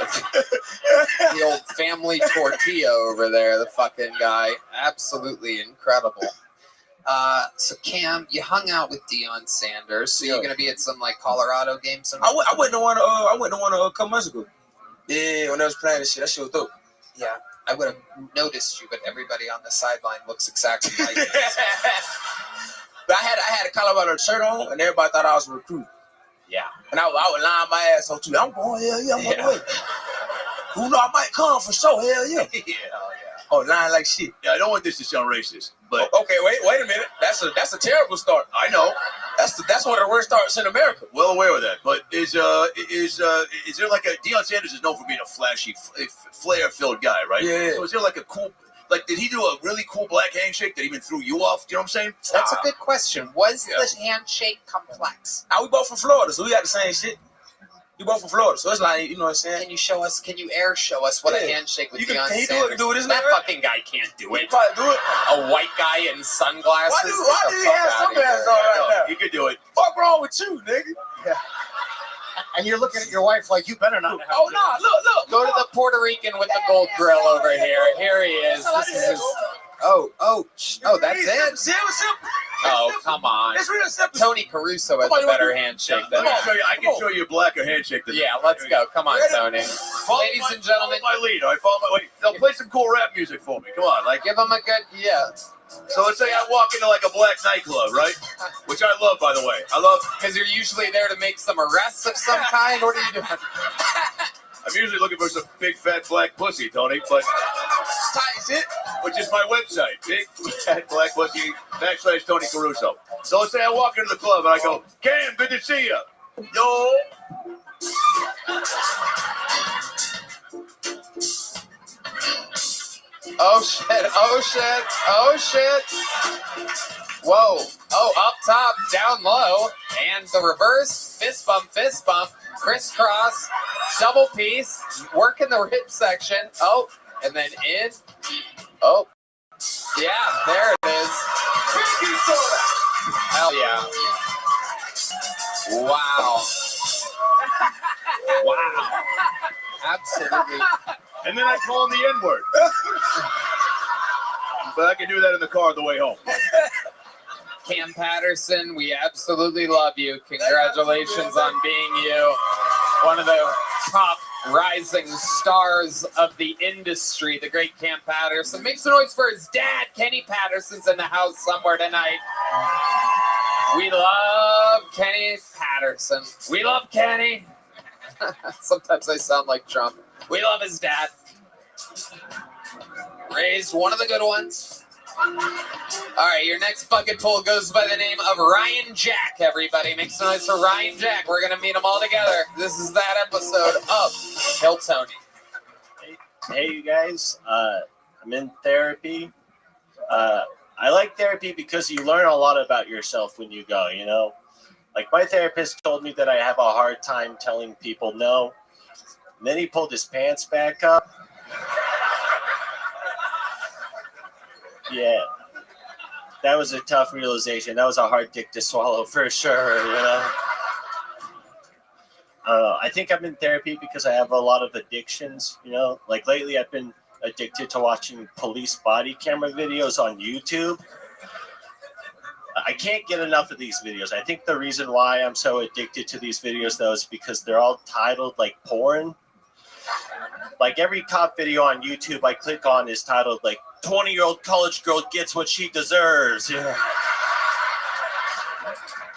The old family tortilla over there, the fucking guy. Absolutely incredible. So Cam, you hung out with Deion Sanders. So you're gonna be at some like Colorado game sometime? I went to one a couple months ago. Yeah, when I was playing this shit, that shit was dope. Yeah, I would have noticed you, but everybody on the sideline looks exactly like you. But I had a Colorado shirt on, and everybody thought I was a recruit. Yeah. And I would line my ass on too. I'm going, hell yeah, I'm on the way. Who know I might come for sure, hell yeah. Yeah. Oh, lying like shit. Yeah, I don't want this to sound racist, but Okay, wait a minute. That's a terrible start. I know. That's one of the worst starts in America. Well aware of that. But is there like a Deion Sanders is known for being a flashy, flair-filled guy, right? Yeah. So is there like a cool, like did he do a really cool black handshake that even threw you off? Do you know what I'm saying? That's a good question. Was the handshake complex? We both from Florida, so we got the same shit. We both from Florida, so it's like, you know what I'm saying? Can you show us what a handshake with You can- Deion can he do it? Sanders? Do it his That way, right? fucking guy can't do it. Probably do it. A white guy in sunglasses. Why Get do the he fuck have outta sunglasses here. on right now? He could do it. Fuck wrong with you, nigga? Yeah. And you're looking at your wife like you better not have. Oh no, look. Go to the Puerto Rican with the gold grill over here. Here he is. This is his. Oh, that's it. Simple. Oh, come on. It's real simple. Tony Caruso has Come on, a better you handshake Let than me that. show you. I can show you a blacker handshake than Yeah, let's go. Come on, Tony. Ladies and gentlemen, follow my lead. All right, follow my lead. Now play some cool rap music for me. Come on, like. give him a good So let's say I walk into like a black nightclub, right? Which I love, by the way. I love. because you're usually there to make some arrests of some kind. What are you doing? I'm usually looking for some big fat black pussy, Tony, but Tight shit. which is my website, big fat black pussy / Tony Caruso. So let's say I walk into the club and I go, Cam, good to see you. Yo. Oh shit, oh shit, oh shit. Whoa. Oh, up top, down low. And the reverse, fist bump, crisscross, double piece, working the rib section. Oh, and then in. Oh. Yeah, there it is. Hell yeah. Wow. Wow. Absolutely. And then I call him the N-word. But I can do that in the car on the way home. Cam Patterson, we absolutely love you. Congratulations on being you. One of the top rising stars of the industry, the great Cam Patterson. Make some noise for his dad. Kenny Patterson's in the house somewhere tonight. We love Kenny Patterson. We love Kenny. Sometimes I sound like Trump. We love his dad. Raised one of the good ones. All right, your next bucket pull goes by the name of Ryan Jack, everybody. Make some noise for Ryan Jack. We're going to meet them all together. This is that episode of Kill Tony. Hey, you guys. I'm in therapy. I like therapy because you learn a lot about yourself when you go, you know? Like, my therapist told me that I have a hard time telling people no. And then he pulled his pants back up. Yeah. That was a tough realization. That was a hard dick to swallow for sure, you know? I think I'm in therapy because I have a lot of addictions, you know? Like, lately I've been addicted to watching police body camera videos on YouTube. I can't get enough of these videos. I think the reason why I'm so addicted to these videos, though, is because they're all titled like porn. Like, every cop video on YouTube I click on is titled like 20-year-old college girl gets what she deserves. Yeah.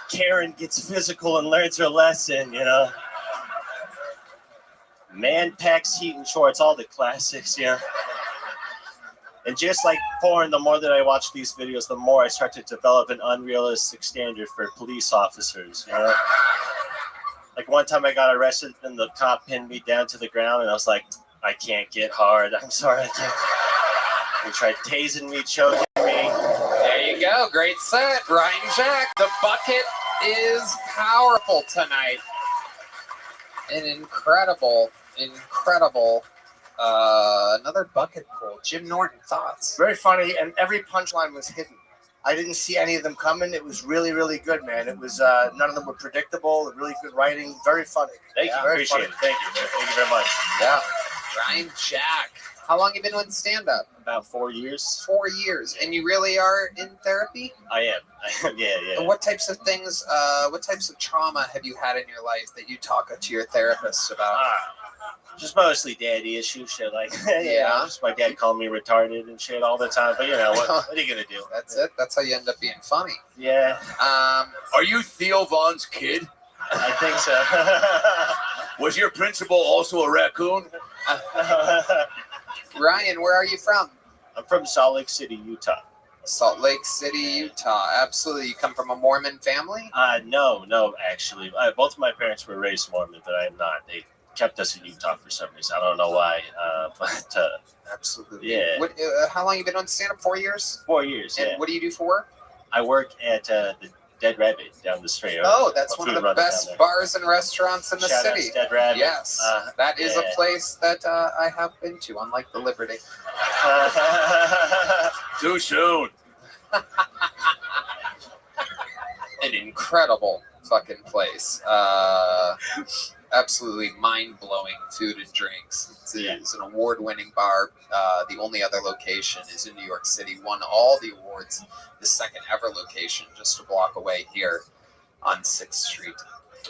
Karen gets physical and learns her lesson, you know. Man packs heat and shorts, all the classics, yeah. And just like porn, the more that I watch these videos, the more I start to develop an unrealistic standard for police officers, you know? Like, one time I got arrested and the cop pinned me down to the ground and I was like, I can't get hard. I'm sorry, I can't. He tried tasing me, choking me. There you go. Great set. Ryan Jack. The bucket is powerful tonight. An incredible, another bucket pull. Jim Norton, thoughts? Very funny, and every punchline was hidden. I didn't see any of them coming. It was really, really good, man. It was none of them were predictable. Really good writing. Very funny. Thank you. Very Appreciate funny. it. Thank you. Thank you very much. Yeah. Ryan Jack. How long have you been doing stand-up? About 4 years. 4 years. And you really are in therapy? I am. Yeah. And what types of things, what types of trauma have you had in your life that you talk to your therapist about? Just mostly daddy issues, shit like Yeah. Just my dad called me retarded and shit all the time. But you know what are you gonna do? That's it. That's how you end up being funny. Yeah. Are you Theo Vaughn's kid? I think so. Was your principal also a raccoon? Ryan, where are you from? I'm from Salt Lake City, Utah. Salt Lake City, Utah. Absolutely. You come from a Mormon family? No, actually. Both of my parents were raised Mormon, but I am not. They kept us in Utah for some reason. I don't know why, but absolutely. Yeah. What, how long have you been on stand-up? 4 years? 4 years, And yeah. what do you do for work? I work at the Dead Rabbit down the street. Oh, that's one of the best bars and restaurants in the Shout out city. to Dead Rabbit. Yes, that is yeah. a place that I have been to, unlike the Liberty. Too soon. An incredible fucking place. Absolutely mind-blowing food and drinks. It's an award-winning bar. The only other location is in New York City. Won all the awards. The second ever location, just a block away here on 6th Street,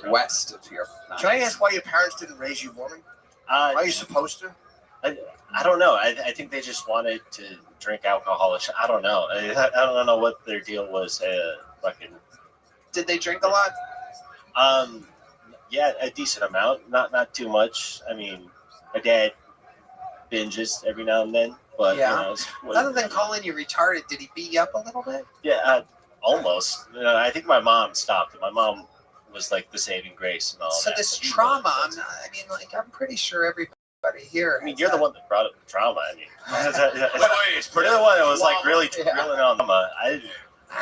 west of here. Can I ask why your parents didn't raise you Mormon? Are you supposed to? I don't know. I think they just wanted to drink alcohol. I don't know. I don't know what their deal was. Did they drink a lot? Yeah, a decent amount. Not too much. I mean, my dad binges every now and then. But Yeah. you know, Other than calling you retarded, did he beat you up a little bit? yeah, almost. You know, I think my mom stopped it. My mom was like the saving grace and all So that. this but he trauma, I'm pretty sure everybody here. I mean, you're the one that brought up the trauma. I mean, it's you're the one that was like really drilling on trauma. I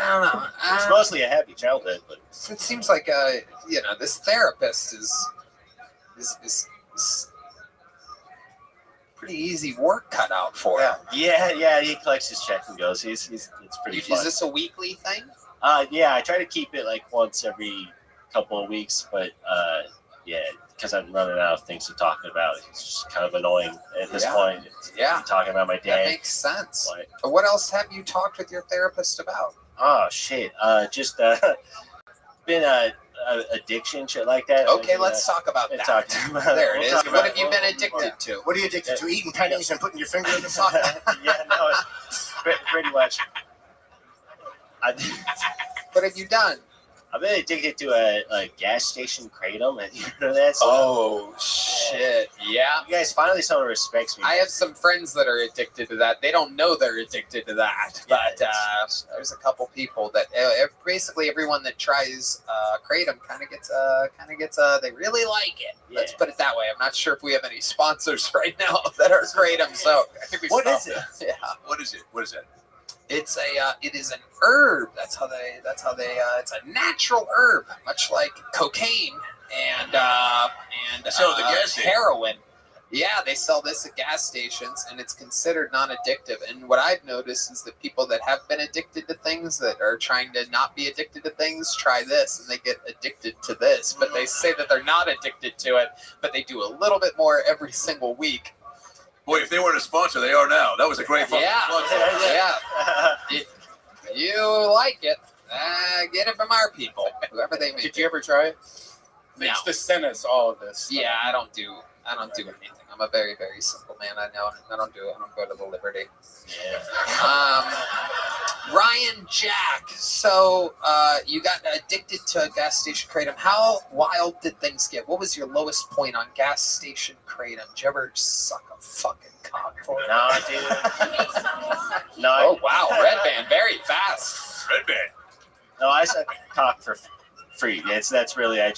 don't know. It's mostly a happy childhood, but it seems like this therapist is pretty easy work cut out for him. Yeah. He collects his check and goes. It's pretty fun. Is this a weekly thing? Yeah, I try to keep it like once every couple of weeks, but because I'm running out of things to talk about. It's just kind of annoying at this point. Talking about my dad. That makes sense. What else have you talked with your therapist about? Oh shit! Just been addiction, shit like that. Okay, let's talk about that. There it is. What have you been addicted to? What are you addicted to? Eating pennies and putting your finger in the socket? Pretty much. What have you done? I've been addicted to a gas station kratom. Have you heard of that? Oh, shit. Yeah. You guys, finally someone respects me. I have some friends that are addicted to that. They don't know they're addicted to that. But there's a couple people that basically everyone that tries kratom kind of gets they really like it. Yeah. Let's put it that way. I'm not sure if we have any sponsors right now that are kratom. So I think we What is it? Yeah. What is it? What is that? It is an herb. That's how they. It's a natural herb, much like cocaine and So the gas station. heroin. Yeah, they sell this at gas stations, and it's considered non-addictive. And what I've noticed is that people that have been addicted to things that are trying to not be addicted to things try this, and they get addicted to this. But they say that they're not addicted to it, but they do a little bit more every single week. Boy, if they weren't a sponsor, they are now. That was a great fucking sponsor. Yeah. If you like it, get it from our people, whoever they may be. Did you ever try it? No. It's the sentence, all of this. Yeah, I don't do anything. I'm a very, very simple man. I know. I don't go to the Liberty. Yeah. Ryan Jack. So you got addicted to a gas station kratom. How wild did things get? What was your lowest point on gas station kratom? Did you ever suck a fucking cock for it? No, dude. No. Oh wow, Red Band, very fast. Red Band. No, I suck cock for free. That's really I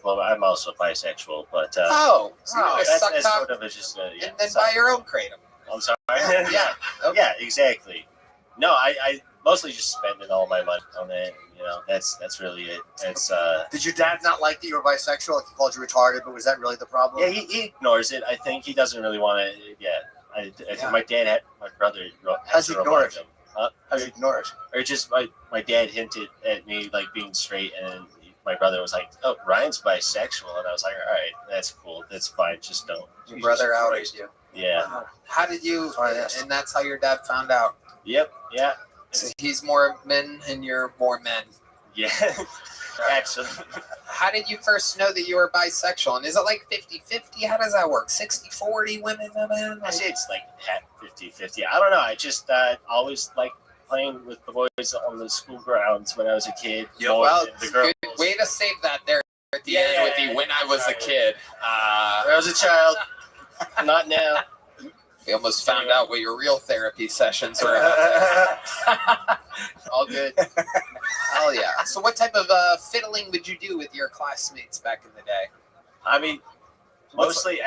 blow. I'm also bisexual, but that's sort of just and then buy your own kratom. I'm sorry. Yeah. Okay. Yeah, exactly. No, I mostly just spending all my money on it. You know, that's really it. It's Did your dad not like that you were bisexual? Like he called you retarded, but was that really the problem? Yeah, he ignores it. I think he doesn't really want to. Yeah, I think my dad had my brother. How's he ignore it? How's he ignore it? Or just my dad hinted at me like being straight, and my brother was like, "Oh, Ryan's bisexual," and I was like, "All right, that's cool. That's fine. Just don't." Your brother outed you. Yeah. How did you? And that's how your dad found out. Yep. Yeah. So he's more men and you're more men. Yeah. Absolutely. How did you first know that you were bisexual? And is it like 50-50? How does that work? 60-40 women to men? I say it's like 50-50. I don't know. I just always liked playing with the boys on the school grounds when I was a kid. Yeah, well, the girls. Good way to save that there at the end with the when I was a kid. When I was a child. Not now. We almost found out what your real therapy sessions were about. All good. Hell yeah. So what type of fiddling would you do with your classmates back in the day? I mean, mostly,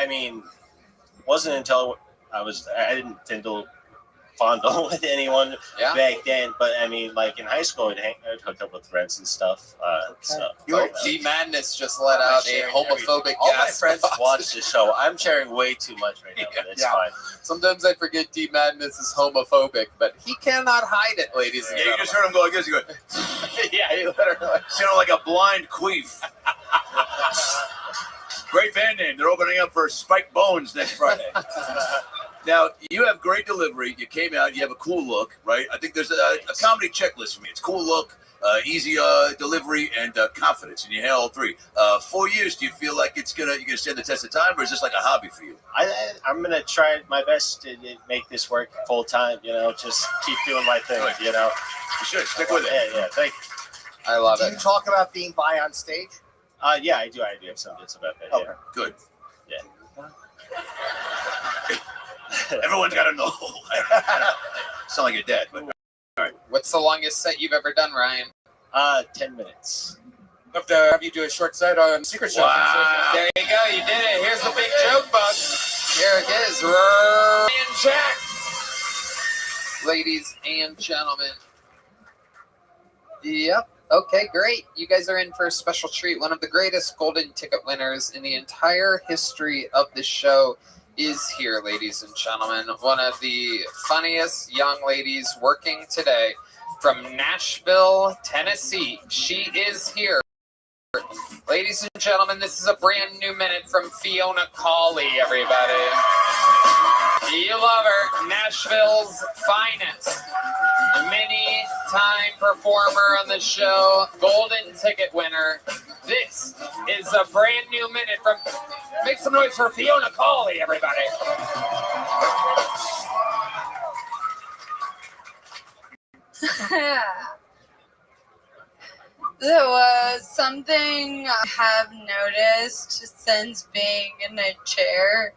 wasn't until I didn't fondle with anyone back then, but like in high school, I'd hook up with friends and stuff. So D Madness just let out a homophobic all my gas friends box. watch the show. I'm sharing way too much right now, but it's fine. Sometimes I forget D Madness is homophobic, but he cannot hide it, ladies and Yeah, you gentlemen. just heard him go like this. You go, Yeah, he literally sounded like a blind queef. Great band name. They're opening up for Spike Bones next Friday. Now, you have great delivery. You came out. You have a cool look, right? I think there's a comedy checklist for me. It's cool look, easy delivery, and confidence. And you have all three. 4 years, do you feel like you're gonna stand the test of time, or is this like a hobby for you? I'm gonna try my best to make this work full time. Just keep doing my thing. You should stick with it. Yeah. Thank you. I love Do you talk about being bi on stage? Yeah, I do. I do have some bits about that. Yeah. Good. Yeah. Everyone's got to know. Sound like your dad, but all right. What's the longest set you've ever done, Ryan? 10 minutes. Have to have you do a short set on Secret Show. Wow. There you go. You did it. Here's the big joke, bug. Here it is, and Jack. Ladies and gentlemen. Yep. Okay, great. You guys are in for a special treat. One of the greatest golden ticket winners in the entire history of the show is here, ladies and gentlemen. One of the funniest young ladies working today from Nashville, Tennessee. She is here. Ladies and gentlemen, this is a brand new minute from Fiona Cawley, everybody. You love her. Nashville's finest. Many-time performer on the show. Golden ticket winner. This is a brand new minute from... Make some noise for Fiona Cawley, everybody. So, something I have noticed since being in a chair,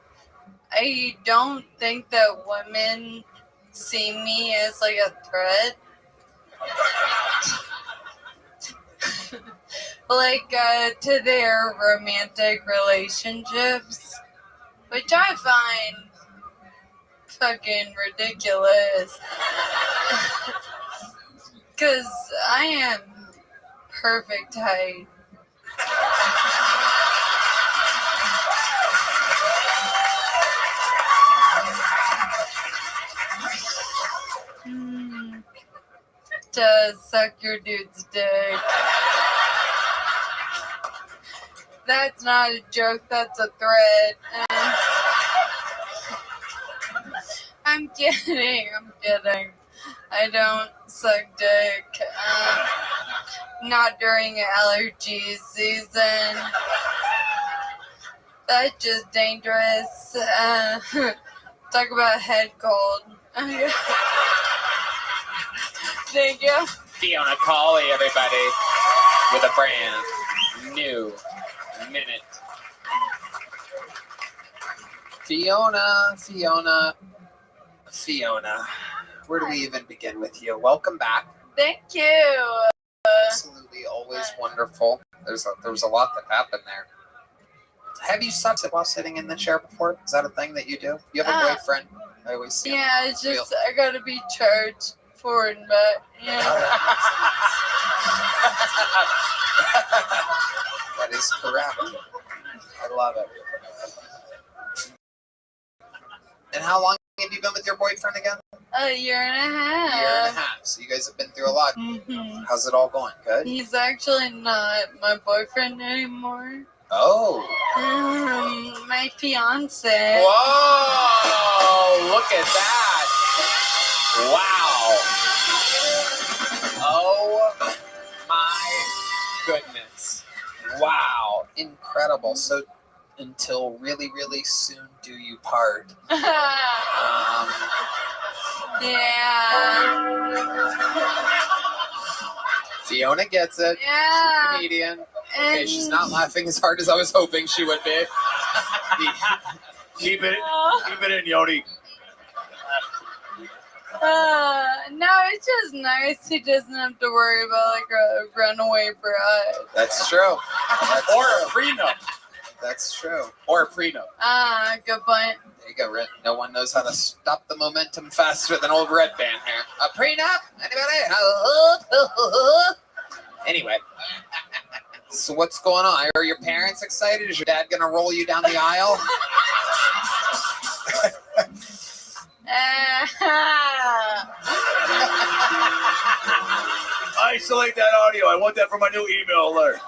I don't think that women see me as like a threat. To their romantic relationships, which I find fucking ridiculous. Because I am perfect height. To suck your dude's dick. That's not a joke, that's a threat. And I'm kidding. I don't suck dick. Not during allergy season. That's just dangerous. Talk about head cold. Thank you. Fiona Cawley, everybody, with a brand new minute. Fiona. Where do we even begin with you? Welcome back. Thank you. Absolutely, always wonderful. There was a lot that happened there. Have you sucked while sitting in the chair before? Is that a thing that you do? You have a boyfriend? I always see. Yeah, it's just I gotta be charged forward and back. Yeah. That is correct. I love it. And how long have you been with your boyfriend again? A year and a half. A year and a half. So you guys have been through a lot. Mm-hmm. How's it all going? Good? He's actually not my boyfriend anymore. Oh. My fiance. Whoa! Look at that. Wow. Oh my goodness. Wow. Incredible. So until really, really soon do you part. Yeah. Fiona gets it. Yeah. She's a comedian. Okay, she's not laughing as hard as I was hoping she would be. Keep it in, Yoni. No, it's just nice. He doesn't have to worry about like a runaway bride. That's true. Or a prenup. That's true. Or a prenup. Good point. There you go, Red. No one knows how to stop the momentum faster than old Red Band here. A prenup? Anybody? Anyway. So what's going on? Are your parents excited? Is your dad going to roll you down the aisle? Isolate that audio. I want that for my new email alert.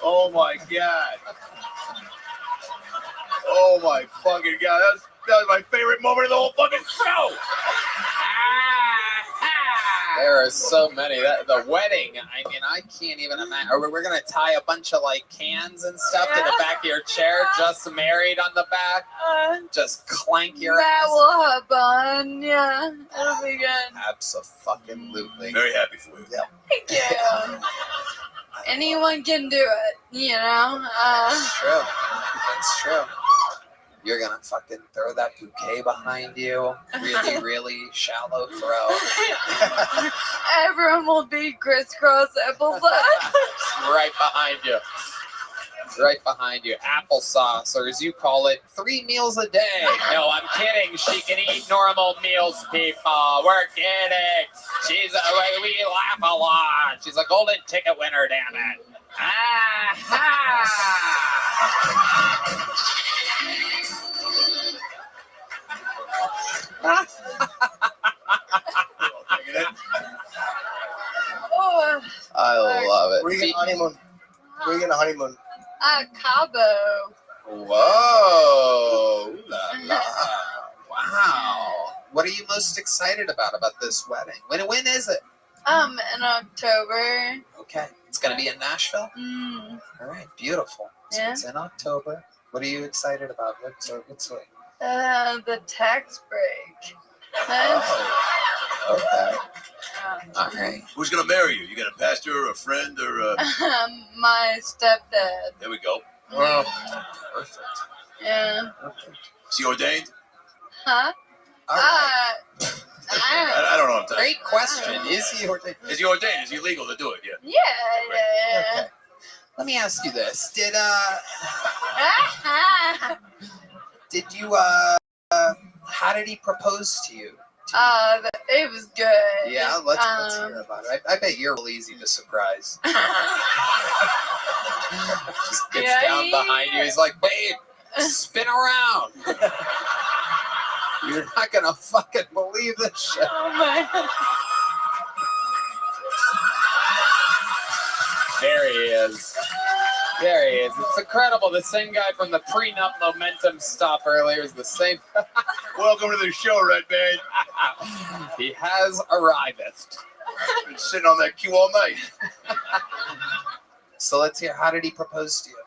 Oh my god. Oh my fucking god. That was my favorite moment of the whole fucking show. There are so many. The wedding, I mean, I can't even imagine. We're going to tie a bunch of like cans and stuff to the back of your chair, just married on the back. Just clank your That ass. will hop on. Yeah, it'll be good. Abso-fucking-lutely. Very happy for you. Yeah. Thank you. Anyone can do it, you know? That's true. That's true. You're going to fucking throw that bouquet behind you. Really, really shallow throw. Everyone will be crisscross applesauce. Right behind you. right behind you. Applesauce, or as you call it, 3 meals a day. No, I'm kidding. She can eat normal meals, people. We're kidding. We laugh a lot. She's a golden ticket winner, damn it. Oh, I love it. Where you getting honeymoon? Where you getting a honeymoon? Cabo. Whoa. Ooh la la. Wow. What are you most excited about this wedding? When is it? In October. Okay. It's going to be in Nashville? Mm. All right. Beautiful. So Yeah. it's in October. What are you excited about? What's it? The tax break. Okay. All right. Who's gonna marry you? You got a pastor, a friend, or My stepdad. there we go. Wow. Perfect. Yeah. Is he ordained? Huh? I don't know. What I'm talking. Great question. Is he ordained? Is he ordained? Is he legal to do it? Yeah. Yeah. Okay. Let me ask you this: Did you how did he propose to you? It was good. Yeah, let's hear about it. I bet you're real easy to surprise. Just gets down behind you. He's like, babe, spin around. You're not gonna fucking believe this shit. Oh my. There he is. There he is. It's incredible. The same guy from the prenup momentum stop earlier is the same. Welcome to the show, Red Band. He has arrived. Been sitting on that queue all night. So let's hear. How did he propose to you?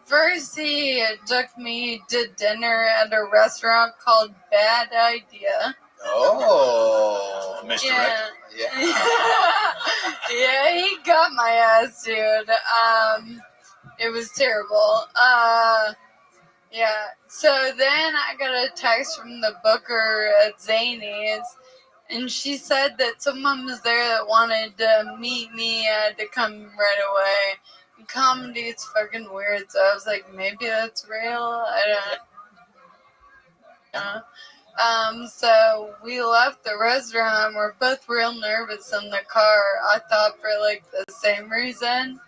First he took me to dinner at a restaurant called Bad Idea. Oh, misdirect. Yeah. Yeah, he got my ass, dude. It was terrible. Yeah. So then I got a text from the booker at Zany's, and she said that someone was there that wanted to meet me. I had to come right away. And comedy is fucking weird, so I was like, maybe that's real. I don't know. So we left the restaurant. We're both real nervous in the car. I thought for like the same reason.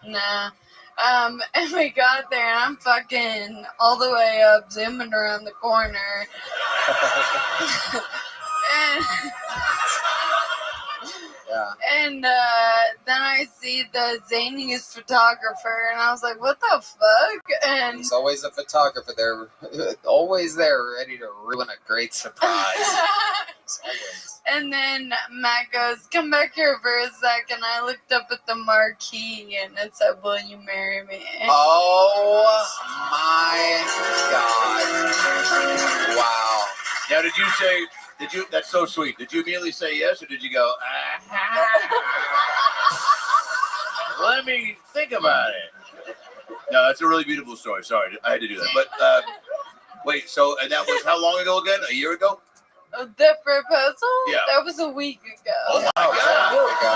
Nah. And we got there, and I'm fucking all the way up, zooming around the corner. And then I see the Zany's photographer, and I was like, what the fuck? And He's always a photographer. They're always there, ready to ruin a great surprise. And then Matt goes, come back here for a second. I looked up at the marquee, and it said, will you marry me? Oh my God. Wow. Now, did you say? That's so sweet. Did you immediately say yes, or did you go? Let me think about it. No, that's a really beautiful story. Sorry, I had to do that. But wait, so and that was how long ago again? A year ago? The proposal? Yeah. That was a week ago. Oh my God.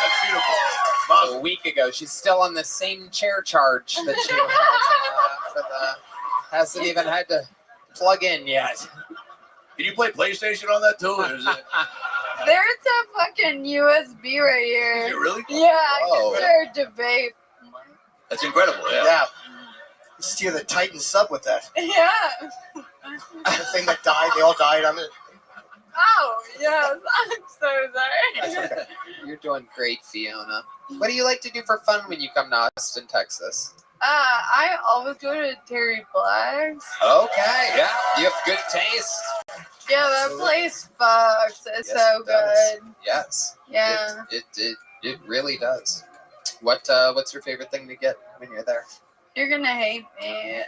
That's beautiful. A week ago. She's still on the same chair charge that she hasn't even had to plug in yet. Can you play PlayStation on that too? Or is it... There's a fucking USB right here. Is it really? Yeah, I can start to vape. That's incredible. Yeah. Yeah. You steer the Titan sub with that. Yeah. The thing that died, they all died on it. Oh, yes. I'm so sorry. You're doing great, Fiona. What do you like to do for fun when you come to Austin, Texas? I always go to Terry Black's. Okay, yeah, you have good taste. Yeah, that place fucks. It's so it does. good. Yes. Yeah. It really does. What's your favorite thing to get when you're there? You're gonna hate me.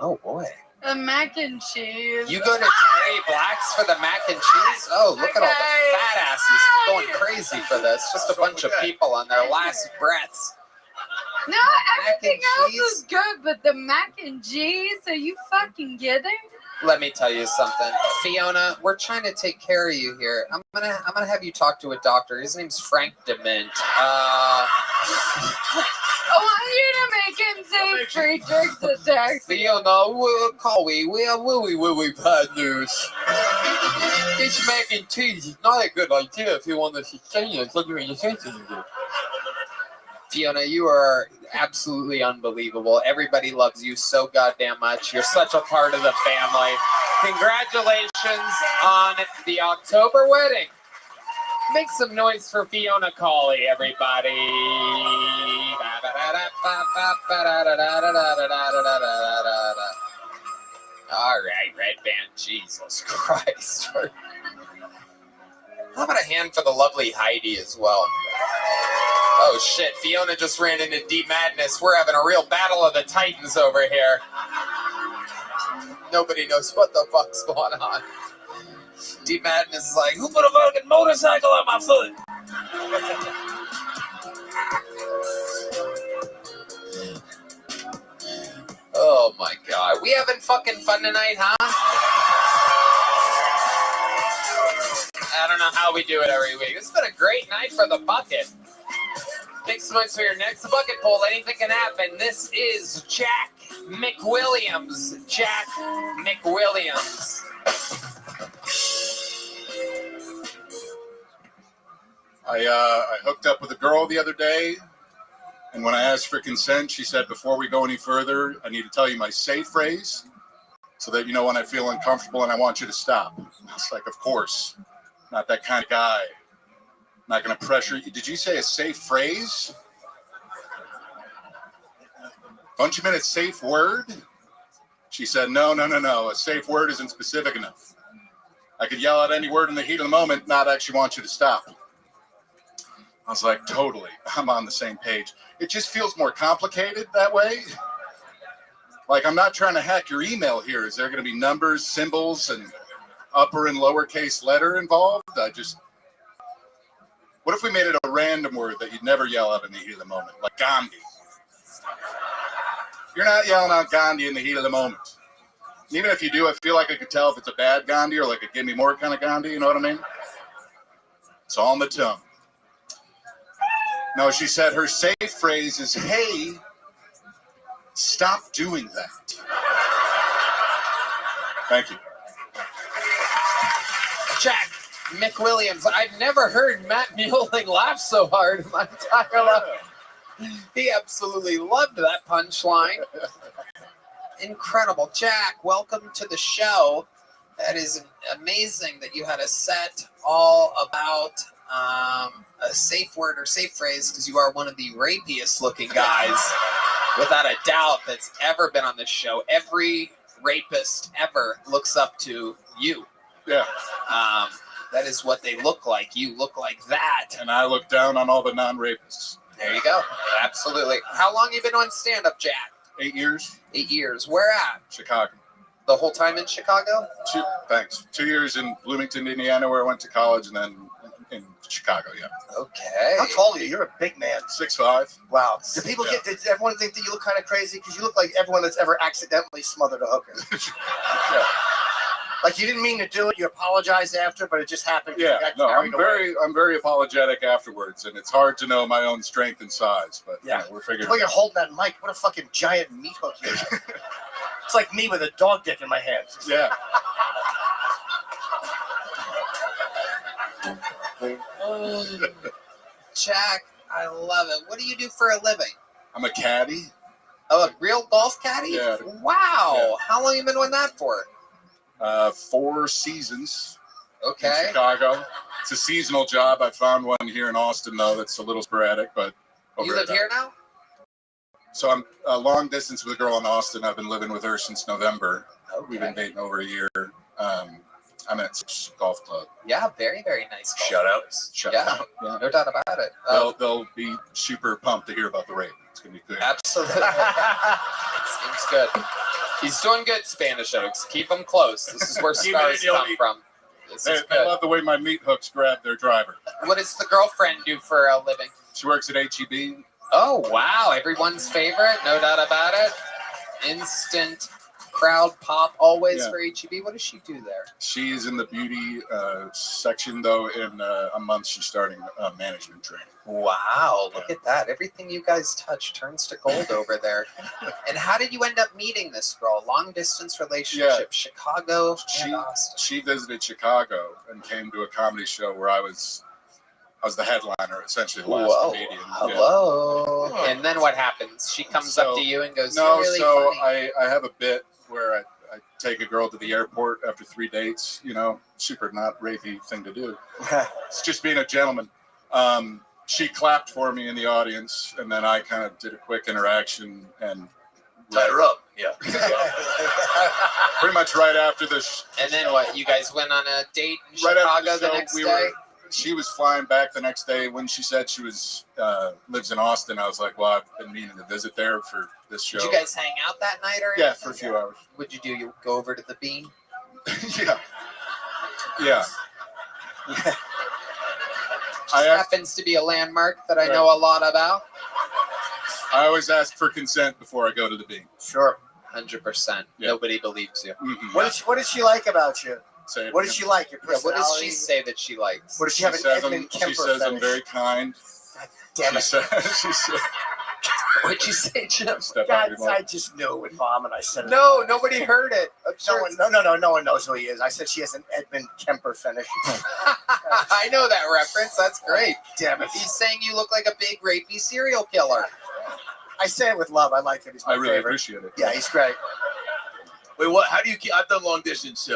Oh boy. The mac and cheese. You go to Terry Black's for the mac and cheese? Oh, look at all the fat asses going crazy for this. Just a bunch of people on their last breaths. No, everything else is good, but the mac and cheese, are you fucking kidding? Let me tell you something, Fiona. We're trying to take care of you here. I'm gonna have you talk to a doctor. His name's Frank DeMint. I want you to make him say Friedrich's attack. Fiona, we bad news. This mac and cheese is not a good idea if you want to sustain it. Fiona, you are absolutely unbelievable. Everybody loves you so goddamn much. You're such a part of the family. Congratulations on the October wedding. Make some noise for Fiona Cawley, everybody. All right, Red Band. Jesus Christ. How about a hand for the lovely Heidi as well? Oh shit, Fiona just ran into Deep Madness. We're having a real battle of the Titans over here. Nobody knows what the fuck's going on. Deep Madness is like, who put a fucking motorcycle on my foot? Oh my god. We having fucking fun tonight, huh? I don't know how we do it every week. This has been a great night for the bucket. Make some noise for your next bucket poll. Anything can happen. This is Jack McWilliams. Jack McWilliams. I hooked up with a girl the other day, and when I asked for consent, she said, before we go any further, I need to tell you my safe phrase so that you know when I feel uncomfortable and I want you to stop. It's like, of course, not that kind of guy. I'm not going to pressure you. Did you say a safe phrase? Don't you mean a safe word? She said, no. A safe word isn't specific enough. I could yell out any word in the heat of the moment, not actually want you to stop. I was like, totally. I'm on the same page. It just feels more complicated that way. Like, I'm not trying to hack your email here. Is there going to be numbers, symbols, and upper and lowercase letter involved? What if we made it a random word that you'd never yell out in the heat of the moment, like Gandhi? You're not yelling out Gandhi in the heat of the moment. Even if you do, I feel like I could tell if it's a bad Gandhi or like a give me more kind of Gandhi, you know what I mean? It's all in the tongue. No, she said her safe phrase is, hey, stop doing that. Thank you. Jack McWilliams. I've never heard Matt Muehlling laugh so hard in my entire life. He absolutely loved that punchline. Incredible. Jack, welcome to the show. That is amazing that you had a set all about a safe word or safe phrase, because you are one of the rapiest looking guys, without a doubt, that's ever been on this show. Every rapist ever looks up to you. Yeah. That is what they look like. You look like that. And I look down on all the non-rapists. There you go. Absolutely. How long you been on stand-up, Jack? 8 years. 8 years. Where at? Chicago. The whole time in Chicago? 2 years in Bloomington, Indiana, where I went to college, and then in Chicago, yeah. Okay. How tall are you? You're a big man. 6'5". Wow. Do people does everyone think that you look kind of crazy? Because you look like everyone that's ever accidentally smothered a hooker. Yeah. Like you didn't mean to do it. You apologized after, but it just happened. Yeah. No, I'm away. very apologetic afterwards, and it's hard to know my own strength and size, but yeah, we're figuring. Well, you're holding that mic. What a fucking giant meat hook you are. It's like me with a dog dick in my hands. Yeah. Jack, I love it. What do you do for a living? I'm a caddy. Oh, a real golf caddy? Yeah. Wow. Yeah. How long you been doing that for? 4 seasons. Okay. In Chicago. It's a seasonal job. I found one here in Austin, though, that's a little sporadic, but. You live here now? So I'm long distance with a girl in Austin. I've been living with her since November. Okay. We've been dating over a year. I'm at golf club. Yeah, very, very nice. Shout out. Yeah, no doubt about it. They'll be super pumped to hear about the rape. It's going to be good. Absolutely. Seems good. He's doing good, Spanish Oaks. Keep them close. This is where stars come from. I love the way my meat hooks grab their driver. What does the girlfriend do for a living? She works at HEB. Oh, wow. Everyone's favorite. No doubt about it. Instant crowd pop always Yeah. for HEB. What does she do there? She's in the beauty section, though. In a month, she's starting management training. Wow, look at that. Everything you guys touch turns to gold over there. And how did you end up meeting this girl? Long distance relationship, Chicago and Austin. She visited Chicago and came to a comedy show where I was the headliner, essentially the last Whoa, comedian. hello. Yeah. And then what happens? She comes up to you and goes, No, "You're really so funny." I have a bit where I take a girl to the airport after 3 dates, super not rapey thing to do. It's just being a gentleman. She clapped for me in the audience, and then I kind of did a quick interaction and tied her up. Yeah. Pretty much right after this. And then what? You guys went on a date in Right after Chicago the show, next day? She was flying back the next day. When she said she lives in Austin, I was like, well, I've been meaning to visit there for this show. Did you guys hang out that night or Yeah, anything? for a few hours. What'd you do? You go over to the Bean? Yeah. Happens to be a landmark that I know a lot about. I always ask for consent before I go to the Bean. Sure. 100%. Nobody believes you. Mm-hmm. What did she like about you? What does she like? Your Yeah, what personality? does she say that she likes? What does she have an Edmund Kemper She says I'm fetish? very kind. Damn it. She said, What'd you say, Jim? God, I just knew with Mom and I said it. No, nobody heard it. I'm sure No one knows who he is. I said she has an Edmund Kemper fetish. I know that reference. That's great. Damn it. He's saying you look like a big rapey serial killer. I say it with love. I like him. He's my I really favorite. appreciate it. Yeah, he's great. Wait, what? How do you keep? I've done long distance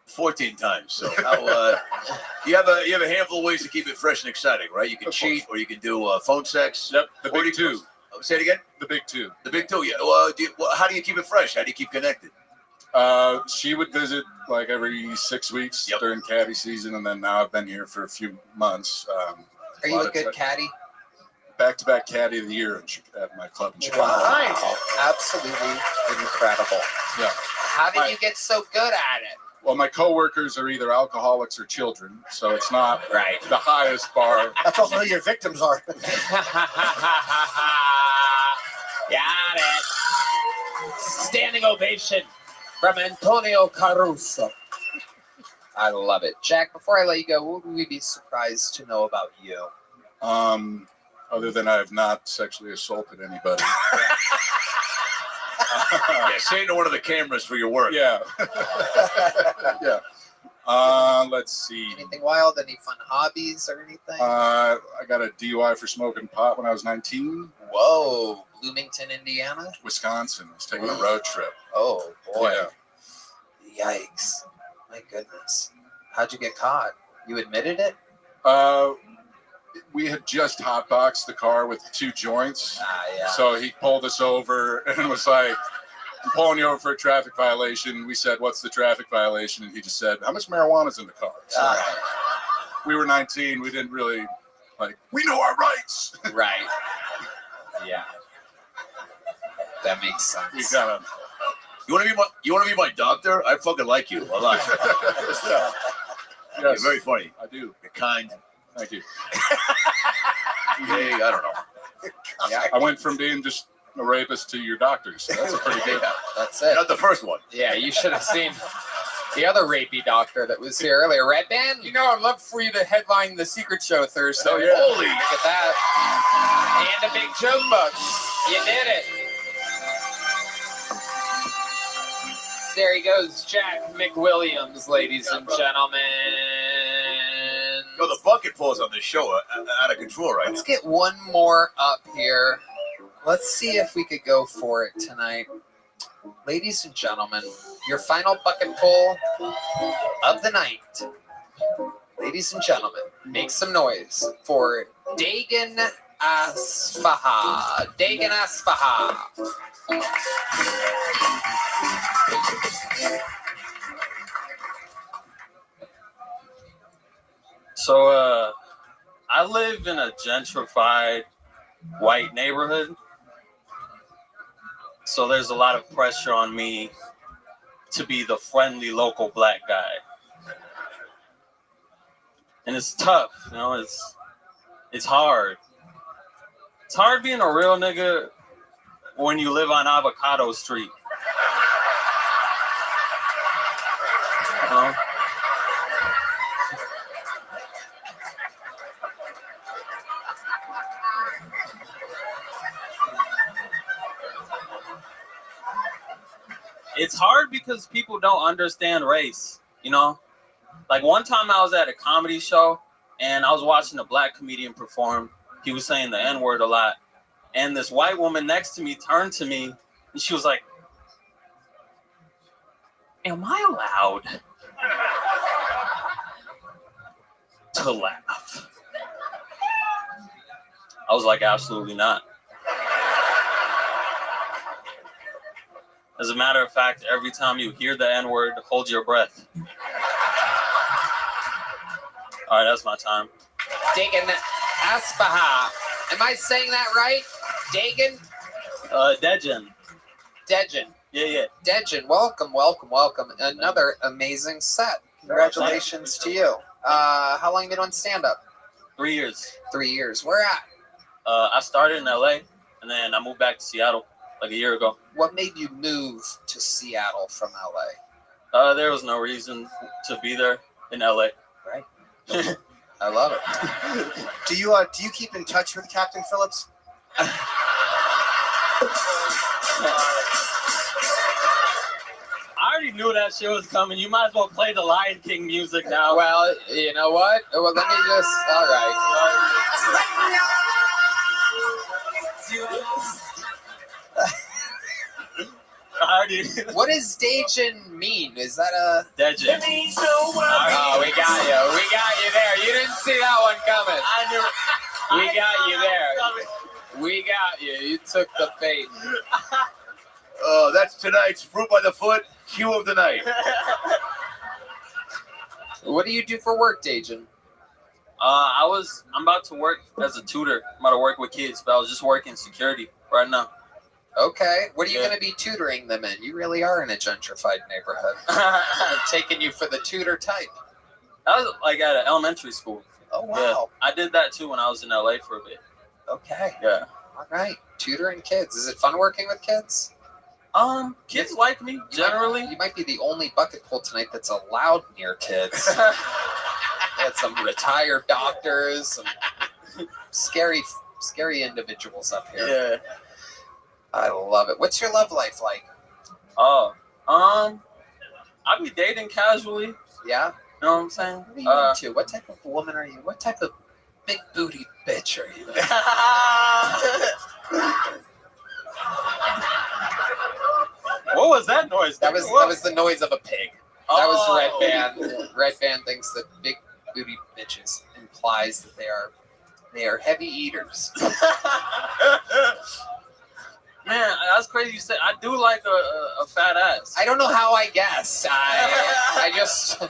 14 times. So how, you have a handful of ways to keep it fresh and exciting, right? You can cheat, or you can do phone sex. Yep, the big two. Say it again. The big two. The big two. Yeah. Well, how do you keep it fresh? How do you keep connected? She would visit like every 6 weeks during caddy season, and then now I've been here for a few months. Are you a good caddy? Back-to-back caddy of the year at my club in Chicago. Wow. Absolutely incredible. Yeah. How did you get so good at it? Well, my coworkers are either alcoholics or children, so it's not the highest bar. That's also who your victims are. Got it. Standing ovation from Antonio Caruso. I love it. Jack, before I let you go, what would we be surprised to know about you? Other than I have not sexually assaulted anybody. Yeah, say it to one of the cameras for your work. Yeah. Yeah. Let's see. Anything wild? Any fun hobbies or anything? I got a DUI for smoking pot when I was 19. Whoa. Bloomington, Indiana? Wisconsin. I was taking a road trip. Oh, boy. Yeah. Yikes. My goodness. How'd you get caught? You admitted it? We had just hotboxed the car with 2 joints. Yeah. So he pulled us over and was like, I'm pulling you over for a traffic violation. We said, what's the traffic violation? And he just said, how much marijuana's in the car? So we were 19. We didn't really, we know our rights. Right. Yeah. That makes sense. You gotta. You want to be my doctor? I fucking like you a lot. Yeah. You're very funny. I do. You're kind. Thank you. Hey, I don't know. Yeah. I went from being just a rapist to your doctor, so that's pretty good. That's it. Not the first one. Yeah, you should have seen the other rapey doctor that was here earlier. Red Band, I'd love for you to headline the Secret Show Thursday. Oh, yeah. Holy. Look at that. And a big joke book. You did it. There he goes, Jack McWilliams, ladies and gentlemen. Yo, the bucket pulls on this show are out of control, right? Let's get one more up here. Let's see if we could go for it tonight. Ladies and gentlemen, your final bucket pull of the night. Ladies and gentlemen, make some noise for Dagan Asfaha. Dagan Asfaha. So, I live in a gentrified white neighborhood. So there's a lot of pressure on me to be the friendly local black guy. And it's tough, it's hard. It's hard being a real nigga when you live on Avocado Street. It's hard because people don't understand race, you know? Like one time I was at a comedy show and I was watching a black comedian perform. He was saying the N-word a lot. And this white woman next to me turned to me and she was like, am I allowed to laugh? I was like, absolutely not. As a matter of fact, every time you hear the N-word, hold your breath. All right, that's my time. Dagan Aspaha. Am I saying that right? Dagan? Dejan. Dejan. Yeah. Dejan, welcome. Another amazing set. Congratulations to you. How long have you been on stand-up? 3 years. 3 years. Where at? I started in LA, and then I moved back to Seattle like a year ago. What made you move to Seattle from LA? There was no reason to be there in LA. Right. I love it. Do you keep in touch with Captain Phillips? I already knew that shit was coming. You might as well play the Lion King music now. Well, you know what? Well, let me just. All right. What does Dejan mean? Is that a Dejan? Oh, we got you. We got you there. You didn't see that one coming. I knew. We got you there. We got you. You took the bait. Oh, that's tonight's Fruit by the Foot cue of the night. What do you do for work, Dejan? I'm about to work as a tutor. I'm about to work with kids, but I was just working security right now. Okay. What are you going to be tutoring them in? You really are in a gentrified neighborhood. I'm taking you for the tutor type. I was like at an elementary school. Oh, wow. Yeah, I did that too when I was in LA for a bit. Okay. Yeah. All right. Tutoring kids. Is it fun working with kids? Kids like me, generally. You might be the only bucket pool tonight that's allowed near kids. Had some retired doctors, some scary individuals up here. Yeah. I love it. What's your love life like? Oh, I be dating casually. Yeah? You know what I'm saying? What are you into? What type of woman are you? What type of big booty bitch are you? What was that noise? That was the noise of a pig. That was Red Band. Red Band thinks that big booty bitches implies that they are heavy eaters. Man, that's crazy you said. I do like a fat ass. I don't know how I guessed. I just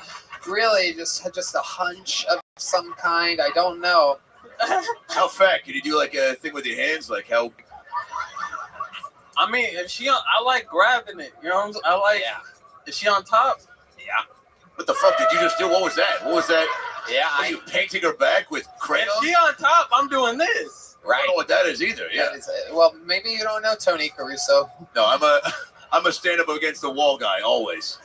really just a hunch of some kind. I don't know. How fat? Can you do like a thing with your hands? Like how? I mean, if she on, I like grabbing it. You know what I'm saying? I like. Yeah. Is she on top? Yeah. What the fuck did you just do? What was that? What was that? Yeah. Are you painting her back with crayons? If she on top, I'm doing this. I don't know what that is either. Yeah. Well, maybe you don't know Tony Caruso. No, I'm a stand up against the wall guy always.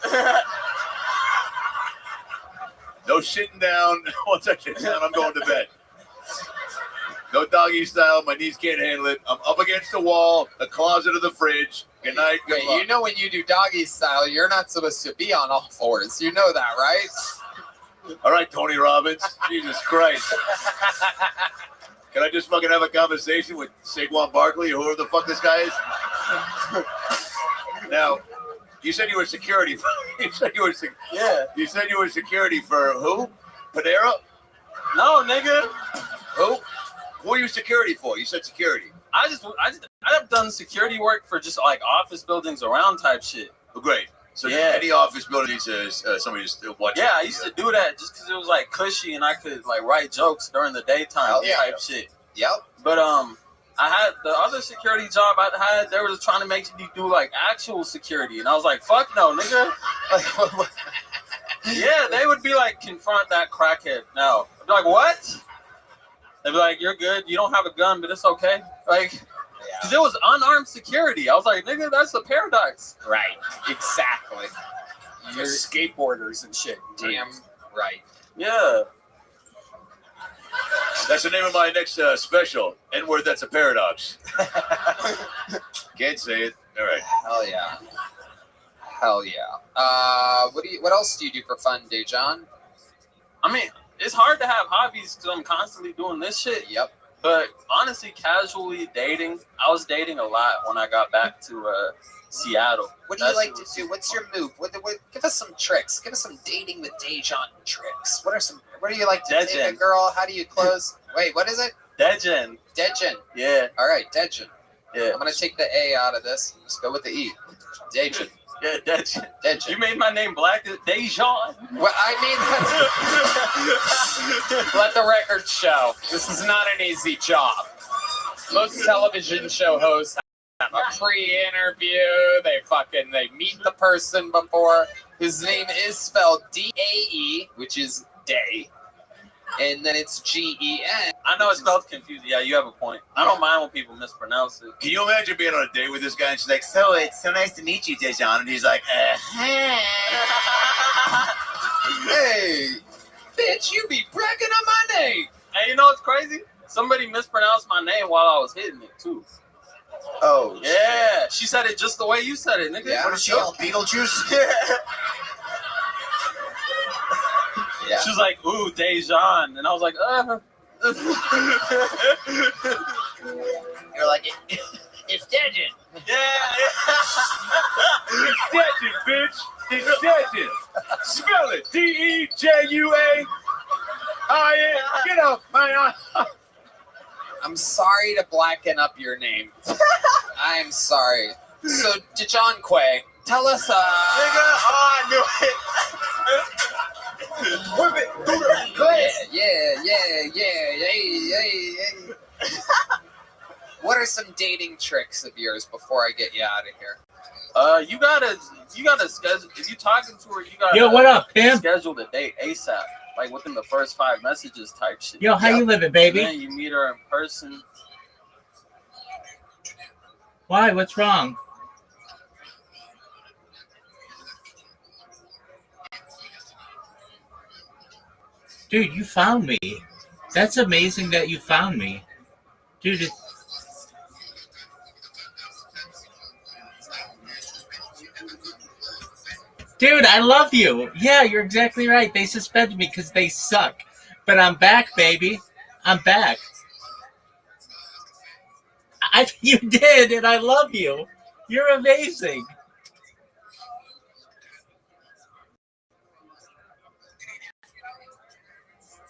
No shitting down. Once I get down, I'm going to bed. No doggy style. My knees can't handle it. I'm up against the wall, the closet of the fridge. Good night. Good luck. You know when you do doggy style, you're not supposed to be on all fours. You know that, right? All right, Tony Robbins. Jesus Christ. Can I just fucking have a conversation with Saquon Barkley or whoever the fuck this guy is? Now, you said you were security. You said you were security for who? Panera? No, nigga. Who? Who are you security for? You said security. I've done security work for just like office buildings around type shit. Oh, great. So yeah, any office building says somebody just watching. Yeah, I used to do that just because it was like cushy and I could like write jokes during the daytime type shit. Yep. But I had the other security job I had. They were just trying to make me do like actual security, and I was like, "Fuck no, nigga!" Like, yeah, they would be like, "Confront that crackhead." No, I'd be like, "What?" They'd be like, "You're good. You don't have a gun, but it's okay." Like, because it was unarmed security. I was like, "Nigga, that's a paradox." Right. Exactly. You're skateboarders and shit. Damn right. Yeah. That's the name of my next special. N-word, that's a paradox. Can't say it. All right. Hell yeah. Hell yeah. What else do you do for fun, Dejan? I mean, it's hard to have hobbies because I'm constantly doing this shit. Yep. But honestly, casually dating, I was dating a lot when I got back to Seattle. What do you like to do? What's your move? Give us some tricks. Give us some dating with Dejan tricks. What do you like to take a girl? How do you close? Wait, what is it? Dejan. Dejan. Yeah. All right, Dejan. Yeah. I'm going to take the A out of this. Just go with the E. Dejan. Yeah, Dejan. You made my name black. Dejan. Well, I mean, let the record show. This is not an easy job. Most television show hosts have a pre-interview. They meet the person before. His name is spelled D-A-E, which is day. And then it's G-E-N. I know it's spelled confusing. Yeah, you have a point. I don't mind when people mispronounce it. Can you imagine being on a date with this guy and she's like, so it's so nice to meet you, Dejan. And he's like, Hey, bitch, you be bragging on my name. Hey, you know what's crazy? Somebody mispronounced my name while I was hitting it, too. Oh, yeah. Shit. She said it just the way you said it, nigga. Yeah. What What is is she she yell? Beetlejuice? Yeah. She was like, ooh, Dejan. And I was like, You're like, it's Dejan. Yeah. It's Dejan, bitch. It's Dejan. Spell it. D-E-J-U-A. Get off my eye. I'm sorry to blacken up your name. I'm sorry. So, Dejan Quay, tell us, I knew it. Whip it through the glass. Yeah. What are some dating tricks of yours before I get you out of here? You gotta schedule. If you're talking to her, you gotta. Yo, what up, pimp? Schedule the date ASAP, like within the first 5 messages type shit. Yo, how you living, baby? And then you meet her in person. Why? What's wrong? Dude, you found me. That's amazing that you found me. Dude, Dude, I love you. Yeah, you're exactly right. They suspended me because they suck. But I'm back, baby. I'm back. You did, and I love you. You're amazing.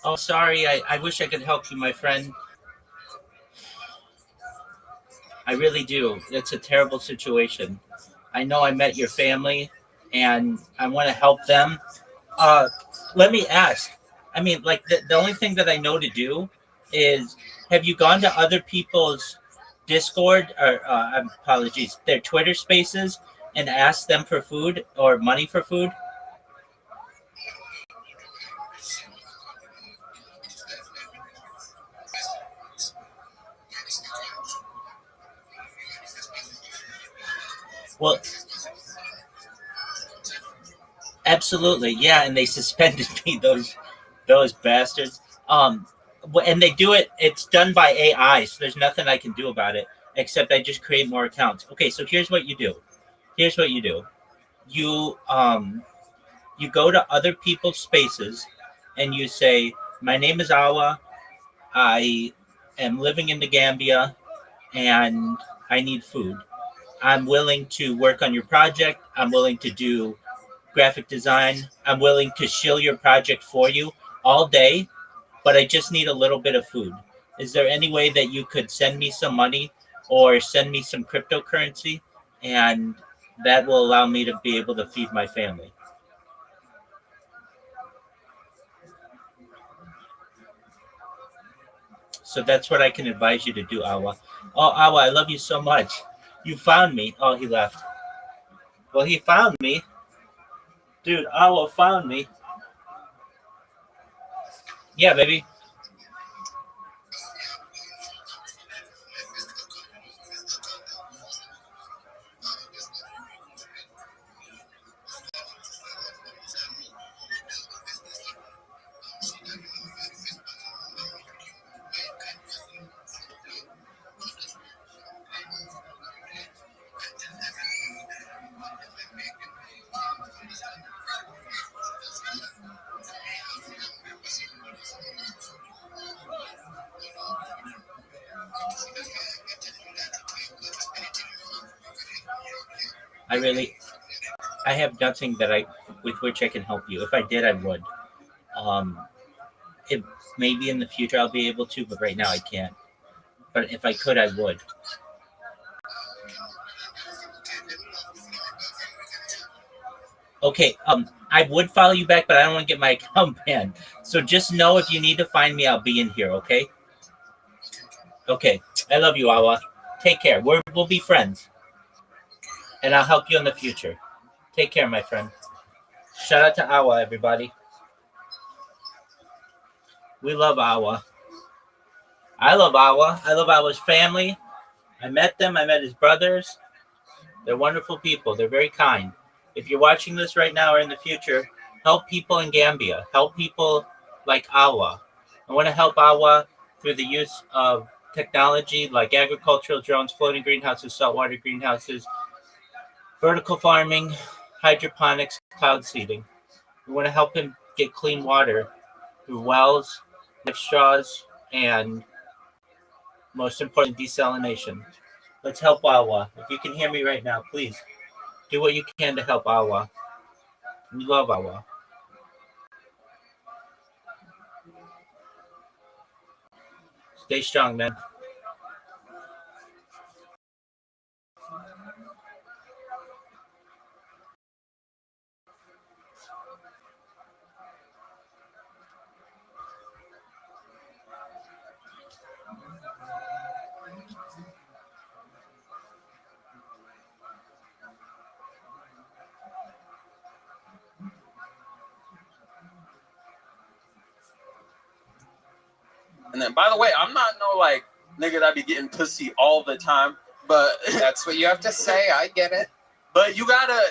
Oh, sorry. I wish I could help you, my friend. I really do. It's a terrible situation. I know I met your family, and I want to help them. Let me ask. I mean, like, the only thing that I know to do is, have you gone to other people's Discord, or apologies, their Twitter spaces, and asked them for food or money for food? Well, absolutely, yeah, and they suspended me, those bastards. And they do it. It's done by AI, so there's nothing I can do about it except I just create more accounts. Okay, so here's what you do. You go to other people's spaces, and you say, "My name is Awa. I am living in the Gambia, and I need food. I'm willing to work on your project. I'm willing to do graphic design. I'm willing to shill your project for you all day, but I just need a little bit of food. Is there any way that you could send me some money or send me some cryptocurrency? And that will allow me to be able to feed my family." So that's what I can advise you to do, Awa. Oh, Awa, I love you so much. You found me. Oh, he left. Well, he found me. Dude, Awa found me. Yeah, baby. I have nothing with which I can help you. If I did, I would. It maybe in the future I'll be able to, but right now I can't. But if I could, I would. Okay, I would follow you back, but I don't want to get my account banned. So just know if you need to find me, I'll be in here, okay? Okay, I love you, Awa. Take care. We'll be friends. And I'll help you in the future. Take care, my friend. Shout out to Awa, everybody. We love Awa. I love Awa. I love Awa's family. I met them. I met his brothers. They're wonderful people. They're very kind. If you're watching this right now or in the future, help people in Gambia. Help people like Awa. I want to help Awa through the use of technology like agricultural drones, floating greenhouses, saltwater greenhouses, vertical farming, hydroponics, cloud seeding. We want to help him get clean water through wells, life straws, and most important, desalination. Let's help Awa. If you can hear me right now, please do what you can to help Awa. We love Awa. Stay strong, man. And then, by the way, I'm not no like nigga that be getting pussy all the time, but that's what you have to say. I get it. But you gotta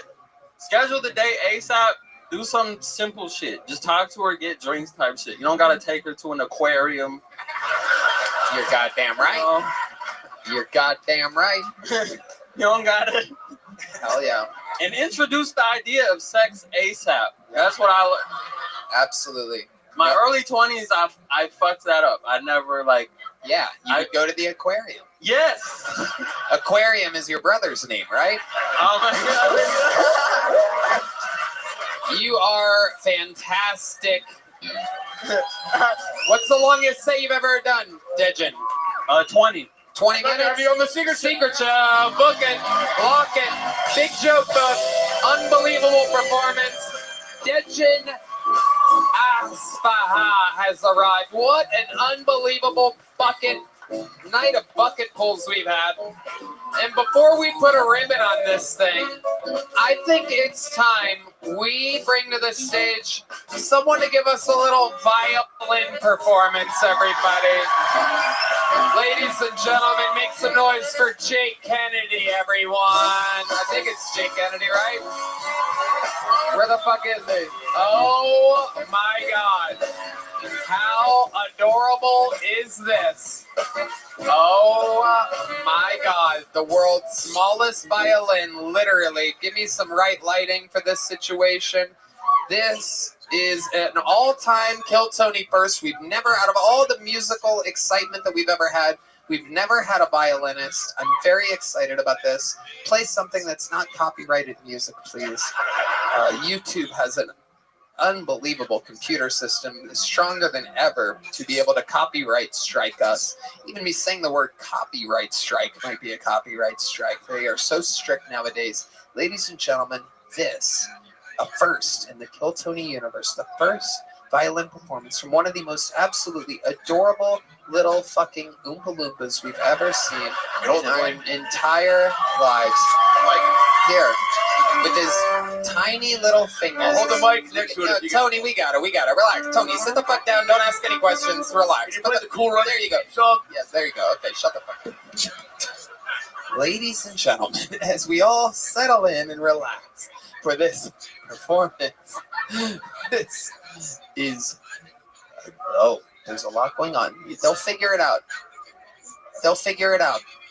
schedule the day ASAP. Do some simple shit. Just talk to her, get drinks type shit. You don't gotta take her to an aquarium. You're goddamn right. You're goddamn right. You don't gotta. Hell yeah. And introduce the idea of sex ASAP. That's what I. Absolutely. My early 20s, I fucked that up. I never like. Yeah, you would go to the aquarium. Yes. Aquarium is your brother's name, right? Oh my god. You are fantastic. What's the longest say you've ever done, Dejin? 20. 20 minutes? Have you on the secret book it, lock it. Big joke book. Unbelievable performance. Dejin Asfaha has arrived. What an unbelievable night of bucket pulls we've had. And before we put a ribbon on this thing, I think it's time we bring to the stage someone to give us a little violin performance, everybody. Ladies and gentlemen, make some noise for Jake Kennedy, everyone. I think it's Jake Kennedy, right? Where the fuck is he? Oh my god. How adorable is this? Oh my god. The world's smallest violin, literally. Give me some right lighting for this situation. This is an all-time Kill Tony first. We've never, out of all the musical excitement that we've ever had, we've never had a violinist. I'm very excited about this. Play something that's not copyrighted music, please. YouTube has an unbelievable computer system, stronger than ever to be able to copyright strike us. Even me saying the word copyright strike might be a copyright strike. They are so strict nowadays. Ladies and gentlemen, this, a first in the Kill Tony universe, the first violin performance from one of the most absolutely adorable little fucking Oompa Loompas we've ever seen in our entire lives. Here, with his tiny little fingers. Hold the mic next to it. Tony, we got it. Relax. Tony, sit the fuck down. Don't ask any questions. Relax. You play the cool run. There you go. Song. Yes, there you go. Okay, shut the fuck up. Ladies and gentlemen, as we all settle in and relax for this performance, this is... Oh, there's a lot going on. They'll figure it out.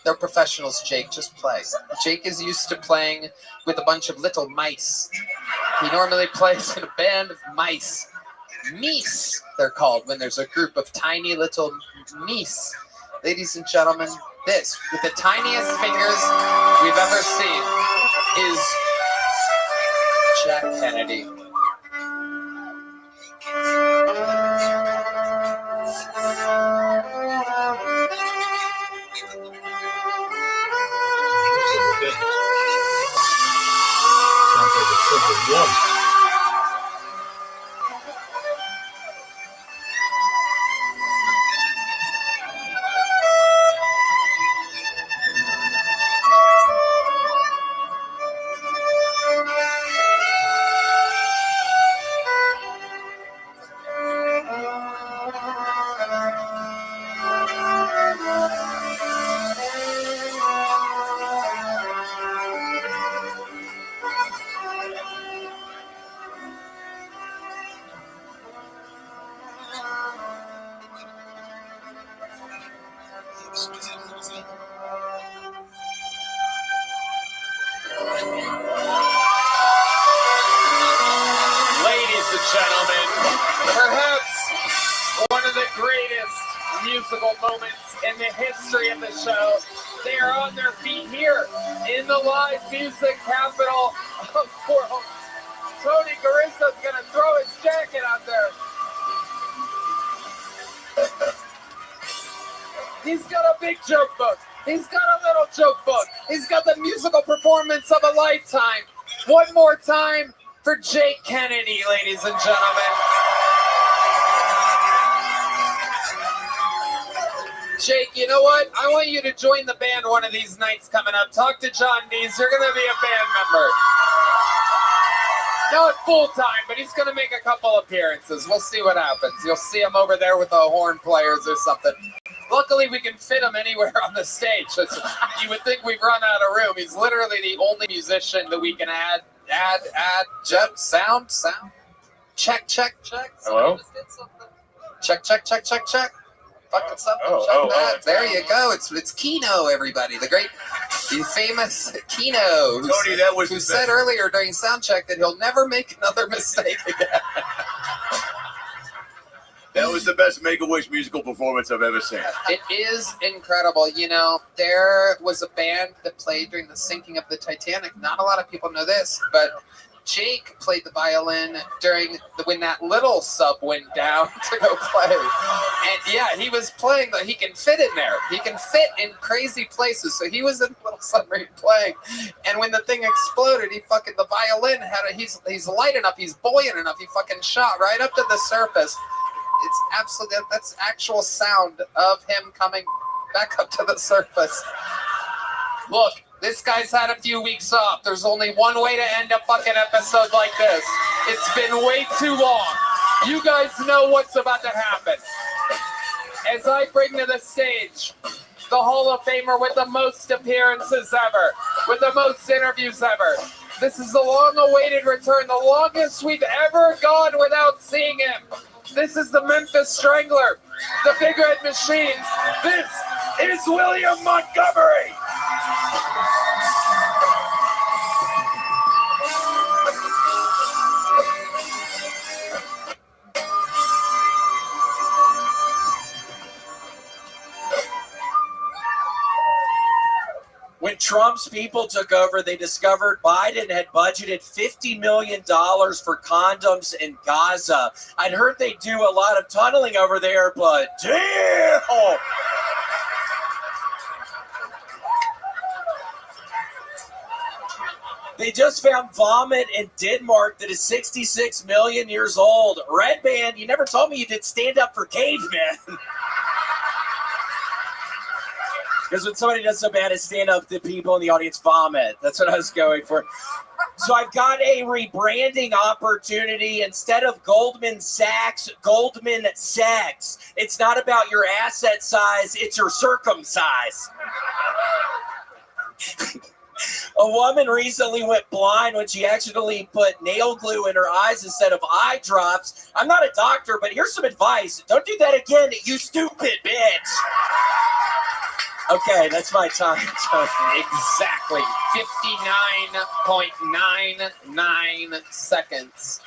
They're professionals, Jake. Just play. Jake is used to playing with a bunch of little mice. He normally plays in a band of mice. Meese, they're called when there's a group of tiny little meese. Ladies and gentlemen, this, with the tiniest fingers we've ever seen. is Jack Kennedy. Sounds like a Civil War. Ladies and gentlemen, perhaps one of the greatest musical moments in the history of the show. They are on their feet here in the live music capital of the world. Tony Carissa's gonna throw his jacket out there. He's got a big joke book. He's got a little joke book. He's got the musical performance of a lifetime. One more time for Jake Kennedy, ladies and gentlemen. Jake, you know what? I want you to join the band one of these nights coming up. Talk to John Dees. You're going to be a band member. Not full time, but he's going to make a couple appearances. We'll see what happens. You'll see him over there with the horn players or something. Luckily, we can fit him anywhere on the stage. You would think we've run out of room. He's literally the only musician that we can add. Sound. Check. Hello? Check. Fucking something. Check that. There you go. It's Keno, everybody. The famous Keno. Tony, that was who said earlier during sound check that he'll never make another mistake again. That was the best Make-A-Wish musical performance I've ever seen. It is incredible. You know, there was a band that played during the sinking of the Titanic. Not a lot of people know this, but Jake played the violin when that little sub went down to go play. And yeah, he was playing, he can fit in there. He can fit in crazy places. So he was in the little submarine playing. And when the thing exploded, the violin he's light enough, he's buoyant enough, he fucking shot right up to the surface. It's absolutely, that's actual sound of him coming back up to the surface. Look, this guy's had a few weeks off. There's only one way to end a fucking episode like this. It's been way too long. You guys know what's about to happen. As I bring to the stage the Hall of Famer with the most appearances ever, with the most interviews ever. This is the long-awaited return, the longest we've ever gone without seeing him. This is the Memphis Strangler, the Big Red Machine. This is William Montgomery. When Trump's people took over, they discovered Biden had budgeted $50 million for condoms in Gaza. I'd heard they do a lot of tunneling over there, but damn! They just found vomit in Denmark that is 66 million years old. Red Band, you never told me you did stand up for cavemen. Because when somebody does so bad as stand up, the people in the audience vomit. That's what I was going for. So I've got a rebranding opportunity. Instead of Goldman Sachs, Goldman Sex. It's not about your asset size, it's your circumcise. A woman recently went blind when she accidentally put nail glue in her eyes instead of eye drops. I'm not a doctor, but here's some advice. Don't do that again, you stupid bitch. Okay, that's my time. Exactly. 59.99 seconds.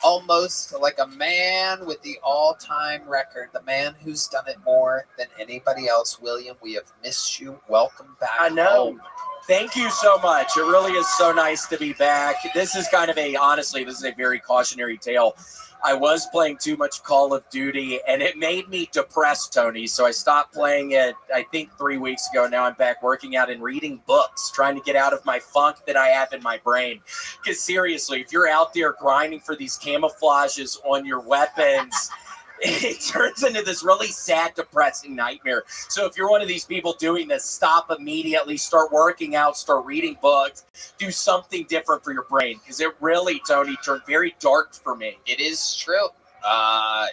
almost like a man with the all-time record, the man who's done it more than anybody else. William, we have missed you. Welcome back. I know. home. Thank you so much. It really is so nice to be back. This is kind of honestly, this is a very cautionary tale. I was playing too much Call of Duty, and it made me depressed, Tony. So I stopped playing it, I think, 3 weeks ago. Now I'm back working out and reading books, trying to get out of my funk that I have in my brain. Because seriously, if you're out there grinding for these camouflages on your weapons, it turns into this really sad, depressing nightmare. So if you're one of these people doing this, stop immediately, start working out, start reading books, do something different for your brain. Because it really, Tony, turned very dark for me. It is true.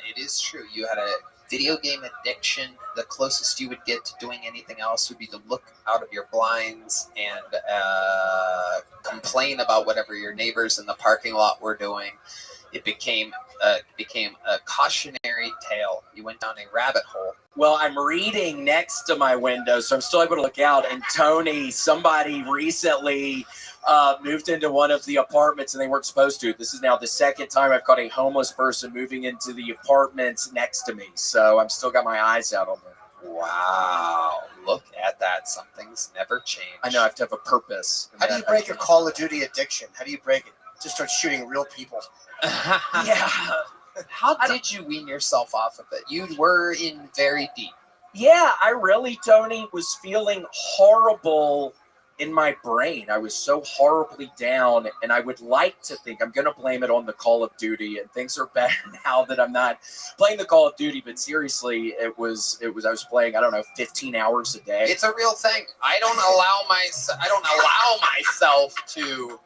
It is true. You had a video game addiction. The closest you would get to doing anything else would be to look out of your blinds and complain about whatever your neighbors in the parking lot were doing. It became a cautionary tale. You went down a rabbit hole. Well, I'm reading next to my window, so I'm still able to look out. And Tony, somebody recently moved into one of the apartments, and they weren't supposed to. This is now the second time I've caught a homeless person moving into the apartments next to me. So I'm still got my eyes out on them. Wow. Look at that. Something's never changed. I know, I have to have a purpose. How do you break a Call of Duty addiction? How do you break it? Just start shooting real people. Yeah. How did you wean yourself off of it? You were in very deep. Yeah, I really, Tony, was feeling horrible in my brain. I was so horribly down, and I would like to think I'm going to blame it on the Call of Duty, and things are better now that I'm not playing the Call of Duty. But seriously, I was playing, I don't know, 15 hours a day. It's a real thing. I don't allow myself to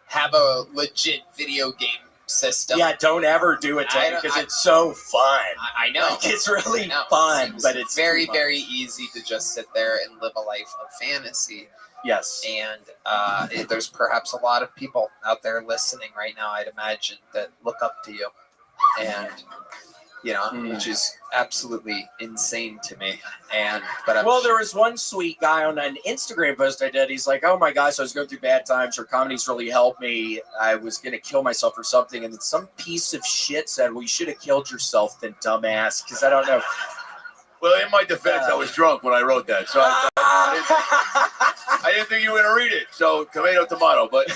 have a legit video game system. Yeah, don't ever do it, Tony, because it's so fun. I know. Like, it's really fun, but it's very, very easy to just sit there and live a life of fantasy. Yes. And there's perhaps a lot of people out there listening right now, I'd imagine, that look up to you. And, which is absolutely insane to me. Well, there was one sweet guy on an Instagram post I did. He's like, "Oh my gosh, I was going through bad times. Your comedy's really helped me. I was going to kill myself or something." And then some piece of shit said, "Well, you should have killed yourself then, dumbass." Because I don't know. Well, in my defense, I was drunk when I wrote that, so I didn't think you were going to read it. So tomato, tomato. But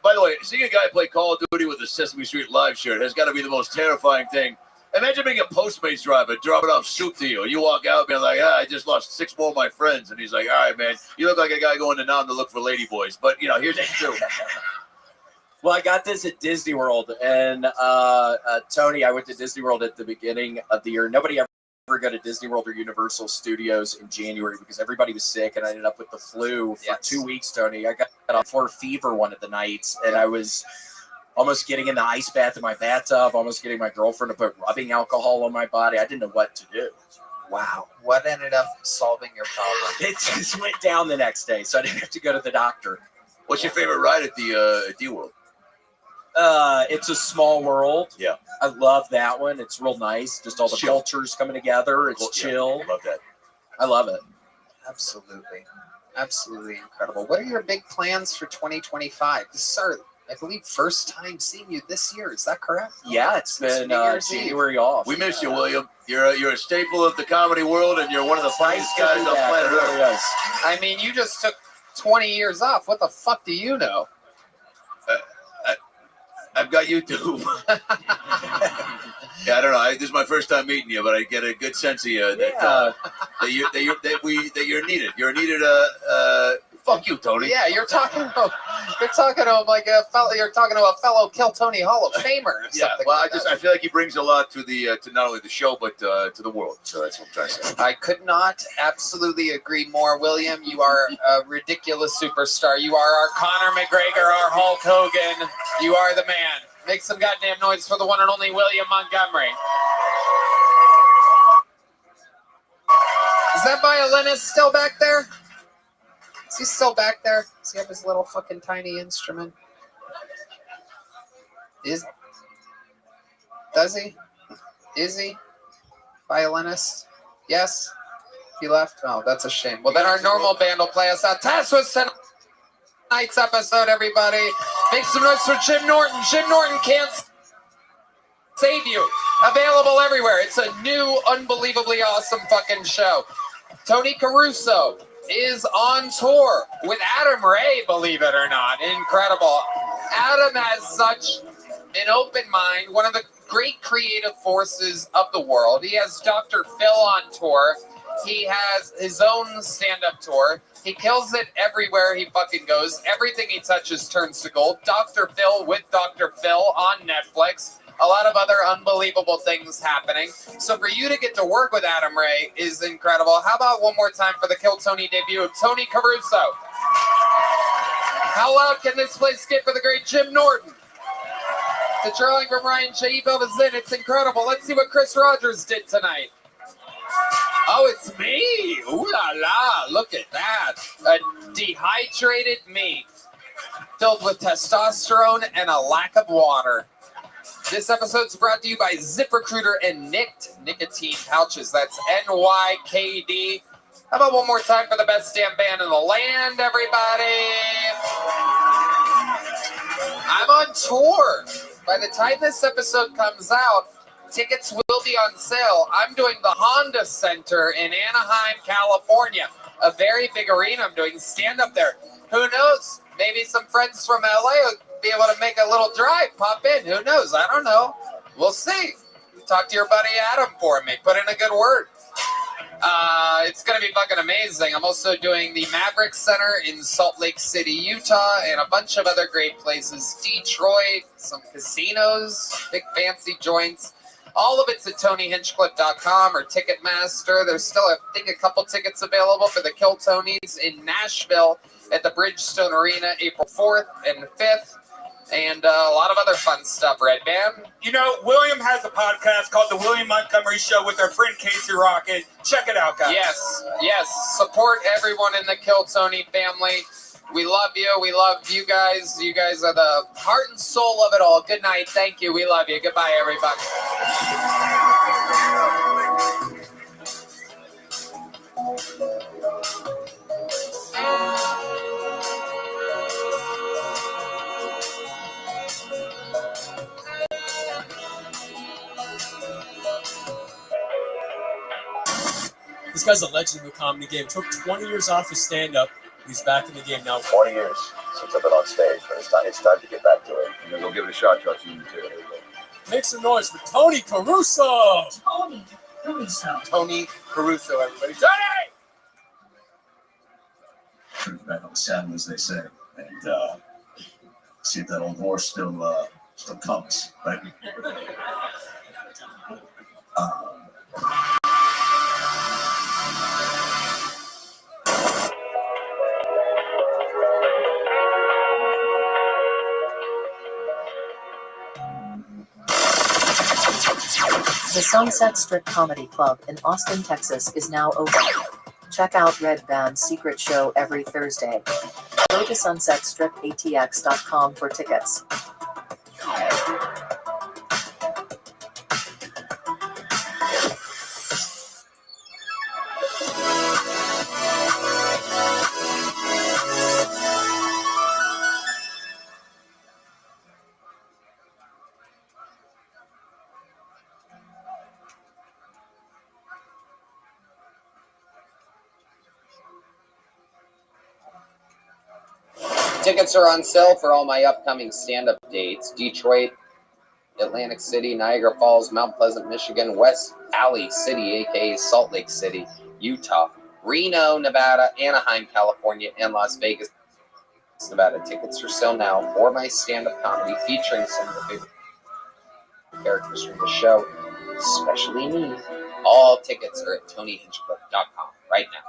by the way, seeing a guy play Call of Duty with a Sesame Street Live shirt has got to be the most terrifying thing. Imagine being a Postmates driver, dropping off soup to you. You walk out being like, I just lost 6 more of my friends. And he's like, all right, man, you look like a guy going to Nam to look for ladyboys. But, here's the truth. Well, I got this at Disney World. And Tony, I went to Disney World at the beginning of the year. Nobody ever go to Disney World or Universal Studios in January because everybody was sick, and I ended up with the flu for 2 weeks, Tony. I got a fever one of the nights, and I was almost getting in the ice bath in my bathtub, almost getting my girlfriend to put rubbing alcohol on my body. I didn't know what to do. Wow. What ended up solving your problem? It just went down the next day, so I didn't have to go to the doctor. What's your favorite ride at the D-World? It's a Small World. Yeah. I love that one. It's real nice. Just all the cultures coming together. It's chill. Yeah, love that. I love it. Absolutely. Absolutely incredible. What are your big plans for 2025? This is our, I believe, first time seeing you this year. Is that correct? Yeah, it's been January off. We miss you, William. You're a staple of the comedy world, and you're one of the funniest guys on planet Earth. I mean, you just took 20 years off. What the fuck do you know? I've got YouTube. Yeah, I don't know. This is my first time meeting you, but I get a good sense of you that you're needed. You're needed. Fuck you, Tony. Yeah, you're talking to him like a fellow. You're talking to a fellow Kill Tony Hall of Famer. Or Yeah, something well, like I feel like he brings a lot to the to not only the show but to the world. So that's what I'm trying to say. I could not absolutely agree more, William. You are a ridiculous superstar. You are our Conor McGregor, our Hulk Hogan. You are the man. Make some goddamn noise for the one and only William Montgomery. Is that violinist still back there? Is he still back there? Does he have his little fucking tiny instrument? Does he? Is he? Violinist? Yes? He left? Oh, that's a shame. Well, then our normal band will play us out. Taz was tonight's episode, everybody. Make some noise for Jim Norton. Jim Norton can't Save You. Available everywhere. It's a new, unbelievably awesome fucking show. Tony Caruso is on tour with Adam Ray, believe it or not. Incredible. Adam has such an open mind, one of the great creative forces of the world. He has Dr. Phil on tour. He has his own stand-up tour. He kills it everywhere he fucking goes. Everything he touches turns to gold. Dr. Phil with Dr. Phil on Netflix. A lot of other unbelievable things happening. So for you to get to work with Adam Ray is incredible. How about one more time for the Kill Tony debut of Tony Caruso? How loud can this place get for the great Jim Norton? The drawing from Ryan Shaibel is in. It's incredible. Let's see what Chris Rogers did tonight. Oh, it's me. Ooh la la. Look at that. A dehydrated me filled with testosterone and a lack of water. This episode's brought to you by ZipRecruiter and Nicked Nicotine Pouches. That's NYKD. How about one more time for the best damn band in the land, everybody? I'm on tour. By the time this episode comes out, tickets will be on sale. I'm doing the Honda Center in Anaheim, California. A very big arena. I'm doing stand-up there. Who knows? Maybe some friends from LA will be able to make a little drive, pop in. Who knows? I don't know. We'll see. Talk to your buddy Adam for me. Put in a good word. It's going to be fucking amazing. I'm also doing the Maverick Center in Salt Lake City, Utah, and a bunch of other great places. Detroit, some casinos, big fancy joints. All of it's at TonyHinchcliffe.com or Ticketmaster. There's still, I think, a couple tickets available for the Kill Tonys in Nashville at the Bridgestone Arena, April 4th and 5th. And a lot of other fun stuff, Red Band. You know, William has a podcast called The William Montgomery Show with our friend Casey Rocket. Check it out, guys. Yes. Support everyone in the Kill Tony family. We love you. We love you guys. You guys are the heart and soul of it all. Good night. Thank you. We love you. Goodbye, everybody. This guy's a legend in the comedy game. Took 20 years off his stand-up. He's back in the game now. 20 years since I've been on stage, but it's time to get back to it. And then we'll give it a shot, Josh. You too. Make some noise for Tony Caruso. Tony Caruso. Tony Caruso, everybody. Tony! Truth back on the saddle, as they say, and see if that old horse still comes, right? The Sunset Strip Comedy Club in Austin, Texas is now open. Check out Red Band's secret show every Thursday. Go to sunsetstripatx.com for tickets. Tickets are on sale for all my upcoming stand-up dates. Detroit, Atlantic City, Niagara Falls, Mount Pleasant, Michigan, West Valley City, aka Salt Lake City, Utah, Reno, Nevada, Anaheim, California, and Las Vegas, Nevada. Tickets for sale now for my stand-up comedy featuring some of the favorite characters from the show, especially me. All tickets are at TonyHinchcliffe.com right now.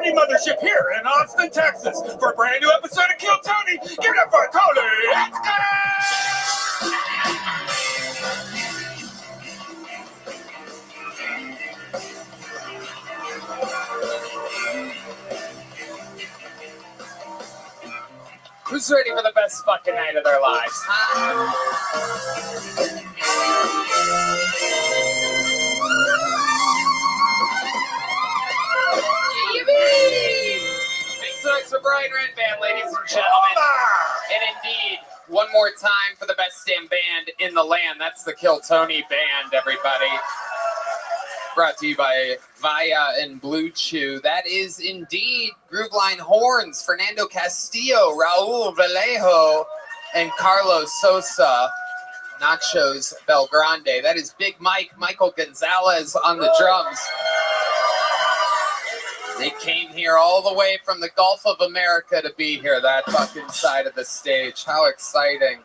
comedy mothership here in Austin, Texas, for a brand new episode of Kill Tony. Give it up for Tony. Let's go! Who's ready for the best fucking night of their lives? Big thanks for Brian Red Band, ladies and gentlemen. And indeed, one more time for the best damn band in the land. That's the Kill Tony Band, everybody. Brought to you by Vaya and Blue Chew. That is indeed Grooveline Horns, Fernando Castillo, Raul Vallejo, and Carlos Sosa. Nachos Belgrande. That is Big Mike, Michael Gonzalez on the drums. They came here all the way from the Gulf of America to be here, that fucking side of the stage. How exciting.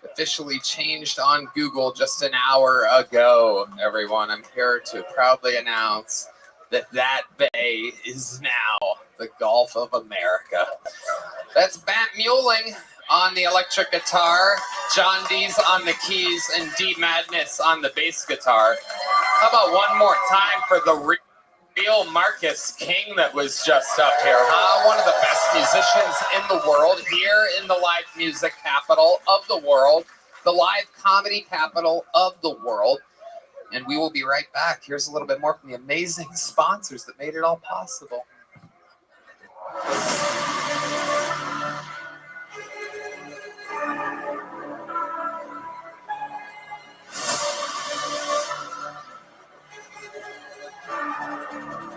Officially changed on Google just an hour ago, everyone. I'm here to proudly announce that that bay is now the Gulf of America. That's Bat Muling on the electric guitar, John D's on the keys, and D Madness on the bass guitar. How about one more time for the real Marcus King that was just up here, huh? One of the best musicians in the world here in the live music capital of the world, the live comedy capital of the world. And we will be right back. Here's a little bit more from the amazing sponsors that made it all possible.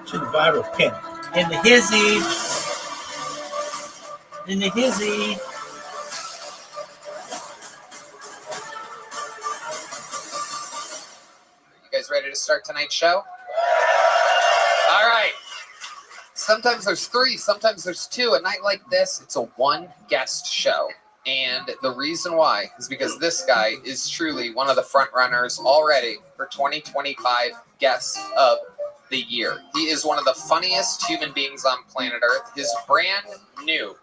To the viral pin. In the hizzy. In the hizzy. You guys ready to start tonight's show? All right. Sometimes there's three, sometimes there's two. A night like this, it's a one guest show. And the reason why is because this guy is truly one of the front runners already for 2025 Guest of the Year. He is one of the funniest human beings on planet Earth. His brand new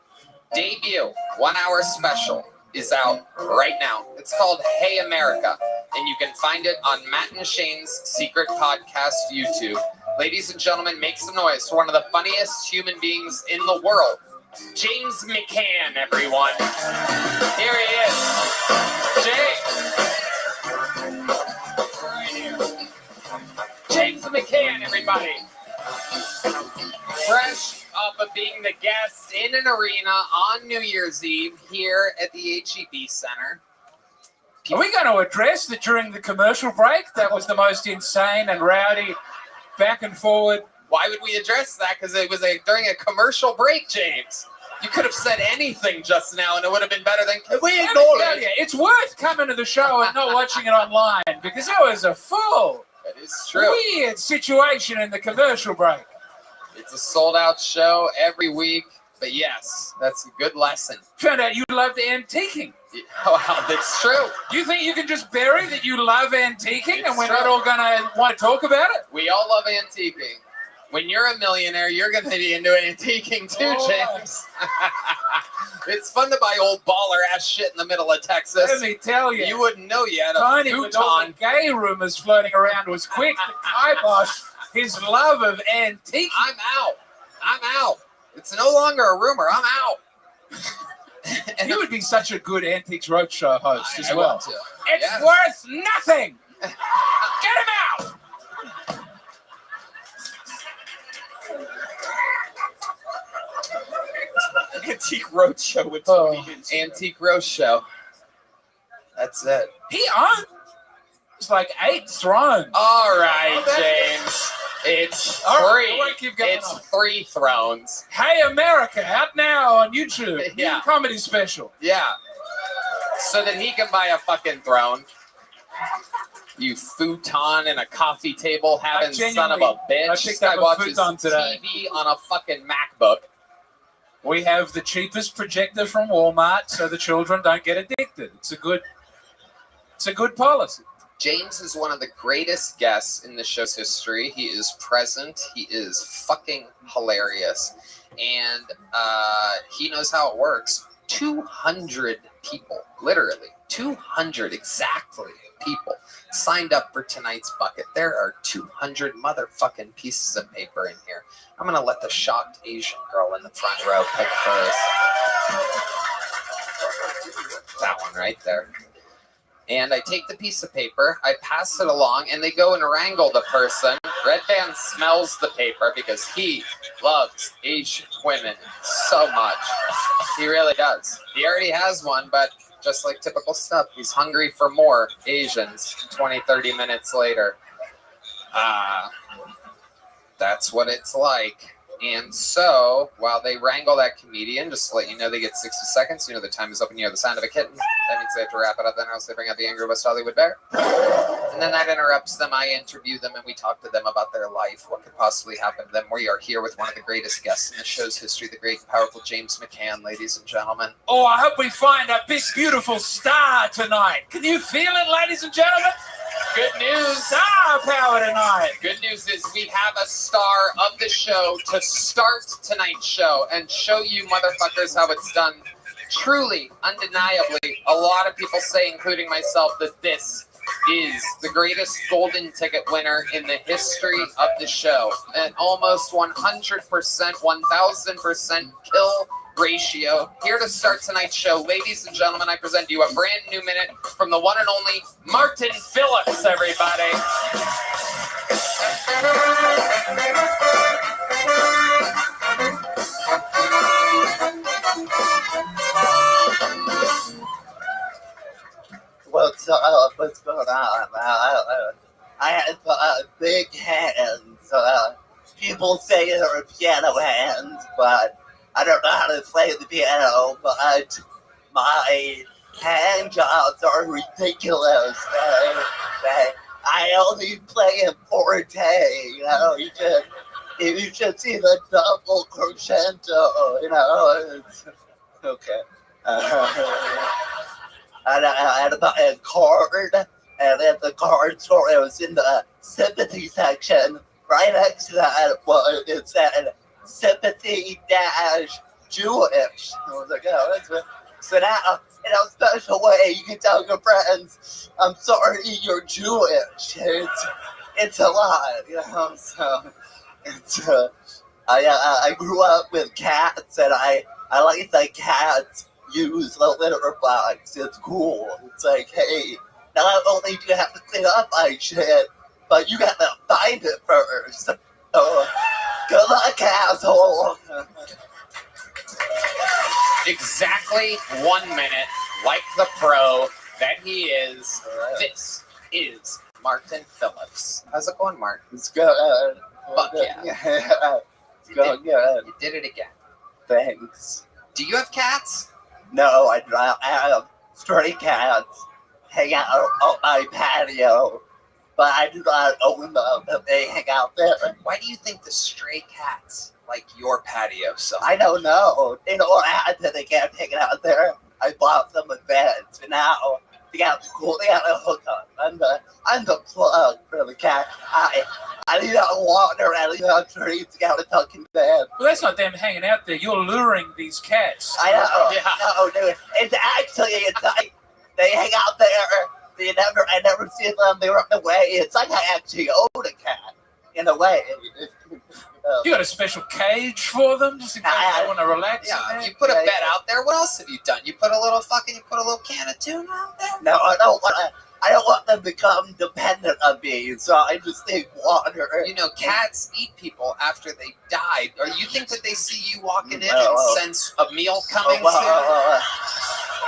debut 1 hour special is out right now. It's called Hey America, and you can find it on Matt and Shane's Secret Podcast YouTube. Ladies and gentlemen, make some noise for one of the funniest human beings in the world, James McCann, everyone. Here he is. James McCann, everybody. Fresh off of being the guest in an arena on New Year's Eve here at the HEB Center. Are we going to address that during the commercial break? That was the most insane and rowdy back and forward. Why would we address that? Because it was during a commercial break, James. You could have said anything just now and it would have been better than... We ignored it. It's worth coming to the show and not watching it online because it was a full... That is true. Weird situation in the commercial break. It's a sold-out show every week, but yes, that's a good lesson. Found out you loved antiquing. Yeah, wow, that's true. You think you can just bury that you love antiquing and we're not all going to want to talk about it? We all love antiquing. When you're a millionaire, you're going to be into antiquing too, James. It's fun to buy old baller-ass shit in the middle of Texas. Let me tell you. You wouldn't know yet. Tony, with all the gay rumors floating around, was quick to kibosh his love of antiquing. I'm out. It's no longer a rumor. I'm out. You would be such a good Antiques Roadshow host as well. To. It's worth nothing. Get him out. Antique Roadshow with Antique Roadshow. That's it. He owns like 8 thrones. All right, James. It's three. It's 3 thrones. Hey America, out now on YouTube. Yeah. New comedy special. Yeah. So that he can buy a fucking throne. You futon and a coffee table having son of a bitch. I picked up a futon today. TV on a fucking MacBook. We have the cheapest projector from Walmart so the children don't get addicted. It's a good policy. James is one of the greatest guests in the show's history. He is present. He is fucking hilarious. And he knows how it works. 200 people, literally, 200 exactly people signed up for tonight's bucket. There are 200 motherfucking pieces of paper in here. I'm going to let the shocked Asian girl in the front row pick first. That one right there. And I take the piece of paper, I pass it along, and they go and wrangle the person. Red Band smells the paper because he loves Asian women so much. He really does. He already has one, but just like typical stuff, he's hungry for more Asians 20, 30 minutes later. That's what it's like. And so, while they wrangle that comedian, just to let you know, they get 60 seconds. You know the time is up and you hear the sound of a kitten. That means they have to wrap it up, then else they bring out the angry West Hollywood bear. And then that interrupts them. I interview them and we talk to them about their life, what could possibly happen to them. We are here with one of the greatest guests in the show's history, the great and powerful James McCann, ladies and gentlemen. Oh, I hope we find a big, beautiful star tonight. Can you feel it, ladies and gentlemen? Good news. Star power tonight. Good news is we have a star of the show to start tonight's show and show you motherfuckers how it's done. Truly, undeniably, a lot of people say, including myself, that this is the greatest golden ticket winner in the history of the show. An almost 100%, 1,000% kill ratio. Here to start tonight's show, ladies and gentlemen, I present to you a brand new minute from the one and only Martin Phillips, everybody. What's up? What's going on? I have big hands. People say they're piano hands, but I don't know how to play the piano, but my hand jobs are ridiculous. I only play in forte, you know, you should see the double crescendo, you know, it's okay. And I had to buy a card, and at the card store, it was in the sympathy section. Right next to that, it said sympathy Jewish. I was like, oh, that's what. So now, in a special way, you can tell your friends, I'm sorry, you're Jewish. It's a lot, you know. So it's I grew up with cats, and I like that cats use the litter box. It's cool. It's like, hey, not only do you have to clean up my shit, but you gotta find it first. So, good luck, asshole. Exactly 1 minute, like the pro that he is. This is Martin Phillips. How's it going, Martin? It's good. Fuck yeah. It's going good. You did it again. Thanks. Do you have cats? No, I have stray cats hang out on my patio, but I do not own them. They hang out there. Why do you think the stray cats like your patio so much? I don't know. They don't have that they can't hang out there. I bought them a bed, so now they got cool. They got a hookup. I'm the plug for the cat. I need a water. I need a treats. Got a fucking bed. Well, that's not them hanging out there. You're luring these cats. I know. Yeah. No, dude. It's like they hang out there. I never see them. They run away. It's like I actually own a cat in a way. You got a special cage for them, just in case they want to relax. Yeah, you put a bed out there. What else have you done? You put a little can of tuna out there? No, I don't want them to become dependent on me, so I just need water. You know, cats eat people after they died. Or you think that they see you walking in and sense a meal coming soon?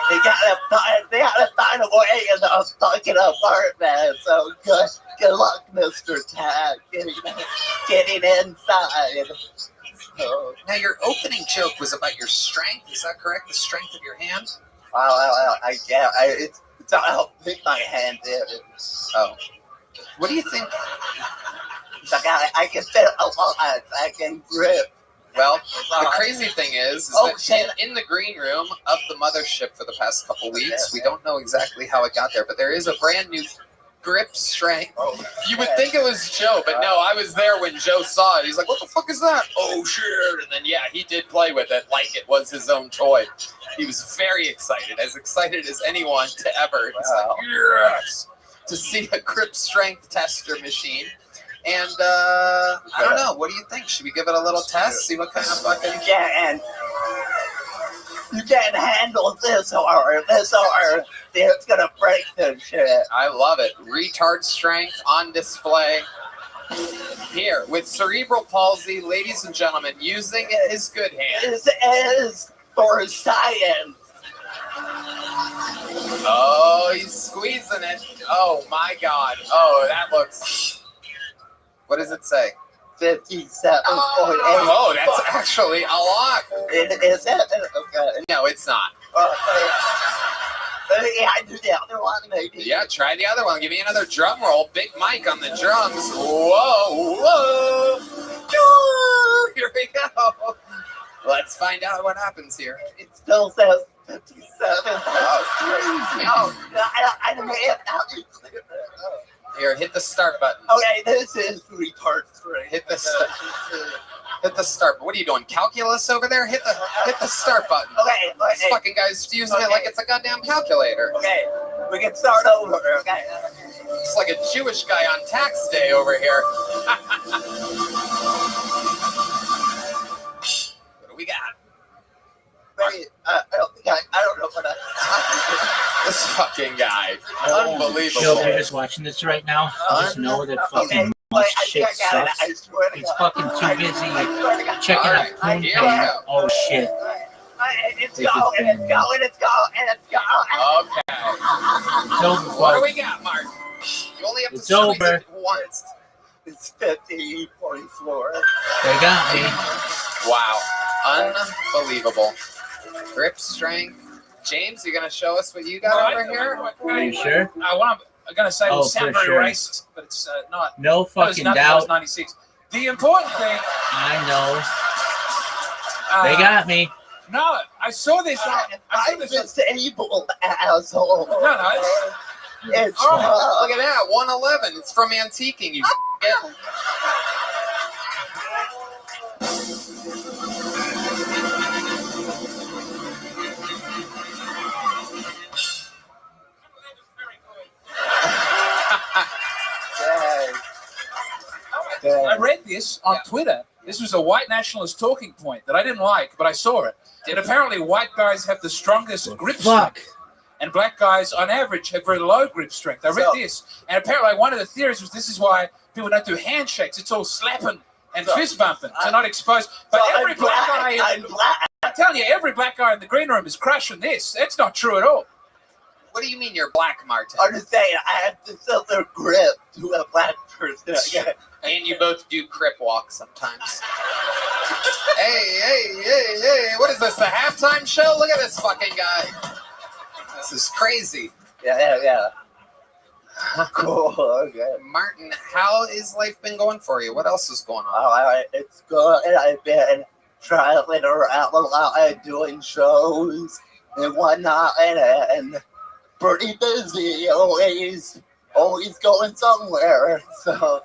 They gotta find a way in the fucking apartment. So good luck, Mr. Tag, getting inside. Now, your opening joke was about your strength. Is that correct? The strength of your hand? It's how big my hand is. Oh. What do you think? I can fit a lot. I can grip. Well, the crazy thing is that in the green room of the mothership for the past couple weeks, we don't know exactly how it got there, but there is a brand new grip strength. You would think it was Joe, but no, I was there when Joe saw it. He's like, what the fuck is that? Oh, shit. And then, yeah, he did play with it like it was his own toy. He was very excited as anyone to ever. He's like, yes, to see a grip strength tester machine. And I don't know. What do you think? Should we give it a little test? See what kind of fucking... You can't handle this or it's gonna break this shit. I love it. Retard strength on display. Here, with cerebral palsy, ladies and gentlemen, using his good hand. This is for science. Oh, he's squeezing it. Oh, my God. Oh, that looks... What does it say? 57.8. Oh, that's actually a lot. Is it? Okay. No, it's not. Yeah, I do the other one, maybe. Yeah, try the other one. Give me another drum roll. Big Mike on the drums. Whoa, whoa. Here we go. Let's find out what happens here. It still says 57. Oh, I don't know. Here, hit the start button. Okay, this is retard strength. Hit the start. What are you doing? Calculus over there? Hit the start button. Okay. This fucking guy's using it like it's a goddamn calculator. Okay, we can start over. Okay. It's like a Jewish guy on tax day over here. What do we got? Wait, I don't know what This fucking guy. Joe, Unbelievable. you're just watching this right now. Just know that fucking much shit sucks. He's fucking too busy checking out Poon Pen. Oh shit. It's going. Okay. It's over, What do folks. we got, Mark? You only have to It's squeeze over. it once. It's 50.4. They got me. Wow. Unbelievable. Grip strength. James, you gonna show us what you got over here? Are you sure? I'm going to say it Oh, will sound for very sure. racist, but it's not. No That was fucking nothing. That was doubt. 96. The important thing. I know. They got me. No, I saw this. I'm disabled, asshole. No, it's Oh, look at that. 111. It's from antiquing. You get. I read this on Twitter. This was a white nationalist talking point that I didn't like, but I saw it. And apparently white guys have the strongest grip strength. And black guys, on average, have very low grip strength. I read this. And apparently one of the theories was this is why people don't do handshakes. It's all slapping and fist bumping to not expose. But every black guy... I'm telling you, every black guy in the green room is crushing this. That's not true at all. What do you mean you're black, Martin? I'm just saying, I have to sell their grip to a black person. And you both do crip walk sometimes. Hey, what is this, the halftime show? Look at this fucking guy. This is crazy. Yeah. Cool, okay. Martin, how has life been going for you? What else is going on? Oh, it's good. I've been traveling around a lot, doing shows and whatnot, and pretty busy, always going somewhere. So,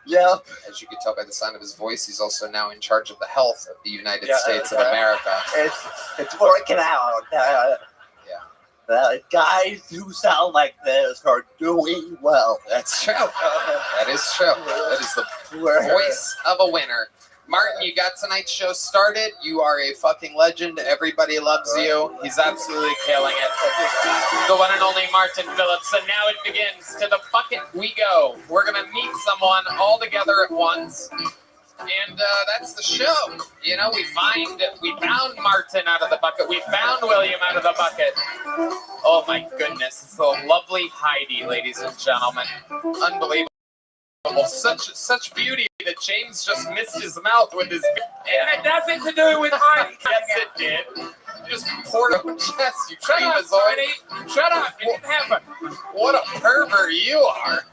yep. As you can tell by the sound of his voice, he's also now in charge of the health of the United States of America. It's working out. Guys who sound like this are doing well. That's true. That is true. That is the voice of a winner. Martin, you got tonight's show started. You are a fucking legend. Everybody loves you. He's absolutely killing it. The one and only Martin Phillips. And now it begins. To the bucket we go. We're going to meet someone all together at once. And that's the show. You know, we found Martin out of the bucket. We found William out of the bucket. Oh my goodness. It's the lovely Heidi, ladies and gentlemen. Unbelievable. Such beauty that James just missed his mouth with his... It had nothing to do with Heidi. Yes, it did. You just poured on chest, you Shut up, trapezoid. Shut up. It didn't happen. What a pervert you are.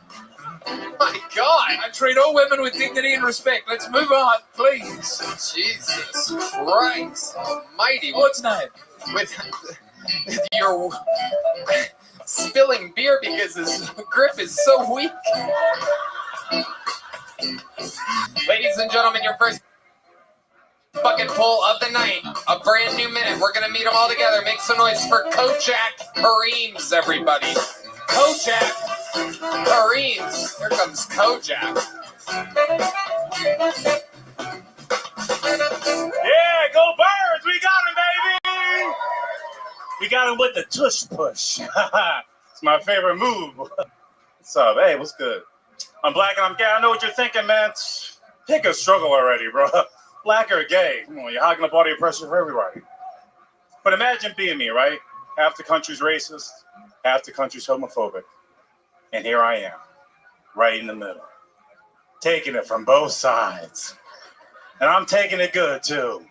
My God. I treat all women with dignity and respect. Let's move on, please. Jesus Christ almighty. What's name? With your... spilling beer because his grip is so weak. Ladies and gentlemen, your first bucket full of the night. A brand new minute. We're going to meet them all together. Make some noise for Kojak Kareems, everybody. Kojak Kareems. Here comes Kojak. Yeah, go Birds! We got him, baby! We got him with the tush push. It's my favorite move. What's up? Hey, what's good? I'm black and I'm gay. I know what you're thinking, man. Pick a struggle already, bro. Black or gay. Come on, you're hogging up all the oppression for everybody. But imagine being me, right? Half the country's racist, half the country's homophobic. And here I am, right in the middle, taking it from both sides. And I'm taking it good, too.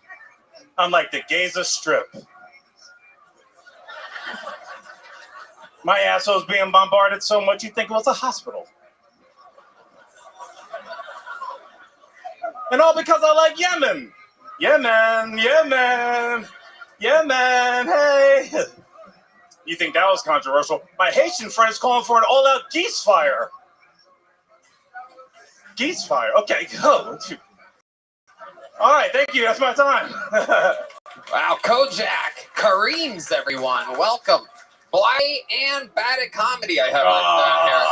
I'm like the Gaza Strip. My asshole's being bombarded so much you think it was a hospital. And all because I like Yemen. Yemen, Yemen, Yemen, hey. You think that was controversial? My Haitian friend's calling for an all-out geese fire. Geese fire, okay, go. All right, thank you, that's my time. Wow, Kojak Kareems, everyone. Welcome. Bly and bad at comedy I have down here.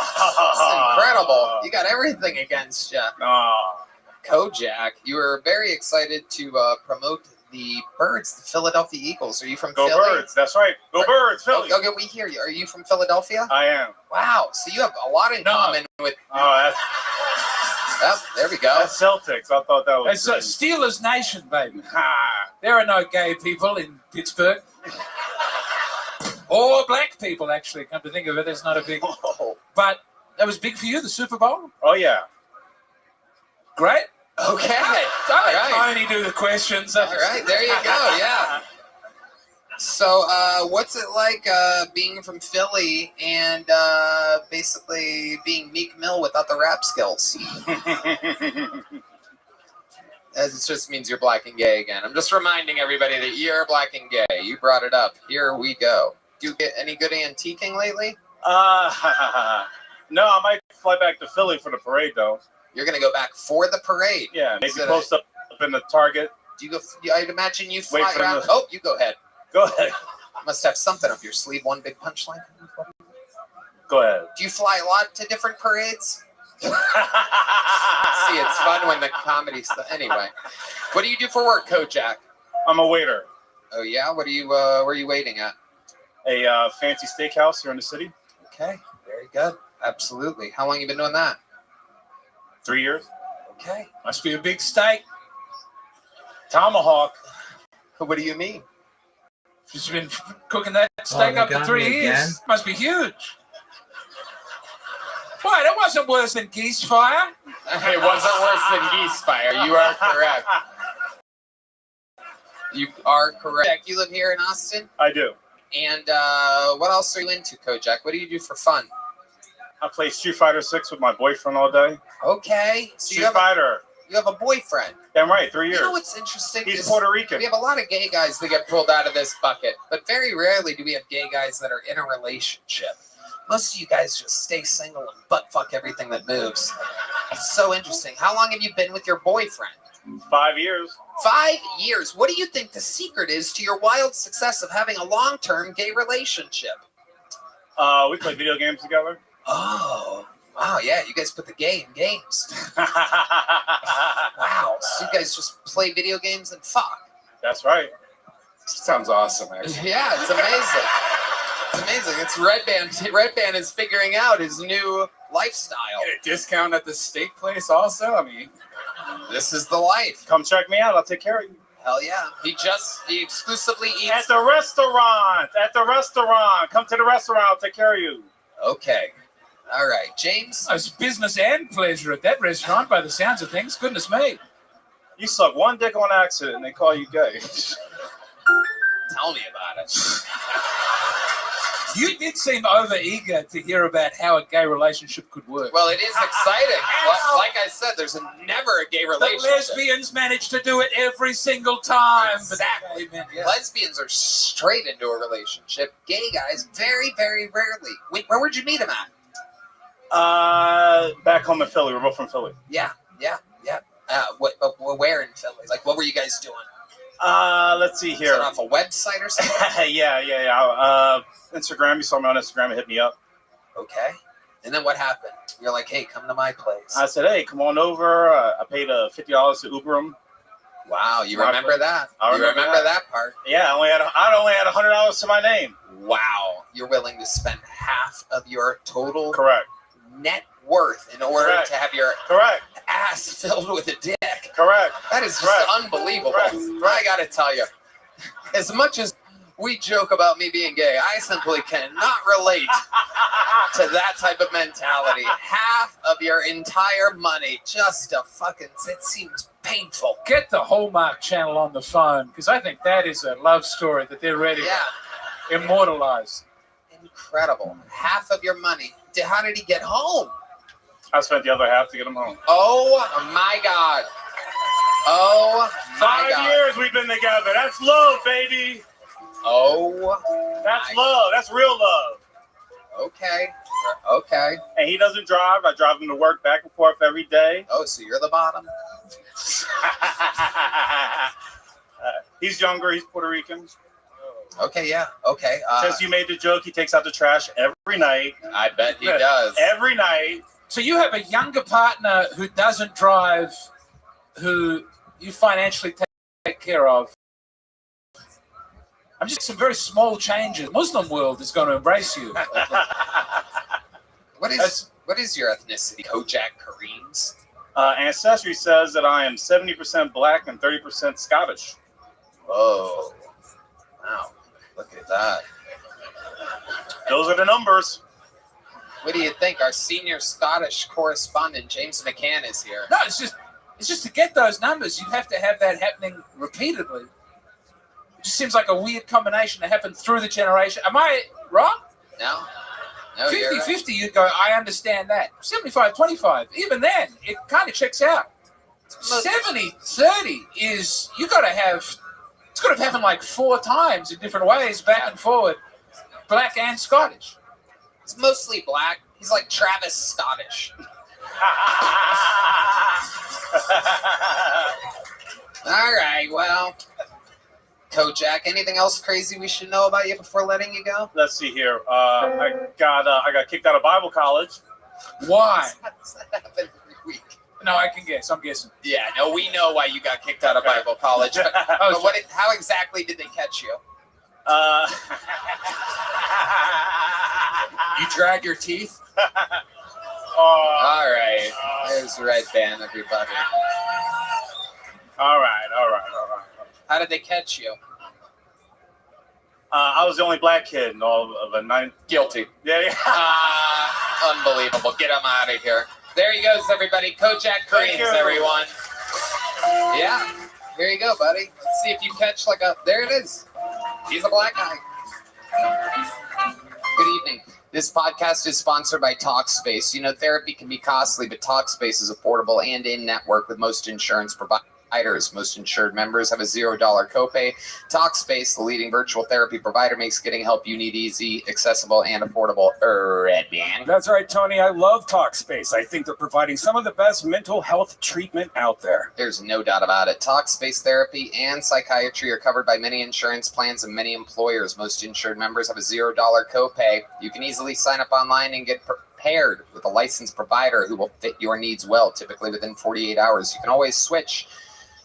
It's incredible. You got everything against you. Kojak, you were very excited to promote the Birds, the Philadelphia Eagles. Are you from Philly? Go Birds, that's right. Go Birds, Philly. Okay, we hear you. Are you from Philadelphia? I am. Wow, so you have a lot in common with... Oh, there we go. That's Celtics. I thought that was... It's Steelers Nation, baby. There are no gay people in Pittsburgh. Or black people, actually. Come to think of it, there's not a big... But that was big for you, the Super Bowl? Oh, yeah. Great. Okay. Don't let Tony do the questions. All right, there you go, yeah. So, what's it like being from Philly and basically being Meek Mill without the rap skills? It just means you're black and gay again. I'm just reminding everybody that you're black and gay. You brought it up. Here we go. Do you get any good antiquing lately? No, I might fly back to Philly for the parade, though. You're going to go back for the parade? Yeah, maybe post up in the Target. Do you go? I'd imagine you fly around. You go ahead. Go ahead. Must have something up your sleeve. One big punchline. Go ahead. Do you fly a lot to different parades? See, it's fun when the comedy stuff. Anyway, what do you do for work, Kojak? I'm a waiter. Oh yeah, what are you? Where are you waiting at? A fancy steakhouse here in the city. Okay, very good. Absolutely. How long you been doing that? 3 years. Okay. Must be a big steak. Tomahawk. What do you mean? She's been cooking that steak up for 3 years. Must be huge. Wait, it wasn't worse than geese fire. It wasn't worse than geese fire. You are correct. You are correct. You live here in Austin? I do. And what else are you into, Kojak? What do you do for fun? I play Street Fighter 6 with my boyfriend all day. Okay. So Street Fighter. You have a boyfriend. Damn right, 3 years. You know what's interesting? He's Puerto Rican. We have a lot of gay guys that get pulled out of this bucket, but very rarely do we have gay guys that are in a relationship. Most of you guys just stay single and butt fuck everything that moves. It's so interesting. How long have you been with your boyfriend? 5 years. 5 years. What do you think the secret is to your wild success of having a long-term gay relationship? We play video games together. Oh, wow, yeah, you guys put the gay in games. Wow, so you guys just play video games and fuck. That's right. Sounds awesome, actually. Yeah, it's amazing. It's amazing. It's Red Band. Red Band is figuring out his new lifestyle. Get a discount at the steak place also? I mean, this is the life. Come check me out. I'll take care of you. Hell yeah. He exclusively eats. At the restaurant. Come to the restaurant. I'll take care of you. Okay. All right, James. It's business and pleasure at that restaurant by the sounds of things. Goodness me. You suck one dick on accident and they call you gay. Tell me about it. You did seem over eager to hear about how a gay relationship could work. Well, it is exciting. Like I said, there's never a gay The relationship. lesbians manage to do it every single time. Exactly. But the gay men, yeah. Lesbians are straight into a relationship. Gay guys, very, very rarely. Wait, where would you meet him at? Back home in Philly. We're both from Philly. Yeah. Where in Philly? Like, what were you guys doing? Let's see here. Is it off a website or something? yeah. Instagram. You saw me on Instagram and hit me up. Okay. And then what happened? You're like, hey, come to my place. I said, hey, come on over. I paid $50 to Uber him. Wow, you remember that? I remember that part. Yeah, I only had $100 to my name. Wow, you're willing to spend half of your total net worth in order to have your ass filled with a dick. That is just unbelievable. I gotta tell you, as much as we joke about me being gay, I simply cannot relate to that type of mentality. Half of your entire money just to fucking, it seems painful. Get the Hallmark Channel on the phone, because I think that is a love story that they're ready to immortalize. Incredible. Half of your money. How did he get home? I spent the other half to get him home. Oh my God. Oh my 5 years we've been together. That's love, baby. Oh. That's love. That's real love. Okay. Okay. And he doesn't drive. I drive him to work back and forth every day. Oh, so you're the bottom? He's younger. He's Puerto Rican. Okay, yeah. Okay. Since you made the joke, he takes out the trash every night. I bet he does. Every night. So you have a younger partner who doesn't drive, who you financially take care of. I'm just some very small changes. Muslim world is going to embrace you. What is your ethnicity? Kojak Kareem's? Ancestry says that I am 70% black and 30% Scottish. Oh, wow! Look at that. Those are the numbers. What do you think? Our senior Scottish correspondent James McCann is here. No, it's just to get those numbers, you have to have that happening repeatedly. It just seems like a weird combination to happen through the generation. Am I wrong? No. 50-50, you'd go, I understand that. 75-25, even then, it kind of checks out. 70-30 is, it's got to have happened like 4 times in different ways, back and forward, black and Scottish. It's mostly black. He's like Travis Scottish. All right, well, Kojak, anything else crazy we should know about you before letting you go? Let's see here. I got kicked out of Bible college. Why? How does that happen every week? No, I can guess. I'm guessing. Yeah, no, we know why you got kicked out of Bible college. But how exactly did they catch you? You drag your teeth? All right. There's Red Band, everybody. All right. How did they catch you? I was the only black kid in all of a 9. Guilty. Yeah. Unbelievable. Get him out of here. There he goes, everybody. Kojak Kareem's, everyone. Yeah. Here you go, buddy. Let's see if you catch there it is. He's a black guy. Good evening. This podcast is sponsored by TalkSpace. You know, therapy can be costly, but TalkSpace is affordable and in-network with most insurance providers. Most insured members have a $0 copay. TalkSpace, the leading virtual therapy provider, makes getting help you need easy, accessible, and affordable. Red Band. That's right, Tony. I love TalkSpace. I think they're providing some of the best mental health treatment out there. There's no doubt about it. TalkSpace therapy and psychiatry are covered by many insurance plans and many employers. Most insured members have a $0 copay. You can easily sign up online and get paired with a licensed provider who will fit your needs well, typically within 48 hours. You can always switch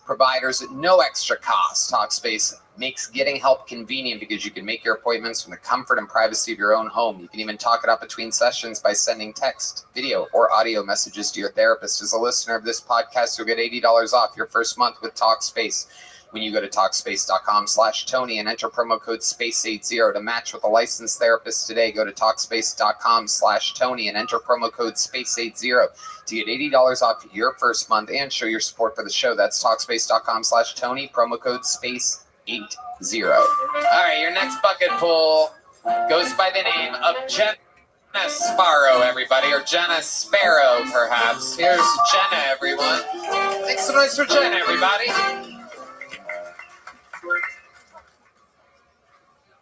providers at no extra cost. TalkSpace makes getting help convenient because you can make your appointments from the comfort and privacy of your own home. You can even talk it up between sessions by sending text, video, or audio messages to your therapist. As a listener of this podcast, you'll get $80 off your first month with TalkSpace when you go to TalkSpace.com/Tony and enter promo code SPACE80 to match with a licensed therapist today. Go to TalkSpace.com/Tony and enter promo code SPACE80 to get $80 off your first month and show your support for the show. That's TalkSpace.com/Tony, promo code SPACE80. All right, your next bucket pull goes by the name of Jenna Sparrow, everybody, or Jenna Sparrow, perhaps. Here's Jenna, everyone. Make some noise for Jenna, everybody.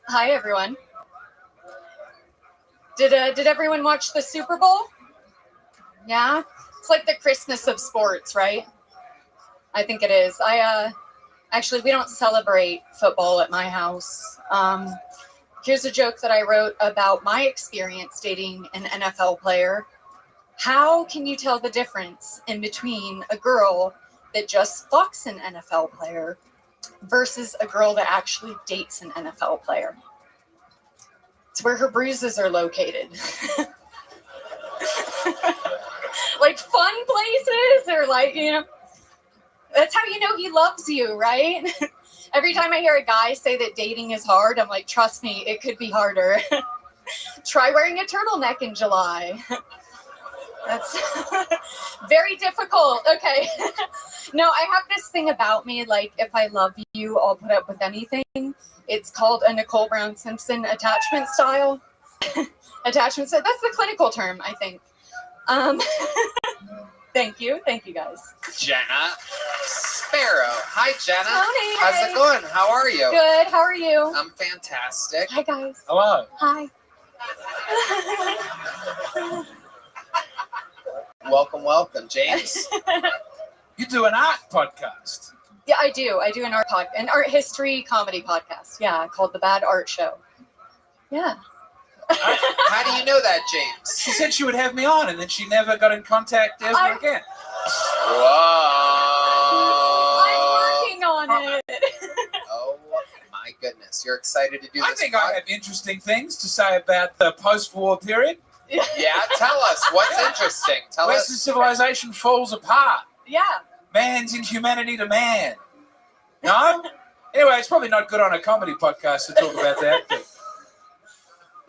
Hi, everyone. Did everyone watch the Super Bowl? Yeah? It's like the Christmas of sports, right? I think it is. Actually, we don't celebrate football at my house. Here's a joke that I wrote about my experience dating an NFL player. How can you tell the difference in between a girl that just fucks an NFL player versus a girl that actually dates an NFL player? It's where her bruises are located. Like fun places, or like, you know, that's how you know he loves you, right? Every time I hear a guy say that dating is hard, I'm like, trust me, it could be harder. Try wearing a turtleneck in July. That's very difficult. Okay. No, I have this thing about me, like, if I love you, I'll put up with anything. It's called a Nicole Brown Simpson attachment style. Attachment style. That's the clinical term, I think. Thank you guys. Jenna Sparrow. Hi, Jenna. Tony, how's hey. it going? How are you? Good. How are you? I'm fantastic. Hi, guys. Hello. Hi. Welcome, James. You do an art podcast. Yeah, I do. I do an art history comedy podcast. Yeah, called The Bad Art Show. Yeah. How do you know that, James? She said she would have me on, and then she never got in contact ever again. Whoa. I'm working on it. Oh my goodness. You're excited to do I this? think I have interesting things to say about the post-war period. Yeah, tell us. What's interesting? Tell Western us. civilization falls apart. Yeah. Man's inhumanity to man. No? Anyway, it's probably not good on a comedy podcast to talk about that. But...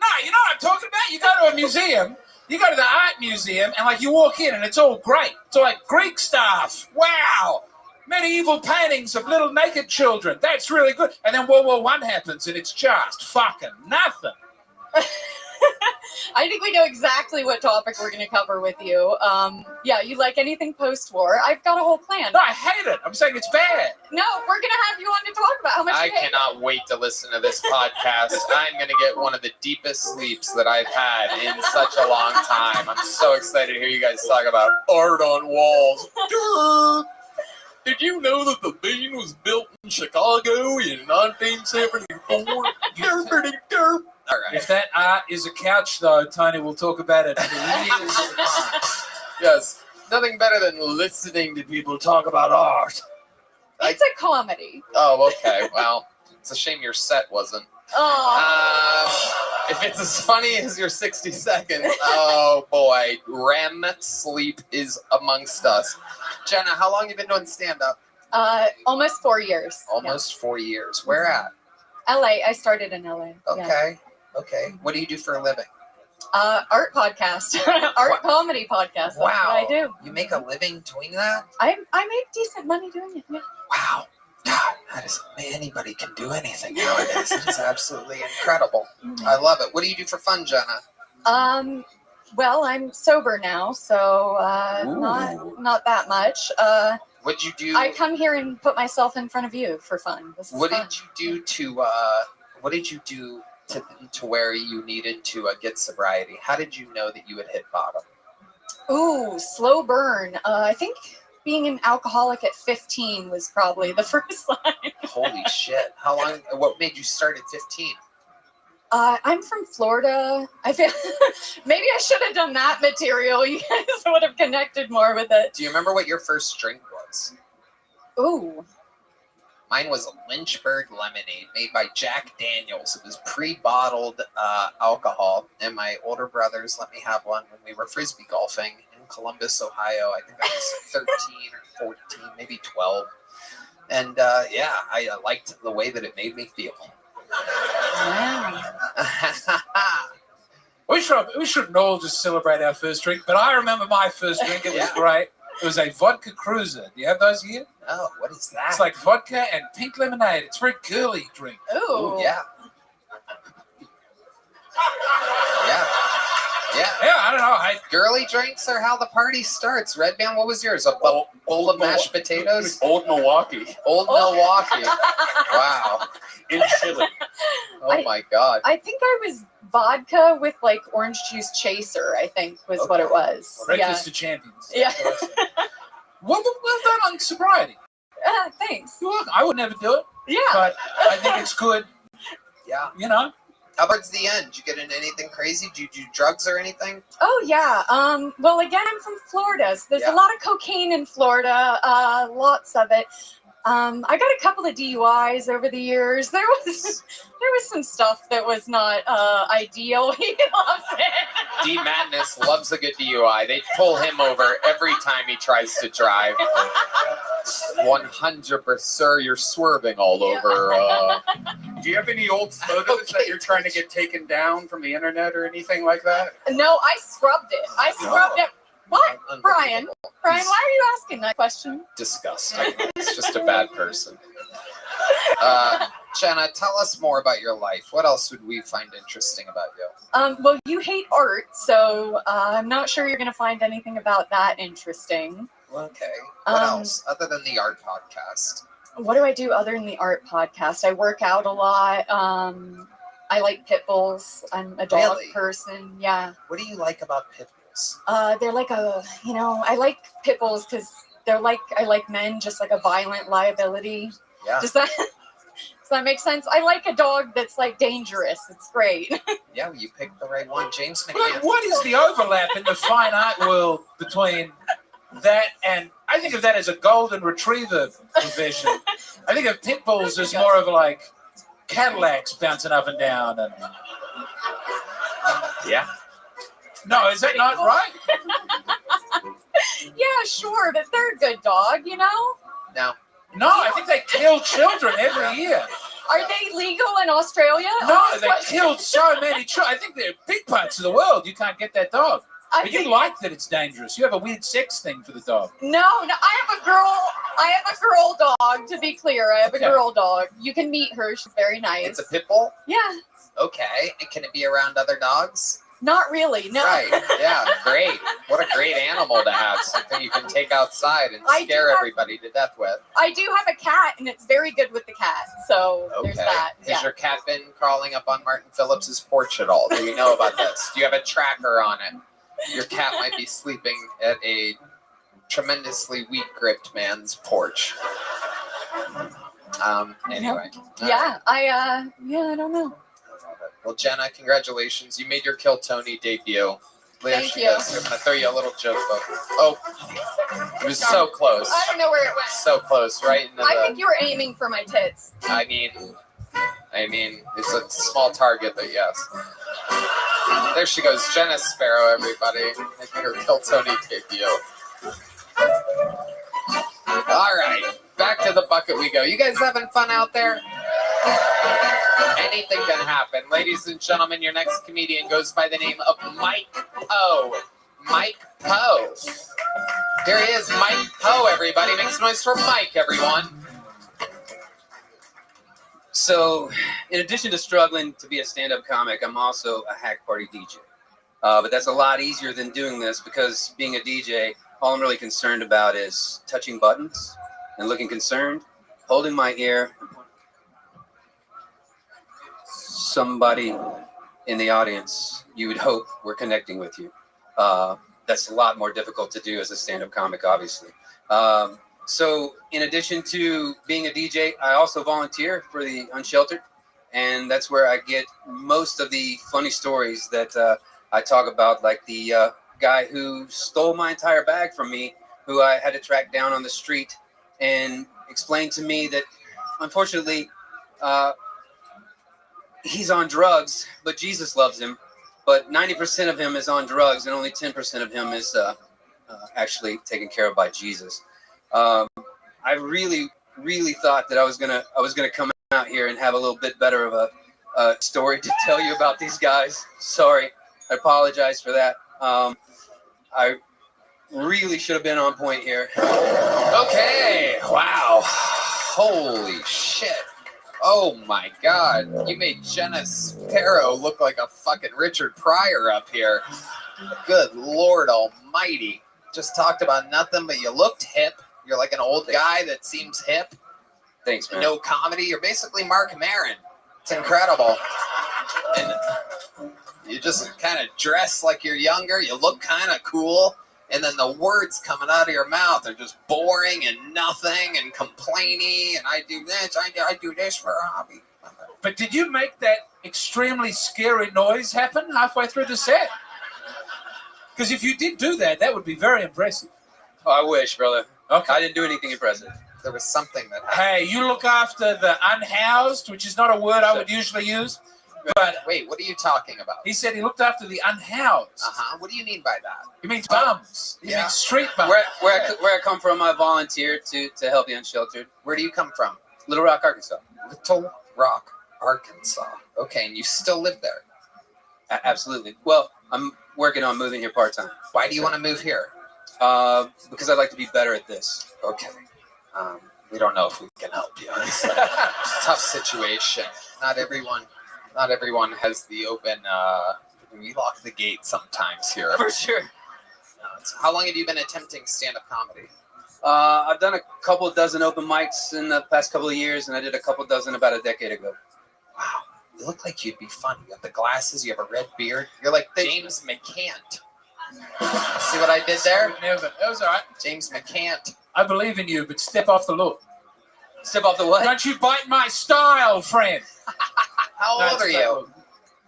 No, you know what I'm talking about? You go to a museum, you go to the art museum, and like you walk in and it's all great. It's all like Greek stuff. Wow. Medieval paintings of little naked children. That's really good. And then World War I happens and it's just fucking nothing. I think we know exactly what topic we're going to cover with you. Yeah, you like anything post-war? I've got a whole plan. No, I hate it. I'm saying it's bad. No, we're going to have you on to talk about how much I you hate cannot wait to listen to this podcast. I'm going to get one of the deepest sleeps that I've had in such a long time. I'm so excited to hear you guys talk about art on walls. Did you know that the Bean was built in Chicago in 1974? All right. If that art is a couch, though, Tony will talk about it for years. Yes. Nothing better than listening to people talk about art. It's a comedy. Oh, okay. Well, it's a shame your set wasn't. Oh. If it's as funny as your 60 seconds, oh boy, REM sleep is amongst us. Jenna, how long have you been doing stand-up? Almost 4 years. Almost 4 years. Where at? LA. I started in LA. Okay. Yeah. Okay. What do you do for a living? Art podcast. Art comedy podcast. That's what I do. You make a living doing that? I make decent money doing it. Yeah. Wow. God, that is, anybody can do anything nowadays. It is absolutely incredible. I love it. What do you do for fun, Jenna? Well, I'm sober now, so not that much. What'd you do? I come here and put myself in front of you for fun. This is What fun. did you do to to where you needed to get sobriety? How did you know that you had hit bottom? Ooh, slow burn. I think being an alcoholic at 15 was probably the first line. Holy shit. How long, what made you start at 15? I'm from Florida. I feel maybe I should have done that material. You guys would have connected more with it. Do you remember what your first drink was? Ooh. Mine was a Lynchburg lemonade made by Jack Daniels. It was pre-bottled alcohol, and my older brothers let me have one when we were frisbee golfing in Columbus, Ohio. I think I was 13 or 14, maybe 12. And yeah, I liked the way that it made me feel. We shouldn't all just celebrate our first drink, but I remember my first drink. It was great. It was a vodka cruiser. Do you have those here? Oh, what is that? It's like vodka and pink lemonade. It's a very girly drink. Ooh. Yeah. Yeah. Yeah, I don't know. Girly drinks are how the party starts. Red Band, what was yours? A bowl of mashed potatoes? Old Milwaukee. Old Milwaukee. Wow. In Chile. Oh my God. I think I was vodka with like orange juice chaser, I think was what it was. Breakfast of champions. Yeah. Well done on sobriety. Thanks. You're welcome. I would never do it. Yeah. But I think it's good. Yeah. You know? How towards the end? Did you get into anything crazy? Did you do drugs or anything? Oh yeah. Well, again, I'm from Florida, so there's a lot of cocaine in Florida. Lots of it. I got a couple of DUIs over the years. There was some stuff that was not ideal. He loves it. D Madness loves a good DUI. They pull him over every time he tries to drive. 100%, sir, you're swerving all over. Do you have any old photos that you're trying to get taken down from the internet or anything like that? No, I scrubbed it. What? Brian, why are you asking that question? Disgusting. It's just a bad person. Jenna, tell us more about your life. What else would we find interesting about you? Well, you hate art, so I'm not sure you're going to find anything about that interesting. Okay. What else other than the art podcast? What do I do other than the art podcast? I work out a lot. I like pit bulls. I'm a dog person. Yeah. What do you like about pit bulls? They're like I like pit bulls because I like men, just like a violent liability. Yeah. Does that make sense? I like a dog that's like dangerous. It's great. Yeah, well, you picked the right one. James But McMahon. what is the overlap in the fine art world between that and I think of that as a golden retriever division. I think of pit bulls as more of like Cadillacs bouncing up and down. And yeah. No, is that not right? Yeah, sure, but they're a good dog, you know? No, I think they kill children every year. Are they legal in Australia? No, they killed so many children. I think they're big parts of the world. You can't get that dog. But you like that it's dangerous. You have a weird sex thing for the dog. No, I have a girl dog, to be clear. I have a girl dog. You can meet her. She's very nice. It's a pit bull? Yeah. Okay. And can it be around other dogs? Not really, no. Right. Yeah, great. What a great animal to have. Something you can take outside and scare everybody to death with. I do have a cat, and it's very good with the cat. So there's that. Has your cat been crawling up on Martin Phillips's porch at all? Do we know about this? Do you have a tracker on it? Your cat might be sleeping at a tremendously weak-gripped man's porch. Anyway. Yeah, I don't know. Well, Jenna, congratulations. You made your Kill Tony debut. Thank you. I'm going to throw you a little joke. Oh, it was so close. I don't know where it went. So close, right into I think you were aiming for my tits. I mean, it's a small target, but yes. There she goes, Jenna Sparrow, everybody. Making her Kill Tony debut. All right, back to the bucket we go. You guys having fun out there? Anything can happen. Ladies and gentlemen, your next comedian goes by the name of Mike Poe. Mike Poe. Here he is, Mike Poe, everybody. Make some noise for Mike, everyone. So, in addition to struggling to be a stand-up comic, I'm also a hack party DJ. But that's a lot easier than doing this because being a DJ, all I'm really concerned about is touching buttons and looking concerned, holding my ear. Somebody in the audience, you would hope we're connecting with you. That's a lot more difficult to do as a stand-up comic, obviously. So in addition to being a DJ, I also volunteer for the Unsheltered. And that's where I get most of the funny stories that I talk about, like the guy who stole my entire bag from me, who I had to track down on the street and explain to me that, unfortunately, he's on drugs, but Jesus loves him. But 90% of him is on drugs, and only 10% of him is actually taken care of by Jesus. I really thought that I was gonna come out here and have a little bit better of a story to tell you about these guys. Sorry, I apologize for that. I really should have been on point here. Okay, wow, holy shit. Oh my God! You made Jenna Sparrow look like a fucking Richard Pryor up here. Good Lord Almighty! Just talked about nothing, but you looked hip. You're like an old guy that seems hip. Thanks, man. No comedy. You're basically Mark Maron. It's incredible. And you just kind of dress like you're younger. You look kind of cool. And then the words coming out of your mouth are just boring and nothing and complaining. And I do this. I do this for a hobby. But did you make that extremely scary noise happen halfway through the set? Because if you did do that, that would be very impressive. Oh, I wish, brother. Okay. I didn't do anything impressive. There was something that happened. Hey, you look after the unhoused, which is not a word I would usually use. But wait, what are you talking about? He said he looked after the unhoused. What do you mean by that? He means bums. He means street bums. Where I come from, I volunteered to help the unsheltered. Where do you come from? Little Rock, Arkansas. Little Rock, Arkansas. Okay, and you still live there? Absolutely. Well, I'm working on moving here part-time. Why do you want to move here? Because I'd like to be better at this. Okay. We don't know if we can help you. It's a tough situation. Not everyone has the open. We lock the gate sometimes here. For sure. How long have you been attempting stand-up comedy? I've done a couple dozen open mics in the past couple of years, and I did a couple dozen about a decade ago. Wow, you look like you'd be fun. You got the glasses. You have a red beard. You're like James McCant. See what I did there? That was all right. James McCant. I believe in you, but step off the look. Step off the what? Don't you bite my style, friend. How old are you?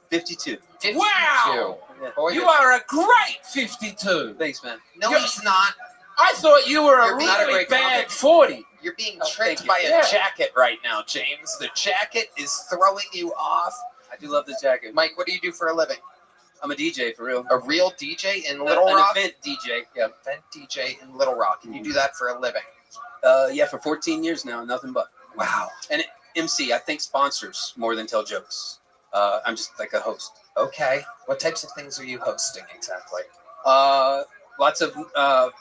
52. 52. Wow. Boy, You are a great 52. Thanks, man. No, he's not. I thought you were You're a not a really great bad comic. 40. You're being Oh, tricked thank you. by a Yeah. jacket right now, James. The jacket is throwing you off. I do love the jacket. Mike, what do you do for a living? I'm a DJ for real. A real DJ in Little An Rock? event DJ. Yeah. Event DJ in Little Rock. And you do that for a living? Yeah, for 14 years now, nothing but. Wow. And MC, I think sponsors more than tell jokes. I'm just like a host. Okay. What types of things are you hosting exactly? Lots of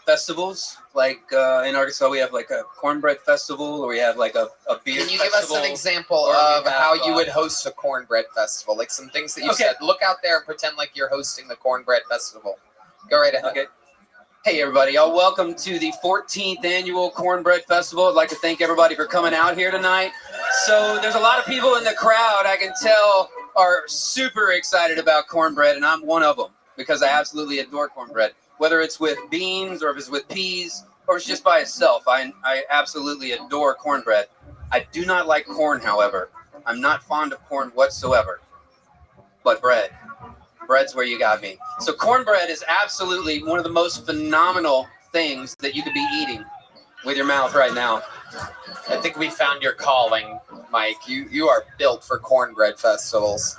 festivals. Like in Arkansas, we have like a cornbread festival, or we have like a beer Can you festival. give us an example or we of have, how you would host a cornbread festival? Like some things that you Okay. said. Look out there and pretend like you're hosting the cornbread festival. Go right ahead. Okay. Hey, everybody. Y'all welcome to the 14th Annual Cornbread Festival. I'd like to thank everybody for coming out here tonight. So there's a lot of people in the crowd, I can tell, are super excited about cornbread, and I'm one of them because I absolutely adore cornbread. Whether it's with beans or if it's with peas or it's just by itself, I absolutely adore cornbread. I do not like corn, however. I'm not fond of corn whatsoever. But bread. Bread's where you got me. So cornbread is absolutely one of the most phenomenal things that you could be eating with your mouth right now. I think we found your calling, Mike. You are built for cornbread festivals.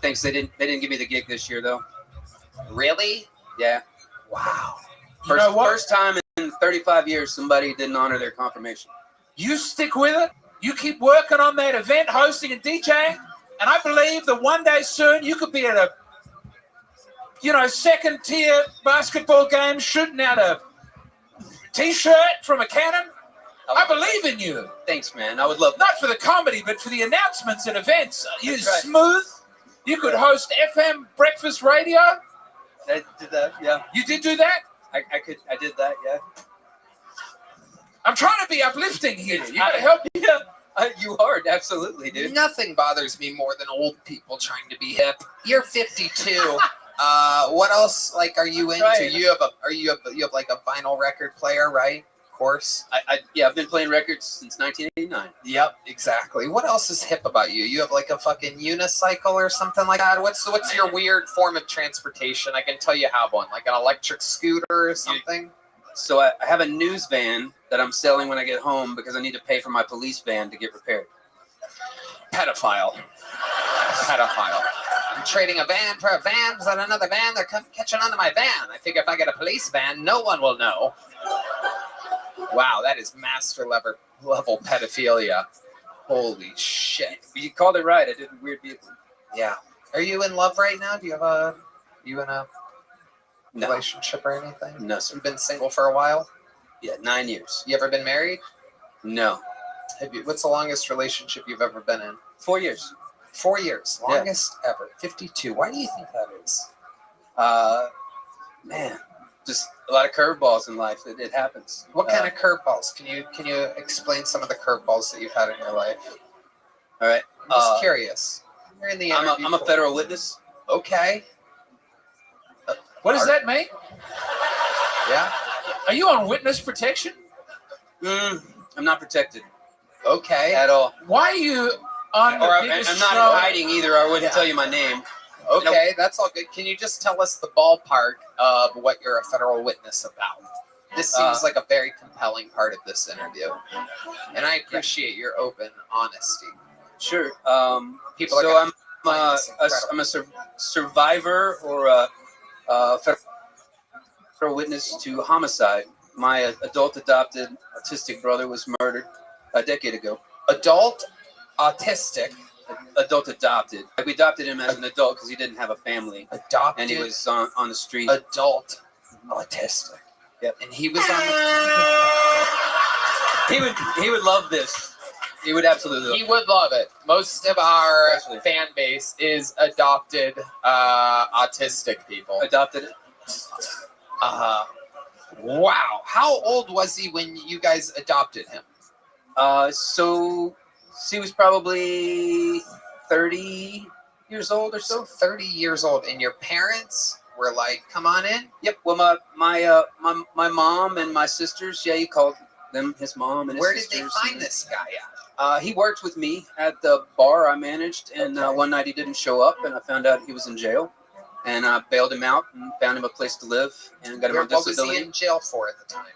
Thanks. They didn't give me the gig this year though. Really? Yeah. Wow. First time in 35 years somebody didn't honor their confirmation. You stick with it. You keep working on that event, hosting and DJing, and I believe that one day soon you could be at a second tier basketball game shooting out a t-shirt from a cannon. I believe in you. Thanks, man. I would love that. Not for the comedy, but for the announcements and events. You're That's right. smooth. You could host FM breakfast radio. I did that, yeah. You did do that? I did that, yeah. I'm trying to be uplifting here. You gotta help me. Yeah, you are, absolutely, dude. Nothing bothers me more than old people trying to be hip. You're 52. What else are you into? Right. You have like a vinyl record player, right? Of course. I've been playing records since 1989. Yep, exactly. What else is hip about you? You have like a fucking unicycle or something like that? What's your weird form of transportation? I can tell you have one, like an electric scooter or something. So I have a news van that I'm selling when I get home because I need to pay for my police van to get repaired. Pedophile. I'm trading a van for a van because another van, they're catching onto my van. I figure if I get a police van, no one will know. Wow, that is master level pedophilia. Holy shit. You called it right. I did a weird vehicle. Yeah. Are you in love right now? Do you have in a relationship or anything? No, sir. You've been single for a while? Yeah, 9 years. You ever been married? No. What's the longest relationship you've ever been in? 4 years. 4 years, Yeah. longest ever. 52. Why do you think that is? Man, just a lot of curveballs in life. It happens. What kind of curveballs? Can you explain some of the curveballs that you've had in your life? All right. I'm just curious. You're in the interview. I'm a federal witness. Okay. What does that mean? Yeah. Are you on witness protection? I'm not protected. Okay. At all. Why are you on the I'm biggest not show? hiding either. I wouldn't tell you my name. Okay, that's all good. Can you just tell us the ballpark of what you're a federal witness about? This seems like a very compelling part of this interview, and I appreciate your open honesty. Sure. People are so gonna I'm a survivor or a federal witness to homicide. My adult adopted autistic brother was murdered a decade ago. Adult autistic? Adult adopted. We adopted him as an adult because he didn't have a family. Adopted? And he was on the street. Adult autistic. Yep. And he was on He would love this. He would absolutely love He would love it. Most of our fan base is adopted autistic people. Adopted? Wow. How old was he when you guys adopted him? So he was probably 30 years old or so. 30 years old. And your parents were like, come on in? Yep. Well, my mom and my sisters, yeah, he called them his mom and his Where did sisters. they find this guy at? He worked with me at the bar I managed, and one night he didn't show up, and I found out he was in jail. And I bailed him out and found him a place to live and got him on disability. What was he in jail for at the time?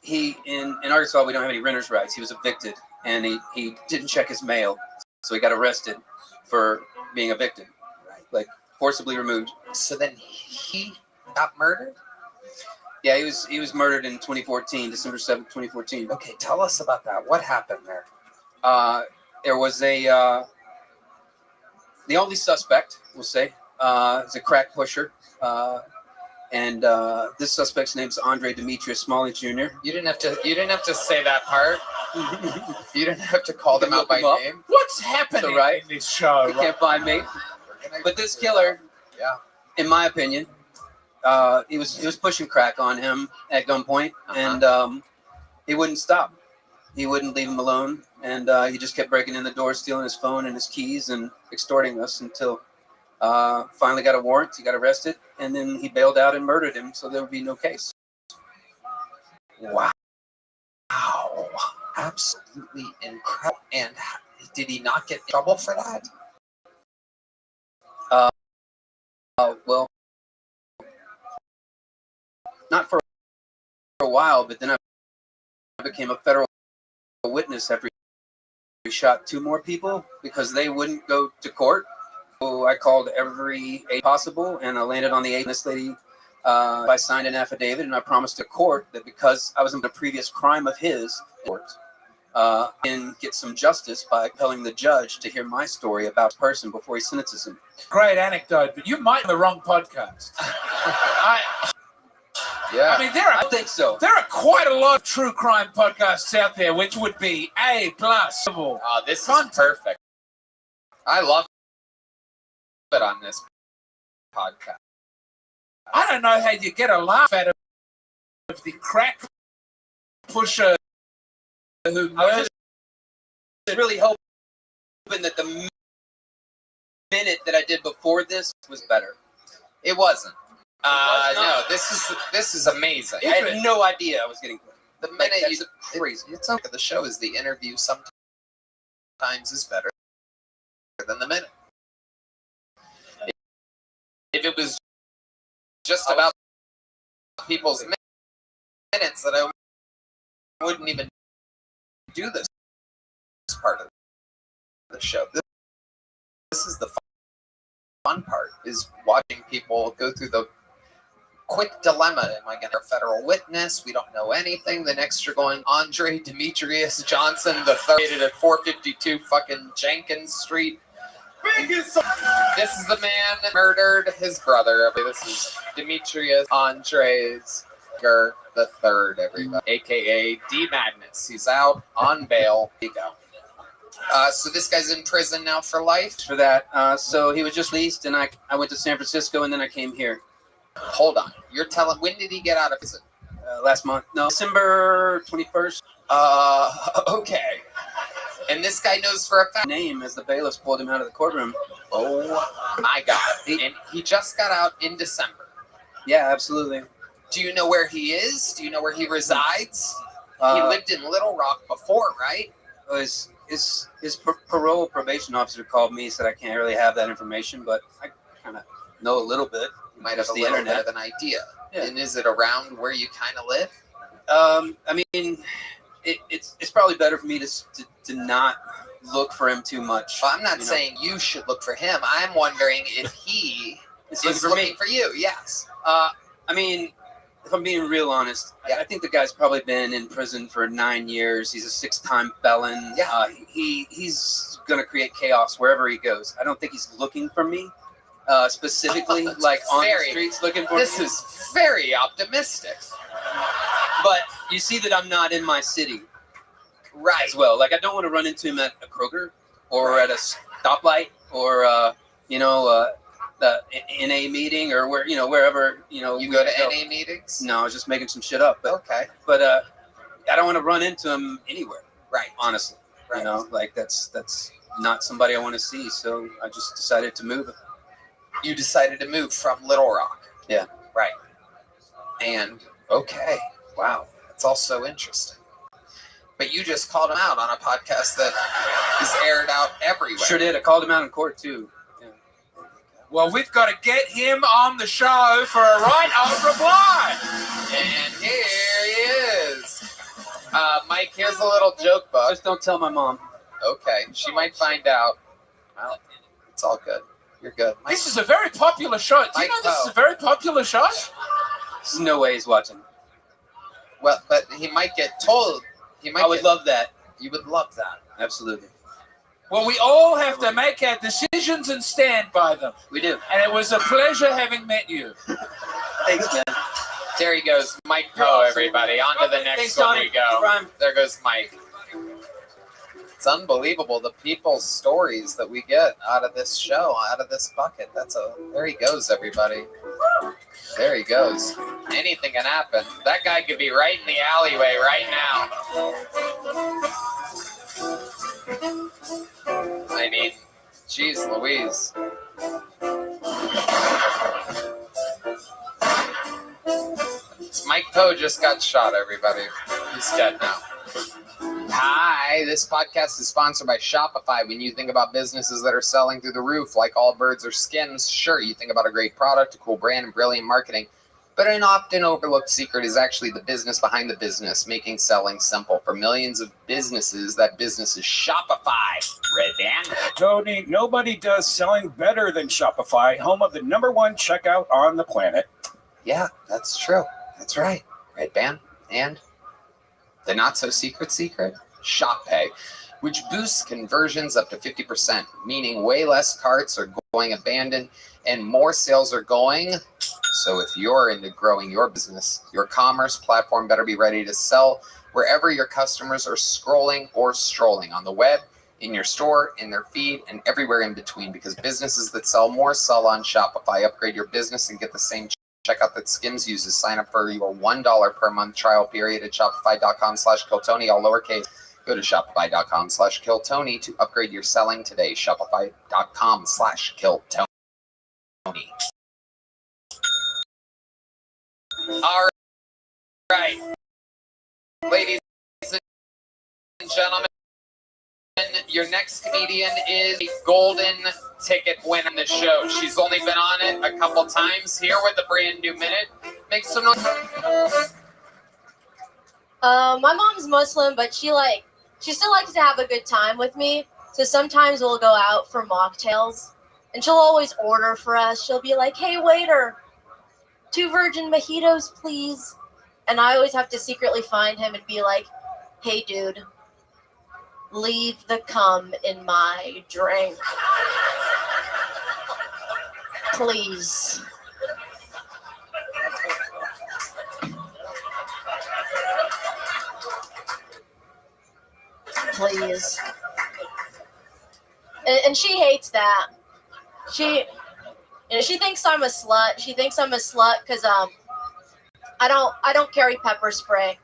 He in Arkansas, we don't have any renter's rights. He was evicted, and he didn't check his mail, so he got arrested for being evicted, like forcibly removed. So then he got murdered? Yeah, he was murdered in 2014, December 7th, 2014. Okay, tell us about that. What happened there? There was the only suspect, we'll say, is a crack pusher. And this suspect's name is Andre Demetrius Smalley Jr. You didn't have to say that part. You didn't have to call them out by name. What's happening in this show? You can't find me. But this killer, in my opinion, he was pushing crack on him at gunpoint, and he wouldn't stop. He wouldn't leave him alone, and he just kept breaking in the door, stealing his phone and his keys, and extorting us until finally got a warrant. He got arrested, and then he bailed out and murdered him, so there would be no case. Wow. Absolutely incredible. And did he not get in trouble for that? Well, not for a while, but then I became a federal witness after he shot 2 more people because they wouldn't go to court. So I called every aid possible, and I landed on the aid. This lady, I signed an affidavit, and I promised the court that because I was in a previous crime of his, and get some justice by compelling the judge to hear my story about the person before he sentences him. Great anecdote, but you might be on the wrong podcast. Yeah. I mean, I think so. There are quite a lot of true crime podcasts out there, which would be A+. This is perfect. I love it on this podcast. I don't know how you get a laugh out of the crack pusher who I was just really hoping that the minute that I did before this was better. It wasn't. No, this is amazing. I had no idea I was getting the minute that's crazy. It's okay. The show is the interview. Sometimes is better than the minute. If it was just about people's minutes, that I wouldn't even do this part of the show. This is the fun part, is watching people go through the quick dilemma. Am I going to be a federal witness? We don't know anything. The next you're going Andre Demetrius Johnson III at 452 fucking Jenkins Street. This is the man that murdered his brother. This is Demetrius Andres the third, everybody, aka D Magnus. He's out on bail. Here you go. So this guy's in prison now for life? For that. So he was just released, and I went to San Francisco, and then I came here. Hold on. You're telling, when did he get out of prison? Last month. No, December 21st. Okay. And this guy knows for a fact name as the bailiffs pulled him out of the courtroom. Oh my God. And he just got out in December. Yeah, absolutely. Do you know where he is? Do you know where he resides? He lived in Little Rock before, right? His parole probation officer called me, said I can't really have that information, but I kind of know a little bit. You might have a little bit of an idea. Yeah. And is it around where you kind of live? I mean, it's probably better for me to not look for him too much. Well, I'm not saying you should look for him. I'm wondering if he is looking for you. Yes. I mean, if I'm being real honest, I think the guy's probably been in prison for 9 years. He's a 6-time felon. Yeah. He's going to create chaos wherever he goes. I don't think he's looking for me specifically, like on the streets looking for me. This is very optimistic. But you see that I'm not in my city. Right. As well. Like, I don't want to run into him at a Kroger or at a stoplight or, in a meeting or wherever, You go to NA meetings? No, I was just making some shit up. But, okay. But I don't want to run into him anywhere. Right. Honestly. Right. Like that's not somebody I want to see. So I just decided to move. You decided to move from Little Rock. Yeah. Right. And, okay. Wow. That's all so interesting. But you just called him out on a podcast that is aired out everywhere. Sure did. I called him out in court, too. Yeah. Well, we've got to get him on the show for a right of reply. And here he is. Mike, here's a little joke book. Just don't tell my mom. Okay. She might find out. Well, it's all good. You're good. Mike, this is a very popular show. Do you know this is a very popular show? There's no way he's watching. Well, but he might get told. I would love that. You would love that. Absolutely. Well, we all have to make our decisions and stand by them. We do. And it was a pleasure having met you. Thanks, man. There he goes. Mike Poe, everybody. On to the next one we go. There goes Mike. It's unbelievable, the people's stories that we get out of this show, out of this bucket. There he goes, everybody. There he goes. Anything can happen. That guy could be right in the alleyway right now. I mean, geez Louise. Mike Poe just got shot, everybody. He's dead now. Hi, this podcast is sponsored by Shopify. When you think about businesses that are selling through the roof, like all birds or skins, sure, you think about a great product, a cool brand, and brilliant marketing. But an often overlooked secret is actually the business behind the business, making selling simple. For millions of businesses, that business is Shopify. Red Band. Tony, nobody does selling better than Shopify, home of the #1 checkout on the planet. Yeah, that's true. That's right. Red Band. And the not-so-secret Shop Pay, which boosts conversions up to 50%, meaning way less carts are going abandoned and more sales are going. So if you're into growing your business, your commerce platform better be ready to sell wherever your customers are scrolling or strolling, on the web, in your store, in their feed, and everywhere in between, because businesses that sell more sell on Shopify. Upgrade your business and get the same checkout that Skims uses. Sign up for your $1 per month trial period at shopify.com/Kiltony, all lowercase. Go to shopify.com/Kiltony to upgrade your selling today. Shopify.com/Kiltony. All right, ladies and gentlemen, your next comedian is a golden ticket winner in the show. She's only been on it a couple times. Here with a brand new minute. Make some noise. My mom's Muslim, but she still likes to have a good time with me. So sometimes we'll go out for mocktails, and she'll always order for us. She'll be like, "Hey, waiter, 2 virgin mojitos, please." And I always have to secretly find him and be like, "Hey, dude, leave the cum in my drink, please." please. And she hates that. She thinks I'm a slut. She thinks I'm a slut because I don't carry pepper spray.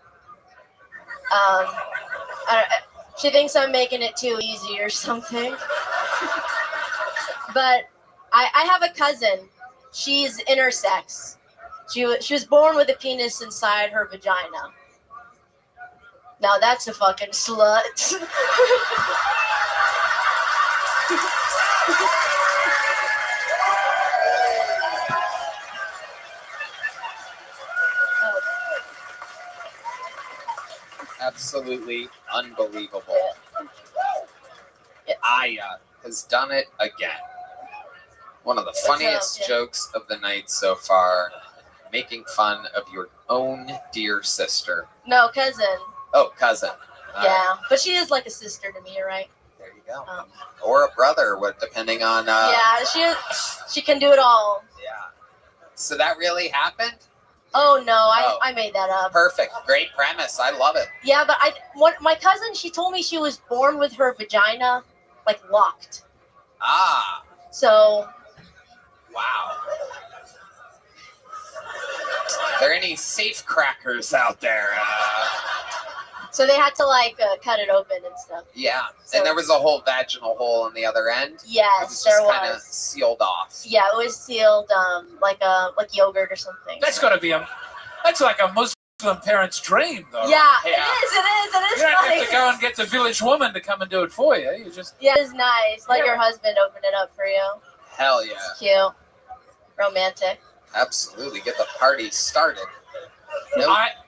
She thinks I'm making it too easy or something. But I have a cousin. She's intersex. She was born with a penis inside her vagina. Now that's a fucking slut. Absolutely unbelievable. Aya has done it again. One of the funniest jokes of the night so far, making fun of your own dear sister. No, cousin. Oh, cousin. Yeah, but she is like a sister to me, right? There you go. Or a brother, depending on... yeah, she can do it all. Yeah. So that really happened? Oh, no, I made that up. Perfect. Great premise. I love it. Yeah, but my cousin, she told me she was born with her vagina, like, locked. Ah. So... Wow. Are there any safe crackers out there? So they had to, like, cut it open and stuff. Yeah. So, and there was a whole vaginal hole on the other end? Yes, there was. Kind of sealed off. Yeah, it was sealed like yogurt or something. That's got to be that's like a Muslim parent's dream, though. Yeah, it is. You don't funny. have to go and get the village woman to come and do it for you. You just... Yeah, it's nice. Let your husband open it up for you. Hell yeah. It's cute. Romantic. Absolutely. Get the party started.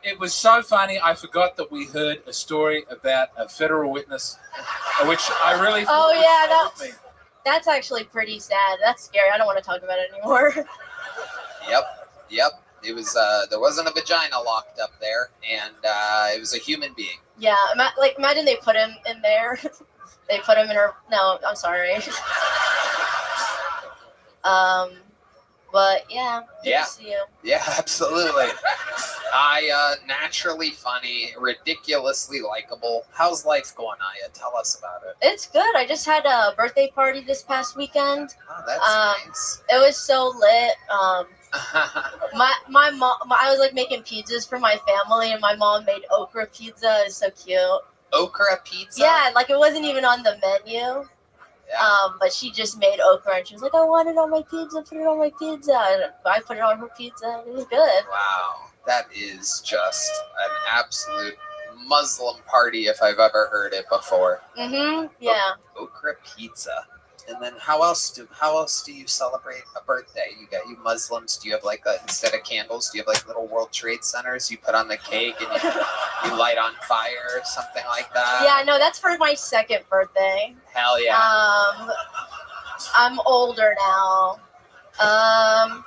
It was so funny. I forgot that we heard a story about a federal witness, which I really thought yeah, that's actually pretty sad. That's scary. I don't want to talk about it anymore. Yep. It was there wasn't a vagina locked up there, and it was a human being. Yeah, imagine they put him in there. They put him in her. No, I'm sorry. But yeah, good to see you. Yeah, absolutely. Naturally funny, ridiculously likable. How's life going, Aya? Tell us about it. It's good. I just had a birthday party this past weekend. Oh, that's nice. It was so lit. My mom, I was like making pizzas for my family, and my mom made okra pizza. It's so cute. Okra pizza? Yeah, like it wasn't even on the menu. Yeah. But she just made okra, and she was like, "I want it on my pizza. Put it on my pizza." And I put it on her pizza. It was good. Wow, that is just an absolute Muslim party if I've ever heard it before. Yeah. Okra pizza. And then how else do you celebrate a birthday? You Muslims, do you have instead of candles, do you have like little World Trade Centers you put on the cake and you light on fire or something like that? Yeah, no, that's for my second birthday. Hell yeah. I'm older now. I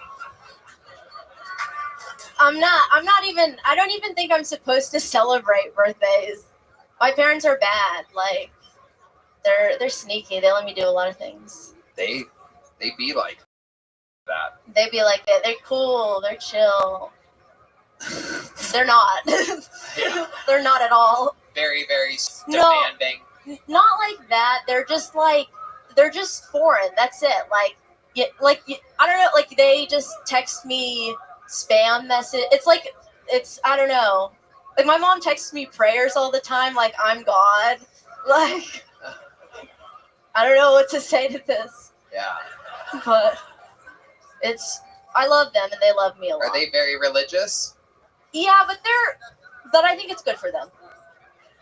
don't even think I'm supposed to celebrate birthdays. My parents are bad. Like, they're sneaky. They let me do a lot of things. They be like that. They be like that. They're cool. They're chill. They're not. They're not at all. Very, very demanding. No, not like that. They're just foreign. That's it. I don't know. Like, they just text me spam message. I don't know. Like, my mom texts me prayers all the time. Like, I'm God. Like, I don't know what to say to this. Yeah. But I love them and they love me a lot. Are they very religious? Yeah, but I think it's good for them.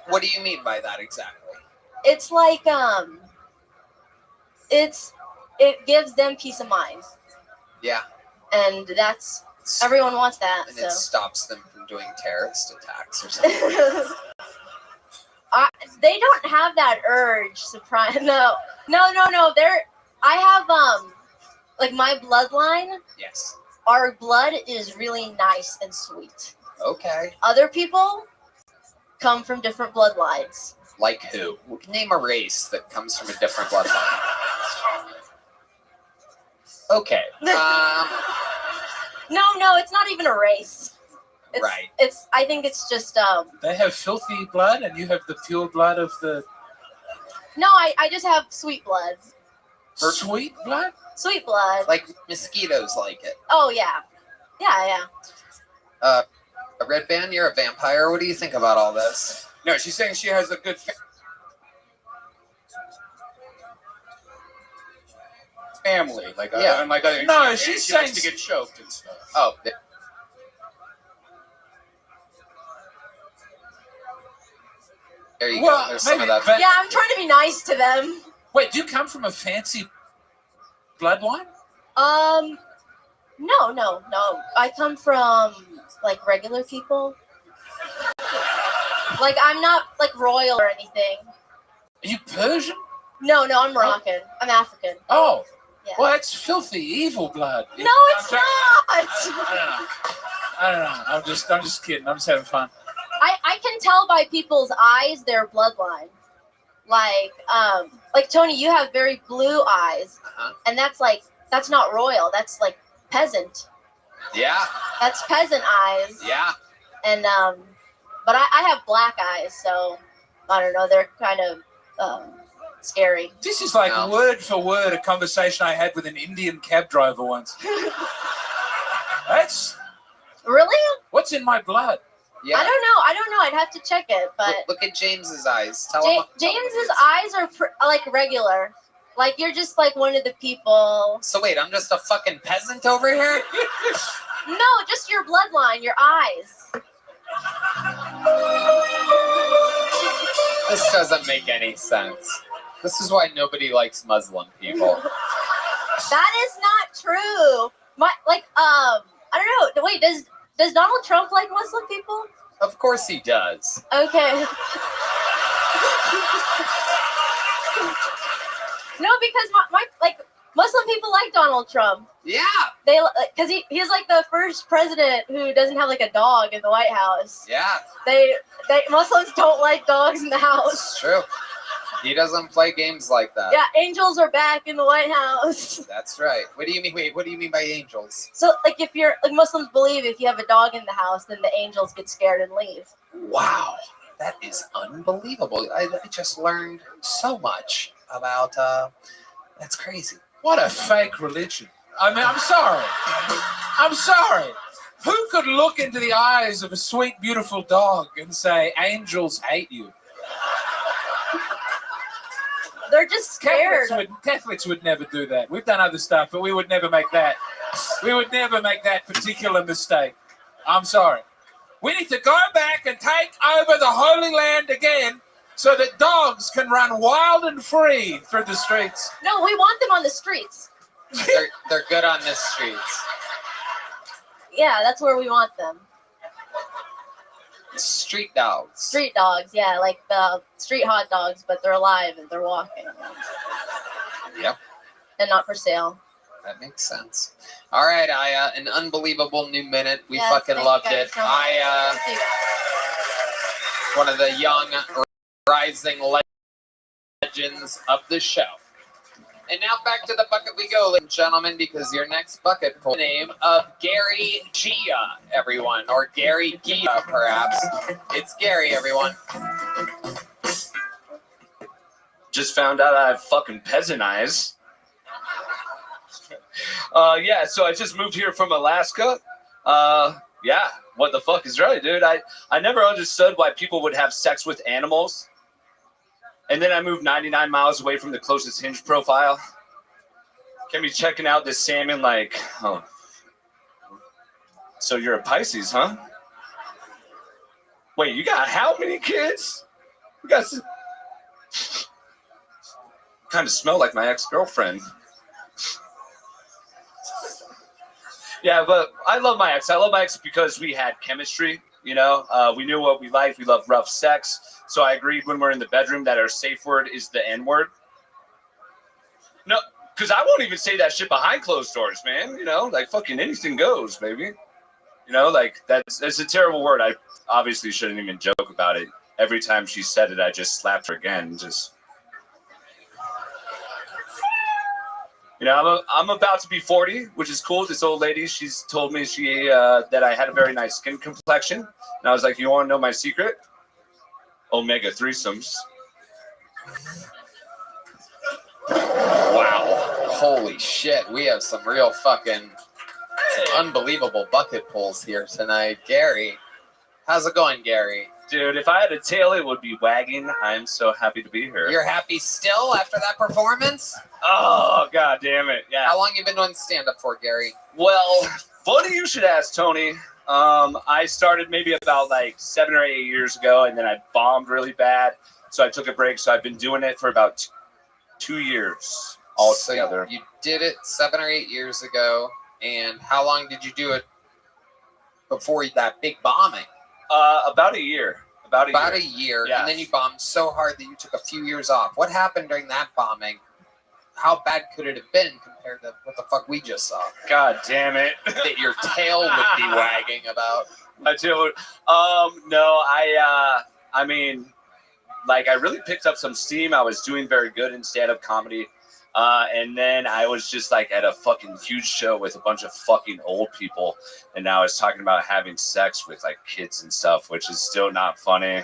What do you mean by that exactly? It's like, it gives them peace of mind. Yeah. And everyone wants that. And it stops them from doing terrorist attacks or something. They don't have that urge. Surprise! No. I have like my bloodline. Yes. Our blood is really nice and sweet. Okay. Other people come from different bloodlines. Like who? Name a race that comes from a different bloodline. Okay. No, it's not even a race. Right. I think it's just They have filthy blood, and you have the pure blood of the No, I just have sweet blood. Sweet blood? Sweet blood. Like mosquitoes like it. Oh yeah, yeah. Red Band, you're a vampire. What do you think about all this? No, she's saying she has a good family, like Yeah. unlike other. No, and she's she saying likes to get choked and stuff. Oh. There you Well, go. There's some maybe, of that. but- Yeah, I'm trying to be nice to them. Wait, do you come from a fancy bloodline? No. I come from like regular people. Like I'm not like royal or anything. Are you Persian? No, I'm Moroccan. I'm African. Oh. Yeah. Well, that's filthy, evil blood. No, it's not. I don't know. I'm just kidding. I'm just having fun. I can tell by people's eyes their bloodline. Like Tony, you have very blue eyes, and that's not royal. That's like peasant. Yeah. That's peasant eyes. Yeah. And but I have black eyes, so I don't know. They're kind of scary. This is like word for word a conversation I had with an Indian cab driver once. That's really what's in my blood. Yeah. I don't know. I'd have to check it, but Look at James's eyes. Tell him. James's eyes are like regular. Like you're just like one of the people. So wait, I'm just a fucking peasant over here? No, just your bloodline, your eyes. This doesn't make any sense. This is why nobody likes Muslim people. That is not true. I don't know. Wait, does Donald Trump like Muslim people? Of course he does. Okay. No, because my Muslim people like Donald Trump. Yeah. They because he's like the first president who doesn't have like a dog in the White House. Yeah. They Muslims don't like dogs in the house. It's true. He doesn't play games like that. Yeah, angels are back in the White House. That's right. What do you mean? Wait, what do you mean by angels? So like if you're like Muslims believe if you have a dog in the house, then the angels get scared and leave. Wow. That is unbelievable. I just learned so much about that's crazy. What a fake religion. I mean, I'm sorry. I'm sorry. Who could look into the eyes of a sweet, beautiful dog and say, angels hate you? They're just scared. Catholics would never do that. We've done other stuff, but we would never make that. We would never make that particular mistake. I'm sorry. We need to go back and take over the Holy Land again so that dogs can run wild and free through the streets. No, we want them on the streets. They're good on the streets. Yeah, that's where we want them. Street dogs. Street dogs, yeah, like the street hot dogs, but they're alive and they're walking. Yep. And not for sale. That makes sense. All right, an unbelievable new minute. We Yes, fucking thank you loved guys it. so much. Thank you. One of the young rising legends of the show. And now back to the bucket we go, ladies and gentlemen, because your next bucket pull name of Gary Gia, everyone, or Gary Gia, perhaps. It's Gary, everyone. Just found out I have fucking peasant eyes. Yeah, so I just moved here from Alaska. Yeah, what the fuck is right, dude? I never understood why people would have sex with animals. And then I moved 99 miles away from the closest Hinge profile. Can be checking out this salmon like, oh. So you're a Pisces, huh? Wait, you got how many kids? You got some... Kind of smell like my ex-girlfriend. Yeah, but I love my ex. I love my ex because we had chemistry, you know? We knew what we liked. We loved rough sex. So I agreed when we're in the bedroom that our safe word is the N-word. No, because I won't even say that shit behind closed doors, man. You know, like fucking anything goes, baby. You know, like that's a terrible word. I obviously shouldn't even joke about it. Every time she said it, I just slapped her again. Just, you know, I'm about to be 40, which is cool. This old lady, she's told me that I had a very nice skin complexion. And I was like, you want to know my secret? Omega threesomes. Holy shit, we have some real fucking unbelievable bucket pulls here tonight. Gary, how's it going, Gary? Dude, if I had a tail, it would be wagging. I'm so happy to be here. You're happy still after that performance? Oh, god damn it. Yeah. How long you been doing stand-up for, Gary? Well, funny you should ask, Tony. I started maybe about like 7 or 8 years ago, and then I bombed really bad. So I took a break. So I've been doing it for about 2 years altogether. So you did it 7 or 8 years ago. And how long did you do it before that big bombing? About a year. About a year. Yeah. And then you bombed so hard that you took a few years off. What happened during that bombing? How bad could it have been compared to what the fuck we just saw? God damn it. That your tail would be wagging about. My tail. No, I mean, like I really picked up some steam. I was doing very good in stand-up comedy. And then I was just like at a fucking huge show with a bunch of fucking old people. And now I was talking about having sex with like kids and stuff, which is still not funny.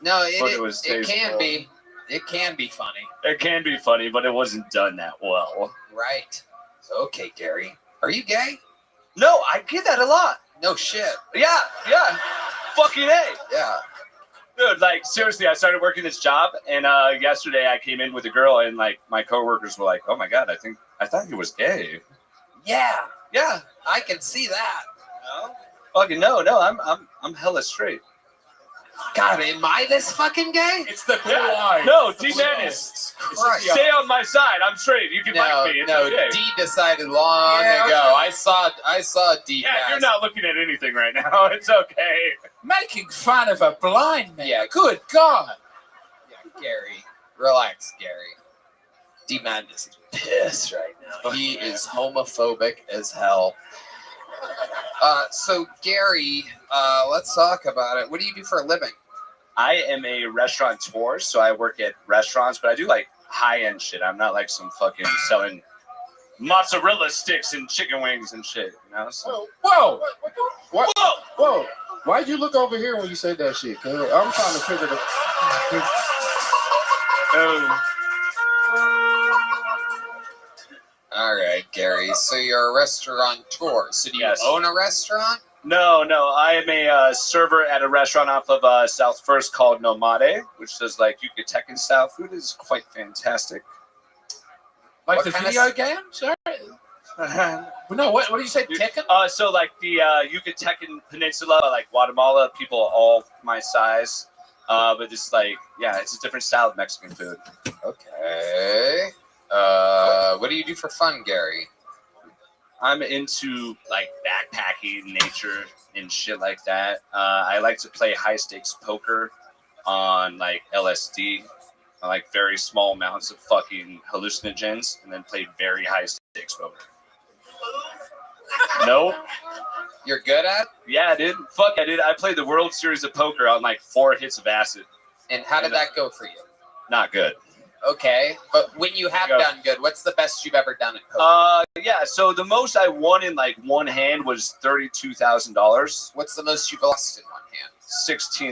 No, But it can be. It can be funny. It can be funny, but it wasn't done that well. Right. Okay, Gary. Are you gay? No, I get that a lot. No shit. Yeah. Fucking A. Yeah. Dude, like seriously, I started working this job, and yesterday I came in with a girl, and like my coworkers were like, "Oh my god, I thought he was gay." Yeah. Yeah, I can see that. No? Fucking no, I'm hella straight. God, am I this fucking gay? It's the blue eye. No, D Madness. Stay on my side. I'm straight. You can like me. It's okay. D decided long ago. I saw D. Yeah, you're not looking at anything right now. It's okay. Making fun of a blind man. Yeah. Good God. Yeah, Gary. Relax, Gary. D Madness is pissed right now. He is homophobic as hell. So Gary, let's talk about it. What do you do for a living? I am a restaurateur, so I work at restaurants, but I do like high-end shit. I'm not like some fucking selling mozzarella sticks and chicken wings and shit, you know? So. Whoa! Whoa! Why'd you look over here when you said that shit? Cause I'm trying to figure the. All right, Gary. So you're a restaurateur. So do you own a restaurant? No. I am a server at a restaurant off of South First called Nomade, which does like Yucatecan style food. Is quite fantastic. Like What the kind video of- game? Sorry. No, what do you say? Tekken? So like the Yucatecan Peninsula, like Guatemala, people all my size. But it's like, yeah, it's a different style of Mexican food. Okay. What do you do for fun, Gary? I'm into like backpacking, nature, and shit like that. I like to play high stakes poker on like LSD, on, like very small amounts of fucking hallucinogens, and then play very high stakes poker. No. You're good at? Yeah, dude. Fuck, I did. I played the World Series of Poker on like 4 hits of acid. And how did that go for you? Not good. Okay, but when you have done good, what's the best you've ever done at poker? Yeah. So the most I won in like one hand was $32,000. What's the most you've lost in one hand?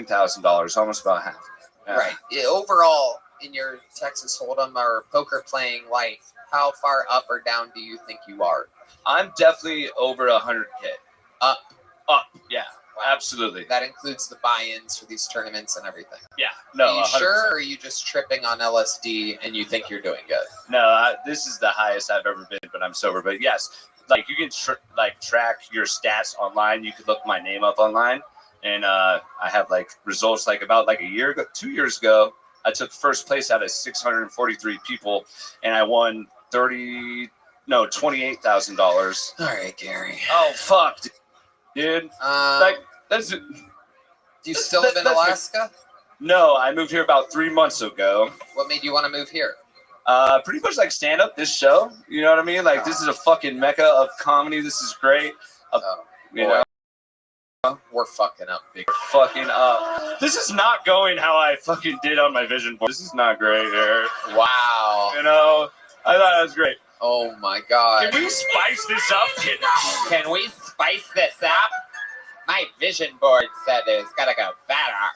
$16,000, almost about half. Yeah. Right. Yeah, overall, in your Texas Hold'em or poker playing life, how far up or down do you think you are? I'm definitely over 100K. Up. Yeah. Absolutely. That includes the buy-ins for these tournaments and everything. Yeah. No. Are you 100%. sure, or are you just tripping on LSD and you think you're doing good? No, this is the highest I've ever been, but I'm sober. But yes, like you can track your stats online. You could look my name up online, and I have like results like about like a year ago, 2 years ago. I took first place out of 643 people, and I won $28,000. All right, Gary. Oh fuck, dude. Like that's. Do you still live in Alaska? No, I moved here about 3 months ago. What made you want to move here? Pretty much like stand up. This show, you know what I mean? Like this is a fucking mecca of comedy. This is great. You know. We're fucking up, big. Fucking up. This is not going how I fucking did on my vision board. This is not great here. Wow. You know, I thought it was great. Oh my god. Can we spice this up, kid? Can we spice this up? My vision board said it's gotta go better.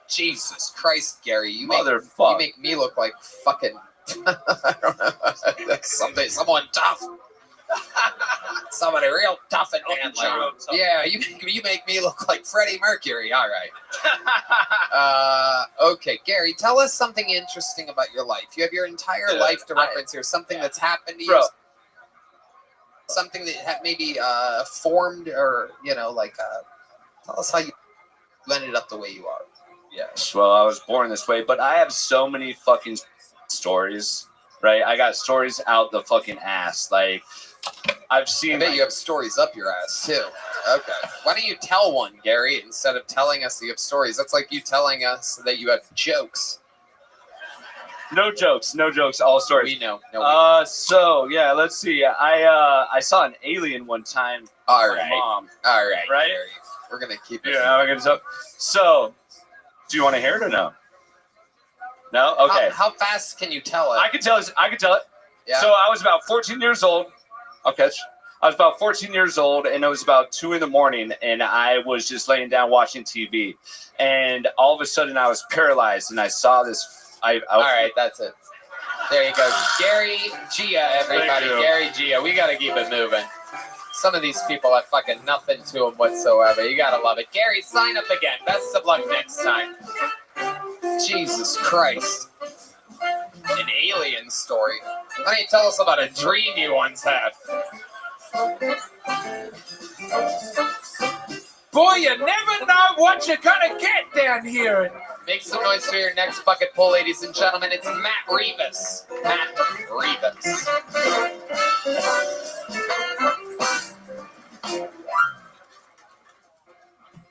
Jesus Christ, Gary, you make me look like fucking I don't know. Someone tough. Somebody real tough and manly. Yeah, you make me look like Freddie Mercury. All right. Okay, Gary, tell us something interesting about your life. You have your entire life to reference here. Something that's happened to you. Something that maybe formed or, tell us how you ended up the way you are. Yes, well, I was born this way, but I have so many fucking stories, right? I got stories out the fucking ass. Like, I've seen. I bet you have stories up your ass, too. Okay. Why don't you tell one, Gary, instead of telling us that you have stories? That's like you telling us that you have jokes. No jokes, all stories. We know. So, yeah, let's see. I saw an alien one time. All with right. my mom. All right, Right? Gary. We're going to keep it. Yeah, we're gonna. So, do you want to hear it or no? No? Okay. How fast can you tell it? I can tell it. Yeah. So I was about 14 years old. Okay. I was about 14 years old, and it was about 2 a.m, and I was just laying down watching TV, and all of a sudden I was paralyzed, and I saw this. All right, that's it. There you go, Gary Gia, everybody. Gary Gia. We got to keep it moving. Some of these people have fucking nothing to them whatsoever. You gotta love it. Gary, sign up again. Best of luck next time. Jesus Christ. An alien story. Why don't you tell us about a dream you once had? Boy, you never know what you're gonna get down here. Make some noise for your next bucket pull, ladies and gentlemen. It's Matt Rivas. Matt Rivas.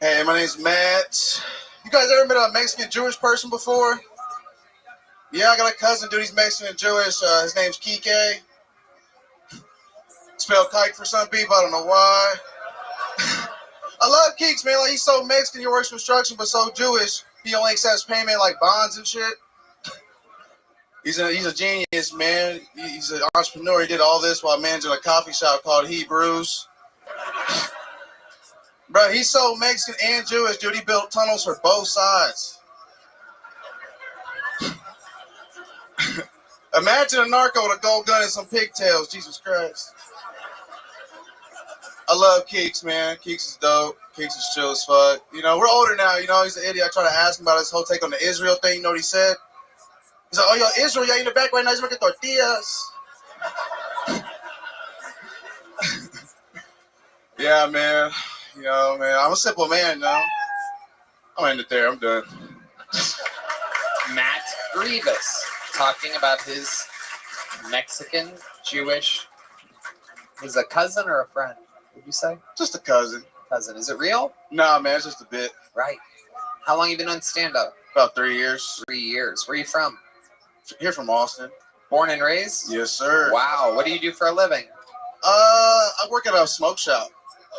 Hey, my name's Matt. You guys ever met a Mexican Jewish person before? Yeah, I got a cousin, dude. He's Mexican and Jewish. His name's Kike. Spelled kike for some people. I don't know why. I love Keeks, man. Like, he's so Mexican. He works construction, but so Jewish. He only accepts payment like bonds and shit. He's a genius, man. He's an entrepreneur. He did all this while managing a coffee shop called Hebrews. Bro, he's so Mexican and Jewish, dude. He built tunnels for both sides. Imagine a narco with a gold gun and some pigtails. Jesus Christ. I love Keeks, man. Keeks is dope. Keeks is chill as fuck. You know, we're older now. You know, he's an idiot. I try to ask him about his whole take on the Israel thing. You know what he said? He's like, oh, yo, Israel, yeah, in the back right now. He's making tortillas. Yeah, man. You know, man, I'm a simple man now. I'm ending it there. I'm done. Matt Rivas talking about his Mexican Jewish. Is a cousin or a friend? Would you say? Just a cousin. Cousin. Is it real? Nah, man, it's just a bit. Right. How long you been on stand-up? About 3 years. 3 years. Where are you from? Here from Austin. Born and raised? Yes, sir. Wow. What do you do for a living? I work at a smoke shop.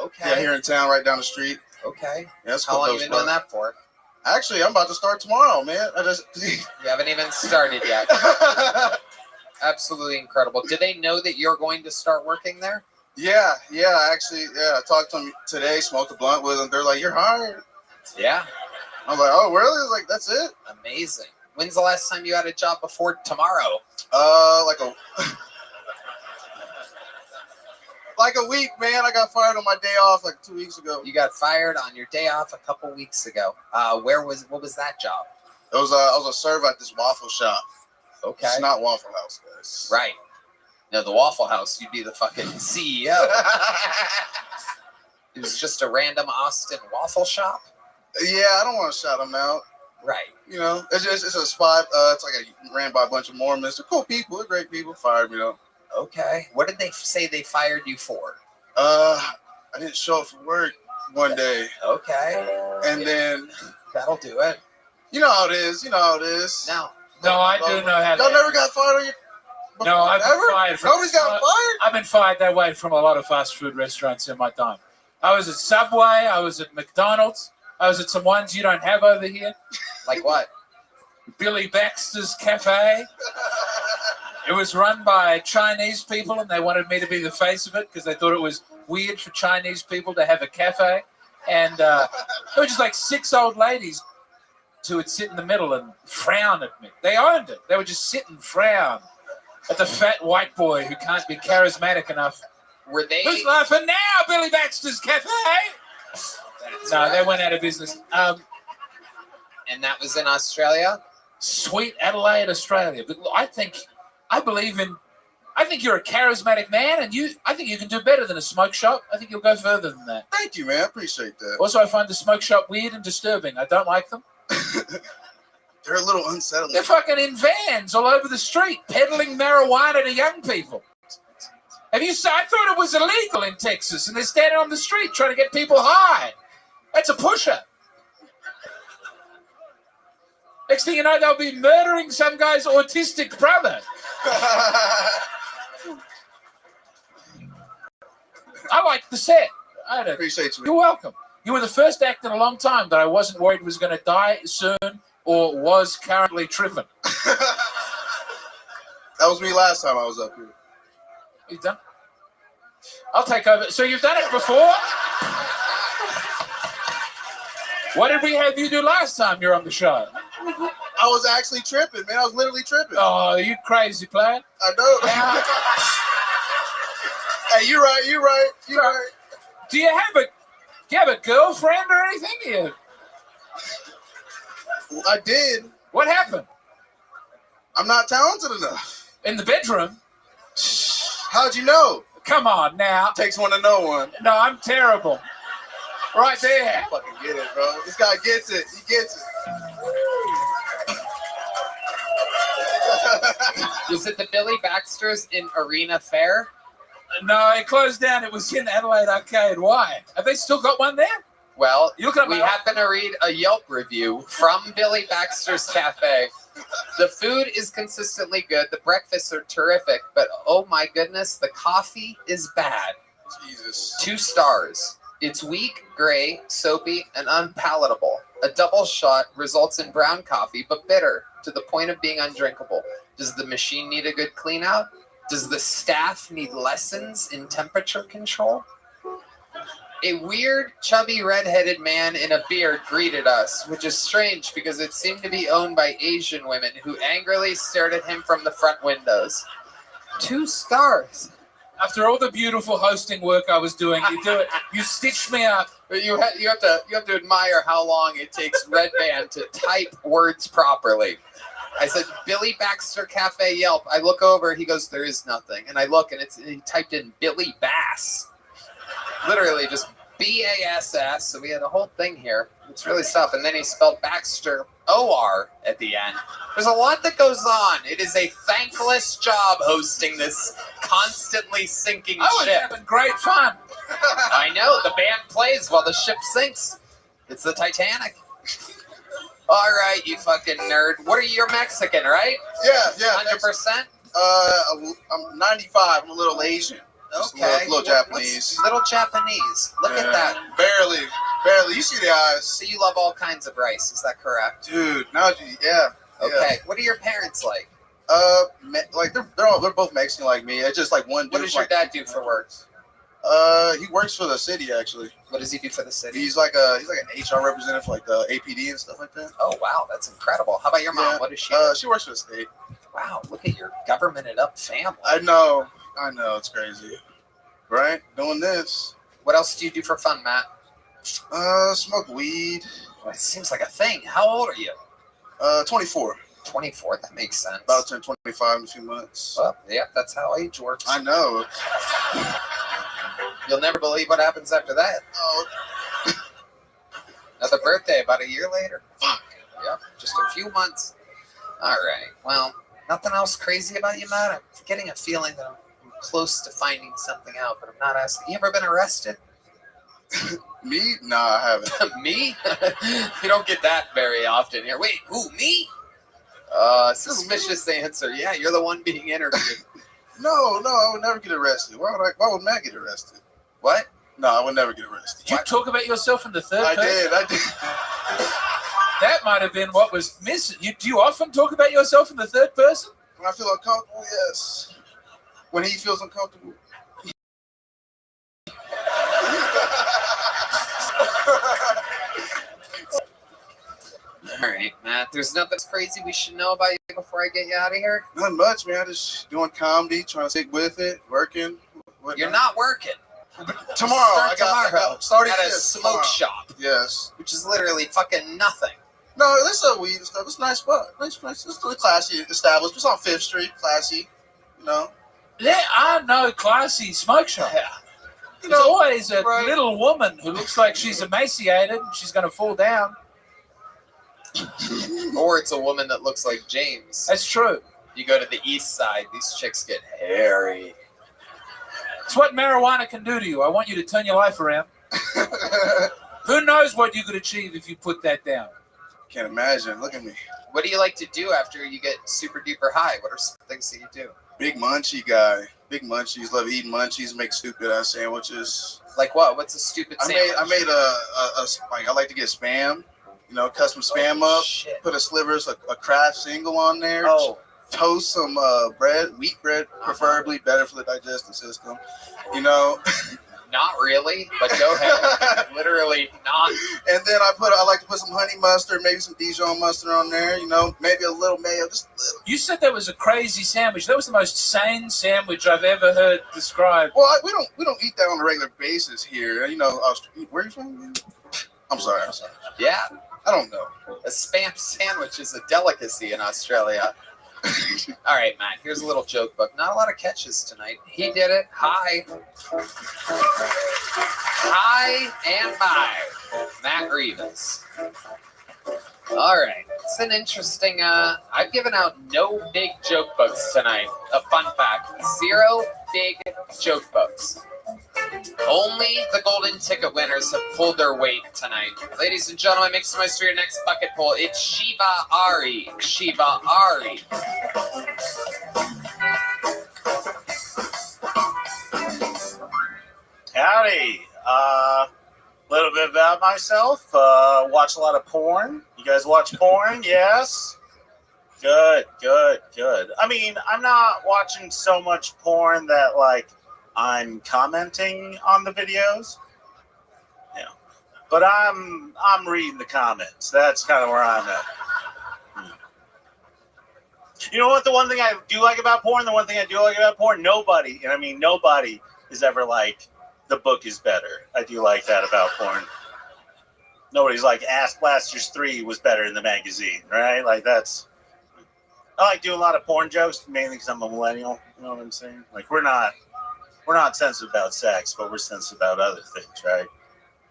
Okay. Yeah, here in town, right down the street. Okay. Yeah, that's How long you been doing that for? Actually, I'm about to start tomorrow, man. You haven't even started yet. Absolutely incredible. Do they know that you're going to start working there? Yeah. Actually, I talked to them today, smoked a blunt with them. They're like, you're hired. Yeah. I was like, oh, really? It's like, that's it? Amazing. When's the last time you had a job before tomorrow? Like a week, man. I got fired on my day off like 2 weeks ago. You got fired on your day off a couple weeks ago. What was that job? I was a server at this waffle shop. Okay. It's not Waffle House, guys. Right. No, the Waffle House, you'd be the fucking CEO. It was just a random Austin waffle shop? Yeah, I don't want to shout them out. Right. You know, it's a spot. It's like ran by a bunch of Mormons. They're cool people. They're great people. Fired me, though. Okay. What did they say they fired you for? I didn't show up for work one day. Okay. And then... That'll do it. You know how it is. No, I do know how. Y'all never got fired on your... No, I've been fired. Nobody's got fired? I've been fired that way from a lot of fast food restaurants in my time. I was at Subway. I was at McDonald's. I was at some ones you don't have over here. Like what? Billy Baxter's Cafe. It was run by Chinese people, and they wanted me to be the face of it because they thought it was weird for Chinese people to have a cafe. And it was just like 6 old ladies who would sit in the middle and frown at me. They owned it. They would just sit and frown at the fat white boy who can't be charismatic enough. Were they? Who's laughing now? Billy Baxter's Cafe. No, they went out of business. And that was in Australia? Sweet Adelaide, Australia. But I think you're a charismatic man, and I think you can do better than a smoke shop. I think you'll go further than that. Thank you, man. I appreciate that. Also, I find the smoke shop weird and disturbing. I don't like them. They're a little unsettling. They're fucking in vans all over the street, peddling marijuana to young people. Have you seen? I thought it was illegal in Texas, and they're standing on the street trying to get people high. That's a pusher. Next thing you know, they'll be murdering some guy's autistic brother. I like the set. I appreciate you. You're welcome. You were the first act in a long time that I wasn't worried was going to die soon or was currently tripping. That was me last time I was up here. You done? I'll take over. So you've done it before? What did we have you do last time you were on the show? I was actually tripping, man. I was literally tripping. Oh, you crazy, player. I know. Hey, you're right. Do you have a girlfriend or anything? Yeah. I did. What happened? I'm not talented enough. In the bedroom? How'd you know? Come on now. Takes one to know one. No, I'm terrible. Right there. I fucking get it, bro. This guy gets it. He gets it. Was it the Billy Baxter's in Arena Fair? No, it closed down. It was in Adelaide Arcade. Why? Have they still got one there? Well, we happen to read a Yelp review from Billy Baxter's Cafe. The food is consistently good. The breakfasts are terrific. But, oh my goodness, the coffee is bad. Jesus. 2 stars. It's weak, gray, soapy, and unpalatable. A double shot results in brown coffee, but bitter, to the point of being undrinkable. Does the machine need a good clean out? Does the staff need lessons in temperature control? A weird, chubby, red-headed man in a beard greeted us, which is strange because it seemed to be owned by Asian women who angrily stared at him from the front windows. 2 stars. After all the beautiful hosting work I was doing, you do it. You stitched me up. But you have to admire how long it takes Red Band to type words properly. I said, Billy Baxter Cafe Yelp. I look over, he goes, there is nothing. And I look, and he typed in Billy Bass. Literally just B-A-S-S. So we had a whole thing here. It's really tough. And then he spelled Baxter O-R at the end. There's a lot that goes on. It is a thankless job hosting this constantly sinking Oh, ship. it's having great fun. I know. The band plays while the ship sinks. It's the Titanic. All right, you fucking nerd. What are you? You're Mexican, right? Yeah. 100%? I'm 95. I'm a little Asian. Okay. A little Japanese. Little Japanese. Look at that. Barely. You see the eyes. So you love all kinds of rice. Is that correct? Dude, now, yeah. Okay. What are your parents like? Like they're both Mexican like me. It's just like one dude. What does your dad do for work? He works for the city actually. What does he do for the city? He's like an HR representative for like the APD and stuff like that. Oh wow, that's incredible. How about your mom? Yeah. What does she do? She works for the state. Wow, look at your governmented up family. I know, it's crazy. Right? Doing this. What else do you do for fun, Matt? Smoke weed. Well, it seems like a thing. How old are you? 24. 24, that makes sense. About to turn 25 in a few months. Well, yeah, that's how age works. I know. You'll never believe what happens after that. Oh. Another birthday about a year later. Fuck. Yep, just a few months. All right. Well, nothing else crazy about you, Matt? I'm getting a feeling that I'm close to finding something out, but I'm not asking. You ever been arrested? Me? Nah, I haven't. Me? You don't get that very often here. Wait, who, me? Suspicious answer. Yeah, you're the one being interviewed. No, I would never get arrested. Why would Matt get arrested? What? No, I would never get arrested. Did you talk about yourself in the third person? I did. That might have been what was missing. Do you often talk about yourself in the third person? When I feel uncomfortable, yes. When he feels uncomfortable. All All right, Matt. There's nothing crazy we should know about you before I get you out of here. Nothing much, man. Just doing comedy, trying to stick with it, working. You're not working. Tomorrow, I got starting at a shift smoke tomorrow. shop. Yes. Which is literally fucking nothing. No, there's some weed and stuff. It's a nice spot. Nice place. It's really classy established. It's on 5th Street. Classy. You know? There are no classy smoke shop. Yeah. There's always a little woman who looks like she's emaciated. She's going to fall down. Or it's a woman that looks like James. That's true. You go to the east side, these chicks get hairy. It's what marijuana can do to you. I want you to turn your life around. Who knows what you could achieve if you put that down? Can't imagine. Look at me. What do you like to do after you get super duper high? What are some things that you do? Big munchie guy. Big munchies. Love eating munchies. Make stupid ass sandwiches. Like what? What's a stupid sandwich? I made I like to get spam. You know, custom spam up. Shit. Put a Kraft single on there. Oh. Toast some wheat bread, preferably better for the digestive system. You know. Not really, but go ahead. Literally not. And then I like to put some honey mustard, maybe some Dijon mustard on there. You know, maybe a little mayo, just a little. You said that was a crazy sandwich. That was the most sane sandwich I've ever heard described. Well, we don't eat that on a regular basis here. You know, where are you from? I'm sorry. Yeah. I don't know. A spam sandwich is a delicacy in Australia. All right, Matt, here's a little joke book. Not a lot of catches tonight. He did it. Hi. Hi and bye. Matt Reeves. All right. It's an interesting, I've given out no big joke books tonight. A fun fact. 0 big joke books. Only the golden ticket winners have pulled their weight tonight. Ladies and gentlemen, make some noise for your next bucket pull. It's Shiva Ari. Shiva Ari. Howdy. Little bit about myself. Watch a lot of porn. You guys watch porn? Yes? Good. I mean, I'm not watching so much porn that, like, I'm commenting on the videos. Yeah. But I'm reading the comments. That's kind of where I'm at. You know what? The one thing I do like about porn, nobody is ever like, the book is better. I do like that about porn. Nobody's like, Ass Blasters 3 was better in the magazine, right? Like, that's... I like doing a lot of porn jokes, mainly because I'm a millennial. You know what I'm saying? Like, we're not sensitive about sex, but we're sensitive about other things, right?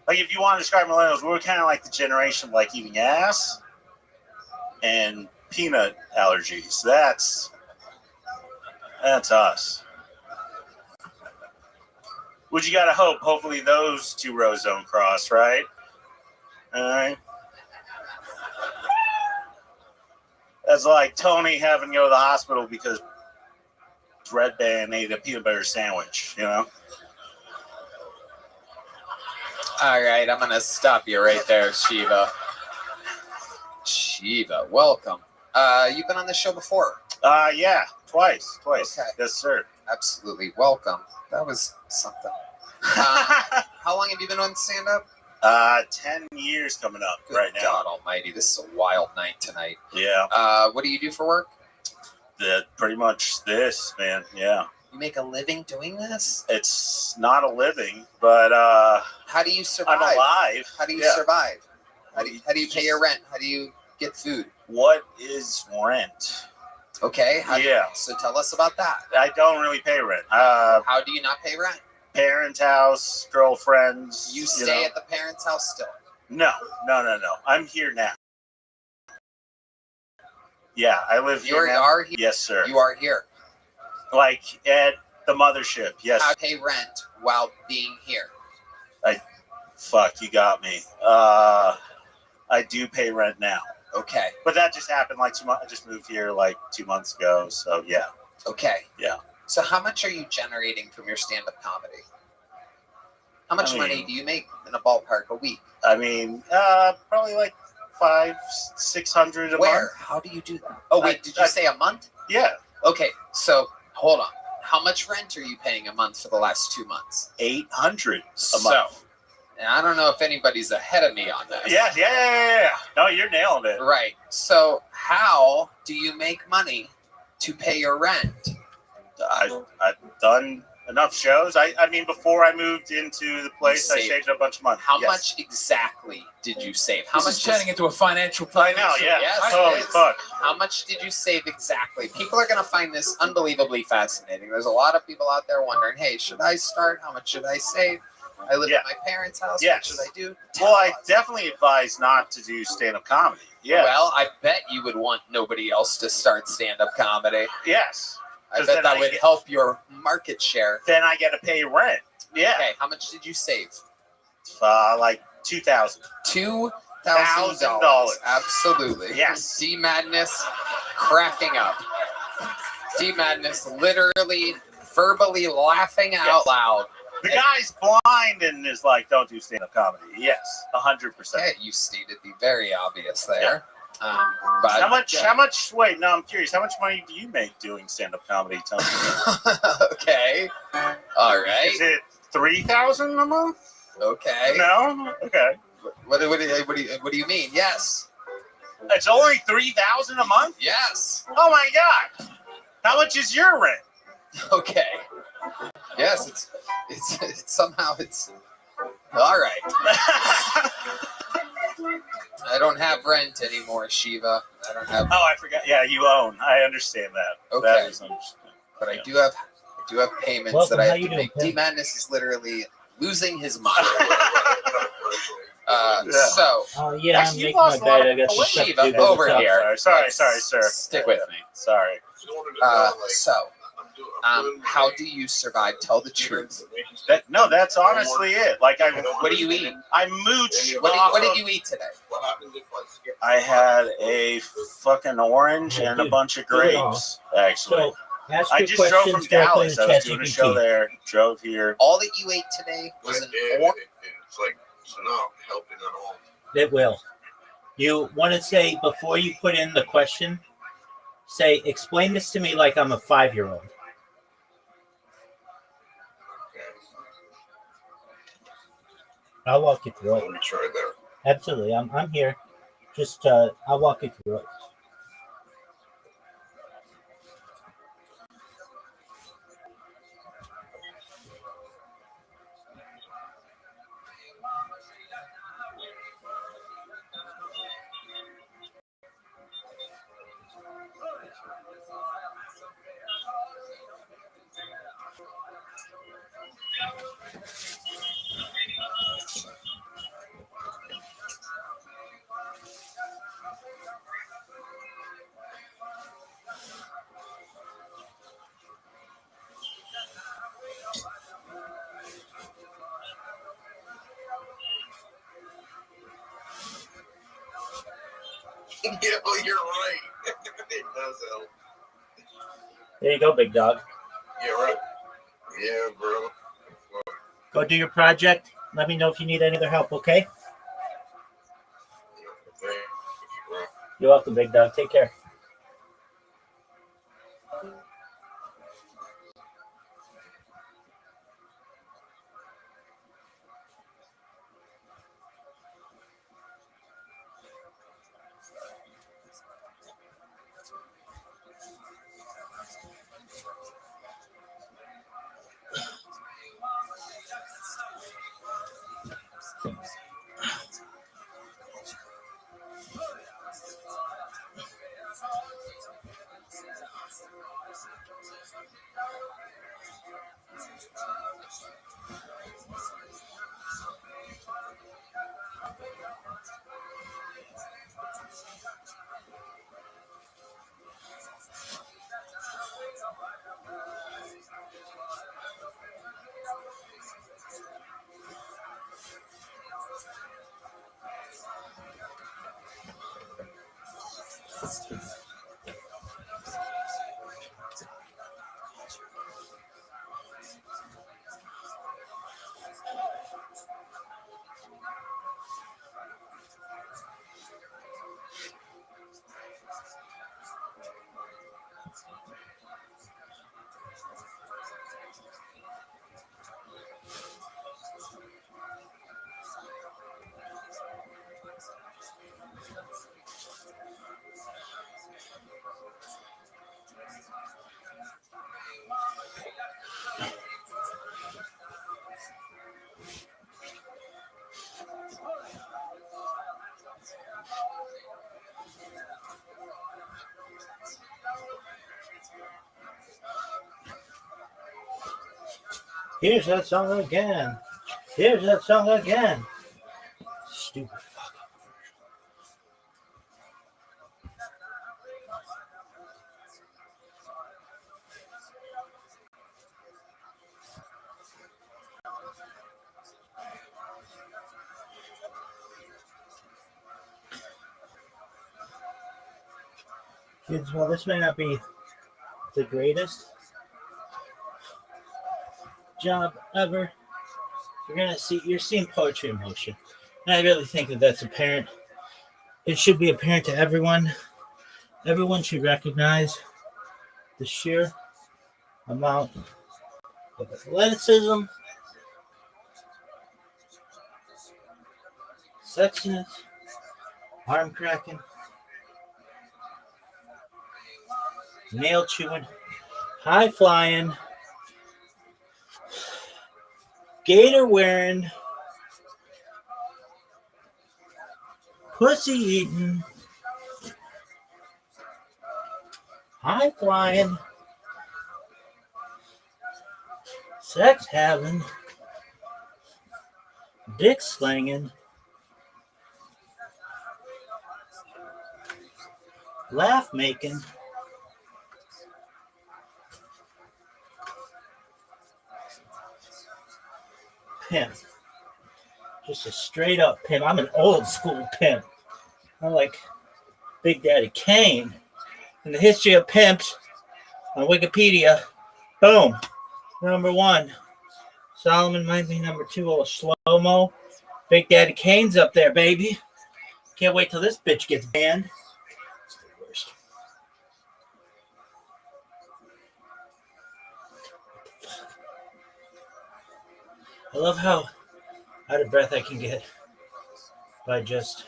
Like, if you want to describe millennials, we're kind of like the generation of, like, eating ass and peanut allergies. That's us. Which you gotta hope, hopefully those two rows don't cross, right? All right. That's like Tony having to go to the hospital because Red Band ate a peanut butter sandwich, you know? All right, I'm going to stop you right there, Shiva. Shiva, welcome. You've been on this show before? Yeah, twice. Okay. Yes, sir. Absolutely, welcome. That was something. How long have you been on stand-up? 10 years coming up. Good right now. God almighty, this is a wild night tonight. Yeah. What do you do for work? Pretty much this, man. Yeah. You make a living doing this? It's not a living, but how do you survive? I'm alive. How do you survive? How do you pay your rent? How do you get food? What is rent? Okay. So tell us about that. I don't really pay rent. How do you not pay rent? Parents' house, girlfriends. You stay at the parents' house still? No. I'm here now. Yeah, I live here now. You are here? Yes, sir. You are here? Like at the mothership, yes. How do you pay rent while being here? Fuck, you got me. I do pay rent now. Okay. But that just happened like 2 months. I just moved here like 2 months ago, so yeah. Okay. Yeah. So how much are you generating from your stand-up comedy? How much money do you make in a ballpark a week? I mean, probably like $500-600 a month. Where? How do you do that? Oh, wait, did you say a month? Yeah. Okay, so hold on. How much rent are you paying a month for the last 2 months? $800 a month. And I don't know if anybody's ahead of me on this. Yeah. No, you're nailing it. Right. So how do you make money to pay your rent? I've done enough shows. I mean, before I moved into the place, I saved a bunch of money. How much exactly did you save? How This much is turning into a financial plan. I know, yeah. Yes, Holy it is. fuck. How much did you save exactly? People are going to find this unbelievably fascinating. There's a lot of people out there wondering, hey, should I start? How much should I save? I live at my parents' house. Yes. What should I do? Well, I definitely advise not to do stand-up comedy. Yeah. Well, I bet you would want nobody else to start stand-up comedy. Yes. I bet that would help your market share. Then I got to pay rent. Yeah. Okay, how much did you save? Like $2,000. $2,000. Absolutely. Yes. D Madness cracking up. D Madness literally, verbally laughing out loud. The guy's blind and is like, don't do stand-up comedy. Yes, 100%. Okay, you stated the very obvious there. Yeah. But How much, wait, no, I'm curious. How much money do you make doing stand-up comedy? Tell me. Okay. All right. Is it $3,000 a month? Okay. No? Okay. What do you mean? Yes. It's only $3,000 a month? Yes. Oh my God. How much is your rent? Okay. Yes, it's somehow it's all right. I don't have rent anymore, Shiva. I don't have. Oh, I forgot. Yeah, you own. I understand that. Okay. That is understood. But I do have payments Welcome, that I how have you to doing, make. D Pim? Madness is literally losing his mind. Yeah. So Yeah, I'm Actually, you've making my lost a lot bed. of I got some weight. stuff to Shiva, do. over What's up? here. Sorry, Let's sir. Stick with me. Sorry. So, how do you survive? Tell the truth. No, that's honestly it. Like What do you eat? I mooch. What did you eat today? I had a fucking orange and a bunch of grapes, actually. So, ask I your just drove from questions directly Dallas. to I was doing a show ChatGPT. there, drove here. All that you ate today was an orange. It's like, so now I'm helping at all. It will. You want to say, before you put in the question, say, explain this to me like I'm a 5-year-old. I'll walk you through it. Let me try there. Absolutely. I'm here. Just, I'll walk you through it. Yeah, well, you're right. It does help. There you go, big dog. Yeah, right. Yeah, bro. Go do your project. Let me know if you need any other help, okay? You're welcome, big dog. Take care. Here's that song again. Here's that song again. Stupid fuck. Kids, well, this may not be the greatest job ever. You're seeing poetry in motion. And I really think that that's apparent. It should be apparent to everyone. Everyone should recognize the sheer amount of athleticism, sexiness, arm cracking, nail chewing, high flying, gator wearing, pussy eating, high flying, sex having, dick slinging, laugh making, pimp. Just a straight up pimp. I'm an old school pimp. I'm like Big Daddy Kane. In the history of pimps on Wikipedia, boom. Number 1. Solomon might be number 2. Oh, slow-mo. Big Daddy Kane's up there, baby. Can't wait till this bitch gets banned. It's the worst. I love how out of breath I can get by just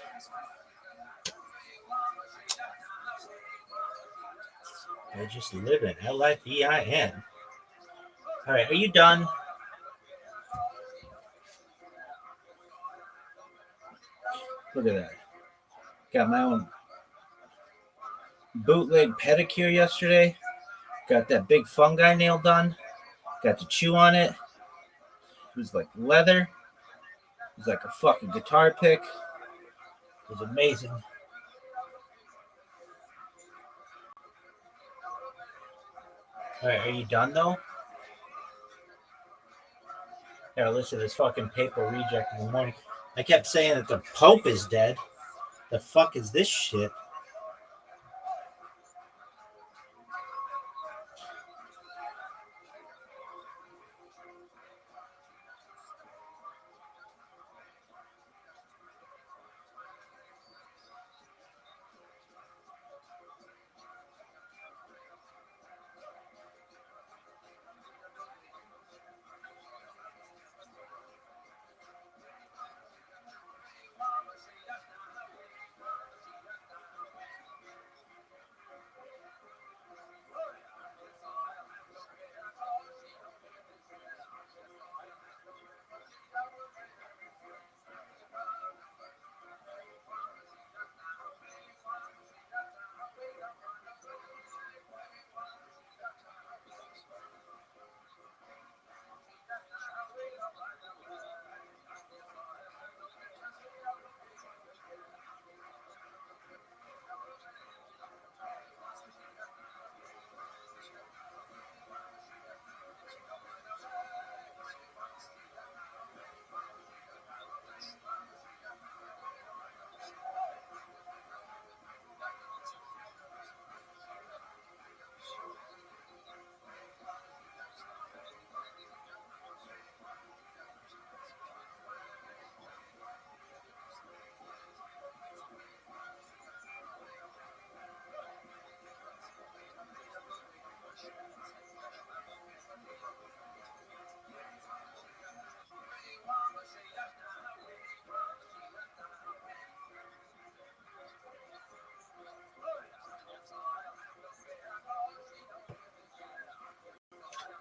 living. L-I-V-I-N. All right, are you done? Look at that. Got my own bootleg pedicure yesterday. Got that big fungi nail done. Got to chew on it. It was like leather. It was like a fucking guitar pick. It was amazing. All right, are you done though? Here, listen to this fucking paper reject in the morning. I kept saying that the Pope is dead. The fuck is this shit?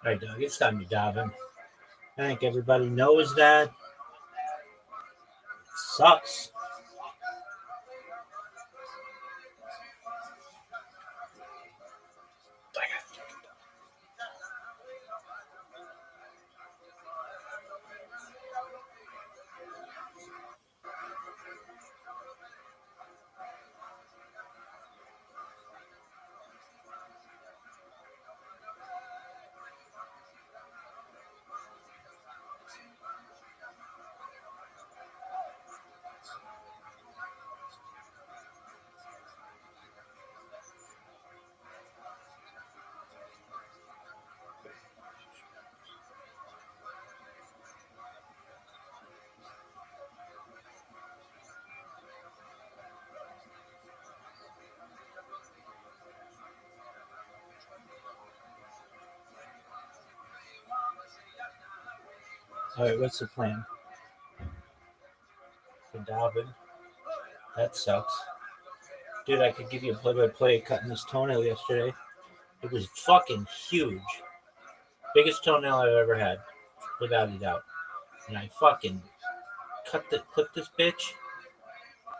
All right, Doug, it's time to dive in. I think everybody knows that. It sucks. All right, what's the plan? For Dalvin. That sucks. Dude, I could give you a play-by-play cutting this toenail yesterday. It was fucking huge. Biggest toenail I've ever had, without a doubt. And I fucking clipped this bitch,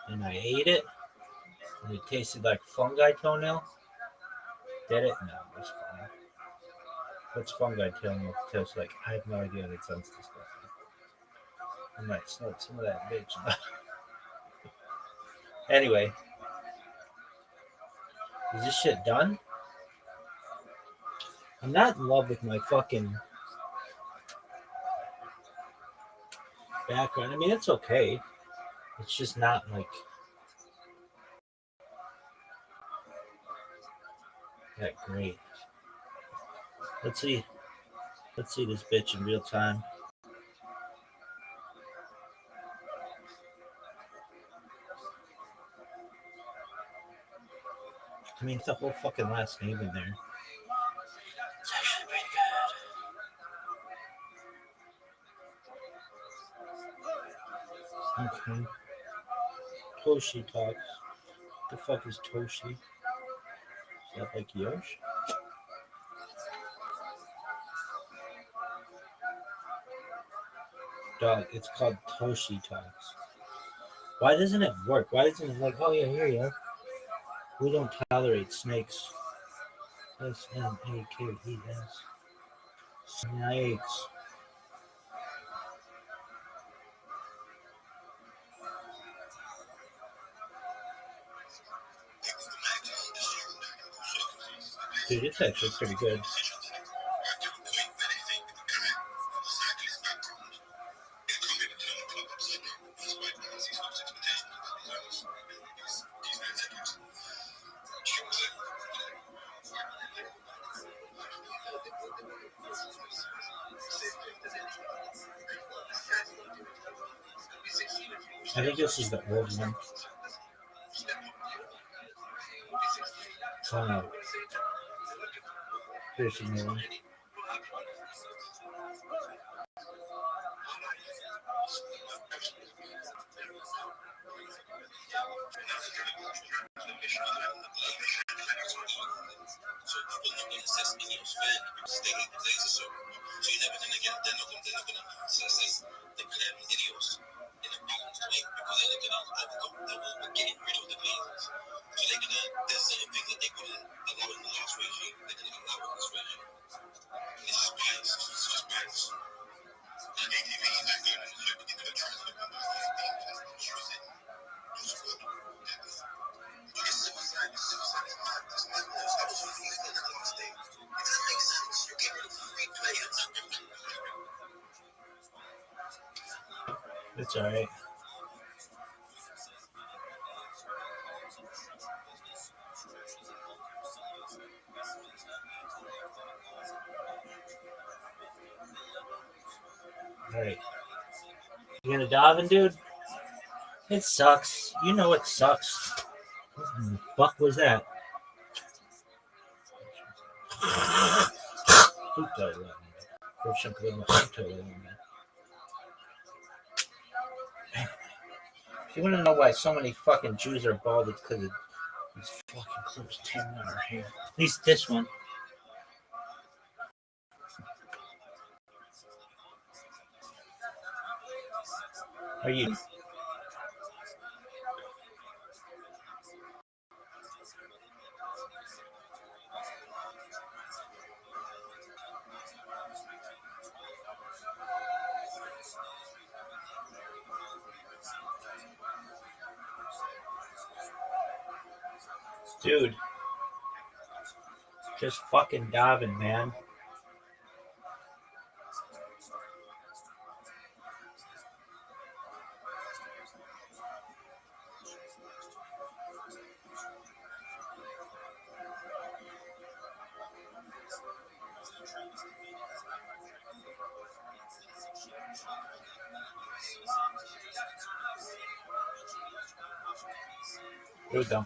and I ate it, and it tasted like fungi toenail. Did it? No, it was fine. What's fungi toenail taste like? I have no idea. It sounds disgusting. I might snort some of that bitch. Anyway, is this shit done? I'm not in love with my fucking background. I mean, it's okay. It's just not like that great. Let's see this bitch in real time. I mean, it's the whole fucking last name in there. It's actually pretty good. Okay. Toshi talks. The fuck is Toshi? Is that like Yosh? Dog, it's called Toshi Talks. Why doesn't it work? Why doesn't it like, oh yeah, here you are. We don't tolerate snakes. S-N-A-K-E-S. Snakes. Dude, it's actually pretty good. I think this is the old one. Here's the new one. It's all right. All right. You gonna dive in, dude? It sucks. You know it sucks. What the fuck was that? If you want to know why so many fucking Jews are bald, it's because of these fucking clips tearing out our hair. At least this one. Are you? Dude, just fucking diving, man. Here we go.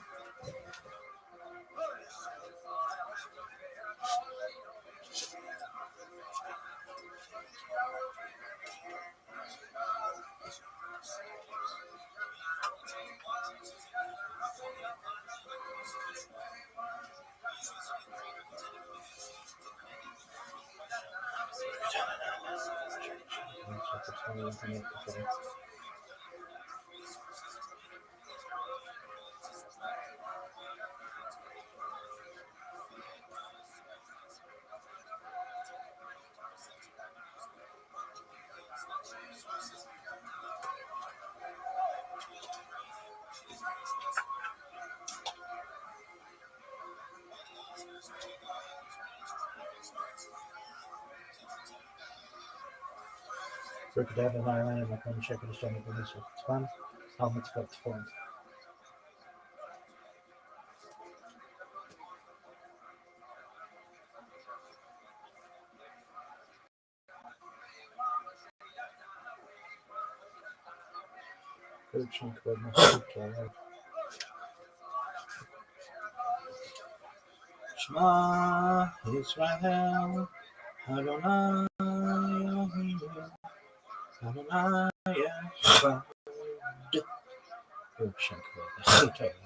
Rückkehr in Ireland, man kann checken, die Stände von Israel. Span, auch mit Fort. Schon quasi noch Shema Israel, Adonai Elohim, Adonai Echad. Schon quasi.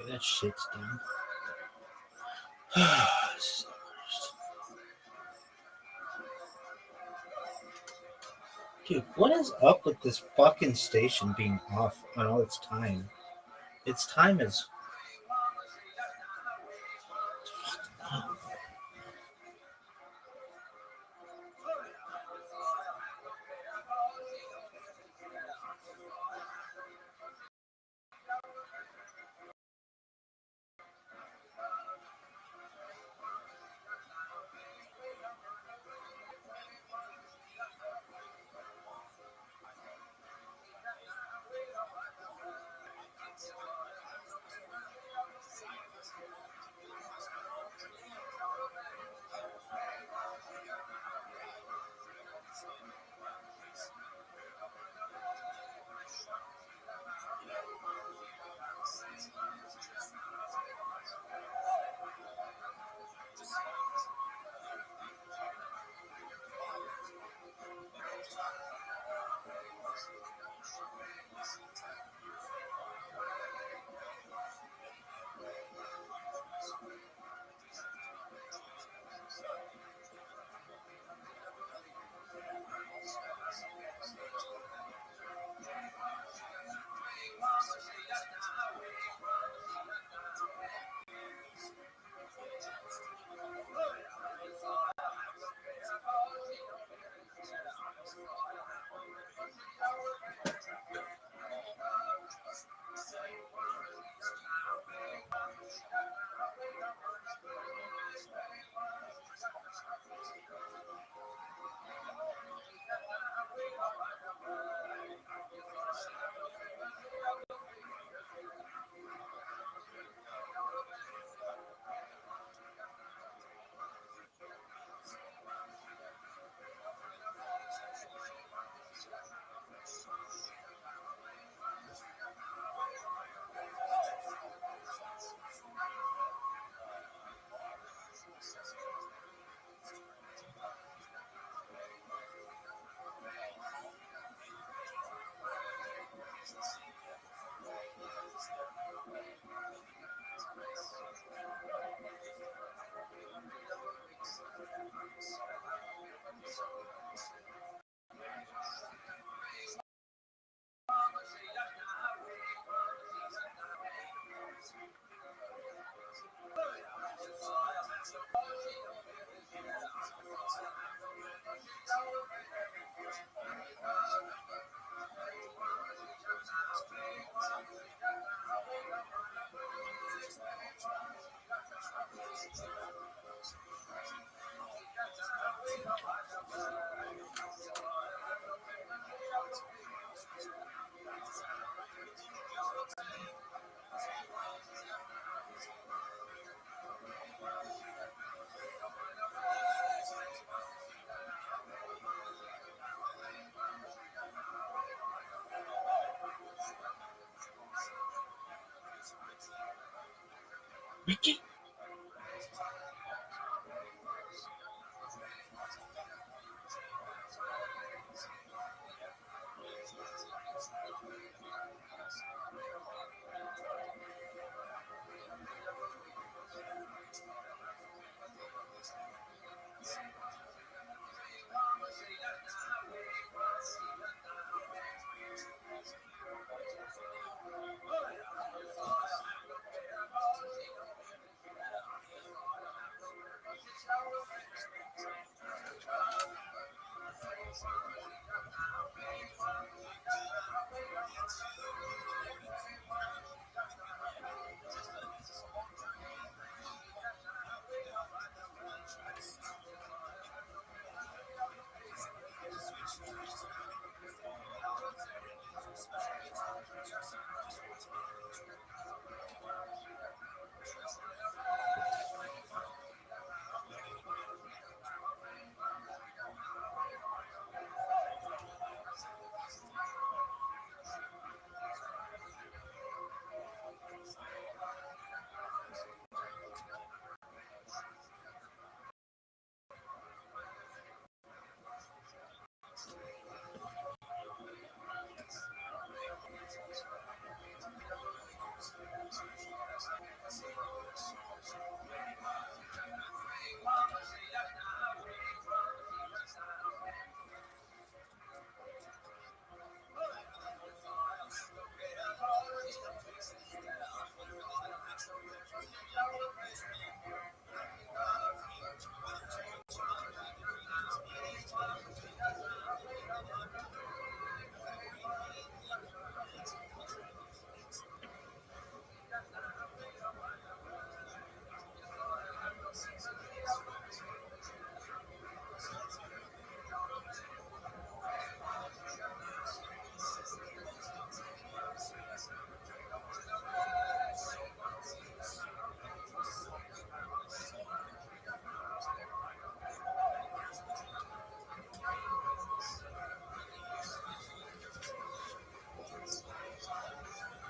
That shit's done. This is the worst. Dude, what is up with this fucking station being off on all its time? Its time is...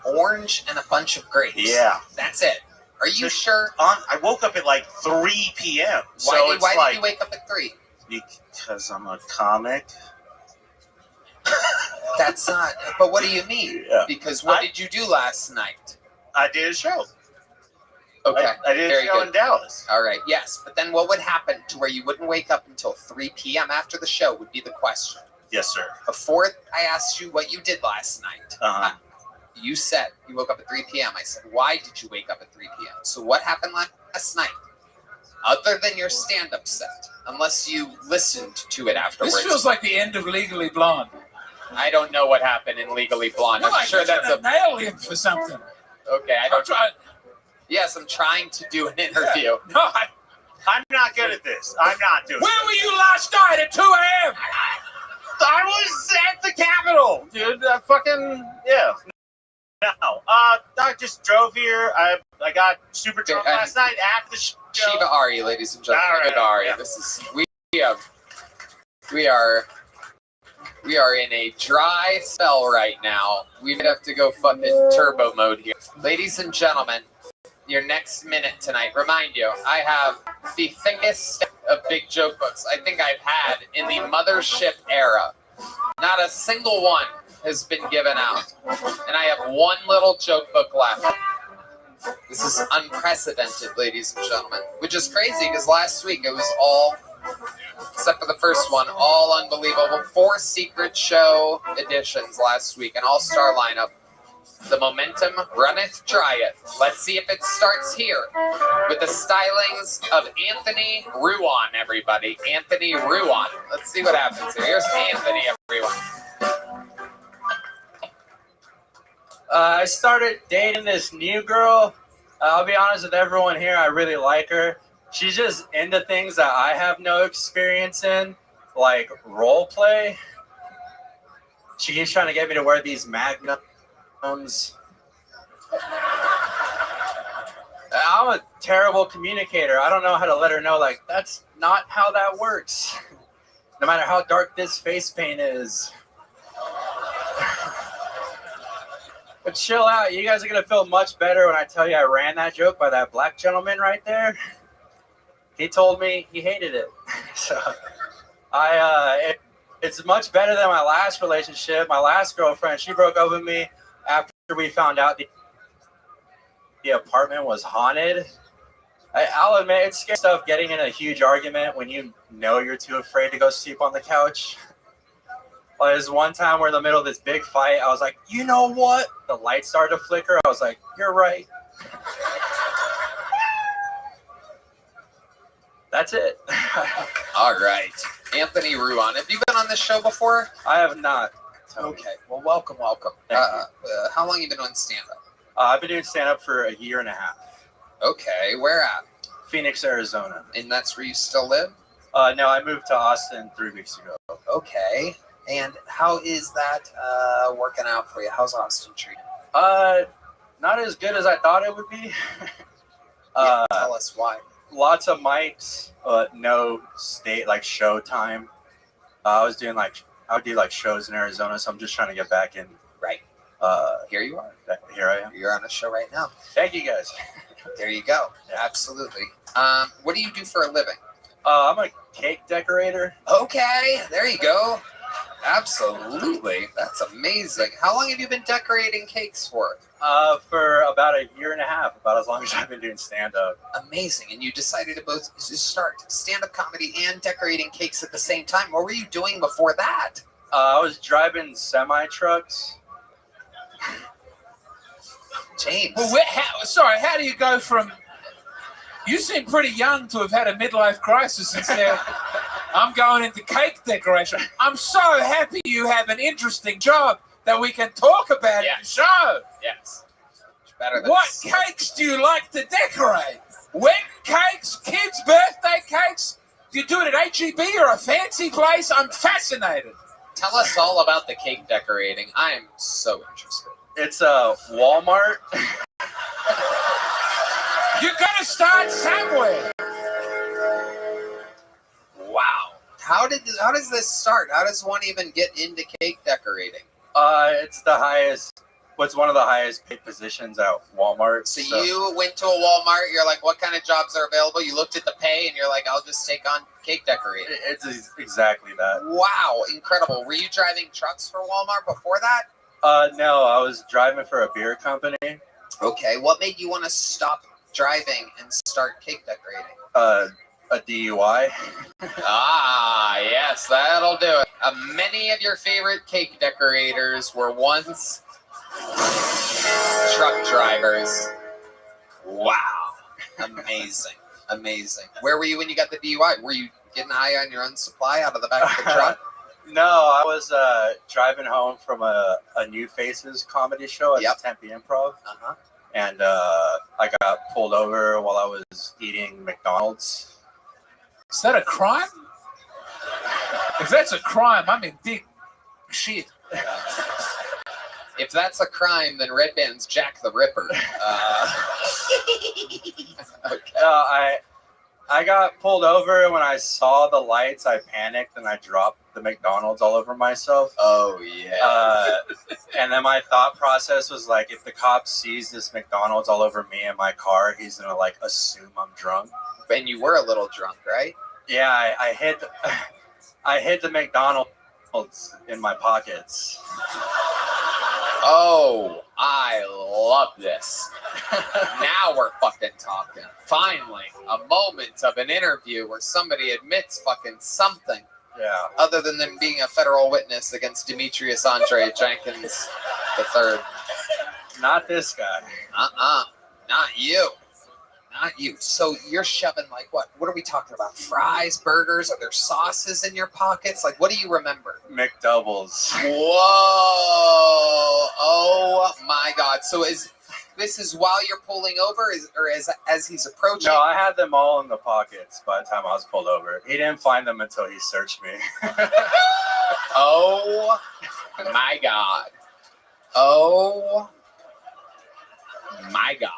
Orange and a bunch of grapes. Yeah. That's it. Are you sure? I woke up at like 3 p.m. Why did you wake up at 3? Because I'm a comic. That's not. But what do you mean? Yeah. Because what did you do last night? I did a show. Okay. I did a show in Dallas. All right. Yes, but then what would happen to where you wouldn't wake up until 3 p.m. after the show would be the question. Yes, sir. Before I asked you what you did last night, you said you woke up at 3 p.m. I said, why did you wake up at 3 p.m.? So what happened last night? Other than your stand-up set, unless you listened to it afterwards. This feels like the end of Legally Blonde. I don't know what happened in Legally Blonde. You're I'm like, sure that's a nail him for something. Okay, I don't try. Yes, I'm trying to do an interview. Yeah. No, I'm not good at this. I'm not doing Where were you last night at 2 a.m.? I was at the Capitol, dude. Yeah. No. I just drove here. I got super drunk last night after the show. Shiva Ari, ladies and gentlemen. All right, Shiva Ari. yeah. This is we are in a dry spell right now. We have to go fucking turbo mode here. Ladies and gentlemen, your next minute tonight. Remind you, I have the thickest stack of big joke books I think I've had in the mothership era. Not a single one has been given out. And I have one little joke book left. This is unprecedented, ladies and gentlemen. Which is crazy because last week it was all, except for the first one, all unbelievable. 4 secret show editions last week, an all-star lineup. The momentum runneth drieth. Let's see if it starts here with the stylings of Anthony Ruan, everybody. Anthony Ruan. Let's see what happens here. Here's Anthony, everyone. I started dating this new girl. I'll be honest with everyone here, I really like her. She's just into things that I have no experience in, like role play. She keeps trying to get me to wear these magnums. I'm a terrible communicator. I don't know how to let her know, like, that's not how that works. No matter how dark this face paint is. But chill out. You guys are going to feel much better when I tell you I ran that joke by that black gentleman right there. He told me he hated it. So it's much better than my last relationship. My last girlfriend, she broke up with me after we found out the apartment was haunted. I'll admit, it's scary stuff getting in a huge argument when you know you're too afraid to go sleep on the couch. Well, there's one time we're in the middle of this big fight. I was like, you know what? The lights started to flicker. I was like, you're right. That's it. All right. Anthony Ruan. Have you been on this show before? I have not. Okay. Well, welcome. How long have you been on stand-up? I've been doing stand-up for a year and a half. Okay. Where at? Phoenix, Arizona. And that's where you still live? No, I moved to Austin 3 weeks ago. Okay. And how is that working out for you? How's Austin treating you? Not as good as I thought it would be. Tell us why. Lots of mics, no show time. I would do shows in Arizona, so I'm just trying to get back in. Right. Here you are. Here I am. You're on a show right now. Thank you guys. There you go. Absolutely. What do you do for a living? I'm a cake decorator. Okay. There you go. Absolutely. That's amazing. How long have you been decorating cakes for? For about a year and a half, about as long as I've been doing stand-up. Amazing. And you decided to both start stand-up comedy and decorating cakes at the same time. What were you doing before that? I was driving semi-trucks. James. Well, how do you go from... You seem pretty young to have had a midlife crisis instead. I'm going into cake decoration. I'm so happy you have an interesting job that we can talk about in the show. Yes. Better than What cakes do you like to decorate? Wedding cakes, kids' birthday cakes? Do you do it at HEB or a fancy place? I'm fascinated. Tell us all about the cake decorating. I am so interested. It's Walmart. You gotta start somewhere. Wow. How does this start? How does one even get into cake decorating? It's one of the highest paid positions at Walmart. So you went to a Walmart, you're like, what kind of jobs are available? You looked at the pay and you're like, I'll just take on cake decorating. It's exactly that. Wow, incredible. Were you driving trucks for Walmart before that? No, I was driving for a beer company. Okay, what made you want to stop driving and start cake decorating? A DUI. Yes, that'll do it. Many of your favorite cake decorators were once truck drivers. Wow. Amazing. Where were you when you got the DUI? Were you getting high on your own supply out of the back of the truck? No, I was driving home from a New Faces comedy show at the Tempe Improv. And I got pulled over while I was eating McDonald's. Is that a crime? If that's a crime, I'm in big shit. If that's a crime, then Red Band's Jack the Ripper. Okay. I got pulled over, and when I saw the lights, I panicked and I dropped the McDonald's all over myself. Oh, yeah. And then my thought process was like, if the cop sees this McDonald's all over me in my car, he's going to assume I'm drunk. And you were a little drunk, right? Yeah, I hid the McDonald's in my pockets. Oh, I love this. Now we're fucking talking. Finally, a moment of an interview where somebody admits fucking something. Yeah. Other than them being a federal witness against Demetrius Andre Jenkins III. Not this guy. Not you. Not you. So you're shoving what? What are we talking about? Fries, burgers? Are there sauces in your pockets? What do you remember? McDoubles. Whoa! Oh my God! So this is while you're pulling over, or as he's approaching? No, I had them all in the pockets by the time I was pulled over. He didn't find them until he searched me. Oh my God! Oh my God!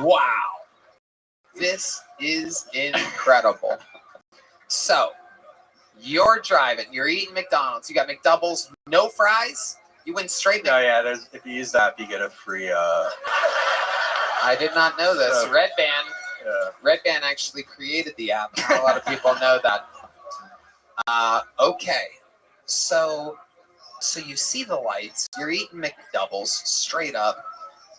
Wow. This is incredible. So, you're driving, you're eating McDonald's, you got McDoubles, no fries? You went straight No, there. yeah. There's if you use that, you get a free. I did not know this. So- Red Band. Red Band actually created the app. Not a lot of people know that. Okay. So you see the lights. You're eating McDoubles straight up.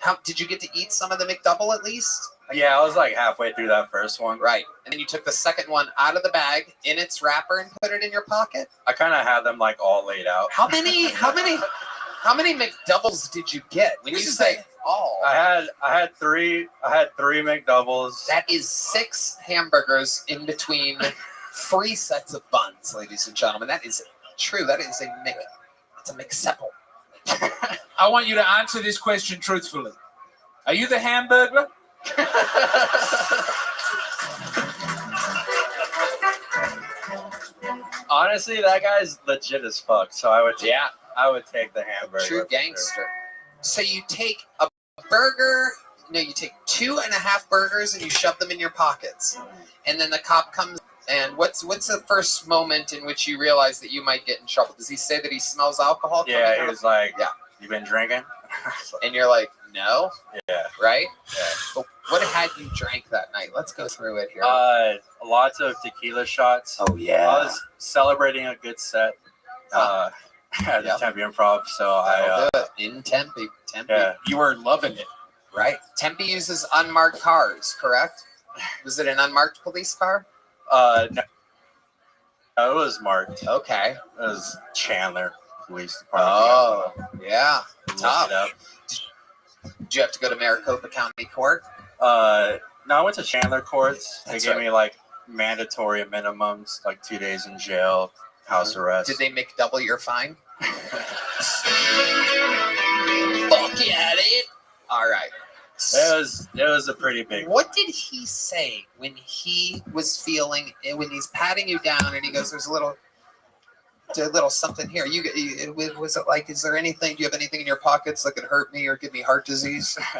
How did you get to eat some of the McDouble at least? Yeah, I was like halfway through that first one. Right. And then you took the second one out of the bag in its wrapper and put it in your pocket? I kind of had them like all laid out. How many McDoubles did you get? When you say all, I had three McDoubles. that is 6 hamburgers in between 3 sets of buns, ladies and gentlemen. That is true. That is it's a McSepple. I want you to answer this question truthfully. Are you the Hamburglar? Honestly, that guy's legit as fuck. So I would take the hamburger. True gangster. So you take a burger. No, you take 2.5 burgers and you shove them in your pockets, and then the cop comes. And what's the first moment in which you realize that you might get in trouble? Does he say that he smells alcohol? Yeah, coming he out? was like, yeah. You been drinking? And you're like, no. Yeah. Right? Yeah. But what had you drank that night? Let's go through it here. Lots of tequila shots. Oh, yeah. I was celebrating a good set at the Tempe Improv, so in Tempe. Yeah. You were loving it. Right. Tempe uses unmarked cars, correct? Was it an unmarked police car? No, it was marked. Okay. It was Chandler Police Department. Oh, yeah. Look Tough. it up. Did you have to go to Maricopa County Court? No, I went to Chandler courts. They That's gave right. me like mandatory minimums, like 2 days in jail, house arrest. Did they make double your fine? Fuck yeah, dude. All right. It was a pretty big. What did he say when he was feeling, when he's patting you down and he goes, there's a little something here. Was it like, is there anything, do you have anything in your pockets that could hurt me or give me heart disease?